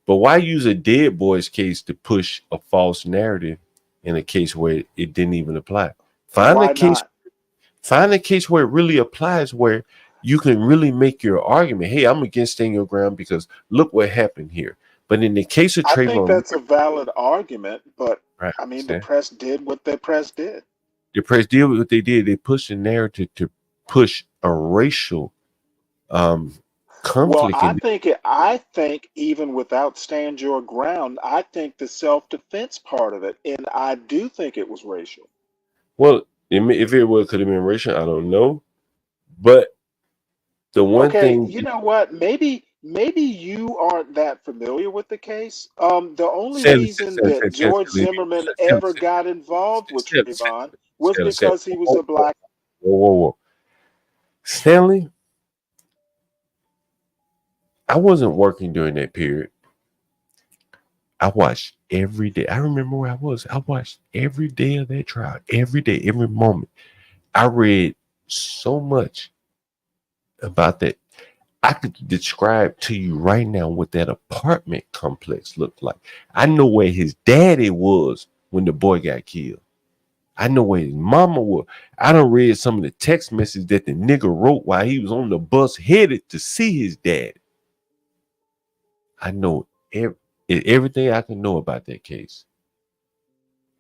But why use a dead boy's case to push a false narrative in a case where it didn't even apply? Find Why a case. not? Find a case where it really applies, where you can really make your argument. Hey, I'm against staying your ground because look what happened here. But in the case of I think Trayvon, that's a valid argument, but right? I mean, the press did what the press did. The press did what they did. They pushed the narrative to push a racial Well, conflict in. I think even without stand your ground, I think the self-defense part of it, and I do think it was racial. Well, if it could have been racial, I don't know. But the one Okay, thing, you know what? Maybe you aren't that familiar with the case. The only reason that George Zimmerman ever got involved with Trayvon was because he was a black. Whoa. Stanley, I wasn't working during that period. I watched every day. I remember where I was. I watched every day of that trial, every day, every moment. I read so much about that. I could describe to you right now what that apartment complex looked like. I know where his daddy was when the boy got killed. I know where his mama was. I done read some of the text messages that the nigga wrote while he was on the bus headed to see his dad. I know everything I can know about that case.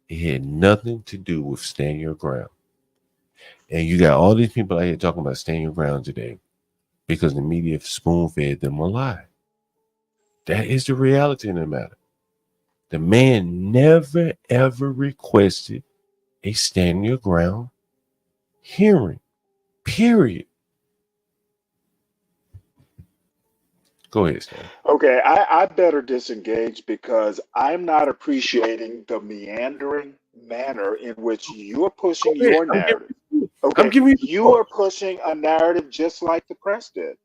It had nothing to do with stand your ground. And you got all these people out here talking about stand your ground today because the media spoon fed them a lie. That is the reality of the matter. The man never ever requested a stand your ground hearing. Period. Go ahead, Stan. Okay, I better disengage because I'm not appreciating the meandering manner in which you're pushing your narrative. I'm Okay, giving you are pushing a narrative just like the press did.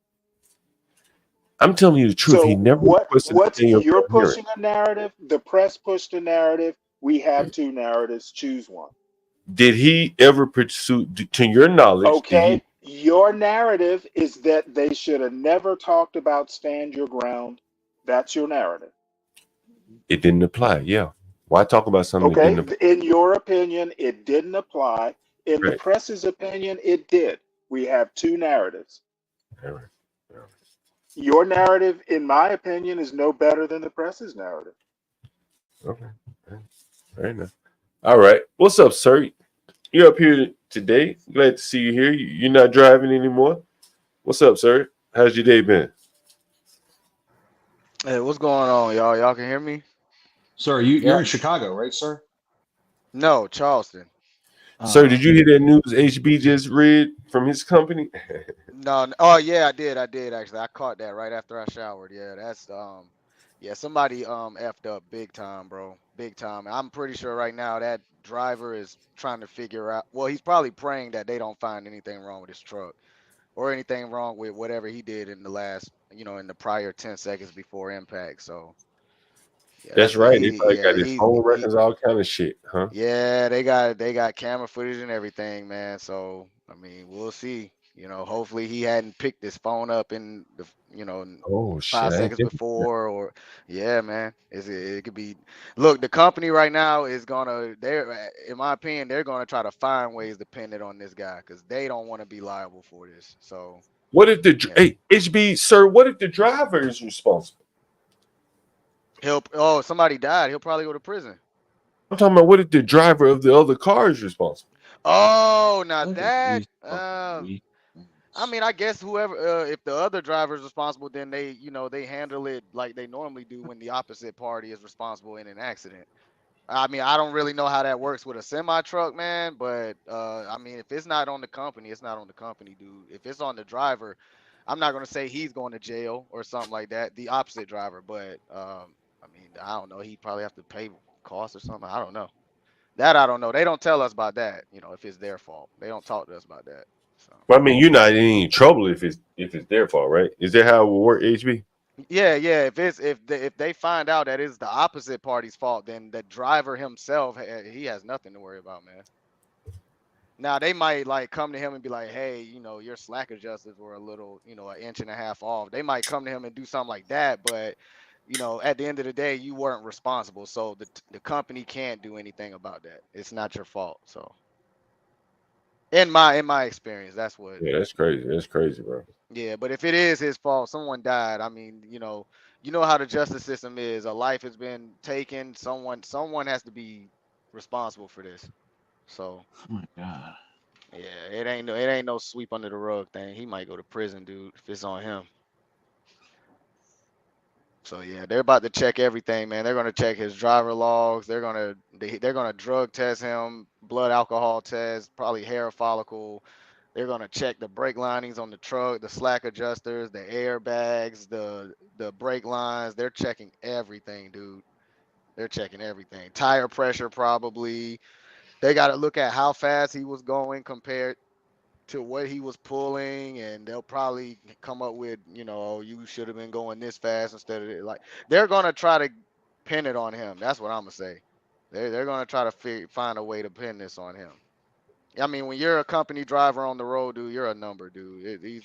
I'm telling you the truth. He So never requested a what's stand your you're ground hearing. pushing a narrative, the press pushed a narrative, we have two narratives, choose one. Did he ever pursue, to your knowledge, did he? Okay, your narrative is that they should have never talked about stand your ground. That's your narrative. It didn't apply. Yeah. Why talk about something that Okay, didn't apply? in your opinion, it didn't apply. In the Right. press's opinion, it did. We have two narratives. All right. Your narrative, in my opinion, is no better than the press's narrative. Okay. Fair enough. All right. What's up, sir? You're up here today. Glad to see you here. You're not driving anymore. What's up, sir? How's your day been? Hey, what's going on, y'all? Y'all can hear me? Sir, you're Yeah. in Chicago, right, sir? No, Charleston. Sir, did you hear that news HB just read from his company? No, oh yeah, I did. I did actually. I caught that right after I showered. Yeah, that's yeah, somebody effed up big time, bro. Big time. I'm pretty sure right now that driver is trying to figure out. Well, he's probably praying that they don't find anything wrong with his truck or anything wrong with whatever he did in the last, in the prior 10 seconds before impact. So yeah, That's that's what right. They he. probably got Yeah, his phone he records, all kind of shit, huh? Yeah, they got camera footage and everything, man. So I mean, we'll see. Hopefully he hadn't picked his phone up in the in Oh shit, five I ain't seconds think of that. before, or yeah, man. It could be. Look, the company right now is gonna. They're, in my opinion, they're gonna try to find ways to pin it on this guy because they don't want to be liable for this. So What if the yeah, hey HB sir? What if the driver is responsible? he'll. Oh, somebody died. He'll probably go to prison. I'm talking about what if the driver of the other car is responsible? Oh, now that. These fucking I mean, I guess whoever, if the other driver is responsible, then they handle it like they normally do when the opposite party is responsible in an accident. I mean, I don't really know how that works with a semi truck, man, but I mean, if it's not on the company, it's not on the company, dude. If it's on the driver, I'm not gonna say he's going to jail or something like that. The opposite driver, but I mean, I don't know. He'd probably have to pay costs or something. I don't know. That I don't know. They don't tell us about that. If it's their fault, they don't talk to us about that. So. Well, I mean, you're not in any trouble if it's their fault, right? Is that how it will work, HB? Yeah, yeah. If they find out that it's the opposite party's fault, then the driver himself, he has nothing to worry about, man. Now they might like come to him and be like, "Hey, your slack adjusters were a little, an inch and a half off." They might come to him and do something like that, but at the end of the day, you weren't responsible, so the company can't do anything about that. It's not your fault. So in my experience, that's what. Yeah, that's crazy. That's crazy, bro. Yeah, but if it is his fault, someone died. I mean, you know how the justice system is. A life has been taken. Someone has to be responsible for this. So Oh my god. yeah, it ain't no sweep under the rug thing. He might go to prison, dude, if it's on him. So yeah, they're about to check everything, man. They're gonna check his driver logs. They're gonna drug test him, blood alcohol test, probably hair follicle. They're gonna check the brake linings on the truck, the slack adjusters, the airbags, the brake lines. They're checking everything, dude. They're checking everything. Tire pressure probably. They got to look at how fast he was going compared to what he was pulling, and they'll probably come up with, oh, you should have been going this fast instead of it. Like they're gonna try to pin it on him. That's what I'm gonna say. They're gonna try to find a way to pin this on him. I mean, when you're a company driver on the road, dude, you're a number, dude. They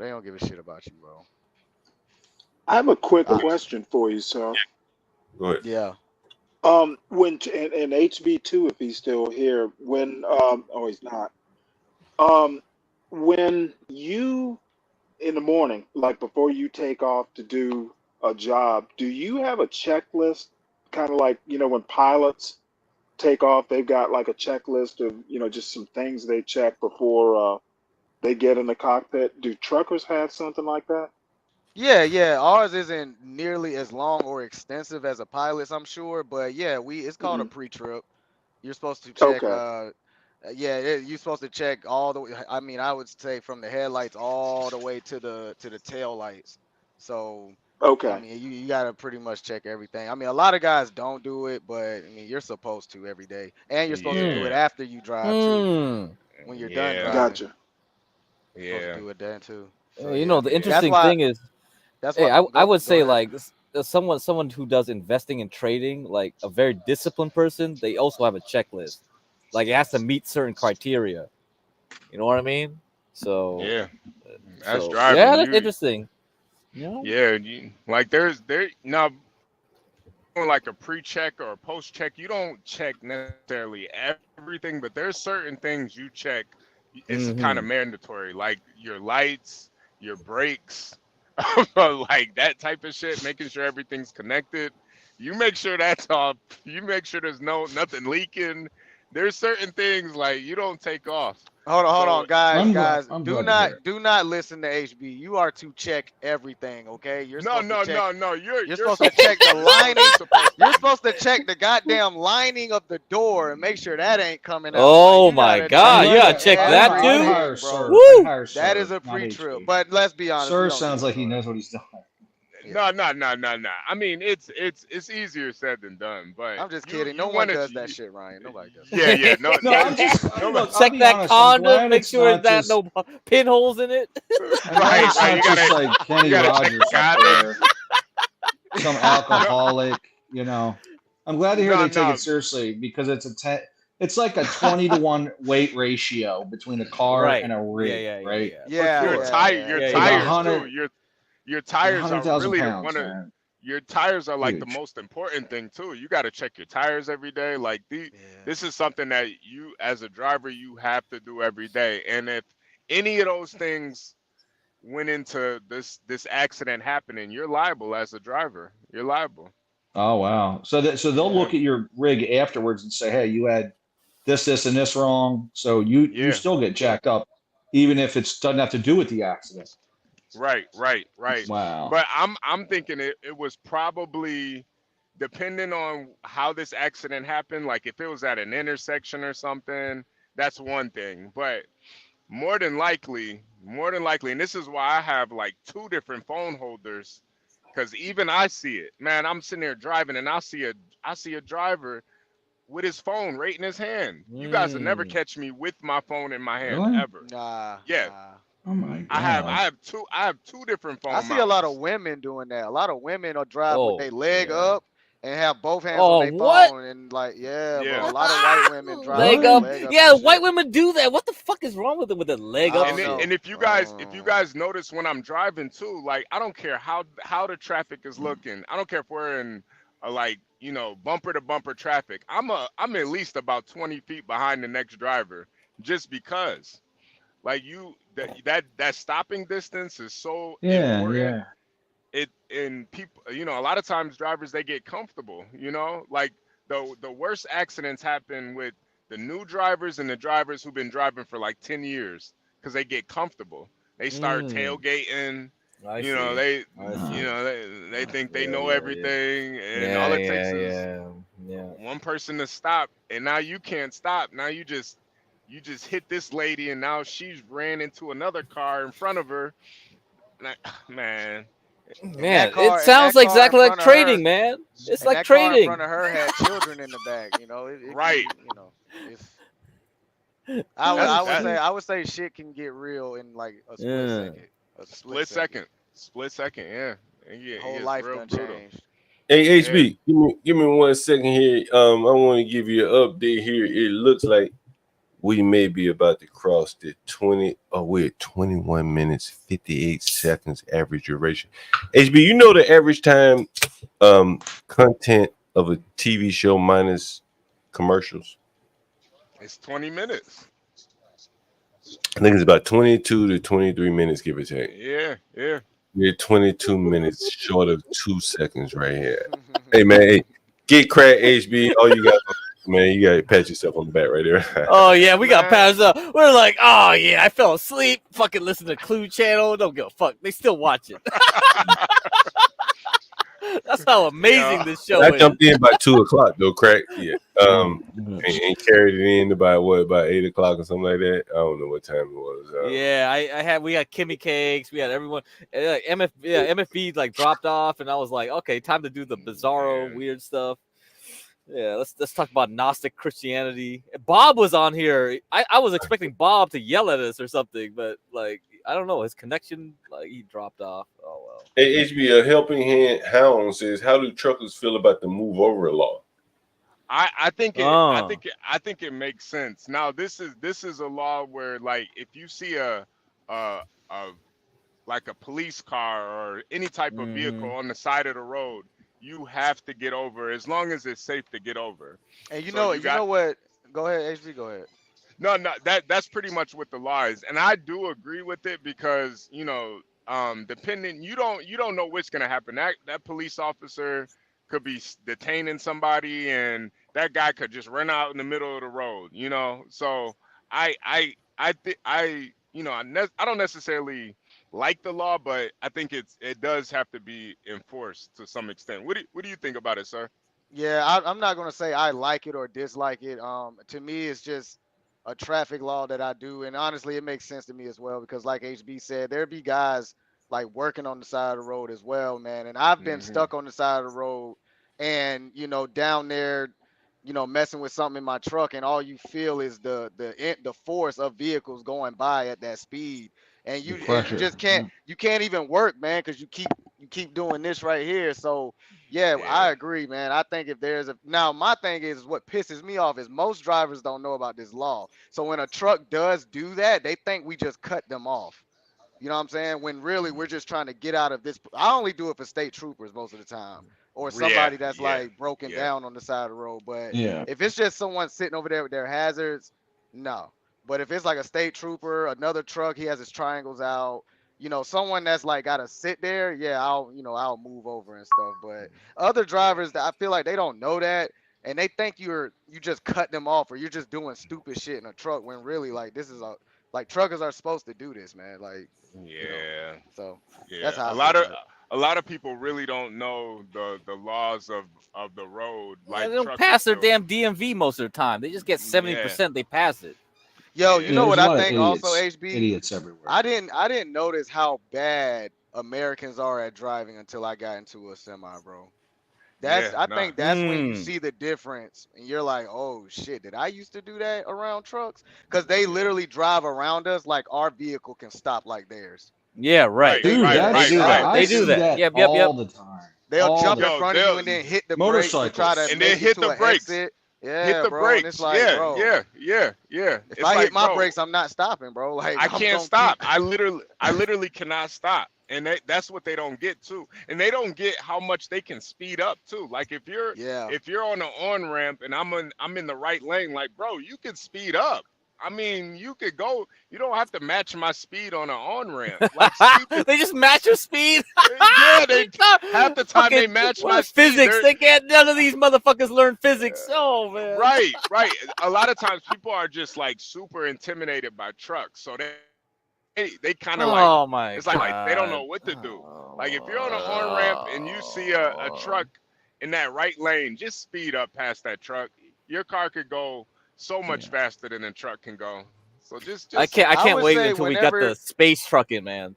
don't give a shit about you, bro. I have a quick Uh, question for you, sir. Go ahead. yeah. When and HB2, if he's still here, oh, he's not. When you in the morning, like before you take off to do a job, do you have a checklist? Kind of like, when pilots take off, they've got like a checklist of, just some things they check before they get in the cockpit. Do truckers have something like that? Yeah, yeah. Ours isn't nearly as long or extensive as a pilot's, I'm sure, but yeah, it's called a Hmm. pre-trip. You're supposed to check Okay. yeah, you're supposed to check all the way. I mean, I would say from the headlights all the way to the tail lights. So, I Okay. mean, you gotta pretty much check everything. I mean, a lot of guys don't do it, but I mean, you're supposed to every day, and you're supposed to do it Yeah. after you drive too. When you're done Yeah. driving, Gotcha. you're supposed to Yeah. do it then too. So You yeah, know, the that's interesting why. thing is, That's hey, why. I Go would go say ahead. like someone who does investing and trading, like a very disciplined person, they also have a checklist. Like it has to meet certain criteria. You know what I mean? So, Yeah. That's so yeah, driving. that's interesting. You know? Yeah. Like there now doing like a pre-check or a post-check, you don't check necessarily everything, but there's certain things you check. It's kind of Mm-hmm. mandatory, like your lights, your brakes, like that type of shit. Making sure everything's connected. You make sure that's all. You make sure there's nothing leaking. there's certain things like you don't take off. Hold on, So guys, I'm glad. guys. I'm Do glad to hear not it. do not listen to HB. You are to check everything, okay? You're no, supposed to no, check. no, no. You're You're supposed to supposed check the to do what lining. you're supposed to You're do. supposed to check the goddamn lining of the door and make sure that ain't coming out. Like Oh you my gotta I'm God, check you glad gotta to. check that I'd too. hire everything, Sir. bro. I'd Woo! hire That is Sir, a not pre-trip. HB. But let's be honest, we Sir don't need sounds a like he car. knows what he's doing. Yeah. No, no, no, no, no. I mean, it's easier said than done, but I'm just you kidding. you No one want does to. that shit, Ryan. Nobody does that. Yeah, yeah. No, No, that, I'm just. nobody. Look, I'll Check be that honest. I'm condom. glad Make it's sure it's not got just. no pinholes in it. I'm glad Right, it's right. not just like You Kenny gotta check the Rogers up condoms. there, some No, alcoholic. You know, I'm glad to hear no, they take no. it seriously because it's like a 20-to-1 weight ratio between a car Right. and a Yeah, rig, yeah, yeah, right? yeah. For Yeah, Your sure. yeah, tire, yeah. your Yeah, With yeah, a yeah. tires too. hundred, Your with tires are 100,000 really pounds, one of man, your tires are like the huge. most important thing too. You got to check your tires every day. Like Yeah. this is something that you as a driver you have to do every day. And if any of those things went into this accident happening, you're liable as a driver. You're liable. Oh wow. So they'll Yeah. look at your rig afterwards and say, hey, you had this, and this wrong. So you Yeah. still get jacked up, even if it doesn't have to do with the accident. Right, right, right. Wow. But I'm thinking it was probably depending on how this accident happened, like if it was at an intersection or something, that's one thing. But more than likely, and this is why I have like two different phone holders, because even I see it. Man, I'm sitting there driving and I see a driver with his phone right in his hand. You guys will never Mm. catch me with my phone in my hand Really? ever. Nah, Yeah, nah. Oh my I have God. I have two different I phone see a lot of mounts. women doing that. A lot of women will drive with Oh their leg yeah. up and have both hands on Oh their what? phone and like, yeah, bro. Yeah. A lot of white women drive with Leg their up. Really? leg up Yeah, and white shit. women do that. What the fuck is wrong with them with the leg I up don't shit? And know. if you guys notice when I'm driving too, like I don't care how the traffic is looking. I don't care if we're in a like bumper to bumper traffic. I'm at least about 20 feet behind the next driver, just because like that stopping distance is so Yeah, important. yeah. It and people, a lot of times drivers they get comfortable. Like the worst accidents happen with the new drivers and the drivers who've been driving for like 10 years because they get comfortable. They start Mm. tailgating. I You know, see. they I you see. know they think they Yeah, know yeah, yeah. everything, and all Yeah, it takes yeah, is yeah. Yeah. one person to stop, and now you can't stop. Now you just hit this lady, and now she's ran into another car in front of her. And man, Man, it And sounds that like car in exactly like front of her, trading, man. It's and like that car in trading. front of her had children in the back. It right? can, it's. That's that I would say shit can get real in like a split Yeah. second. A split split second. second, split second. Yeah, it Whole gets life real done brutal. changed. Hey Yeah. HB, give me 1 second here. I want to give you an update here. It looks like we may be about to cross the 20. Oh, we're at 21 minutes 58 seconds average duration. HB, you know the average time content of a TV show minus commercials? It's 20 minutes. I think it's about 22 to 23 minutes, give or take. Yeah, yeah. We're 22 minutes short of 2 seconds right here. Hey man, hey, get crack HB. All you got, man, you gotta pat yourself on the back right there. Oh yeah, we got Man, passed up. We're like, oh yeah, I fell asleep. Fucking listen to Clue Channel. Don't give a fuck. They still watch it. That's how amazing yeah. this show I is. jumped in by 2 o'clock though, crack. Yeah. Mm. And carried it in about 8 o'clock or something like that. I don't know what time it was. Yeah, we had Kimmy Cakes, we had everyone. Like MFB like dropped off, and I was like, okay, time to do the bizarro Man. weird stuff. Yeah, let's talk about Gnostic Christianity. Bob was on here. I was expecting Bob to yell at us or something, but like I don't know, his connection like he dropped off. Oh well. Hey HB, a helping hand hound says, how do truckers feel about the move over law? I think Oh. it makes sense. Now this is a law where like if you see a like a police car or any type of vehicle on the side of the road, you have to get over as long as it's safe to get over. And you So know what? Go ahead, HB. Go ahead. No, that's pretty much what the law is, and I do agree with it because depending, you don't know what's gonna happen. That police officer could be detaining somebody, and that guy could just run out in the middle of the road, you know. So I I don't necessarily like the law, but I think it does have to be enforced to some extent. What do you think about it, sir? Yeah, I'm not gonna say I like it or dislike it. To me, it's just a traffic law that I do, and honestly, it makes sense to me as well because, like HB said, there be guys like working on the side of the road as well, man. And I've been Hmm. stuck on the side of the road, and down there, messing with something in my truck, and all you feel is the force of vehicles going by at that speed, and The you pressure. just can't even work, man, because you keep doing this right here. So yeah, I Yeah. agree, man. I think if there's a now, my thing is what pisses me off is most drivers don't know about this law. So when a truck does do that, they think we just cut them off. You know what I'm saying? When really we're just trying to get out of this. I only do it for state troopers most of the time, or Yeah. somebody that's Yeah. like broken Yeah. down on the side of the road. But Yeah. if it's just someone sitting over there with their hazards, no. But if it's like a state trooper, another truck, he has his triangles out. Someone that's like gotta sit there, yeah, I'll move over and stuff. But other drivers that I feel like they don't know that, and they think you just cut them off or you're just doing stupid shit in a truck when really like this is a like truckers are supposed to do this, man. Like, you know. Yeah. So that's Yeah. how A I feel lot of about it. a lot of people really don't know the laws of the road Yeah, like they don't truckers pass their do. damn DMV most of the time. They just get Yeah. 70%. They pass it. Yo, you Yeah, know Yeah. there's what a I lot of think also, HB? idiots everywhere. I didn't notice how bad Americans are at driving until I got into a semi, bro. Yeah. I Nah. think that's when you Hmm. see the difference and you're like, oh shit, did I used to do that around trucks? Because they Yeah. literally drive around us like our vehicle can stop like theirs. Yeah, right. Right. They Dude, do Right. that. They Right. do I, Right. that. I They do see that. that Yep, yep, yep. all the time. They'll All jump the in Yo, front of you and then hit the brakes to try to motorcycles. and then make it hit to the an brakes. exit. Hit Yeah, the bro. And it's brakes. like, Yeah. bro, Yeah. Yeah. Yeah. if It's I hit like, my bro, brakes, I'm not stopping, bro. Like I I'm can't gonna stop. keep. I literally cannot stop. And that's what they don't get too. And they don't get how much they can speed up too. Like Yeah. if you're on an on ramp and I'm in the right lane, like bro, you can speed up. I mean, you could go. You don't have to match my speed on an on ramp. Like stupid. They just match your speed. Yeah, They they half the time they fucking match my what speed. physics? They can't. None of these motherfuckers learn physics. Oh man. Right, right. A lot of times people are just like super intimidated by trucks, so they kind of like Oh my it's like they don't know god. what to do. Like if you're on an on ramp and you see a truck in that right lane, just speed up past that truck. Your car could go so much faster than a truck can go. So just I I can't would wait say until we got the whenever space trucking, man.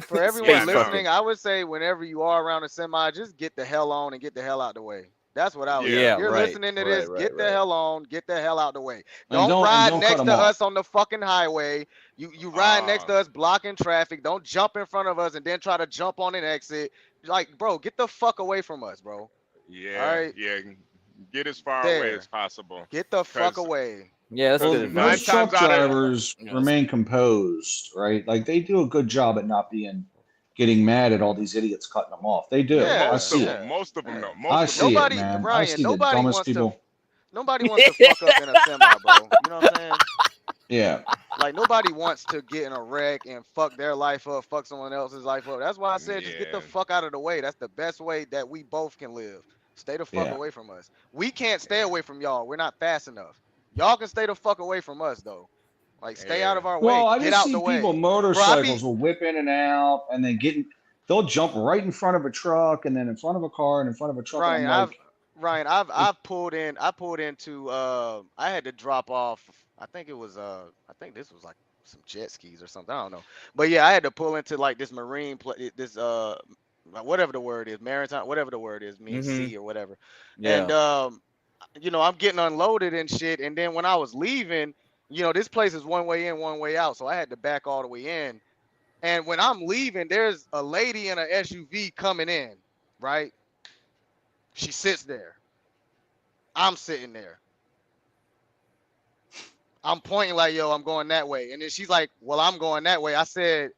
for yeah, everyone Space no, trucking. listening, I would say whenever you are around a semi, just get the hell on and get the hell out the way. That's what I would say. yeah, If Yeah, you're right. listening to Right, this, right, get the right. hell on, get the hell out the way. And Don't don't ride cut next them to off. us on the fucking highway. You ride next to us blocking traffic. Don't jump in front of us and then try to jump on an exit. Like, bro, get the fuck away from us, bro. All yeah, right? yeah. Get as far away as There. possible, Get the fuck cause away. Yeah, that's Well, good cause nine advice. most times truck out of drivers Yes. remain composed, right? Like they do a good job at not getting mad at all these idiots cutting them off. They do. I Yeah, see it. yeah. most of them Yeah. though, I most of them see do. it, Nobody, man. I Ryan, see the dumbest people. nobody wants to fuck up in a semi, bro. You know what I'm saying? Yeah. Like nobody wants to get in a wreck and fuck their life up, fuck someone else's life up. That's why I said just get the Yeah, fuck out of the way. That's the best way that we both can live. Stay the fuck Yeah. away from us. We can't stay away from y'all. We're not fast enough. Y'all can stay the fuck away from us though. Like stay out yeah. of our Well, way. I Get just out the see people way. Bro, I be motorcycles will whip in and out and then they'll jump right in front of a truck and then in front of a car and in front of a truck and I'm Ryan, like, I've pulled in. I pulled into. I had to drop off. I think it was. I think this was like some jet skis or something. I don't know. But yeah, I had to pull into like this this whatever the word is, maritime, whatever the word is, means Mm-hmm. sea or whatever. And Yeah. I'm getting unloaded and shit. And then when I was leaving, this place is one way in, one way out, so I had to back all the way in. And when I'm leaving, there's a lady in a SUV coming in, right? She sits there. I'm sitting there. I'm pointing like, yo, I'm going that way. And then she's like, well, I'm going that way. I said,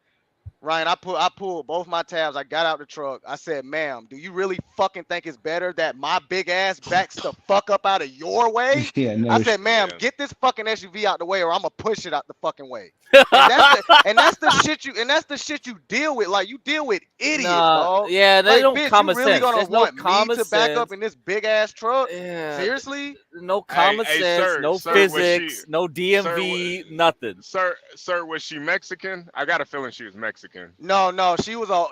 Ryan, I pulled both my tabs. I got out the truck. I said, "Ma'am, do you really fucking think it's better that my big ass backs the fuck up out of your way?" Yeah, no. I said, "Ma'am, get this fucking SUV out the way, or I'm gonna push it out the fucking way." And that's the shit you deal with. Like, you deal with idiots, dog. Yeah, they Like, don't bitch, common you really sense. gonna There's no want me common to back up sense. in this big ass truck? Yeah, Seriously? no common Hey, sense, sir, no sir, was she, physics, no DMV, nothing. sir, was she Mexican? I got a feeling she was Mexican. No, she was a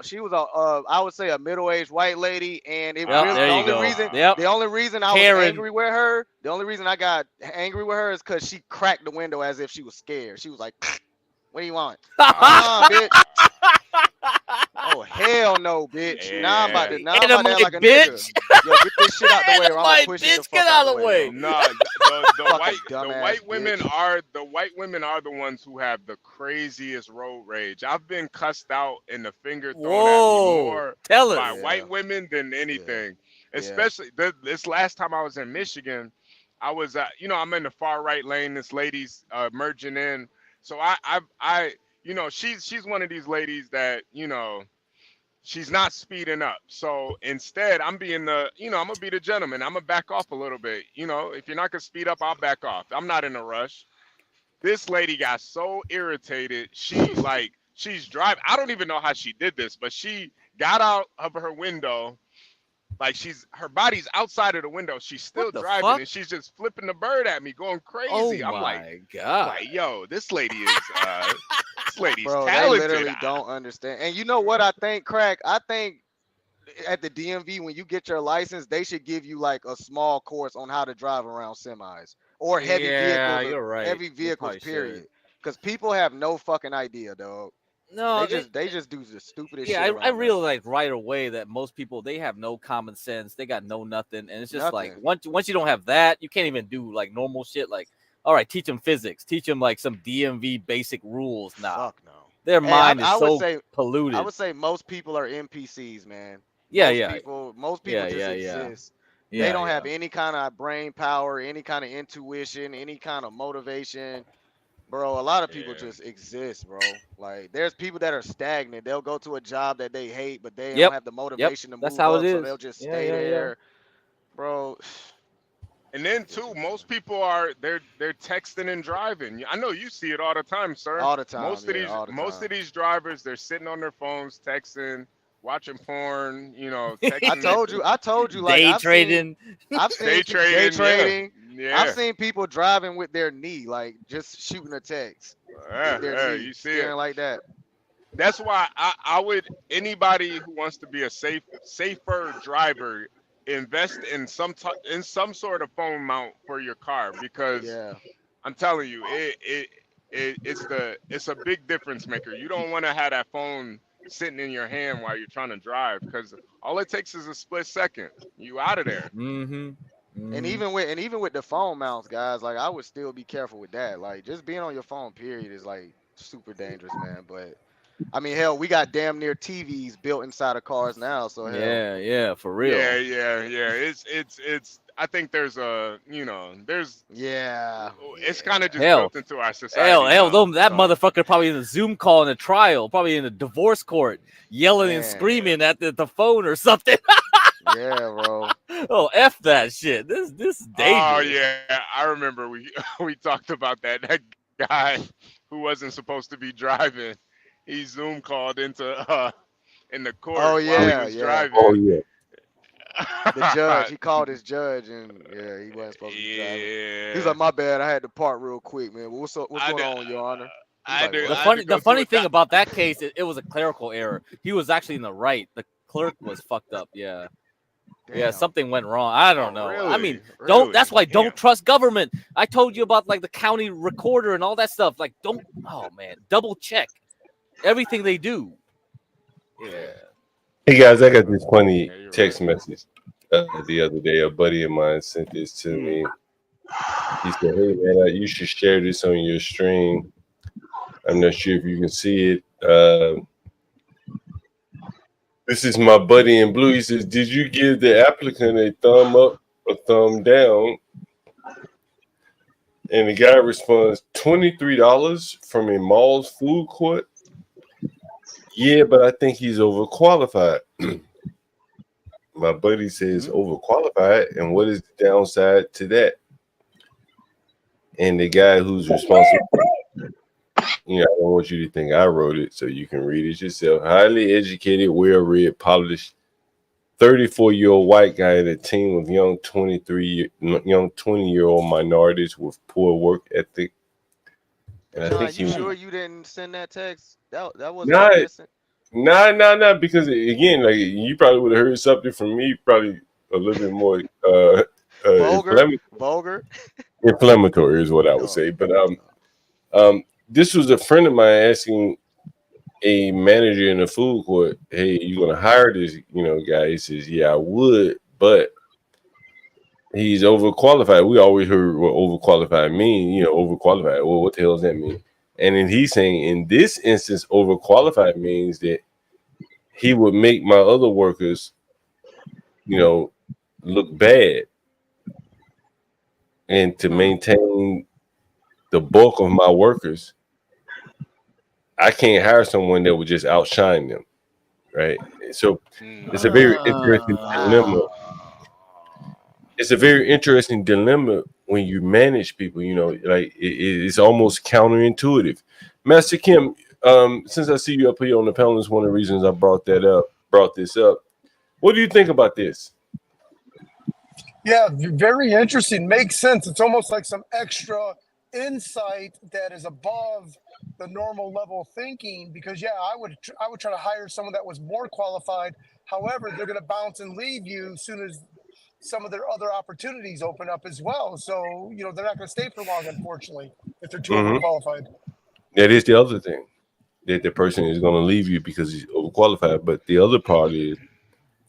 I would say a middle-aged white lady, and it Yep, really, there the you only go. reason Yep. the only reason I was Karen. angry with her, the only reason I got angry with her is because she cracked the window as if she was scared. She was like, "What do you want?" Bitch. Oh hell no, bitch! Yeah. Now I'm about to Get act like a bitch. nigga. Yo, get this shit out the way, or I'm gonna push it the fuck Get out out the of the way. way. No, Fucking the dumbass white women bitch. are the ones who have the craziest road rage. I've been cussed out and the finger thrown at me Whoa, more tell us. by Yeah. white women than anything. Yeah. Especially this last time I was in Michigan, I was I'm in the far right lane. This lady's merging in, so I she's one of these ladies that she's not speeding up. So instead, I'm being I'm gonna be the gentleman. I'm gonna back off a little bit. If you're not gonna speed up, I'll back off. I'm not in a rush. This lady got so irritated. She's driving. I don't even know how she did this, but she got out of her window. Like, her body's outside of the window. She's still the driving, fuck? and she's just flipping the bird at me, going crazy. Oh I'm my god. like, yo, this lady is this lady's Bro, talented. they literally don't understand. And you know what I think, Crack? I think at the DMV, when you get your license, they should give you like a small course on how to drive around semis or heavy Yeah, vehicles. you're right. Heavy They vehicles, probably period. should. Because people have no fucking idea, dog. No, They just do the stupidest yeah, shit I around realized right away that most people, they have no common sense. They got no nothing, and it's just like Nothing. once you don't have that, you can't even do like normal shit. Like, all right, teach them physics, teach them like some DMV basic rules. Nah, Fuck no. their Hey, mind is I would so say polluted. I would say most people are NPCs, man. Yeah, Most people just exist. They don't have any kind of brain power, any kind of intuition, any kind of motivation. Bro, a lot of people just exist, bro. Like, there's people that are stagnant. They'll go to a job that they hate, but they don't have the motivation to That's move how up, it so is. they'll just Yeah, stay yeah, yeah. there. Bro, And then too, most people they're texting and driving. I know you see it all the time, sir. all the time. Most of all the time. these drivers, they're sitting on their phones, texting, watching porn. I Texting. told you, like, Day I've trading. seen Day day trading. Yeah. I've seen people driving with their knee, like just shooting a text with their knee, You see steering it. like that. That's why I would, anybody who wants to be a safer driver, invest in some sort of phone mount for your car, because Yeah. I'm telling you, it's a big difference maker. You don't want to have that phone sitting in your hand while you're trying to drive, because all it takes is a split second. You out of there. Mm-hmm. And even with the phone mounts, guys, like, I would still be careful with that. Like, just being on your phone, period, is like super dangerous, man. But I mean, hell, we got damn near TVs built inside of cars now, so hell. Yeah, for real. Yeah. It's. I think there's it's kind of just built into our society. That motherfucker probably in a Zoom call in a trial, probably in a divorce court, yelling and screaming at the phone or something. Yeah, bro. Oh, F that shit. This is dangerous. Oh yeah, I remember we talked about that guy who wasn't supposed to be driving. He Zoom called into in the court while he was driving. Oh yeah. The judge, he called his judge, and he wasn't supposed to be driving. He was like, "My bad, I had to park real quick, man. But what's going on, Your Honor?" The funny thing about that case, it was a clerical error. He was actually in the right. The clerk was fucked up. Yeah. Damn. Yeah, something went wrong. I don't know. Really? I mean, Really? that's why don't trust government. I told you about like the county recorder and all that stuff. Like, double check everything they do. Yeah. Hey guys, I got this funny text message the other day. A buddy of mine sent this to me. He said, "Hey man, you should share this on your stream. I'm not sure if you can see it. This is my buddy in blue. He says, did you give the applicant a thumb up or thumb down?" And the guy responds, $23 from a mall's food court. Yeah, but I think he's overqualified. My buddy says overqualified, and what is the downside to that? And the guy who's responsible, you know, I don't want you to think I wrote it, so you can read it yourself. Highly educated, well-read, polished, 34-year-old white guy in a team of young 20-year-old minorities with poor work ethic. And I John, think you he sure you didn't send that text? That wasn't not, me missing. nah, because again, like you probably would have heard something from me, probably a little bit more Vulgar, vulgar. inflammatory is what I would say. But this was a friend of mine asking a manager in the food court, "Hey, you gonna hire this, guy?" He says, "Yeah, I would, but he's overqualified." We always heard what overqualified mean, overqualified. Well, what the hell does that mean? And then he's saying in this instance, overqualified means that he would make my other workers, look bad. And to maintain the bulk of my workers, I can't hire someone that would just outshine them. Right. So it's a very interesting dilemma. It's a very interesting dilemma when you manage people, it's almost counterintuitive. Master Kim, since I see you up here on the panel, it's one of the reasons I brought this up. What do you think about this? Yeah, very interesting. Makes sense. It's almost like some extra insight that is above the normal level of thinking. Because I would try to hire someone that was more qualified. However, they're going to bounce and leave you as soon as some of their other opportunities open up as well. So they're not going to stay for long, unfortunately, if they're too overqualified. That is the other thing, that the person is going to leave you because he's overqualified. But the other part is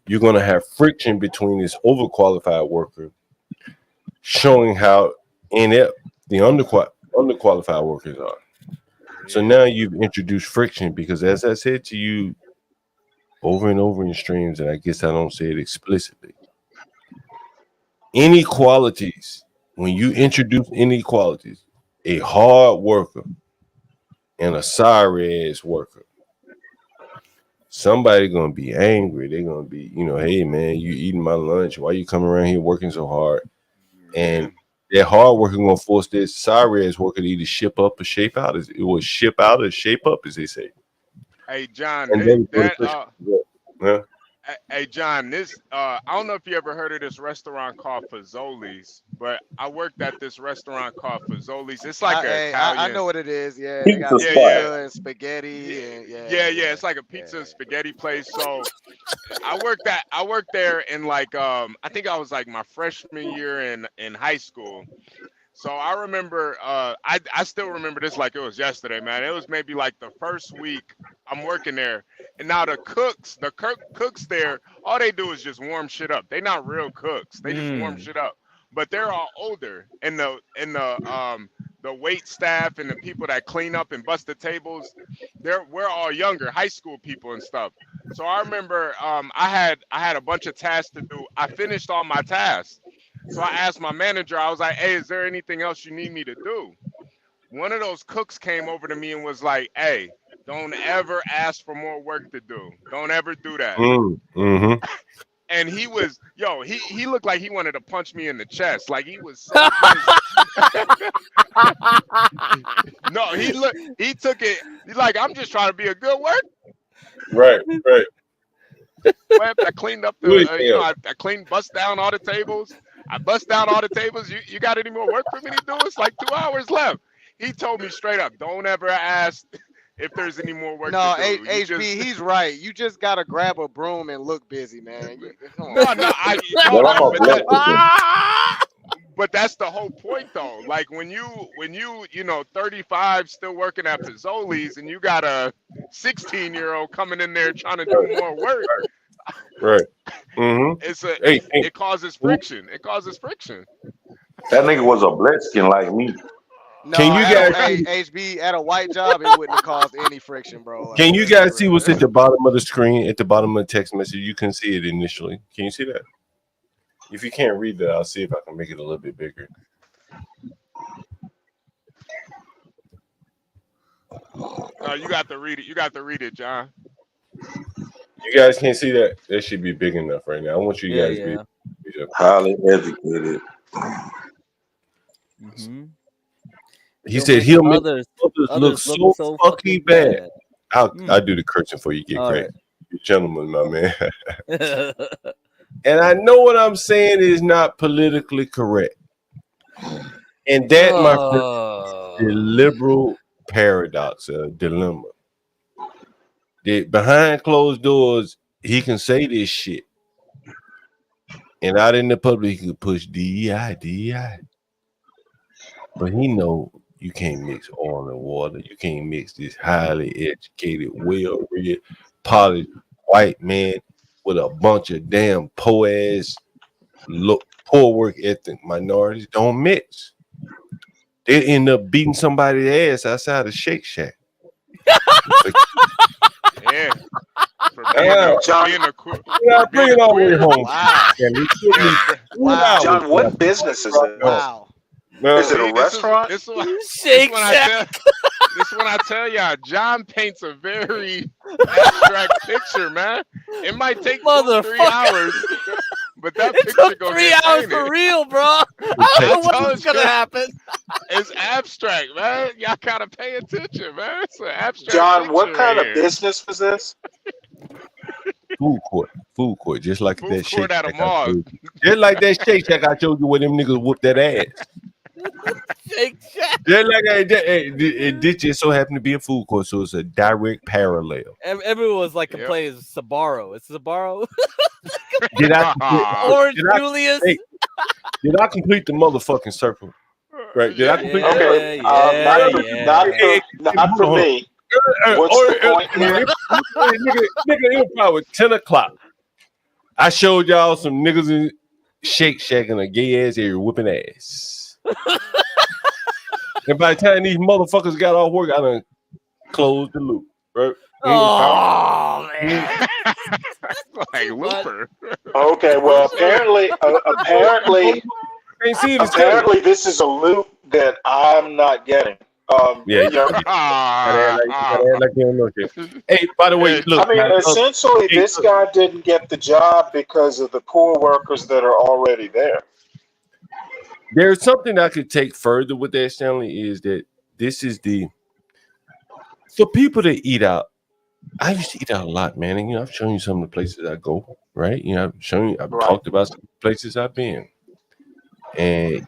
you're going to have friction between this overqualified worker, showing how inept the underqualified workers are. So now you've introduced friction because, as I said to you over and over in streams, and I guess I don't say it explicitly, inequalities, when you introduce inequalities, a hard worker and a sorry ass worker, somebody gonna be angry. They're gonna be, hey man, you eating my lunch, why you coming around here working so hard? And that hard worker gonna force this sorry ass worker to either ship up or shape out. It was ship out or shape up, as they say. Hey John, And hey John, this I don't know if you ever heard of this restaurant called Fazoli's, but I worked at this restaurant called Fazoli's. It's like an Italian. I know what it is. Yeah, they got Pizza pizza and spaghetti and yeah. It's like a pizza and spaghetti place. So I worked there in like I think I was like my freshman year in high school. So I remember I still remember this like it was yesterday, man. It was maybe like the first week I'm working there. And now the cooks there, all they do is just warm shit up. They not real cooks. They just warm shit up. But they're all older. And the wait staff and the people that clean up and bust the tables, we're all younger, high school people and stuff. So I remember I had a bunch of tasks to do. I finished all my tasks. So I asked my manager, I was like, "Hey, is there anything else you need me to do?" One of those cooks came over to me and was like, "Hey, don't ever ask for more work to do. Don't ever do that." And he was, he looked like he wanted to punch me in the chest. Like he was so pissed. No, he took it. He's like, "I'm just trying to be a good worker." Right. I cleaned up the, I bust down all the tables. I bust down all the tables. You got any more work for me to do? It's like 2 hours left. He told me straight up, don't ever ask if there's any more work to do. HB, he's right. You just gotta grab a broom and look busy, man. But that's the whole point, though. Like when you 35 still working at Fazoli's and you got a 16-year-old coming in there trying to do more work. Right. It causes friction. It causes friction. That nigga was a Bloodskin like me. No, can you guys HB at a white job? It wouldn't have caused any friction, bro. Can you guys see what's at the bottom of the screen? At the bottom of the text message, you can see it initially. Can you see that? If you can't read that, I'll see if I can make it a little bit bigger. No, you got to read it. You got to read it, John. You guys can't see that. That should be big enough right now. I want you Yeah, guys to yeah. be Highly educated. Mm-hmm. He said he'll make others look look so so fucking bad. I'll Mm. do the cursing for you. Get All crazy. right. You gentlemen, my man. And I know what I'm saying is not politically correct. And that, my friend, is the liberal paradox, dilemma. That behind closed doors, he can say this shit. And out in the public, he could push DEI, DEI. But he know you can't mix oil and water. You can't mix this highly educated, well-read, polished white man with a bunch of damn poor-ass, poor work ethic minorities. Don't mix. They end up beating somebody's ass outside of Shake Shack. Yeah. For being a Bring it all the way home. Wow. John, what business is it? Wow. Is it See, a restaurant? This is Shake when Shack. this is when I tell y'all, John paints a very abstract picture, man. It might take 2-3 hours, but that picture goes 3 hours for real, bro. I don't know what's gonna happen. It's abstract, man. Y'all gotta pay attention, man. It's an abstract. John, what picture kind right of here. business was this? Food court, just like Food that court Shake at a Shack. mall. Just like that Shake Shack I showed you where them niggas whooped that ass. Shake Shack. Just like it did just so happen to be a food court, so it's a direct parallel. Everyone was like complaining it's Sabaro. It's Sabaro. Did Orange did I- Julius. hey, did I complete the motherfucking circle? Right? Did I complete? Okay, not for me. What's the point here? Nigga, it was probably 10 o'clock. I showed y'all some niggas in Shake Shack in a gay ass area whipping ass. And by the time these motherfuckers got off work, I done closed the loop. Right? Oh man. Like Looper. Okay, well, apparently, this is a loop that I'm not getting. Yeah, you know, gotta act like you don't know shit. Hey, by the way, look. I mean, essentially, this guy didn't get the job because of the poor workers that are already there. There's something I could take further with that, Stanley, is that this is for people that eat out. I used to eat out a lot, man. And I've shown you some of the places I go, right? I've talked about some places I've been. And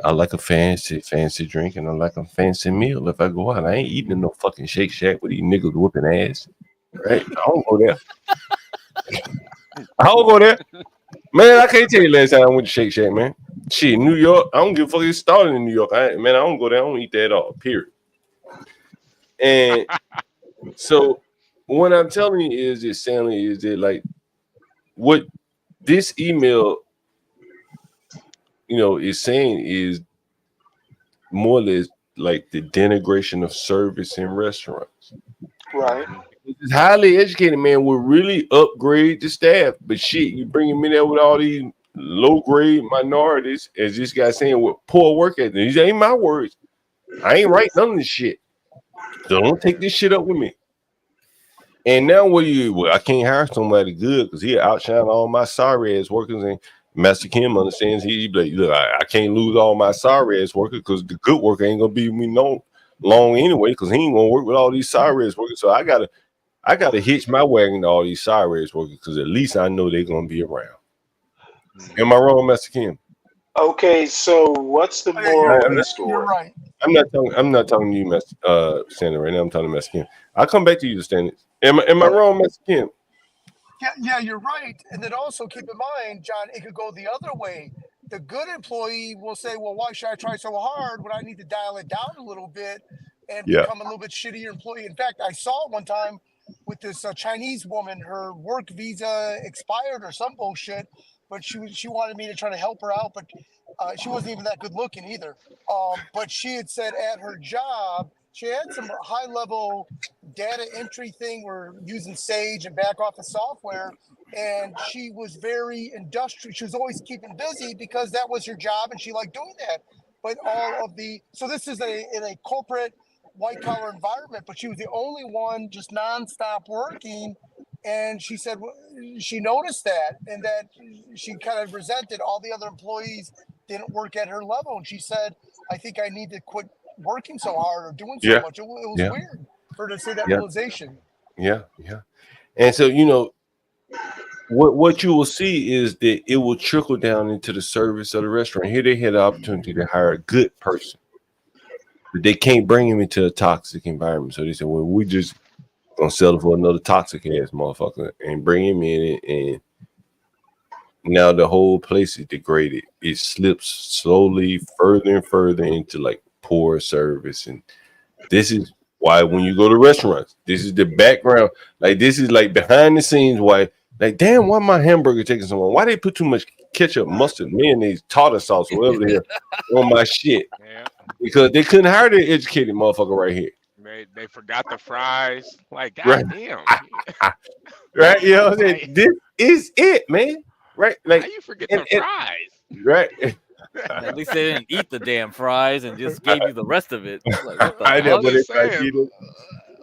I like a fancy drink and I like a fancy meal if I go out. I ain't eating in no fucking Shake Shack with these niggas whooping ass. Right? I don't go there. Man, I can't tell you last time I went to Shake Shack, man. Shit, New York, I don't give a fuck. It started in New York. I don't go there. I don't eat there at all, period. And so what I'm telling you is that, Stanley, is that like what this email, is saying is more or less like the denigration of service in restaurants. Right. This highly educated man will really upgrade the staff, but shit, you bring him in there with all these low grade minorities, as this guy saying, with poor work ethic. These ain't my words. I ain't write none of this shit. So don't take this shit up with me. And now I can't hire somebody good because he outshine all my sorry ass workers. And Master Kim understands he be like, look, I can't lose all my sorry ass workers because the good worker ain't gonna be with me long anyway, because he ain't gonna work with all these sorry ass workers. So I gotta hitch my wagon to all these sorry ass workers because at least I know they're gonna be around. Am I wrong, Master Kim? Okay, so what's the moral of the story? You're right. I'm not talking to you, Master Sandra, right now. I'm talking to Master Kim. I'll come back to you, Stanley. Am I wrong, Master Kim? Yeah, you're right. And then also keep in mind, John, it could go the other way. The good employee will say, well, why should I try so hard when I need to dial it down a little bit and become a little bit shittier employee? In fact, I saw it one time with this Chinese woman. Her work visa expired or some bullshit, but she wanted me to try to help her out, but she wasn't even that good looking either. But she had said at her job, she had some high-level data entry thing. We're using Sage and back office software, and she was very industrial. She was always keeping busy because that was her job, and she liked doing that. But so this is in a corporate white-collar environment, but she was the only one just nonstop working, And she said she noticed that, and that she kind of resented all the other employees didn't work at her level. And she said, I think I need to quit working so hard or doing so much. It was weird for her to say that realization. Yeah. And so, what you will see is that it will trickle down into the service of the restaurant. Here they had the opportunity to hire a good person, but they can't bring him into a toxic environment. So they said, well, we just gonna settle for another toxic ass motherfucker and bring him in, and now the whole place is degraded. It slips slowly further and further into like poor service. And this is why when you go to restaurants, this is the background. Like this is like behind the scenes why, like, damn, why my hamburger taking so long? Why they put too much ketchup, mustard, mayonnaise, tartar sauce, whatever they are on my shit? Because they couldn't hire the educated motherfucker right here. They forgot the fries. Like, goddamn. Right? You know what I'm saying? This is it, man. Right? Like, how you forget the fries? Right. At least they didn't eat the damn fries and just gave you the rest of it. Like, what the I know, fuck? but it's like,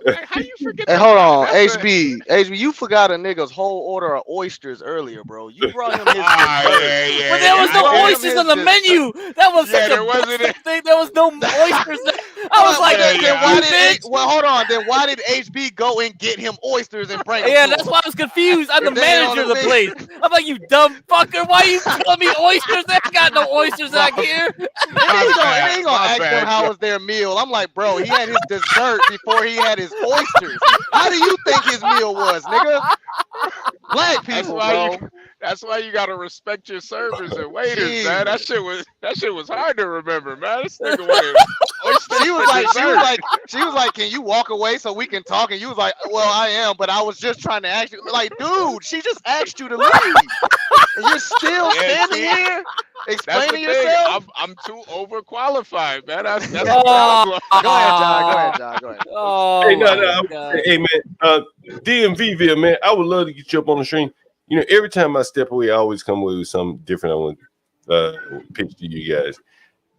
Like, how you forget? Hey, hold on, HB, you forgot a nigga's whole order of oysters earlier, bro. You brought him his dessert. But there was no oysters on the menu. That was such a wasn't thing. There was no oysters. I was like, well, hold on. Then why did HB go and get him oysters and bring them? Yeah, to that's him? why I was confused. I'm the If they ain't manager on of the the place. I'm like, you dumb fucker. Why are you telling me oysters? They ain't got no oysters out here. He ain't gonna ask them how was their meal. I'm like, bro, he had his dessert before he had his oysters. How do you think his meal was, nigga? Black people, bro. That's why you gotta respect your servers and waiters, man. That shit was hard to remember, man. This nigga wanted oysters. She was like, can you walk away so we can talk? And you was like, well, I am, but I was just trying to ask you. Like, dude, she just asked you to leave, and you're still standing here explaining yourself. I'm too overqualified, man. That's the problem. problem. Go ahead, John. Go ahead. Oh, hey, hey, man, DMVville, man, I would love to get you up on the stream. Every time I step away, I always come away with something different I want to pitch to you guys.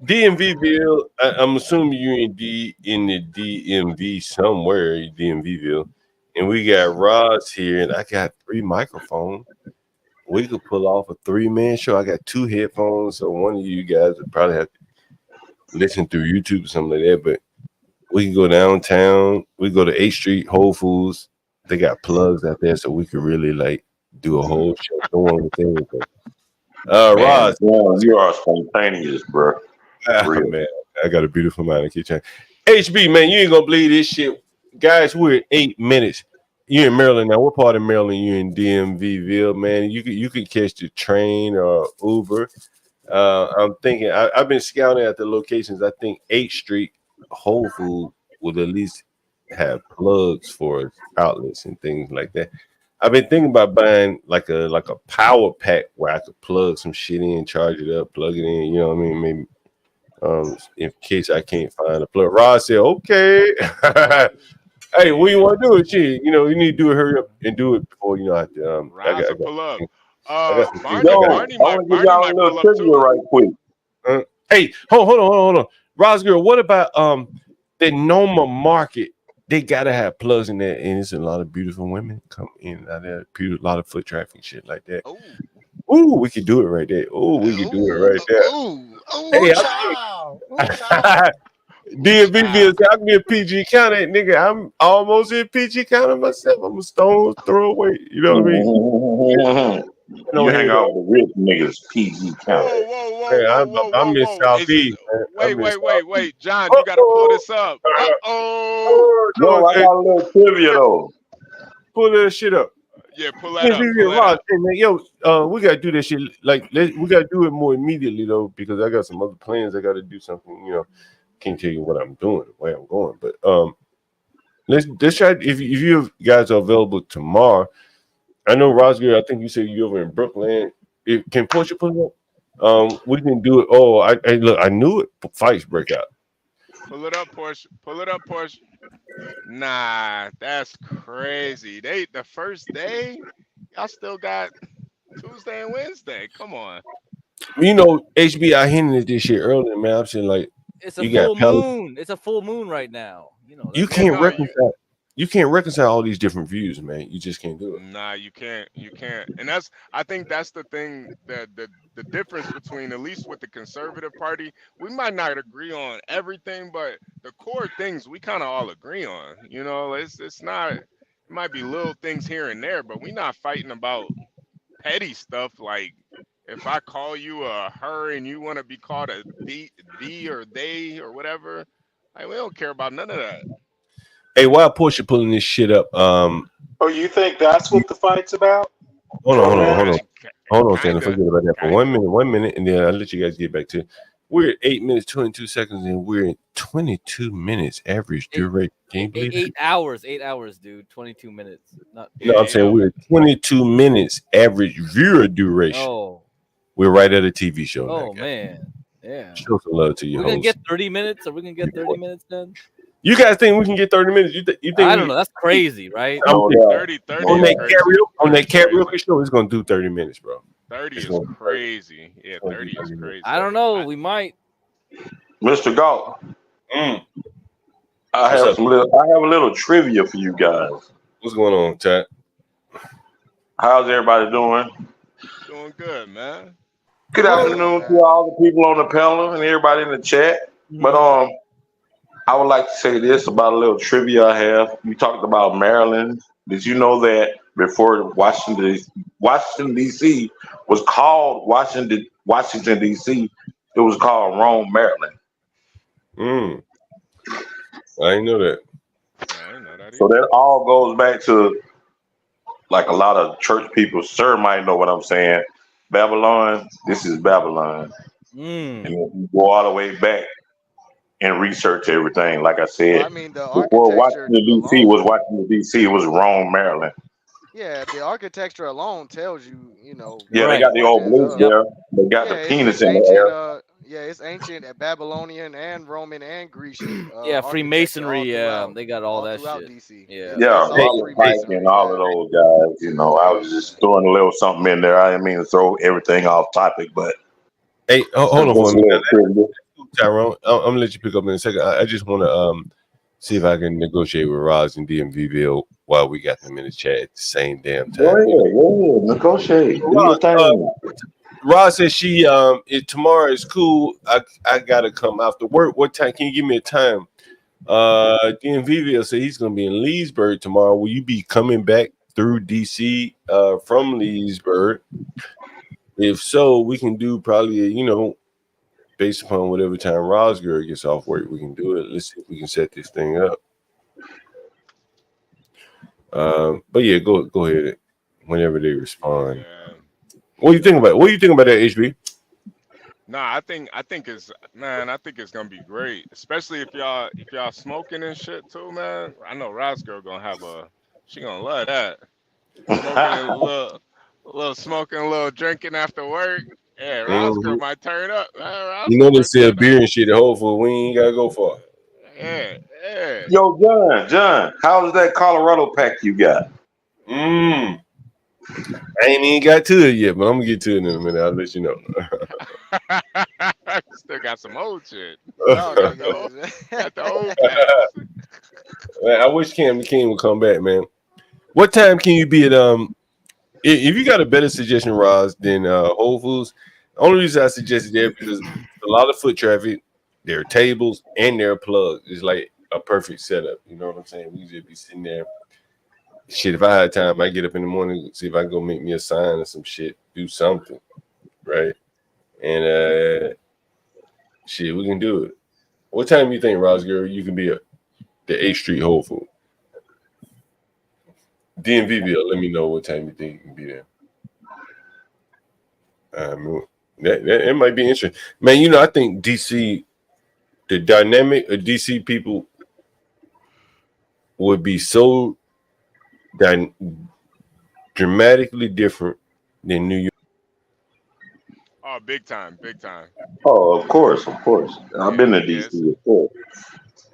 DMVville, I'm assuming you're in the DMV somewhere, DMVville, and we got Roz here, and I got 3 microphones. We could pull off a 3-man show. I got 2 headphones, so one of you guys would probably have to listen through YouTube or something like that, but we can go downtown. We go to 8th Street, Whole Foods. They got plugs out there, so we could really, like, do a whole show going with everything. Roz, you are spontaneous, bro. Man, I got a beautiful mind. I keep trying. HB, man, you ain't gonna believe this shit, guys. We're at 8 minutes. You're in Maryland now. What part of Maryland? You're in DMVville, man. You could catch the train or Uber. I'm thinking. I've been scouting at the locations. I think 8th Street, Whole Foods will at least have plugs for outlets and things like that. I've been thinking about buying like a power pack where I could plug some shit in, charge it up, plug it in. You know what I mean? Maybe in case I can't find a plug. Rod said, "Okay, hey, what you want to do with shit? You need to do it. Hurry up and do it before I have to." I got pull up. Barney might pull up too. Right quick. Hey, hold on. Roz girl, what about the Noma Market? They gotta have plugs in there, and it's a lot of beautiful women come in and out there. A lot of foot traffic, shit like that. Ooh, we could do it right there. Ooh, we could do it right there. Hey, DMV is I can be a PG county, nigga. I'm almost in PG county myself. I'm a stone throw away. You know what I mean? You hang out with the rich niggas, PG county. I'm in Southeast. Wait, John, you gotta pull this up. No, I got a little trivia though. Pull that shit up. Yeah, pull that up. Hey, man, yo, we gotta do that shit. Like, we gotta do it more immediately though, because I got some other plans. I gotta do something. Can't tell you what I'm doing, where I'm going, but let's try. If you guys are available tomorrow, I know Rosger. I think you said you're over in Brooklyn. Can Portia pull it up? We can do it. Oh, I knew it. Fights break out. Pull it up, Portia. Nah, that's crazy. The first day, y'all still got Tuesday and Wednesday. Come on. HB, I hinted at this shit earlier, man. I'm saying like it's a full moon. It's a full moon right now. You can't reconcile. you can't reconcile all these different views, man. You just can't do it. Nah, you can't. You can't. And I think that's the thing that the difference between, at least with the conservative party, we might not agree on everything, but the core things we kind of all agree on. You know, it's not. It might be little things here and there, but we're not fighting about petty stuff like if I call you a her and you want to be called a thee or they or whatever. Like, we don't care about none of that. Hey, why Portia pulling this shit up? Oh, you think that's what the fight's about? Hold on, Shannon. Kinda. Forget about that for 1 minute, and then I'll let you guys get back to it. We're at 8 minutes, 22 seconds, and we're at 22 minutes average duration. Can you believe that? 8 hours, dude. 22 minutes. No, I'm saying we're at 22 minutes average viewer duration. Oh. We're right at a TV show. Oh, man. Yeah. Show some love to you. We're going to get 30 minutes? Are we going to get 30 minutes then? You guys think we can get 30 minutes? You think I don't know. That's crazy, right? On that crazy. karaoke show, it's going to do 30 minutes, bro. 30 is crazy. Yeah, 30 is crazy. I don't know. We might. Mr. Galt. I have a little trivia for you guys. What's going on, Chad? How's everybody doing? Doing good, man. Good afternoon to all the people on the panel and everybody in the chat. But I would like to say this about a little trivia I have. You talked about Maryland. Did you know that before Washington D.C. was called Washington D.C., it was called Rome, Maryland? I didn't know that. So that all goes back to like a lot of church people. Sir might know what I'm saying. Babylon, this is Babylon. And you go all the way back and research everything. Like I said, Well, I mean, the before architecture Washington D.C. was Washington D.C., it was Rome, Maryland. Yeah, the architecture alone tells you, you know. Yeah, they got the old blues there. They got the penis in the air. Yeah, it's ancient Babylonian and Roman and Grecian. Yeah, Freemasonry. Yeah, they got all that shit. DC. Yeah, Pike and all of those guys. You know, I was just throwing a little something in there. I didn't mean to throw everything off topic, but hey, hold on for a minute, Tyrone. I'm gonna let you pick up in a second. I just want to see if I can negotiate with Roz and DMVVL while we got them in the chat at the same damn time. Go ahead, negotiate. Roz says she tomorrow is cool. I gotta come after work. What time? Can you give me a time? DMVVL said he's gonna be in Leesburg tomorrow. Will you be coming back through DC from Leesburg? If so, we can do probably based upon whatever time Rosger gets off work, we can do it. Let's see if we can set this thing up. But yeah, go ahead whenever they respond. Yeah. What do you think about it? What do you think about that, HB? Nah, I think it's gonna be great, especially if y'all smoking and shit too, man. I know Roscoe she gonna love that. Smoking a little smoking, a little drinking after work. Yeah, Roscoe might turn up. You know they sell beer and shit at Whole Foods. We ain't gotta go far. Yeah. Yo, John, how's that Colorado pack you got? I ain't even got to it yet, but I'm gonna get to it in a minute. I'll let you know. Still got some old shit. Got the old packs. Man, I wish Cam King would come back, man. What time can you be at if you got a better suggestion, Roz, than Whole Foods? The only reason I suggested that because a lot of foot traffic, there are tables and there are plugs. It's like a perfect setup. You know what I'm saying? We just be sitting there. Shit, if I had time, I get up in the morning, see if I can go make me a sign or some shit, do something, right? And shit, we can do it. What time do you think, Roz girl, you can be at the 8th Street Whole Foods? DMVVL, let me know what time you think you can be there. That might be interesting, man. I think DC, the dynamic of DC people would be so dramatically different than New York. Oh, big time. Oh, of course. I've been to DC before.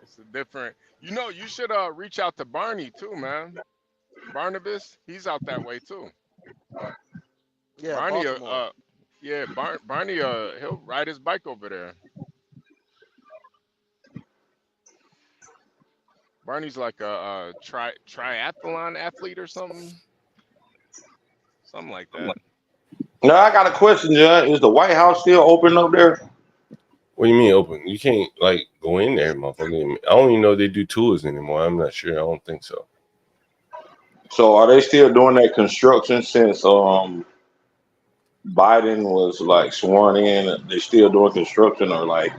It's a different. You should reach out to Barney too, man. Barnabas, he's out that way too. Yeah, Barney, Baltimore. Barney, he'll ride his bike over there. Barney's like a triathlon athlete or something like that. Now I got a question, John. Is the White House still open up there? What do you mean open? You can't like go in there, motherfucker. I don't even know if they do tours anymore. I'm not sure. I don't think so. So are they still doing that construction since Biden was like sworn in? They still doing construction, or like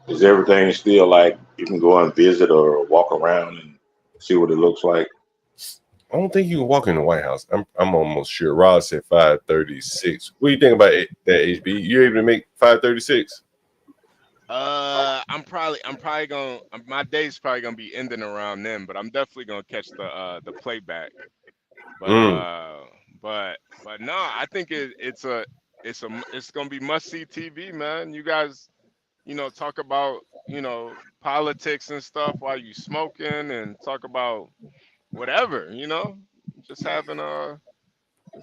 is everything still like you can go and visit or walk around and see what it looks like? I don't think you can walk in the White House. I'm almost sure. Ross said 536. What do you think about that, HB? You able to make 536? I'm probably gonna my day's probably gonna be ending around then, but I'm definitely gonna catch the playback. But no, I think it's gonna be must see TV, man. You guys, talk about politics and stuff while you smoking and talk about whatever, just having a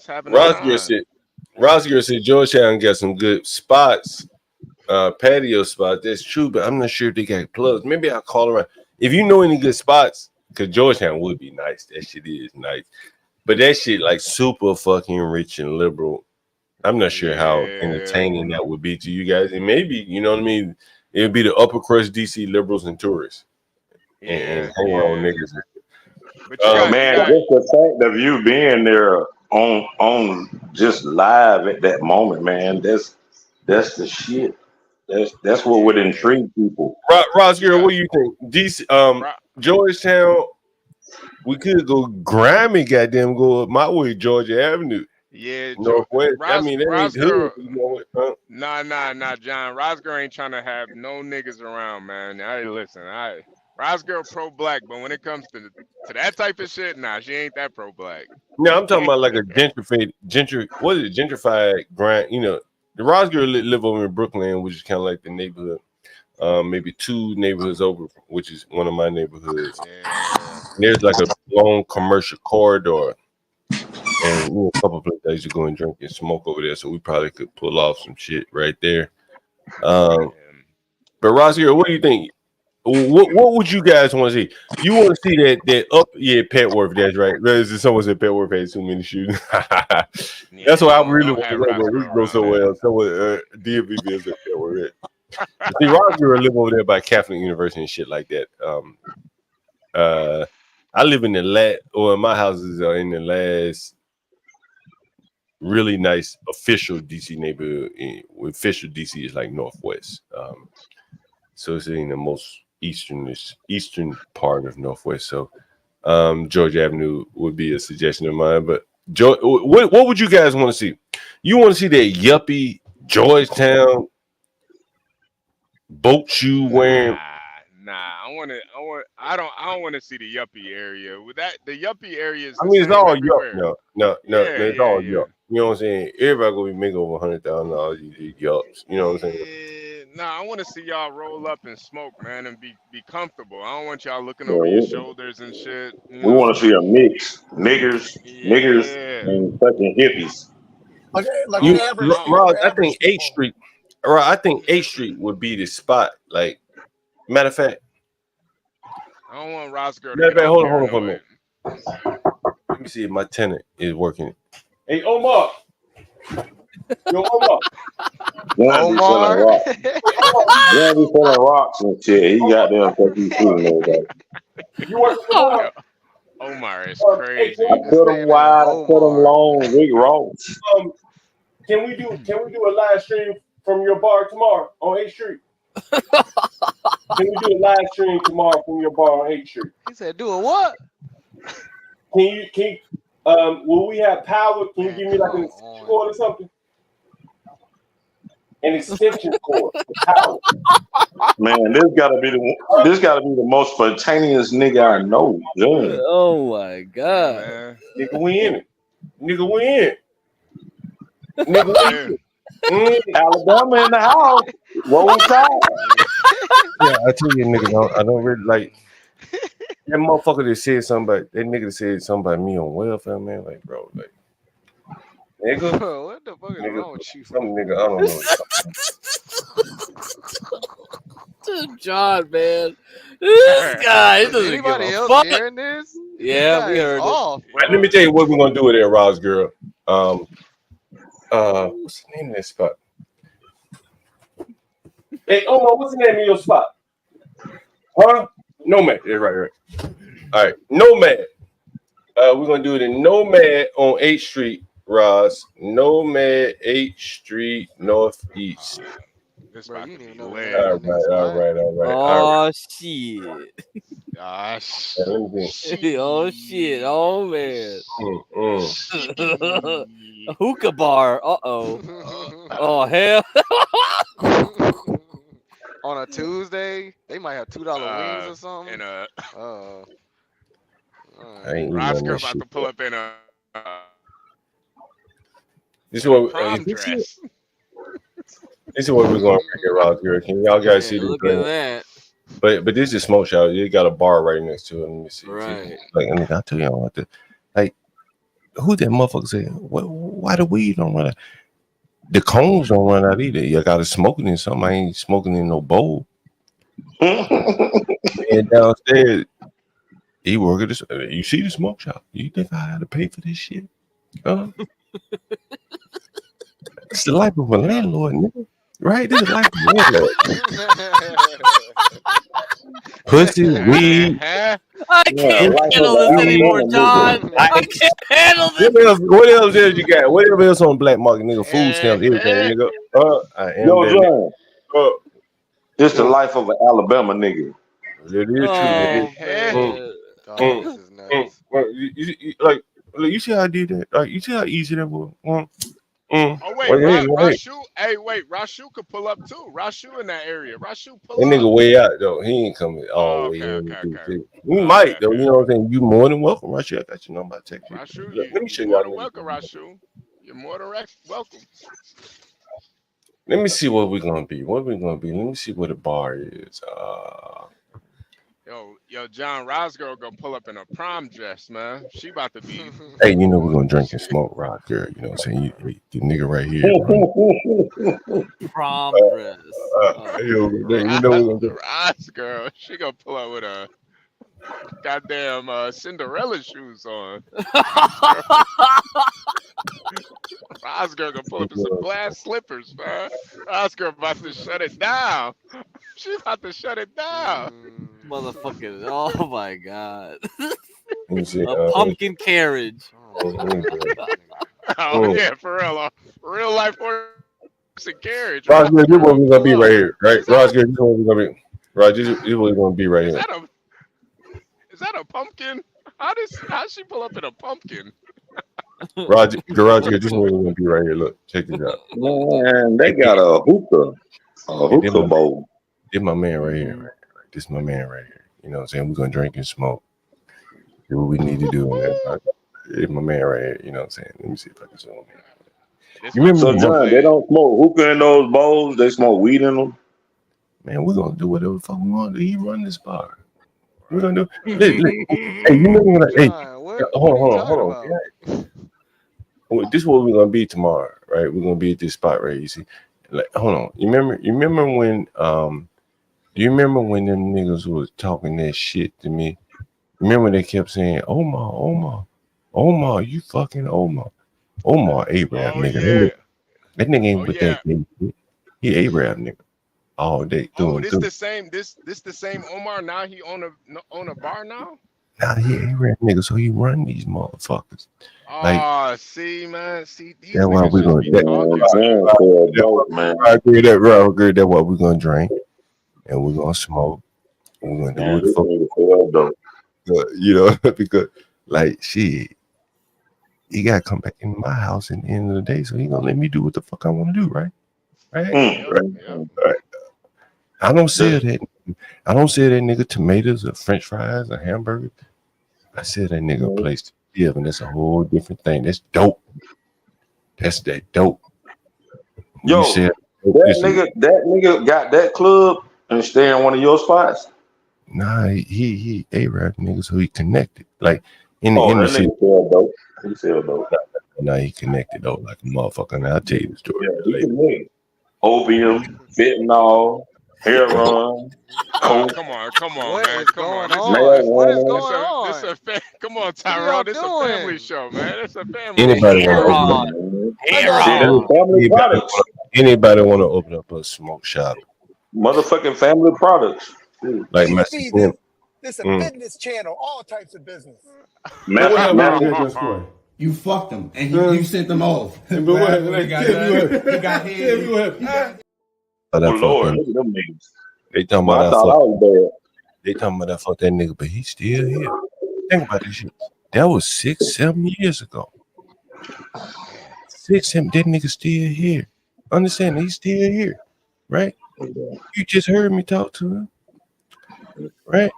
time. Rosger said Georgetown got some good spots, patio spots. That's true, but I'm not sure if they got plugs. Maybe I'll call around. If you know any good spots, because Georgetown would be nice. That shit is nice. But that shit like super fucking rich and liberal. I'm not sure how entertaining that would be to you guys. And maybe, you know what I mean? It would be the upper crust DC liberals and tourists. And hang on niggas. Man, just the fact of you being there on just live at that moment, man, that's the shit. That's what would intrigue people. Rosger, what do you think? DC Georgetown, we could go grimy, goddamn, go up my way, Georgia Avenue. Yeah, Northwest. I mean, that ain't hood. Nah, John. Rosger ain't trying to have no niggas around, man. Hey, listen, Rosger pro-black, but when it comes to that type of shit, nah, she ain't that pro-black. No, I'm talking about like a gentrified grind. The Rosger live over in Brooklyn, which is kind of like the neighborhood. Maybe 2 neighborhoods over, which is one of my neighborhoods. There's like a long commercial corridor, and a couple of places I used to go and drink and smoke over there. So we probably could pull off some shit right there. But Rosger, what do you think? What would you guys want to see? You want to see that up? Yeah, Petworth. That's right. Someone said Petworth had too many shootings. That's what I really want to know. We go somewhere else. DMV is at Petworth. See, Roger live over there by Catholic University and shit like that. I live in my houses are in the last really nice official DC neighborhood. Official DC is like Northwest. So it's in the most eastern part of Northwest. So Georgia Avenue would be a suggestion of mine. But what would you guys want to see? You want to see that yuppie Georgetown boat shoe wearing? I don't want to see the yuppie area. With that, the yuppie area is. I mean, it's all yup. No, it's all yup. You know what I'm saying? Everybody gonna be making over $100,000. These yups. You know what I'm saying? I want to see y'all roll up and smoke, man, and be comfortable. I don't want y'all looking over your shoulders and shit. We want to see a mix, niggers, and fucking hippies. Rod, I think 8th Street. Right, I think 8th Street would be the spot. Like, matter of fact, I don't want Roscoe. Hold on for a minute. Let me see if my tenant is working. Hey, Omar. Yo, Omar. Omar. Yeah, be selling rocks and shit. He got them fucking shooting everybody. You work for Omar is crazy. I put them wide, I put them long, Rick Ross. Can we do a live stream from your bar tomorrow on 8th Street? Can we do a live stream tomorrow from your bar on 8th Street? He said, "Do a what?" Will we have power? Can you give me like an extension cord or something? An extension cord for power. Man, this gotta be the most spontaneous nigga I know. John. Oh my god, nigga, we in it. Nigga, we in. Nigga, Alabama in the house. Roll Tide. Yeah, I tell you, nigga, I don't really like that motherfucker that said something about that nigga that said something about me on welfare, man. Like, bro, like, nigga, bro, what the fuck is wrong with you? Some nigga, I don't know. John, man. This guy Was doesn't give anybody a else fuck. hearing this? Yeah, This we guy is heard it. off, Let bro. me tell you what we're gonna do with that Ross girl. What's the name of that spot? Hey, what's the name of your spot? Huh? Nomad. Yeah, right. All right, Nomad. We're gonna do it in Nomad on 8th Street, Ross. Nomad 8th Street Northeast. This Bro, about you to didn't be even know the lit. name of that nigga spot. Oh shit. Gosh. Let me see. Oh shit. Oh man. A Shit. hookah bar. Uh-oh. Oh hell. On a Tuesday, they might have $2 wings or something. In a I ain't eating Ross none girl of this about shit. to pull up in This is a what prom this dress. is what we're gonna make it, Ross girl. Can y'all guys see Man, this look drink? at that. But this is smoke shop. You got a bar right next to it. Let me see. Right. Like, I'll tell y'all what the like. Who that motherfucker said? Why the weed don't run out? The cones don't run out either. You got to smoke it in something. I ain't smoking in no bowl. And downstairs, he work at this. You see the smoke shop? You think I had to pay for this shit? It's the life of a landlord, nigga. Right? This is the life of a landlord. Pussy, weed. I can't handle this anymore, John. I can't handle this. What else you got? What else on black market, nigga? Food stamps, everything, nigga. I am Yo, that John. It's the life of an Alabama nigga. It is true. Dog, this is nuts. Like, you see how I did that? Like, you see how easy that was? Oh wait, Rashu. Hey, wait, Rashu could pull up too. Rashu in that area. Rashu pull That up. nigga way out though. He ain't coming all the way in. We might though. You know what I'm saying? You more than welcome, Rashu. I got your number. I text you. Rashu, Let me show you're more y'all. than welcome, Rashu. You're more than welcome. Let me see what we're gonna be. What we're gonna be. Let me see what the bar is. Yo, John Roscoe gonna pull up in a prom dress, man. She about to be. Hey, you know we're gonna drink and smoke, rock, girl. You know what I'm saying? The nigga right here. Prom dress. You know we're gonna do. Roscoe, she gonna pull up with a goddamn Cinderella shoes on. Roscoe gonna pull up in some glass slippers, man. Roscoe about to shut it down. She about to shut it down. Motherfucking, oh my god. Let me see, A pumpkin carriage. Oh yeah, for real. Real life horse and carriage. Roger, this is what we're gonna be right here, right? Roger, this is what we're gonna be. Roger, this is what we're gonna be right here. Is that a pumpkin? How she pull up in a pumpkin? Roger, this is what we're gonna be right here. Look, check this out. Man, they got a hookah bowl. This my man right here, right? This my man right here. You know what I'm saying? We're gonna drink and smoke. Do what we need to do. It's my man right here. You know what I'm saying? Let me see if I can zoom in. You remember? So John, they don't smoke hookah in those bowls. They smoke weed in them. Man, we're gonna do whatever the fuck we want to do. He run this bar. We're gonna do. Hey, you remember when hey, hold on. Well, this is what we're gonna be tomorrow, right? We're gonna be at this spot, right? You see, like, hold on. You remember when do you remember when them niggas was talking that shit to me? Remember they kept saying, Omar, you fucking Omar, Arab nigga. That nigga ain't with that gay shit. He Arab nigga all day. This the same Omar. Now he own a bar now. Nah, he Arab nigga, so he run these motherfuckers. Like, see, man, see these. That's why we're gonna. That's why we're gonna drink, and we're gonna smoke. And we're gonna do what the fuck. You know, because like shit, he gotta come back in my house at the end of the day, so he gonna let me do what the fuck I want to do, right? Right. I don't sell that. I don't sell that nigga tomatoes or French fries or hamburgers. I sell that nigga a place to live, and that's a whole different thing. That's dope. That's that dope. Yo, that nigga got that club and stay in one of your spots. Nah, he Arab nigga, so he connected. Like in the industry. He sell dope. Nah, he connected though, like a motherfucker. Now I'll tell you the story. Opium, fentanyl. Hair run. Coke. Come on, What man. is Come on. going This on? is What is going this on? come on, What are Tyrone. y'all This a family doing? show, man. It's a family show. Anybody want to open up? Anybody want to open up a smoke shop? Motherfucking family products. Like See, Mexican. this a Mm. fitness channel, all types of business. What happened Master- with that just going? You fucked them and you sent them off. But what happened? He got Tell me what back. He got hit. Oh Lord, look at them niggas. They talking I about that thought I fuck. was bad. They talking about that fuck that nigga, but he's still here. Think about this shit. That was 6-7 years ago. 6-7. That nigga still here. Understand? He's still here, right? You just heard me talk to him, right?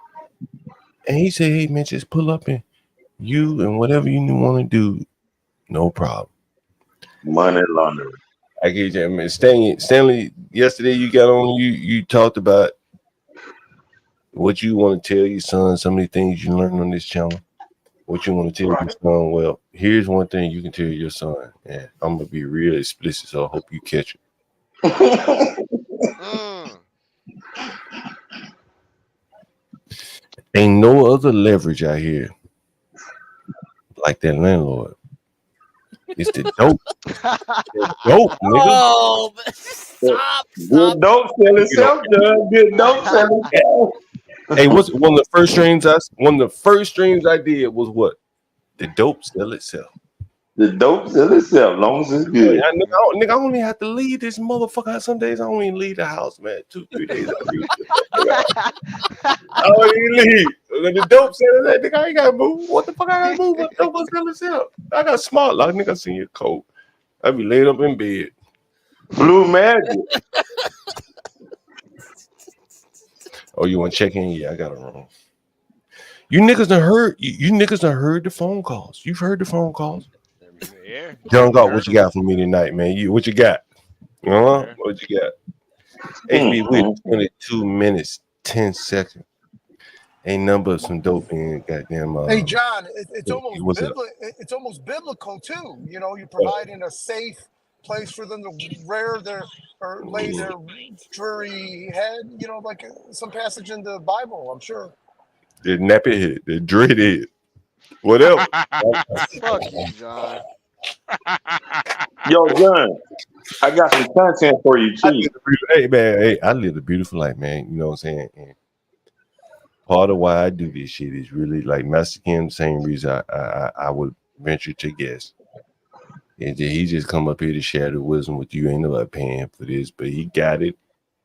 And he said, "Hey man, just pull up and you and whatever you want to do, no problem." Money laundering. I get you, man. Stanley, yesterday you got on. You talked about what you want to tell your son. Some of the things you learned on this channel. What you want to tell your son? Well, here's one thing you can tell your son, and I'm gonna be real explicit, so I hope you catch it. Ain't no other leverage out here like that landlord. It's the dope. The dope, nigga. Oh, stop. Good dope sell itself, John. Good dope sell itself. Hey, what's one of the first streams I did was what? The dope sell itself. The dope sell itself, long as it's good. Nigga, I only have to leave this motherfucker. Some days I don't even leave the house, man. 2-3 days I leave. I don't even leave. The dope sell that nigga, I ain't gotta move. What the fuck I gotta move? What the dope sell itself? I got smart like nigga. I seen your coat. I be laid up in bed. Blue magic. Oh, you want to check in? Yeah, I got it wrong. You niggas done heard. You niggas done heard the phone calls. You've heard the phone calls. Yeah. John Galt, what you got for me tonight, man? What you got? What you got? HB, we're 22 minutes, 10 seconds. Ain't nothing but some dope in goddamn. Hey John, it's almost biblical too. You know, you're providing a safe place for them to rear their or lay their dreary head. You know, like some passage in the Bible, I'm sure. The nappy head, the dread head, whatever. Fuck you, John. Yo, John, I got some content for you too. Hey man, hey, I live a beautiful life, man. You know what I'm saying? And part of why I do this shit is really like Master Kim. Same reason I would venture to guess is that he just come up here to share the wisdom with you. Ain't nobody paying for this, but he got it.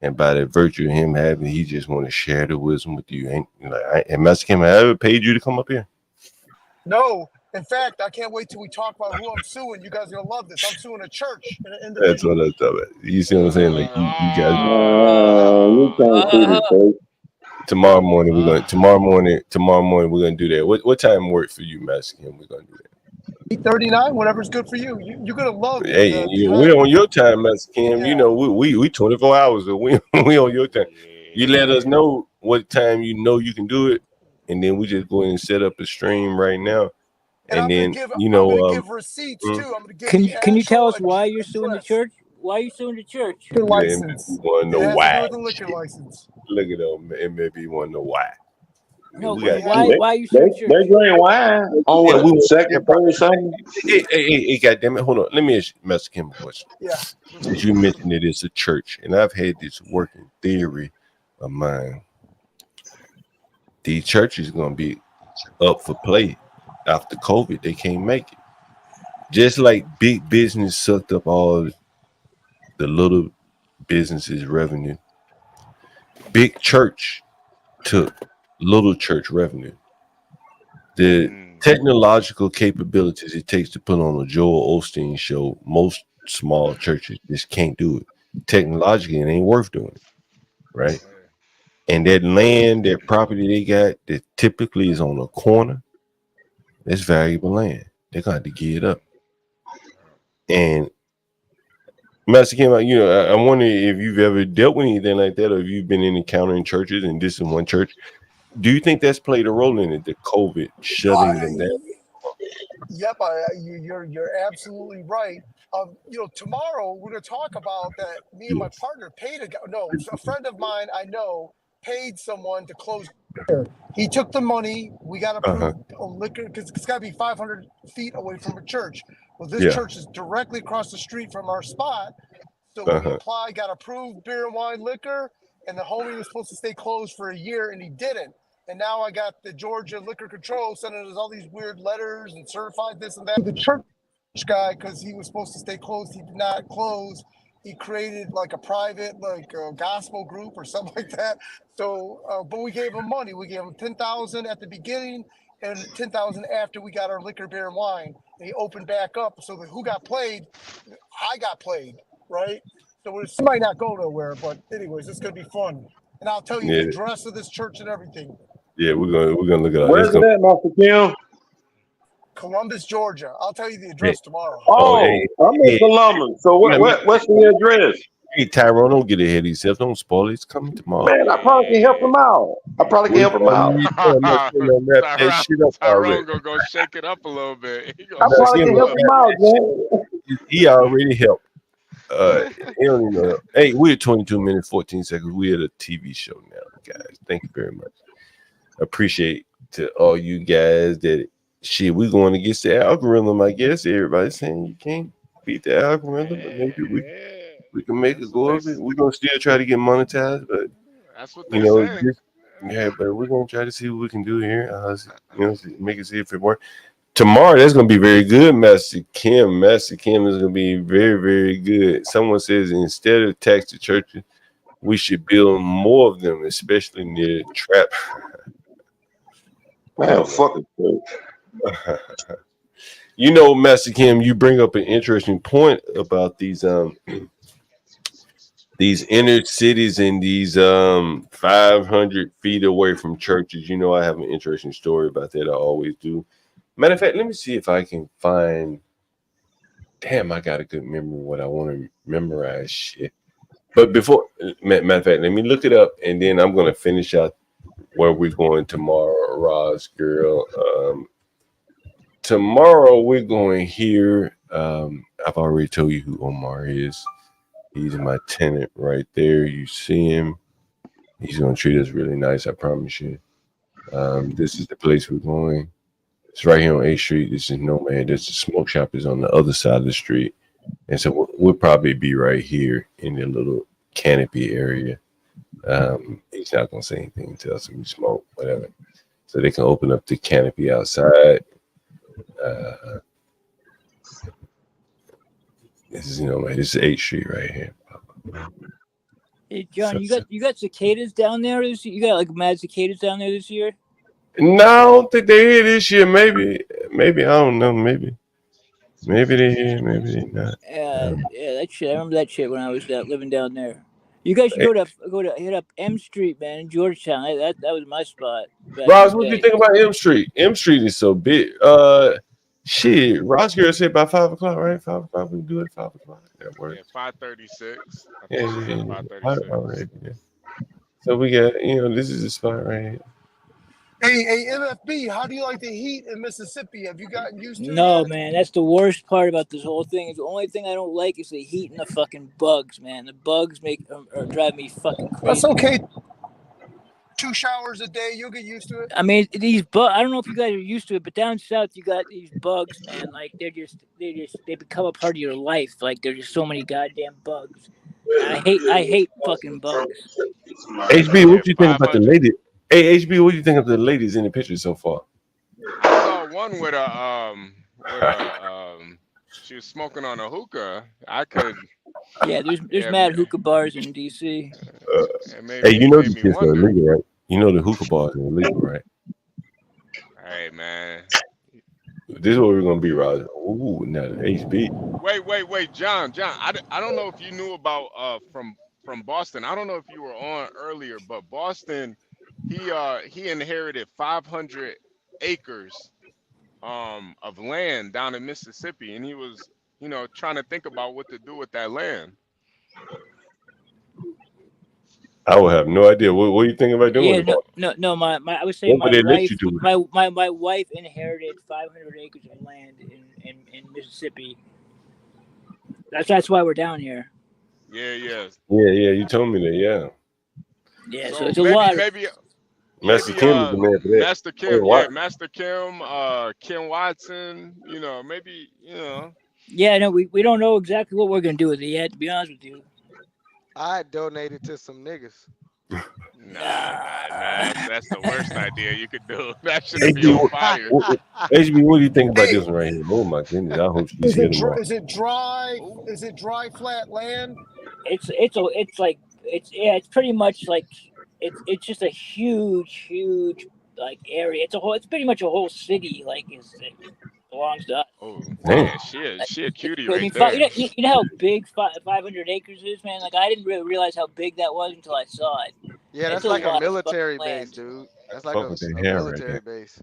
And by the virtue of him having, he just want to share the wisdom with you. Ain't like and Master Kim, I ever paid you to come up here? No, in fact, I can't wait till we talk about who I'm suing. You guys are gonna love this. I'm suing a church. That's what I'm talking about. You see what I'm saying? Like you guys. Tomorrow morning we're gonna we're gonna do that. What time works for you, Master Kim? We're gonna do that. 8:39, whatever's good for you. You're gonna love it. Hey, we're on your time, Master Kim. You know, we 24 hours. So we on your time. You let us know what time you know you can do it, and then we just go ahead and set up a stream right now. And then I'm gonna give receipts too. I'm gonna give Can you tell us why you're suing the church? Why are you suing the church? Liquor license. Want to It know has why? to do with the liquor license. Look at them. Maybe you want to know why. No, we got why you suing the church? They drink wine on what, second, third, Sunday? Hey, goddamn it! Hold on. Let me ask Master Kim a question. Yeah. Since you mentioned it, it's a church, and I've had this working theory of mine. These churches gonna be up for play after COVID. They can't make it. Just like big business sucked up all the little businesses' revenue, big church took little church revenue. The technological capabilities it takes to put on a Joel Osteen show, most small churches just can't do it. Technologically, it ain't worth doing it, right? And that land, that property they got that typically is on a corner, that's valuable land. They're going to have to give it up. And Master Kim, I wonder if you've ever dealt with anything like that, or if you've been in encountering churches, and this is one church. Do you think that's played a role in it, the COVID shutting them down? Yep, you're absolutely right. Tomorrow we're going to talk about that. Me and my partner paid a friend of mine I know paid someone to close. He took the money. We got approved a liquor because it's got to be 500 feet away from a church. Well, this church is directly across the street from our spot. So we applied, got approved beer and wine liquor, and the homie was supposed to stay closed for a year, and he didn't. And now I got the Georgia Liquor Control sending us all these weird letters and certified this and that. The church guy, because he was supposed to stay closed, he did not close. He created like a private, like a gospel group or something like that. So, but we gave him money. We gave him $10,000 at the beginning and $10,000 after we got our liquor, beer, and wine. And he opened back up. So who got played? I got played, right? So it might not go nowhere, but anyways, it's gonna be fun. And I'll tell you the address of this church and everything. Yeah, we're gonna look at it. Where's it at, Master Kim? Columbus, Georgia. I'll tell you the address tomorrow. Oh, I'm in Columbus. So what's the address? Hey, Tyrone, don't get ahead of yourself. Don't spoil it. It's coming tomorrow. Man, I probably can help him out. Tyrone gonna go shake it up a little bit. I probably can help him out, man. He already helped. He don't even know. Hey, we're 22 minutes, 14 seconds. We're at a TV show now, guys. Thank you very much. Appreciate to all you guys that we're going against the algorithm. I guess everybody's saying you can't beat the algorithm, but maybe we can make it go up. We're gonna still try to get monetized, but that's what they're saying. but we're gonna try to see what we can do here. Make it see if it works. Tomorrow, that's going to be very good, Master Kim. Master Kim is going to be very, very good. Someone says instead of tax the churches, we should build more of them, especially near trap. Man, fucking Master Kim, you bring up an interesting point about these inner cities and these 500 feet away from churches. I have an interesting story about that. I always do. Matter of fact, let me see if I can find. Damn, I got a good memory. What I want to memorize shit. But before, matter of fact, let me look it up, and then I'm gonna finish out where we're going tomorrow, Roz girl. Tomorrow we're going here. I've already told you who Omar is. He's my tenant right there. You see him. He's gonna treat us really nice. I promise you. This is the place we're going. It's right here on 8th Street. This is Nomad. This the smoke shop is on the other side of the street. And so we'll probably be right here in the little canopy area. He's not going to say anything until us we smoke, whatever. So they can open up the canopy outside. This is Nomad. This is 8th Street right here. Hey, John, you got cicadas down there this year? You got like mad cicadas down there this year? No, I don't think they're here this year. Maybe I don't know. Maybe they're here. Maybe they're not. Yeah, that shit. I remember that shit when I was living down there. You guys should go to hit up M Street, man, in Georgetown. That was my spot. Ross, what do you think about M Street? M Street is so big. Shit, Ross girl said by 5 o'clock, right? 5 o'clock. We can do it at 5 o'clock. That works. Yeah, 5:36. Yeah. 5:36. So we got, this is the spot right here. Hey, MFB, how do you like the heat in Mississippi? Have you gotten used to it? No, man, that's the worst part about this whole thing. The only thing I don't like is the heat and the fucking bugs, man. The bugs drive me fucking crazy. That's okay. 2 showers a day, you'll get used to it. I mean, these bugs. I don't know if you guys are used to it, but down south you got these bugs, man. Like they become a part of your life. Like there's just so many goddamn bugs. I hate fucking bugs. HB, what do you think about the lady? Hey, HB, what do you think of the ladies in the picture so far? I saw one with she was smoking on a hookah. I could. Yeah, there's mad hookah bars in DC. Hey, this is illegal, right? The hookah bars are illegal, right? Hey, man. This is what we're gonna be, Roger. Ooh, now the HB. Wait, John. I don't know if you knew about from Boston. I don't know if you were on earlier, but Boston. He inherited 500 acres of land down in Mississippi, and he was trying to think about what to do with that land. I would have no idea. What are you thinking about doing Yeah, with the no. My I would say What would my they let you wife, do with it? my wife inherited 500 acres of land in Mississippi. That's why we're down here. Yeah, yeah. Yeah, you told me that. Yeah, Yeah, so So it's a lot. Master Kim is the man for that. Master I ain't Kim, yeah, watch. Master Kim, Kim Watson, maybe, Yeah, no, we don't know exactly what we're gonna do with it yet. To be honest with you. I donated to some niggas. nah, that's the worst idea you could do. That should be HB, on fire. HB, what do you think about this one right here? Oh my goodness, I hope she's here tomorrow. Is it dry? Is it dry flat land? It's pretty much like it's just a huge like area. It's pretty much a whole city like it belongs to us. Oh, Damn. yeah, she a cutie I right mean, there. you know how big 500 acres is, man. Like I didn't really realize how big that was until I saw it. Yeah, It's that's a like a lot of military fucking base, land. dude. That's like Fuck with that a hair right military there. base.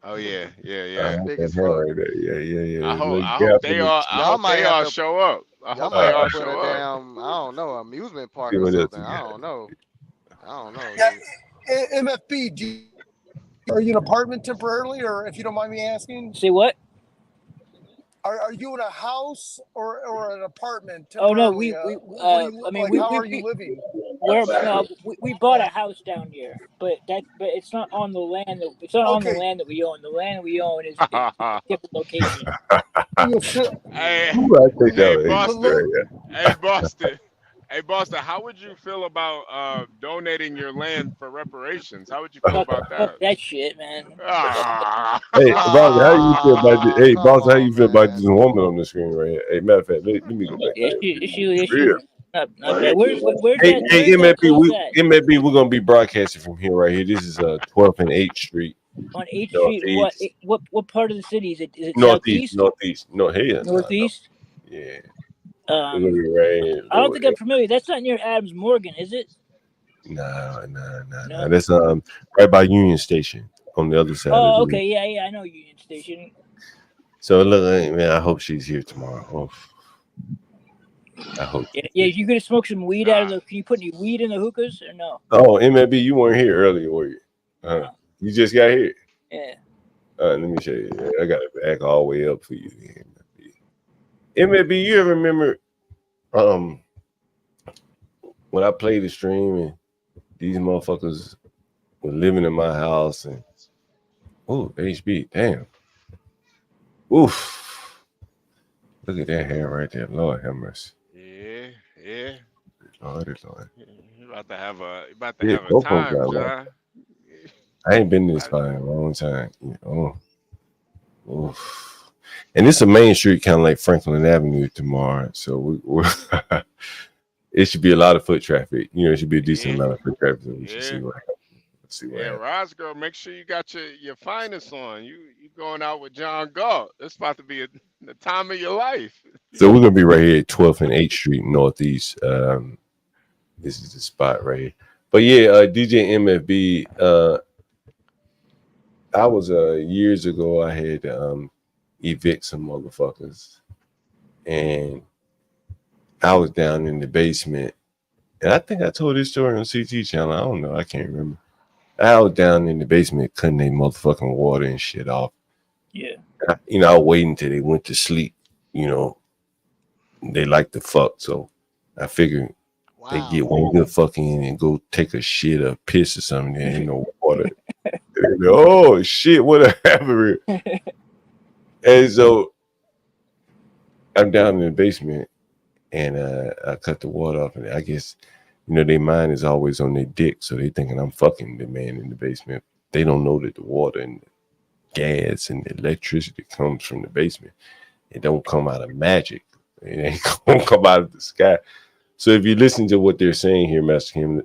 Oh yeah, yeah, I yeah. like Big that as hair fuck. right there. Yeah. I hope Little I gap hope in they the all I Y'all hope might they have all to show up. I y'all hope might they have to all put a show up. damn, I don't know, amusement park See or what else something. you I got. don't know. I don't know, Yeah, dude. MFB. Are you in an apartment temporarily, or if you don't mind me asking? Say what? Are you in a house or an apartment Oh no, temporarily? What do you I mean, like? How are you living? we bought a house down here, but it's not on the land on the Okay. land that we own. The land that we own is a different location. Hey, Who I think hey, that is Boston. right here? Hey, Boston. Hey, Boston. How would you feel about donating your land for reparations? How would you feel about Fuck that? that shit, man. Ah. Hey, boss, how you feel about this? Hey, come boss, how on, you feel about man. this woman on the screen right here? Hey, matter of fact, let me go back Yeah, to she real. not bad. Where's Hey, that? hey, Where's that place at? MFB, we're gonna be broadcasting from here right here. This is 12th and 8th Street, On 8th Street. northeast, What part of the city is it? Is it northeast, southeast? northeast. No, hell, no. Northeast? Yeah, we're gonna Um, be right here. I don't think I'm familiar. That's not near Adams Morgan, is it? Nah. No. That's right by Union Station on the other side of Oh, the okay. Yeah. I know Union Station. So look, man, I hope she's here tomorrow. Oh, I hope. Yeah. You gonna smoke some weed out of the? Can you put any weed in the hookahs or no? Oh, MLB, you weren't here earlier, were you? You just got here. Yeah. Let me show you. I got to back all the way up for you. MLB, you ever remember when I played the stream and these motherfuckers were living in my house and HB, damn. Oof. Look at that hair right there. Lord have mercy. Yeah. Lord. You about to have a Both of them time, got John. I ain't been this far in a long time. Oof. And it's a main street, kind of like Franklin Avenue tomorrow. So it should be a lot of foot traffic. It should be a decent amount of foot traffic. So we should see what happens. Roscoe, make sure you got your finest on. You going out with John Galt. It's about to be the time of your life. So we're gonna be right here at 12th and 8th Street Northeast. This is the spot right here. But yeah, DJ MFB. I was years ago. I had evict some motherfuckers, and I was down in the basement. And I think I told this story on CT channel. I don't know. I can't remember. I was down in the basement cutting their motherfucking water and shit off. Yeah. I was waiting till they went to sleep. They like to fuck, so I figured they get one good fucking and go take a shit or piss or something. There ain't no water. Oh shit! What happened? And so I'm down in the basement, and I cut the water off, and I guess their mind is always on their dick, so they thinking I'm fucking the man in the basement. They don't know that the water and the gas and the electricity comes from the basement. It don't come out of magic. It ain't gonna come out of the sky. So if you listen to what they're saying here, Master Kim,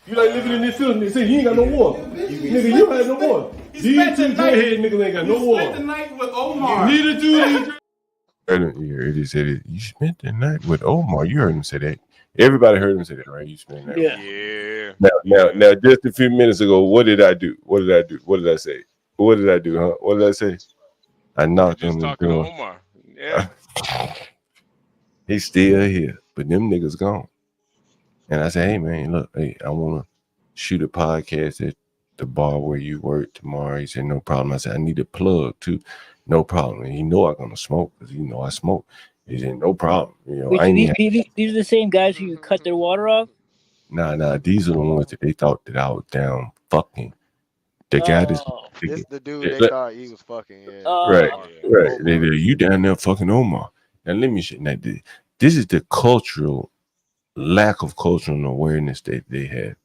you like living in this building? They say you ain't got no water, nigga. You had no water. These two dreadhead niggas ain't got no water. Spent the night with Omar. Neither do these. You spent the night with Omar. You heard him say that. Everybody heard him say that, right? You spent that. Yeah. Now, just a few minutes ago, what did I do? What did I say? What did I do, huh? What did I say? I knocked on the door. Omar. Yeah. He's still here, but them niggas gone. And I said, hey man, look, hey, I want to shoot a podcast at the bar where you work tomorrow. He said, no problem. I said, I need a plug too. No problem. And he know I'm gonna smoke because I smoke. He said, no problem. Wait, I so ain't these even, these are the same guys who you cut their water off? nah. These are the ones that they thought that I was down fucking. The guy that's Oh, This the dude they let- thought he was fucking. Yeah, right, Omar. right. Omar. You down there fucking Omar. Now let me shit. Now this is the cultural lack of cultural awareness that they have.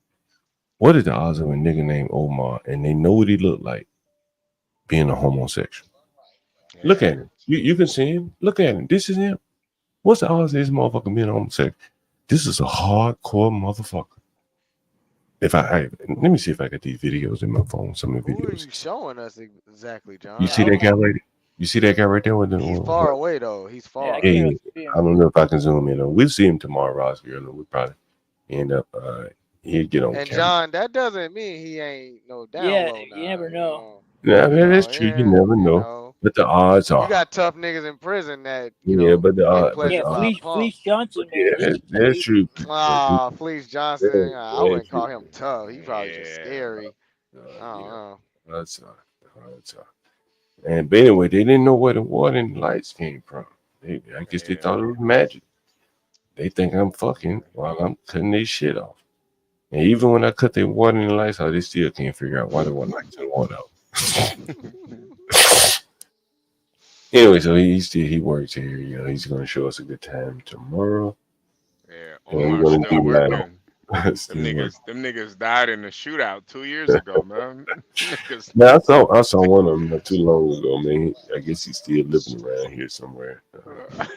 What is the odds of a nigga named Omar and they know what he looked like being a homosexual? Look at him. You can see him. Look at him. This is him. What's the odds of this motherfucker being a homosexual? This is a hardcore motherfucker. If I let me see if I got these videos in my phone. Some of the Who are videos. you showing us exactly, John? You see that guy right there? You see that guy right there with the He's far away though. He's far. yeah, I don't know if I can zoom in on. We'll see him tomorrow, Roscoe. We'll probably end up he'll get on And camera. John, that doesn't mean he ain't no down yeah, low now. you never know. Yeah, You know, that's true. You never know. But the odds you are. got tough niggas in prison that Yeah, but the get odds. pleasure by a pump. Fleece Johnson, Yeah, man. that's true. Ah, Fleece Johnson. I Very wouldn't true. call him tough. He probably just scary. I don't know. That's and but anyway, they didn't know where the water and lights came from. I guess they thought it was magic. They think I'm fucking while I'm cutting their shit off. And even when I cut their water and lights out, they still can't figure out why they want lights and water out. Anyway, so he works here. He's gonna show us a good time tomorrow. Yeah, And we're Omar's gonna still do that. working. Them niggas died in the shootout 2 years ago, man. Niggas. Now I saw one of them not too long ago, man. I guess he's still living around here somewhere.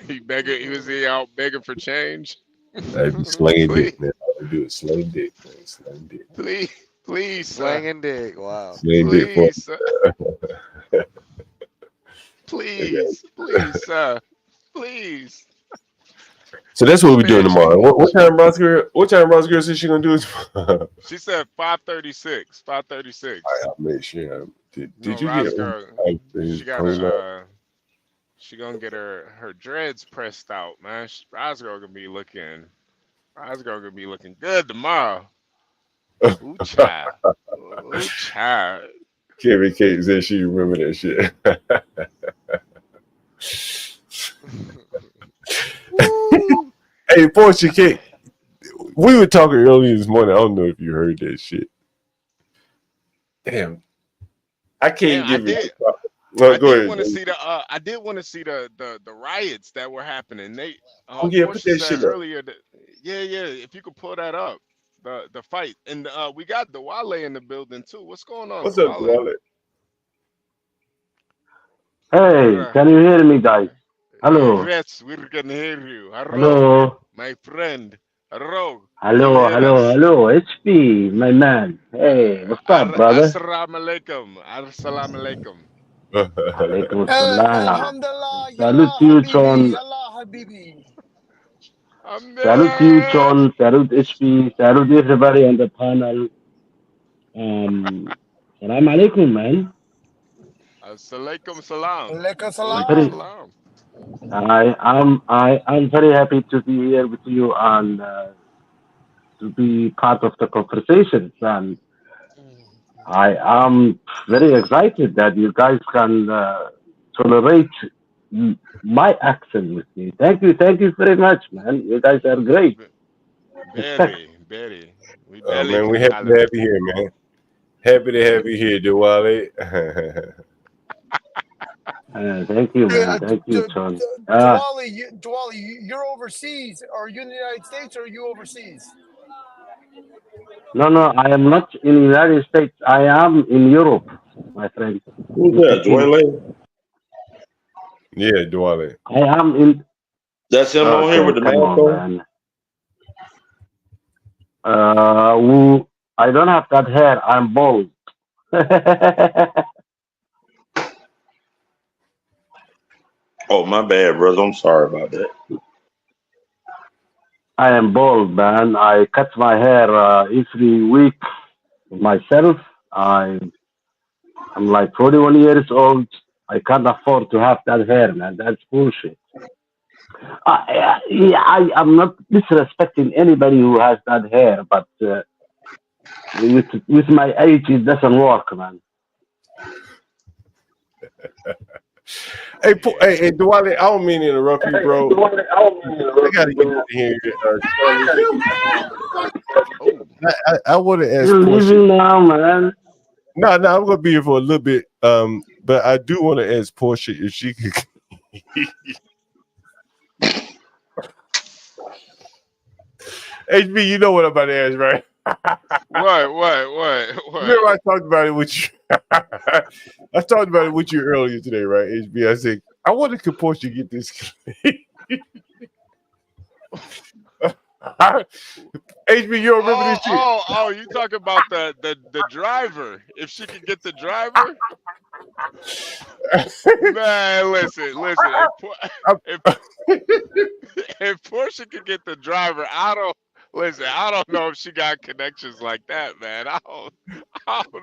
He was out begging for change. I'd be slinging dick, man. All I do is sling dick, man. Sling dick. Please, Slanging dick. Wow. Sling dick for please, sir. Please. So that's what we're doing tomorrow. What time Roscoe said she gonna do it tomorrow? She said 5:36. 5:36. I'll make sure. Did you Roscoe, get she got she gonna get her dreads pressed out, man. Roscoe gonna be looking good tomorrow. Ooh, child. Ooh, child. Kevin Kate said she remember that shit. Hey, Portia Kate, we were talking earlier this morning. I don't know if you heard that shit. Damn, I can't give it. I Go did ahead. want to see the riots that were happening. They Put that shit up. earlier that, yeah, if you could pull that up, the fight, and we got Dwale in the building too. What's going on? What's up, Dwale? Hey, can you hear me, guys? Hello. Yes, we can hear you. Hello. My friend. Hello. Hello. HP, my man. Hey, what's up, brother? Assalamu alaikum. Assalamu alaikum. Alaikum salam. Alhamdulillah, Salute to you, John. Habibi. Salute to you, John. Salute HP. Salute everybody on the panel. Salam alaikum, man. Alaikum salam. Alaikum salam. I'm very happy to be here with you and to be part of the conversations. And I am very excited that you guys can tolerate my accent with me. Thank you very much, man. You guys are great. Very. Man, we happy to have you here, man. Happy to have you here, Dwale. Thank you, man. Thank you, John. Dwale, you're overseas. Are you in the United States or are you overseas? No, I am not in the United States. I am in Europe, my friend. Who's that, Dwale? Yeah, Dwale. I am in. That's him on here with the microphone. I don't have that hair. I'm bald. Oh, my bad, brother. I'm sorry about that. I am bald, man. I cut my hair every week myself. I'm like 41 years old. I can't afford to have that hair, man. That's bullshit. I'm not disrespecting anybody who has that hair, but with my age, it doesn't work, man. Hey, hey, Dwight, I don't mean to interrupt you, bro. I gotta get in here, Charlie. I want to ask You're Portia. leaving now, man. No, I'm gonna be here for a little bit. But I do want to ask Portia if she could. HB, you know what I'm about to ask, right? What? Remember I talked about it with you. I talked about it with you earlier today, right? HB, I said I wonder could Portia get this. HB, you don't remember this shit? Oh, you talking about the driver? If she could get the driver, man, listen. If Portia could get the driver, I don't know if she got connections like that, man. I don't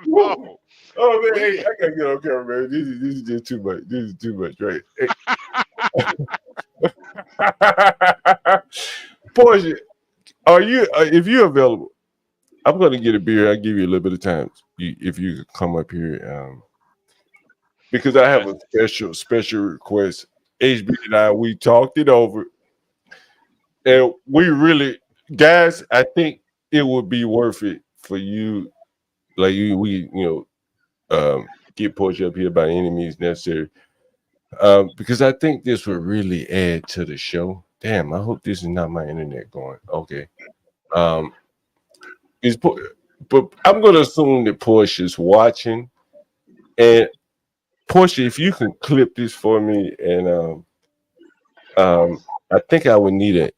know. Oh man, hey, I gotta get on camera, man. This is just too much. This is too much, right? Hey. Portia, are you? If you're available, I'm gonna get a beer. I'll give you a little bit of time if you could come up here, because I have a special request. HB and we talked it over, and we really, guys, I think it would be worth it for you, like get Portia up here by any means necessary, because I think this would really add to the show. Damn, I hope this is not my internet going. Okay. But I'm gonna assume that Portia's watching, and Portia, if you can clip this for me, and I think I would need an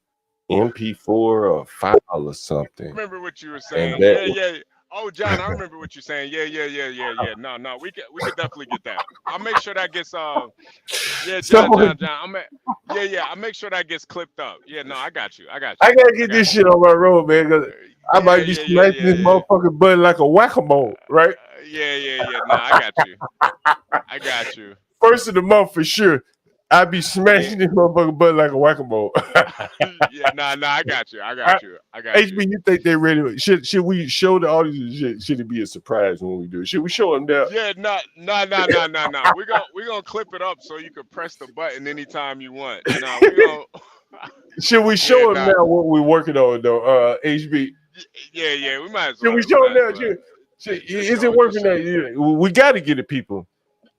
MP4 or file or something. I remember what you were saying. Yeah. Oh, John, I remember what you're saying. Yeah. No, we could definitely get that. I'll make sure that gets John. I'll make sure that gets clipped up. Yeah, no, I got you. I gotta get this shit on my road, man, because I might be smashing this motherfucking button like a whack-a-mole, right? Yeah. No, I got you. First of the month for sure. I be smashing this motherfucking button like a whack-a-mole. Yeah, I got you. HB, you think they're ready? Should we show the audience? Should it be a surprise when we do it? Should we show them now? Yeah, no. We're gonna clip it up so you can press the button anytime you want. No, we gonna. Should we show them now what we're working on though? HB. Yeah, we might as well. Should we show them now? Is it working now? We got to get the people.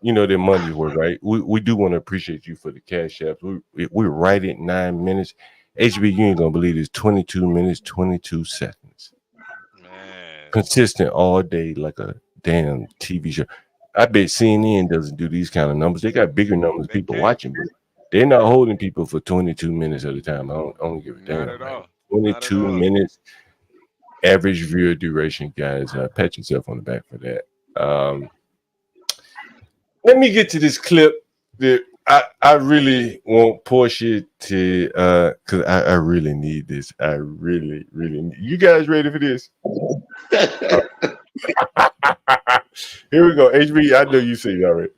You know, their money's worth, right? We do want to appreciate you for the cash apps. We're right at 9 minutes. HB, you ain't gonna believe it's 22 minutes, 22 seconds. Man. Consistent all day like a damn TV show. I bet CNN doesn't do these kind of numbers. They got bigger numbers of people watching, but they're not holding people for 22 minutes at a time. I don't give a damn. Not at all. 22 minutes average viewer duration, guys. Pat yourself on the back for that. Let me get to this clip that I really want Portia to, because I really need this. I really need. You guys ready for this? Here we go. HB, I know you see it already.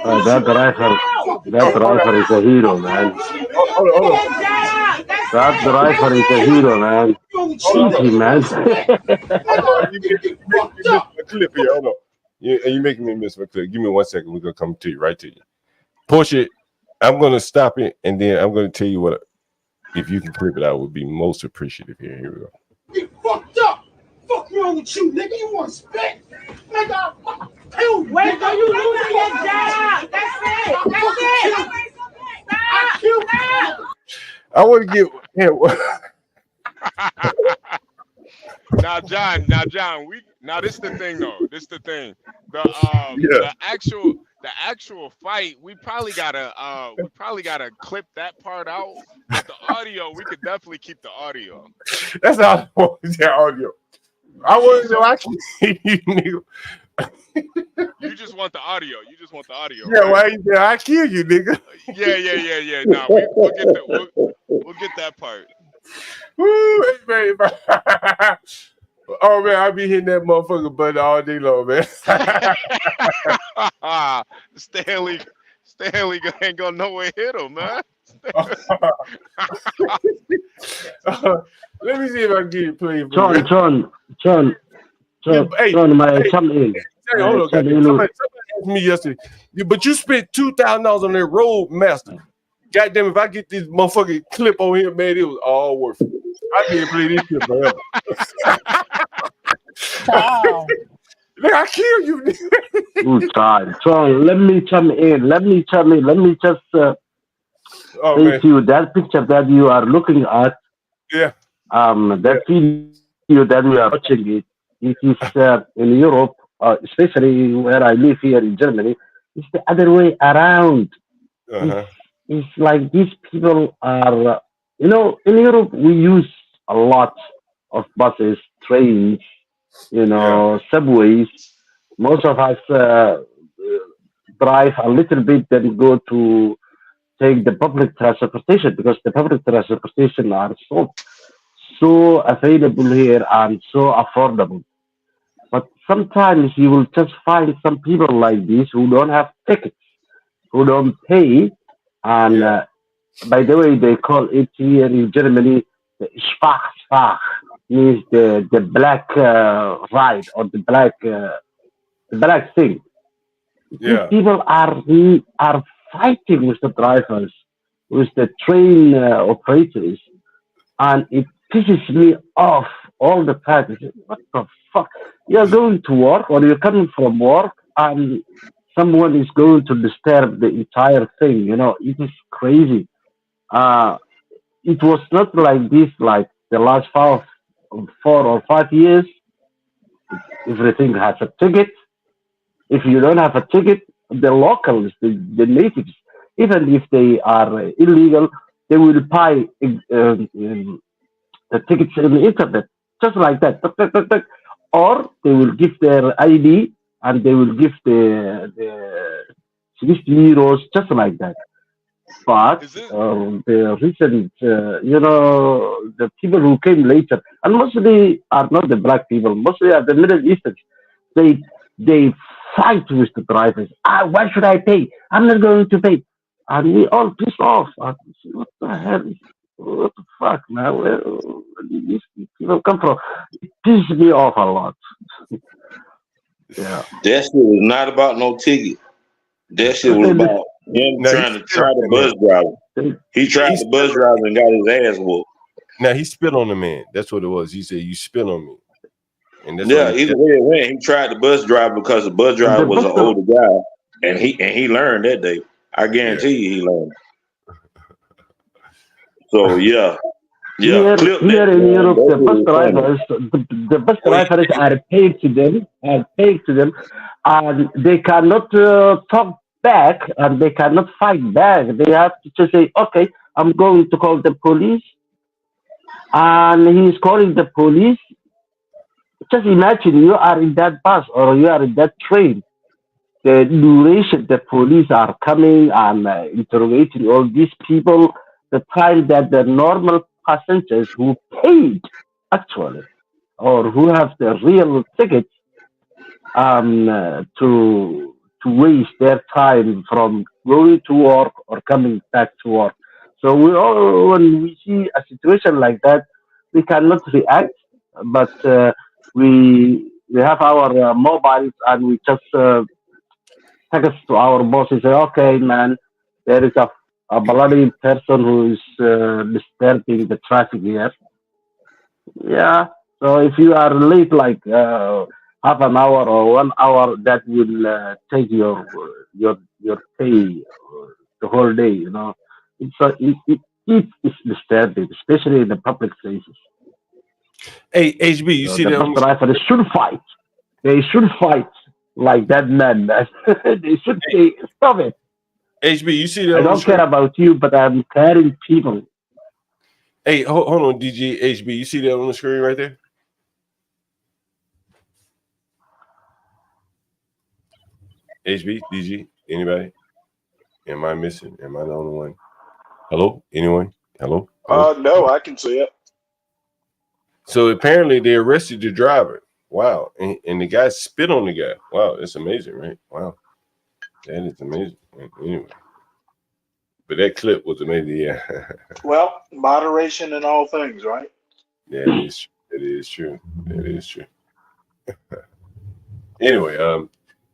That driver is a hero, man. Hold on. That driver is a hero, man. Easy, man. Clip here. Hold on. You making me miss my clip. Give me 1 second. We're gonna come to you right to you. Portia, I'm gonna stop it and then I'm gonna tell you what. If you can clip it, I would be most appreciative here. Here we go. You fucked up. Fuck wrong with you, nigga? You want spit? Nigga, wait, are you losing your job? That's it. I want to get him. Now, John, this is the thing though. This is the thing. The actual fight, we probably gotta clip that part out. But the audio, we could definitely keep the audio. That's all I want is that audio. I want to know I can hear you, nigga. You just want the audio. Yeah, right? Why you say I kill you, nigga? Yeah. No, we'll get that part. Woo, hey, man. Oh man, I be hitting that motherfucker button all day long, man. Stanley ain't gonna know where hit him, man. Let me see if I can get it played for John, you. John, John, Yeah, John, hey, John, my hey, chum in. hey, hold on, goddamn. Somebody asked me yesterday, but you spent $2,000 on that Roadmaster. Goddamn, if I get this motherfucking clip on here, man, it was all worth it. I didn't play this shit forever. Wow. Look, I kill you. Good time. John, let me chum in. Let me just Oh, say man. to you that picture that you are looking at, Yeah. that video that we are watching it is in Europe, especially where I live here in Germany. It's the other way around. Uh-huh. It's like these people are, in Europe we use a lot of buses, trains, subways. Most of us drive a little bit, then go to take the public transportation because the public transportation are so available here and so affordable. But sometimes you will just find some people like this who don't have tickets, who don't pay, and by the way, they call it here in Germany the Schwach, means the black ride or the black thing. These Yeah. people are fighting with the drivers, with the train operators, and it pisses me off all the time. I say, what the fuck? You're going to work or you're coming from work, and someone is going to disturb the entire thing. It is crazy. Uh, it was not like this like the last 4 or 5 years. Everything has a ticket. If you don't have a ticket, the locals, the natives, even if they are illegal, they will buy the tickets on the internet, just like that. Tuck, tuck, tuck, tuck. Or they will give their ID and they will give the 60 euros, just like that. But the recent, the people who came later, and mostly are not the black people, mostly are the Middle Easterns. They they fight with the drivers. Why should I pay? I'm not going to pay. And we all piss off. And we say, what the hell? What the fuck, man? Where did these people come from? It pisses me off a lot. Yeah. That shit was not about no ticket. That shit was about him trying to try the bus driver. He tried the bus driver and got his ass whooped. Now he spit on the man. That's what it was. He said, "You spit on me." And that's Yeah, either way it went, he tried the bus driver because the bus driver was an older guy, and he learned that day. I guarantee you, he learned. So yeah. Here in Europe, the bus drivers are paid to them, and they cannot talk back, and they cannot fight back. They have to just say, "Okay, I'm going to call the police," and he's calling the police. Just imagine you are in that bus or you are in that train. The duration the police are coming and interrogating all these people, the time that the normal passengers who paid actually or who have the real tickets to waste their time from going to work or coming back to work. So when we see a situation like that, we cannot react, but we have our mobiles and we just text to our boss and say, okay, man, there is a bloody person who is disturbing the traffic here. Yeah. So if you are late, like half an hour or 1 hour, that will take your pay the whole day. It is disturbing, especially in the public places. Hey, HB, you see the that? bus drivers should fight. They should fight like that man. They should say, stop it. HB, you see that? I don't care about you, but I'm caring people. Hey, hold on, DJ HB. You see that on the screen right there? HB, DG, anybody? Am I missing? Am I the only one? Hello? Anyone? Hello? No, I can see it. So apparently they arrested the driver. Wow. And the guy spit on the guy. Wow, that's amazing, right? Wow. That is amazing. Anyway, but that clip was amazing. Yeah. Well, moderation in all things, right? Yeah, it is. It is true. It is true. Anyway,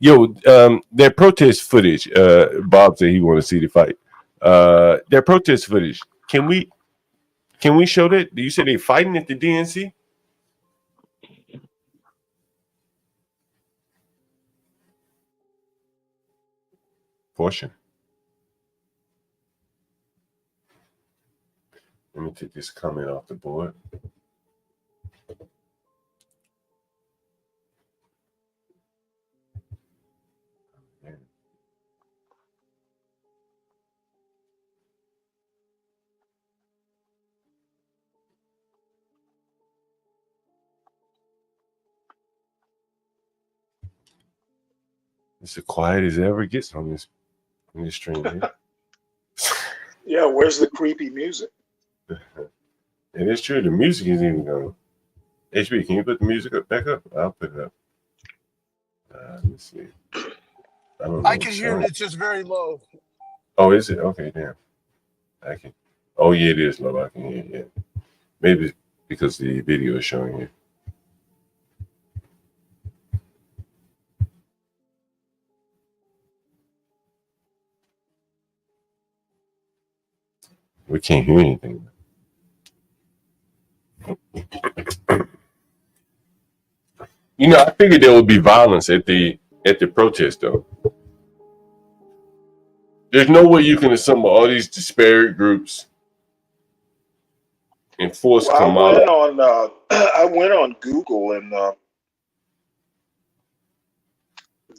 that protest footage. Bob said he want to see the fight. That protest footage. Can we show that? You said they fighting at the DNC? Portion. Let me take this comment off the board. It's as quiet as it ever gets on this stream. Here. Yeah, where's the creepy music? It is true. The music isn't even going. HB, can you put the music back up? I'll put it up. Let's see. I can hear it. It's just very low. Oh, is it? Okay, damn. I can. Oh, yeah, it is low. I can hear it. Yeah. Maybe it's because the video is showing it. We can't hear anything. I figured there would be violence at the protest, though. There's no way you can assemble all these disparate groups and force Kamala. I went on Google and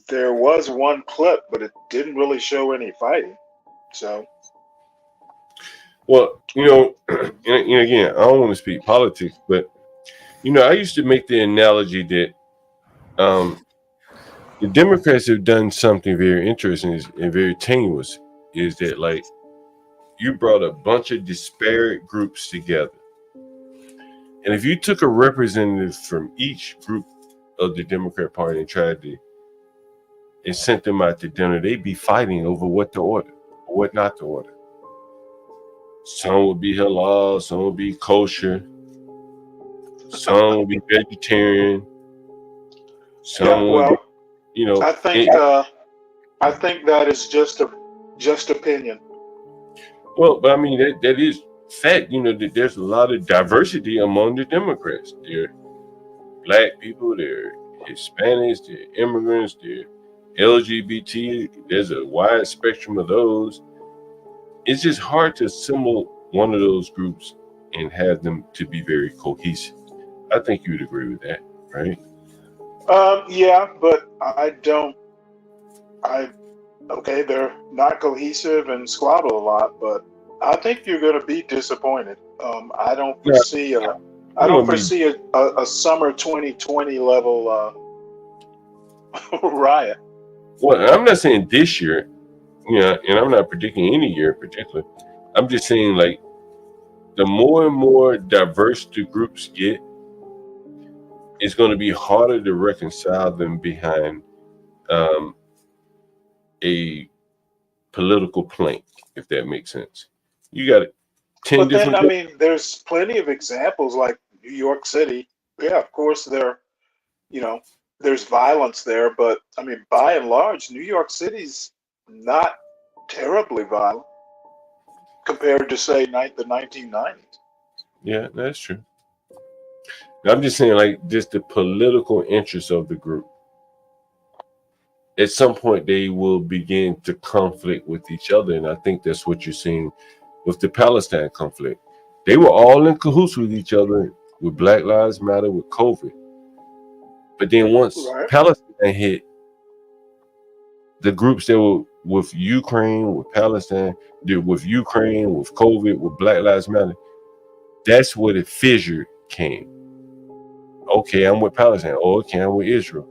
there was one clip, but it didn't really show any fighting. So, well, again, I don't want to speak politics, but I used to make the analogy that the Democrats have done something very interesting and very tenuous. Is that like you brought a bunch of disparate groups together, and if you took a representative from each group of the Democrat Party and sent them out to dinner, they'd be fighting over what to order or what not to order. Some would be halal, some would be kosher, some would be vegetarian, some would be, I think that is just opinion. Well, but I mean that is fact. That there's a lot of diversity among the Democrats. There are black people, there are Hispanics, there are immigrants, there are LGBT. There's a wide spectrum of those. It's just hard to assemble one of those groups and have them to be very cohesive. I think you would agree with that, right? Yeah, but they're not cohesive and squabble a lot, but I think you're going to be disappointed. I don't foresee a summer 2020 level riot. Well, I'm not saying this year, and I'm not predicting any year in particular. I'm just saying, like, the more and more diverse the groups get, it's going to be harder to reconcile them behind a political plank, if that makes sense. You got 10 but different. Then, I mean, there's plenty of examples like New York City. Yeah, of course, there's violence there, but I mean, by and large, New York City's not terribly violent compared to, say, the 1990s. Yeah, that's true. I'm just saying, like, just the political interests of the group. At some point, they will begin to conflict with each other, and I think that's what you're seeing with the Palestine conflict. They were all in cahoots with each other with Black Lives Matter, with COVID. But then once Palestine hit, the groups that were with Ukraine, with Palestine, with Ukraine, with COVID, with Black Lives Matter, that's where the fissure came. Okay, I'm with Palestine. Oh, okay, I'm with Israel.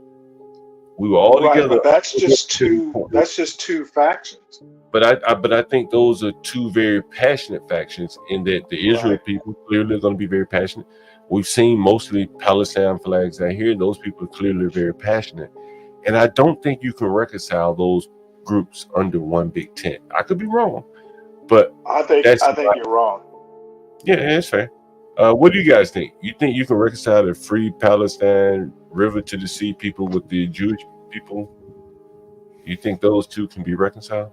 We were all together. But that's just two factions. But I think those are two very passionate factions, in that the Israel people clearly are going to be very passionate. We've seen mostly Palestine flags out here. Those people are clearly very passionate. And I don't think you can reconcile those groups under one big tent. I could be wrong, but I think you're wrong. Yeah, that's fair. What do you guys think? You think you can reconcile the free Palestine, river to the sea people with the Jewish people? You think those two can be reconciled?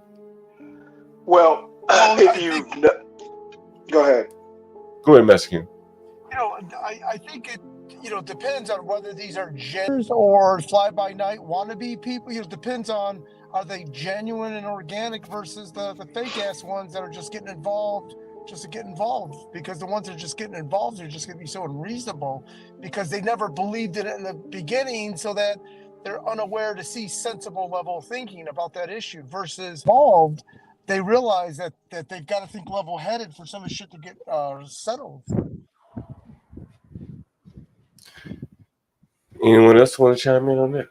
Well, if you go ahead. Go ahead, Mexican. I think it depends on whether these are genuine or fly-by-night wannabe people. It depends on, are they genuine and organic versus the fake-ass ones that are just getting involved just to get involved, because the ones that are just getting involved are just going to be so unreasonable because they never believed in it in the beginning, so that they're unaware to see sensible level of thinking about that issue versus involved. They realize that they've got to think level-headed for some of the shit to get settled. Anyone else want to chime in on that?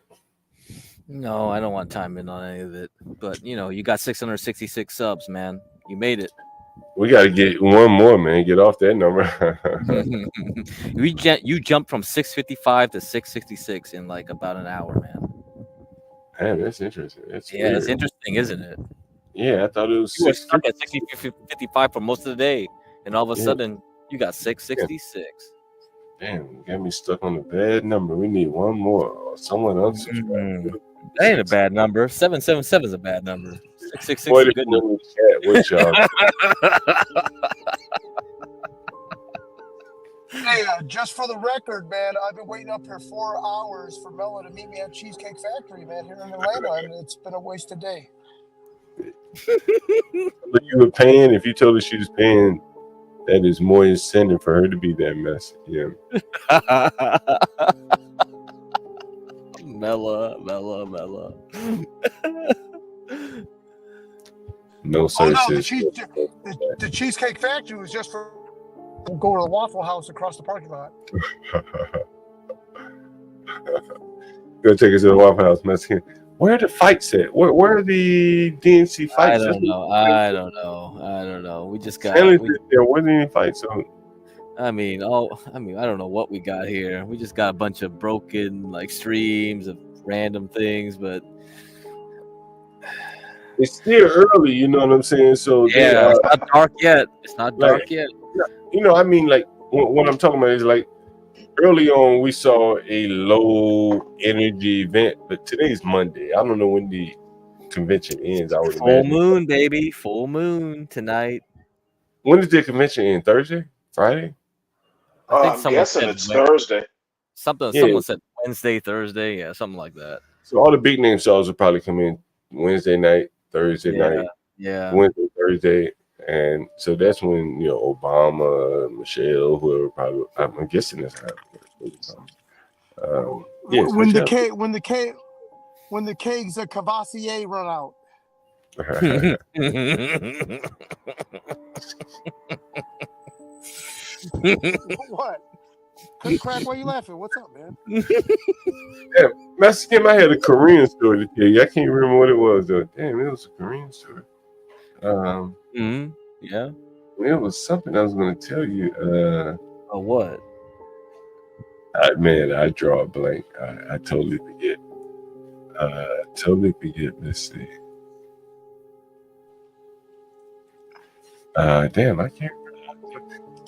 No, I don't want to chime in on any of it. But you got 666 subs, man. You made it. We got to get one more, man. Get off that number. You jumped from 655 to 666 in like about an hour, man. Man, that's interesting. That's Yeah, weird. it's interesting, isn't it? Yeah, I thought it was You were stuck at 55 for most of the day, and all of a sudden you got 666. Damn, you got me stuck on a bad number. We need one more. Or someone else. That ain't a bad number. 777 is a bad number. 666 Boy, is a good number. What y'all? Hey, just for the record, man, I've been waiting up here 4 hours for Mela to meet me at Cheesecake Factory, man, here in Atlanta, and it's been a wasted day. But you were paying. If you told her she was paying, that is more incentive for her to be that messy. Yeah. Mela. No, sir. Oh no, the Cheesecake Factory was just for go to the Waffle House across the parking lot. Go take us to the Waffle House, Mexican. Where are the fights at? Where are the DNC fights? I don't know. We just got. There wasn't any fights. So. I don't know what we got here. We just got a bunch of broken streams of random things, but it's still early. You know what I'm saying? So yeah, it's not dark yet. It's not dark yet. What I'm talking about is early on we saw a low energy event, but today's Monday. I don't know when the convention ends. I would Full imagine. moon, baby. Full moon tonight. When does the convention end? Thursday? Friday? I think I'm guessing it's Thursday. Someone said Wednesday, Thursday, yeah, something like that. So all the big name stars will probably come in Wednesday night, Thursday night, Wednesday, Thursday, and so that's when Obama, Michelle, whoever probably. I'm guessing that's how. When the kegs of Cavassier run out. What? Crack, why are you laughing? What's up, man? Yeah, Mexican, I had a Korean story to tell you. I can't remember what it was though. Damn, it was a Korean story. Yeah. It was something I was going to tell you. What? I draw a blank. I totally forget. Let's see. Damn, I can't remember.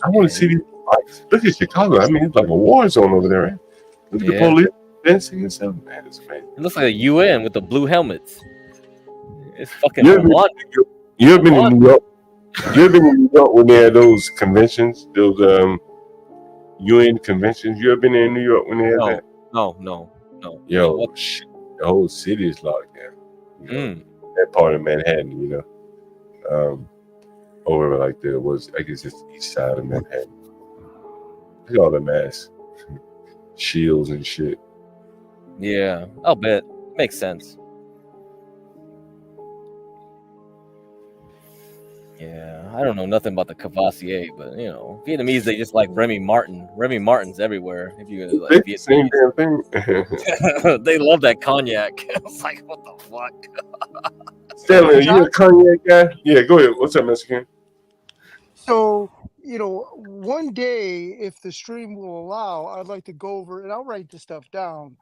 I want to see these fights. Look at Chicago. I mean, it's like a war zone over there, right? Look at the police fencing and stuff. Man, it's amazing. It looks like a UN with the blue helmets. It's fucking You ever been in New York? You ever been in New York when they had those conventions, those UN conventions? You ever been in New York when they had that? No. Yo, shit, the whole city is locked down. That part of Manhattan, over I guess it's the east side of Manhattan. Look at all the masks, shields and shit. Yeah, I'll bet. Makes sense. Yeah, I don't know nothing about the Cavassier, but Vietnamese, they just like Remy Martin. Remy Martin's everywhere. If you like Vietnamese, same damn thing. They love that cognac. It's like, what the fuck? Stanley, are you a cognac guy? Yeah, go ahead. What's up, Mexican? So, one day, if the stream will allow, I'd like to go over and I'll write this stuff down.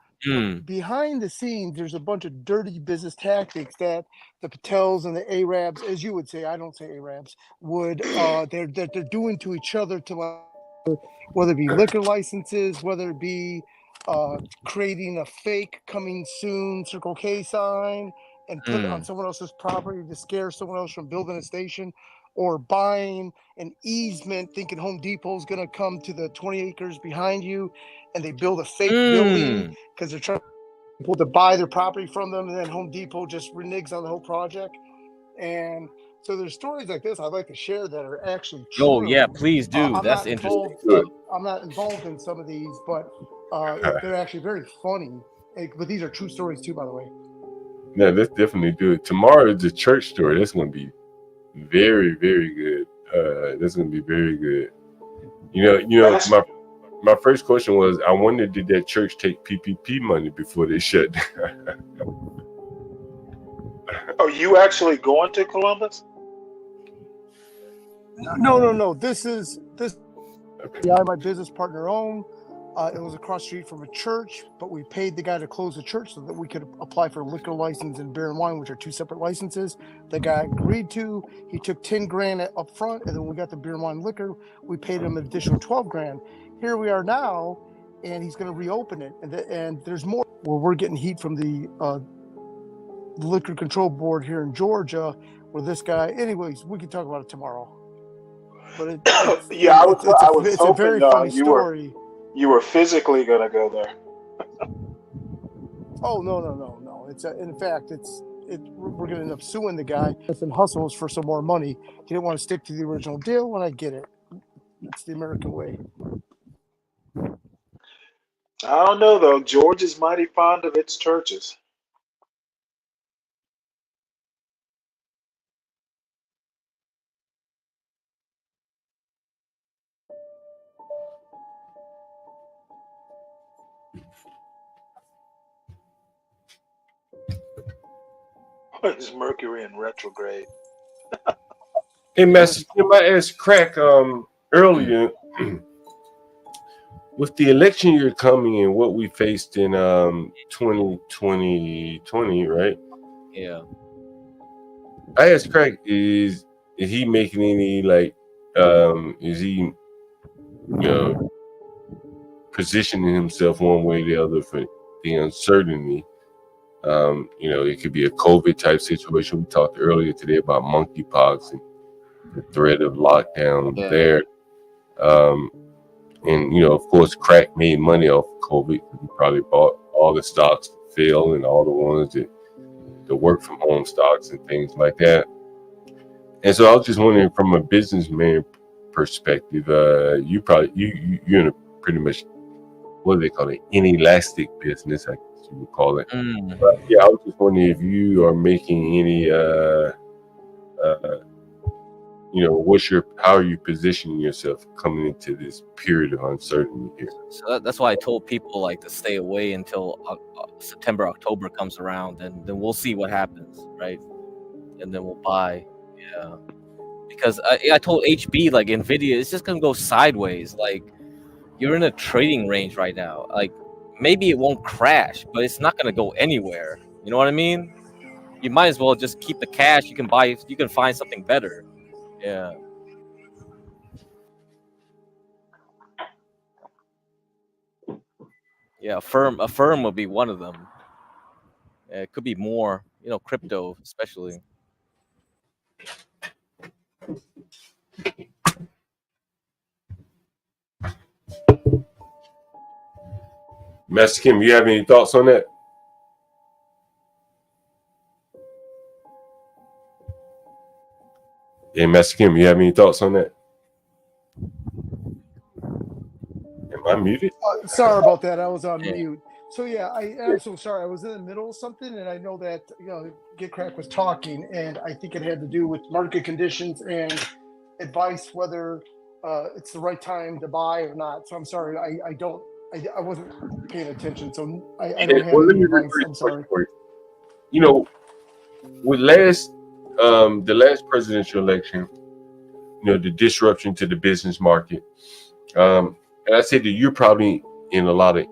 Behind the scenes, there's a bunch of dirty business tactics that the Patels and the Arabs, as you would say, I don't say Arabs, would they're doing to each other to whether it be liquor licenses, whether it be creating a fake coming soon Circle K sign and put it on someone else's property to scare someone else from building a station, or buying an easement thinking Home Depot's going to come to the 20 acres behind you, and they build a fake building because they're trying people to buy their property from them, and then Home Depot just reneges on the whole project. And so there's stories like this I'd like to share that are actually true. Oh yeah, please do. That's interesting. I'm not involved in some of these, but they're actually very funny. But these are true stories too, by the way. Yeah, let's definitely do it. Tomorrow is the church story. That's going to be very, very good. That's going to be very good. You know, my first question was, I wonder, did that church take PPP money before they shut down? Are you actually going to Columbus? No. This yeah, my business partner owned. It was across the street from a church, but we paid the guy to close the church so that we could apply for a liquor license and beer and wine, which are two separate licenses. The guy agreed to. He took 10 grand up front, and then when we got the beer and wine liquor, we paid him an additional 12 grand. Here we are now, and he's going to reopen it. And there's more where we're getting heat from the Liquor Control Board here in Georgia, where this guy. Anyways, we can talk about it tomorrow. But I was it's hoping a very funny story. You were physically going to go there. Oh no! It's in fact, we're going to end up suing the guy and hustles for some more money. He didn't want to stick to the original deal, and I get it. It's the American way. I don't know though. Georgia's mighty fond of its churches. Is Mercury in retrograde? Hey, Master Kim, I asked Crack earlier, with the election year coming and what we faced in 2020, right? Yeah. I asked Crack, is he making any, like, is he, positioning himself one way or the other for the uncertainty? It could be a COVID type situation. We talked earlier today about monkeypox and the threat of lockdown there. And of course, Crack made money off of COVID. He probably bought all the stocks that fell and all the ones that the work from home stocks and things like that. And so I was just wondering, from a businessman perspective, you're in a pretty much, what do they call it, inelastic business, I guess you would call it. But yeah, I was just wondering if you are making any how are you positioning yourself coming into this period of uncertainty here? So that's why I told people, like, to stay away until September, October comes around, and then we'll see what happens, right? And then we'll buy. Yeah. Because I told HB, like, NVIDIA, it's just going to go sideways. Like, you're in a trading range right now. Like, maybe it won't crash, but it's not going to go anywhere. You know what I mean? You might as well just keep the cash. You can find something better. Yeah. Yeah, a firm would be one of them. Yeah, it could be more, crypto especially. Master Kim, you have any thoughts on that? Hey, Master Kim, you have any thoughts on that? Am I muted? Sorry about that. I was on mute. So yeah, I'm so sorry. I was in the middle of something, and I know that Get Crack was talking, and I think it had to do with market conditions and advice whether it's the right time to buy or not. So I'm sorry. I wasn't paying attention, so I don't have any advice. I'm sorry. With the last presidential election, the disruption to the business market, and I say that you're probably in a lot of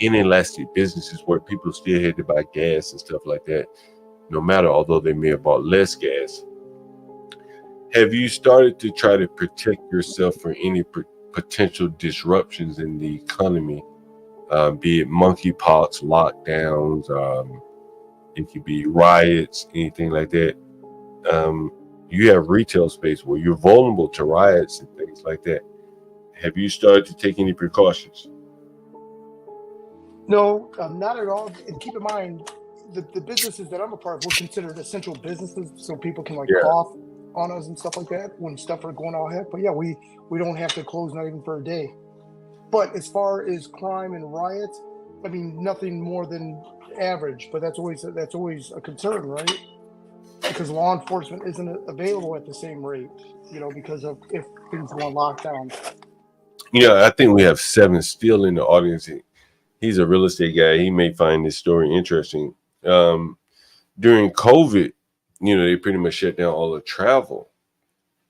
inelastic businesses where people still had to buy gas and stuff like that, no matter, although they may have bought less gas. Have you started to try to protect yourself from any potential disruptions in the economy, be it monkeypox, lockdowns, it could be riots, anything like that? You have retail space where you're vulnerable to riots and things like that. Have you started to take any precautions? No, not at all. And keep in mind, the businesses that I'm a part of, we're considered essential businesses, so people can cough on us and stuff like that when stuff are going all heck. But yeah, we don't have to close, not even for a day. But as far as crime and riots, I mean, nothing more than average. But that's always a concern, right? Because law enforcement isn't available at the same rate, because of if things go on lockdown. I think we have Seven still in the audience. He's a real estate guy. He may find this story interesting. During COVID, they pretty much shut down all the travel.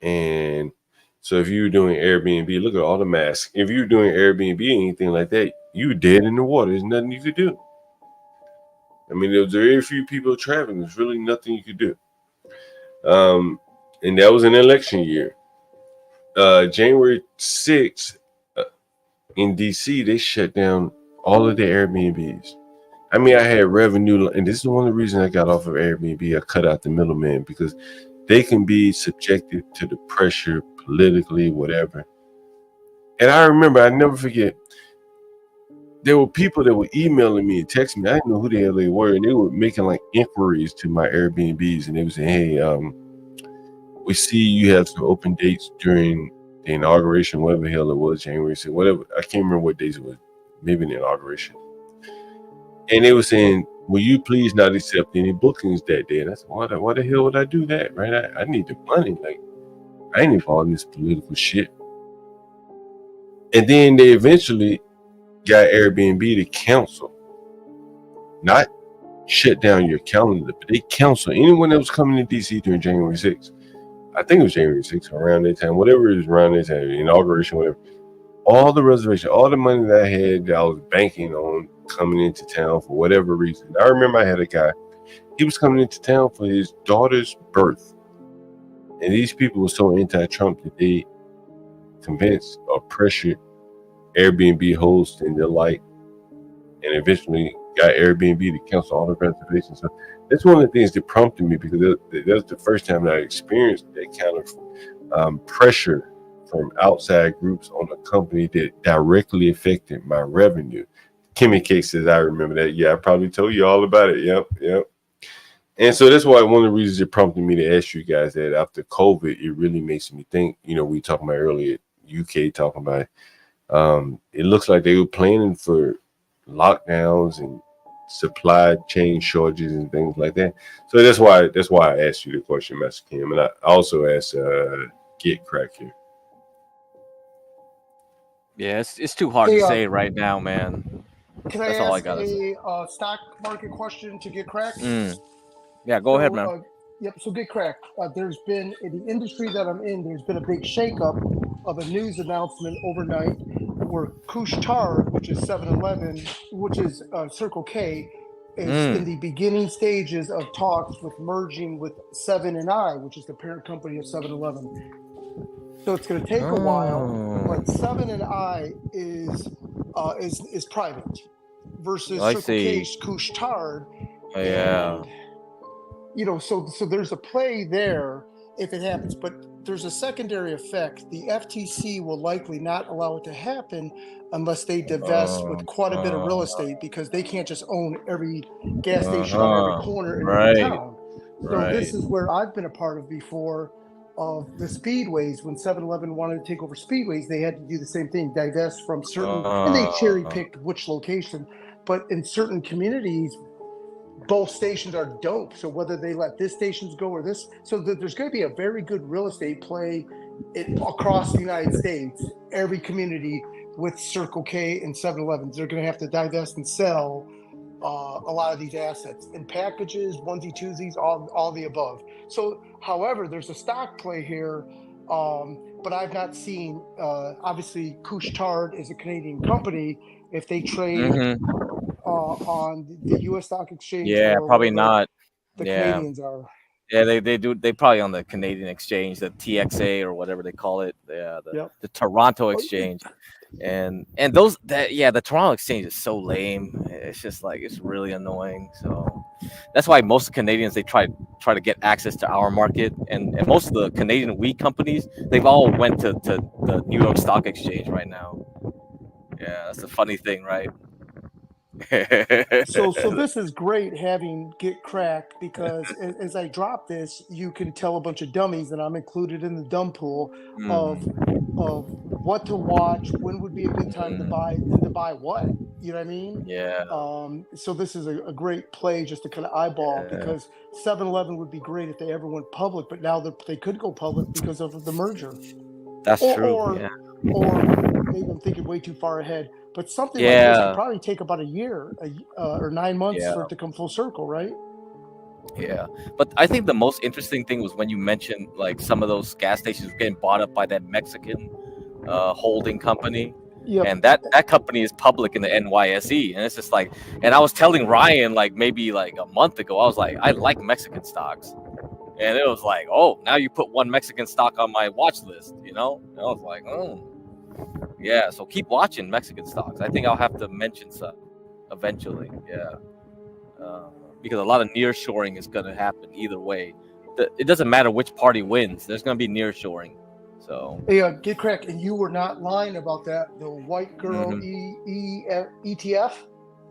And so if you were doing Airbnb, look at all the masks. If you were doing Airbnb or anything like that, you were dead in the water. There's nothing you could do. I mean, there was very few people traveling. There's really nothing you could do. And that was an election year. January 6th in DC, they shut down all of the Airbnbs. I mean, I had revenue, and this is one of the reasons I got off of Airbnb. I cut out the middleman because they can be subjected to the pressure politically, whatever. And I remember, I never forget, there were people that were emailing me and texting me. I didn't know who the hell they were, and they were making inquiries to my Airbnbs, and they were saying, "Hey, we see you have some open dates during the inauguration, whatever the hell it was, January 6th, whatever. I can't remember what days it was, maybe the inauguration." And they were saying, "Will you please not accept any bookings that day?" And I said, why the hell would I do that, right? I need the money. I ain't involved in this political shit. And then they eventually got Airbnb to cancel, not shut down your calendar, but they cancel anyone that was coming to DC during January 6th. I think it was January 6th, around that time, whatever it was around that time, inauguration, whatever. All the reservation, all the money that I had that I was banking on coming into town for whatever reason. I remember I had a guy, he was coming into town for his daughter's birth. And these people were so anti-Trump that they convinced or pressured Airbnb hosts and the like, and eventually got Airbnb to cancel all the reservations. So that's one of the things that prompted me, because that was the first time that I experienced that kind of pressure from outside groups on a company that directly affected my revenue. Kimmy K says, I remember that. Yeah, I probably told you all about it. Yep. And so that's why one of the reasons it prompted me to ask you guys that after COVID, it really makes me think, we talking about earlier, UK talking about it. It looks like they were planning for lockdowns and supply chain shortages and things like that. So that's why I asked you the question, Master Kim. And I also asked Get Crack here. Yeah, it's too hard to say right now, man. Can I That's all I gotta say. a stock market question to Get Cracked? Yeah, go ahead, man. Yep. So Get Cracked. There's been, in the industry that I'm in, there's been a big shakeup of a news announcement overnight where Couche-Tard, which is 7-Eleven, which is Circle K, is in the beginning stages of talks with merging with 7 & I, which is the parent company of 7-Eleven. So it's going to take a while, but 7 & I is private versus Circle K's Couche-Tard. Oh, yeah. And, so there's a play there if it happens, but there's a secondary effect. The FTC will likely not allow it to happen unless they divest with quite a bit of real estate, because they can't just own every gas station on every corner in every town. So this is where I've been a part of before, of the speedways. When 7-Eleven wanted to take over speedways, they had to do the same thing, divest from certain, and they cherry picked which location. But in certain communities, both stations are dope. So whether they let this stations go or this, so there's going to be a very good real estate play across the United States, every community with Circle K and 7-Elevens. They're going to have to divest and sell a lot of these assets in packages, onesie, twosies, all the above. So, however, there's a stock play here, but I've not seen, obviously, Couche-Tard is a Canadian company, if they trade Mm-hmm. on the U.S. stock exchange Yeah, or probably wherever not. the Yeah. Canadians are. Yeah, they do. They probably on the Canadian exchange, the TXA or whatever they call it. Yeah, Yep. the Toronto exchange, and those the Toronto exchange is so lame. It's just like it's really annoying. So that's why most Canadians they try to get access to our market, and most of the Canadian wheat companies they've all went to the New York Stock Exchange right now. Yeah, that's the funny thing, right? So this is great having Get Cracked because as I drop this, you can tell a bunch of dummies, and I'm included in the dumb pool of what to watch, when would be a good time to buy, and to buy what. You know what I mean? Yeah. So this is a great play just to kind of eyeball because 7-Eleven would be great if they ever went public, but now they could go public because of the merger. That's true. Or maybe I'm thinking way too far ahead. But something like this could Yeah. probably take about a year or 9 months Yeah. for it to come full circle, right? Yeah, but I think the most interesting thing was when you mentioned like some of those gas stations were getting bought up by that Mexican holding company, and that company is public in the NYSE, and it's just like, and I was telling Ryan like maybe like a month ago, I was like, I like Mexican stocks, and it was like, oh, now you put one Mexican stock on my watch list, you know? And I was like, oh, yeah. So keep watching Mexican stocks. I think I'll have to mention some eventually. Yeah. Because a lot of nearshoring is going to happen either way. It doesn't matter which party wins. There's going to be nearshoring. So Hey, Get Cracked, and you were not lying about that. The white girl ETF.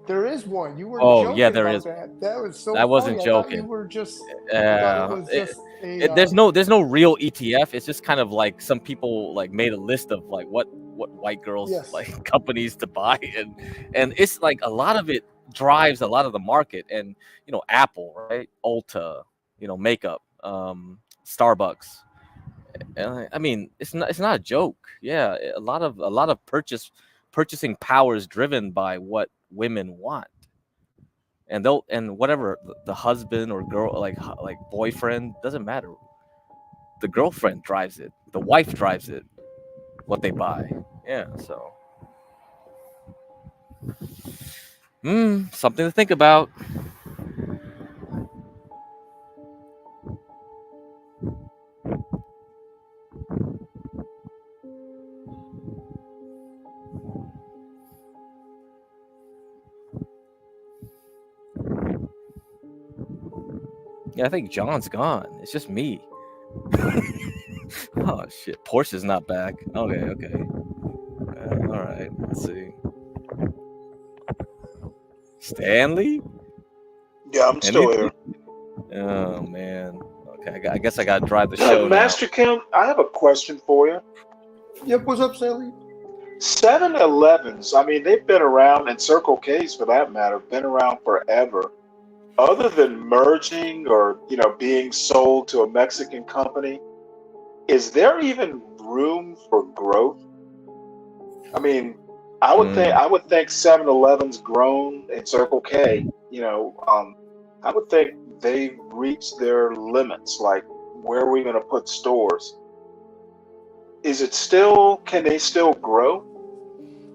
There is one. You were joking there about is. that. That was so I funny. wasn't I thought you joking. were just thought it was just there's no real ETF. It's just kind of like some people like made a list of like what white girls like companies to buy, and it's like a lot of it drives a lot of the market, and Apple, right, Ulta, makeup, Starbucks. I mean, it's not a joke. Yeah, a lot of purchasing power is driven by what women want, and whatever the husband or girl like boyfriend doesn't matter. The girlfriend drives it. The wife drives it. What they buy. Yeah. So, something to think about. Yeah, I think John's gone. It's just me. Oh shit, Porsche's not back. Okay. All right, let's see. Stanley? Yeah, I'm still here. Oh man. Okay, I guess I gotta drive the show Master Kim, I have a question for you. Yep, what's up, Stanley? 7-Elevens, I mean, they've been around, and Circle K's for that matter, been around forever. Other than merging or being sold to a Mexican company, is there even room for growth? I mean, I would think 7-Eleven's grown and Circle K, I would think they've reached their limits. Like, where are we going to put stores? Can they still grow?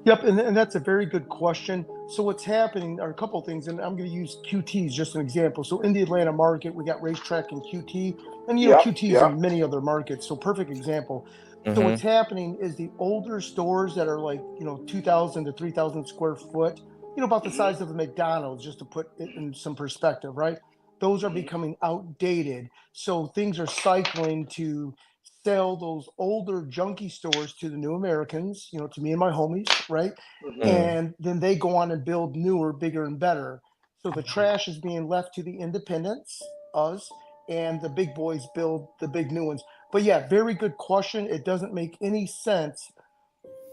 Yep, and that's a very good question. So what's happening are a couple of things, and I'm going to use QT as just an example. So in the Atlanta market, we got Racetrack and QT, and QT is in many other markets. So perfect example. So what's happening is the older stores that are like 2,000 to 3,000 square foot, about the size of a McDonald's, just to put it in some perspective, right? Those are becoming outdated. So things are cycling to sell those older junkie stores to the new Americans, to me and my homies, right? And then they go on and build newer, bigger, and better. So the trash is being left to the independents, us, and the big boys build the big new ones. But yeah, very good question. It doesn't make any sense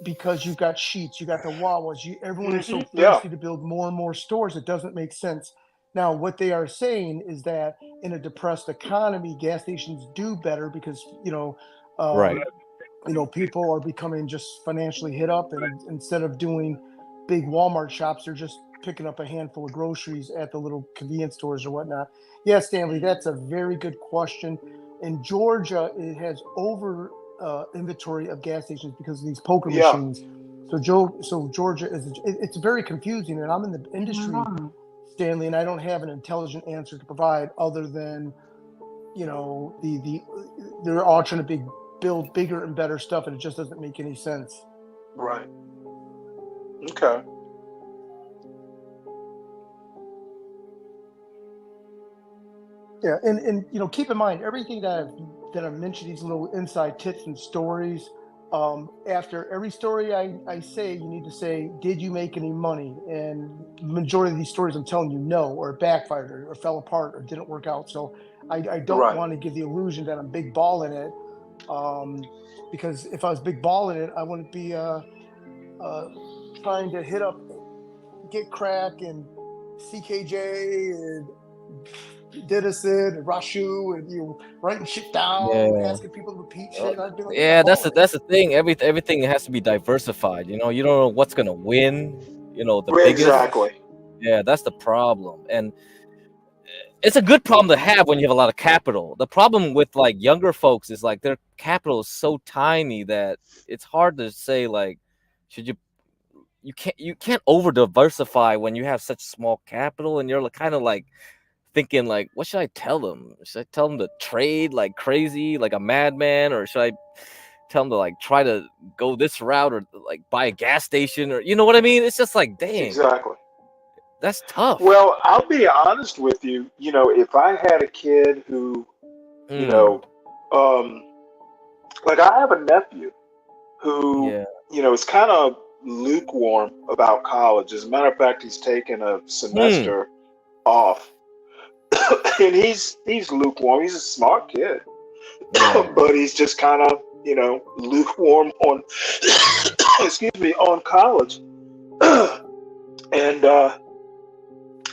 because you've got Sheetz, you got the Wawas, everyone is so thirsty to build more and more stores. It doesn't make sense. Now, what they are saying is that in a depressed economy, gas stations do better because right. People are becoming just financially hit up, and instead of doing big Walmart shops, they're just picking up a handful of groceries at the little convenience stores or whatnot. Yeah, Stanley, that's a very good question. In Georgia, it has over inventory of gas stations because of these poker machines. So Georgia it's very confusing, and I'm in the industry, Stanley, and I don't have an intelligent answer to provide other than, they're all trying to build bigger and better stuff, and it just doesn't make any sense. Right. Okay. Yeah, and keep in mind everything that I've mentioned, these little inside tips and stories. After every story I say, you need to say, did you make any money? And the majority of these stories, I'm telling you, no, or it backfired, or fell apart, or didn't work out. So I don't want to give the illusion that I'm big ball in it, because if I was big ball in it, I wouldn't be trying to hit up Get Crack and CKJ and Didison and Rashu and writing shit down, asking people to repeat shit. I'd be like, yeah, that's the thing. Everything has to be diversified. You don't know what's gonna win. The biggest. Exactly. Yeah, that's the problem, and it's a good problem to have when you have a lot of capital. The problem with like younger folks is like their capital is so tiny that it's hard to say like, should you can't over diversify when you have such small capital, and you're kind of like thinking like, what should I tell them? Should I tell them to trade like crazy, like a madman, or should I tell them to like try to go this route, or like buy a gas station, or you know what I mean? It's just like, dang, Exactly. that's tough. Well, I'll be honest with you. If I had a kid who, like I have a nephew who, is kind of lukewarm about college. As a matter of fact, he's taken a semester off. And he's lukewarm. He's a smart kid, but he's just kind of lukewarm on on college. And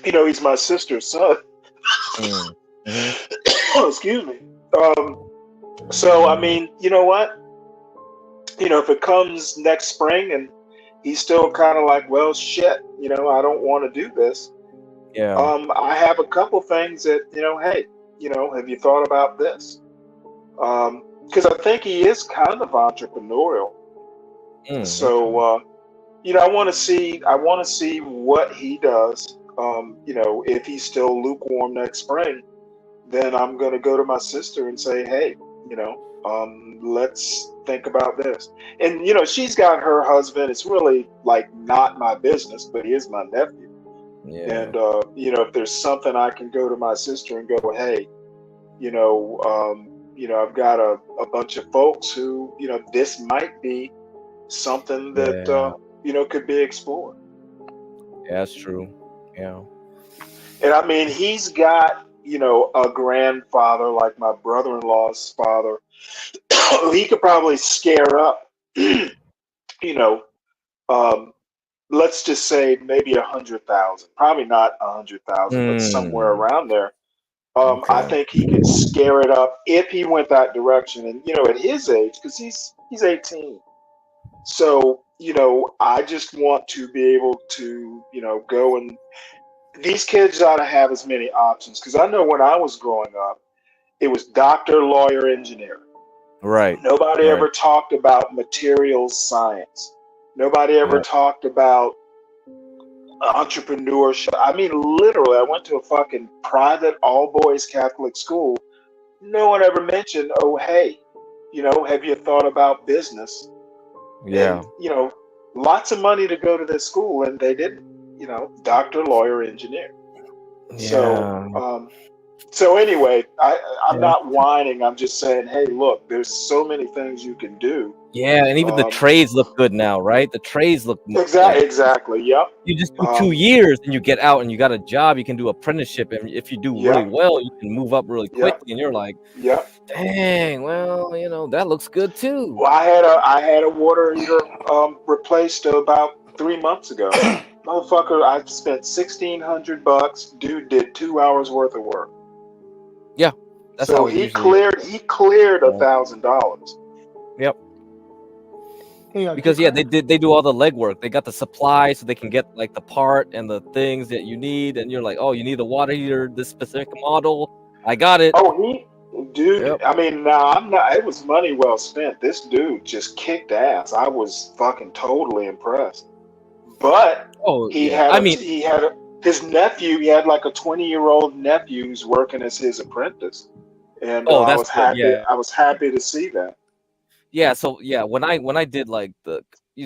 he's my sister's son. Excuse me. So I mean, you know what? If it comes next spring and he's still kind of like, well, shit, I don't want to do this. Yeah. I have a couple things that, hey, have you thought about this? Because I think he is kind of entrepreneurial. So, I want to see what he does. If he's still lukewarm next spring, then I'm going to go to my sister and say, hey, let's think about this. And, she's got her husband. It's really like not my business, but he is my nephew. Yeah. And, if there's something I can go to my sister and go, hey, I've got a bunch of folks who, this might be something that, could be explored. Yeah, that's true. Yeah. And I mean, he's got, a grandfather like my brother-in-law's father, who he could probably scare up, let's just say maybe 100,000, probably not 100,000, but somewhere around there. I think he could scare it up if he went that direction. And, at his age, because he's 18. So, I just want to be able to, go and these kids ought to have as many options. Because I know when I was growing up, it was doctor, lawyer, engineer. Right. Nobody ever talked about materials science. Nobody ever talked about entrepreneurship. I mean, literally, I went to a fucking private all-boys Catholic school. No one ever mentioned, oh, hey, have you thought about business? Yeah. And, lots of money to go to this school, and they didn't, doctor, lawyer, engineer. Yeah. So anyway, I'm not whining. I'm just saying, hey, look, there's so many things you can do. Yeah, and even the trades look good now, right? The trades look exactly. Yep. You just do 2 years and you get out and you got a job. You can do apprenticeship, and if you do really well, you can move up really quickly. And you're like, dang, well, that looks good too. Well, I had a water heater replaced about 3 months ago. Motherfucker, I spent $1,600. Dude did 2 hours worth of work. Yeah, that's so how he cleared $1,000. Yep. Because they do all the legwork. They got the supply, so they can get like the part and the things that you need. And you're like, oh, you need a water heater, this specific model. I got it. Oh, Dude, Yep. I mean, now I'm not. It was money well spent. This dude just kicked ass. I was fucking totally impressed. But Oh he yeah. had I a mean, he had a his nephew. He had like a 20-year-old nephew who's working as his apprentice, and oh, I that's was good. happy. Yeah. I was happy to see that. Yeah, so yeah, when I did like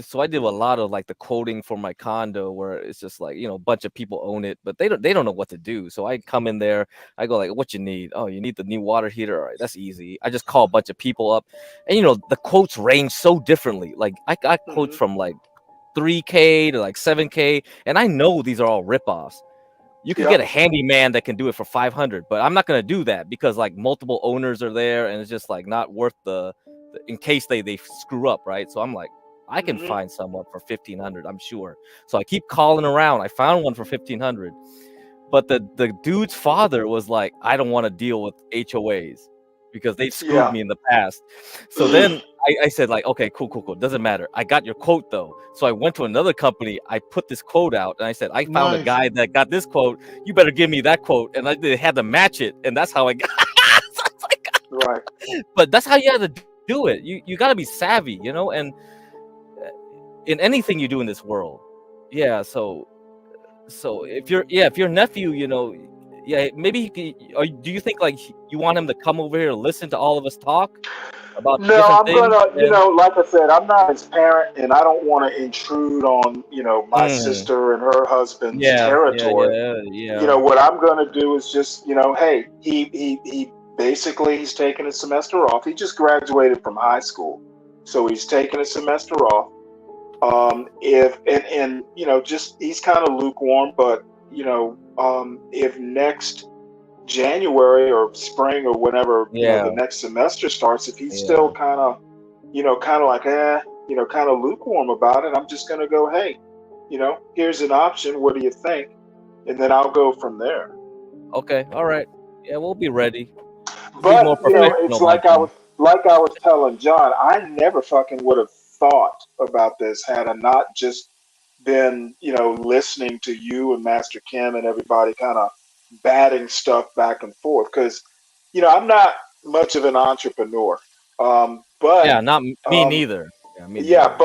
so I did a lot of like the quoting for my condo where it's just like, a bunch of people own it, but they don't know what to do. So I come in there, I go like, what you need? Oh, you need the new water heater. All right, that's easy. I just call a bunch of people up, and the quotes range so differently. Like I got quotes Hmm. from like 3K to like 7K, and I know these are all ripoffs. You could get a Yep. handyman that can do it for 500, but I'm not gonna do that because like multiple owners are there, and it's just like not worth in case they screw up, right? So I'm like, I can Hmm. find someone for 1,500, I'm sure. So I keep calling around. I found one for 1,500, but the dude's father was like, I don't want to deal with HOAs because they've screwed Yeah. me in the past. So then I said like, okay, cool. Doesn't matter. I got your quote though. So I went to another company. I put this quote out and I said, I found a Nice. guy that got this quote. You better give me that quote. And they had to match it. And that's how I got. Right. But that's how you have to do it. You got to be savvy, and in anything you do in this world. Yeah. So if your nephew, yeah, maybe he could, or do you think like you want him to come over here and listen to all of us talk about No, different I'm things? gonna, And like I said, I'm not his parent, and I don't want to intrude on, my mm, sister and her husband's territory. yeah. What I'm gonna do is just, hey, he basically he's taking a semester off. He just graduated from high school, so he's taking a semester off. If and just he's kind of lukewarm, but if next January or spring or whenever the Yeah, next semester starts, if he's yeah. still kind of like kind of lukewarm about it, I'm just gonna go, hey, here's an option. What do you think? And then I'll go from there. Okay, all right. Yeah, we'll be ready. Be But more it's professional by then. like I was telling John, I never fucking would have thought about this had I not just been, listening to you and Master Kim and everybody kind of batting stuff back and forth. Because, I'm not much of an entrepreneur. But Yeah, not me um, neither. Yeah, me yeah, neither.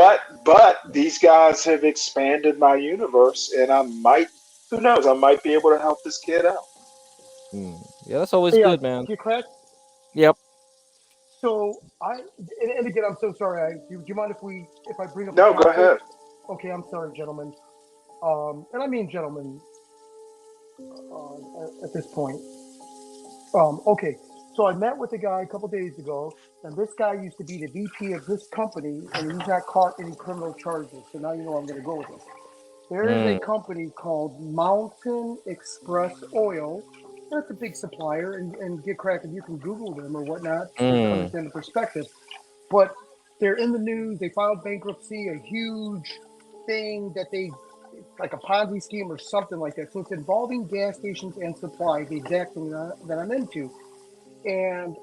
but these guys have expanded my universe, and I might, who knows, I might be able to help this kid out. Yeah, that's always Hey, good, man. get cracked. Yep. So and again, I'm so sorry. Do you mind if I bring up a No, go topic? ahead. Okay, I'm sorry, gentlemen. And I mean gentlemen at this point. Okay, so I met with a guy a couple days ago, and this guy used to be the VP of this company, and he's not caught any criminal charges. So now you know I'm going to go with this. There is a Mm, company called Mountain Express Oil. That's a big supplier, and get cracked if you can Google them or whatnot to mm, understand the perspective. But they're in the news. They filed bankruptcy, a huge thing that like a Ponzi scheme or something like that. So it's involving gas stations and supply, the exact thing that I'm into. And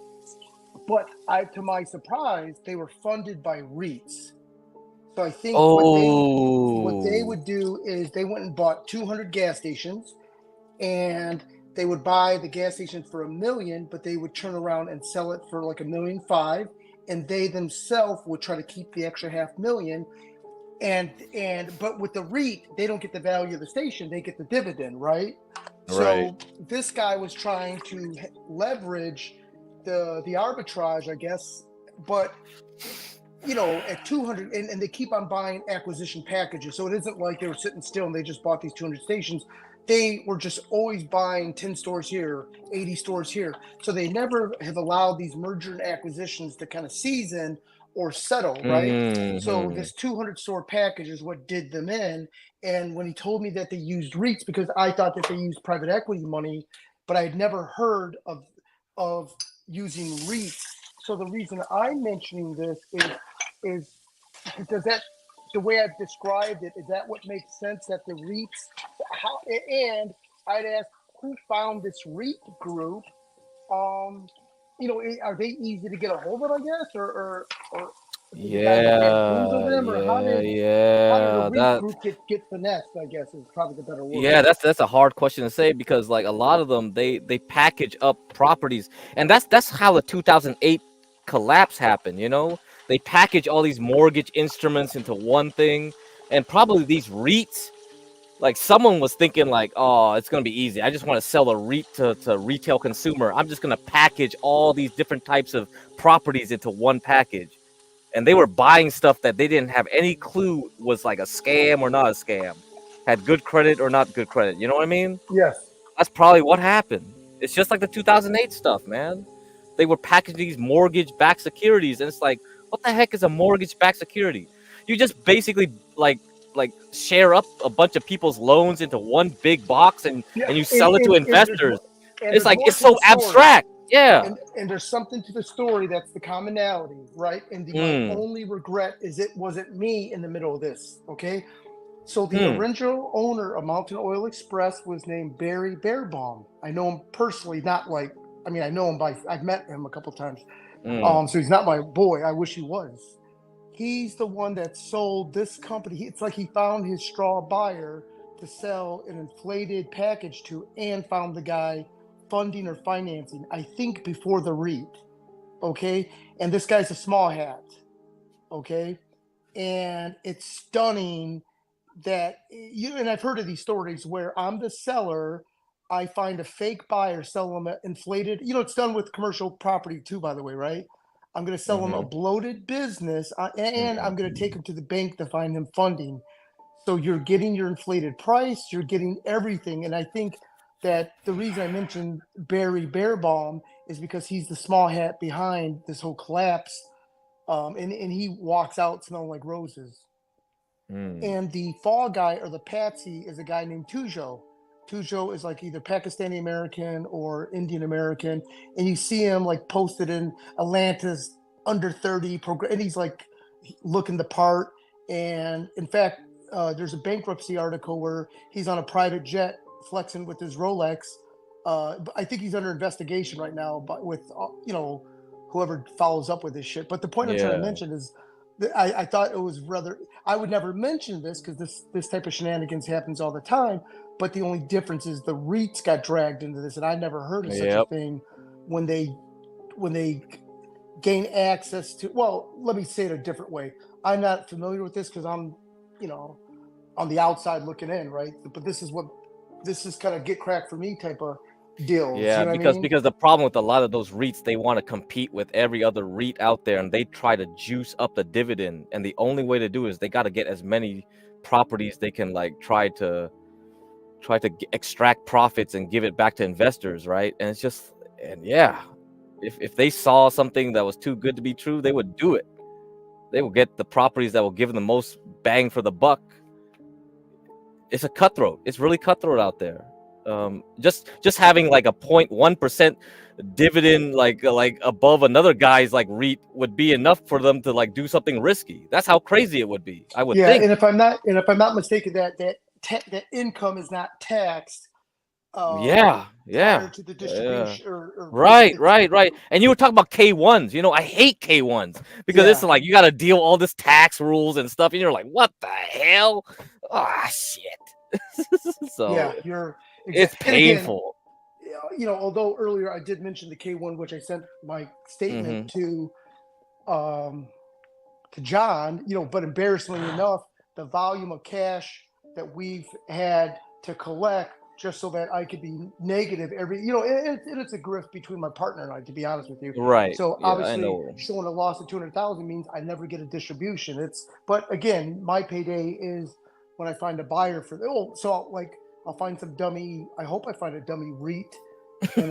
but to my surprise, they were funded by REITs. So I think what they oh. would do is they went and bought 200 gas stations, and they would buy the gas stations for $1 million, but they would turn around and sell it for like $1.5 million, and they themselves would try to keep the extra $500,000. But with the REIT, they don't get the value of the station; they get the dividend, right? Right. So this guy was trying to leverage the arbitrage, I guess, but at 200, and they keep on buying acquisition packages. So it isn't like they were sitting still and they just bought these 200 stations. They were just always buying 10 stores here, 80 stores here. So they never have allowed these merger and acquisitions to kind of season or settle, right? So Mm-hmm. this 200 store package is what did them in. And when he told me that they used REITs, because I thought that they used private equity money, but I had never heard of using REITs. So the reason I'm mentioning this is does that, the way I've described it, is that what makes sense, that the REITs, how, and I'd ask who found this REIT group. Are they easy to get a hold of, I guess, or Did the guy bamboozle Yeah, them, or how did the yeah. REIT That group get finessed? I guess is probably the better word. Yeah, that's a hard question to say because like a lot of them they package up properties, and that's how the 2008 collapse happened. You know, they package all these mortgage instruments into one thing, and probably these REITs. Like someone was thinking like, oh, it's gonna be easy. I just want to sell a REIT to retail consumer. I'm just gonna package all these different types of properties into one package, and they were buying stuff that they didn't have any clue was like a scam or not a scam, had good credit or not good credit. You know what I mean? Yes. That's probably what happened. It's just like the 2008 stuff, man. They were packaging these mortgage-backed securities, and it's like, what the heck is a mortgage-backed security? You just basically like share up a bunch of people's loans into one big box, and you sell it to investors. It's like it's so abstract. Yeah. And there's something to the story that's the commonality, right? And my only regret is it wasn't me in the middle of this. Okay. So the original owner of Mountain Oil Express was named Barry Bearbaum. I know him personally, not like, I mean, I know him I've met him a couple times. So he's not my boy. I wish he was. He's the one that sold this company. It's like he found his straw buyer to sell an inflated package to, and found the guy funding or financing, I think, before the REIT. Okay. And this guy's a small hat. Okay. And it's stunning that and I've heard of these stories where I'm the seller, I find a fake buyer, sell them inflated. It's done with commercial property too, by the way, right? I'm going to sell them a bloated business, and I'm going to take them to the bank to find them funding. So you're getting your inflated price, you're getting everything. And I think that the reason I mentioned Barry Bearbaum is because he's the small hat behind this whole collapse. And he walks out smelling like roses. And the fall guy or the patsy is a guy named Tujo. Tujo is like either Pakistani American or Indian American, and you see him like posted in Atlanta's under 30 program, and he's like looking the part. And in fact, there's a bankruptcy article where he's on a private jet flexing with his Rolex. I think he's under investigation right now, but with whoever follows up with this shit. But the point I'm trying to mention is I thought it was rather. I would never mention this because this type of shenanigans happens all the time. But the only difference is the REITs got dragged into this, and I never heard of such a thing when they gain access to. Well, let me say it a different way. I'm not familiar with this because I'm, on the outside looking in, right? But this is kind of get cracked for me type of deals. Yeah, because the problem with a lot of those REITs, they want to compete with every other REIT out there, and they try to juice up the dividend. And the only way to do it is they got to get as many properties they can like try to extract profits and give it back to investors, right? And it's just, and yeah, if they saw something that was too good to be true, they would do it. They will get the properties that will give them the most bang for the buck. It's a cutthroat. It's really cutthroat out there. Just having like a 0.1% dividend like above another guy's like REIT would be enough for them to like do something risky. That's how crazy it would be, I would think. And if I'm not mistaken, that income is not taxed. Prior to the distribution or right. And you were talking about K1s. I hate K1s because it's like you got to deal all this tax rules and stuff, and you're like, what the hell? Shit. So it's painful. Again, although earlier I did mention the K1, which I sent my statement to John, but embarrassingly enough, the volume of cash that we've had to collect just so that I could be negative every, it's a grift between my partner and I, to be honest with you. Right. So obviously showing a loss of 200,000 means I never get a distribution. But again, my payday is when I find a buyer for, so like I'll find some dummy, I hope I find a dummy REIT. And,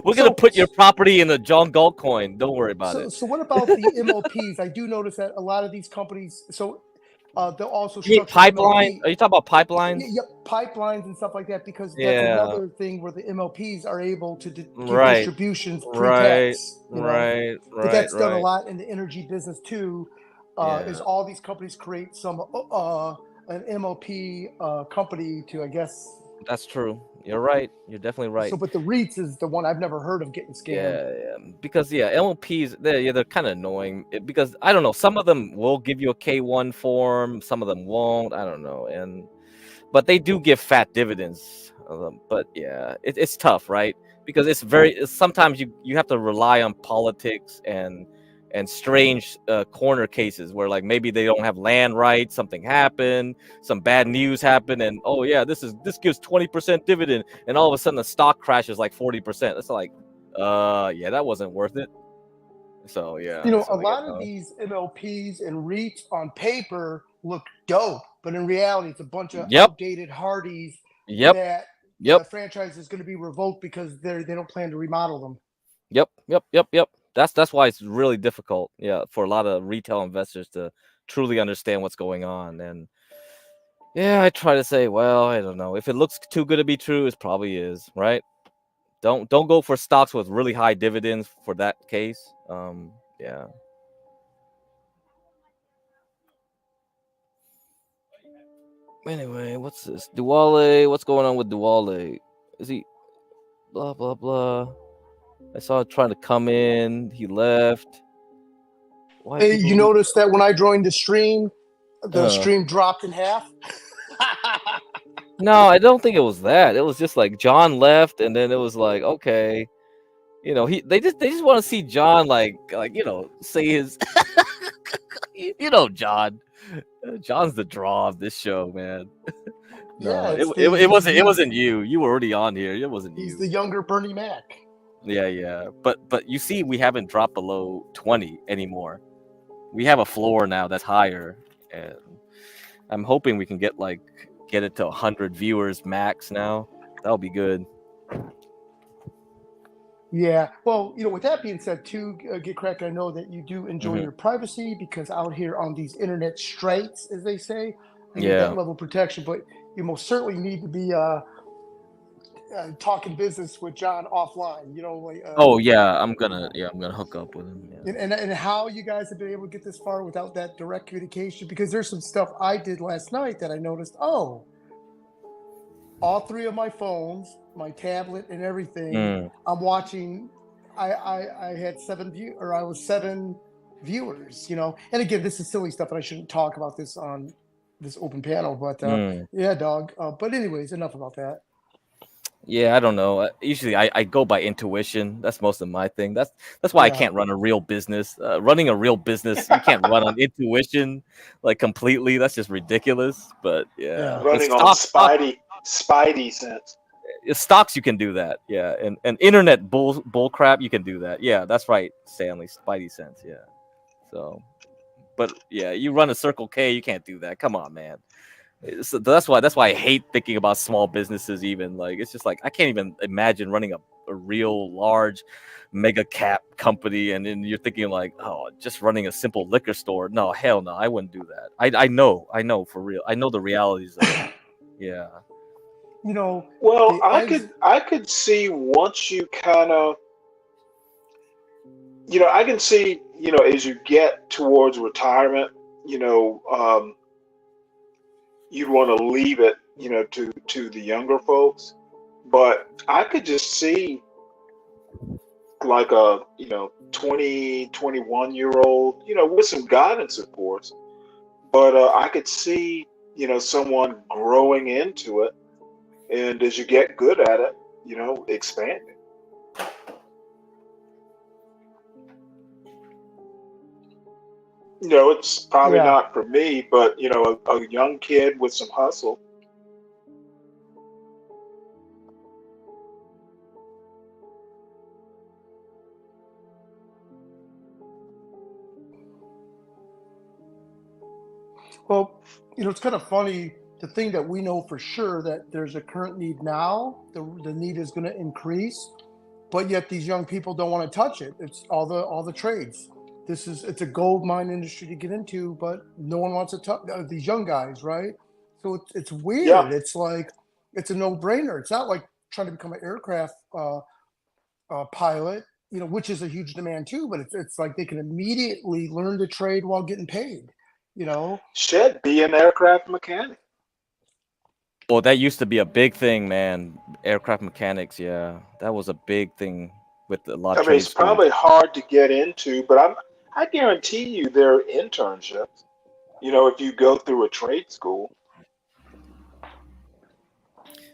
we're going to put your property in the John Galt coin. Don't worry about it. So what about the MLPs? I do notice that a lot of these companies, they'll also structure pipeline. Are you talking about pipelines? Yeah, pipelines and stuff like that, because that's another thing where the MLPs are able to give distributions pre-tax. Right. But that's done a lot in the energy business too. Is all these companies create some an MLP company to, I guess, That's true. You're right. You're definitely right. So, but the REITs is the one I've never heard of getting scammed. Yeah, because LLPs they're kind of annoying because I don't know. Some of them will give you a K1 form, some of them won't. I don't know, but they do give fat dividends. But yeah, it's tough, right? Because sometimes you have to rely on politics and strange corner cases where like maybe they don't have land rights, something happened, some bad news happened, and oh yeah, this gives 20% dividend, and all of a sudden the stock crashes like 40%. It's like, yeah, that wasn't worth it. So yeah, You know, a lot of these MLPs and REITs on paper look dope, but in reality, it's a bunch of outdated Hardys that the franchise is going to be revoked because they don't plan to remodel them. Yep. That's why it's really difficult, for a lot of retail investors to truly understand what's going on. And yeah, I try to say, well, I don't know. If it looks too good to be true, it probably is, right? Don't go for stocks with really high dividends for that case. Yeah. Anyway, what's this? Duale, what's going on with Duale? Is he blah blah blah? I saw him trying to come in. He left. Why Hey, you noticed that when I joined the stream dropped in half? No, I don't think it was that. It was just like John left, and then it was like, okay, they just want to see John like say his, John. John's the draw of this show, man. No, it wasn't you. You were already on here. It wasn't you. He's the younger Bernie Mac. Yeah. But you see, we haven't dropped below 20 anymore. We have a floor now that's higher, and I'm hoping we can get it to 100 viewers max now. That'll be good. Yeah. Well, with that being said, too, Get Crack, I know that you do enjoy your privacy because out here on these internet straits, as they say, I need that level of protection. But you most certainly need to be talking business with John offline. Oh yeah, I'm gonna hook up with him. Yeah. And how you guys have been able to get this far without that direct communication? Because there's some stuff I did last night that I noticed. Oh, all three of my phones, my tablet, and everything. I'm watching. I had 7 viewers. And again, this is silly stuff, and I shouldn't talk about this on this open panel. But yeah, dog. But anyways, enough about that. Yeah, I don't know. Usually, I go by intuition. That's most of my thing. That's why I can't run a real business. Running a real business, you can't run on intuition completely. That's just ridiculous. But yeah. Running on spidey sense. Stocks, you can do that. Yeah, and internet bull crap, you can do that. Yeah, that's right, Stanley. Spidey sense. Yeah. So, but yeah, you run a Circle K, you can't do that. Come on, man. So that's why I hate thinking about small businesses. Even it's just I can't even imagine running a real large mega cap company, and then you're thinking just running a simple liquor store. No, hell no, I wouldn't do that. I know for real. I know the realities of it. Yeah. Well, I could see once you kind of, I can see, as you get towards retirement, you'd want to leave it, to the younger folks. But I could just see like a, 20, 21-year-old, with some guidance, of course. But I could see, someone growing into it. And as you get good at it, expanding. It's probably not for me, but a young kid with some hustle. Well, it's kind of funny. The thing that we know for sure that there's a current need now, the need is going to increase, but yet these young people don't want to touch it. It's all the trades. It's a gold mine industry to get into, but no one wants to touch these young guys, right? So it's weird. Yeah. It's like it's a no-brainer. It's not like trying to become an aircraft pilot, which is a huge demand too. But it's like they can immediately learn the trade while getting paid. Should be an aircraft mechanic. Well, that used to be a big thing, man. Aircraft mechanics, yeah, that was a big thing with a lot I of mean, trade it's schools. probably hard to get into, but I guarantee you there are internships. You know, if you go through a trade school.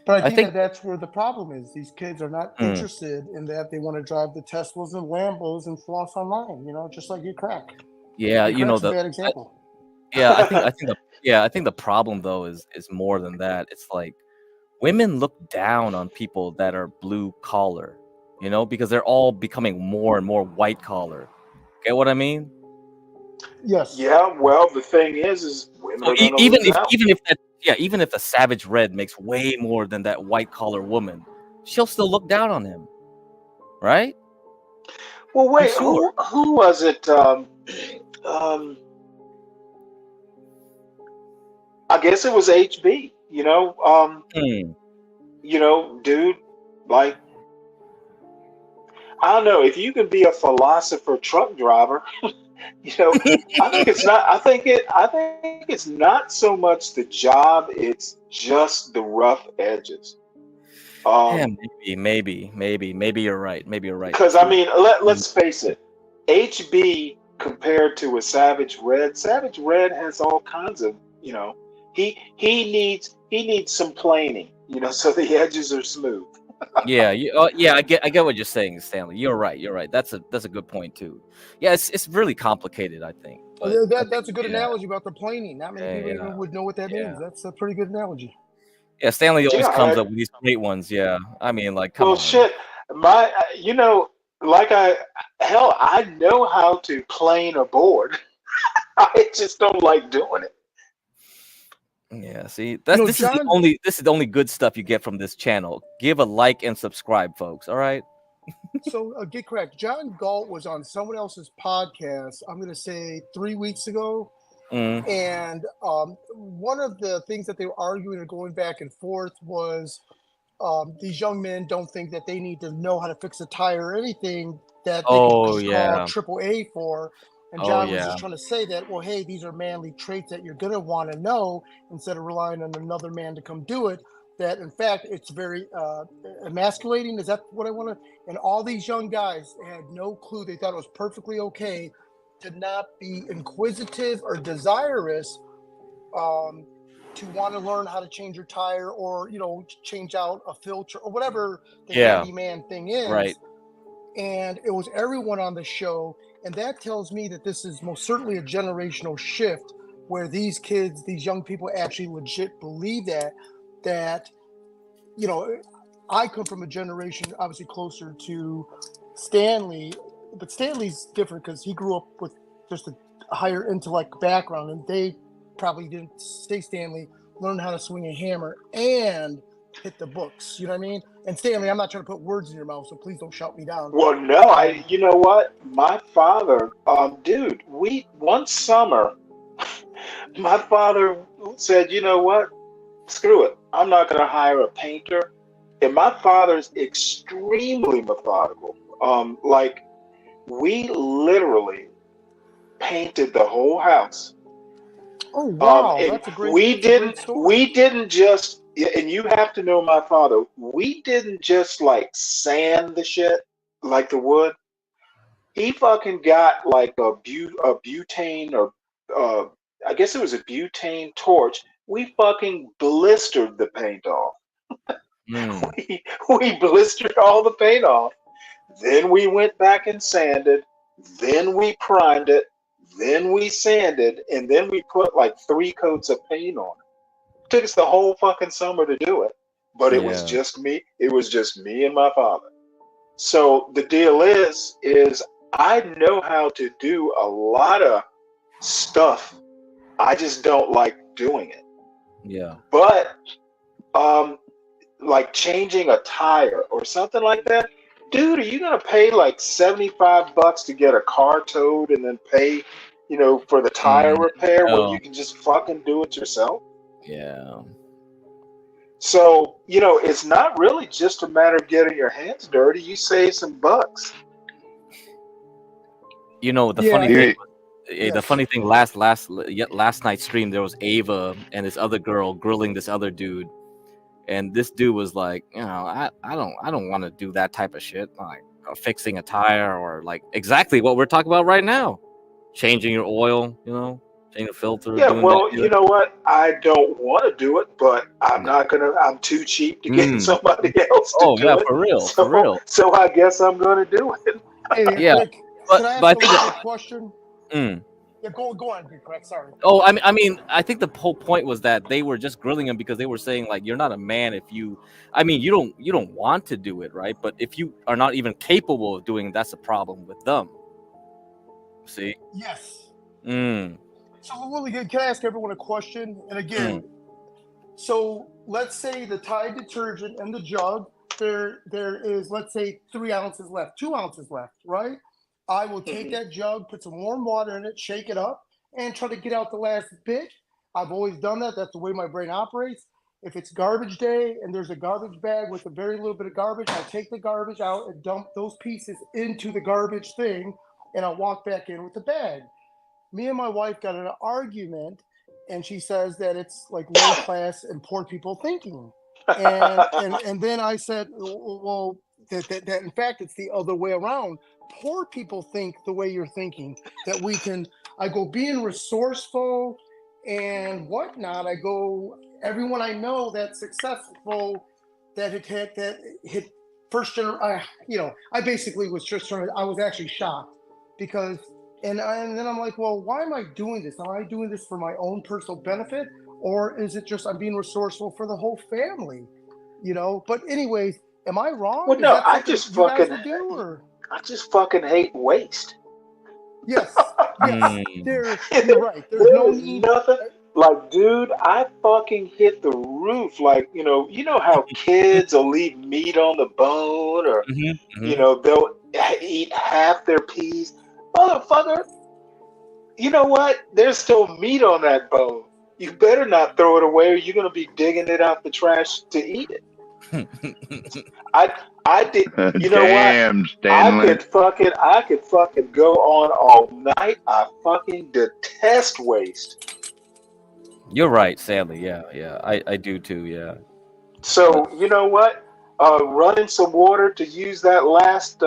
But I I think think. that that's where the problem is. These kids are not Mm, interested in that. They want to drive the Teslas and Lambos and floss online, just like you crack. yeah, You crack's a bad example. yeah, I think the problem though is more than that. It's like women look down on people that are blue collar, because they're all becoming more and more white collar. Get what I mean? Yes. Yeah, well, the thing is women So are going to even lose if out. even if the savage red makes way more than that white collar woman, she'll still look down on him, right? Well, I'm wait, sure. who was it? Um, I guess it was HB. Hmm. Dude, like I don't know if you can be a philosopher truck driver. I think it's not. I think it. I think it's not so much the job. It's just the rough edges. Yeah, Um, maybe you're right. Maybe you're right. because I True. mean, let's face it. HB compared to a Savage Red has all kinds of. He needs some planing. So the edges are smooth. Yeah, I get what you're saying, Stanley. You're right. You're right. That's a good point too. Yeah, it's really complicated, I think. But I think That's a good analogy about the planing. Not many people yeah, even would know what that yeah. means. That's a pretty good analogy. Yeah, Stanley always Yeah, comes up with these great ones. Yeah, I mean, like, come well, on. shit. Like I know how to plane a board. I just don't like doing it. Yeah, see, this is John. the only good stuff you get from this channel. Give a like and subscribe, folks. All right. So get correct. John Galt was on someone else's podcast. I'm going to say 3 weeks ago, Mm. and one of the things that they were arguing and going back and forth was these young men don't think that they need to know how to fix a tire or anything that they could Oh just call yeah. AAA for. And Oh John was yeah. just trying to say that, well, hey, these are manly traits that you're going to want to know instead of relying on another man to come do it. That, in fact, it's very emasculating. Is that what I want to? And all these young guys had no clue. They thought it was perfectly okay to not be inquisitive or desirous to want to learn how to change your tire or, change out a filter or whatever the handyman thing is. Right. And it was everyone on the show. And that tells me that this is most certainly a generational shift where these kids, these young people actually legit believe that, I come from a generation obviously closer to Stanley, but Stanley's different because he grew up with just a higher intellect background, and they probably didn't say Stanley learn how to swing a hammer and hit the books. You know what I mean? And Stanley, I'm not trying to put words in your mouth, so please don't shout me down. Well, no, you know what? My father, dude, one summer, my father said, you know what? Screw it. I'm not going to hire a painter. And my father's extremely methodical. Like, we literally painted the whole house. Oh, wow. And That's a great story. we didn't just, and you have to know my father, we didn't just like sand the shit like the wood. He fucking got like a butane or I guess it was a butane torch. We fucking blistered the paint off. We blistered all the paint off. Then we went back and sanded. Then we primed it. Then we sanded, and then we put like 3 coats of paint on it. Took us the whole fucking summer to do it, but it was just me. It was just me and my father. So the deal is I know how to do a lot of stuff. I just don't like doing it. Yeah. But like changing a tire or something like that, dude, are you gonna pay like $75 to get a car towed and then pay, for the tire repair when you can just fucking do it yourself? Yeah. So, it's not really just a matter of getting your hands dirty. You save some bucks. The funny thing. The funny thing, last night's stream, there was Ava and this other girl grilling this other dude, And this dude was like, I don't want to do that type of shit, like fixing a tire or like exactly what we're talking about right now, changing your oil, changing the filter, Yeah, doing that. well, you know what? I don't want to do it, but I'm too cheap to get Mm. somebody else to Oh yeah, do it. for real, for real. So I guess I'm gonna do it. Hey, Yeah, Greg, can I but ask I a think legit question? Mm. Yeah, go on, Greg. Sorry. Oh, I mean, I think the whole point was that they were just grilling him because they were saying like, you're not a man if you, you don't want to do it, right? But if you are not even capable of doing it, that's a problem with them. See? Yes. Mm. So, Willie, can I ask everyone a question? And again, so let's say the Tide detergent and the jug, there is, let's say, 3 ounces left, 2 ounces left, right? I will take that jug, put some warm water in it, shake it up, and try to get out the last bit. I've always done that. That's the way my brain operates. If it's garbage day and there's a garbage bag with a very little bit of garbage, I'll take the garbage out and dump those pieces into the garbage thing, and I'll walk back in with the bag. Me and my wife got in an argument, and she says that it's like low class and poor people thinking. And then I said, well, that in fact it's the other way around. Poor people think the way you're thinking. That we can. I go being resourceful and whatnot. I go everyone I know that's successful that hit first generation. I basically was just trying. I was actually shocked because. And then I'm like, well, why am I doing this? Am I doing this for my own personal benefit? Or is it just I'm being resourceful for the whole family? But anyways, am I wrong? Well, Is no, that something you guys would do? Or I just fucking hate waste. yes, you're right. There's no need. Nothing. Like, dude, I fucking hit the roof. Like, you know how kids will leave meat on the bone, or they'll eat half their peas. Motherfucker, you know what? There's still meat on that bone. You better not throw it away, or you're gonna be digging it out the trash to eat it. I did. You know Damn, what? Stanley. I could fucking go on all night. I fucking detest waste. You're right, sadly. Yeah. I do too. Yeah. So you know what? Running some water to use that last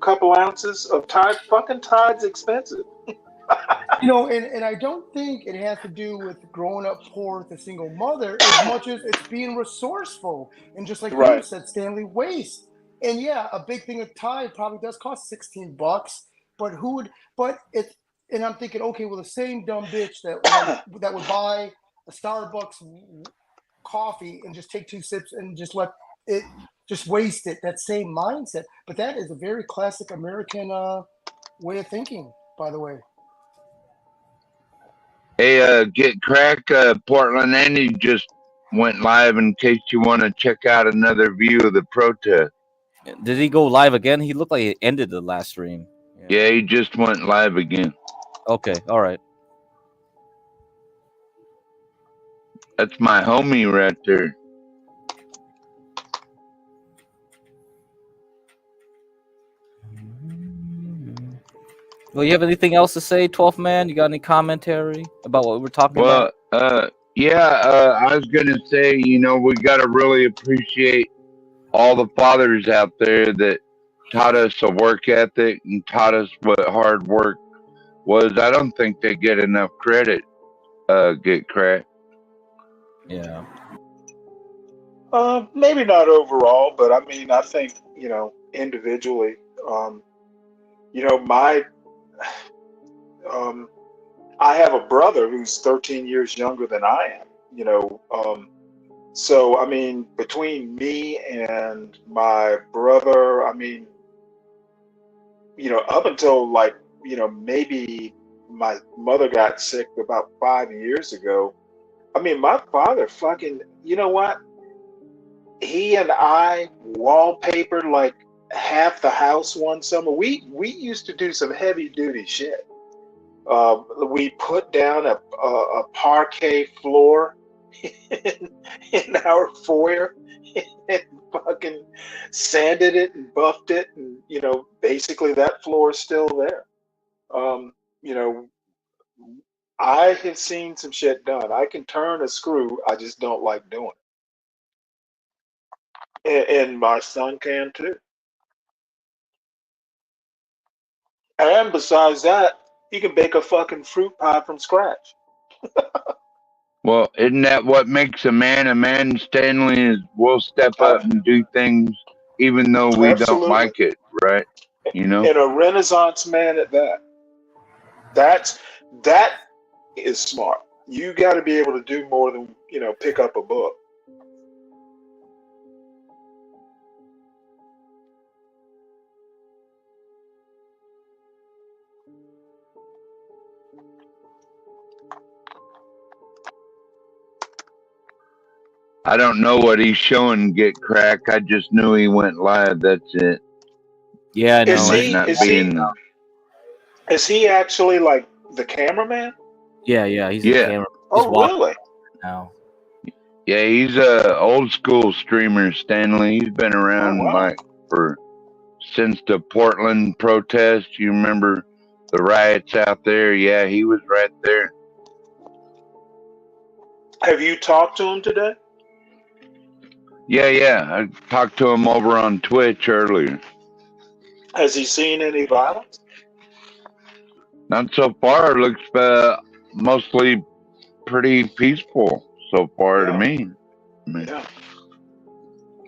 couple ounces of Tide. Fucking Tide's expensive. And I don't think it has to do with growing up poor with a single mother as much as it's being resourceful. And just like you said, Stanley, waste. And yeah, a big thing of Tide probably does cost $16, but and I'm thinking, okay, well, the same dumb bitch that would buy a Starbucks coffee and just take 2 sips and just let it just waste it, that same mindset. But that is a very classic American way of thinking, by the way. Hey, get crack, Portland Andy just went live in case you want to check out another view of the protest. Did he go live again? He looked like he ended the last stream. Yeah, he just went live again. Okay, all right. That's my homie right there. Well, you have anything else to say, 12th man? You got any commentary about what we were talking about? I was gonna say, we gotta really appreciate all the fathers out there that taught us a work ethic and taught us what hard work was. I don't think they get enough credit. Get crack. Yeah. Maybe not overall, but I mean, I think individually. I have a brother who's 13 years younger than I am. So I mean, between me and my brother, I mean, up until maybe my mother got sick about 5 years ago. I mean, my father fucking, you know what? He and I wallpapered like half the house one summer. We used to do some heavy duty shit. We put down a parquet floor in our foyer and fucking sanded it and buffed it, and basically that floor is still there. I have seen some shit done. I can turn a screw. I just don't like doing it. And my son can too. And besides that, he can bake a fucking fruit pie from scratch. Well, isn't that what makes a man a man, Stanley? Is we'll step up and do things even though we don't Absolutely. like it, right? You know? And a Renaissance man at that. That is smart. You got to be able to do more than pick up a book. I don't know what he's showing, Get Crack. I just knew he went live. That's it. Yeah, I know. Is Might he? not Is be he? in the. Is he actually like the cameraman? Yeah, he's Yeah. a camera. He's Oh, walking really? now. Yeah, he's a old school streamer, Stanley. He's been around wow. like since the Portland protest. You remember the riots out there? Yeah, he was right there. Have you talked to him today? Yeah. I talked to him over on Twitch earlier. Has he seen any violence? Not so far. It looks mostly pretty peaceful so far to me. I mean, Yeah.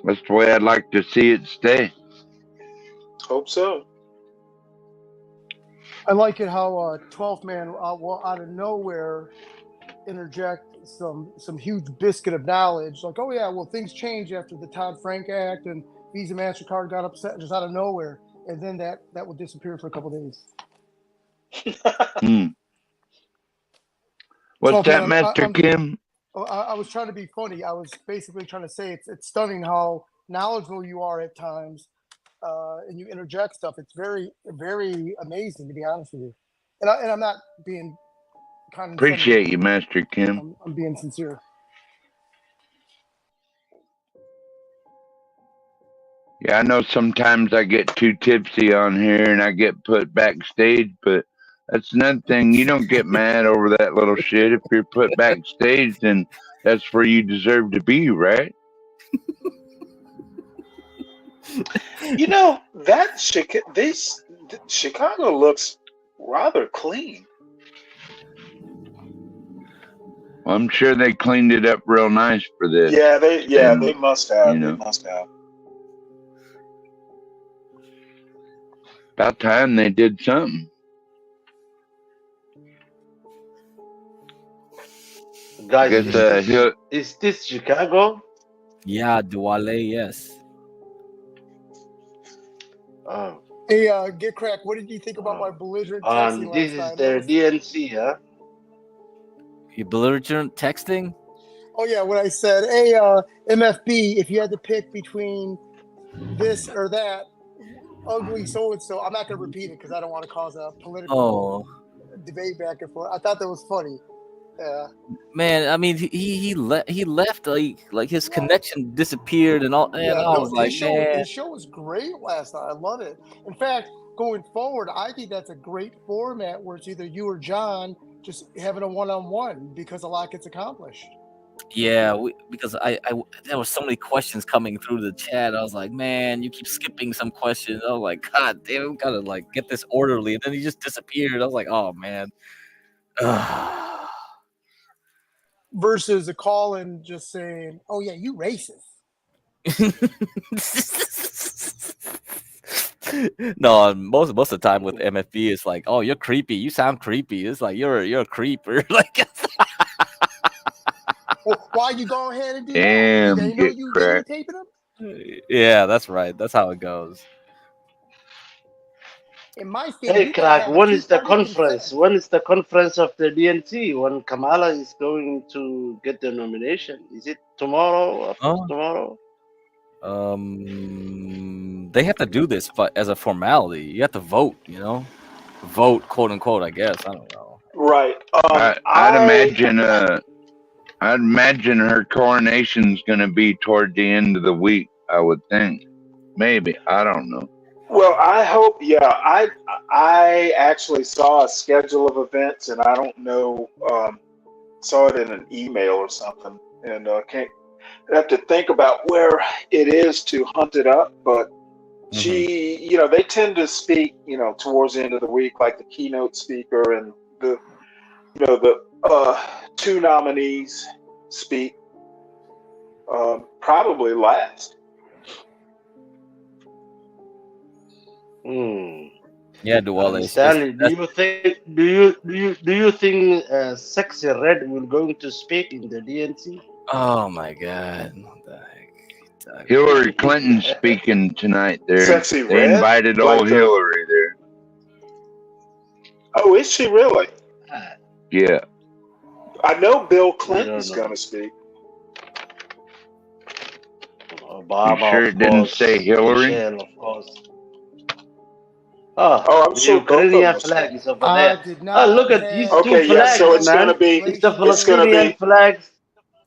that's the way I'd like to see it stay. Hope so. I like it how 12th man will out of nowhere interject some huge biscuit of knowledge, like, oh yeah, well, things changed after the Dodd-Frank Act and Visa, MasterCard got upset just out of nowhere, and then that would disappear for a couple days. What's 12th that, man, Master Kim? I was trying to be funny. I was basically trying to say it's stunning how knowledgeable you are at times, and you interject stuff. It's very, very amazing, to be honest with you. And I'm not being condescending. Appreciate you, Master Kim. I'm being sincere. Yeah, I know sometimes I get too tipsy on here and I get put backstage, but that's another thing. You don't get mad over that little shit. If you're put backstage, then that's where you deserve to be, right? Chicago looks rather clean. Well, I'm sure they cleaned it up real nice for this. Yeah, they must have. You know. They must have. About time they did something. Guys, Guess, is this Chicago? Yeah, Duale, yes. Oh. Hey, Get Crack, what did you think about my belligerent texting This last is night? their DNC, huh? You belligerent texting? Oh yeah, when I said, hey, MFB, if you had to pick between this or that, ugly so-and-so, I'm not going to repeat it because I don't want to cause a political debate back and forth. I thought that was funny. Yeah. Man, I mean, he left like his connection disappeared and all. And I was like, man, his show was great last night. I love it. In fact, going forward, I think that's a great format where it's either you or John just having a one-on-one because a lot gets accomplished. yeah, because I there were so many questions coming through the chat. I was like, man, you keep skipping some questions. I was like, God damn, we gotta like get this orderly. And then he just disappeared. I was like, oh man. Versus a call in just saying, oh yeah, you racist. No, most of the time with MFB, it's like, oh, you're creepy. You sound creepy. It's like you're a creeper. Like, Well, why you go ahead and do damn, that? They know Get you Cracked. videotaping them? yeah, that's right. That's how it goes. In my state, Hey, you gotta Crack, have when is the two-party conference? consent. When is the conference of the DNC? When Kamala is going to get the nomination? Is it tomorrow? After tomorrow? They have to do this as a formality. You have to vote, vote, quote unquote. I guess I don't know. Right. I'd imagine her coronation's going to be toward the end of the week. I would think, maybe. I don't know. Well, I hope. Yeah, I actually saw a schedule of events, and I don't know. Saw it in an email or something, and I have to think about where it is to hunt it up, but she, they tend to speak, towards the end of the week, like the keynote speaker and the, the two nominees speak probably last. Yeah, Duwale. Stanley, do you think Sexy Red will going to speak in the DNC? Oh my God. What the heck? Hillary Clinton speaking tonight. Sexy They Red? invited Like old the- Hillary there. Oh, is she really? Yeah. I know Bill Clinton's going to speak. Obama, You sure of it didn't course. say Hillary? Michelle, of course. Oh, Oh, I'm the sure both of them Ukrainian will flag speak. is over there. did Oh, not look at these have two Okay, yeah, flags, so it's man. going to be, It's the it's going to Palestinian be, flags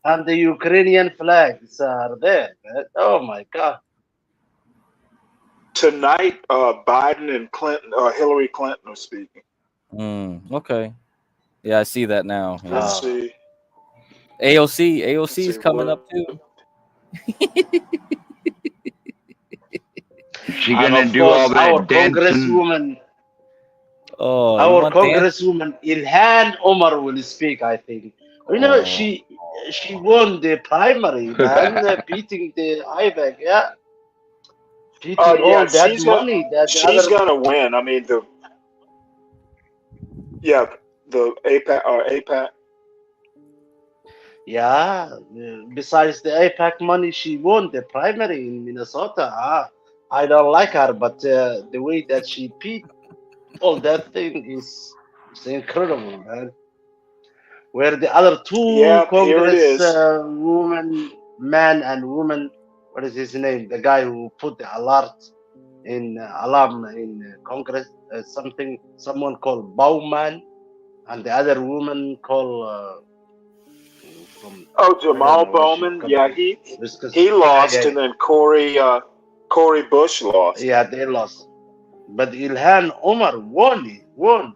and the Ukrainian flags are there, man. Oh my God. tonight, Biden and Clinton, Hillary Clinton are speaking. Okay. Yeah, I see that now. Yeah. Let's see. AOC is coming what- up too. Is she And gonna of do all course, our that dancing? Congresswoman, Oh, you our want dance? Congresswoman Ilhan Omar will speak, I think. You know, she won the primary, man, beating the IBEC, yeah. Beating Yeah, all that money that the she's other. gonna win. I mean, the APAC. Yeah, besides the APAC money, she won the primary in Minnesota. I don't like her, but the way that she beat all that thing is incredible, man. Where the other two Yeah, here it Congress is. man and woman, what is his name? The guy who put the alarm in Congress, someone called Bowman, and the other woman called from. Oh, I don't Jamal know what she Bowman. could Yeah, be. he lost, Yeah, and then Cory Bush lost. yeah, they lost. But Ilhan Omar won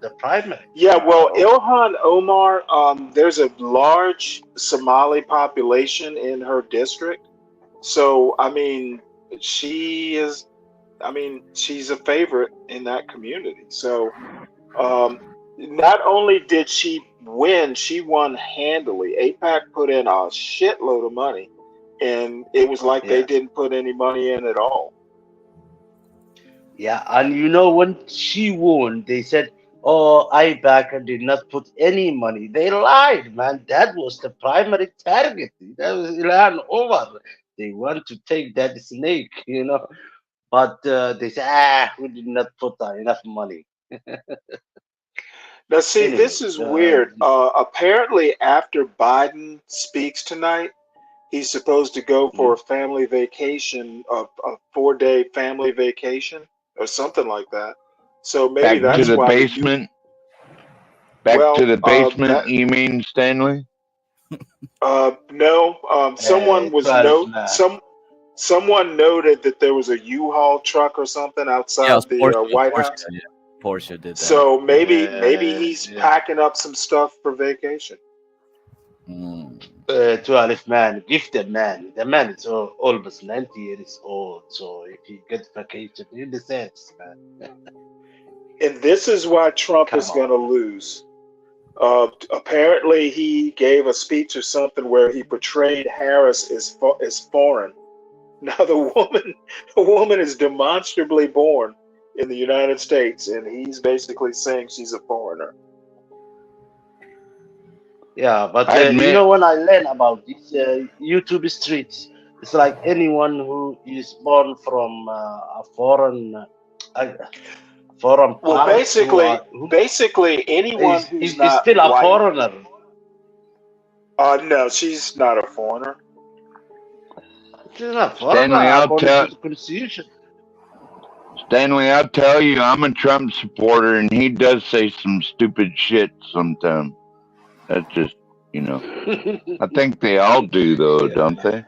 the primary. Yeah, well, Ilhan Omar, there's a large Somali population in her district. So, I mean, she's a favorite in that community. So, not only did she win, she won handily. APAC put in a shitload of money, and it was like they didn't put any money in at all. Yeah, and you know when she won, they said, "Oh, IBAC did not put any money." They lied, man. That was the primary target. That was Ilhan Omar. They want to take that snake, but they said, we did not put enough money. Now, see, Anyway, this is weird. Apparently, after Biden speaks tonight, he's supposed to go for a family vacation, a 4-day family vacation, or something like that. So maybe Back to that's the why basement. Back to the basement. You mean, Stanley? No. Someone noted that there was a U-Haul truck or something outside Yeah, it was the Porsche. White House. Yeah. Porsche did that. So maybe he's packing up some stuff for vacation. 12 man, gifted man. The man is almost 90 years old, so if he gets vacation, he deserves, man. And this is why Trump is going to lose. Apparently, he gave a speech or something where he portrayed Harris as foreign. Now, the woman is demonstrably born in the United States, and he's basically saying she's a foreigner. Yeah, but when I learn about these YouTube streets, it's like anyone who is born from a foreign Well, parents basically anyone who's is not still a white. foreigner. No, she's not a foreigner. She's not Stanley, I'll according tell. to the Constitution. Stanley, I'll tell you, I'm a Trump supporter, and he does say some stupid shit sometimes. That's just, I think they all do, though, don't they?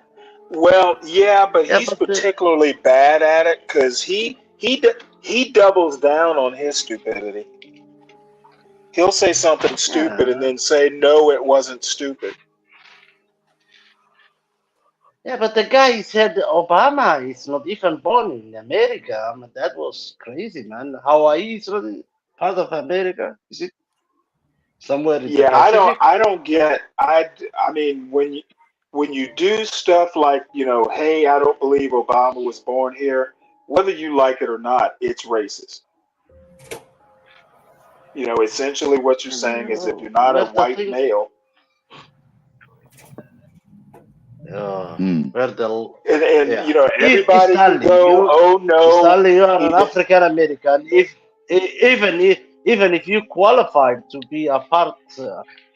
Well, yeah, but he's particularly bad at it because he doubles down on his stupidity. He'll say something stupid and then say, "No, it wasn't stupid." Yeah, but the guy said Obama is not even born in America. I mean, that was crazy, man. Hawaii is really part of America. Is it somewhere in the Yeah, Pacific? I don't get. I mean, when you do stuff like, hey, I don't believe Obama was born here, whether you like it or not, it's racist. Essentially what you're saying is if you're not a Where the white thing? male, Where the and yeah. If everybody can Stanley, go, oh no, Stanley, you are he an did. African American. Even if you qualified to be a part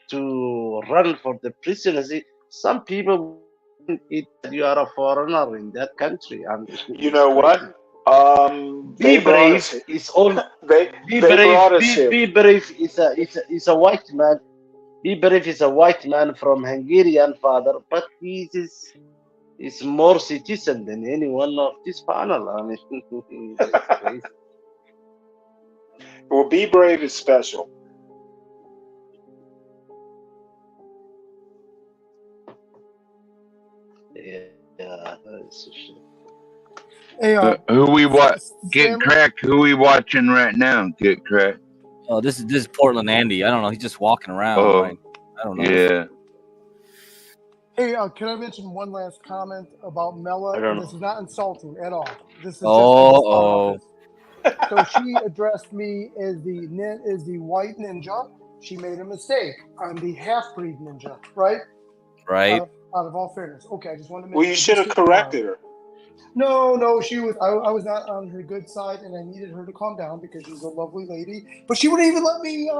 to run for the presidency, some people wouldn't it that you are a foreigner in that country, and You it's know what? crazy. They Be brought brave us. is all. Be They brave. brought us here. Be brave is a white man. Be brave is a white man from Hungarian father, but he is more citizen than any one of this panel. I mean, it's crazy. Well, Be Brave is special. Yeah, that's a shit. Hey, Who we what? Get Stanley. crack. Who we watching right now? Get crack. Oh, this is Portland Andy. I don't know. He's just walking around, right? I don't know. Yeah. Hey, can I mention one last comment about Mela? I don't And this know. is not insulting at all. This is just in this Oh, office. So she addressed me as the white ninja. She made a mistake. I'm the half-breed ninja, right? right. Out of all fairness. Okay, I just wanted to Well, mention you it should just have to you know. corrected her. No, she was. I was not on her good side, and I needed her to calm down because she's a lovely lady. But she wouldn't even let me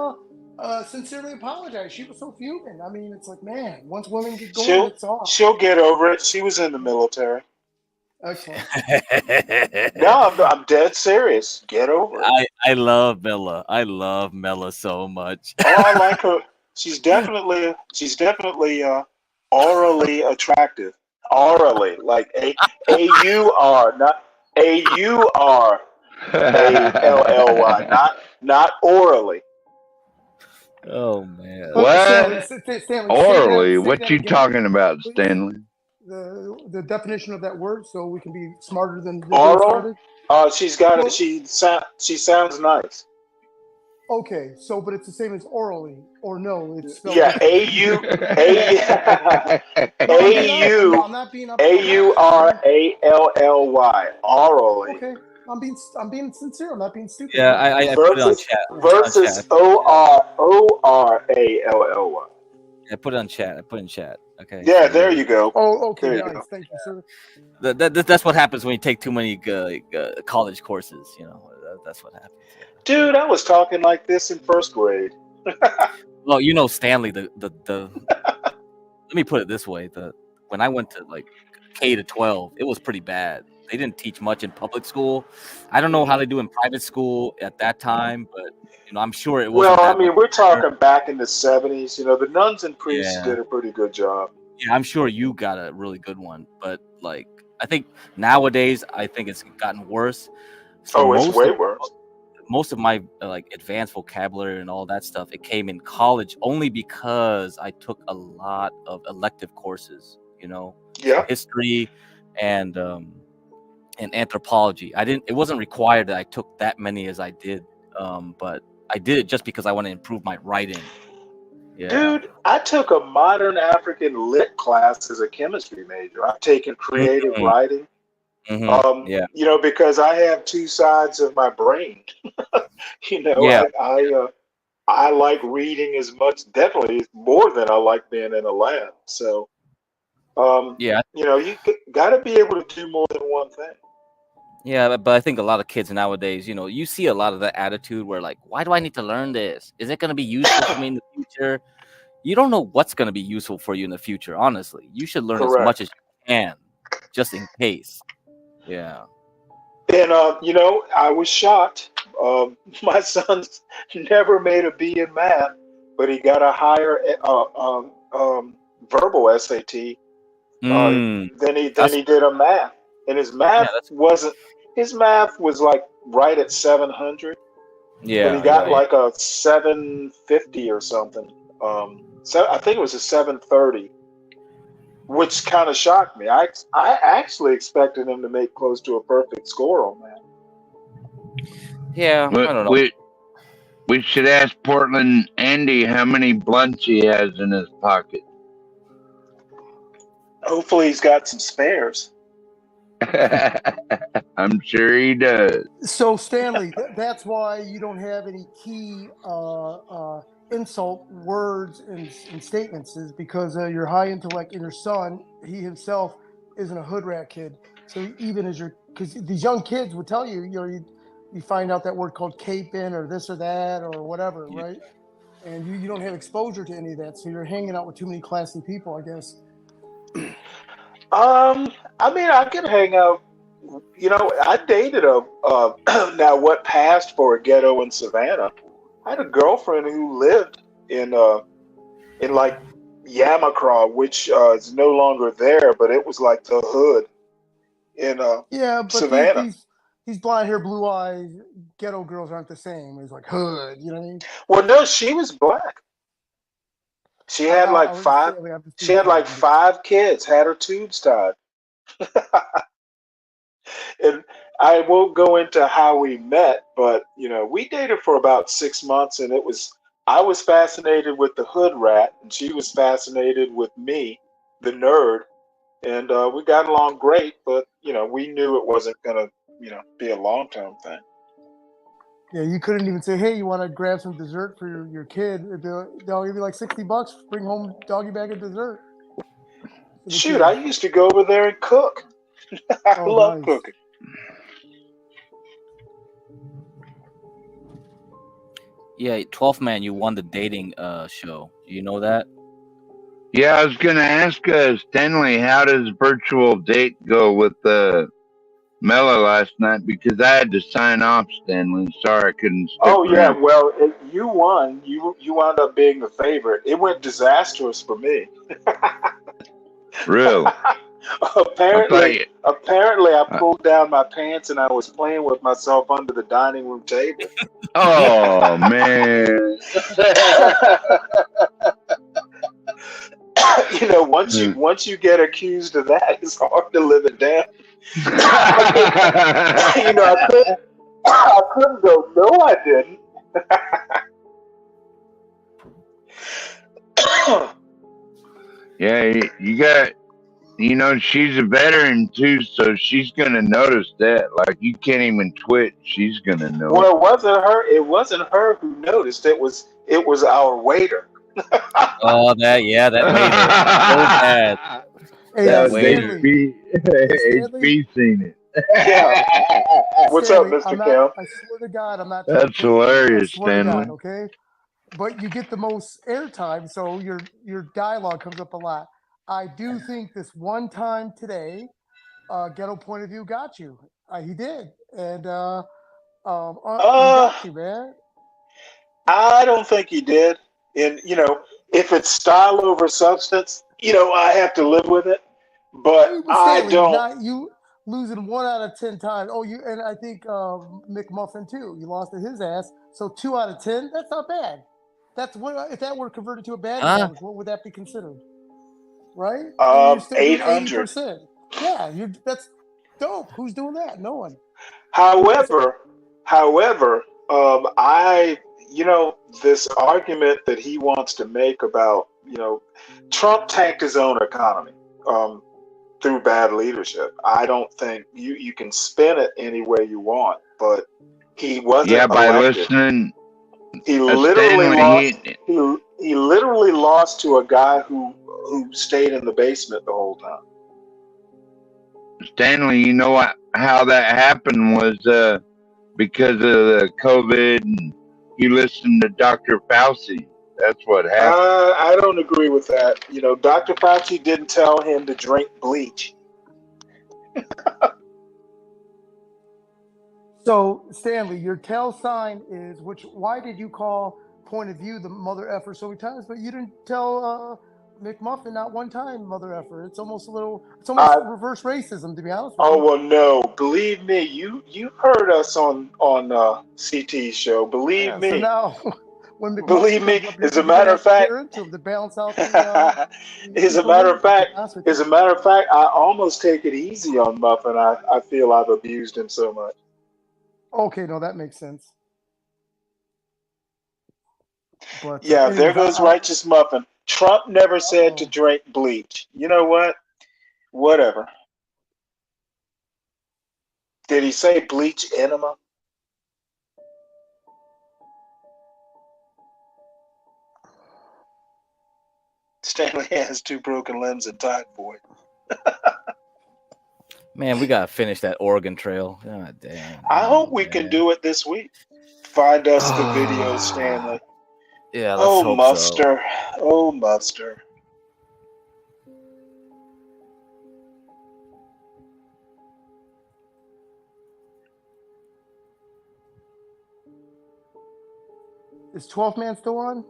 sincerely apologize. She was so fuming. I mean, it's like, man, once women get going, She'll it's off. she'll get over it. She was in the military. Excellent. No, I'm dead serious. Get over it. I love Mela. I love Mela so much. Oh, I like her. She's definitely orally attractive. Orally, like AUR, not AURALLY, not orally. Oh man. Stanley, What? Stanley, Orally? say What that you again, talking about, please. Stanley? The definition of that word, so we can be smarter than getting Oral? started. She's got it. No, She sounds nice. okay, so but it's the same as orally, or no, it's spelled Yeah, differently. No, I'm being honest. I'm not being up. I'm not. AURALLY. Orally. Okay, I'm being sincere. I'm not being stupid Yeah, here. I put it on Versus chat. versus ORALLY. I put it on chat. I put it in chat. Okay. Yeah, So there you go. Oh, okay, There you nice. go. Thank you, sir. that's what happens when you take too many college courses. That's what happens. Dude, I was talking like this in first grade. Well, Stanley. Let me put it this way: when I went to like K to 12, it was pretty bad. They didn't teach much in public school. I don't know how they do in private school at that time, but I'm sure it wasn't Well, I that much mean, we're better. talking back in the 70s. The nuns and priests Yeah. did a pretty good job. Yeah, I'm sure you got a really good one, but I think nowadays I think it's gotten worse. So Oh, it's way worse. most of my advanced vocabulary and all that stuff, it came in college only because I took a lot of elective courses, Yeah. history and anthropology. It wasn't required that I took that many as I did, but I did it just because I want to improve my writing. Yeah. Dude, I took a modern African lit class as a chemistry major. I've taken creative writing. Yeah. Because I have two sides of my brain. Yeah. I like reading as much, definitely more than I like being in a lab. So, Yeah. you got to be able to do more than one thing. Yeah, but I think a lot of kids nowadays, you see a lot of that attitude where why do I need to learn this? Is it going to be useful for me in the future? You don't know what's going to be useful for you in the future, honestly. You should learn as much as you can, just in case. Yeah. And, I was shocked. My son's never made a B in math, but he got a higher verbal SAT than he did a math. And his math was like right at 700. Yeah. But he got like a 750 or something. So I think it was a 730. which kind of shocked me. I actually expected him to make close to a perfect score on that. Yeah, I don't know. We should ask Portland Andy how many blunts he has in his pocket. Hopefully, he's got some spares. I'm sure he does. So Stanley, that's why you don't have any key insult words and statements, is because your high intellect and your son, he himself isn't a hood rat kid. So even as because these young kids would tell you, you find out that word called caping or this or that or whatever, right? And you don't have exposure to any of that, so you're hanging out with too many classy people, I guess. I mean, I could hang out. I dated now what passed for a ghetto in Savannah. I had a girlfriend who lived in like Yamacraw, which is no longer there, but it was like the hood in yeah, but Savannah. These blonde hair, blue eyes, ghetto girls aren't the same. It's like hood, you know what I mean? Well, no, she was black. She had like five. She had like 5 kids. Had her tubes tied. And I won't go into how we met, but we dated for about 6 months, and I was fascinated with the hood rat, and she was fascinated with me, the nerd, and we got along great. But we knew it wasn't gonna be a long-term thing. Yeah, you couldn't even say, "Hey, you want to grab some dessert for your kid?" They'll give you like $60. Bring home doggy bag of dessert. Shoot, I used to go over there and cook. I love cooking. Yeah, 12th Man, you won the dating show. Do you know that? Yeah, I was gonna ask Stanley, how does virtual date go with Mela last night? Because I had to sign off, Stanley. Sorry, I couldn't stick Oh yeah, around. well, you won. You wound up being the favorite. It went disastrous for me. Really? Apparently, I pulled down my pants and I was playing with myself under the dining room table. Oh man! Once you get accused of that, it's hard to live it down. I couldn't go. No, I didn't. Yeah, you got. She's a veteran too, so she's gonna notice that. Like you can't even twit. She's gonna know. Well, it wasn't her. It wasn't her who noticed. It was our waiter. Oh, that waiter. So bad. Hey, that waiter. HB seen it. Yeah. What's Stanley, up, Mr. Kel? I swear to God, I'm not. That's hilarious, I swear to Stanley. God, okay? But you get the most airtime, so your dialogue comes up a lot. I do think this one time today, Ghetto Point of View got you. He did, and he got you, man. I don't think he did. And if it's style over substance, I have to live with it. But I don't. You losing 1 out of 10 times. Oh, and I think McMuffin too. You lost to his ass. So 2 out of 10. That's not bad. That's what if that were converted to a batting average, what would that be considered? Right? 800. Yeah, that's dope. Who's doing that? No one. However, this argument that he wants to make about, Trump tanked his own economy through bad leadership. I don't think you can spin it any way you want, but he wasn't elected. By listening. He literally he literally lost to a guy who stayed in the basement the whole time. Stanley, you know how that happened was because of the COVID, and you listened to Dr. Fauci. That's what happened. I don't agree with that. Dr. Fauci didn't tell him to drink bleach. So, Stanley, your tail sign is why did you call Point of View the mother effer so many times, but you didn't tell McMuffin not one time mother effer? It's almost reverse racism, to be honest with you. Oh, well, no. Believe me, you heard us on CT's show. Believe me. So now, when McMuster Believe me, comes up, you're as a gonna matter have of to fact, tear into him to balance out the as a matter of equilibrium. To fact, be honest with you. as a matter of fact, I almost take it easy on Muffin. I feel I've abused him so much. Okay, no, that makes sense. But Yeah, there anyways, goes righteous Muffin. Trump never said to drink bleach. You know what? Whatever. Did he say bleach enema? Stanley has 2 broken limbs and typhoid. Man, we gotta finish that Oregon Trail. God damn. I hope we can do it this week. Find us the video, Stanley. Yeah, let's Oh, hope Mufster. Oh, Mufster. is 12th man still on?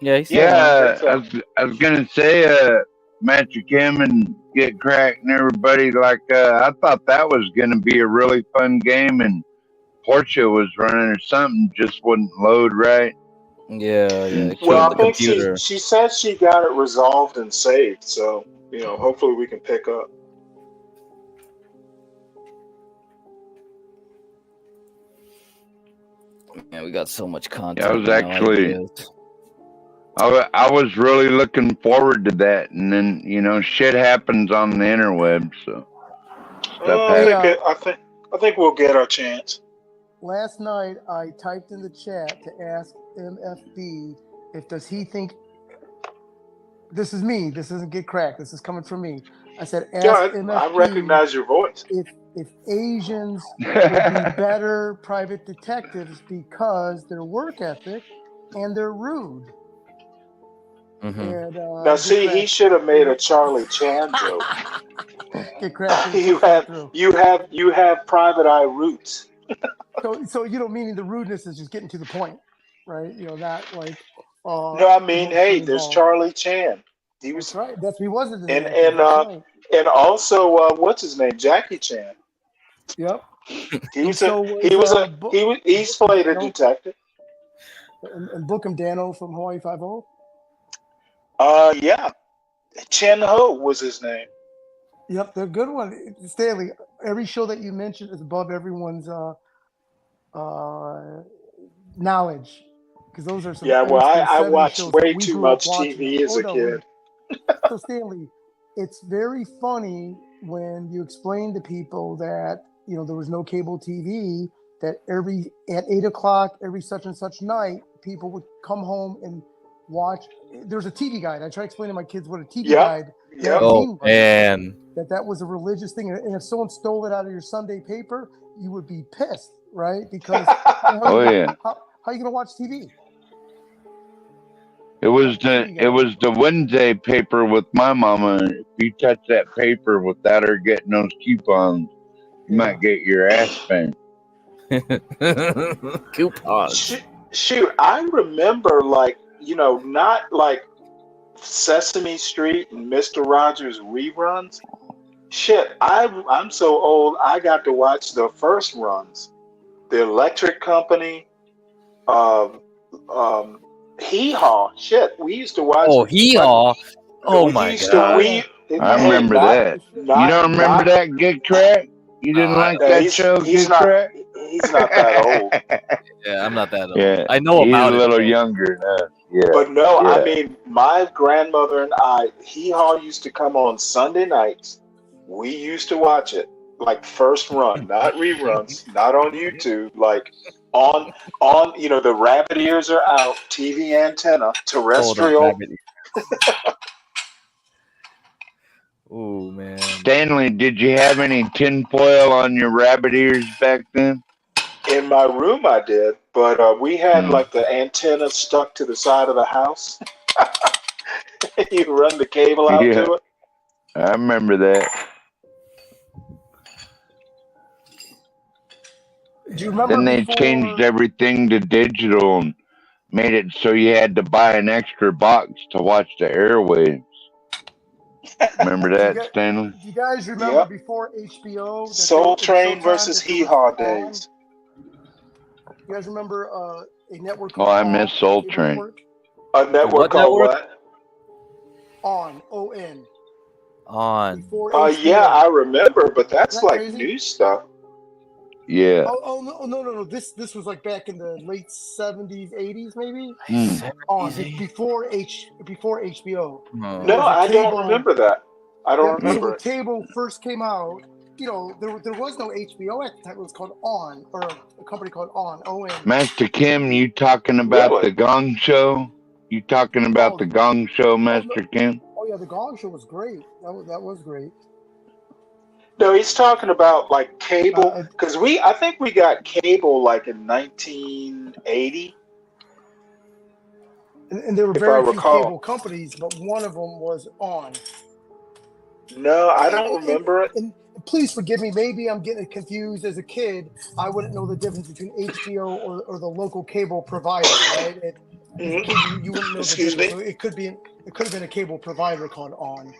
Yeah, he's Yeah, I think Yeah, so. I was gonna say, Magic Kim and Get Cracked and everybody. Like, I thought that was gonna be a really fun game, and Porsche was running or something, just wouldn't load right. Yeah, And it Well, killed I the think computer. she said she got it resolved and saved. So, hopefully we can pick up. Man, we got so much Yeah, content. I was no actually, ideas. I was really looking forward to that, and then shit happens on the interweb, so stuff happens. I think we'll get our chance. Last night I typed in the chat to ask MFB if does he think this is me. This isn't Get Cracked. This is coming from me. I said ask Yeah, I MFB recognize your voice. if Asians would be better private detectives because their work ethic and they're rude. And Now, see, he should have made a Charlie Chan joke. Get Cracked. you have private eye roots. So meaning the rudeness is just getting to the point, right? Not like. No, I mean, hey, there's Charlie Chan. He was That's right. He was in the and Yankees. That's right. and also what's his name? Jackie Chan. Yep. He's played a detective. And Bookham Dano from Hawaii Five-0. Yeah, Chen Ho was his name. Yep, they're a good one. Stanley, every show that you mentioned is above everyone's knowledge. Because those are some well, I watched shows way that we too grew up much watching. TV as a kid. So Stanley, it's very funny when you explain to people that there was no cable TV. That at 8 o'clock every such and such night, people would come home and watch. There's a TV guide. I try to explain to my kids what a TV guide magazine was. Man. That was a religious thing, and if someone stole it out of your Sunday paper, you would be pissed, right? Because how are you gonna watch TV? It was the Wednesday paper with my mama. If you touch that paper without her getting those coupons, you might get your ass spanked. Coupons. Shoot, I remember not like Sesame Street and Mr. Rogers reruns. Shit, I'm so old. I got to watch the first runs, the Electric Company, Hee Haw. Shit, we used to watch. Oh, Hee Haw. Oh my god. I remember that. You don't remember that, Get Cracked? You didn't like that show, Get Cracked? He's not that old. Yeah, I'm not that old. Yeah, I know about it. He's a little younger now. Yeah. But no, yeah. I mean, my grandmother and I, Hee Haw used to come on Sunday nights. We used to watch it like first run, not reruns, not on YouTube, like on the rabbit ears are out, TV antenna, terrestrial. Oh man. Stanley, did you have any tinfoil on your rabbit ears back then? In my room, I did, but we had like the antenna stuck to the side of the house. You run the cable out to it. I remember that. Do you remember Then they changed everything to digital and made it so you had to buy an extra box to watch the airwaves. Remember that, Stanley? Do you guys remember before HBO? Soul Train versus Hee Haw days. You guys remember a network Oh, called I ON, miss Soul cable Train. network. A network called what? ON, O-N. On. Before Yeah, HBO. I remember, but that's Isn't that like crazy? new stuff. Yeah. No. This was like back in the late 70s, 80s, maybe. On before HBO. No. No, I don't remember that. I don't So remember when it. cable first came out, there was no HBO at the time. It was called ON, or a company called ON, O-N. Master Kim, you talking about Really? the Gong Show? You talking about the Gong Show, Master Kim? Oh yeah, the Gong Show was great. That was great. No, he's talking about like cable because I think we got cable like in 1980. And there were If I very few recall. cable companies, but one of them was ON. No, I don't remember it. And please forgive me. Maybe I'm getting confused. As a kid, I wouldn't know the difference between HBO or the local cable provider, right? As a kid, you wouldn't know Excuse the difference. me? So it could have been a cable provider called ON.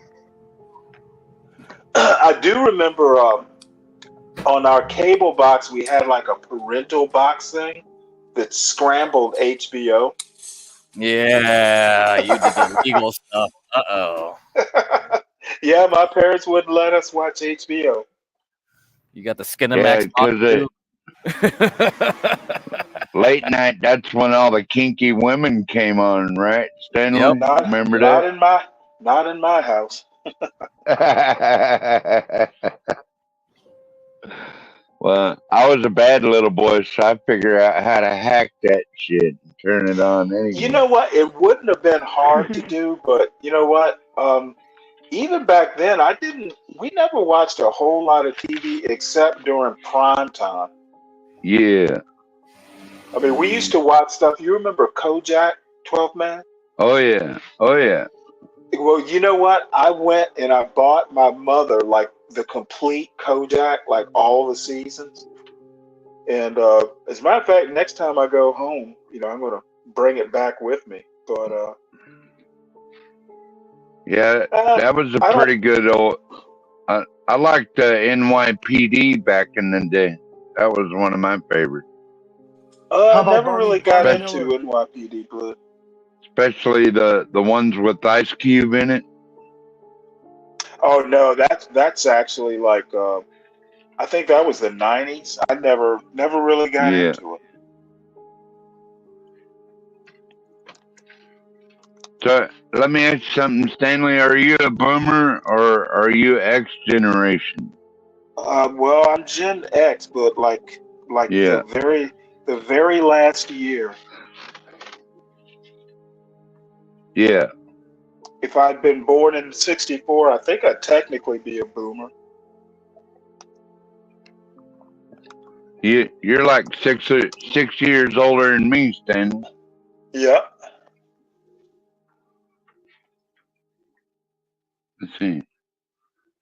I do remember on our cable box we had like a parental box thing that scrambled HBO. Yeah, you did the legal stuff. Uh-oh. Yeah, my parents wouldn't let us watch HBO. You got the Skinamax box too. Late night, that's when all the kinky women came on, right, Stanley? Yep. Remember Not that? in my house. Well, I was a bad little boy, so I figured out how to hack that shit and turn it on anyway. You know what? It wouldn't have been hard to do, but you know what? Even back then, we never watched a whole lot of TV except during prime time. Yeah. I mean, we used to watch stuff. You remember Kojak, 12 Man? Oh yeah. Oh yeah. Well, you know what? I went and I bought my mother like the complete Kojak, like all the seasons. And as a matter of fact, next time I go home, I'm going to bring it back with me. But Yeah, that was a pretty good old. I liked the NYPD back in the day. That was one of my favorites. I never really got into NYPD Blue. Especially the ones with Ice Cube in it. Oh no, that's actually like I think that was the 90s. I never really got into it. So let me ask you something, Stanley. Are you a boomer or are you X generation? Well, I'm Gen X, but like Yeah. the very last year. Yeah. If I'd been born in '64, I think I'd technically be a boomer. You're like six years older than me, Stanley. Yeah. Let's see.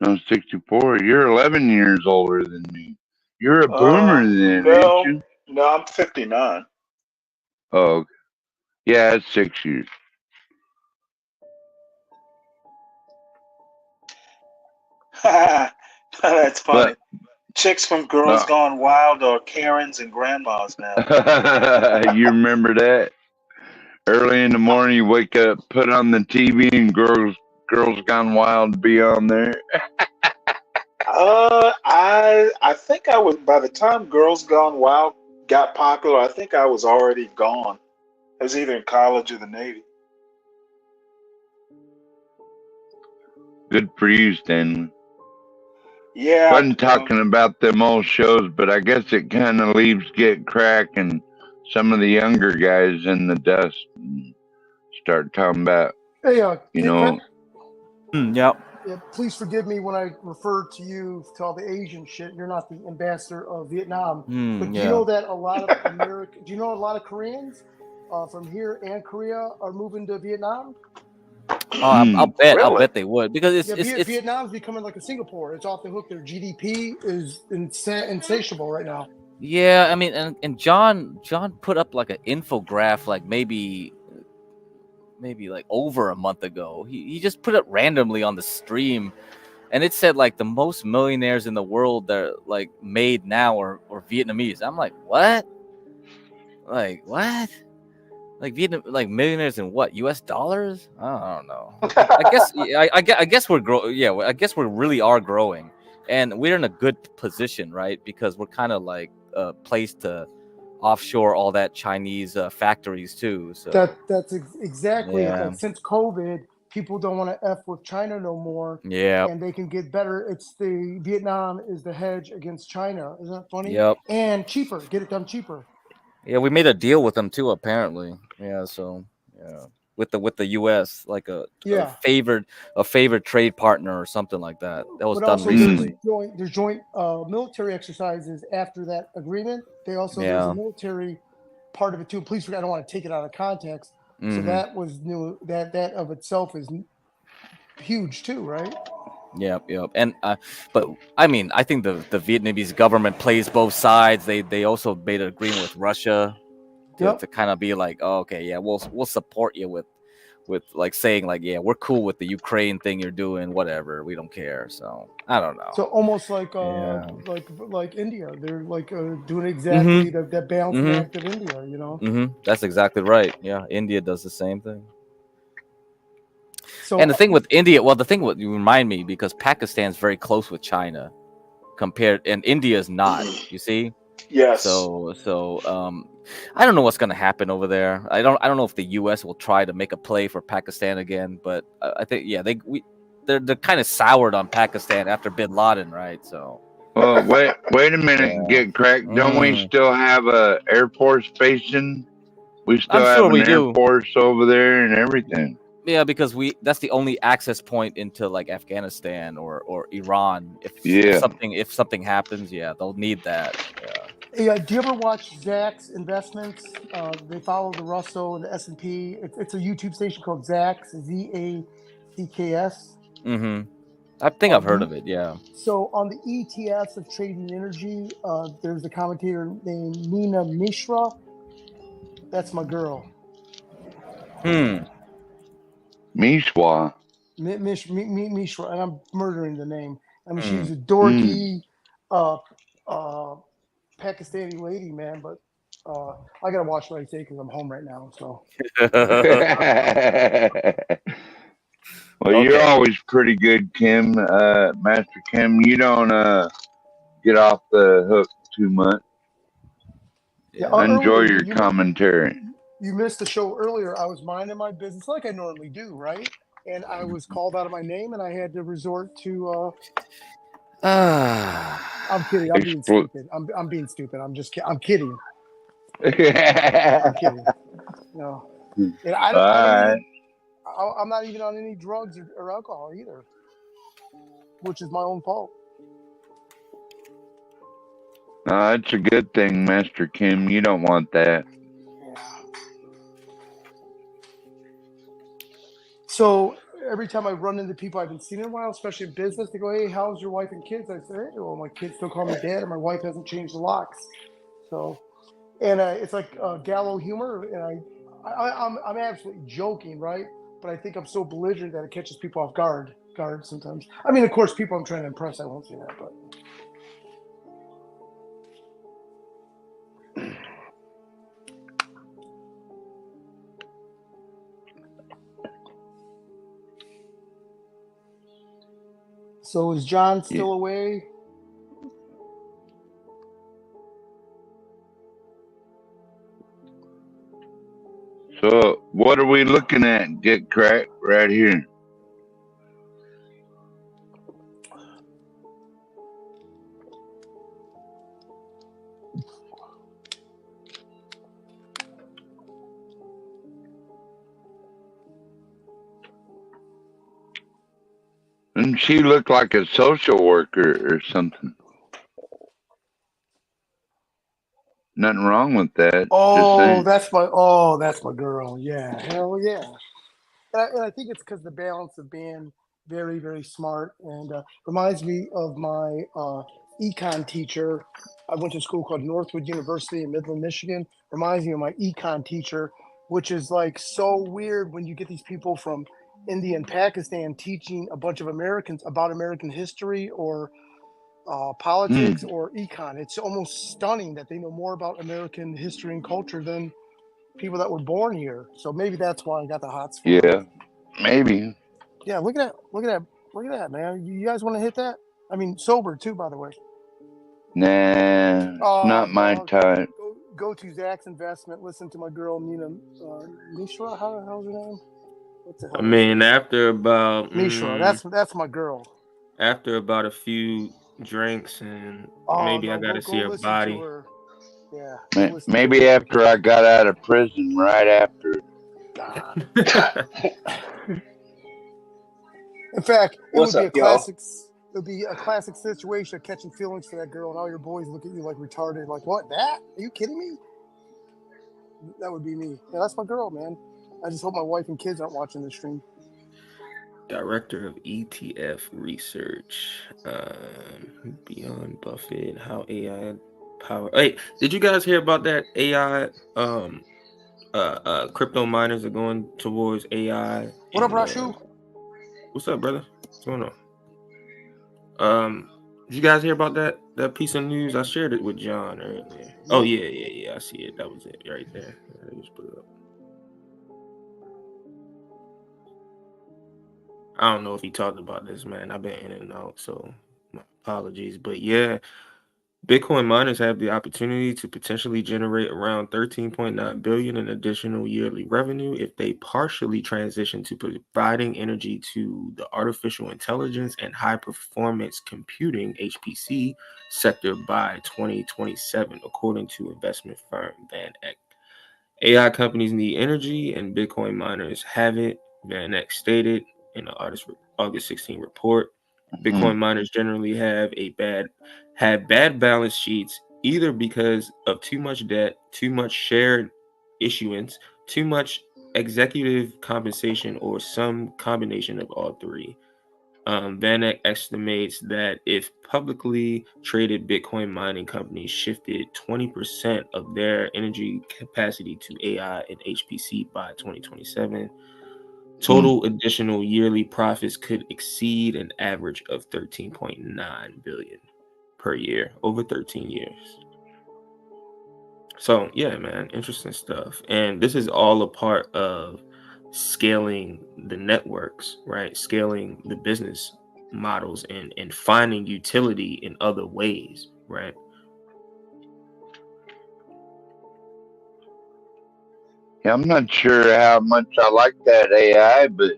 I'm 64. You're 11 years older than me. You're a boomer then, ain't you? No, I'm 59. Oh, okay. Yeah, it's 6 years. That's funny. Chicks from Girls Gone Wild are Karens and grandmas now. You remember that? Early in the morning, you wake up, put on the TV, and Girls Gone Wild be on there. I think I was, by the time Girls Gone Wild got popular, I think I was already gone. I was either in college or the Navy. Good for you, Stanley. Yeah. Wasn't talking about them old shows, but I guess it kind of leaves Get Crack and some of the younger guys in the dust and start talking about, Hey, you know. Yep. Yeah, please forgive me when I refer to you to all the Asian shit. You're not the ambassador of Vietnam, but do you know that a lot of do you know a lot of Koreans from here and Korea are moving to Vietnam? Oh, I'll bet they would, because it's Vietnam's becoming like a Singapore. It's off the hook. Their GDP is insatiable right now. Yeah, I mean, and John put up like an infograph like maybe like over a month ago. He just put it randomly on the stream, and it said like the most millionaires in the world that are like made now are Vietnamese. I'm like, what? Like what? Like Vietnam, like millionaires in what? U.S. dollars? I don't know. I guess we're growing. Yeah, I guess we really are growing, and we're in a good position, right? Because we're kind of like a place to offshore all that Chinese factories too. So That's exactly it. yeah, Like since COVID, people don't want to f with China no more, yeah, and they can get better. It's the Vietnam is the hedge against China. Isn't that funny? yep, And cheaper. Get it done cheaper. yeah. We made a deal with them too, apparently. Yeah, so yeah, with the U.S. like a Yeah. favored trade partner or something like that. That was But done also recently. there's joint military exercises after that agreement. There's a Yeah. military part of it too. Please, I don't want to take it out of context. So Mhm. that was new. That of itself is huge too, right? Yep, yep. And but I mean, I think the Vietnamese government plays both sides. They also made an agreement with Russia to kind of be like, oh, okay, yeah, we'll support you with like saying like, yeah, we're cool with the Ukraine thing you're doing, whatever, we don't care. So I don't know. So almost like Yeah. like India, they're like doing exactly that balancing Mhm. act of India, you know. That's exactly right. Yeah, India does the same thing. So And the thing with India, well, the thing what you remind me because Pakistan's very close with China, compared, and India is not. You see. Yes. So I don't know what's gonna happen over there. I don't know if the U.S. will try to make a play for Pakistan again, but I think they're kind of soured on Pakistan after Bin Laden, right? So Well, wait a minute, get cracked. Don't we still have a Air Force station? We still I'm have sure an we Air do. Force over there and everything. Yeah, because that's the only access point into like Afghanistan or Iran. Yeah. If something happens, yeah, they'll need that. Yeah. Hey, do you ever watch Zach's Investments? They follow the Russell and the S&P. It's a YouTube station called Zach's, ZACKS. I think I've heard of it. Yeah. So on the ETFs of trading energy, there's a commentator named Nina Mishra. That's my girl. Mishwa. Mishra, and I'm murdering the name. I mean, she's a Mm. dorky Pakistani lady, man, but I gotta watch what I say because I'm home right now. So Well, you're always pretty good, Kim, Master Kim. You don't get off the hook too much. yeah, Enjoy earlier, your commentary. You missed the show earlier. I was minding my business like I normally do, right? And I was called out of my name, and I had to resort to. I'm kidding. I'm being stupid. I'm being stupid. I'm just. I'm kidding. I'm kidding. No, and I'm not even on any drugs or alcohol either, which is my own fault. It's a good thing, Master Kim. You don't want that. So every time I run into people I haven't seen in a while, especially in business, they go, "Hey, how's your wife and kids?" I say, "Hey, well, my kids still call me dad, and my wife hasn't changed the locks." So, and it's like gallow humor, and I'm absolutely joking, right? But I think I'm so belligerent that it catches people off guard sometimes. I mean, of course, people I'm trying to impress, I won't say that, but. So is John still away? So, what are we looking at? Get cracked right here. Doesn't she look like a social worker or something? Nothing wrong with that. Just saying. That's my girl. Yeah, hell yeah. And I think it's because the balance of being very, very smart and reminds me of my econ teacher. I went to a school called Northwood University in Midland, Michigan. Reminds me of my econ teacher, which is like so weird when you get these people from India and Pakistan teaching a bunch of Americans about American history or politics or econ. It's almost stunning that they know more about American history and culture than people that were born here. So maybe that's why I got the hots for it. Yeah, maybe. Yeah, look at that. Look at that. Look at that, man. You guys want to hit that? I mean, sober too, by the way. Nah, not my type. Go to Zach's investment. Listen to my girl Nina Mishra. How the hell's her name? What the hell? I mean, after about Mishra. That's my girl. After about a few drinks and maybe no, I gotta see her listen body. to her. Yeah. Maybe after I got out of prison, right after. In fact, What's it up, y'all? would be a classic situation of catching feelings for that girl, and all your boys look at you like retarded. Like, what? That? Are you kidding me? That would be me. Yeah, that's my girl, man. I just hope my wife and kids aren't watching this stream. Director of ETF research. Beyond Buffett, how AI power. Hey, did you guys hear about that AI? Crypto miners are going towards AI. What up, Rashu? What's up, brother? What's going on? Did you guys hear about that piece of news? I shared it with John earlier. Oh yeah. I see it. That was it right there. Let me just put it up. I don't know if he talked about this, man. I've been in and out, so my apologies. But yeah, Bitcoin miners have the opportunity to potentially generate around 13.9 billion in additional yearly revenue if they partially transition to providing energy to the artificial intelligence and high performance computing HPC sector by 2027, according to investment firm Van Eck. AI companies need energy, and Bitcoin miners have it, Van Eck stated in the August 16 report. Bitcoin miners generally have bad balance sheets, either because of too much debt, too much shared issuance, too much executive compensation, or some combination of all three. Van Eck estimates that if publicly traded Bitcoin mining companies shifted 20% of their energy capacity to AI and HPC by 2027, total additional yearly profits could exceed an average of 13.9 billion per year over 13 years. So yeah, man, interesting stuff. And this is all a part of scaling the networks, right? Scaling the business models and finding utility in other ways, right? Yeah, I'm not sure how much I like that AI, but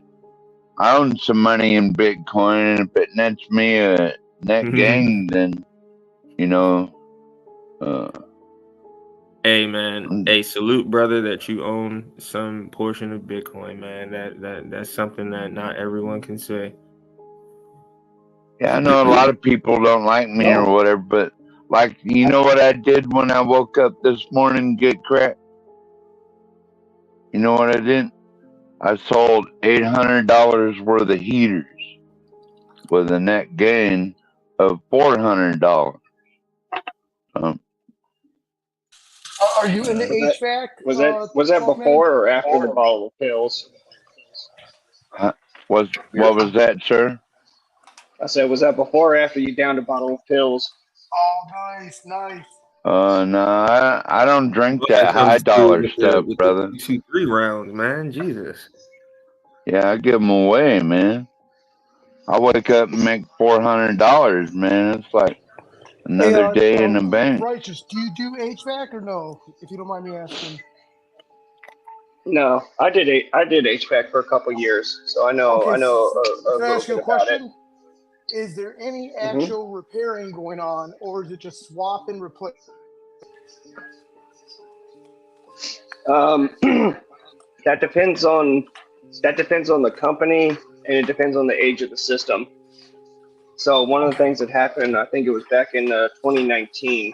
I own some money in Bitcoin, and if it nets me a net gain, then Hey man, hey, salute brother that you own some portion of Bitcoin, man. That's something that not everyone can say. Yeah, I know a lot of people don't like me or whatever, but like, you know what I did when I woke up this morning to get cracked? You know what I did? I sold $800 worth of heaters with a net gain of $400. Are you in the HVAC? Was that talk, before man? or after the bottle of pills? What was that, sir? I said, was that before or after you downed a bottle of pills? Oh, nice. No, I don't drink Well, that that comes high dollar with stuff, the brother. 2-3 rounds, man. Jesus. Yeah, I give them away, man. I wake up and make $400, man. It's like another day in the bank. Righteous, do you do HVAC or no? If you don't mind me asking. No, I did HVAC for a couple years, so I know Okay, a can I little ask you bit a about it. question? Is there any Mm-hmm. actual repairing going on, or is it just swap and replace? That depends on the company, and it depends on the age of the system. So one of the things that happened, I think it was back in 2019,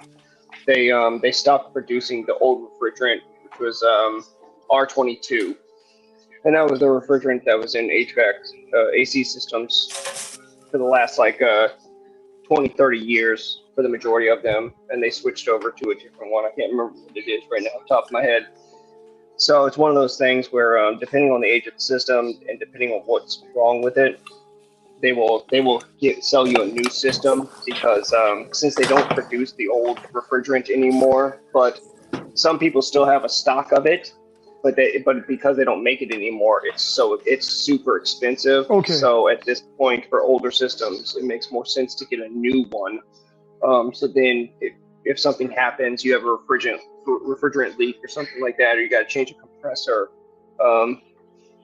they stopped producing the old refrigerant, which was R22, and that was the refrigerant that was in HVAC AC systems for the last 20, 30 years for the majority of them, and they switched over to a different one. I can't remember what it is right now off the top of my head. So it's one of those things where depending on the age of the system and depending on what's wrong with it, they will sell you a new system because since they don't produce the old refrigerant anymore, but some people still have a stock of it, but because they don't make it anymore, it's super expensive. Okay. So at this point, for older systems, it makes more sense to get a new one. So then, if something happens, you have a refrigerant leak or something like that, or you got to change a compressor, the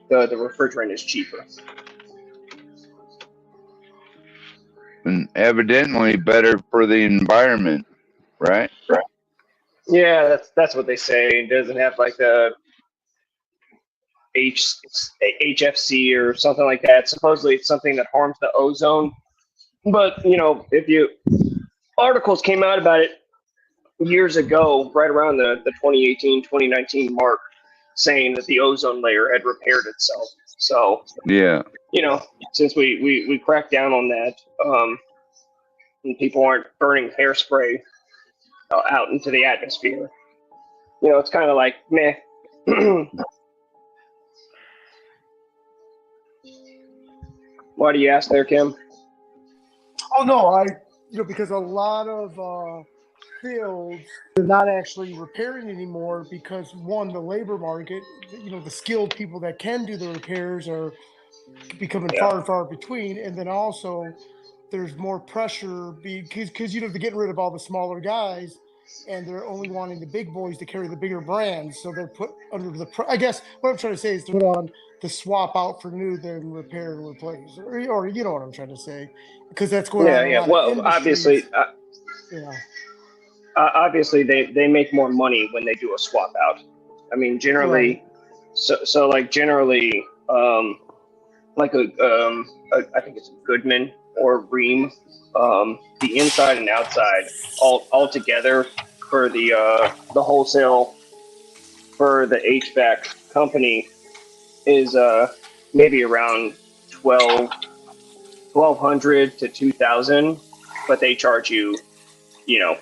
refrigerant is cheaper. And evidently better for the environment, right? Yeah, that's what they say. It doesn't have like the HFC or something like that. Supposedly, it's something that harms the ozone. But articles came out about it years ago, right around the 2018, 2019 mark, saying that the ozone layer had repaired itself. So Yeah. Since we cracked down on that, and people aren't burning hairspray out into the atmosphere, it's kind of like meh. Why do you ask there, Kim? Oh no, because a lot of fields they're not actually repairing anymore because one, the labor market, the skilled people that can do the repairs are becoming far and far between, and then also there's more pressure because they're getting rid of all the smaller guys, and they're only wanting the big boys to carry the bigger brands, so they're put under the. I guess what I'm trying to say is to put on the swap out for new than repair and replace, or you know what I'm trying to say, because that's going on in a lot Well, of industries. Obviously, they make more money when they do a swap out. I mean, generally, generally, I think it's Goodman or Ream, the inside and outside all together for the wholesale for the HVAC company is maybe around 1,200 to 2,000, but they charge you, 2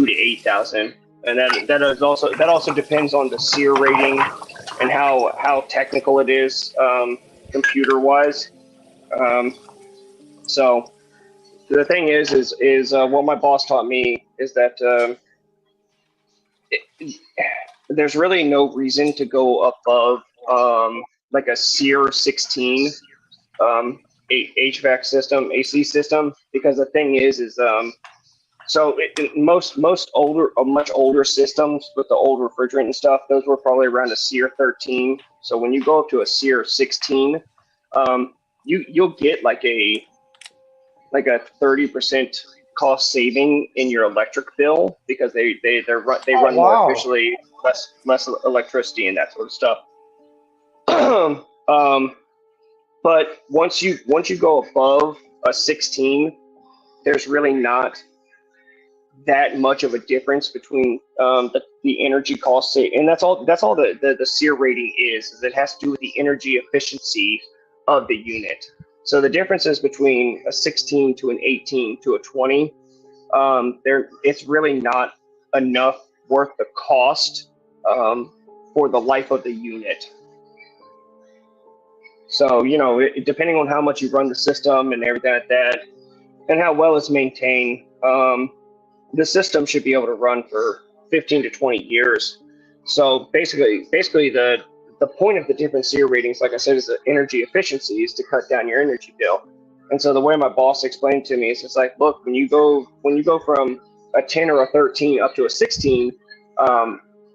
to 8,000, and that also depends on the SEER rating and how technical it is, computer wise. So the thing is what my boss taught me is that there's really no reason to go above like a SEER 16 HVAC system, AC system, because the thing is most much older systems with the old refrigerant and stuff, those were probably around a SEER 13. So when you go up to a SEER 16, you'll get like a 30% cost saving in your electric bill because they run more efficiently, less electricity and that sort of stuff. But once you go above a 16, there's really not that much of a difference between the energy cost, and that's all the SEER rating is. It has to do with the energy efficiency of the unit. So the differences between a 16 to an 18 to a 20, it's really not enough worth the cost for the life of the unit. So depending on how much you run the system and everything like that, and how well it's maintained, the system should be able to run for 15 to 20 years. So basically the point of the different SEER ratings, like I said, is the energy efficiency, is to cut down your energy bill. And so the way my boss explained to me is it's like, look, when you go from a 10 or a 13 up to a 16,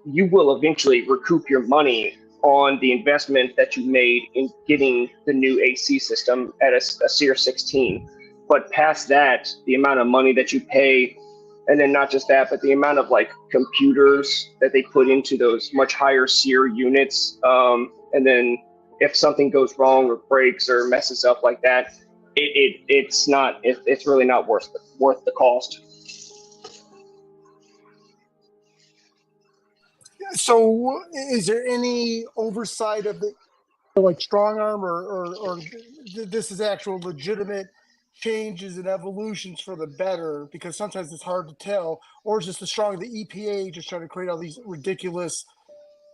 you will eventually recoup your money on the investment that you made in getting the new AC system at a SEER 16. But past that, the amount of money that you pay, and then not just that, but the amount of like computers that they put into those much higher SEER units, and then if something goes wrong or breaks or messes up like that, it's really not worth the cost. So, is there any oversight of the like strong arm, or this is actual legitimate changes and evolutions for the better? Because sometimes it's hard to tell, or is this the strong the EPA just trying to create all these ridiculous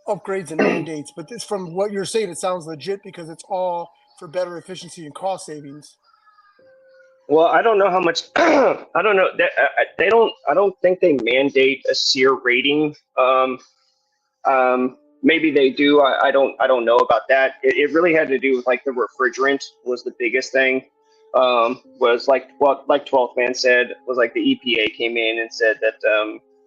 upgrades and mandates? But this, from what you're saying, it sounds legit because it's all for better efficiency and cost savings. Well, I don't know how much. I don't know. They don't. I don't think they mandate a SEER rating. Maybe they do. I don't. I don't know about that. It really had to do with like the refrigerant was the biggest thing. Was like what like 12th man said was like the EPA came in and said that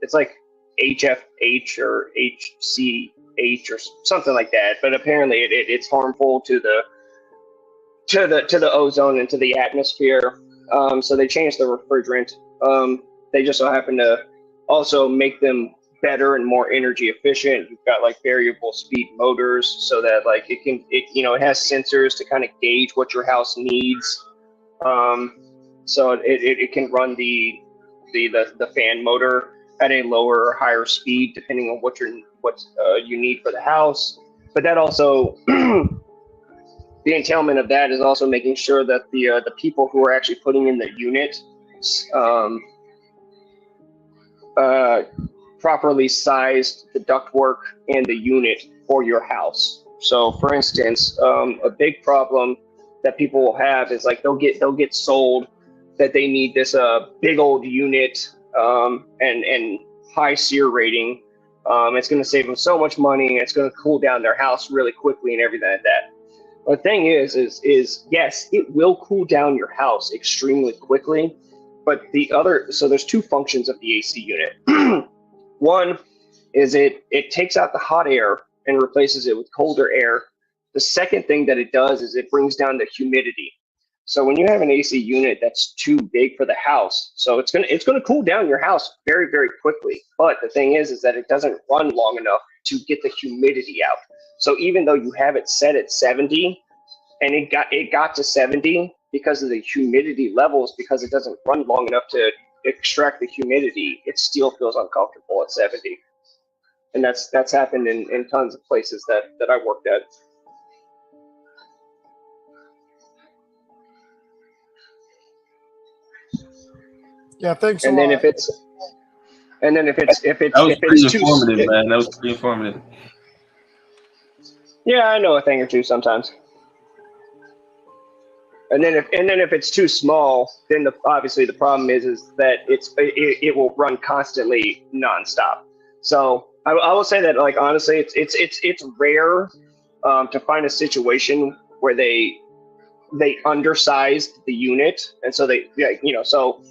it's like HFH or HCH or something like that. But apparently it's harmful to the ozone and to the atmosphere. So they changed the refrigerant. They just so happen to also make them better and more energy efficient. You've got like variable speed motors so that like it has sensors to kind of gauge what your house needs. So it can run the fan motor at a lower or higher speed depending on what you need for the house. But that also the entailment of that is also making sure that the people who are actually putting in the unit properly sized the ductwork and the unit for your house. So, for instance, a big problem that people will have is like they'll get sold that they need this big old unit and high SEER rating. It's going to save them so much money. It's going to cool down their house really quickly and everything like that. The thing is yes, it will cool down your house extremely quickly, but so there's two functions of the AC unit. One is it takes out the hot air and replaces it with colder air. The second thing that it does is it brings down the humidity. So when you have an AC unit that's too big for the house, so it's gonna cool down your house very, very quickly. But the thing is that it doesn't run long enough to get the humidity out. So even though you have it set at 70 and it got to 70 because of the humidity levels, because it doesn't run long enough to extract the humidity, it still feels uncomfortable at 70. And that's happened in tons of places that I worked at. Yeah, thanks a And lot. then if it's That was pretty too informative, man. That was pretty informative. yeah, I know a thing or two sometimes. And then if it's too small, then obviously the problem is that it will run constantly nonstop. So I will say that like honestly, it's rare to find a situation where they undersized the unit, and so so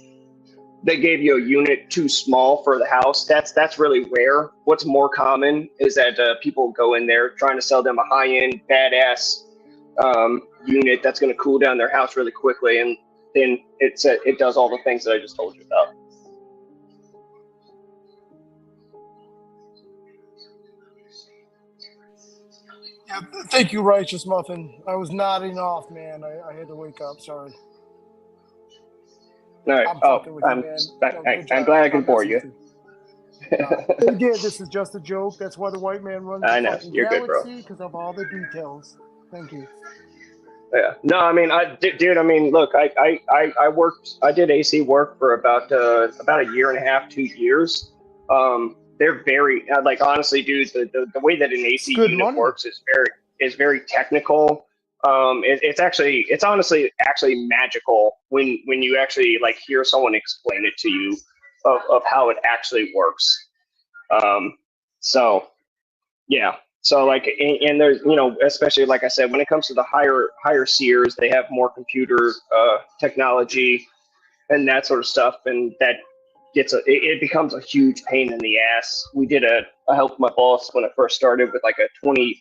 they gave you a unit too small for the house. That's really rare. What's more common is that people go in there trying to sell them a high-end badass unit that's going to cool down their house really quickly, and then it does all the things that I just told you about. Yeah, thank you, Righteous Muffin. I was nodding off, man. I had to wake up. Sorry. All right. I'm glad I could bore you. Again, this is just a joke. That's why the white man runs I the know. fucking You're good, bro. galaxy, because of all the details. Thank you. Yeah. No, I mean, dude. I mean, look, I did AC work for about a year and a half, 2 years. They're very like honestly, dude. The way that an AC unit works is very technical. It's honestly magical when you actually like hear someone explain it to you of how it actually works. So yeah. So like, and there's, especially like I said, when it comes to the higher SEERs, they have more computer technology and that sort of stuff, and that it becomes a huge pain in the ass. I helped my boss when I first started with like a 20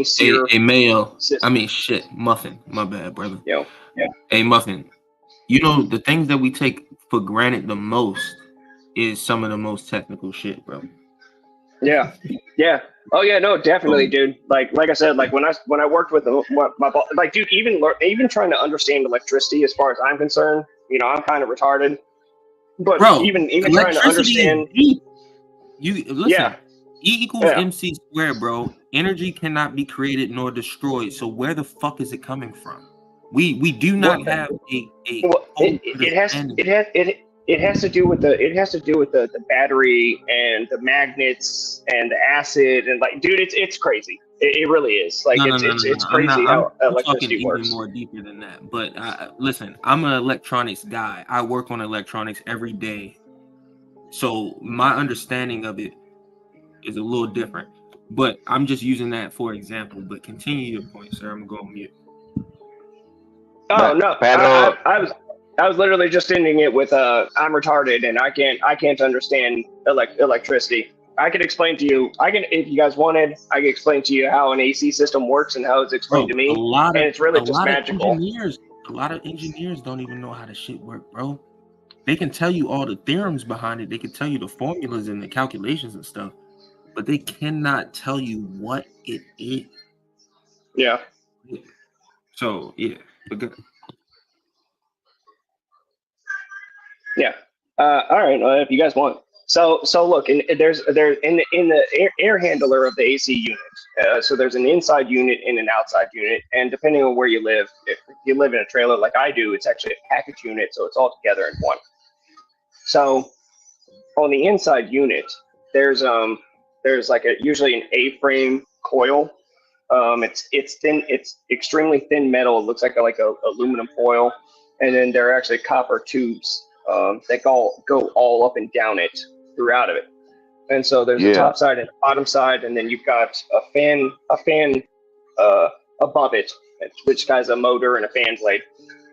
SEER. Hey, Mayo. I mean, shit, Muffin. My bad, brother. Yeah. Hey, Muffin. The things that we take for granted the most is some of the most technical shit, bro. Yeah. Oh yeah, no, definitely, dude. Like I said, like when I worked with my boss, like, dude, even trying to understand electricity, as far as I'm concerned, I'm kind of retarded. But bro, even trying to understand, listen. Yeah. E equals MC squared, bro. Energy cannot be created nor destroyed. So where the fuck is it coming from? We do not have a it It has to do with the battery and the magnets and the acid and like, dude, it's crazy. It really is. Like No. it's I'm not. crazy how I'm talking electricity even works. more deeper than that. But listen, I'm an electronics guy. I work on electronics every day, so my understanding of it is a little different. But I'm just using that for example. But continue your point, sir. I'm gonna go on mute. Oh no, Pero I was literally just ending it with I'm retarded and I can't understand electricity. I can explain to you. If you guys wanted, I can explain to you how an AC system works and how it's explained Bro, to me, and it's really just magical. A lot of engineers don't even know how the shit work, bro. They can tell you all the theorems behind it. They can tell you the formulas and the calculations and stuff, but they cannot tell you what it is. Yeah. So yeah, but good. Yeah. All right. If you guys want. So look, there's in the air handler of the AC unit. So there's an inside unit and an outside unit, and depending on where you live, if you live in a trailer like I do, it's actually a package unit, so it's all together in one. So on the inside unit, there's like usually an A-frame coil. It's thin. It's extremely thin metal. It looks like a aluminum foil, and then there are actually copper tubes that go all up and down it throughout of it. And so there's a top side and a bottom side, and then you've got a fan above it, which has a motor and a fan blade.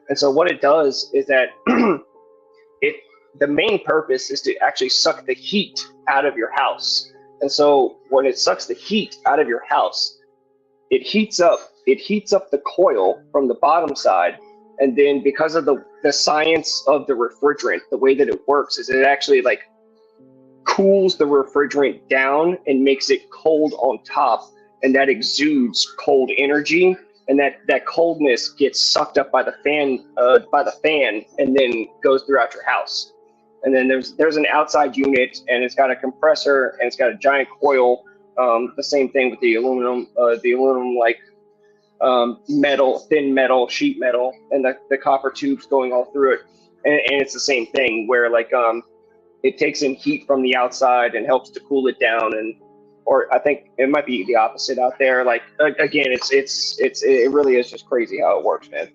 And so what it does is that the main purpose is to actually suck the heat out of your house. And so when it sucks the heat out of your house, it heats up the coil from the bottom side, and then because of the science of the refrigerant, the way that it works is it actually like cools the refrigerant down and makes it cold on top, and that exudes cold energy, and that coldness gets sucked up by the fan and then goes throughout your house. And then there's an outside unit, and it's got a compressor and it's got a giant coil. The same thing with the aluminum like metal, thin metal, sheet metal, and the copper tubes going all through it. And it's the same thing where like it takes in heat from the outside and helps to cool it down, or I think it might be the opposite out there. Like again, it really is just crazy how it works, man.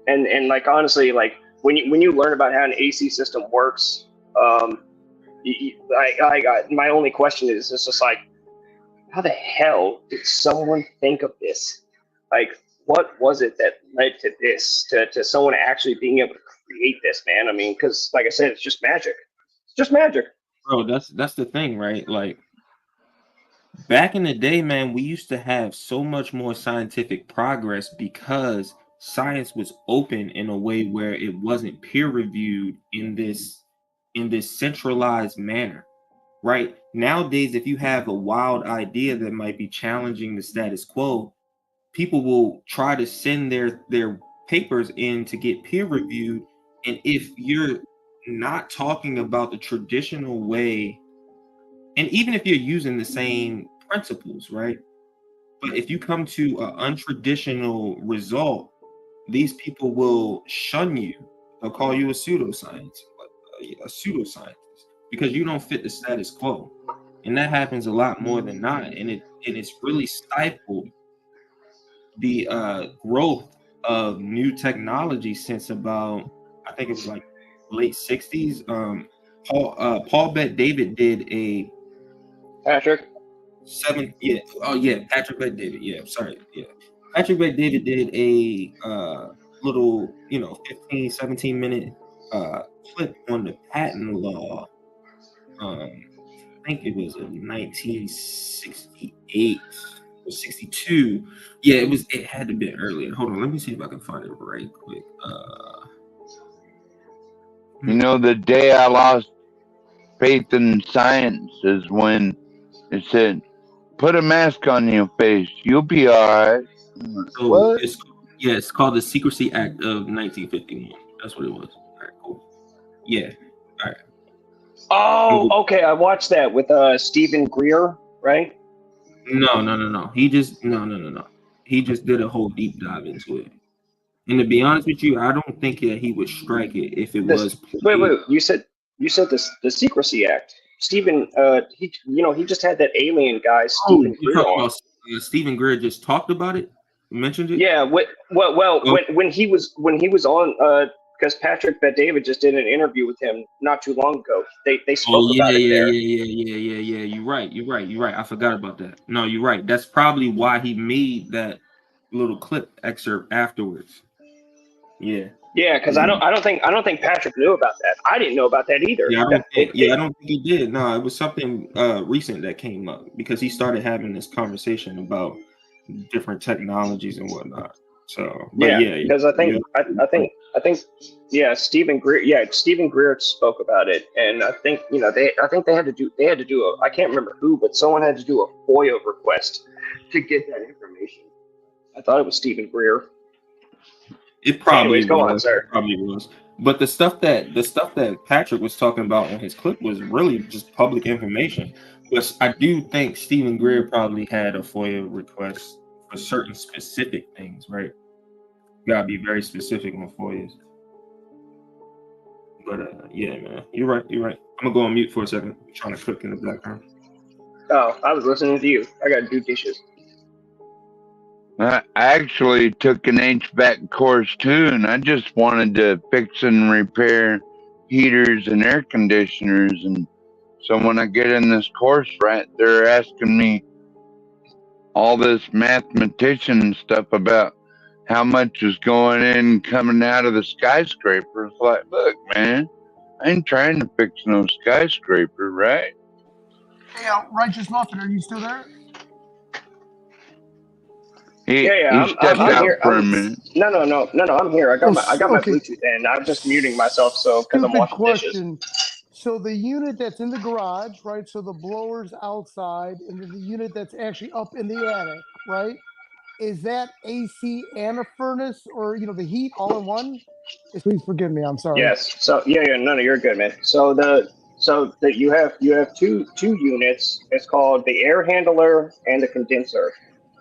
And like honestly, like when you learn about how an AC system works, I got my only question is it's just like, how the hell did someone think of this? Like, what was it that led to this, to someone actually being able to create this, man? I mean, because like I said, it's just magic. It's just magic. Bro, that's the thing, right? Like back in the day, man, we used to have so much more scientific progress because science was open in a way where it wasn't peer reviewed in this centralized manner. Right? Nowadays, if you have a wild idea that might be challenging the status quo, people will try to send their papers in to get peer reviewed. And if you're not talking about the traditional way, and even if you're using the same principles, right? But if you come to an untraditional result, these people will shun you. They'll call you a pseudoscience, because you don't fit the status quo. And that happens a lot more than not. And it's really stifled the growth of new technology since about, I think it was like late 60s. Paul Bet-David did a Patrick? Patrick Bet-David. Yeah, sorry. Yeah. Patrick Bet-David did a little, 15, 17 minute clip on the patent law. I think it was in 1968 or 62. Yeah, it had to be earlier. Hold on, let me see if I can find it right quick. You know, the day I lost faith in science is when it said, "Put a mask on your face, you'll be all right." So What? it's called the Secrecy Act of 1951. That's what it was. All right, cool. Yeah. All right. Oh, okay. I watched that with Stephen Greer, right? No. He just no. He just did a whole deep dive into it. And to be honest with you, I don't think that he would strike it if it was Wait. You said the Secrecy Act. Stephen, he just had that alien guy, Oh, Stephen you're Greer, talking on. about Stephen Greer just talked about it, mentioned it. Yeah. When he was on, because Patrick Bet David just did an interview with him not too long ago. They Oh spoke yeah, about it there. yeah. You're right. I forgot about that. No, you're right. That's probably why he made that little clip excerpt afterwards. Yeah. Yeah, because I don't think Patrick knew about that. I didn't know about that either. Yeah, I don't think he did. No, it was something recent that came up because he started having this conversation about different technologies and whatnot. So, but yeah, because I think Stephen Greer spoke about it, and I think they had to do a, I can't remember who, but someone had to do a FOIA request to get that information. I thought it was Stephen Greer. It probably Anyways, go on, was. sir. It probably was. But the stuff that Patrick was talking about in his clip was really just public information. But I do think Stephen Greer probably had a FOIA request for certain specific things, right? You gotta be very specific on FOIAs. But yeah, man, you're right. I'm gonna go on mute for a second. I'm trying to cook in the background. Oh, I was listening to you. I gotta do dishes. I actually took an HVAC course too, and I just wanted to fix and repair heaters and air conditioners. And so when I get in this course, right, they're asking me all this mathematician stuff about how much is going in and coming out of the skyscraper. It's like, look, man, I ain't trying to fix no skyscraper, right? Hey, Righteous Muffin, are you still there? He I'm stepped out here. for a minute. No, I'm here. I got my okay. Bluetooth in. I'm just muting myself because I'm Stupid washing question. dishes. So the unit that's in the garage, right? So the blower's outside, and then the unit that's actually up in the attic, right? Is that AC and a furnace, or the heat all in one? Please forgive me. I'm sorry. Yes. So no, you're good, man. So you have two units. It's called the air handler and the condenser.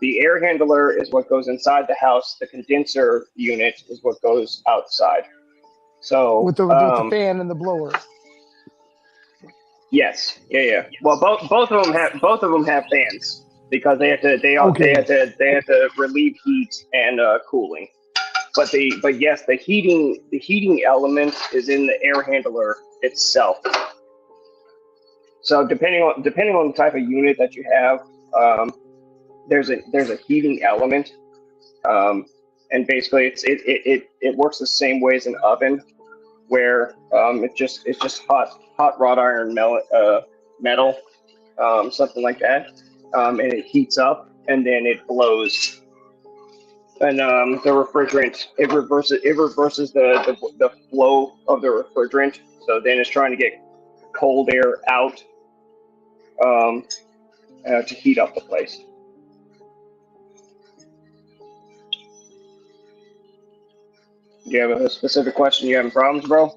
The air handler is what goes inside the house. The condenser unit is what goes outside. So with the fan and the blower. Yes. Yeah. Well, both of them have fans because they have to relieve heat and cooling. But yes, the heating element is in the air handler itself. So depending on the type of unit that you have, there's a heating element, and basically it works the same way as an oven, where it's just hot wrought iron metal, something like that, and it heats up and then it blows. And the refrigerant, it reverses the flow of the refrigerant. So then it's trying to get cold air out to heat up the place. Do you have a specific question? You having problems, bro?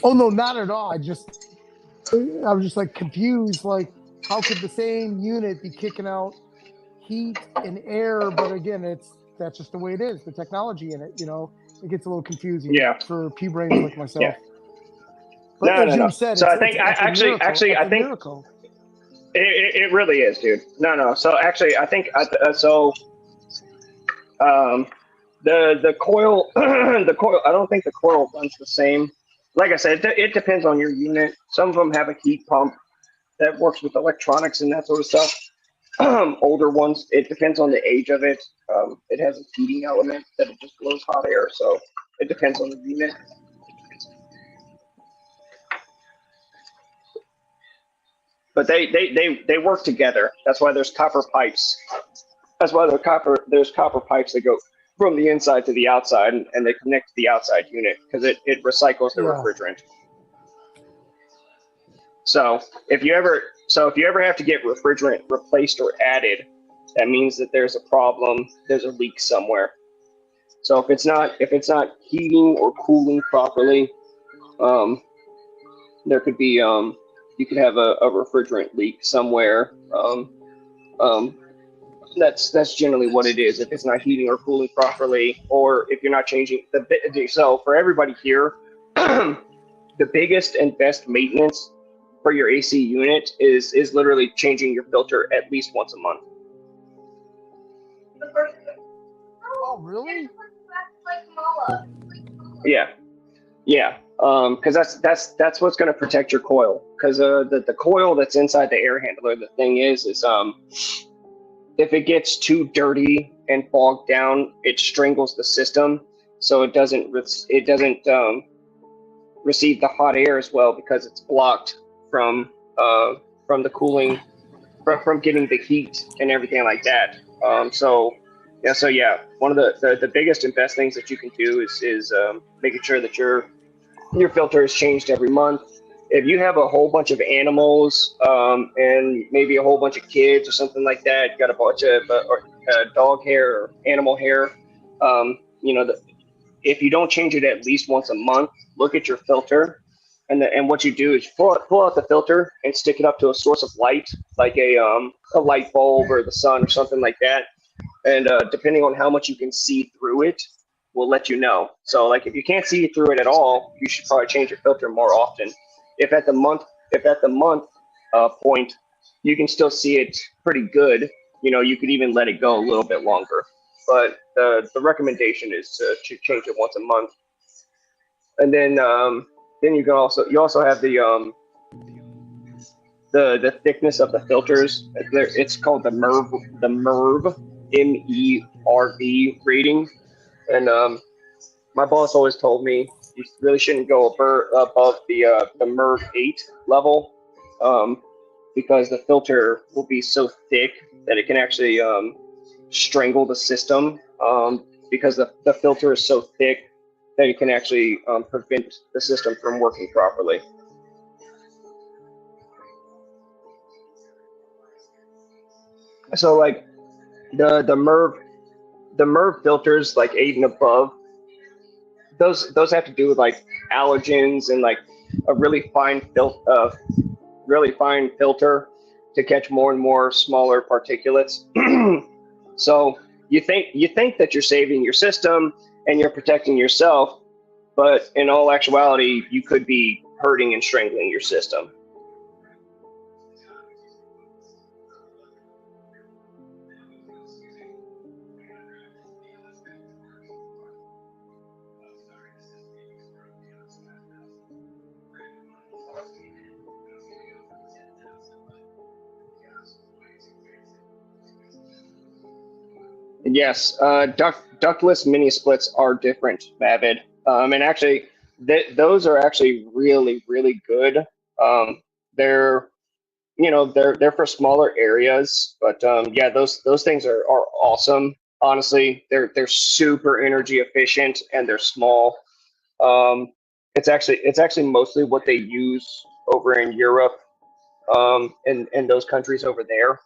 Oh no, not at all. I was just like confused. Like, how could the same unit be kicking out heat and air? But again, that's just the way it is. The technology in it, it gets a little confusing. Yeah. For pea brains like myself. Yeah. But as No. you said, So it's, I think it's a miracle. It really is, dude. No. So actually, I think the coil the coil. I don't think the coil runs the same. Like I said, it depends on your unit. Some of them have a heat pump that works with electronics and that sort of stuff. Older ones, it depends on the age of it. It has a heating element that it just blows hot air. So it depends on the unit. But they work together. That's why there's copper pipes. That's why there's copper pipes that go from the inside to the outside, and they connect to the outside unit because it recycles the refrigerant. So if you ever have to get refrigerant replaced or added, that means that there's a problem. There's a leak somewhere. So if it's not heating or cooling properly, there could be you could have a refrigerant leak somewhere. That's generally what it is. If it's not heating or cooling properly, or if you're not changing so for everybody here, the biggest and best maintenance for your AC unit is literally changing your filter at least once a month. Oh, really? Yeah, yeah. Because that's what's going to protect your coil. Because the coil that's inside the air handler, the thing is if it gets too dirty and bogged down, it strangles the system, so it doesn't receive the hot air as well because it's blocked from the cooling, from getting the heat and everything like that. So yeah, one of the biggest and best things that you can do is making sure that your filter is changed every month. If you have a whole bunch of animals and maybe a whole bunch of kids or something like that, you got a bunch of dog hair or animal hair, if you don't change it at least once a month, look at your filter, and what you do is pull out the filter and stick it up to a source of light, like a light bulb or the sun or something like that. And depending on how much you can see through it, will let you know. So like if you can't see through it at all, you should probably change your filter more often. If at the month point you can still see it pretty good, you could even let it go a little bit longer. But the recommendation is to change it once a month. And then you also have the thickness of the filters. It's called the MERV MERV rating. And my boss always told me you really shouldn't go above the MERV 8 level, because the filter will be so thick that it can actually strangle the system, because the filter is so thick that it can actually prevent the system from working properly. So like the MERV filters, like 8 and above, those have to do with like allergens and like a really fine filter to catch more and more smaller particulates. So you think that you're saving your system and you're protecting yourself, but in all actuality, you could be hurting and strangling your system. Yes, ductless mini splits are different, Mavid. And actually, those are actually really, really good. They're they're for smaller areas, but yeah, those things are awesome. Honestly, they're super energy efficient and they're small. It's actually mostly what they use over in Europe, and those countries over there.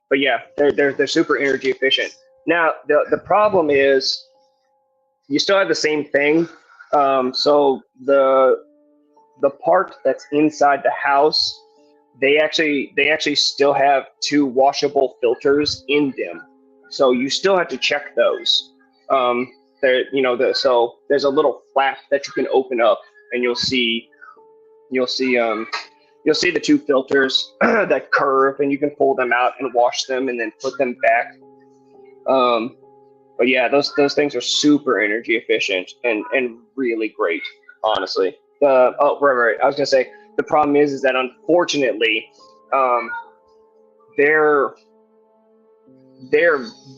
But yeah, they're super energy efficient. Now the problem is you still have the same thing. So the part that's inside the house, they actually still have 2 washable filters in them. So you still have to check those. So there's a little flap that you can open up, and you'll see the 2 filters that curve, and you can pull them out and wash them and then put them back. But yeah, those things are super energy efficient and really great, honestly. Right. I was gonna say the problem is that unfortunately, they're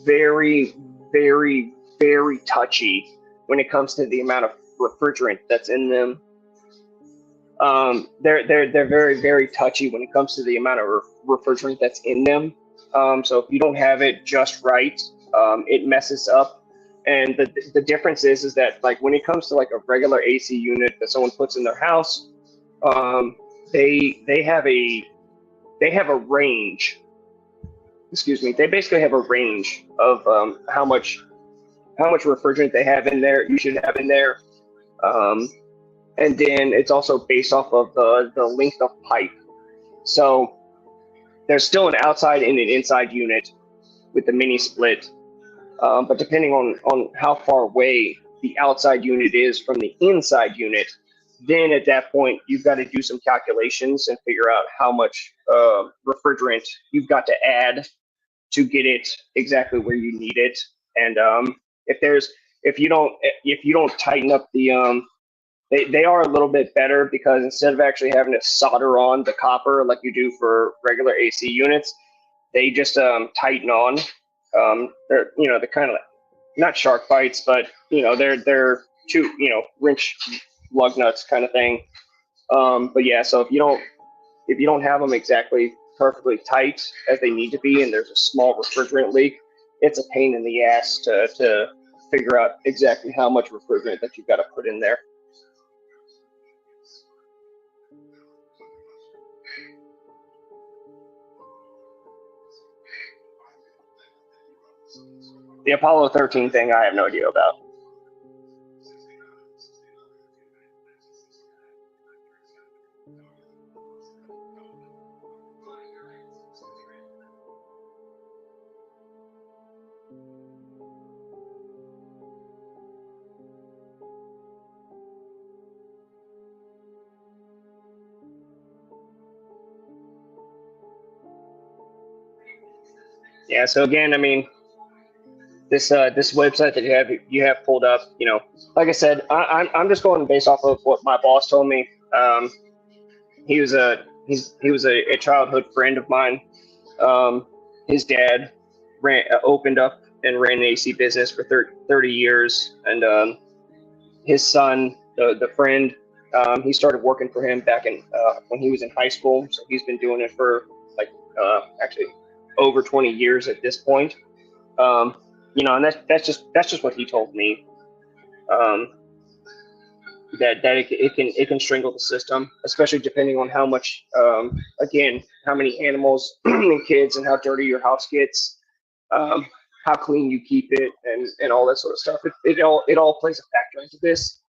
very, very, very touchy when it comes to the amount of refrigerant that's in them. They're very, very touchy when it comes to the amount of refrigerant that's in them. So if you don't have it just right, it messes up. And the difference is that like when it comes to like a regular AC unit that someone puts in their house, they have a range. Excuse me. They basically have a range of how much refrigerant they have in there. You should have in there. And then it's also based off of the length of pipe. So there's still an outside and an inside unit. with the mini split. But depending on how far away the outside unit is from the inside unit, then at that point you've got to do some calculations and figure out how much refrigerant you've got to add to get it exactly where you need it. And if you don't tighten up the they are a little bit better, because instead of actually having to solder on the copper like you do for regular AC units, they just tighten on. They're kind of like, not shark bites, but they're two wrench lug nuts kind of thing. But yeah, so if you don't have them exactly perfectly tight as they need to be, and there's a small refrigerant leak, it's a pain in the ass to figure out exactly how much refrigerant that you've got to put in there. The Apollo 13 thing, I have no idea about. Yeah, so again, I mean, this website that you have pulled up, like I said, I'm just going based off of what my boss told me. He was a childhood friend of mine. His dad opened up and ran an AC business for 30 years, and his son, the friend, he started working for him back in when he was in high school. So he's been doing it for like actually over 20 years at this point. And that's just what he told me. That it can strangle the system, especially depending on how much again, how many animals and kids, and how dirty your house gets, how clean you keep it, and all that sort of stuff. It all plays a factor into this.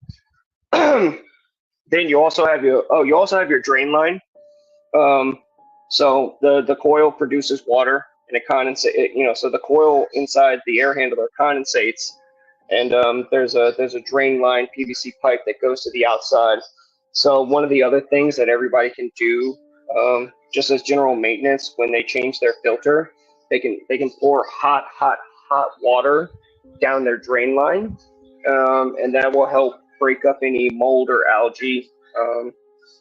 Then you also have your drain line. So the coil produces water, and it condensates. So the coil inside the air handler condensates, and there's a drain line PVC pipe that goes to the outside. So one of the other things that everybody can do, just as general maintenance, when they change their filter, they can pour hot water down their drain line, and that will help break up any mold or algae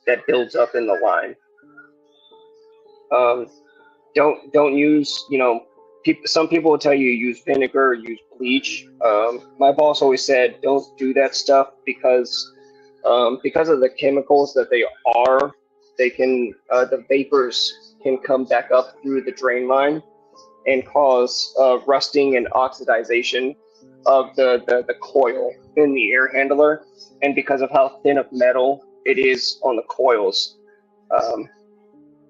that builds up in the line. Don't use, some people will tell you use vinegar, use bleach. My boss always said don't do that stuff because of the chemicals that the vapors can come back up through the drain line and cause rusting and oxidization of the coil in the air handler. And because of how thin of metal it is on the coils,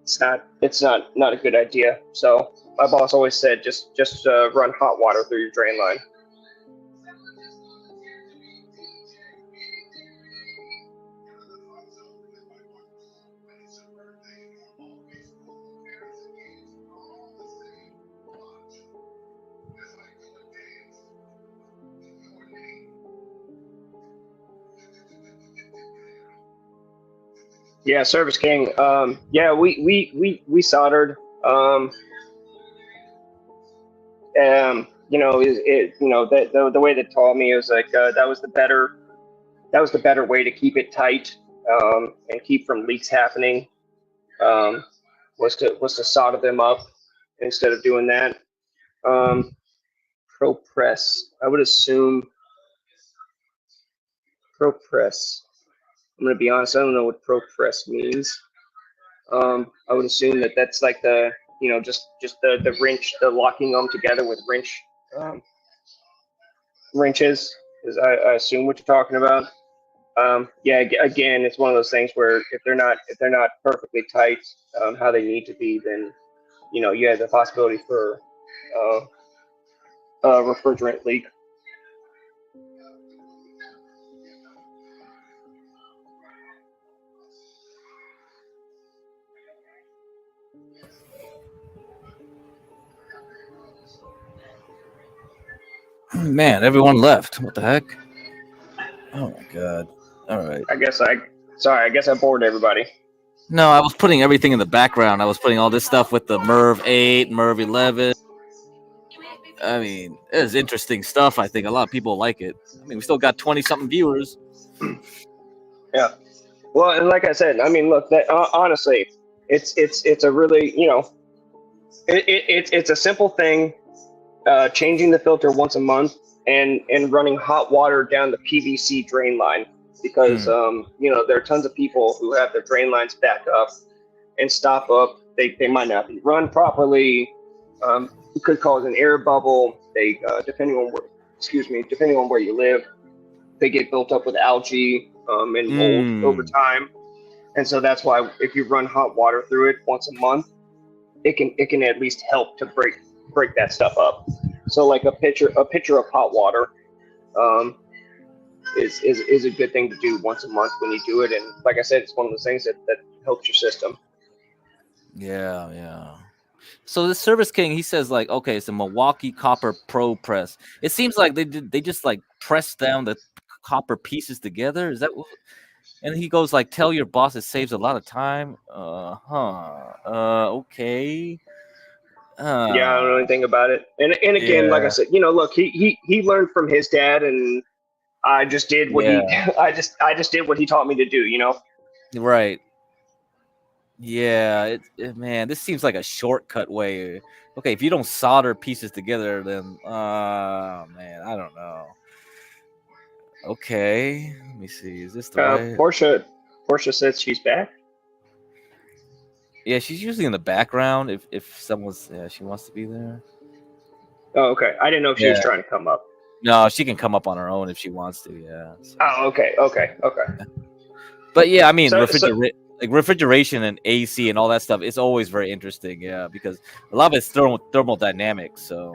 it's not a good idea. So my boss always said just run hot water through your drain line. Yeah, Service King. Yeah, we soldered. The way they taught me is like that was the better way to keep it tight, and keep from leaks happening. Was to solder them up instead of doing that. Pro press. I would assume pro press. I'm gonna be honest. I don't know what pro press means. I would assume that's like the just the wrench, the locking them together with wrenches. Is I assume what you're talking about. Yeah, again, it's one of those things where if they're not perfectly tight, how they need to be, then you have the possibility for a refrigerant leak. Man, everyone left. What the heck? Oh my god. All right. I guess I bored everybody. No, I was putting everything in the background. I was putting all this stuff with the Merv 8, Merv 11. I mean, it's interesting stuff. I think a lot of people like it. I mean, we still got 20-something viewers. Yeah. Well, and like I said, I mean, look, that honestly, it's a really, it's a simple thing, changing the filter once a month and running hot water down the PVC drain line because there are tons of people who have their drain lines back up and stop up. They might not be run properly. It could cause an air bubble. They depending on where you live, they get built up with algae and mold over time. And so that's why if you run hot water through it once a month, it can at least help to break that stuff up. So like a pitcher of hot water is a good thing to do once a month when you do it. And like I said, it's one of those things that helps your system. Yeah. So the Service King, he says like, okay, it's a Milwaukee copper pro press. It seems like they just like press down the copper pieces together. Is that what? And he goes like, tell your boss it saves a lot of time. Okay. Yeah, I don't know anything about it. And again, like I said, look, he learned from his dad, and I just did what I just did what he taught me to do. Right. Yeah, man, this seems like a shortcut way. Okay, if you don't solder pieces together, then man, I don't know. Okay, let me see. Is this the right? Portia says she's back. Yeah, she's usually in the background if someone's she wants to be there. Oh, okay. I didn't know if she was trying to come up. No, she can come up on her own if she wants to. Yeah. So. Oh, okay. But yeah, I mean, refrigeration and AC and all that stuff, it's always very interesting, because a lot of it's thermodynamics, so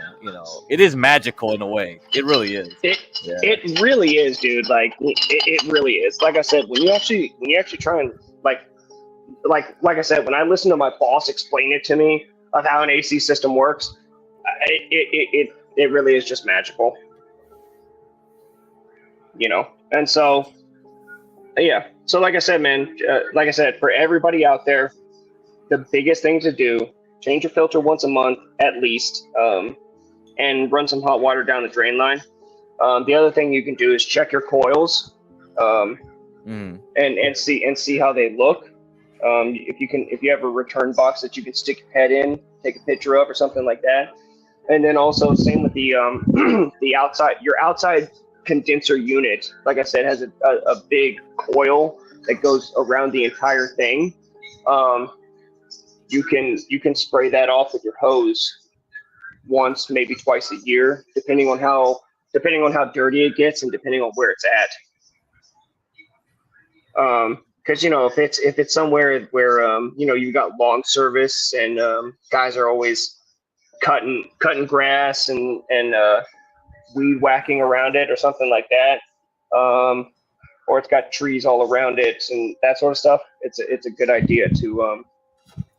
it is magical in a way. It really is. It really is, dude. Like it really is. Like I said, when you actually try and like I said, when I listen to my boss explain it to me of how an AC system works, it really is just magical. And so yeah. So like I said, man, for everybody out there, the biggest thing to do, change your filter once a month at least, and run some hot water down the drain line. The other thing you can do is check your coils, and see how they look. If you have a return box that you can stick your head in, take a picture of or something like that. And then also same with the your outside condenser unit, like I said, has a big coil that goes around the entire thing. You can spray that off with your hose once, maybe twice a year, depending on how dirty it gets and depending on where it's at. Because if it's somewhere where you've got long service and guys are always cutting grass and weed whacking around it or something like that, or it's got trees all around it and that sort of stuff, it's a good idea to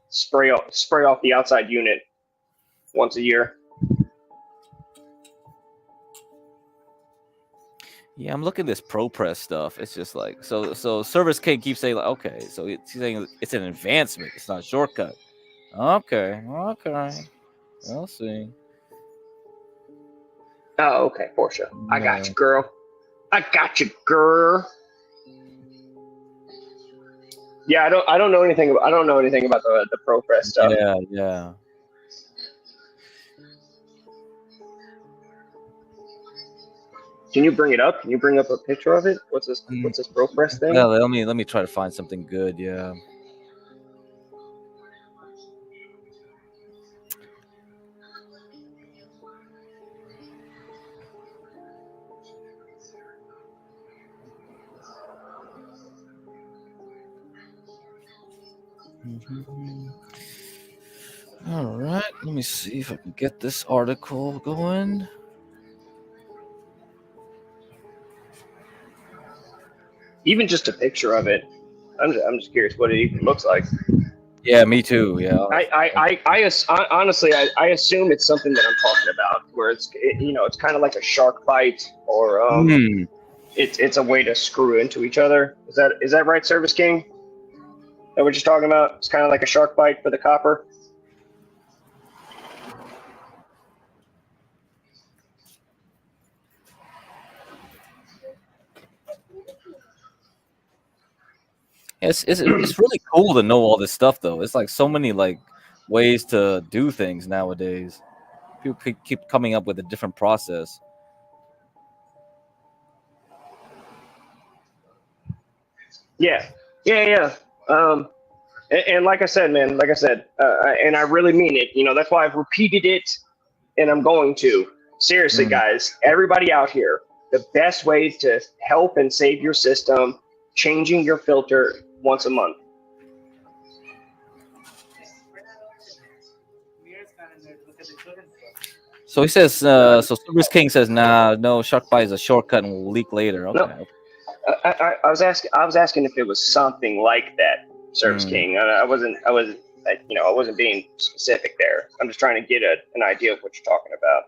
spray off the outside unit once a year. Yeah, I'm looking at this ProPress stuff. It's just like so Service King keeps saying like, okay, so he's saying it's an advancement, it's not a shortcut. Okay, we'll see. Oh, okay, Portia. I got you, girl. Yeah, I don't know anything about the ProPress stuff. Yeah. Can you bring it up? Can you bring up a picture of it? What's this ProPress thing? Yeah, let me try to find something good. Yeah. All right, let me see if I can get this article going. Even just a picture of it. I'm just curious what it even looks like. Yeah, me too. Yeah. Honestly, I assume it's something that I'm talking about, where it's kind of like a shark bite, or Hmm. it's a way to screw into each other. Is that right, Service King? That we're just talking about? It's kind of like a shark bite for the copper. It's really cool to know all this stuff though. It's like so many like ways to do things nowadays. People keep coming up with a different process. Yeah, yeah. And like I said, man, and I really mean it. That's why I've repeated it, and I'm going to. Seriously, guys, everybody out here, the best way to help and save your system, changing your filter once a month. So he says, so Service King says, nah, no, shark bite is a shortcut and will leak later. Okay. No, I was asking if it was something like that, Service King. I wasn't being specific there. I'm just trying to get an idea of what you're talking about.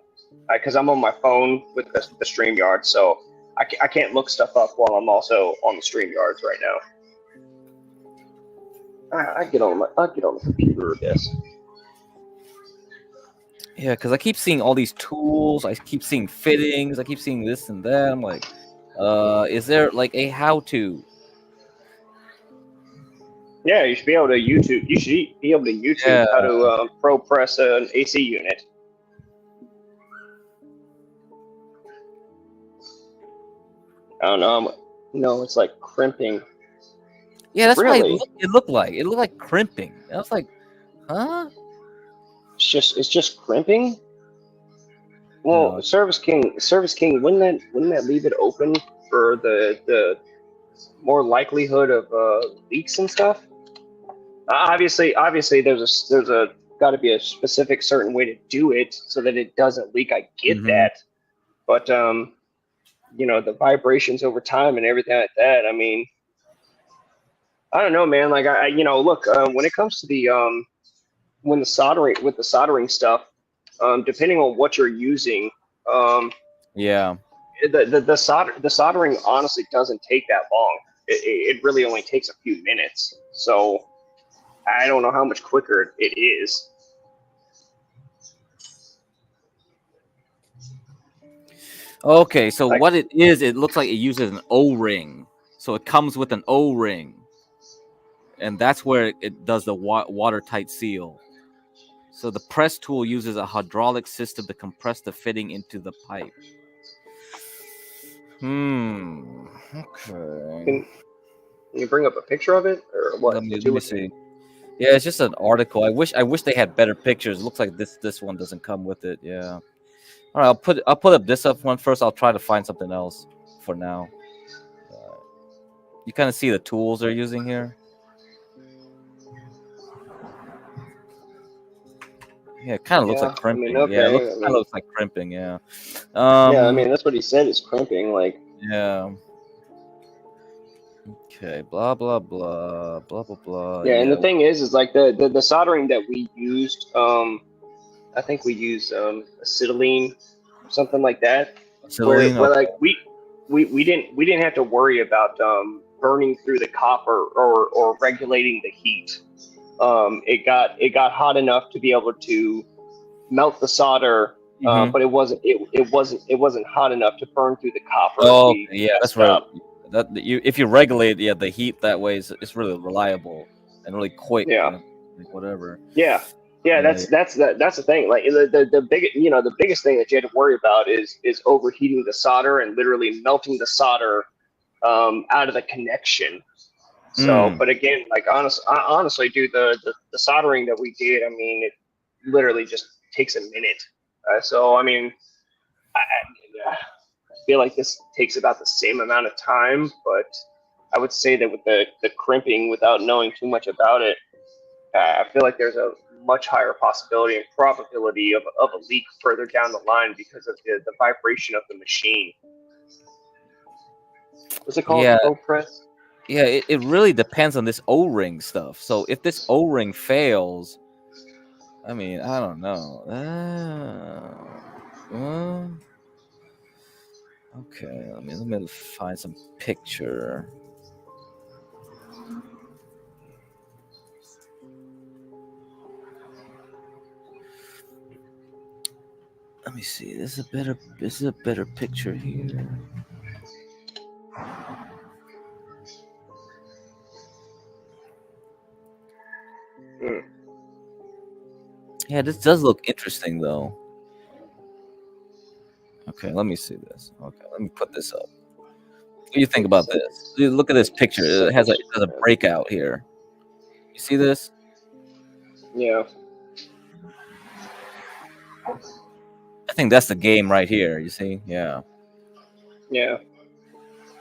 Because I'm on my phone with the StreamYard, so I can't look stuff up while I'm also on the StreamYards right now. I get on the computer, I guess. Yeah, because I keep seeing all these tools. I keep seeing fittings. I keep seeing this and that. I'm like, is there like a how-to? Yeah, you should be able to YouTube. You should be able to YouTube how to pro press an AC unit. I don't know. No, it's like crimping. Yeah, that's really? what it looked like. It looked like crimping. I was like, huh? It's just crimping. Well, Service King, wouldn't that leave it open for the more likelihood of leaks and stuff? Obviously, there's a got to be a specific certain way to do it so that it doesn't leak. I get that, but the vibrations over time and everything like that. I mean, I don't know, man. Like look, when it comes to the soldering stuff, depending on what you're using, yeah, the soldering honestly doesn't take that long. It really only takes a few minutes. So I don't know how much quicker it is. Okay, so what it is, it looks like it uses an O-ring. So it comes with an O-ring. And that's where it does the watertight seal. So the press tool uses a hydraulic system to compress the fitting into the pipe. Okay. Can you bring up a picture of it or what? Let me see. Yeah, it's just an article. I wish they had better pictures. It looks like this one doesn't come with it. Yeah. All right, I'll put up this one first. I'll try to find something else for now. You kind of see the tools they're using here. Yeah, it kind of looks like crimping. Yeah, it looks like crimping. Yeah. Yeah, I mean that's what he said is crimping. Like. Yeah. Okay. Blah blah blah blah blah blah. Yeah, and the thing is like the soldering that we used. I think we used acetylene or something like that. Where like we didn't have to worry about burning through the copper or regulating the heat. It got hot enough to be able to melt the solder, but it wasn't hot enough to burn through the copper. Oh, yeah, that's right. If you regulate the heat that way, it's really reliable and really quick. Yeah. Like whatever. Yeah. Yeah, that's the thing. Like the biggest thing that you had to worry about is overheating the solder and literally melting the solder out of the connection. So, but again, like honestly, dude, the soldering that we did, I mean, it literally just takes a minute. So, I mean, I feel like this takes about the same amount of time, but I would say that with the crimping, without knowing too much about it, I feel like there's a much higher possibility and probability of a leak further down the line because of the vibration of the machine. What's it called? Yeah. Pro press? Yeah, it really depends on this O-ring stuff. So if this O-ring fails, I mean, I don't know. Okay, let me find some picture. Let me see. This is a better picture here. Yeah, this does look interesting though. Okay, let me see this. Okay, let me put this up. What do you think about this? Dude, look at this picture. It has a breakout here. You see this? Yeah. I think that's the game right here. You see? Yeah. Yeah.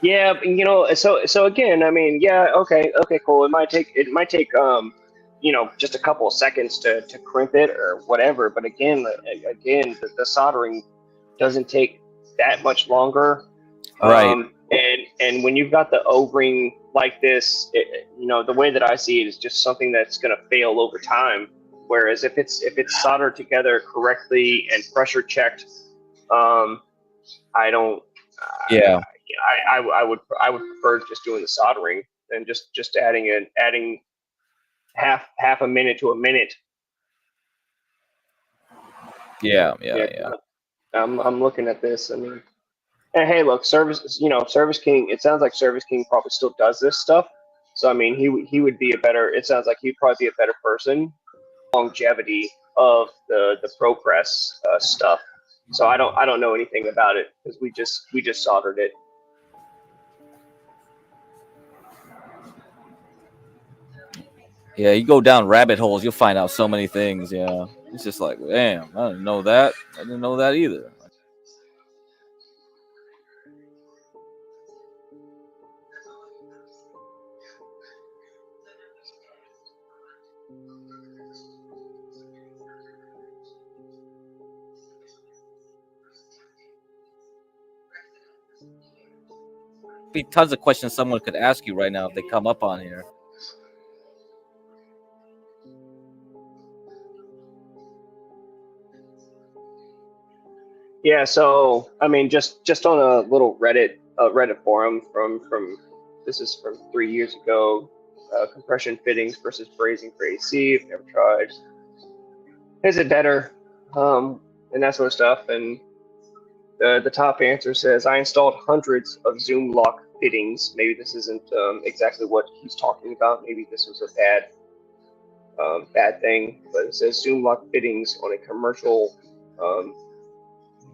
Yeah, you know, so again, I mean, yeah, okay, cool. It might take you know, just a couple of seconds to crimp it or whatever. But again, the soldering doesn't take that much longer. Right. And when you've got the O-ring like this, you know, the way that I see it is just something that's going to fail over time. Whereas if it's soldered together correctly and pressure checked, I don't. Yeah. I would prefer just doing the soldering than just adding half a minute to a minute. Yeah. I'm looking at this. I mean, and hey, look, Service King. It sounds like Service King probably still does this stuff. So I mean, he would be a better. It sounds like he'd probably be a better person. Longevity of the ProPress stuff. So I don't know anything about it because we just soldered it. Yeah, you go down rabbit holes, you'll find out so many things. Yeah, it's just like, damn, I didn't know that. I didn't know that either. Be tons of questions someone could ask you right now if they come up on here. Yeah, so I mean, just on a little Reddit forum from this is from 3 years ago. Compression fittings versus brazing for AC. If you ever tried, is it better? And that sort of stuff. And the top answer says, I installed hundreds of Zoom lock fittings. Maybe this isn't exactly what he's talking about. Maybe this was a bad thing. But it says Zoom lock fittings on a commercial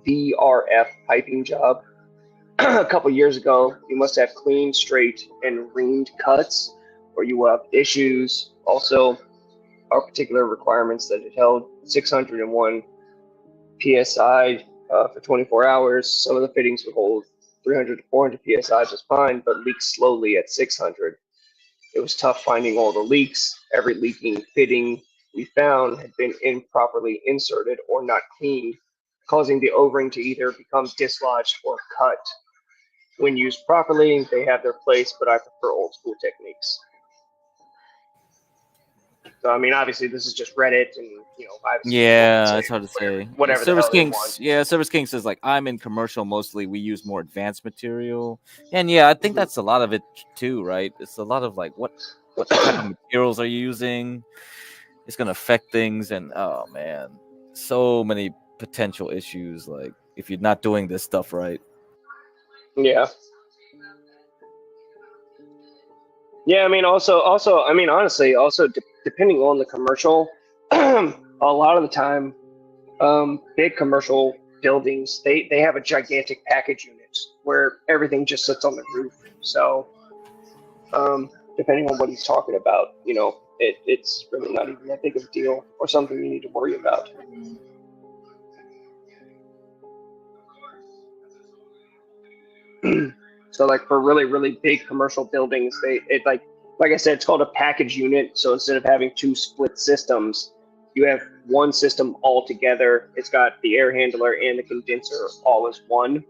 VRF piping job a couple years ago. You must have clean, straight, and reamed cuts, or you will have issues. Also, our particular requirements that it held 601 psi for 24 hours. Some of the fittings would hold 300 to 400 psi just fine, but leak slowly at 600. It was tough finding all the leaks. Every leaking fitting we found had been improperly inserted or not cleaned, causing the O-ring to either become dislodged or cut. When used properly, they have their place, but I prefer old school techniques. So I mean, obviously, this is just Reddit, and you know, Yeah, it's hard to say. whatever the Service hell they King, want. yeah, Service King says like I'm in commercial mostly. We use more advanced material, and yeah, I think that's a lot of it too, right? It's a lot of like what type of materials are you using? It's gonna affect things, and oh man, so many potential issues. Like if you're not doing this stuff right. Yeah. Yeah, I mean, I mean, honestly, depending on the commercial, a lot of the time, big commercial buildings, they have a gigantic package unit where everything just sits on the roof. So, depending on what he's talking about, you know, it's really not even that big of a deal or something you need to worry about. So like for really, really big commercial buildings, like I said, it's called a package unit. So instead of having two split systems, you have one system all together. It's got the air handler and the condenser all as one.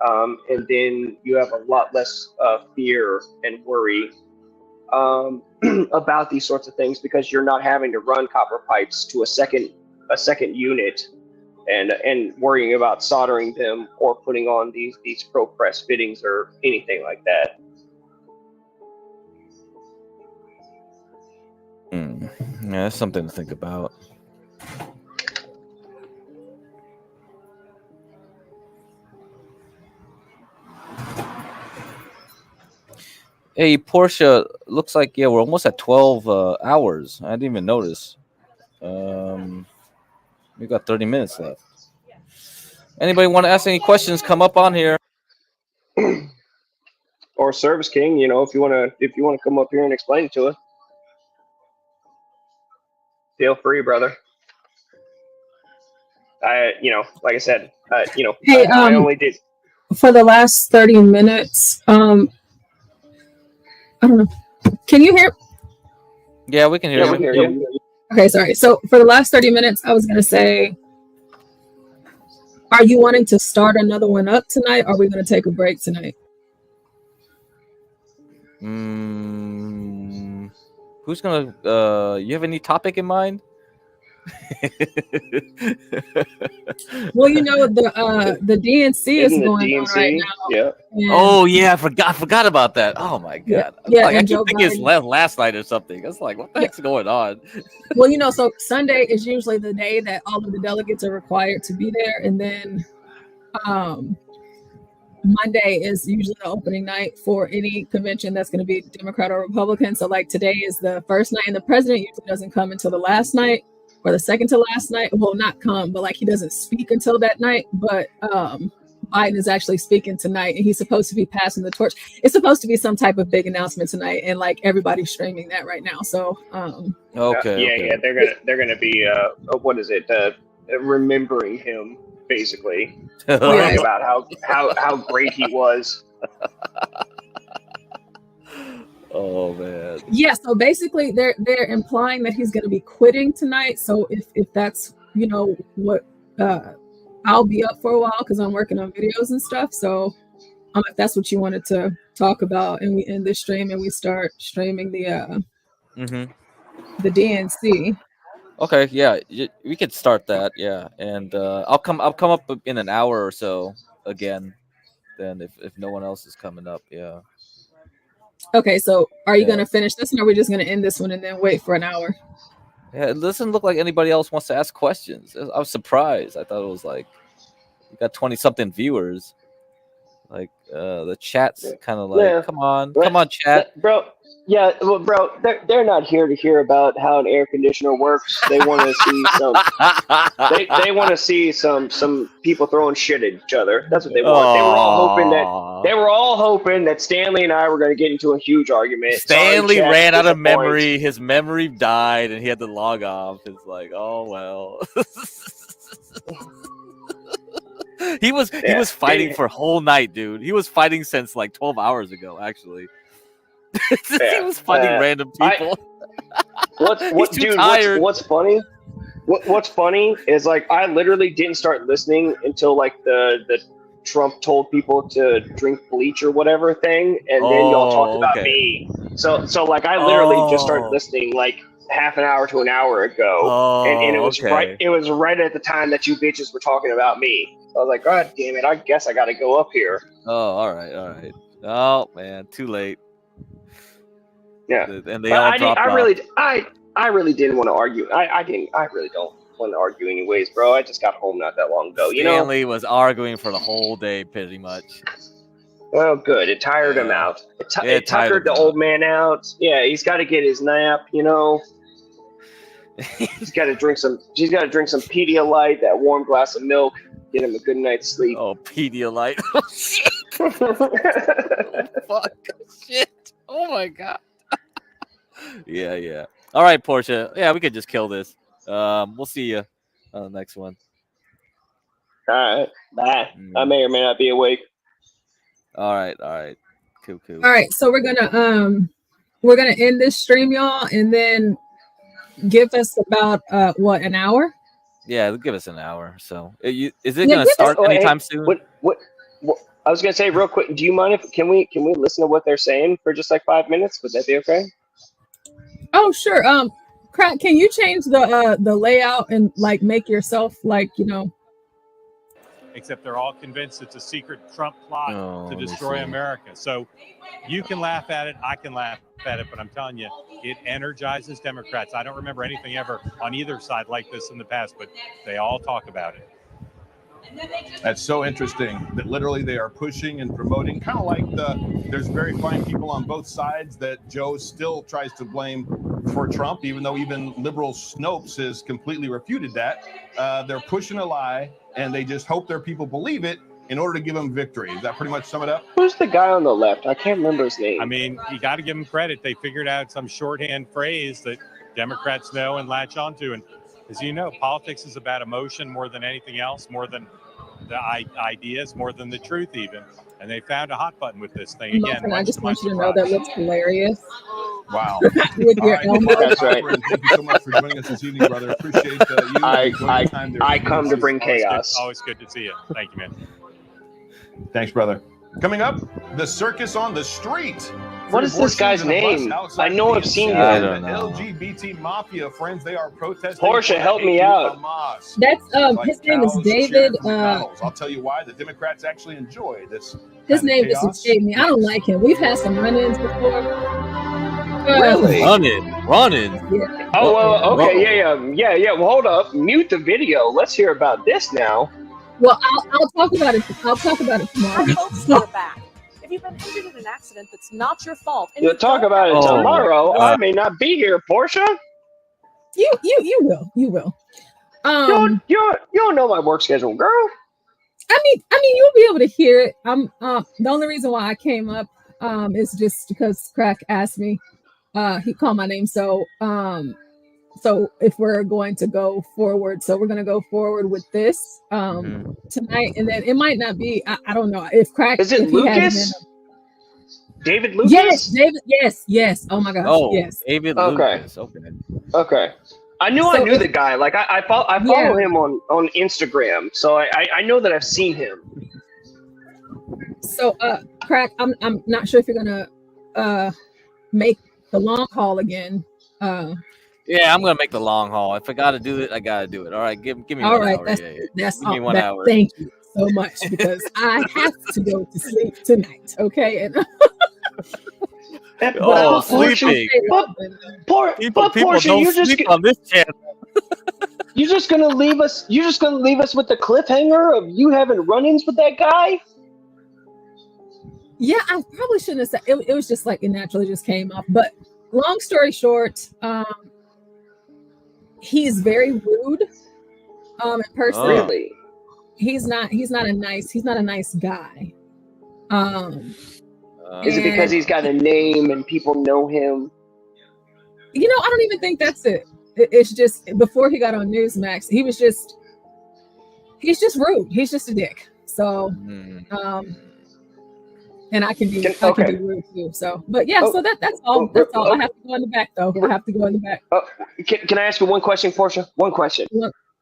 And then you have a lot less fear and worry about these sorts of things because you're not having to run copper pipes to a second unit and worrying about soldering them or putting on these pro press fittings or anything like that. Yeah, that's something to think about. Hey, Portia, looks like, yeah, we're almost at 12 hours. I didn't even notice. We got 30 minutes left. Anybody want to ask any questions? Come up on here. Or Service King, you know, if you wanna come up here and explain it to us, feel free, brother. Like I said, Hey, I only did. For the last 30 minutes, I don't know. Can you hear? Yeah, we can hear you. We hear you. Okay, sorry. So for the last 30 minutes, I was going to say, are you wanting to start another one up tonight? Or are we going to take a break tonight? Who's going to, you have any topic in mind? Well, you know, the DNC is going on right now. Yeah. Oh yeah, I forgot about that. Oh my god. Yeah, I and keep Joe thinking it's Biden. last night or something. It's like, what the heck's going on? Well, you know, so Sunday is usually the day that all of the delegates are required to be there, and then Monday is usually the opening night for any convention that's going to be Democrat or Republican. So like today is the first night, and the president usually doesn't come until the last night or the second to last night. Well, not come, but like he doesn't speak until that night. But Biden is actually speaking tonight, and he's supposed to be passing the torch. It's supposed to be some type of big announcement tonight, and like everybody's streaming that right now. So Yeah, they're gonna be what is it? Remembering him, basically. Talking about how great he was. Oh man. Yeah, so basically they're implying that he's going to be quitting tonight. So if that's, you know, what I'll be up for a while because I'm working on videos and stuff. So if that's what you wanted to talk about, and we end this stream and we start streaming the DNC. Okay, yeah, we could start that, yeah, and I'll come up in an hour or so again. Then if no one else is coming up, yeah. Okay, so are you going to finish this one, or are we just going to end this one and then wait for an hour? Yeah, it doesn't look like anybody else wants to ask questions. I was surprised. I thought it was like we got 20-something viewers. Like the chat's kind of like, come on, chat, bro. Yeah, well, bro, they're not here to hear about how an air conditioner works. They want to see some. They want to see some people throwing shit at each other. That's what they want. They were all hoping that Stanley and I were going to get into a huge argument. Stanley ran out of memory. His memory died, and he had to log off. It's like, oh well. He was fighting for a whole night, dude. He was fighting since like 12 hours ago, actually. He was fighting random people. What's funny? What's funny is like I literally didn't start listening until like the Trump told people to drink bleach or whatever thing, and then y'all talked about me. So like I literally just started listening like half an hour to an hour ago, and it was right. It was right at the time that you bitches were talking about me. So I was like, God damn it! I guess I got to go up here. Oh, all right. Oh man, too late. Yeah, and they all dropped off. I really didn't want to argue. I really don't want to argue anyways, bro. I just got home not that long ago. Stanley was arguing for the whole day, pretty much. Well, good. It tired him out. It tuckered the old man out. Yeah, he's got to get his nap. You know, he's got to drink some. She's got to drink some Pedialyte, that warm glass of milk, get him a good night's sleep. Oh, Pedialyte. Oh shit. Oh, fuck. Shit. Oh my god. Yeah. All right, Portia. Yeah, we could just kill this. We'll see you on the next one. All right. Bye. I may or may not be awake. All right. Cool. All right, so we're gonna end this stream, y'all, and then give us about an hour? Yeah, give us an hour. So is it gonna start anytime soon? I was gonna say real quick. Do you mind if can we listen to what they're saying for just like 5 minutes? Would that be okay? Oh, sure. Crack, can you change the layout and like make yourself like, you know? Except they're all convinced it's a secret Trump plot to let me destroy see. America. So you can laugh at it, I can laugh at it, but I'm telling you, it energizes Democrats. I don't remember anything ever on either side like this in the past, but they all talk about it. That's so interesting that literally they are pushing and promoting, kind of like there's very fine people on both sides that Joe still tries to blame for Trump, even though even liberal Snopes has completely refuted that. They're pushing a lie, and they just hope their people believe it in order to give them victory. Does that pretty much sum it up? Who's the guy on the left? I can't remember his name. I mean, you got to give them credit. They figured out some shorthand phrase that Democrats know and latch onto. And as you know, politics is about emotion more than anything else, more than the ideas, more than the truth even. And they found a hot button with this thing. Again, Muffin, I just want you to know that looks hilarious. Wow. With your elbow. That's right. Thank you so much for joining us this evening, brother. Appreciate you. I come to bring chaos. Always good to see you. Thank you, man. Thanks, brother. Coming up, the circus on the street. What is this guy's name? I know I've seen him. I don't know. LGBT mafia friends, they are protesting. Portia, help me out. That's his name is David. I'll tell you why the Democrats actually enjoy this. His name just escaped me. I don't like him. We've had some run-ins before. Really? Running. Yeah. Oh well, okay, yeah. Well, hold up. Mute the video. Let's hear about this now. Well, I'll talk about it. I'll talk about it tomorrow. Our hopes are back. If you've been injured in an accident that's not your fault, and You'll talk about it tomorrow. I may not be here, Portia. You will. You don't know my work schedule, girl. I mean, you'll be able to hear it. The only reason why I came up is just because Crack asked me. He called my name, so if we're going to go forward, we're going to go forward with this tonight, and then it might not be. I don't know if Crack. Is it Lucas? David Lucas? Yes, David. Yes. Oh my gosh. Yes. David Okay. Lucas. Okay. I knew the guy. Like I follow him on Instagram, so I know that I've seen him. So Crack, I'm not sure if you're gonna make the long haul again. Yeah, I'm gonna make the long haul. If I gotta do it, I gotta do it. All right, give me all 1 right, hour. That's give me 1 hour. Thank you so much, because I have to go to sleep tonight. Okay, and sleeping. But Portia, don't you just sleep on this channel. You're just gonna leave us. You're just gonna leave us with the cliffhanger of you having run-ins with that guy. Yeah, I probably shouldn't have said it. It was just like it naturally just came up. But long story short, he's very rude. In person, really, he's not a nice guy. Is it because he's got a name and people know him? You know, I don't even think that's it. It's just before he got on Newsmax, he's just rude. He's just a dick. So, and I can be rude too. So, but yeah, so that's all. That's all. I have to go in the back though. I have to go in the back. Can I ask you one question, Portia? One question.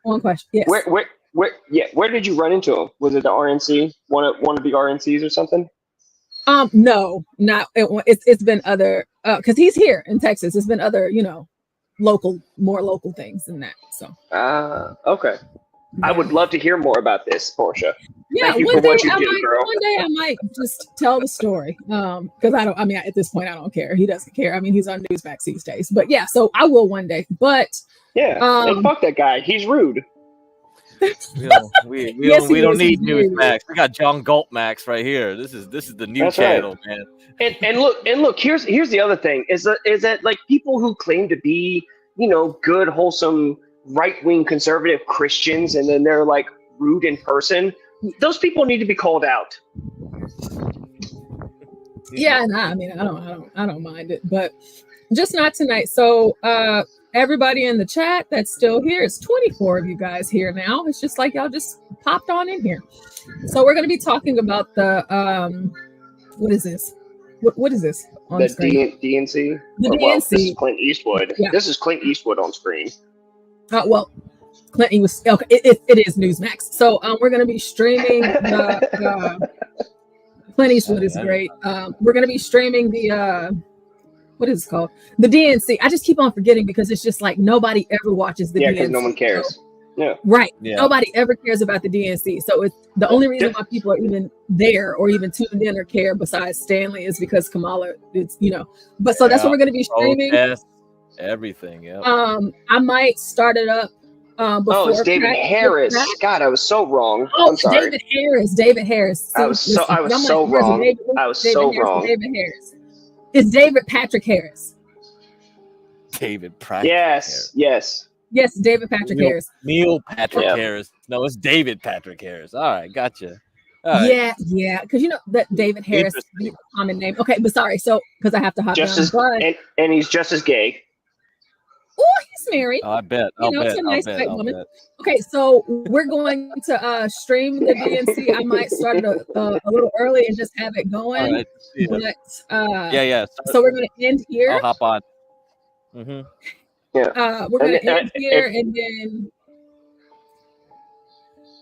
One question. Yes. Where did you run into him? Was it the RNC? One of the RNCs or something? No, not. It's been other. Because he's here in Texas. It's been other, more local things than that. So. Okay. I would love to hear more about this, Portia. Yeah, Thank you for what you did, girl. One day I might just tell the story. Because at this point I don't care. He doesn't care. I mean, he's on Newsmax these days. But yeah, so I will one day. But and fuck that guy. He's rude. We don't need Newsmax. We got John Galt Max right here. This is the new channel, man. And look. Here's the other thing. Is that like people who claim to be good, wholesome, right-wing conservative Christians, and then they're like rude in person. Those people need to be called out. Yeah, I mean, I don't mind it, but just not tonight. So everybody in the chat that's still here, it's 24 of you guys here now. It's just like y'all just popped on in here. So we're going to be talking about the what is this? What is this on the screen? DNC. DNC. This is Clint Eastwood. Yeah. This is Clint Eastwood on screen. Well, Clinton was okay. It is Newsmax. So we're going to be streaming Clint Eastwood is great. We're gonna be streaming the what is it called? The DNC. I just keep on forgetting because it's just like nobody ever watches the DNC. Yeah, because no one cares. So, Yeah. right. Yeah. Nobody ever cares about the DNC. So it's the only reason why people are even there or even tuned in or care besides Stanley is because Kamala, it's But so that's what we're gonna be streaming. Protest, everything. Yeah. I might start it up before. Oh, it's David Harris. God, I was so wrong. Oh, I'm sorry. David Harris. I was so wrong. David Harris. It's David Patrick Harris. David Patrick. Yes. Yes, David Patrick Harris. Neil Patrick Harris. No, it's David Patrick Harris. All right, gotcha. All right. Yeah, because that David Harris is a common name. Okay, but sorry, so because I have to hop down. And he's just as gay. Oh, he's married. Oh, I bet. It's a nice white woman. Okay, so we're going to stream the DNC. I might start it a little early and just have it going. All right. But yeah. So we're going to end here. I'll hop on. Mm-hmm. Yeah. We're going to end here and then.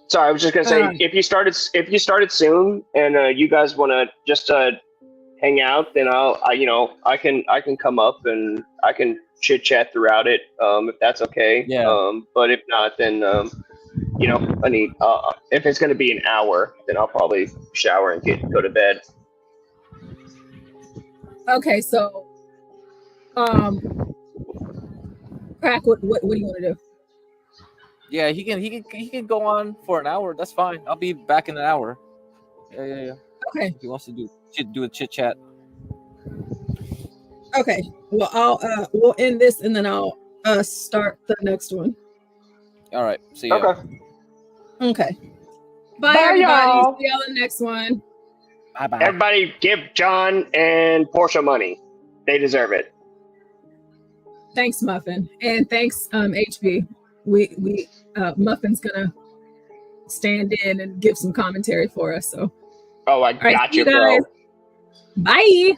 Sorry, I was just gonna say if you started soon and you guys want to just hang out, then I can come up and I can chit chat throughout it if that's okay. Yeah. But if not, then I need if it's gonna be an hour, then I'll probably shower and go to bed. Okay, so Crack, what do you want to do? Yeah, he can go on for an hour. That's fine. I'll be back in an hour. Yeah. Okay. If he wants to do a chit chat. Okay. Well, we'll end this and then I'll start the next one. All right. See ya. Okay. Bye everybody. Y'all. See y'all in the next one. Bye. Everybody, give John and Portia money. They deserve it. Thanks, Muffin, and thanks, HB. We Muffin's gonna stand in and give some commentary for us. So. Oh, I got you, bro. Bye.